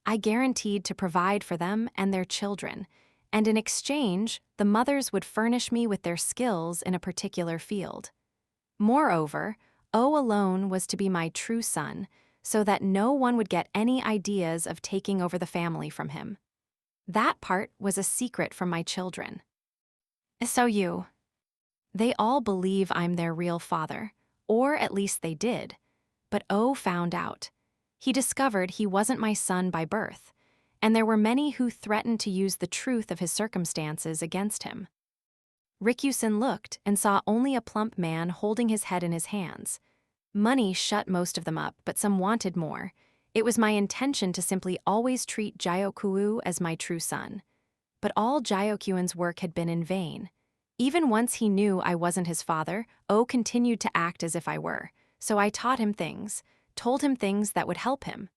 I guaranteed to provide for them and their children, and in exchange, the mothers would furnish me with their skills in a particular field. Moreover, O alone was to be my true son, so that no one would get any ideas of taking over the family from him. That part was a secret from my children. They all believe I'm their real father, or at least they did. But O found out. He discovered he wasn't my son by birth, and there were many who threatened to use the truth of his circumstances against him. Rikusen looked and saw only a plump man holding his head in his hands. Money shut most of them up, but some wanted more. It was my intention to simply always treat Jyokyun as my true son. But all Jyokyun's work had been in vain. Even once he knew I wasn't his father, O continued to act as if I were. So I taught him things, told him things that would help him.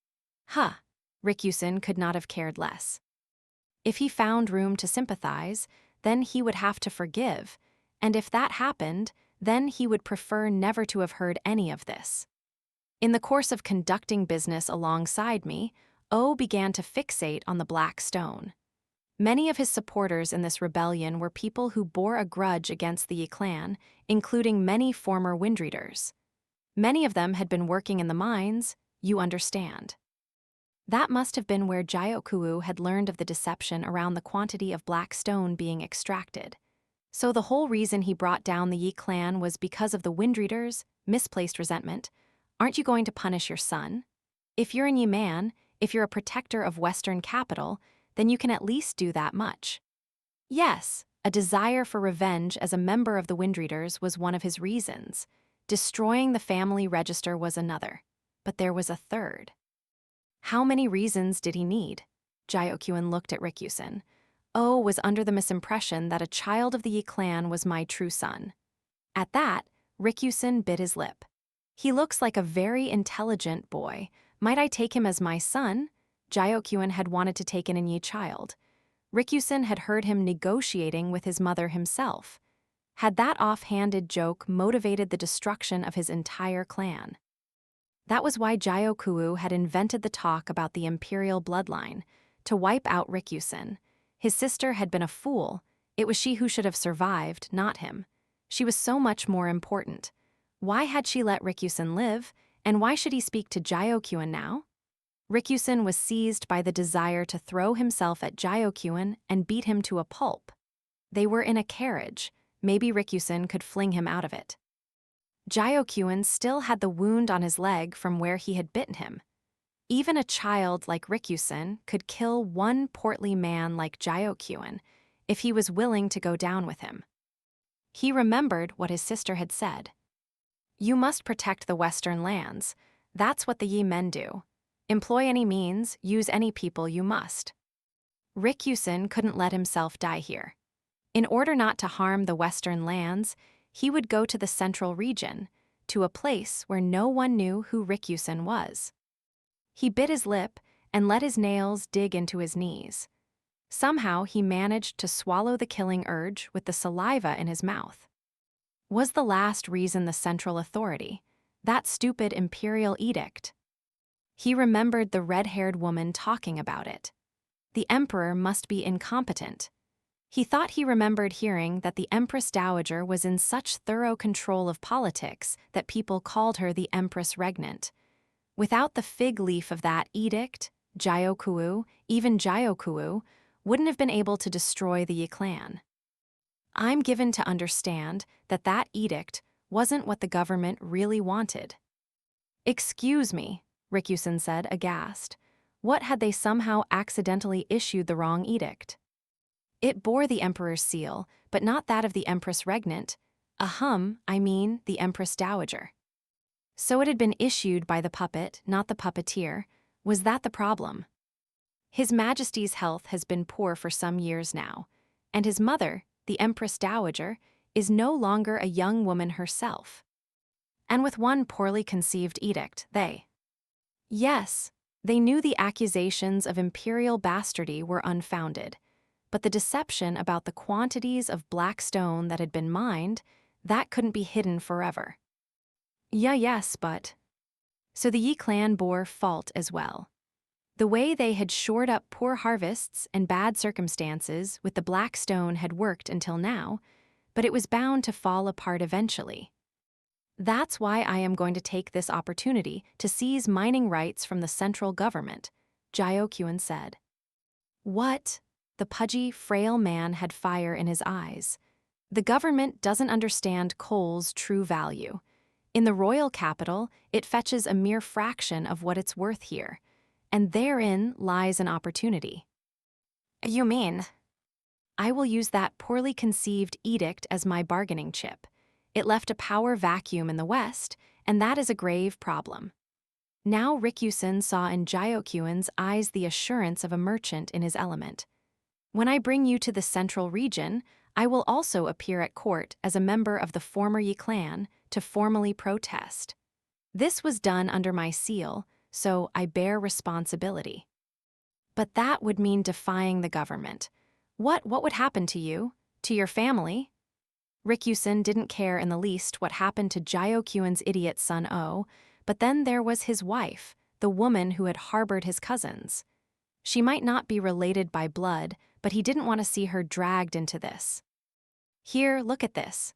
Rikusen could not have cared less. If he found room to sympathize, then he would have to forgive, and if that happened, then he would prefer never to have heard any of this. In the course of conducting business alongside me, O began to fixate on the Black Stone. Many of his supporters in this rebellion were people who bore a grudge against the Yi clan, including many former Windreaders. Many of them had been working in the mines, you understand. That must have been where Jyokyun had learned of the deception around the quantity of black stone being extracted. So the whole reason he brought down the Yi clan was because of the Windreaders' misplaced resentment. Aren't you going to punish your son? If you're an Yi man, if you're a protector of Western capital, then you can at least do that much. Yes, a desire for revenge as a member of the Windreaders was one of his reasons. Destroying the family register was another. But there was a third. How many reasons did he need? Jyokyun looked at Rikusen. O was under the misimpression that a child of the Yi clan was my true son. At that, Rikusen bit his lip. He looks like a very intelligent boy. Might I take him as my son? Jyokyun had wanted to take in a Yi child. Rikusen had heard him negotiating with his mother himself. Had that off-handed joke motivated the destruction of his entire clan? That was why Jyokyun had invented the talk about the Imperial bloodline, to wipe out Rikusen. His sister had been a fool. It was she who should have survived, not him. She was so much more important. Why had she let Rikusen live, and why should he speak to Jyokyun now? Rikusen was seized by the desire to throw himself at Jyokyun and beat him to a pulp. They were in a carriage. Maybe Rikusen could fling him out of it. Jyokyun still had the wound on his leg from where he had bitten him. Even a child like Rikusen could kill one portly man like Jyokyun if he was willing to go down with him. He remembered what his sister had said. You must protect the Western lands. That's what the Yi men do. Employ any means, use any people you must. Rikusen couldn't let himself die here. In order not to harm the Western lands, he would go to the central region, to a place where no one knew who Rikusen was. He bit his lip and let his nails dig into his knees. Somehow he managed to swallow the killing urge with the saliva in his mouth. Was the last reason the central authority, that stupid imperial edict? He remembered the red-haired woman talking about it. The emperor must be incompetent. He thought he remembered hearing that the Empress Dowager was in such thorough control of politics that people called her the Empress Regnant. Without the fig leaf of that edict, even Jyokyun, wouldn't have been able to destroy the Yi clan. I'm given to understand that that edict wasn't what the government really wanted. Excuse me, Rikusen said, aghast. What had they somehow accidentally issued the wrong edict? It bore the emperor's seal, but not that of the empress regnant. The empress dowager. So it had been issued by the puppet, not the puppeteer. Was that the problem? His Majesty's health has been poor for some years now, and his mother, the empress dowager, is no longer a young woman herself. And with one poorly conceived edict, Yes, they knew the accusations of imperial bastardy were unfounded, but the deception about the quantities of black stone that had been mined, that couldn't be hidden forever. Yes, but... So the Yi clan bore fault as well. The way they had shored up poor harvests and bad circumstances with the black stone had worked until now, but it was bound to fall apart eventually. That's why I am going to take this opportunity to seize mining rights from the central government, Jiokyun said. What? The pudgy, frail man had fire in his eyes. The government doesn't understand coal's true value. In the royal capital, it fetches a mere fraction of what it's worth here, and therein lies an opportunity. You mean? I will use that poorly conceived edict as my bargaining chip. It left a power vacuum in the West, and that is a grave problem. Now Rikusen saw in Jiokyun's eyes the assurance of a merchant in his element. When I bring you to the central region, I will also appear at court as a member of the former Yi clan to formally protest. This was done under my seal, so I bear responsibility. But that would mean defying the government. What would happen to you? To your family? Rikusen didn't care in the least what happened to Jiokyun's idiot son Oh, but then there was his wife, the woman who had harbored his cousins. She might not be related by blood, but he didn't want to see her dragged into this. Here, look at this.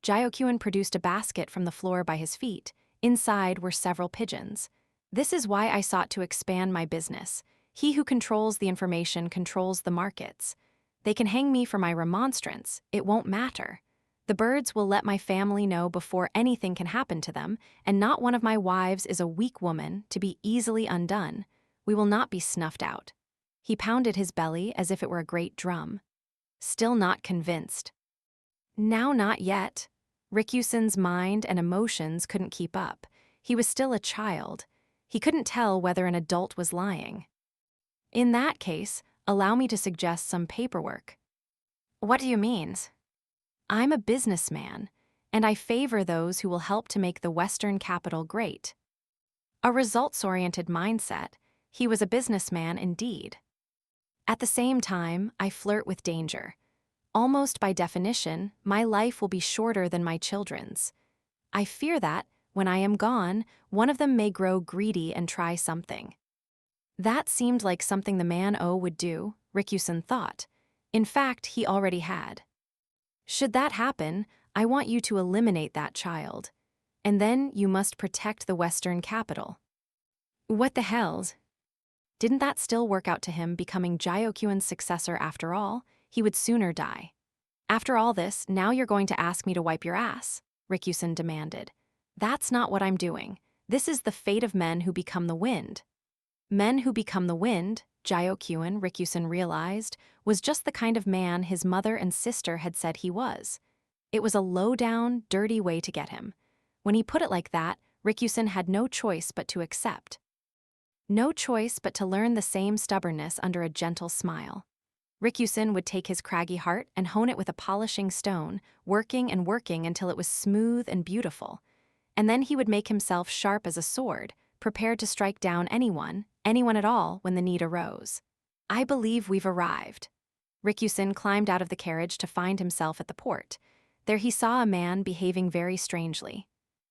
Jiokyun produced a basket from the floor by his feet. Inside were several pigeons. This is why I sought to expand my business. He who controls the information controls the markets. They can hang me for my remonstrance. It won't matter. The birds will let my family know before anything can happen to them, and not one of my wives is a weak woman to be easily undone. We will not be snuffed out. He pounded his belly as if it were a great drum. Still not convinced. Now not yet. Rikusen's mind and emotions couldn't keep up. He was still a child. He couldn't tell whether an adult was lying. In that case, allow me to suggest some paperwork. What do you mean? I'm a businessman, and I favor those who will help to make the Western capital great. A results-oriented mindset, he was a businessman indeed. At the same time, I flirt with danger. Almost by definition, my life will be shorter than my children's. I fear that, when I am gone, one of them may grow greedy and try something. That seemed like something the man O would do, Rikusen thought. In fact, he already had. Should that happen, I want you to eliminate that child. And then you must protect the Western capital. What the hells? Didn't that still work out to him becoming Jiokyun's successor after all? He would sooner die. After all this, now you're going to ask me to wipe your ass, Rikusen demanded. That's not what I'm doing. This is the fate of men who become the wind. Men who become the wind, Jiokyun, Rikusen realized, was just the kind of man his mother and sister had said he was. It was a low-down, dirty way to get him. When he put it like that, Rikusen had no choice but to accept. No choice but to learn the same stubbornness under a gentle smile. Rikusen would take his craggy heart and hone it with a polishing stone, working and working until it was smooth and beautiful. And then he would make himself sharp as a sword, prepared to strike down anyone at all when the need arose. I believe we've arrived. Rikusen climbed out of the carriage to find himself at the port. There he saw a man behaving very strangely.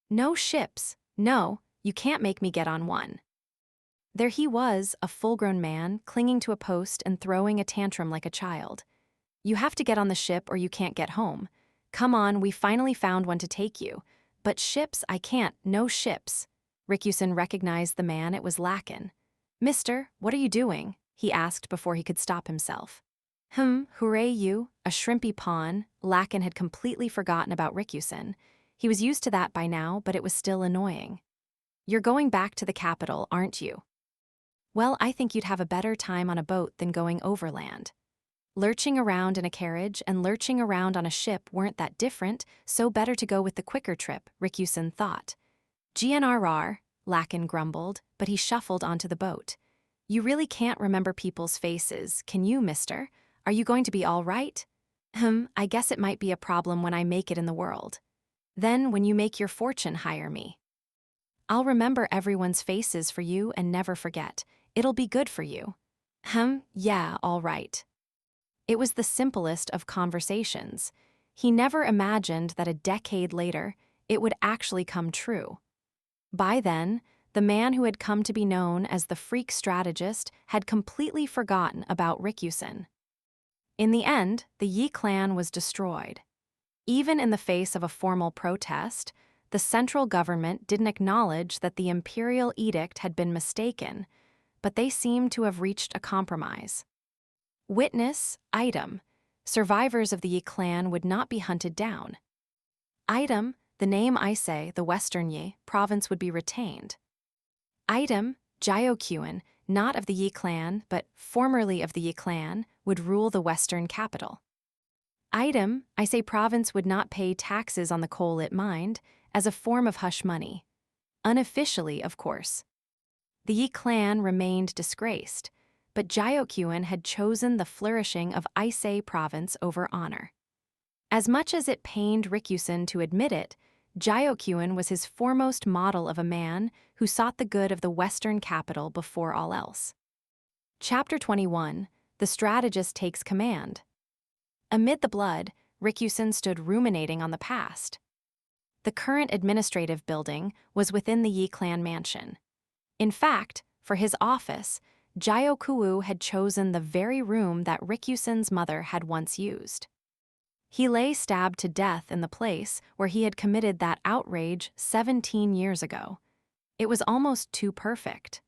No ships. No, you can't make me get on one. There he was, a full-grown man, clinging to a post and throwing a tantrum like a child. You have to get on the ship or you can't get home. Come on, we finally found one to take you. But ships, I can't, no ships. Rikusen recognized the man, it was Lakin. Mister, what are you doing? He asked before he could stop himself. Hooray you, a shrimpy pawn. Lakin had completely forgotten about Rikusen. He was used to that by now, but it was still annoying. You're going back to the capital, aren't you? Well, I think you'd have a better time on a boat than going overland. Lurching around in a carriage and lurching around on a ship weren't that different, so better to go with the quicker trip, Rikusen thought. GNRR, Lakin grumbled, but he shuffled onto the boat. You really can't remember people's faces, can you, mister? Are you going to be all right? I guess it might be a problem when I make it in the world. Then, when you make your fortune, hire me. I'll remember everyone's faces for you and never forget. It'll be good for you. Yeah, all right. It was the simplest of conversations. He never imagined that a decade later, it would actually come true. By then, the man who had come to be known as the freak strategist had completely forgotten about Rikusen. In the end, the Yi clan was destroyed. Even in the face of a formal protest, the central government didn't acknowledge that the Imperial edict had been mistaken, but they seemed to have reached a compromise. Witness, item, survivors of the Yi clan would not be hunted down. Item, the name Ise, the Western Yi, province would be retained. Item, Jiokyuan, not of the Yi clan, but formerly of the Yi clan, would rule the western capital. Item, Ise province would not pay taxes on the coal it mined, as a form of hush money. Unofficially, of course. The Yi clan remained disgraced, but Jiokyuan had chosen the flourishing of Ise province over honor. As much as it pained Rikusen to admit it, Jiokyuan was his foremost model of a man who sought the good of the western capital before all else. Chapter 21, The Strategist Takes Command. Amid the blood, Rikusen stood ruminating on the past. The current administrative building was within the Yi clan mansion. In fact, for his office, Jiokuwu had chosen the very room that Rikusen's mother had once used. He lay stabbed to death in the place where he had committed that outrage 17 years ago. It was almost too perfect.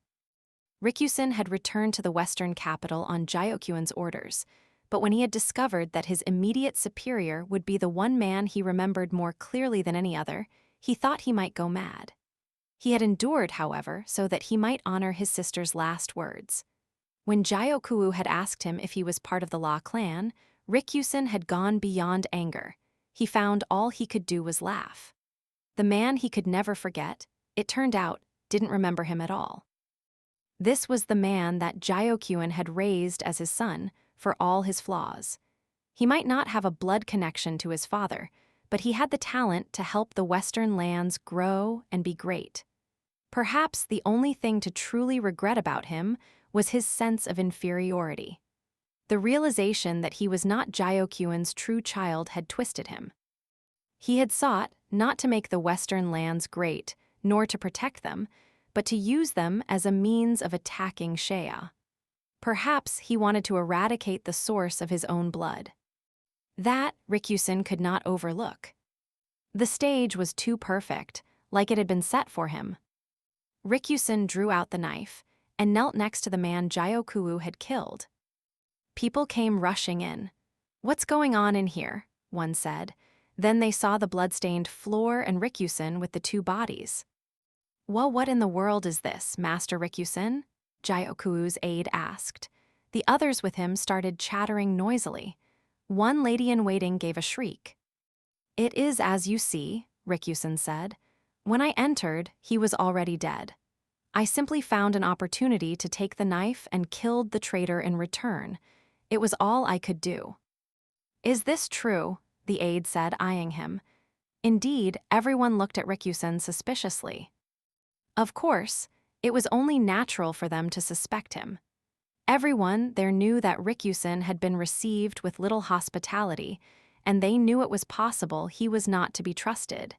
Rikusen had returned to the western capital on Jiokyuan's orders, but when he had discovered that his immediate superior would be the one man he remembered more clearly than any other, he thought he might go mad. He had endured, however, so that he might honor his sister's last words. When Jiokuwu had asked him if he was part of the Law clan, Rikusen had gone beyond anger. He found all he could do was laugh. The man he could never forget, it turned out, didn't remember him at all. This was the man that Jiokyuan had raised as his son, for all his flaws. He might not have a blood connection to his father, but he had the talent to help the Western lands grow and be great. Perhaps the only thing to truly regret about him was his sense of inferiority. The realization that he was not Jiokyuan's true child had twisted him. He had sought not to make the Western lands great, nor to protect them, but to use them as a means of attacking Shea. Perhaps he wanted to eradicate the source of his own blood. That Rikusen could not overlook. The stage was too perfect, like it had been set for him. Rikusen drew out the knife and knelt next to the man Jiokuwu had killed. People came rushing in. "What's going on in here?" one said. Then they saw the blood-stained floor and Rikusen with the two bodies. "Well, what in the world is this, Master Rikusen?" Jiokuwu's aide asked. The others with him started chattering noisily. One lady-in-waiting gave a shriek. "It is as you see," Rikusen said. "When I entered, he was already dead. I simply found an opportunity to take the knife and killed the traitor in return. It was all I could do." "Is this true?" the aide said, eyeing him. Indeed, everyone looked at Rikusen suspiciously. Of course, it was only natural for them to suspect him. Everyone there knew that Rikusen had been received with little hospitality, and they knew it was possible he was not to be trusted.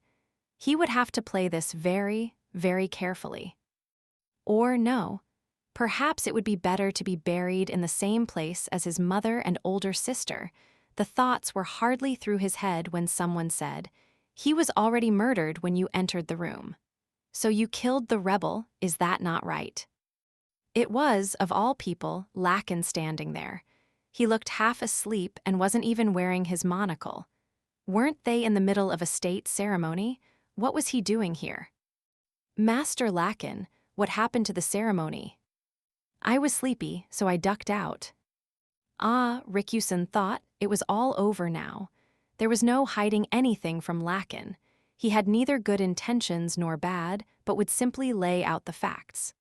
He would have to play this very, very carefully. Or no, perhaps it would be better to be buried in the same place as his mother and older sister. The thoughts were hardly through his head when someone said, "He was already murdered when you entered the room. So you killed the rebel, is that not right?" It was, of all people, Lakin standing there. He looked half asleep and wasn't even wearing his monocle. Weren't they in the middle of a state ceremony? What was he doing here? "Master Lakin, what happened to the ceremony?" I was sleepy, so I ducked out. Ah, Rikyusen thought it was all over now. There was no hiding anything from Lakin. He had neither good intentions nor bad, but would simply lay out the facts.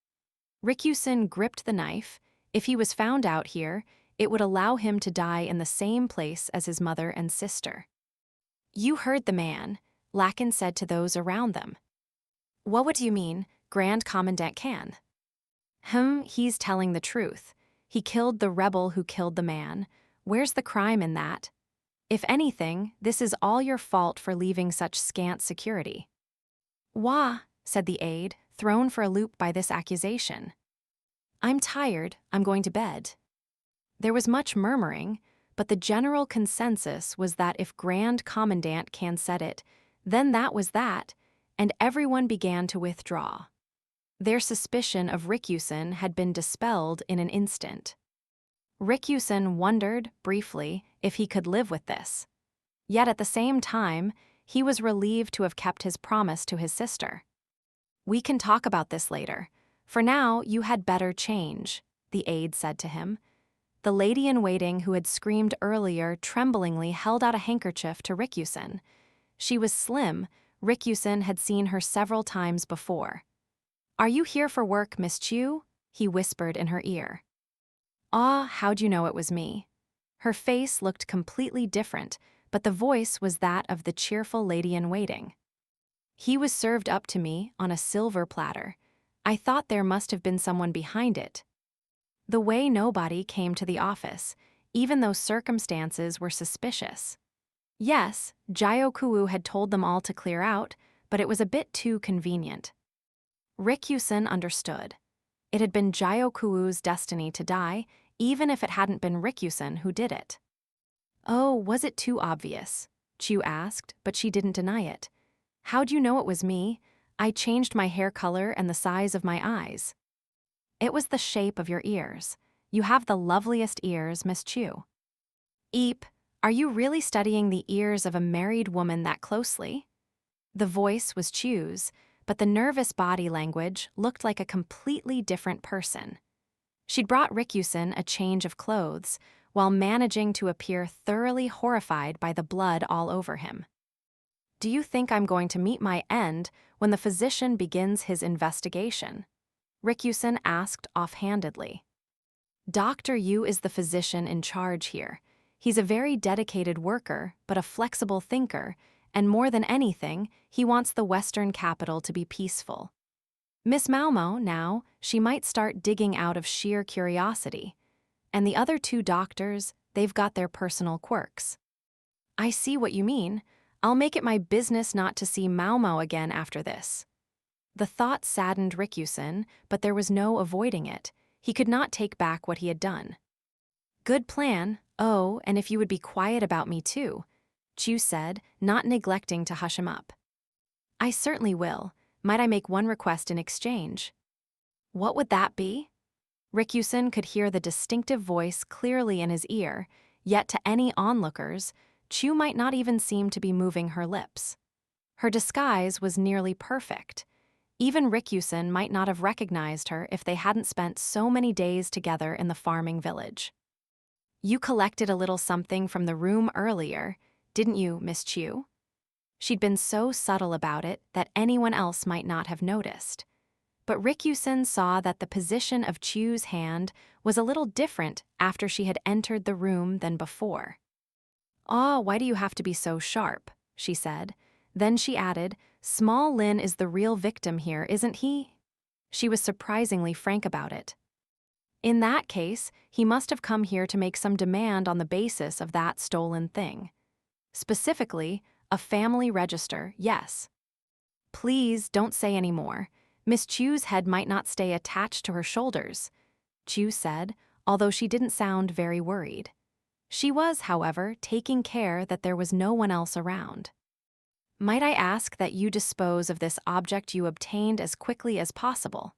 Rikyusen gripped the knife. If he was found out here, it would allow him to die in the same place as his mother and sister. You heard the man, Lakin said to those around them. What would you mean, Grand Commandant Kan? He's telling the truth. He killed the rebel who killed the man. Where's the crime in that? If anything, this is all your fault for leaving such scant security. Wah, said the aide, thrown for a loop by this accusation. I'm tired, I'm going to bed. There was much murmuring, but the general consensus was that if Grand Commandant Kan said it, then that was that, and everyone began to withdraw. Their suspicion of Rikyusen had been dispelled in an instant. Rikyusen wondered, briefly, if he could live with this. Yet at the same time, he was relieved to have kept his promise to his sister. We can talk about this later. For now, you had better change, the aide said to him. The lady-in-waiting who had screamed earlier tremblingly held out a handkerchief to Rikyusen. She was slim. Rikyusen had seen her several times before. Are you here for work, Miss Chu? He whispered in her ear. Ah, how'd you know it was me? Her face looked completely different, but the voice was that of the cheerful lady-in-waiting. He was served up to me on a silver platter. I thought there must have been someone behind it. The way nobody came to the office, even though circumstances were suspicious. Yes, Gyokuu had told them all to clear out, but it was a bit too convenient. Rikyusen understood. It had been Gyokuu's destiny to die, even if it hadn't been Rikyusen who did it. Oh, was it too obvious? Chu asked, but she didn't deny it. How'd you know it was me? I changed my hair color and the size of my eyes. It was the shape of your ears. You have the loveliest ears, Miss Chu. Eep, are you really studying the ears of a married woman that closely? The voice was Chu's, but the nervous body language looked like a completely different person. She'd brought Rikyusen a change of clothes, while managing to appear thoroughly horrified by the blood all over him. Do you think I'm going to meet my end when the physician begins his investigation? Rikyusen asked offhandedly. Dr. Yu is the physician in charge here. He's a very dedicated worker, but a flexible thinker, and more than anything, he wants the Western capital to be peaceful. Miss Maomao, now, she might start digging out of sheer curiosity. And the other two doctors, they've got their personal quirks. I see what you mean. I'll make it my business not to see Maomao again after this. The thought saddened Rikyusen, but there was no avoiding it. He could not take back what he had done. Good plan. Oh, and if you would be quiet about me too, Chu said, not neglecting to hush him up. I certainly will. Might I make one request in exchange? What would that be? Rikyusen could hear the distinctive voice clearly in his ear, yet to any onlookers, Chu might not even seem to be moving her lips. Her disguise was nearly perfect. Even Rikyusen might not have recognized her if they hadn't spent so many days together in the farming village. You collected a little something from the room earlier, didn't you, Miss Chu? She'd been so subtle about it that anyone else might not have noticed. But Rikyusen saw that the position of Chu's hand was a little different after she had entered the room than before. Ah, why do you have to be so sharp? She said. Then she added, Small Lin is the real victim here, isn't he? She was surprisingly frank about it. In that case, he must have come here to make some demand on the basis of that stolen thing. Specifically, a family register, yes. Please don't say any more. Miss Chu's head might not stay attached to her shoulders, Chu said, although she didn't sound very worried. She was, however, taking care that there was no one else around. Might I ask that you dispose of this object you obtained as quickly as possible?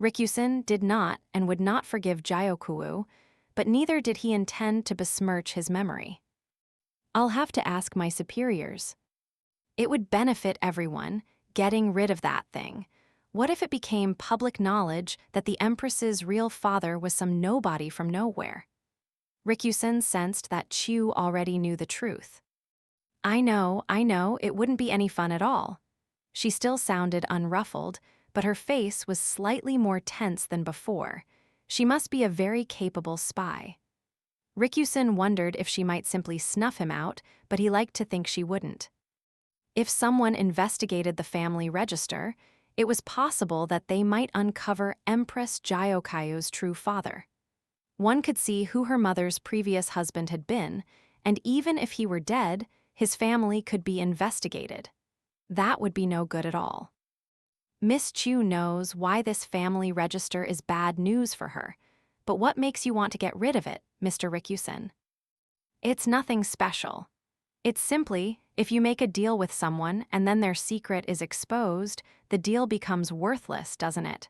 Rikyusen did not and would not forgive Gyokuu, but neither did he intend to besmirch his memory. I'll have to ask my superiors. It would benefit everyone, getting rid of that thing. What if it became public knowledge that the Empress's real father was some nobody from nowhere? Rikusen sensed that Chu already knew the truth. I know, it wouldn't be any fun at all. She still sounded unruffled, but her face was slightly more tense than before. She must be a very capable spy. Rikusen wondered if she might simply snuff him out, but he liked to think she wouldn't. If someone investigated the family register, it was possible that they might uncover Empress Jayokayu's true father. One could see who her mother's previous husband had been, and even if he were dead, his family could be investigated. That would be no good at all. Miss Chu knows why this family register is bad news for her, but what makes you want to get rid of it, Mr. Rikusen? It's nothing special. It's simply, if you make a deal with someone and then their secret is exposed, the deal becomes worthless, doesn't it?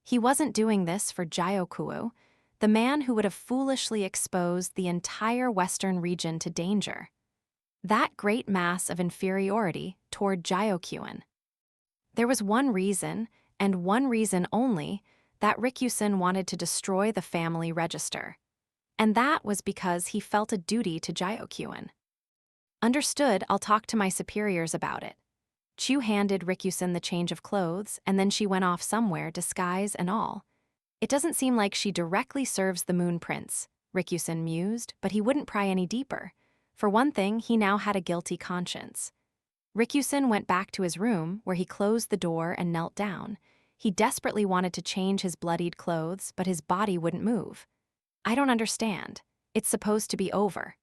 He wasn't doing this for Jyokuo, the man who would have foolishly exposed the entire Western region to danger. That great mass of inferiority toward Jyokuan. There was one reason, and one reason only, that Rikusen wanted to destroy the family register. And that was because he felt a duty to Jyokuan. Understood, I'll talk to my superiors about it. Chu handed Rikusen the change of clothes, and then she went off somewhere, disguise and all. It doesn't seem like she directly serves the Moon Prince, Rikusen mused, but he wouldn't pry any deeper. For one thing, he now had a guilty conscience. Rikusen went back to his room, where he closed the door and knelt down. He desperately wanted to change his bloodied clothes, but his body wouldn't move. I don't understand. It's supposed to be over.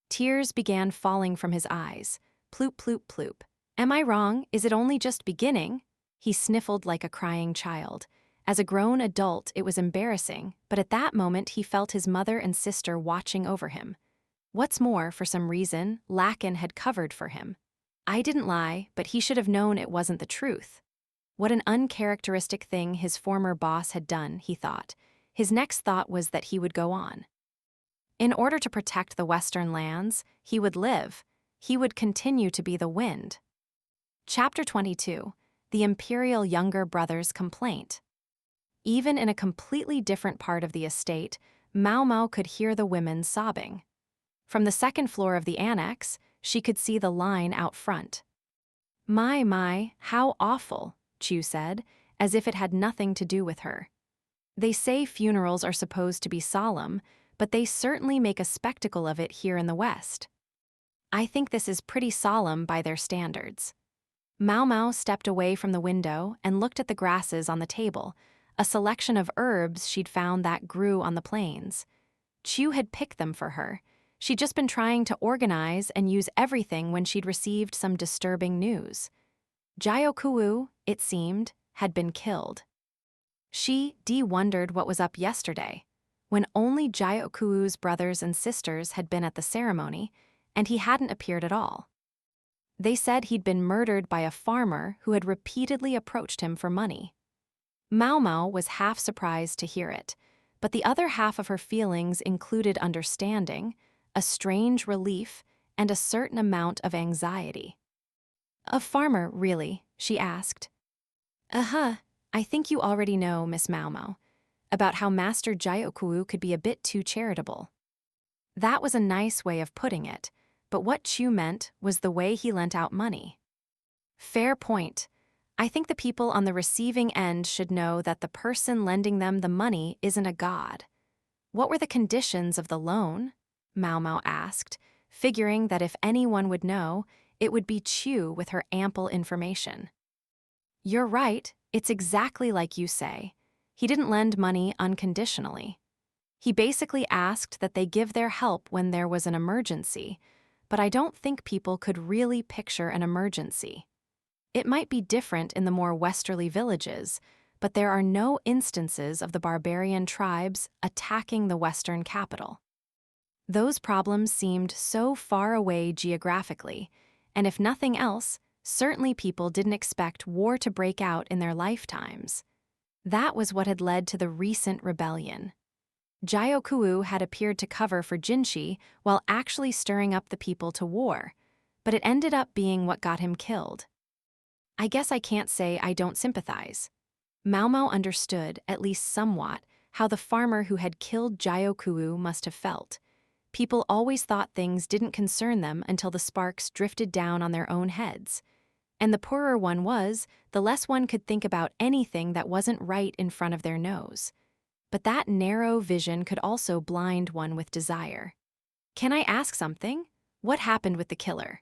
Tears began falling from his eyes. Ploop, ploop, ploop. Am I wrong? Is it only just beginning? He sniffled like a crying child. As a grown adult, it was embarrassing, but at that moment he felt his mother and sister watching over him. What's more, for some reason, Lakin had covered for him. I didn't lie, but he should have known it wasn't the truth. What an uncharacteristic thing his former boss had done, he thought. His next thought was that he would go on. In order to protect the Western lands, he would live. He would continue to be the wind. Chapter 22. The Imperial Younger Brother's Complaint. Even in a completely different part of the estate, Maomao could hear the women sobbing. From the second floor of the annex, she could see the line out front. My, how awful, Chu said, as if it had nothing to do with her. They say funerals are supposed to be solemn, but they certainly make a spectacle of it here in the West. I think this is pretty solemn by their standards. Maomao stepped away from the window and looked at the grasses on the table, a selection of herbs she'd found that grew on the plains. Chu had picked them for her. She'd just been trying to organize and use everything when she'd received some disturbing news. Jyokuo, it seemed, had been killed. She wondered what was up yesterday, when only Jyokuo's brothers and sisters had been at the ceremony, and he hadn't appeared at all. They said he'd been murdered by a farmer who had repeatedly approached him for money. Maomao was half surprised to hear it, but the other half of her feelings included understanding, a strange relief, and a certain amount of anxiety. A farmer, really? She asked. I think you already know, Miss Maomao, about how Master Jyokuo could be a bit too charitable. That was a nice way of putting it, but what Chu meant was the way he lent out money. Fair point. I think the people on the receiving end should know that the person lending them the money isn't a god. What were the conditions of the loan? Maomao asked, figuring that if anyone would know, it would be Chu with her ample information. You're right, it's exactly like you say. He didn't lend money unconditionally. He basically asked that they give their help when there was an emergency, but I don't think people could really picture an emergency. It might be different in the more westerly villages, but there are no instances of the barbarian tribes attacking the western capital. Those problems seemed so far away geographically, and if nothing else, certainly people didn't expect war to break out in their lifetimes. That was what had led to the recent rebellion. Jyokuo had appeared to cover for Jinshi while actually stirring up the people to war, but it ended up being what got him killed. I guess I can't say I don't sympathize. Maomao understood, at least somewhat, how the farmer who had killed Jiaokuu must have felt. People always thought things didn't concern them until the sparks drifted down on their own heads. And the poorer one was, the less one could think about anything that wasn't right in front of their nose. But that narrow vision could also blind one with desire. Can I ask something? What happened with the killer?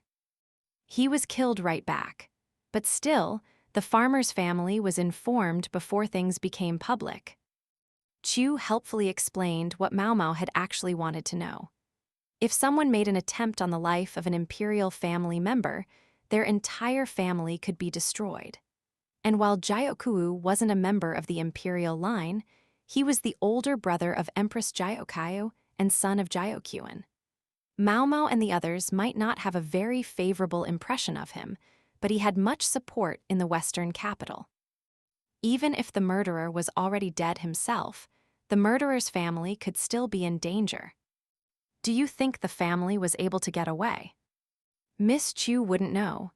He was killed right back. But still, the farmer's family was informed before things became public. Chu helpfully explained what Maomao had actually wanted to know. If someone made an attempt on the life of an Imperial family member, their entire family could be destroyed. And while Jiaokuu wasn't a member of the Imperial line, he was the older brother of Empress Jiaokyu and son of Jiaokyuan. Maomao and the others might not have a very favorable impression of him, but he had much support in the Western capital. Even if the murderer was already dead himself, the murderer's family could still be in danger. Do you think the family was able to get away? Miss Chu wouldn't know.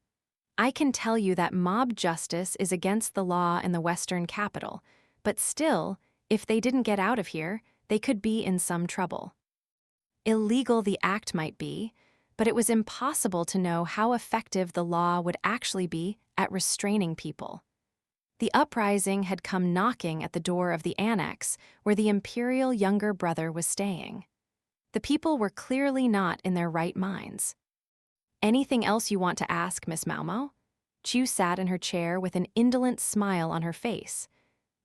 I can tell you that mob justice is against the law in the Western capital, but still, if they didn't get out of here, they could be in some trouble. Illegal the act might be, but it was impossible to know how effective the law would actually be at restraining people. The uprising had come knocking at the door of the annex where the Imperial younger brother was staying. The people were clearly not in their right minds. Anything else you want to ask, Miss Maomao? Chu sat in her chair with an indolent smile on her face.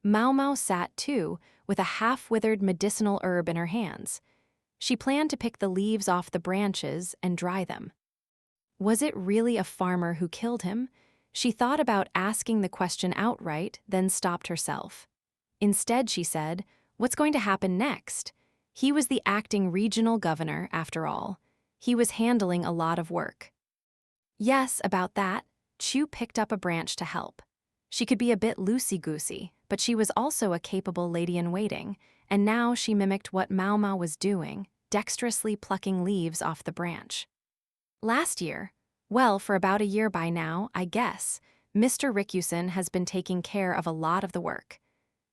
Maomao sat too, with a half-withered medicinal herb in her hands. She planned to pick the leaves off the branches and dry them. Was it really a farmer who killed him? She thought about asking the question outright, then stopped herself. Instead, she said, "What's going to happen next?" He was the acting regional governor, after all. He was handling a lot of work. Yes, about that. Chu picked up a branch to help. She could be a bit loosey-goosey, but she was also a capable lady-in-waiting, and now she mimicked what Maomao was doing, dexterously plucking leaves off the branch. Last year, well, for about a year by now, I guess, Mr. Rikusen has been taking care of a lot of the work.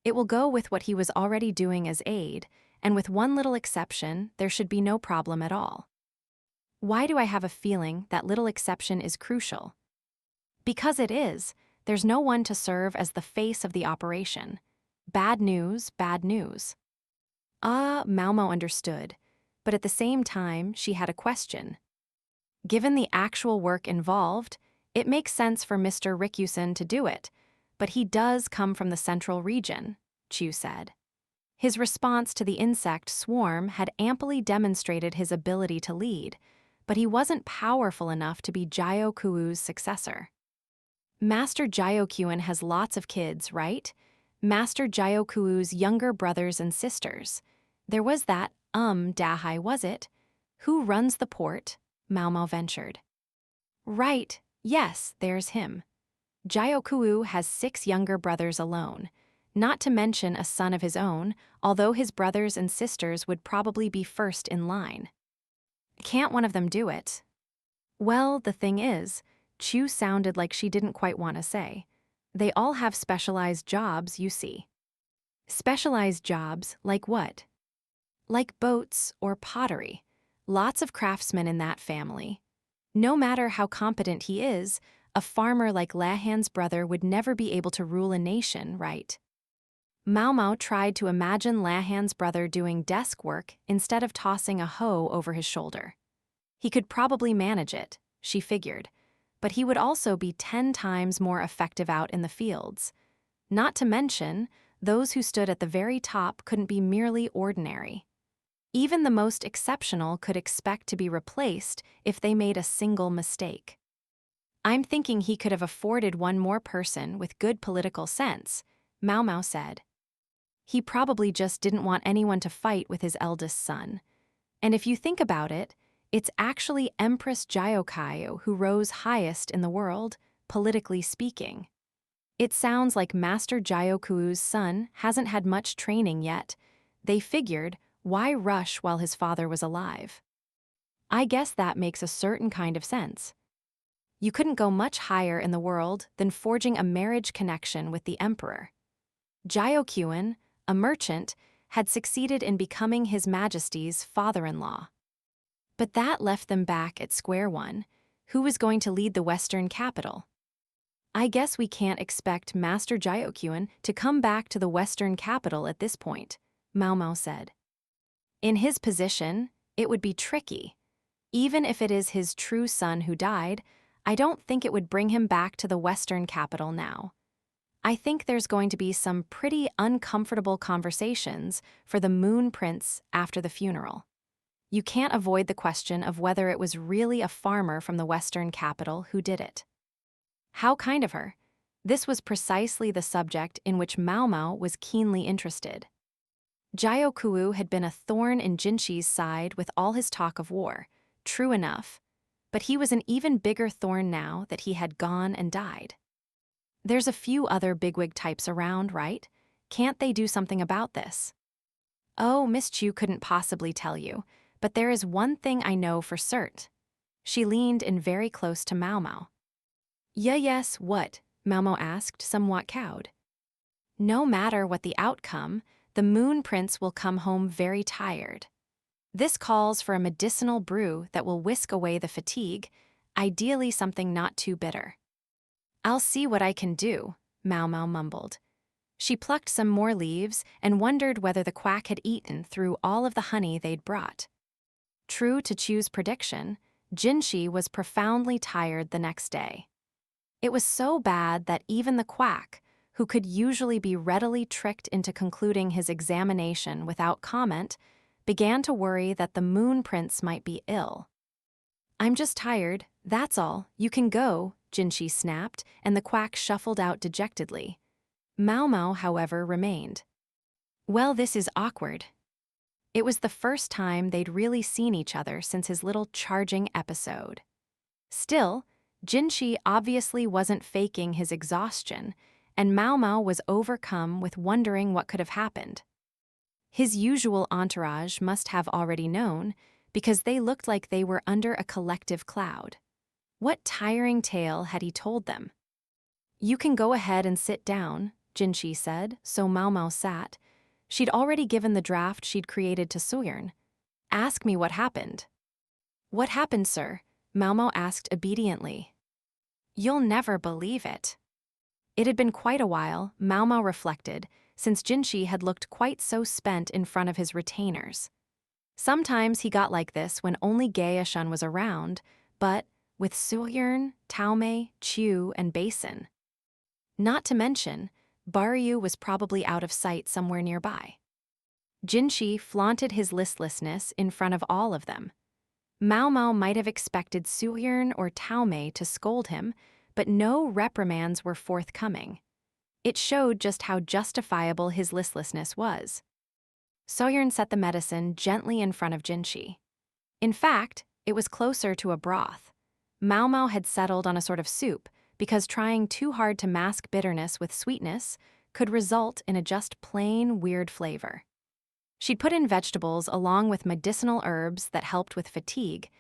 It will go with what he was already doing as aide, and with one little exception, there should be no problem at all. Why do I have a feeling that little exception is crucial? Because it is. There's no one to serve as the face of the operation. Bad news, bad news. Maomao understood, but at the same time, she had a question. Given the actual work involved, it makes sense for Mr. Rikusen to do it, but he does come from the central region, Chu said. His response to the insect swarm had amply demonstrated his ability to lead, but he wasn't powerful enough to be Jiaokuu's successor. Master Jiaokyuan has lots of kids, right? Master Jiaokuu's younger brothers and sisters. There was that, Dahai, was it? Who runs the port? Maomao ventured. Right, yes, there's him. Jiaokuu has 6 younger brothers alone, not to mention a son of his own, although his brothers and sisters would probably be first in line. Can't one of them do it? Well, the thing is, Chu sounded like she didn't quite want to say. They all have specialized jobs, you see. Specialized jobs, like what? Like boats or pottery. Lots of craftsmen in that family. No matter how competent he is, a farmer like Lahan's brother would never be able to rule a nation, right? Maomao tried to imagine Lahan's brother doing desk work instead of tossing a hoe over his shoulder. He could probably manage it, she figured, but he would also be 10 times more effective out in the fields. Not to mention, those who stood at the very top couldn't be merely ordinary. Even the most exceptional could expect to be replaced if they made a single mistake. I'm thinking he could have afforded one more person with good political sense, Maomao said. He probably just didn't want anyone to fight with his eldest son. And if you think about it, it's actually Empress Jiaokyu who rose highest in the world, politically speaking. It sounds like Master Jiaokuu's son hasn't had much training yet. They figured, why rush while his father was alive? I guess that makes a certain kind of sense. You couldn't go much higher in the world than forging a marriage connection with the emperor. Jiokyun, a merchant, had succeeded in becoming His Majesty's father-in-law. But that left them back at square one. Who was going to lead the Western capital? I guess we can't expect Master Jiokyun to come back to the Western capital at this point, Maomao said. In his position, it would be tricky. Even if it is his true son who died, I don't think it would bring him back to the Western capital now. I think there's going to be some pretty uncomfortable conversations for the Moon Prince after the funeral. You can't avoid the question of whether it was really a farmer from the Western capital who did it. How kind of her. This was precisely the subject in which Maomao was keenly interested. Jiokou had been a thorn in Jinshi's side with all his talk of war, true enough, but he was an even bigger thorn now that he had gone and died. There's a few other bigwig types around, right? Can't they do something about this? Oh, Miss Chu couldn't possibly tell you, but there is one thing I know for cert. She leaned in very close to Maomao. Yes, what? Maomao asked, somewhat cowed. No matter what the outcome, the Moon Prince will come home very tired. This calls for a medicinal brew that will whisk away the fatigue, ideally something not too bitter. I'll see what I can do, Maomao mumbled. She plucked some more leaves and wondered whether the quack had eaten through all of the honey they'd brought. True to Chu's prediction, Jinshi was profoundly tired the next day. It was so bad that even the quack, who could usually be readily tricked into concluding his examination without comment, began to worry that the Moon Prince might be ill. I'm just tired, that's all, you can go, Jinshi snapped, and the quack shuffled out dejectedly. Maomao, however, remained. Well, this is awkward. It was the first time they'd really seen each other since his little charging episode. Still, Jinshi obviously wasn't faking his exhaustion, and Maomao was overcome with wondering what could have happened. His usual entourage must have already known, because they looked like they were under a collective cloud. What tiring tale had he told them? You can go ahead and sit down, Jinshi said, so Maomao sat. She'd already given the draft she'd created to Soyern. Ask me what happened. What happened, sir? Maomao asked obediently. You'll never believe it. It had been quite a while, Maomao reflected, since Jinshi had looked quite so spent in front of his retainers. Sometimes he got like this when only Gaeshun was around, but with Soyern, Taomei, Chu, and Basin. Not to mention, Baryu was probably out of sight somewhere nearby. Jinshi flaunted his listlessness in front of all of them. Maomao might have expected Soyern or Taomei to scold him, but no reprimands were forthcoming. It showed just how justifiable his listlessness was. Soyern set the medicine gently in front of Jinshi. In fact, it was closer to a broth. Maomao had settled on a sort of soup because trying too hard to mask bitterness with sweetness could result in a just plain weird flavor. She'd put in vegetables along with medicinal herbs that helped with fatigue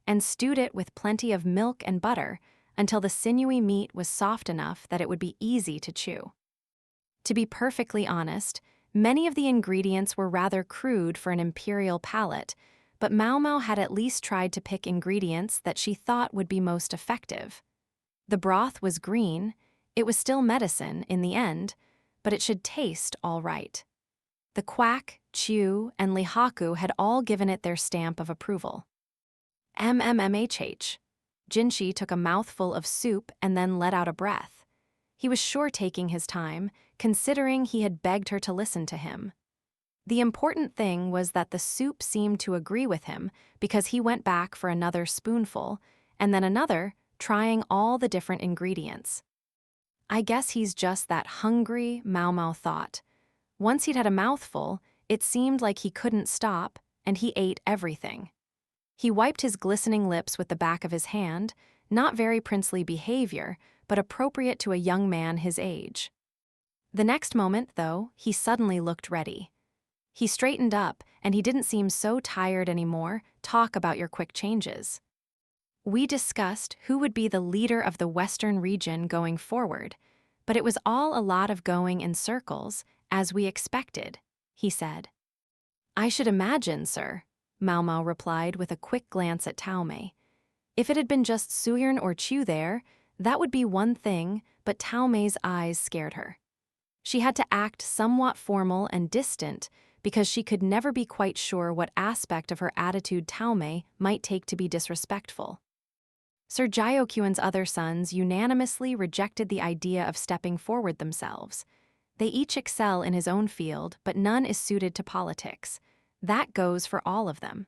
and stewed it with plenty of milk and butter until the sinewy meat was soft enough that it would be easy to chew. To be perfectly honest, many of the ingredients were rather crude for an imperial palate, but Maomao had at least tried to pick ingredients that she thought would be most effective. The broth was green, it was still medicine in the end, but it should taste all right. The quack, Chu, and Lihaku had all given it their stamp of approval. MMMHH. Jinshi took a mouthful of soup and then let out a breath. He was sure taking his time, considering he had begged her to listen to him. The important thing was that the soup seemed to agree with him because he went back for another spoonful, and then another, trying all the different ingredients. I guess he's just that hungry, Maomao thought. Once he'd had a mouthful, it seemed like he couldn't stop, and he ate everything. He wiped his glistening lips with the back of his hand, not very princely behavior, but appropriate to a young man his age. The next moment, though, he suddenly looked ready. He straightened up, and he didn't seem so tired anymore. Talk about your quick changes. We discussed who would be the leader of the Western region going forward, but it was all a lot of going in circles, as we expected, he said. I should imagine, sir, Maomao replied with a quick glance at Taomei. If it had been just Suyern or Chu there, that would be one thing, but Taomei's eyes scared her. She had to act somewhat formal and distant because she could never be quite sure what aspect of her attitude Taomei might take to be disrespectful. Sir Jioquan's other sons unanimously rejected the idea of stepping forward themselves. They each excel in his own field, but none is suited to politics. That goes for all of them.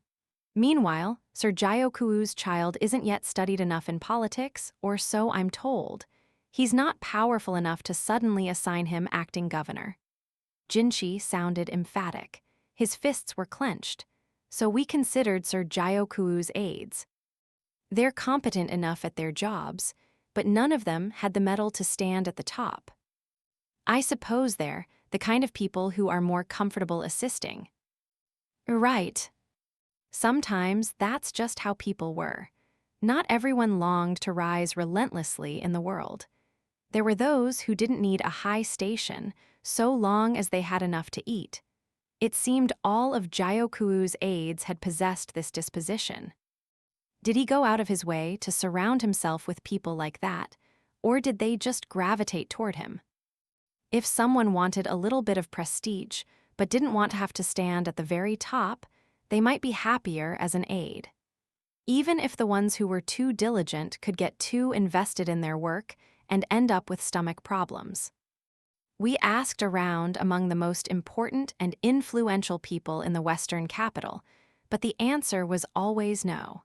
Meanwhile, Sir Jioquan's child isn't yet studied enough in politics, or so I'm told. He's not powerful enough to suddenly assign him acting governor. Jinshi sounded emphatic. His fists were clenched. So we considered Sir Jioquan's aides. They're competent enough at their jobs, but none of them had the mettle to stand at the top. I suppose they're the kind of people who are more comfortable assisting. Right. Sometimes that's just how people were. Not everyone longed to rise relentlessly in the world. There were those who didn't need a high station so long as they had enough to eat. It seemed all of Jioquan's aides had possessed this disposition. Did he go out of his way to surround himself with people like that, or did they just gravitate toward him? If someone wanted a little bit of prestige, but didn't want to have to stand at the very top, they might be happier as an aide. Even if the ones who were too diligent could get too invested in their work and end up with stomach problems. We asked around among the most important and influential people in the Western capital, but the answer was always no.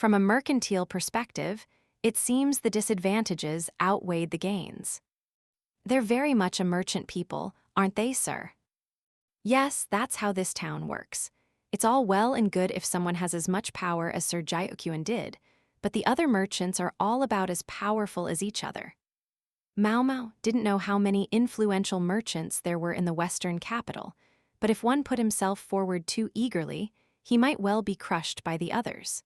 From a mercantile perspective, it seems the disadvantages outweighed the gains. They're very much a merchant people, aren't they, sir? Yes, that's how this town works. It's all well and good if someone has as much power as Sir Jioquan did, but the other merchants are all about as powerful as each other. Maomao didn't know how many influential merchants there were in the Western capital, but if one put himself forward too eagerly, he might well be crushed by the others.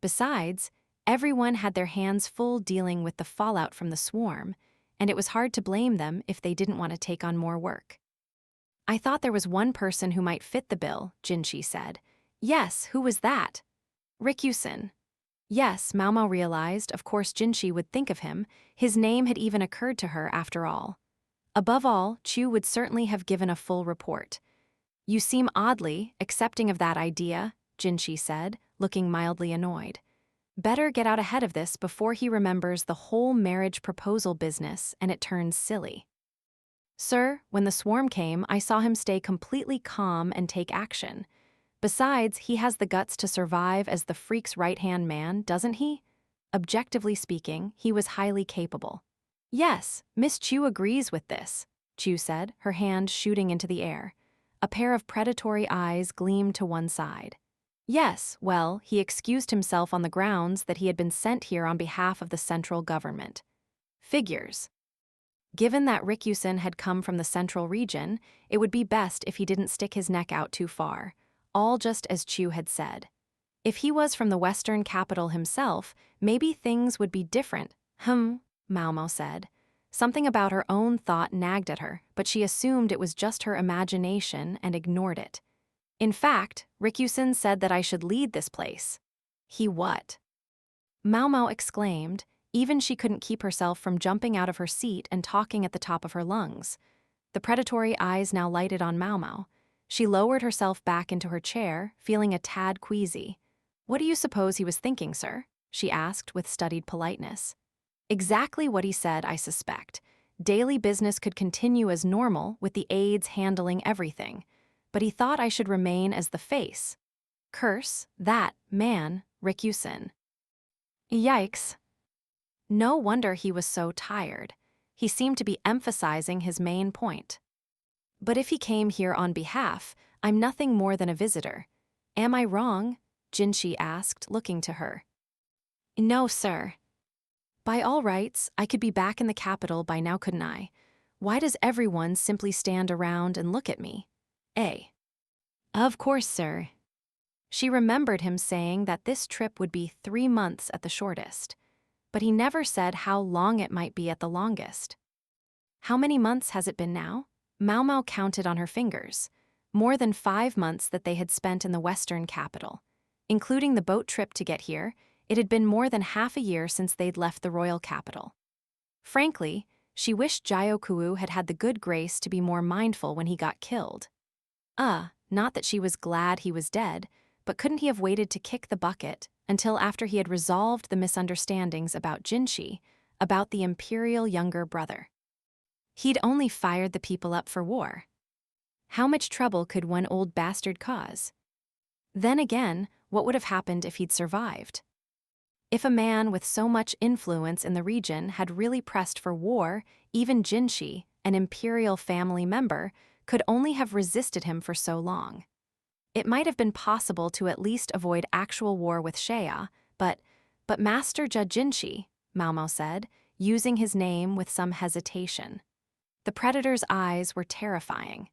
Besides, everyone had their hands full dealing with the fallout from the swarm, and it was hard to blame them if they didn't want to take on more work. I thought there was one person who might fit the bill, Jinshi said. Yes, who was that? Rikusen. Yes, Maomao realized, of course Jinshi would think of him. His name had even occurred to her after all. Above all, Chu would certainly have given a full report. You seem oddly accepting of that idea, Jinshi said, looking mildly annoyed. Better get out ahead of this before he remembers the whole marriage proposal business and it turns silly. Sir, when the swarm came, I saw him stay completely calm and take action. Besides, he has the guts to survive as the freak's right-hand man, doesn't he? Objectively speaking, he was highly capable. Yes, Miss Chu agrees with this, Chu said, her hand shooting into the air. A pair of predatory eyes gleamed to one side. Yes, well, he excused himself on the grounds that he had been sent here on behalf of the central government. Figures. Given that Rikusen had come from the central region, it would be best if he didn't stick his neck out too far, all just as Chu had said. If he was from the Western capital himself, maybe things would be different. Maomao said. Something about her own thought nagged at her, but she assumed it was just her imagination and ignored it. In fact, Rikusen said that I should lead this place. He what? Maomao exclaimed. Even she couldn't keep herself from jumping out of her seat and talking at the top of her lungs. The predatory eyes now lighted on Maomao. She lowered herself back into her chair, feeling a tad queasy. What do you suppose he was thinking, sir? She asked with studied politeness. Exactly what he said, I suspect. Daily business could continue as normal with the aides handling everything. But he thought I should remain as the face. Curse that man, Rikusen. Yikes. No wonder he was so tired. He seemed to be emphasizing his main point. But if he came here on behalf, I'm nothing more than a visitor. Am I wrong? Jinshi asked, looking to her. No, sir. By all rights, I could be back in the capital by now, couldn't I? Why does everyone simply stand around and look at me? Of course, sir. She remembered him saying that this trip would be 3 months at the shortest, but he never said how long it might be at the longest. How many months has it been now? Maomao counted on her fingers. More than 5 months that they had spent in the western capital. Including the boat trip to get here, it had been more than half a year since they'd left the royal capital. Frankly, she wished Jiao had had the good grace to be more mindful when he got killed. Not that she was glad he was dead, but couldn't he have waited to kick the bucket until after he had resolved the misunderstandings about Jinshi, about the Imperial younger brother? He'd only fired the people up for war. How much trouble could one old bastard cause? Then again, what would have happened if he'd survived? If a man with so much influence in the region had really pressed for war, even Jinshi, an imperial family member, could only have resisted him for so long. It might have been possible to at least avoid actual war with Shea, but Master Jinshi, Maomao said, using his name with some hesitation. The predator's eyes were terrifying.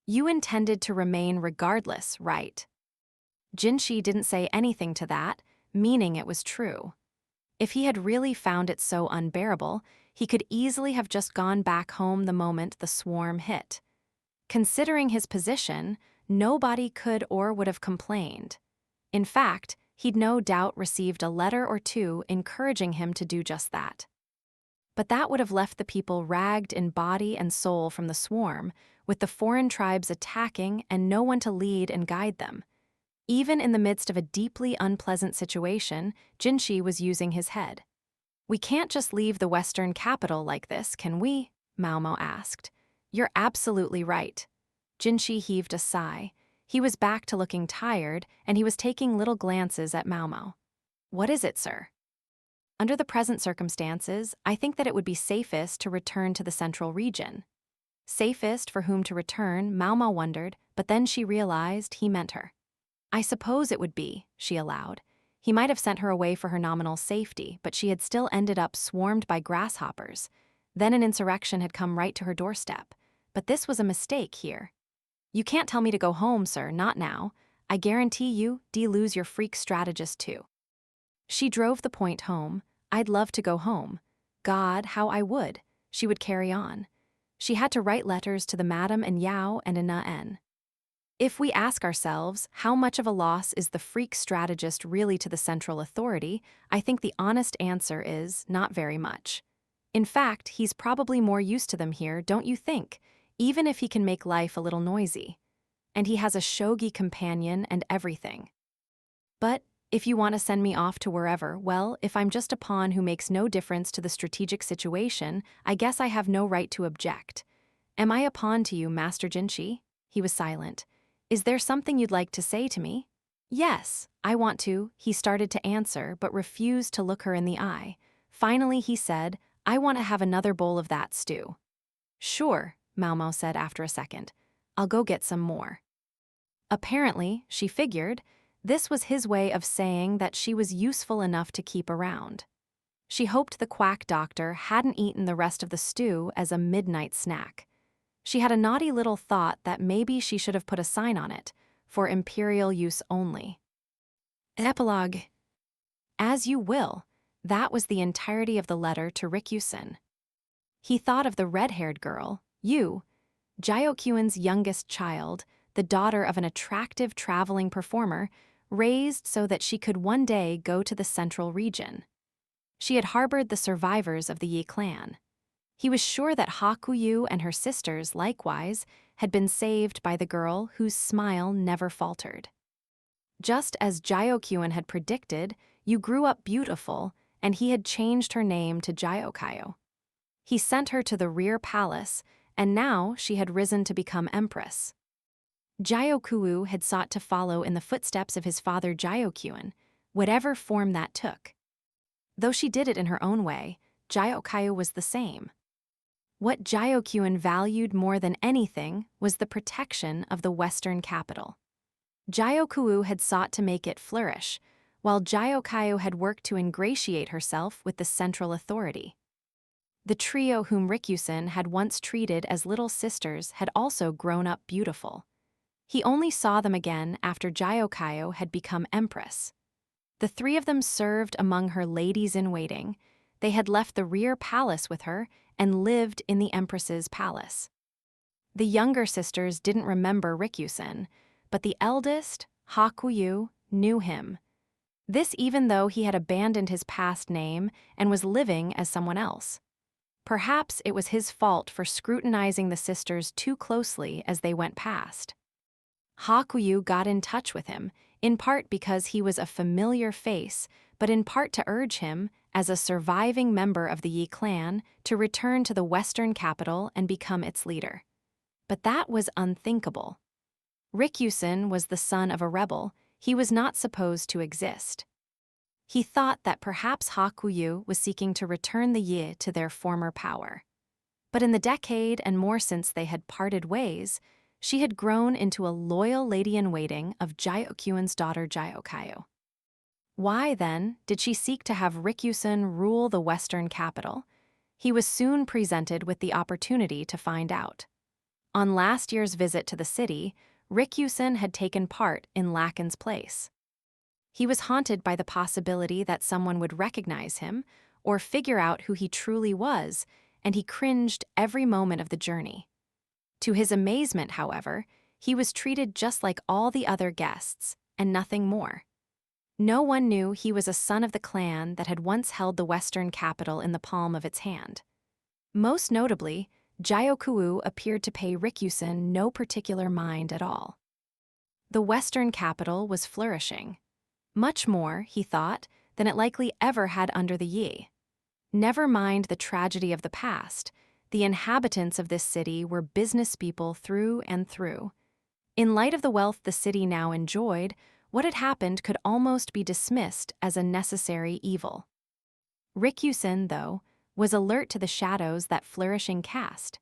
You intended to remain regardless, right? Jinshi didn't say anything to that, meaning it was true. If he had really found it so unbearable, he could easily have just gone back home the moment the swarm hit. Considering his position, nobody could or would have complained. In fact, he'd no doubt received a letter or two encouraging him to do just that. But that would have left the people ragged in body and soul from the swarm, with the foreign tribes attacking and no one to lead and guide them. Even in the midst of a deeply unpleasant situation, Jinshi was using his head. We can't just leave the western capital like this, can we? Maomao asked. You're absolutely right. Jinshi heaved a sigh. He was back to looking tired, and he was taking little glances at Maomao. What is it, sir? Under the present circumstances, I think that it would be safest to return to the central region. Safest for whom to return, Maomao wondered, but then she realized he meant her. I suppose it would be, she allowed. He might have sent her away for her nominal safety, but she had still ended up swarmed by grasshoppers. Then an insurrection had come right to her doorstep. But this was a mistake here. You can't tell me to go home, sir, not now. I guarantee you, lose your freak strategist too. She drove the point home. I'd love to go home. God, how I would. She would carry on. She had to write letters to the Madam and Yao and Ana. If we ask ourselves, how much of a loss is the freak strategist really to the central authority, I think the honest answer is not very much. In fact, he's probably more used to them here, don't you think, even if he can make life a little noisy. And he has a shogi companion and everything. But if you want to send me off to wherever, well, if I'm just a pawn who makes no difference to the strategic situation, I guess I have no right to object. Am I a pawn to you, Master Jinshi? He was silent. Is there something you'd like to say to me? Yes, I want to, he started to answer, but refused to look her in the eye. Finally, he said, I want to have another bowl of that stew. Sure, Maomao said after a second. I'll go get some more. Apparently, she figured, this was his way of saying that she was useful enough to keep around. She hoped the quack doctor hadn't eaten the rest of the stew as a midnight snack. She had a naughty little thought that maybe she should have put a sign on it, for Imperial use only. Epilogue. As you will. That was the entirety of the letter to Rikyusen. He thought of the red-haired girl, Jiao youngest child, the daughter of an attractive traveling performer, raised so that she could one day go to the central region. She had harbored the survivors of the Yi clan. He was sure that Hakuyu and her sisters, likewise, had been saved by the girl whose smile never faltered. Just as Jiao had predicted, you grew up beautiful, and he had changed her name to Jiao. He sent her to the rear palace, and now she had risen to become empress. Jiao had sought to follow in the footsteps of his father Jiao, whatever form that took. Though she did it in her own way, Jiao was the same. What Jiao valued more than anything was the protection of the western capital. Jiao had sought to make it flourish, while Jiao had worked to ingratiate herself with the central authority. The trio whom Rikyusen had once treated as little sisters had also grown up beautiful. He only saw them again after Jyokayo had become empress. The three of them served among her ladies-in-waiting. They had left the rear palace with her and lived in the empress's palace. The younger sisters didn't remember Rikyusen, but the eldest, Hakuyu, knew him. This even though he had abandoned his past name and was living as someone else. Perhaps it was his fault for scrutinizing the sisters too closely as they went past. Hakuyu got in touch with him, in part because he was a familiar face, but in part to urge him, as a surviving member of the Yi clan, to return to the western capital and become its leader. But that was unthinkable. Rikyusen was the son of a rebel. He was not supposed to exist. He thought that perhaps Hakuyu was seeking to return the Yi to their former power. But in the decade and more since they had parted ways, she had grown into a loyal lady-in-waiting of Jyokyuin's daughter Jyokayo. Why, then, did she seek to have Rikyusen rule the western capital? He was soon presented with the opportunity to find out. On last year's visit to the city, Rikyusen had taken part in Lakin's place. He was haunted by the possibility that someone would recognize him or figure out who he truly was, and he cringed every moment of the journey. To his amazement, however, he was treated just like all the other guests, and nothing more. No one knew he was a son of the clan that had once held the western capital in the palm of its hand. Most notably, Jyokuyu appeared to pay Rikyusen no particular mind at all. The western capital was flourishing. Much more, he thought, than it likely ever had under the Yi. Never mind the tragedy of the past, the inhabitants of this city were business people through and through. In light of the wealth the city now enjoyed, what had happened could almost be dismissed as a necessary evil. Rikyusen, though, was alert to the shadows that flourishing cast.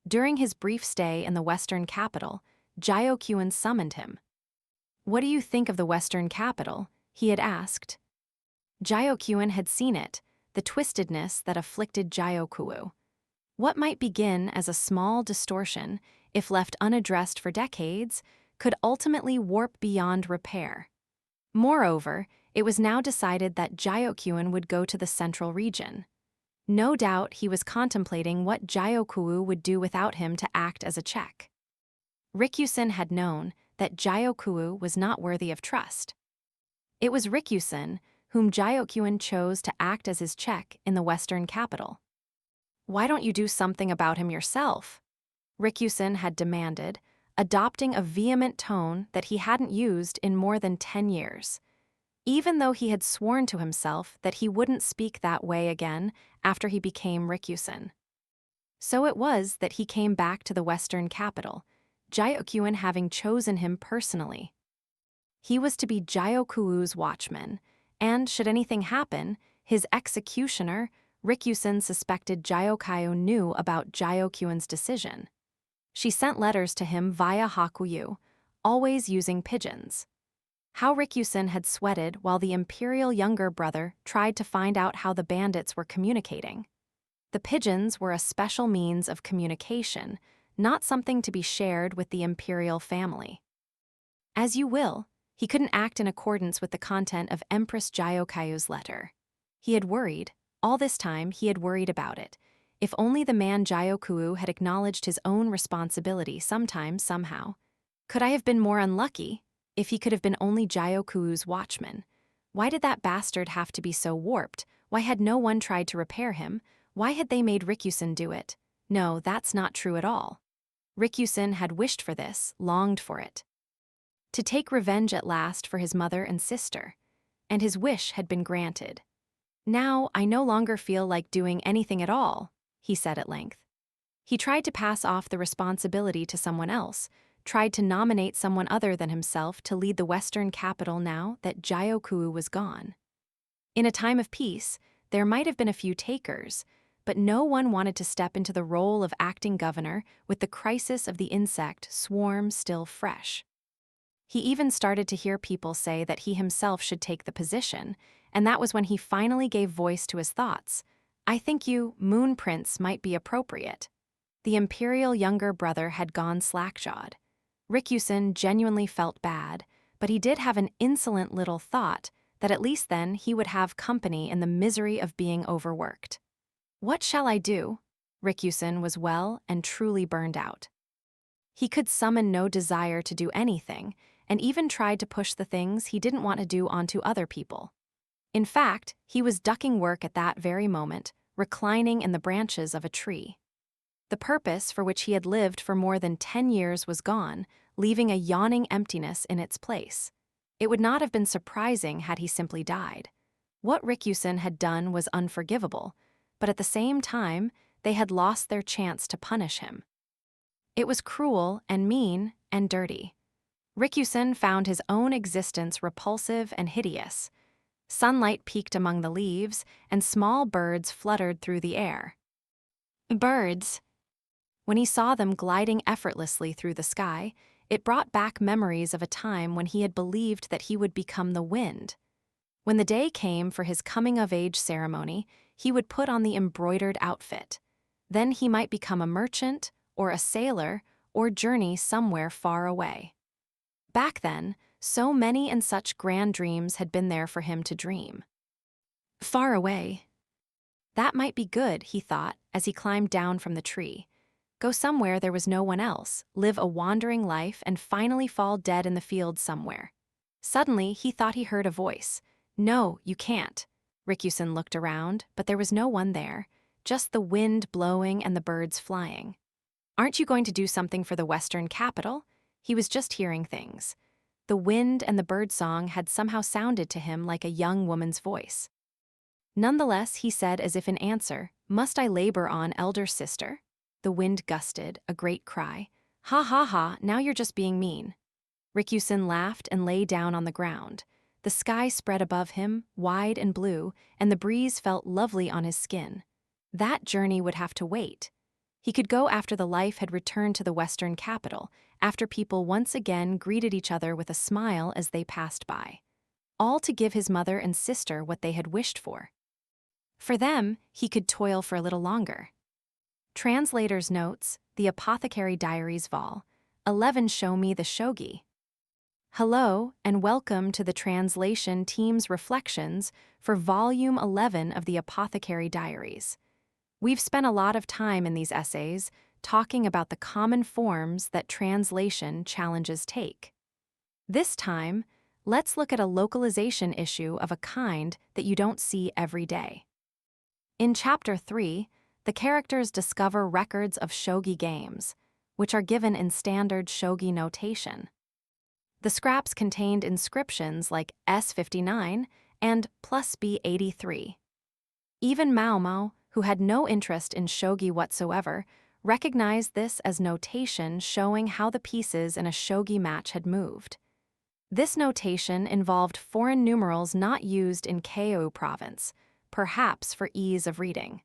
During his brief stay in the western capital, Jyokyuin summoned him. "What do you think of the western capital?" he had asked. Jyokyuin had seen it, the twistedness that afflicted Jyokuyu. What might begin as a small distortion, if left unaddressed for decades, could ultimately warp beyond repair. Moreover, it was now decided that Jyokyuin would go to the central region. No doubt he was contemplating what Jyokuyu would do without him to act as a check. Rikyusen had known that Jyokuyu was not worthy of trust. It was Rikyusen whom Jyokyuin chose to act as his check in the western capital. "Why don't you do something about him yourself?" Rikyusen had demanded, adopting a vehement tone that he hadn't used in more than 10 years. Even though he had sworn to himself that he wouldn't speak that way again after he became Rikyusen. So it was that he came back to the western capital, Jyokyuin having chosen him personally. He was to be Jyokuyu's watchman, and should anything happen, his executioner, Rikyusen suspected Jyokayo knew about Jyokyuin's decision. She sent letters to him via Hakuyu, always using pigeons. How Rikyusen had sweated while the Imperial younger brother tried to find out how the bandits were communicating. The pigeons were a special means of communication, not something to be shared with the Imperial family. As you will, he couldn't act in accordance with the content of Empress Jyokayu's letter. He had worried, all this time he had worried about it. If only the man Jyokuyu had acknowledged his own responsibility sometime, somehow. Could I have been more unlucky? If he could have been only Jyokuyu's watchman. Why did that bastard have to be so warped? Why had no one tried to repair him? Why had they made Rikyusen do it? No, that's not true at all. Rikyusen had wished for this, longed for it. To take revenge at last for his mother and sister. And his wish had been granted. "Now I no longer feel like doing anything at all," he said at length. He tried to pass off the responsibility to someone else, tried to nominate someone other than himself to lead the western capital now that Jyokuyu was gone. In a time of peace, there might have been a few takers, but no one wanted to step into the role of acting governor with the crisis of the insect swarm still fresh. He even started to hear people say that he himself should take the position, and that was when he finally gave voice to his thoughts. "I think you, Moon Prince, might be appropriate." The Imperial younger brother had gone slack-jawed. Rikusen genuinely felt bad, but he did have an insolent little thought that at least then he would have company in the misery of being overworked. What shall I do? Rikusen was well and truly burned out. He could summon no desire to do anything, and even tried to push the things he didn't want to do onto other people. In fact, he was ducking work at that very moment, reclining in the branches of a tree. The purpose for which he had lived for more than 10 years was gone, leaving a yawning emptiness in its place. It would not have been surprising had he simply died. What Rikusen had done was unforgivable, but at the same time, they had lost their chance to punish him. It was cruel and mean and dirty. Rikusen found his own existence repulsive and hideous. Sunlight peeked among the leaves, and small birds fluttered through the air. Birds! When he saw them gliding effortlessly through the sky, it brought back memories of a time when he had believed that he would become the wind. When the day came for his coming-of-age ceremony, he would put on the embroidered outfit. Then he might become a merchant, or a sailor, or journey somewhere far away. Back then, so many and such grand dreams had been there for him to dream. Far away. That might be good, he thought, as he climbed down from the tree. Go somewhere there was no one else, live a wandering life, and finally fall dead in the fields somewhere. Suddenly, he thought he heard a voice. No, you can't. Rikusen looked around, but there was no one there, just the wind blowing and the birds flying. Aren't you going to do something for the Western capital? He was just hearing things. The wind and the birdsong had somehow sounded to him like a young woman's voice. Nonetheless, he said as if in answer, Must I labor on, elder sister? The wind gusted, a great cry. Ha ha ha, now you're just being mean. Rikusen laughed and lay down on the ground. The sky spread above him, wide and blue, and the breeze felt lovely on his skin. That journey would have to wait. He could go after the life had returned to the Western capital, after people once again greeted each other with a smile as they passed by. All to give his mother and sister what they had wished for. For them, he could toil for a little longer. Translator's notes, the Apothecary Diaries Vol. 11 Show Me the Shogi. Hello, and welcome to the translation team's reflections for Volume 11 of the Apothecary Diaries. We've spent a lot of time in these essays talking about the common forms that translation challenges take. This time, let's look at a localization issue of a kind that you don't see every day. In Chapter 3, the characters discover records of shogi games, which are given in standard shogi notation. The scraps contained inscriptions like S59 and plus B83. Even Maomao, who had no interest in shogi whatsoever, recognized this as notation showing how the pieces in a shogi match had moved. This notation involved foreign numerals not used in Keiō province, perhaps for ease of reading.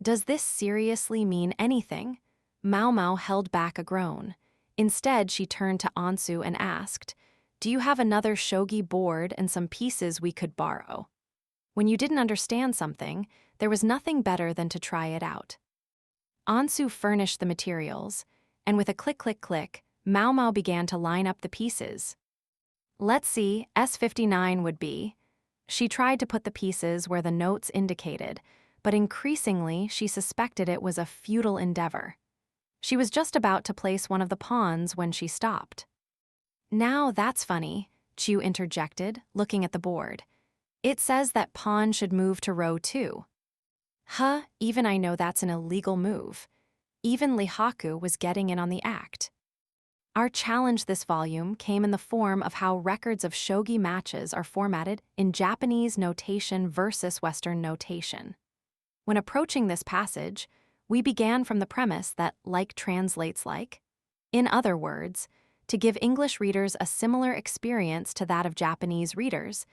Does this seriously mean anything? Maomao held back a groan. Instead, she turned to Ansu and asked, Do you have another shogi board and some pieces we could borrow? When you didn't understand something, there was nothing better than to try it out. Ansu furnished the materials, and with a click-click-click, Maomao began to line up the pieces. Let's see, S59 would be. She tried to put the pieces where the notes indicated, but increasingly she suspected it was a futile endeavor. She was just about to place one of the pawns when she stopped. Now that's funny, Chiu interjected, looking at the board. It says that pawn should move to row 2. Huh, even I know that's an illegal move. Even Lihaku was getting in on the act. Our challenge this volume came in the form of how records of shogi matches are formatted in Japanese notation versus Western notation. When approaching this passage, we began from the premise that like translates like. In other words, to give English readers a similar experience to that of Japanese readers,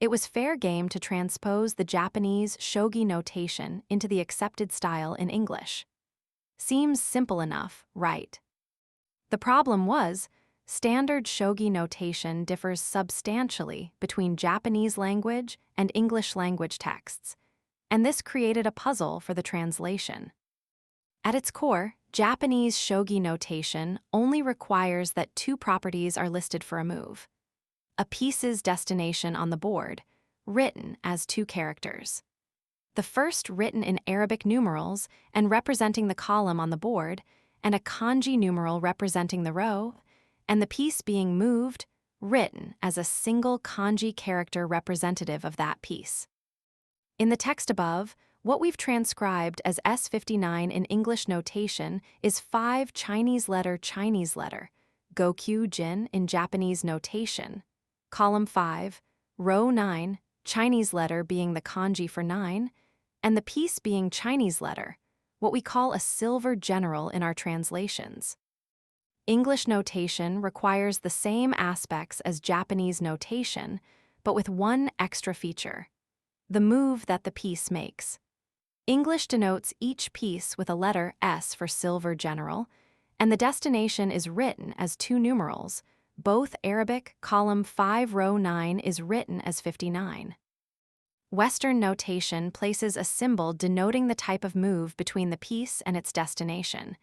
it was fair game to transpose the Japanese shogi notation into the accepted style in English. Seems simple enough, right? The problem was, standard shogi notation differs substantially between Japanese language and English language texts, and this created a puzzle for the translation. At its core, Japanese shogi notation only requires that two properties are listed for a move. A piece's destination on the board, written as two characters. The first written in Arabic numerals and representing the column on the board, and a kanji numeral representing the row, and the piece being moved, written as a single kanji character representative of that piece. In the text above, what we've transcribed as S59 in English notation is 5 Chinese letter, Gokyu Jin in Japanese notation, column 5, row 9, Chinese letter being the kanji for 9, and the piece being Chinese letter, what we call a silver general in our translations. English notation requires the same aspects as Japanese notation, but with one extra feature: the move that the piece makes. English denotes each piece with a letter S for silver general, and the destination is written as two numerals. Both Arabic, column 5, row 9 is written as 59. Western notation places a symbol denoting the type of move between the piece and its destination,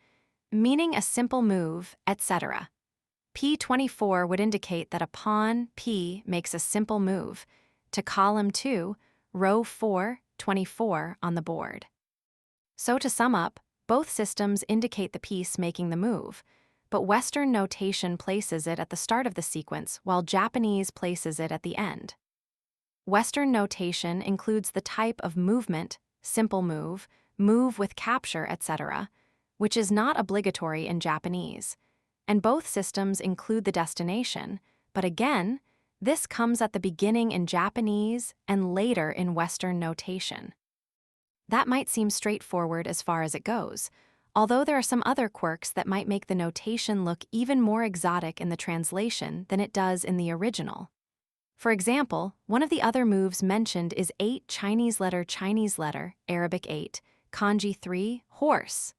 meaning a simple move, etc. P24 would indicate that a pawn, P, makes a simple move to column 2, row 4, 24 on the board. So to sum up, both systems indicate the piece making the move, but Western notation places it at the start of the sequence while Japanese places it at the end. Western notation includes the type of movement, simple move, move with capture, etc., which is not obligatory in Japanese, and both systems include the destination, but again, this comes at the beginning in Japanese and later in Western notation. That might seem straightforward as far as it goes, although there are some other quirks that might make the notation look even more exotic in the translation than it does in the original. For example, one of the other moves mentioned is 8 Chinese letter, Arabic 8, kanji 3, horse.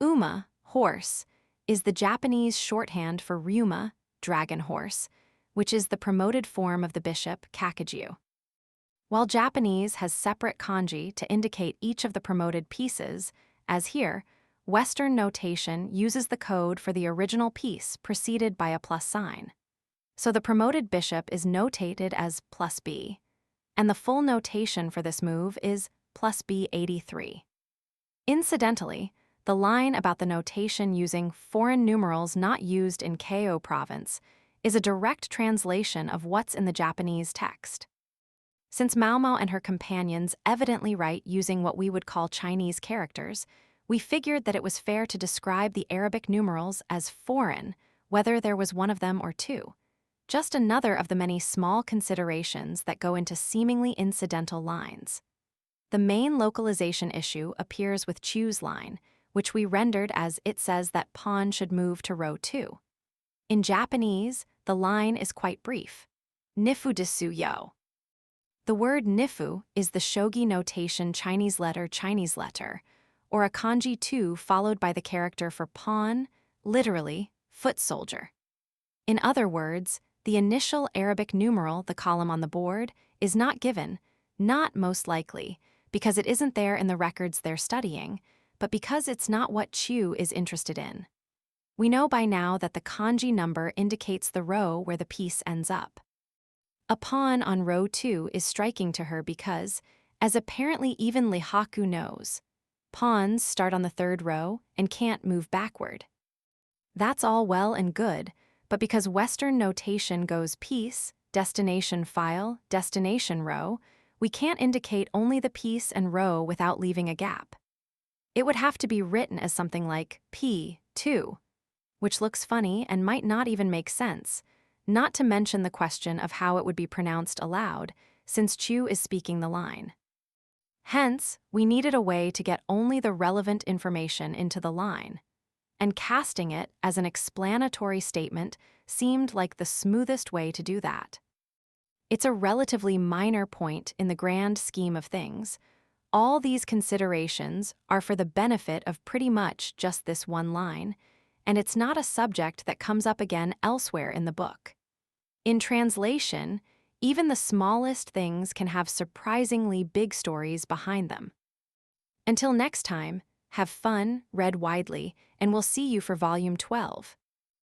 Uma, horse, is the Japanese shorthand for ryuma, dragon horse, which is the promoted form of the bishop, kakaju. While Japanese has separate kanji to indicate each of the promoted pieces, as here, Western notation uses the code for the original piece preceded by a plus sign. So the promoted bishop is notated as plus B, and the full notation for this move is plus B83. Incidentally, the line about the notation using foreign numerals not used in Keio province is a direct translation of what's in the Japanese text. Since Maomao and her companions evidently write using what we would call Chinese characters, we figured that it was fair to describe the Arabic numerals as foreign, whether there was one of them or two. Just another of the many small considerations that go into seemingly incidental lines. The main localization issue appears with Chu's line, which we rendered as it says that pawn should move to row 2. In Japanese, the line is quite brief. Nifu desu yo. The word nifu is the shogi notation Chinese letter, or a kanji 2 followed by the character for pawn, literally, foot soldier. In other words, the initial Arabic numeral, the column on the board, is not given, not most likely, because it isn't there in the records they're studying, but because it's not what Chu is interested in. We know by now that the kanji number indicates the row where the piece ends up. A pawn on row 2 is striking to her because, as apparently even Lihaku knows, pawns start on the 3rd row and can't move backward. That's all well and good, but because Western notation goes piece, destination file, destination row, we can't indicate only the piece and row without leaving a gap. It would have to be written as something like P2, which looks funny and might not even make sense, not to mention the question of how it would be pronounced aloud, since Chu is speaking the line. Hence, we needed a way to get only the relevant information into the line, and casting it as an explanatory statement seemed like the smoothest way to do that. It's a relatively minor point in the grand scheme of things. All these considerations are for the benefit of pretty much just this one line, and it's not a subject that comes up again elsewhere in the book. In translation, even the smallest things can have surprisingly big stories behind them. Until next time, Have fun, read widely, and we'll see you for Volume 12.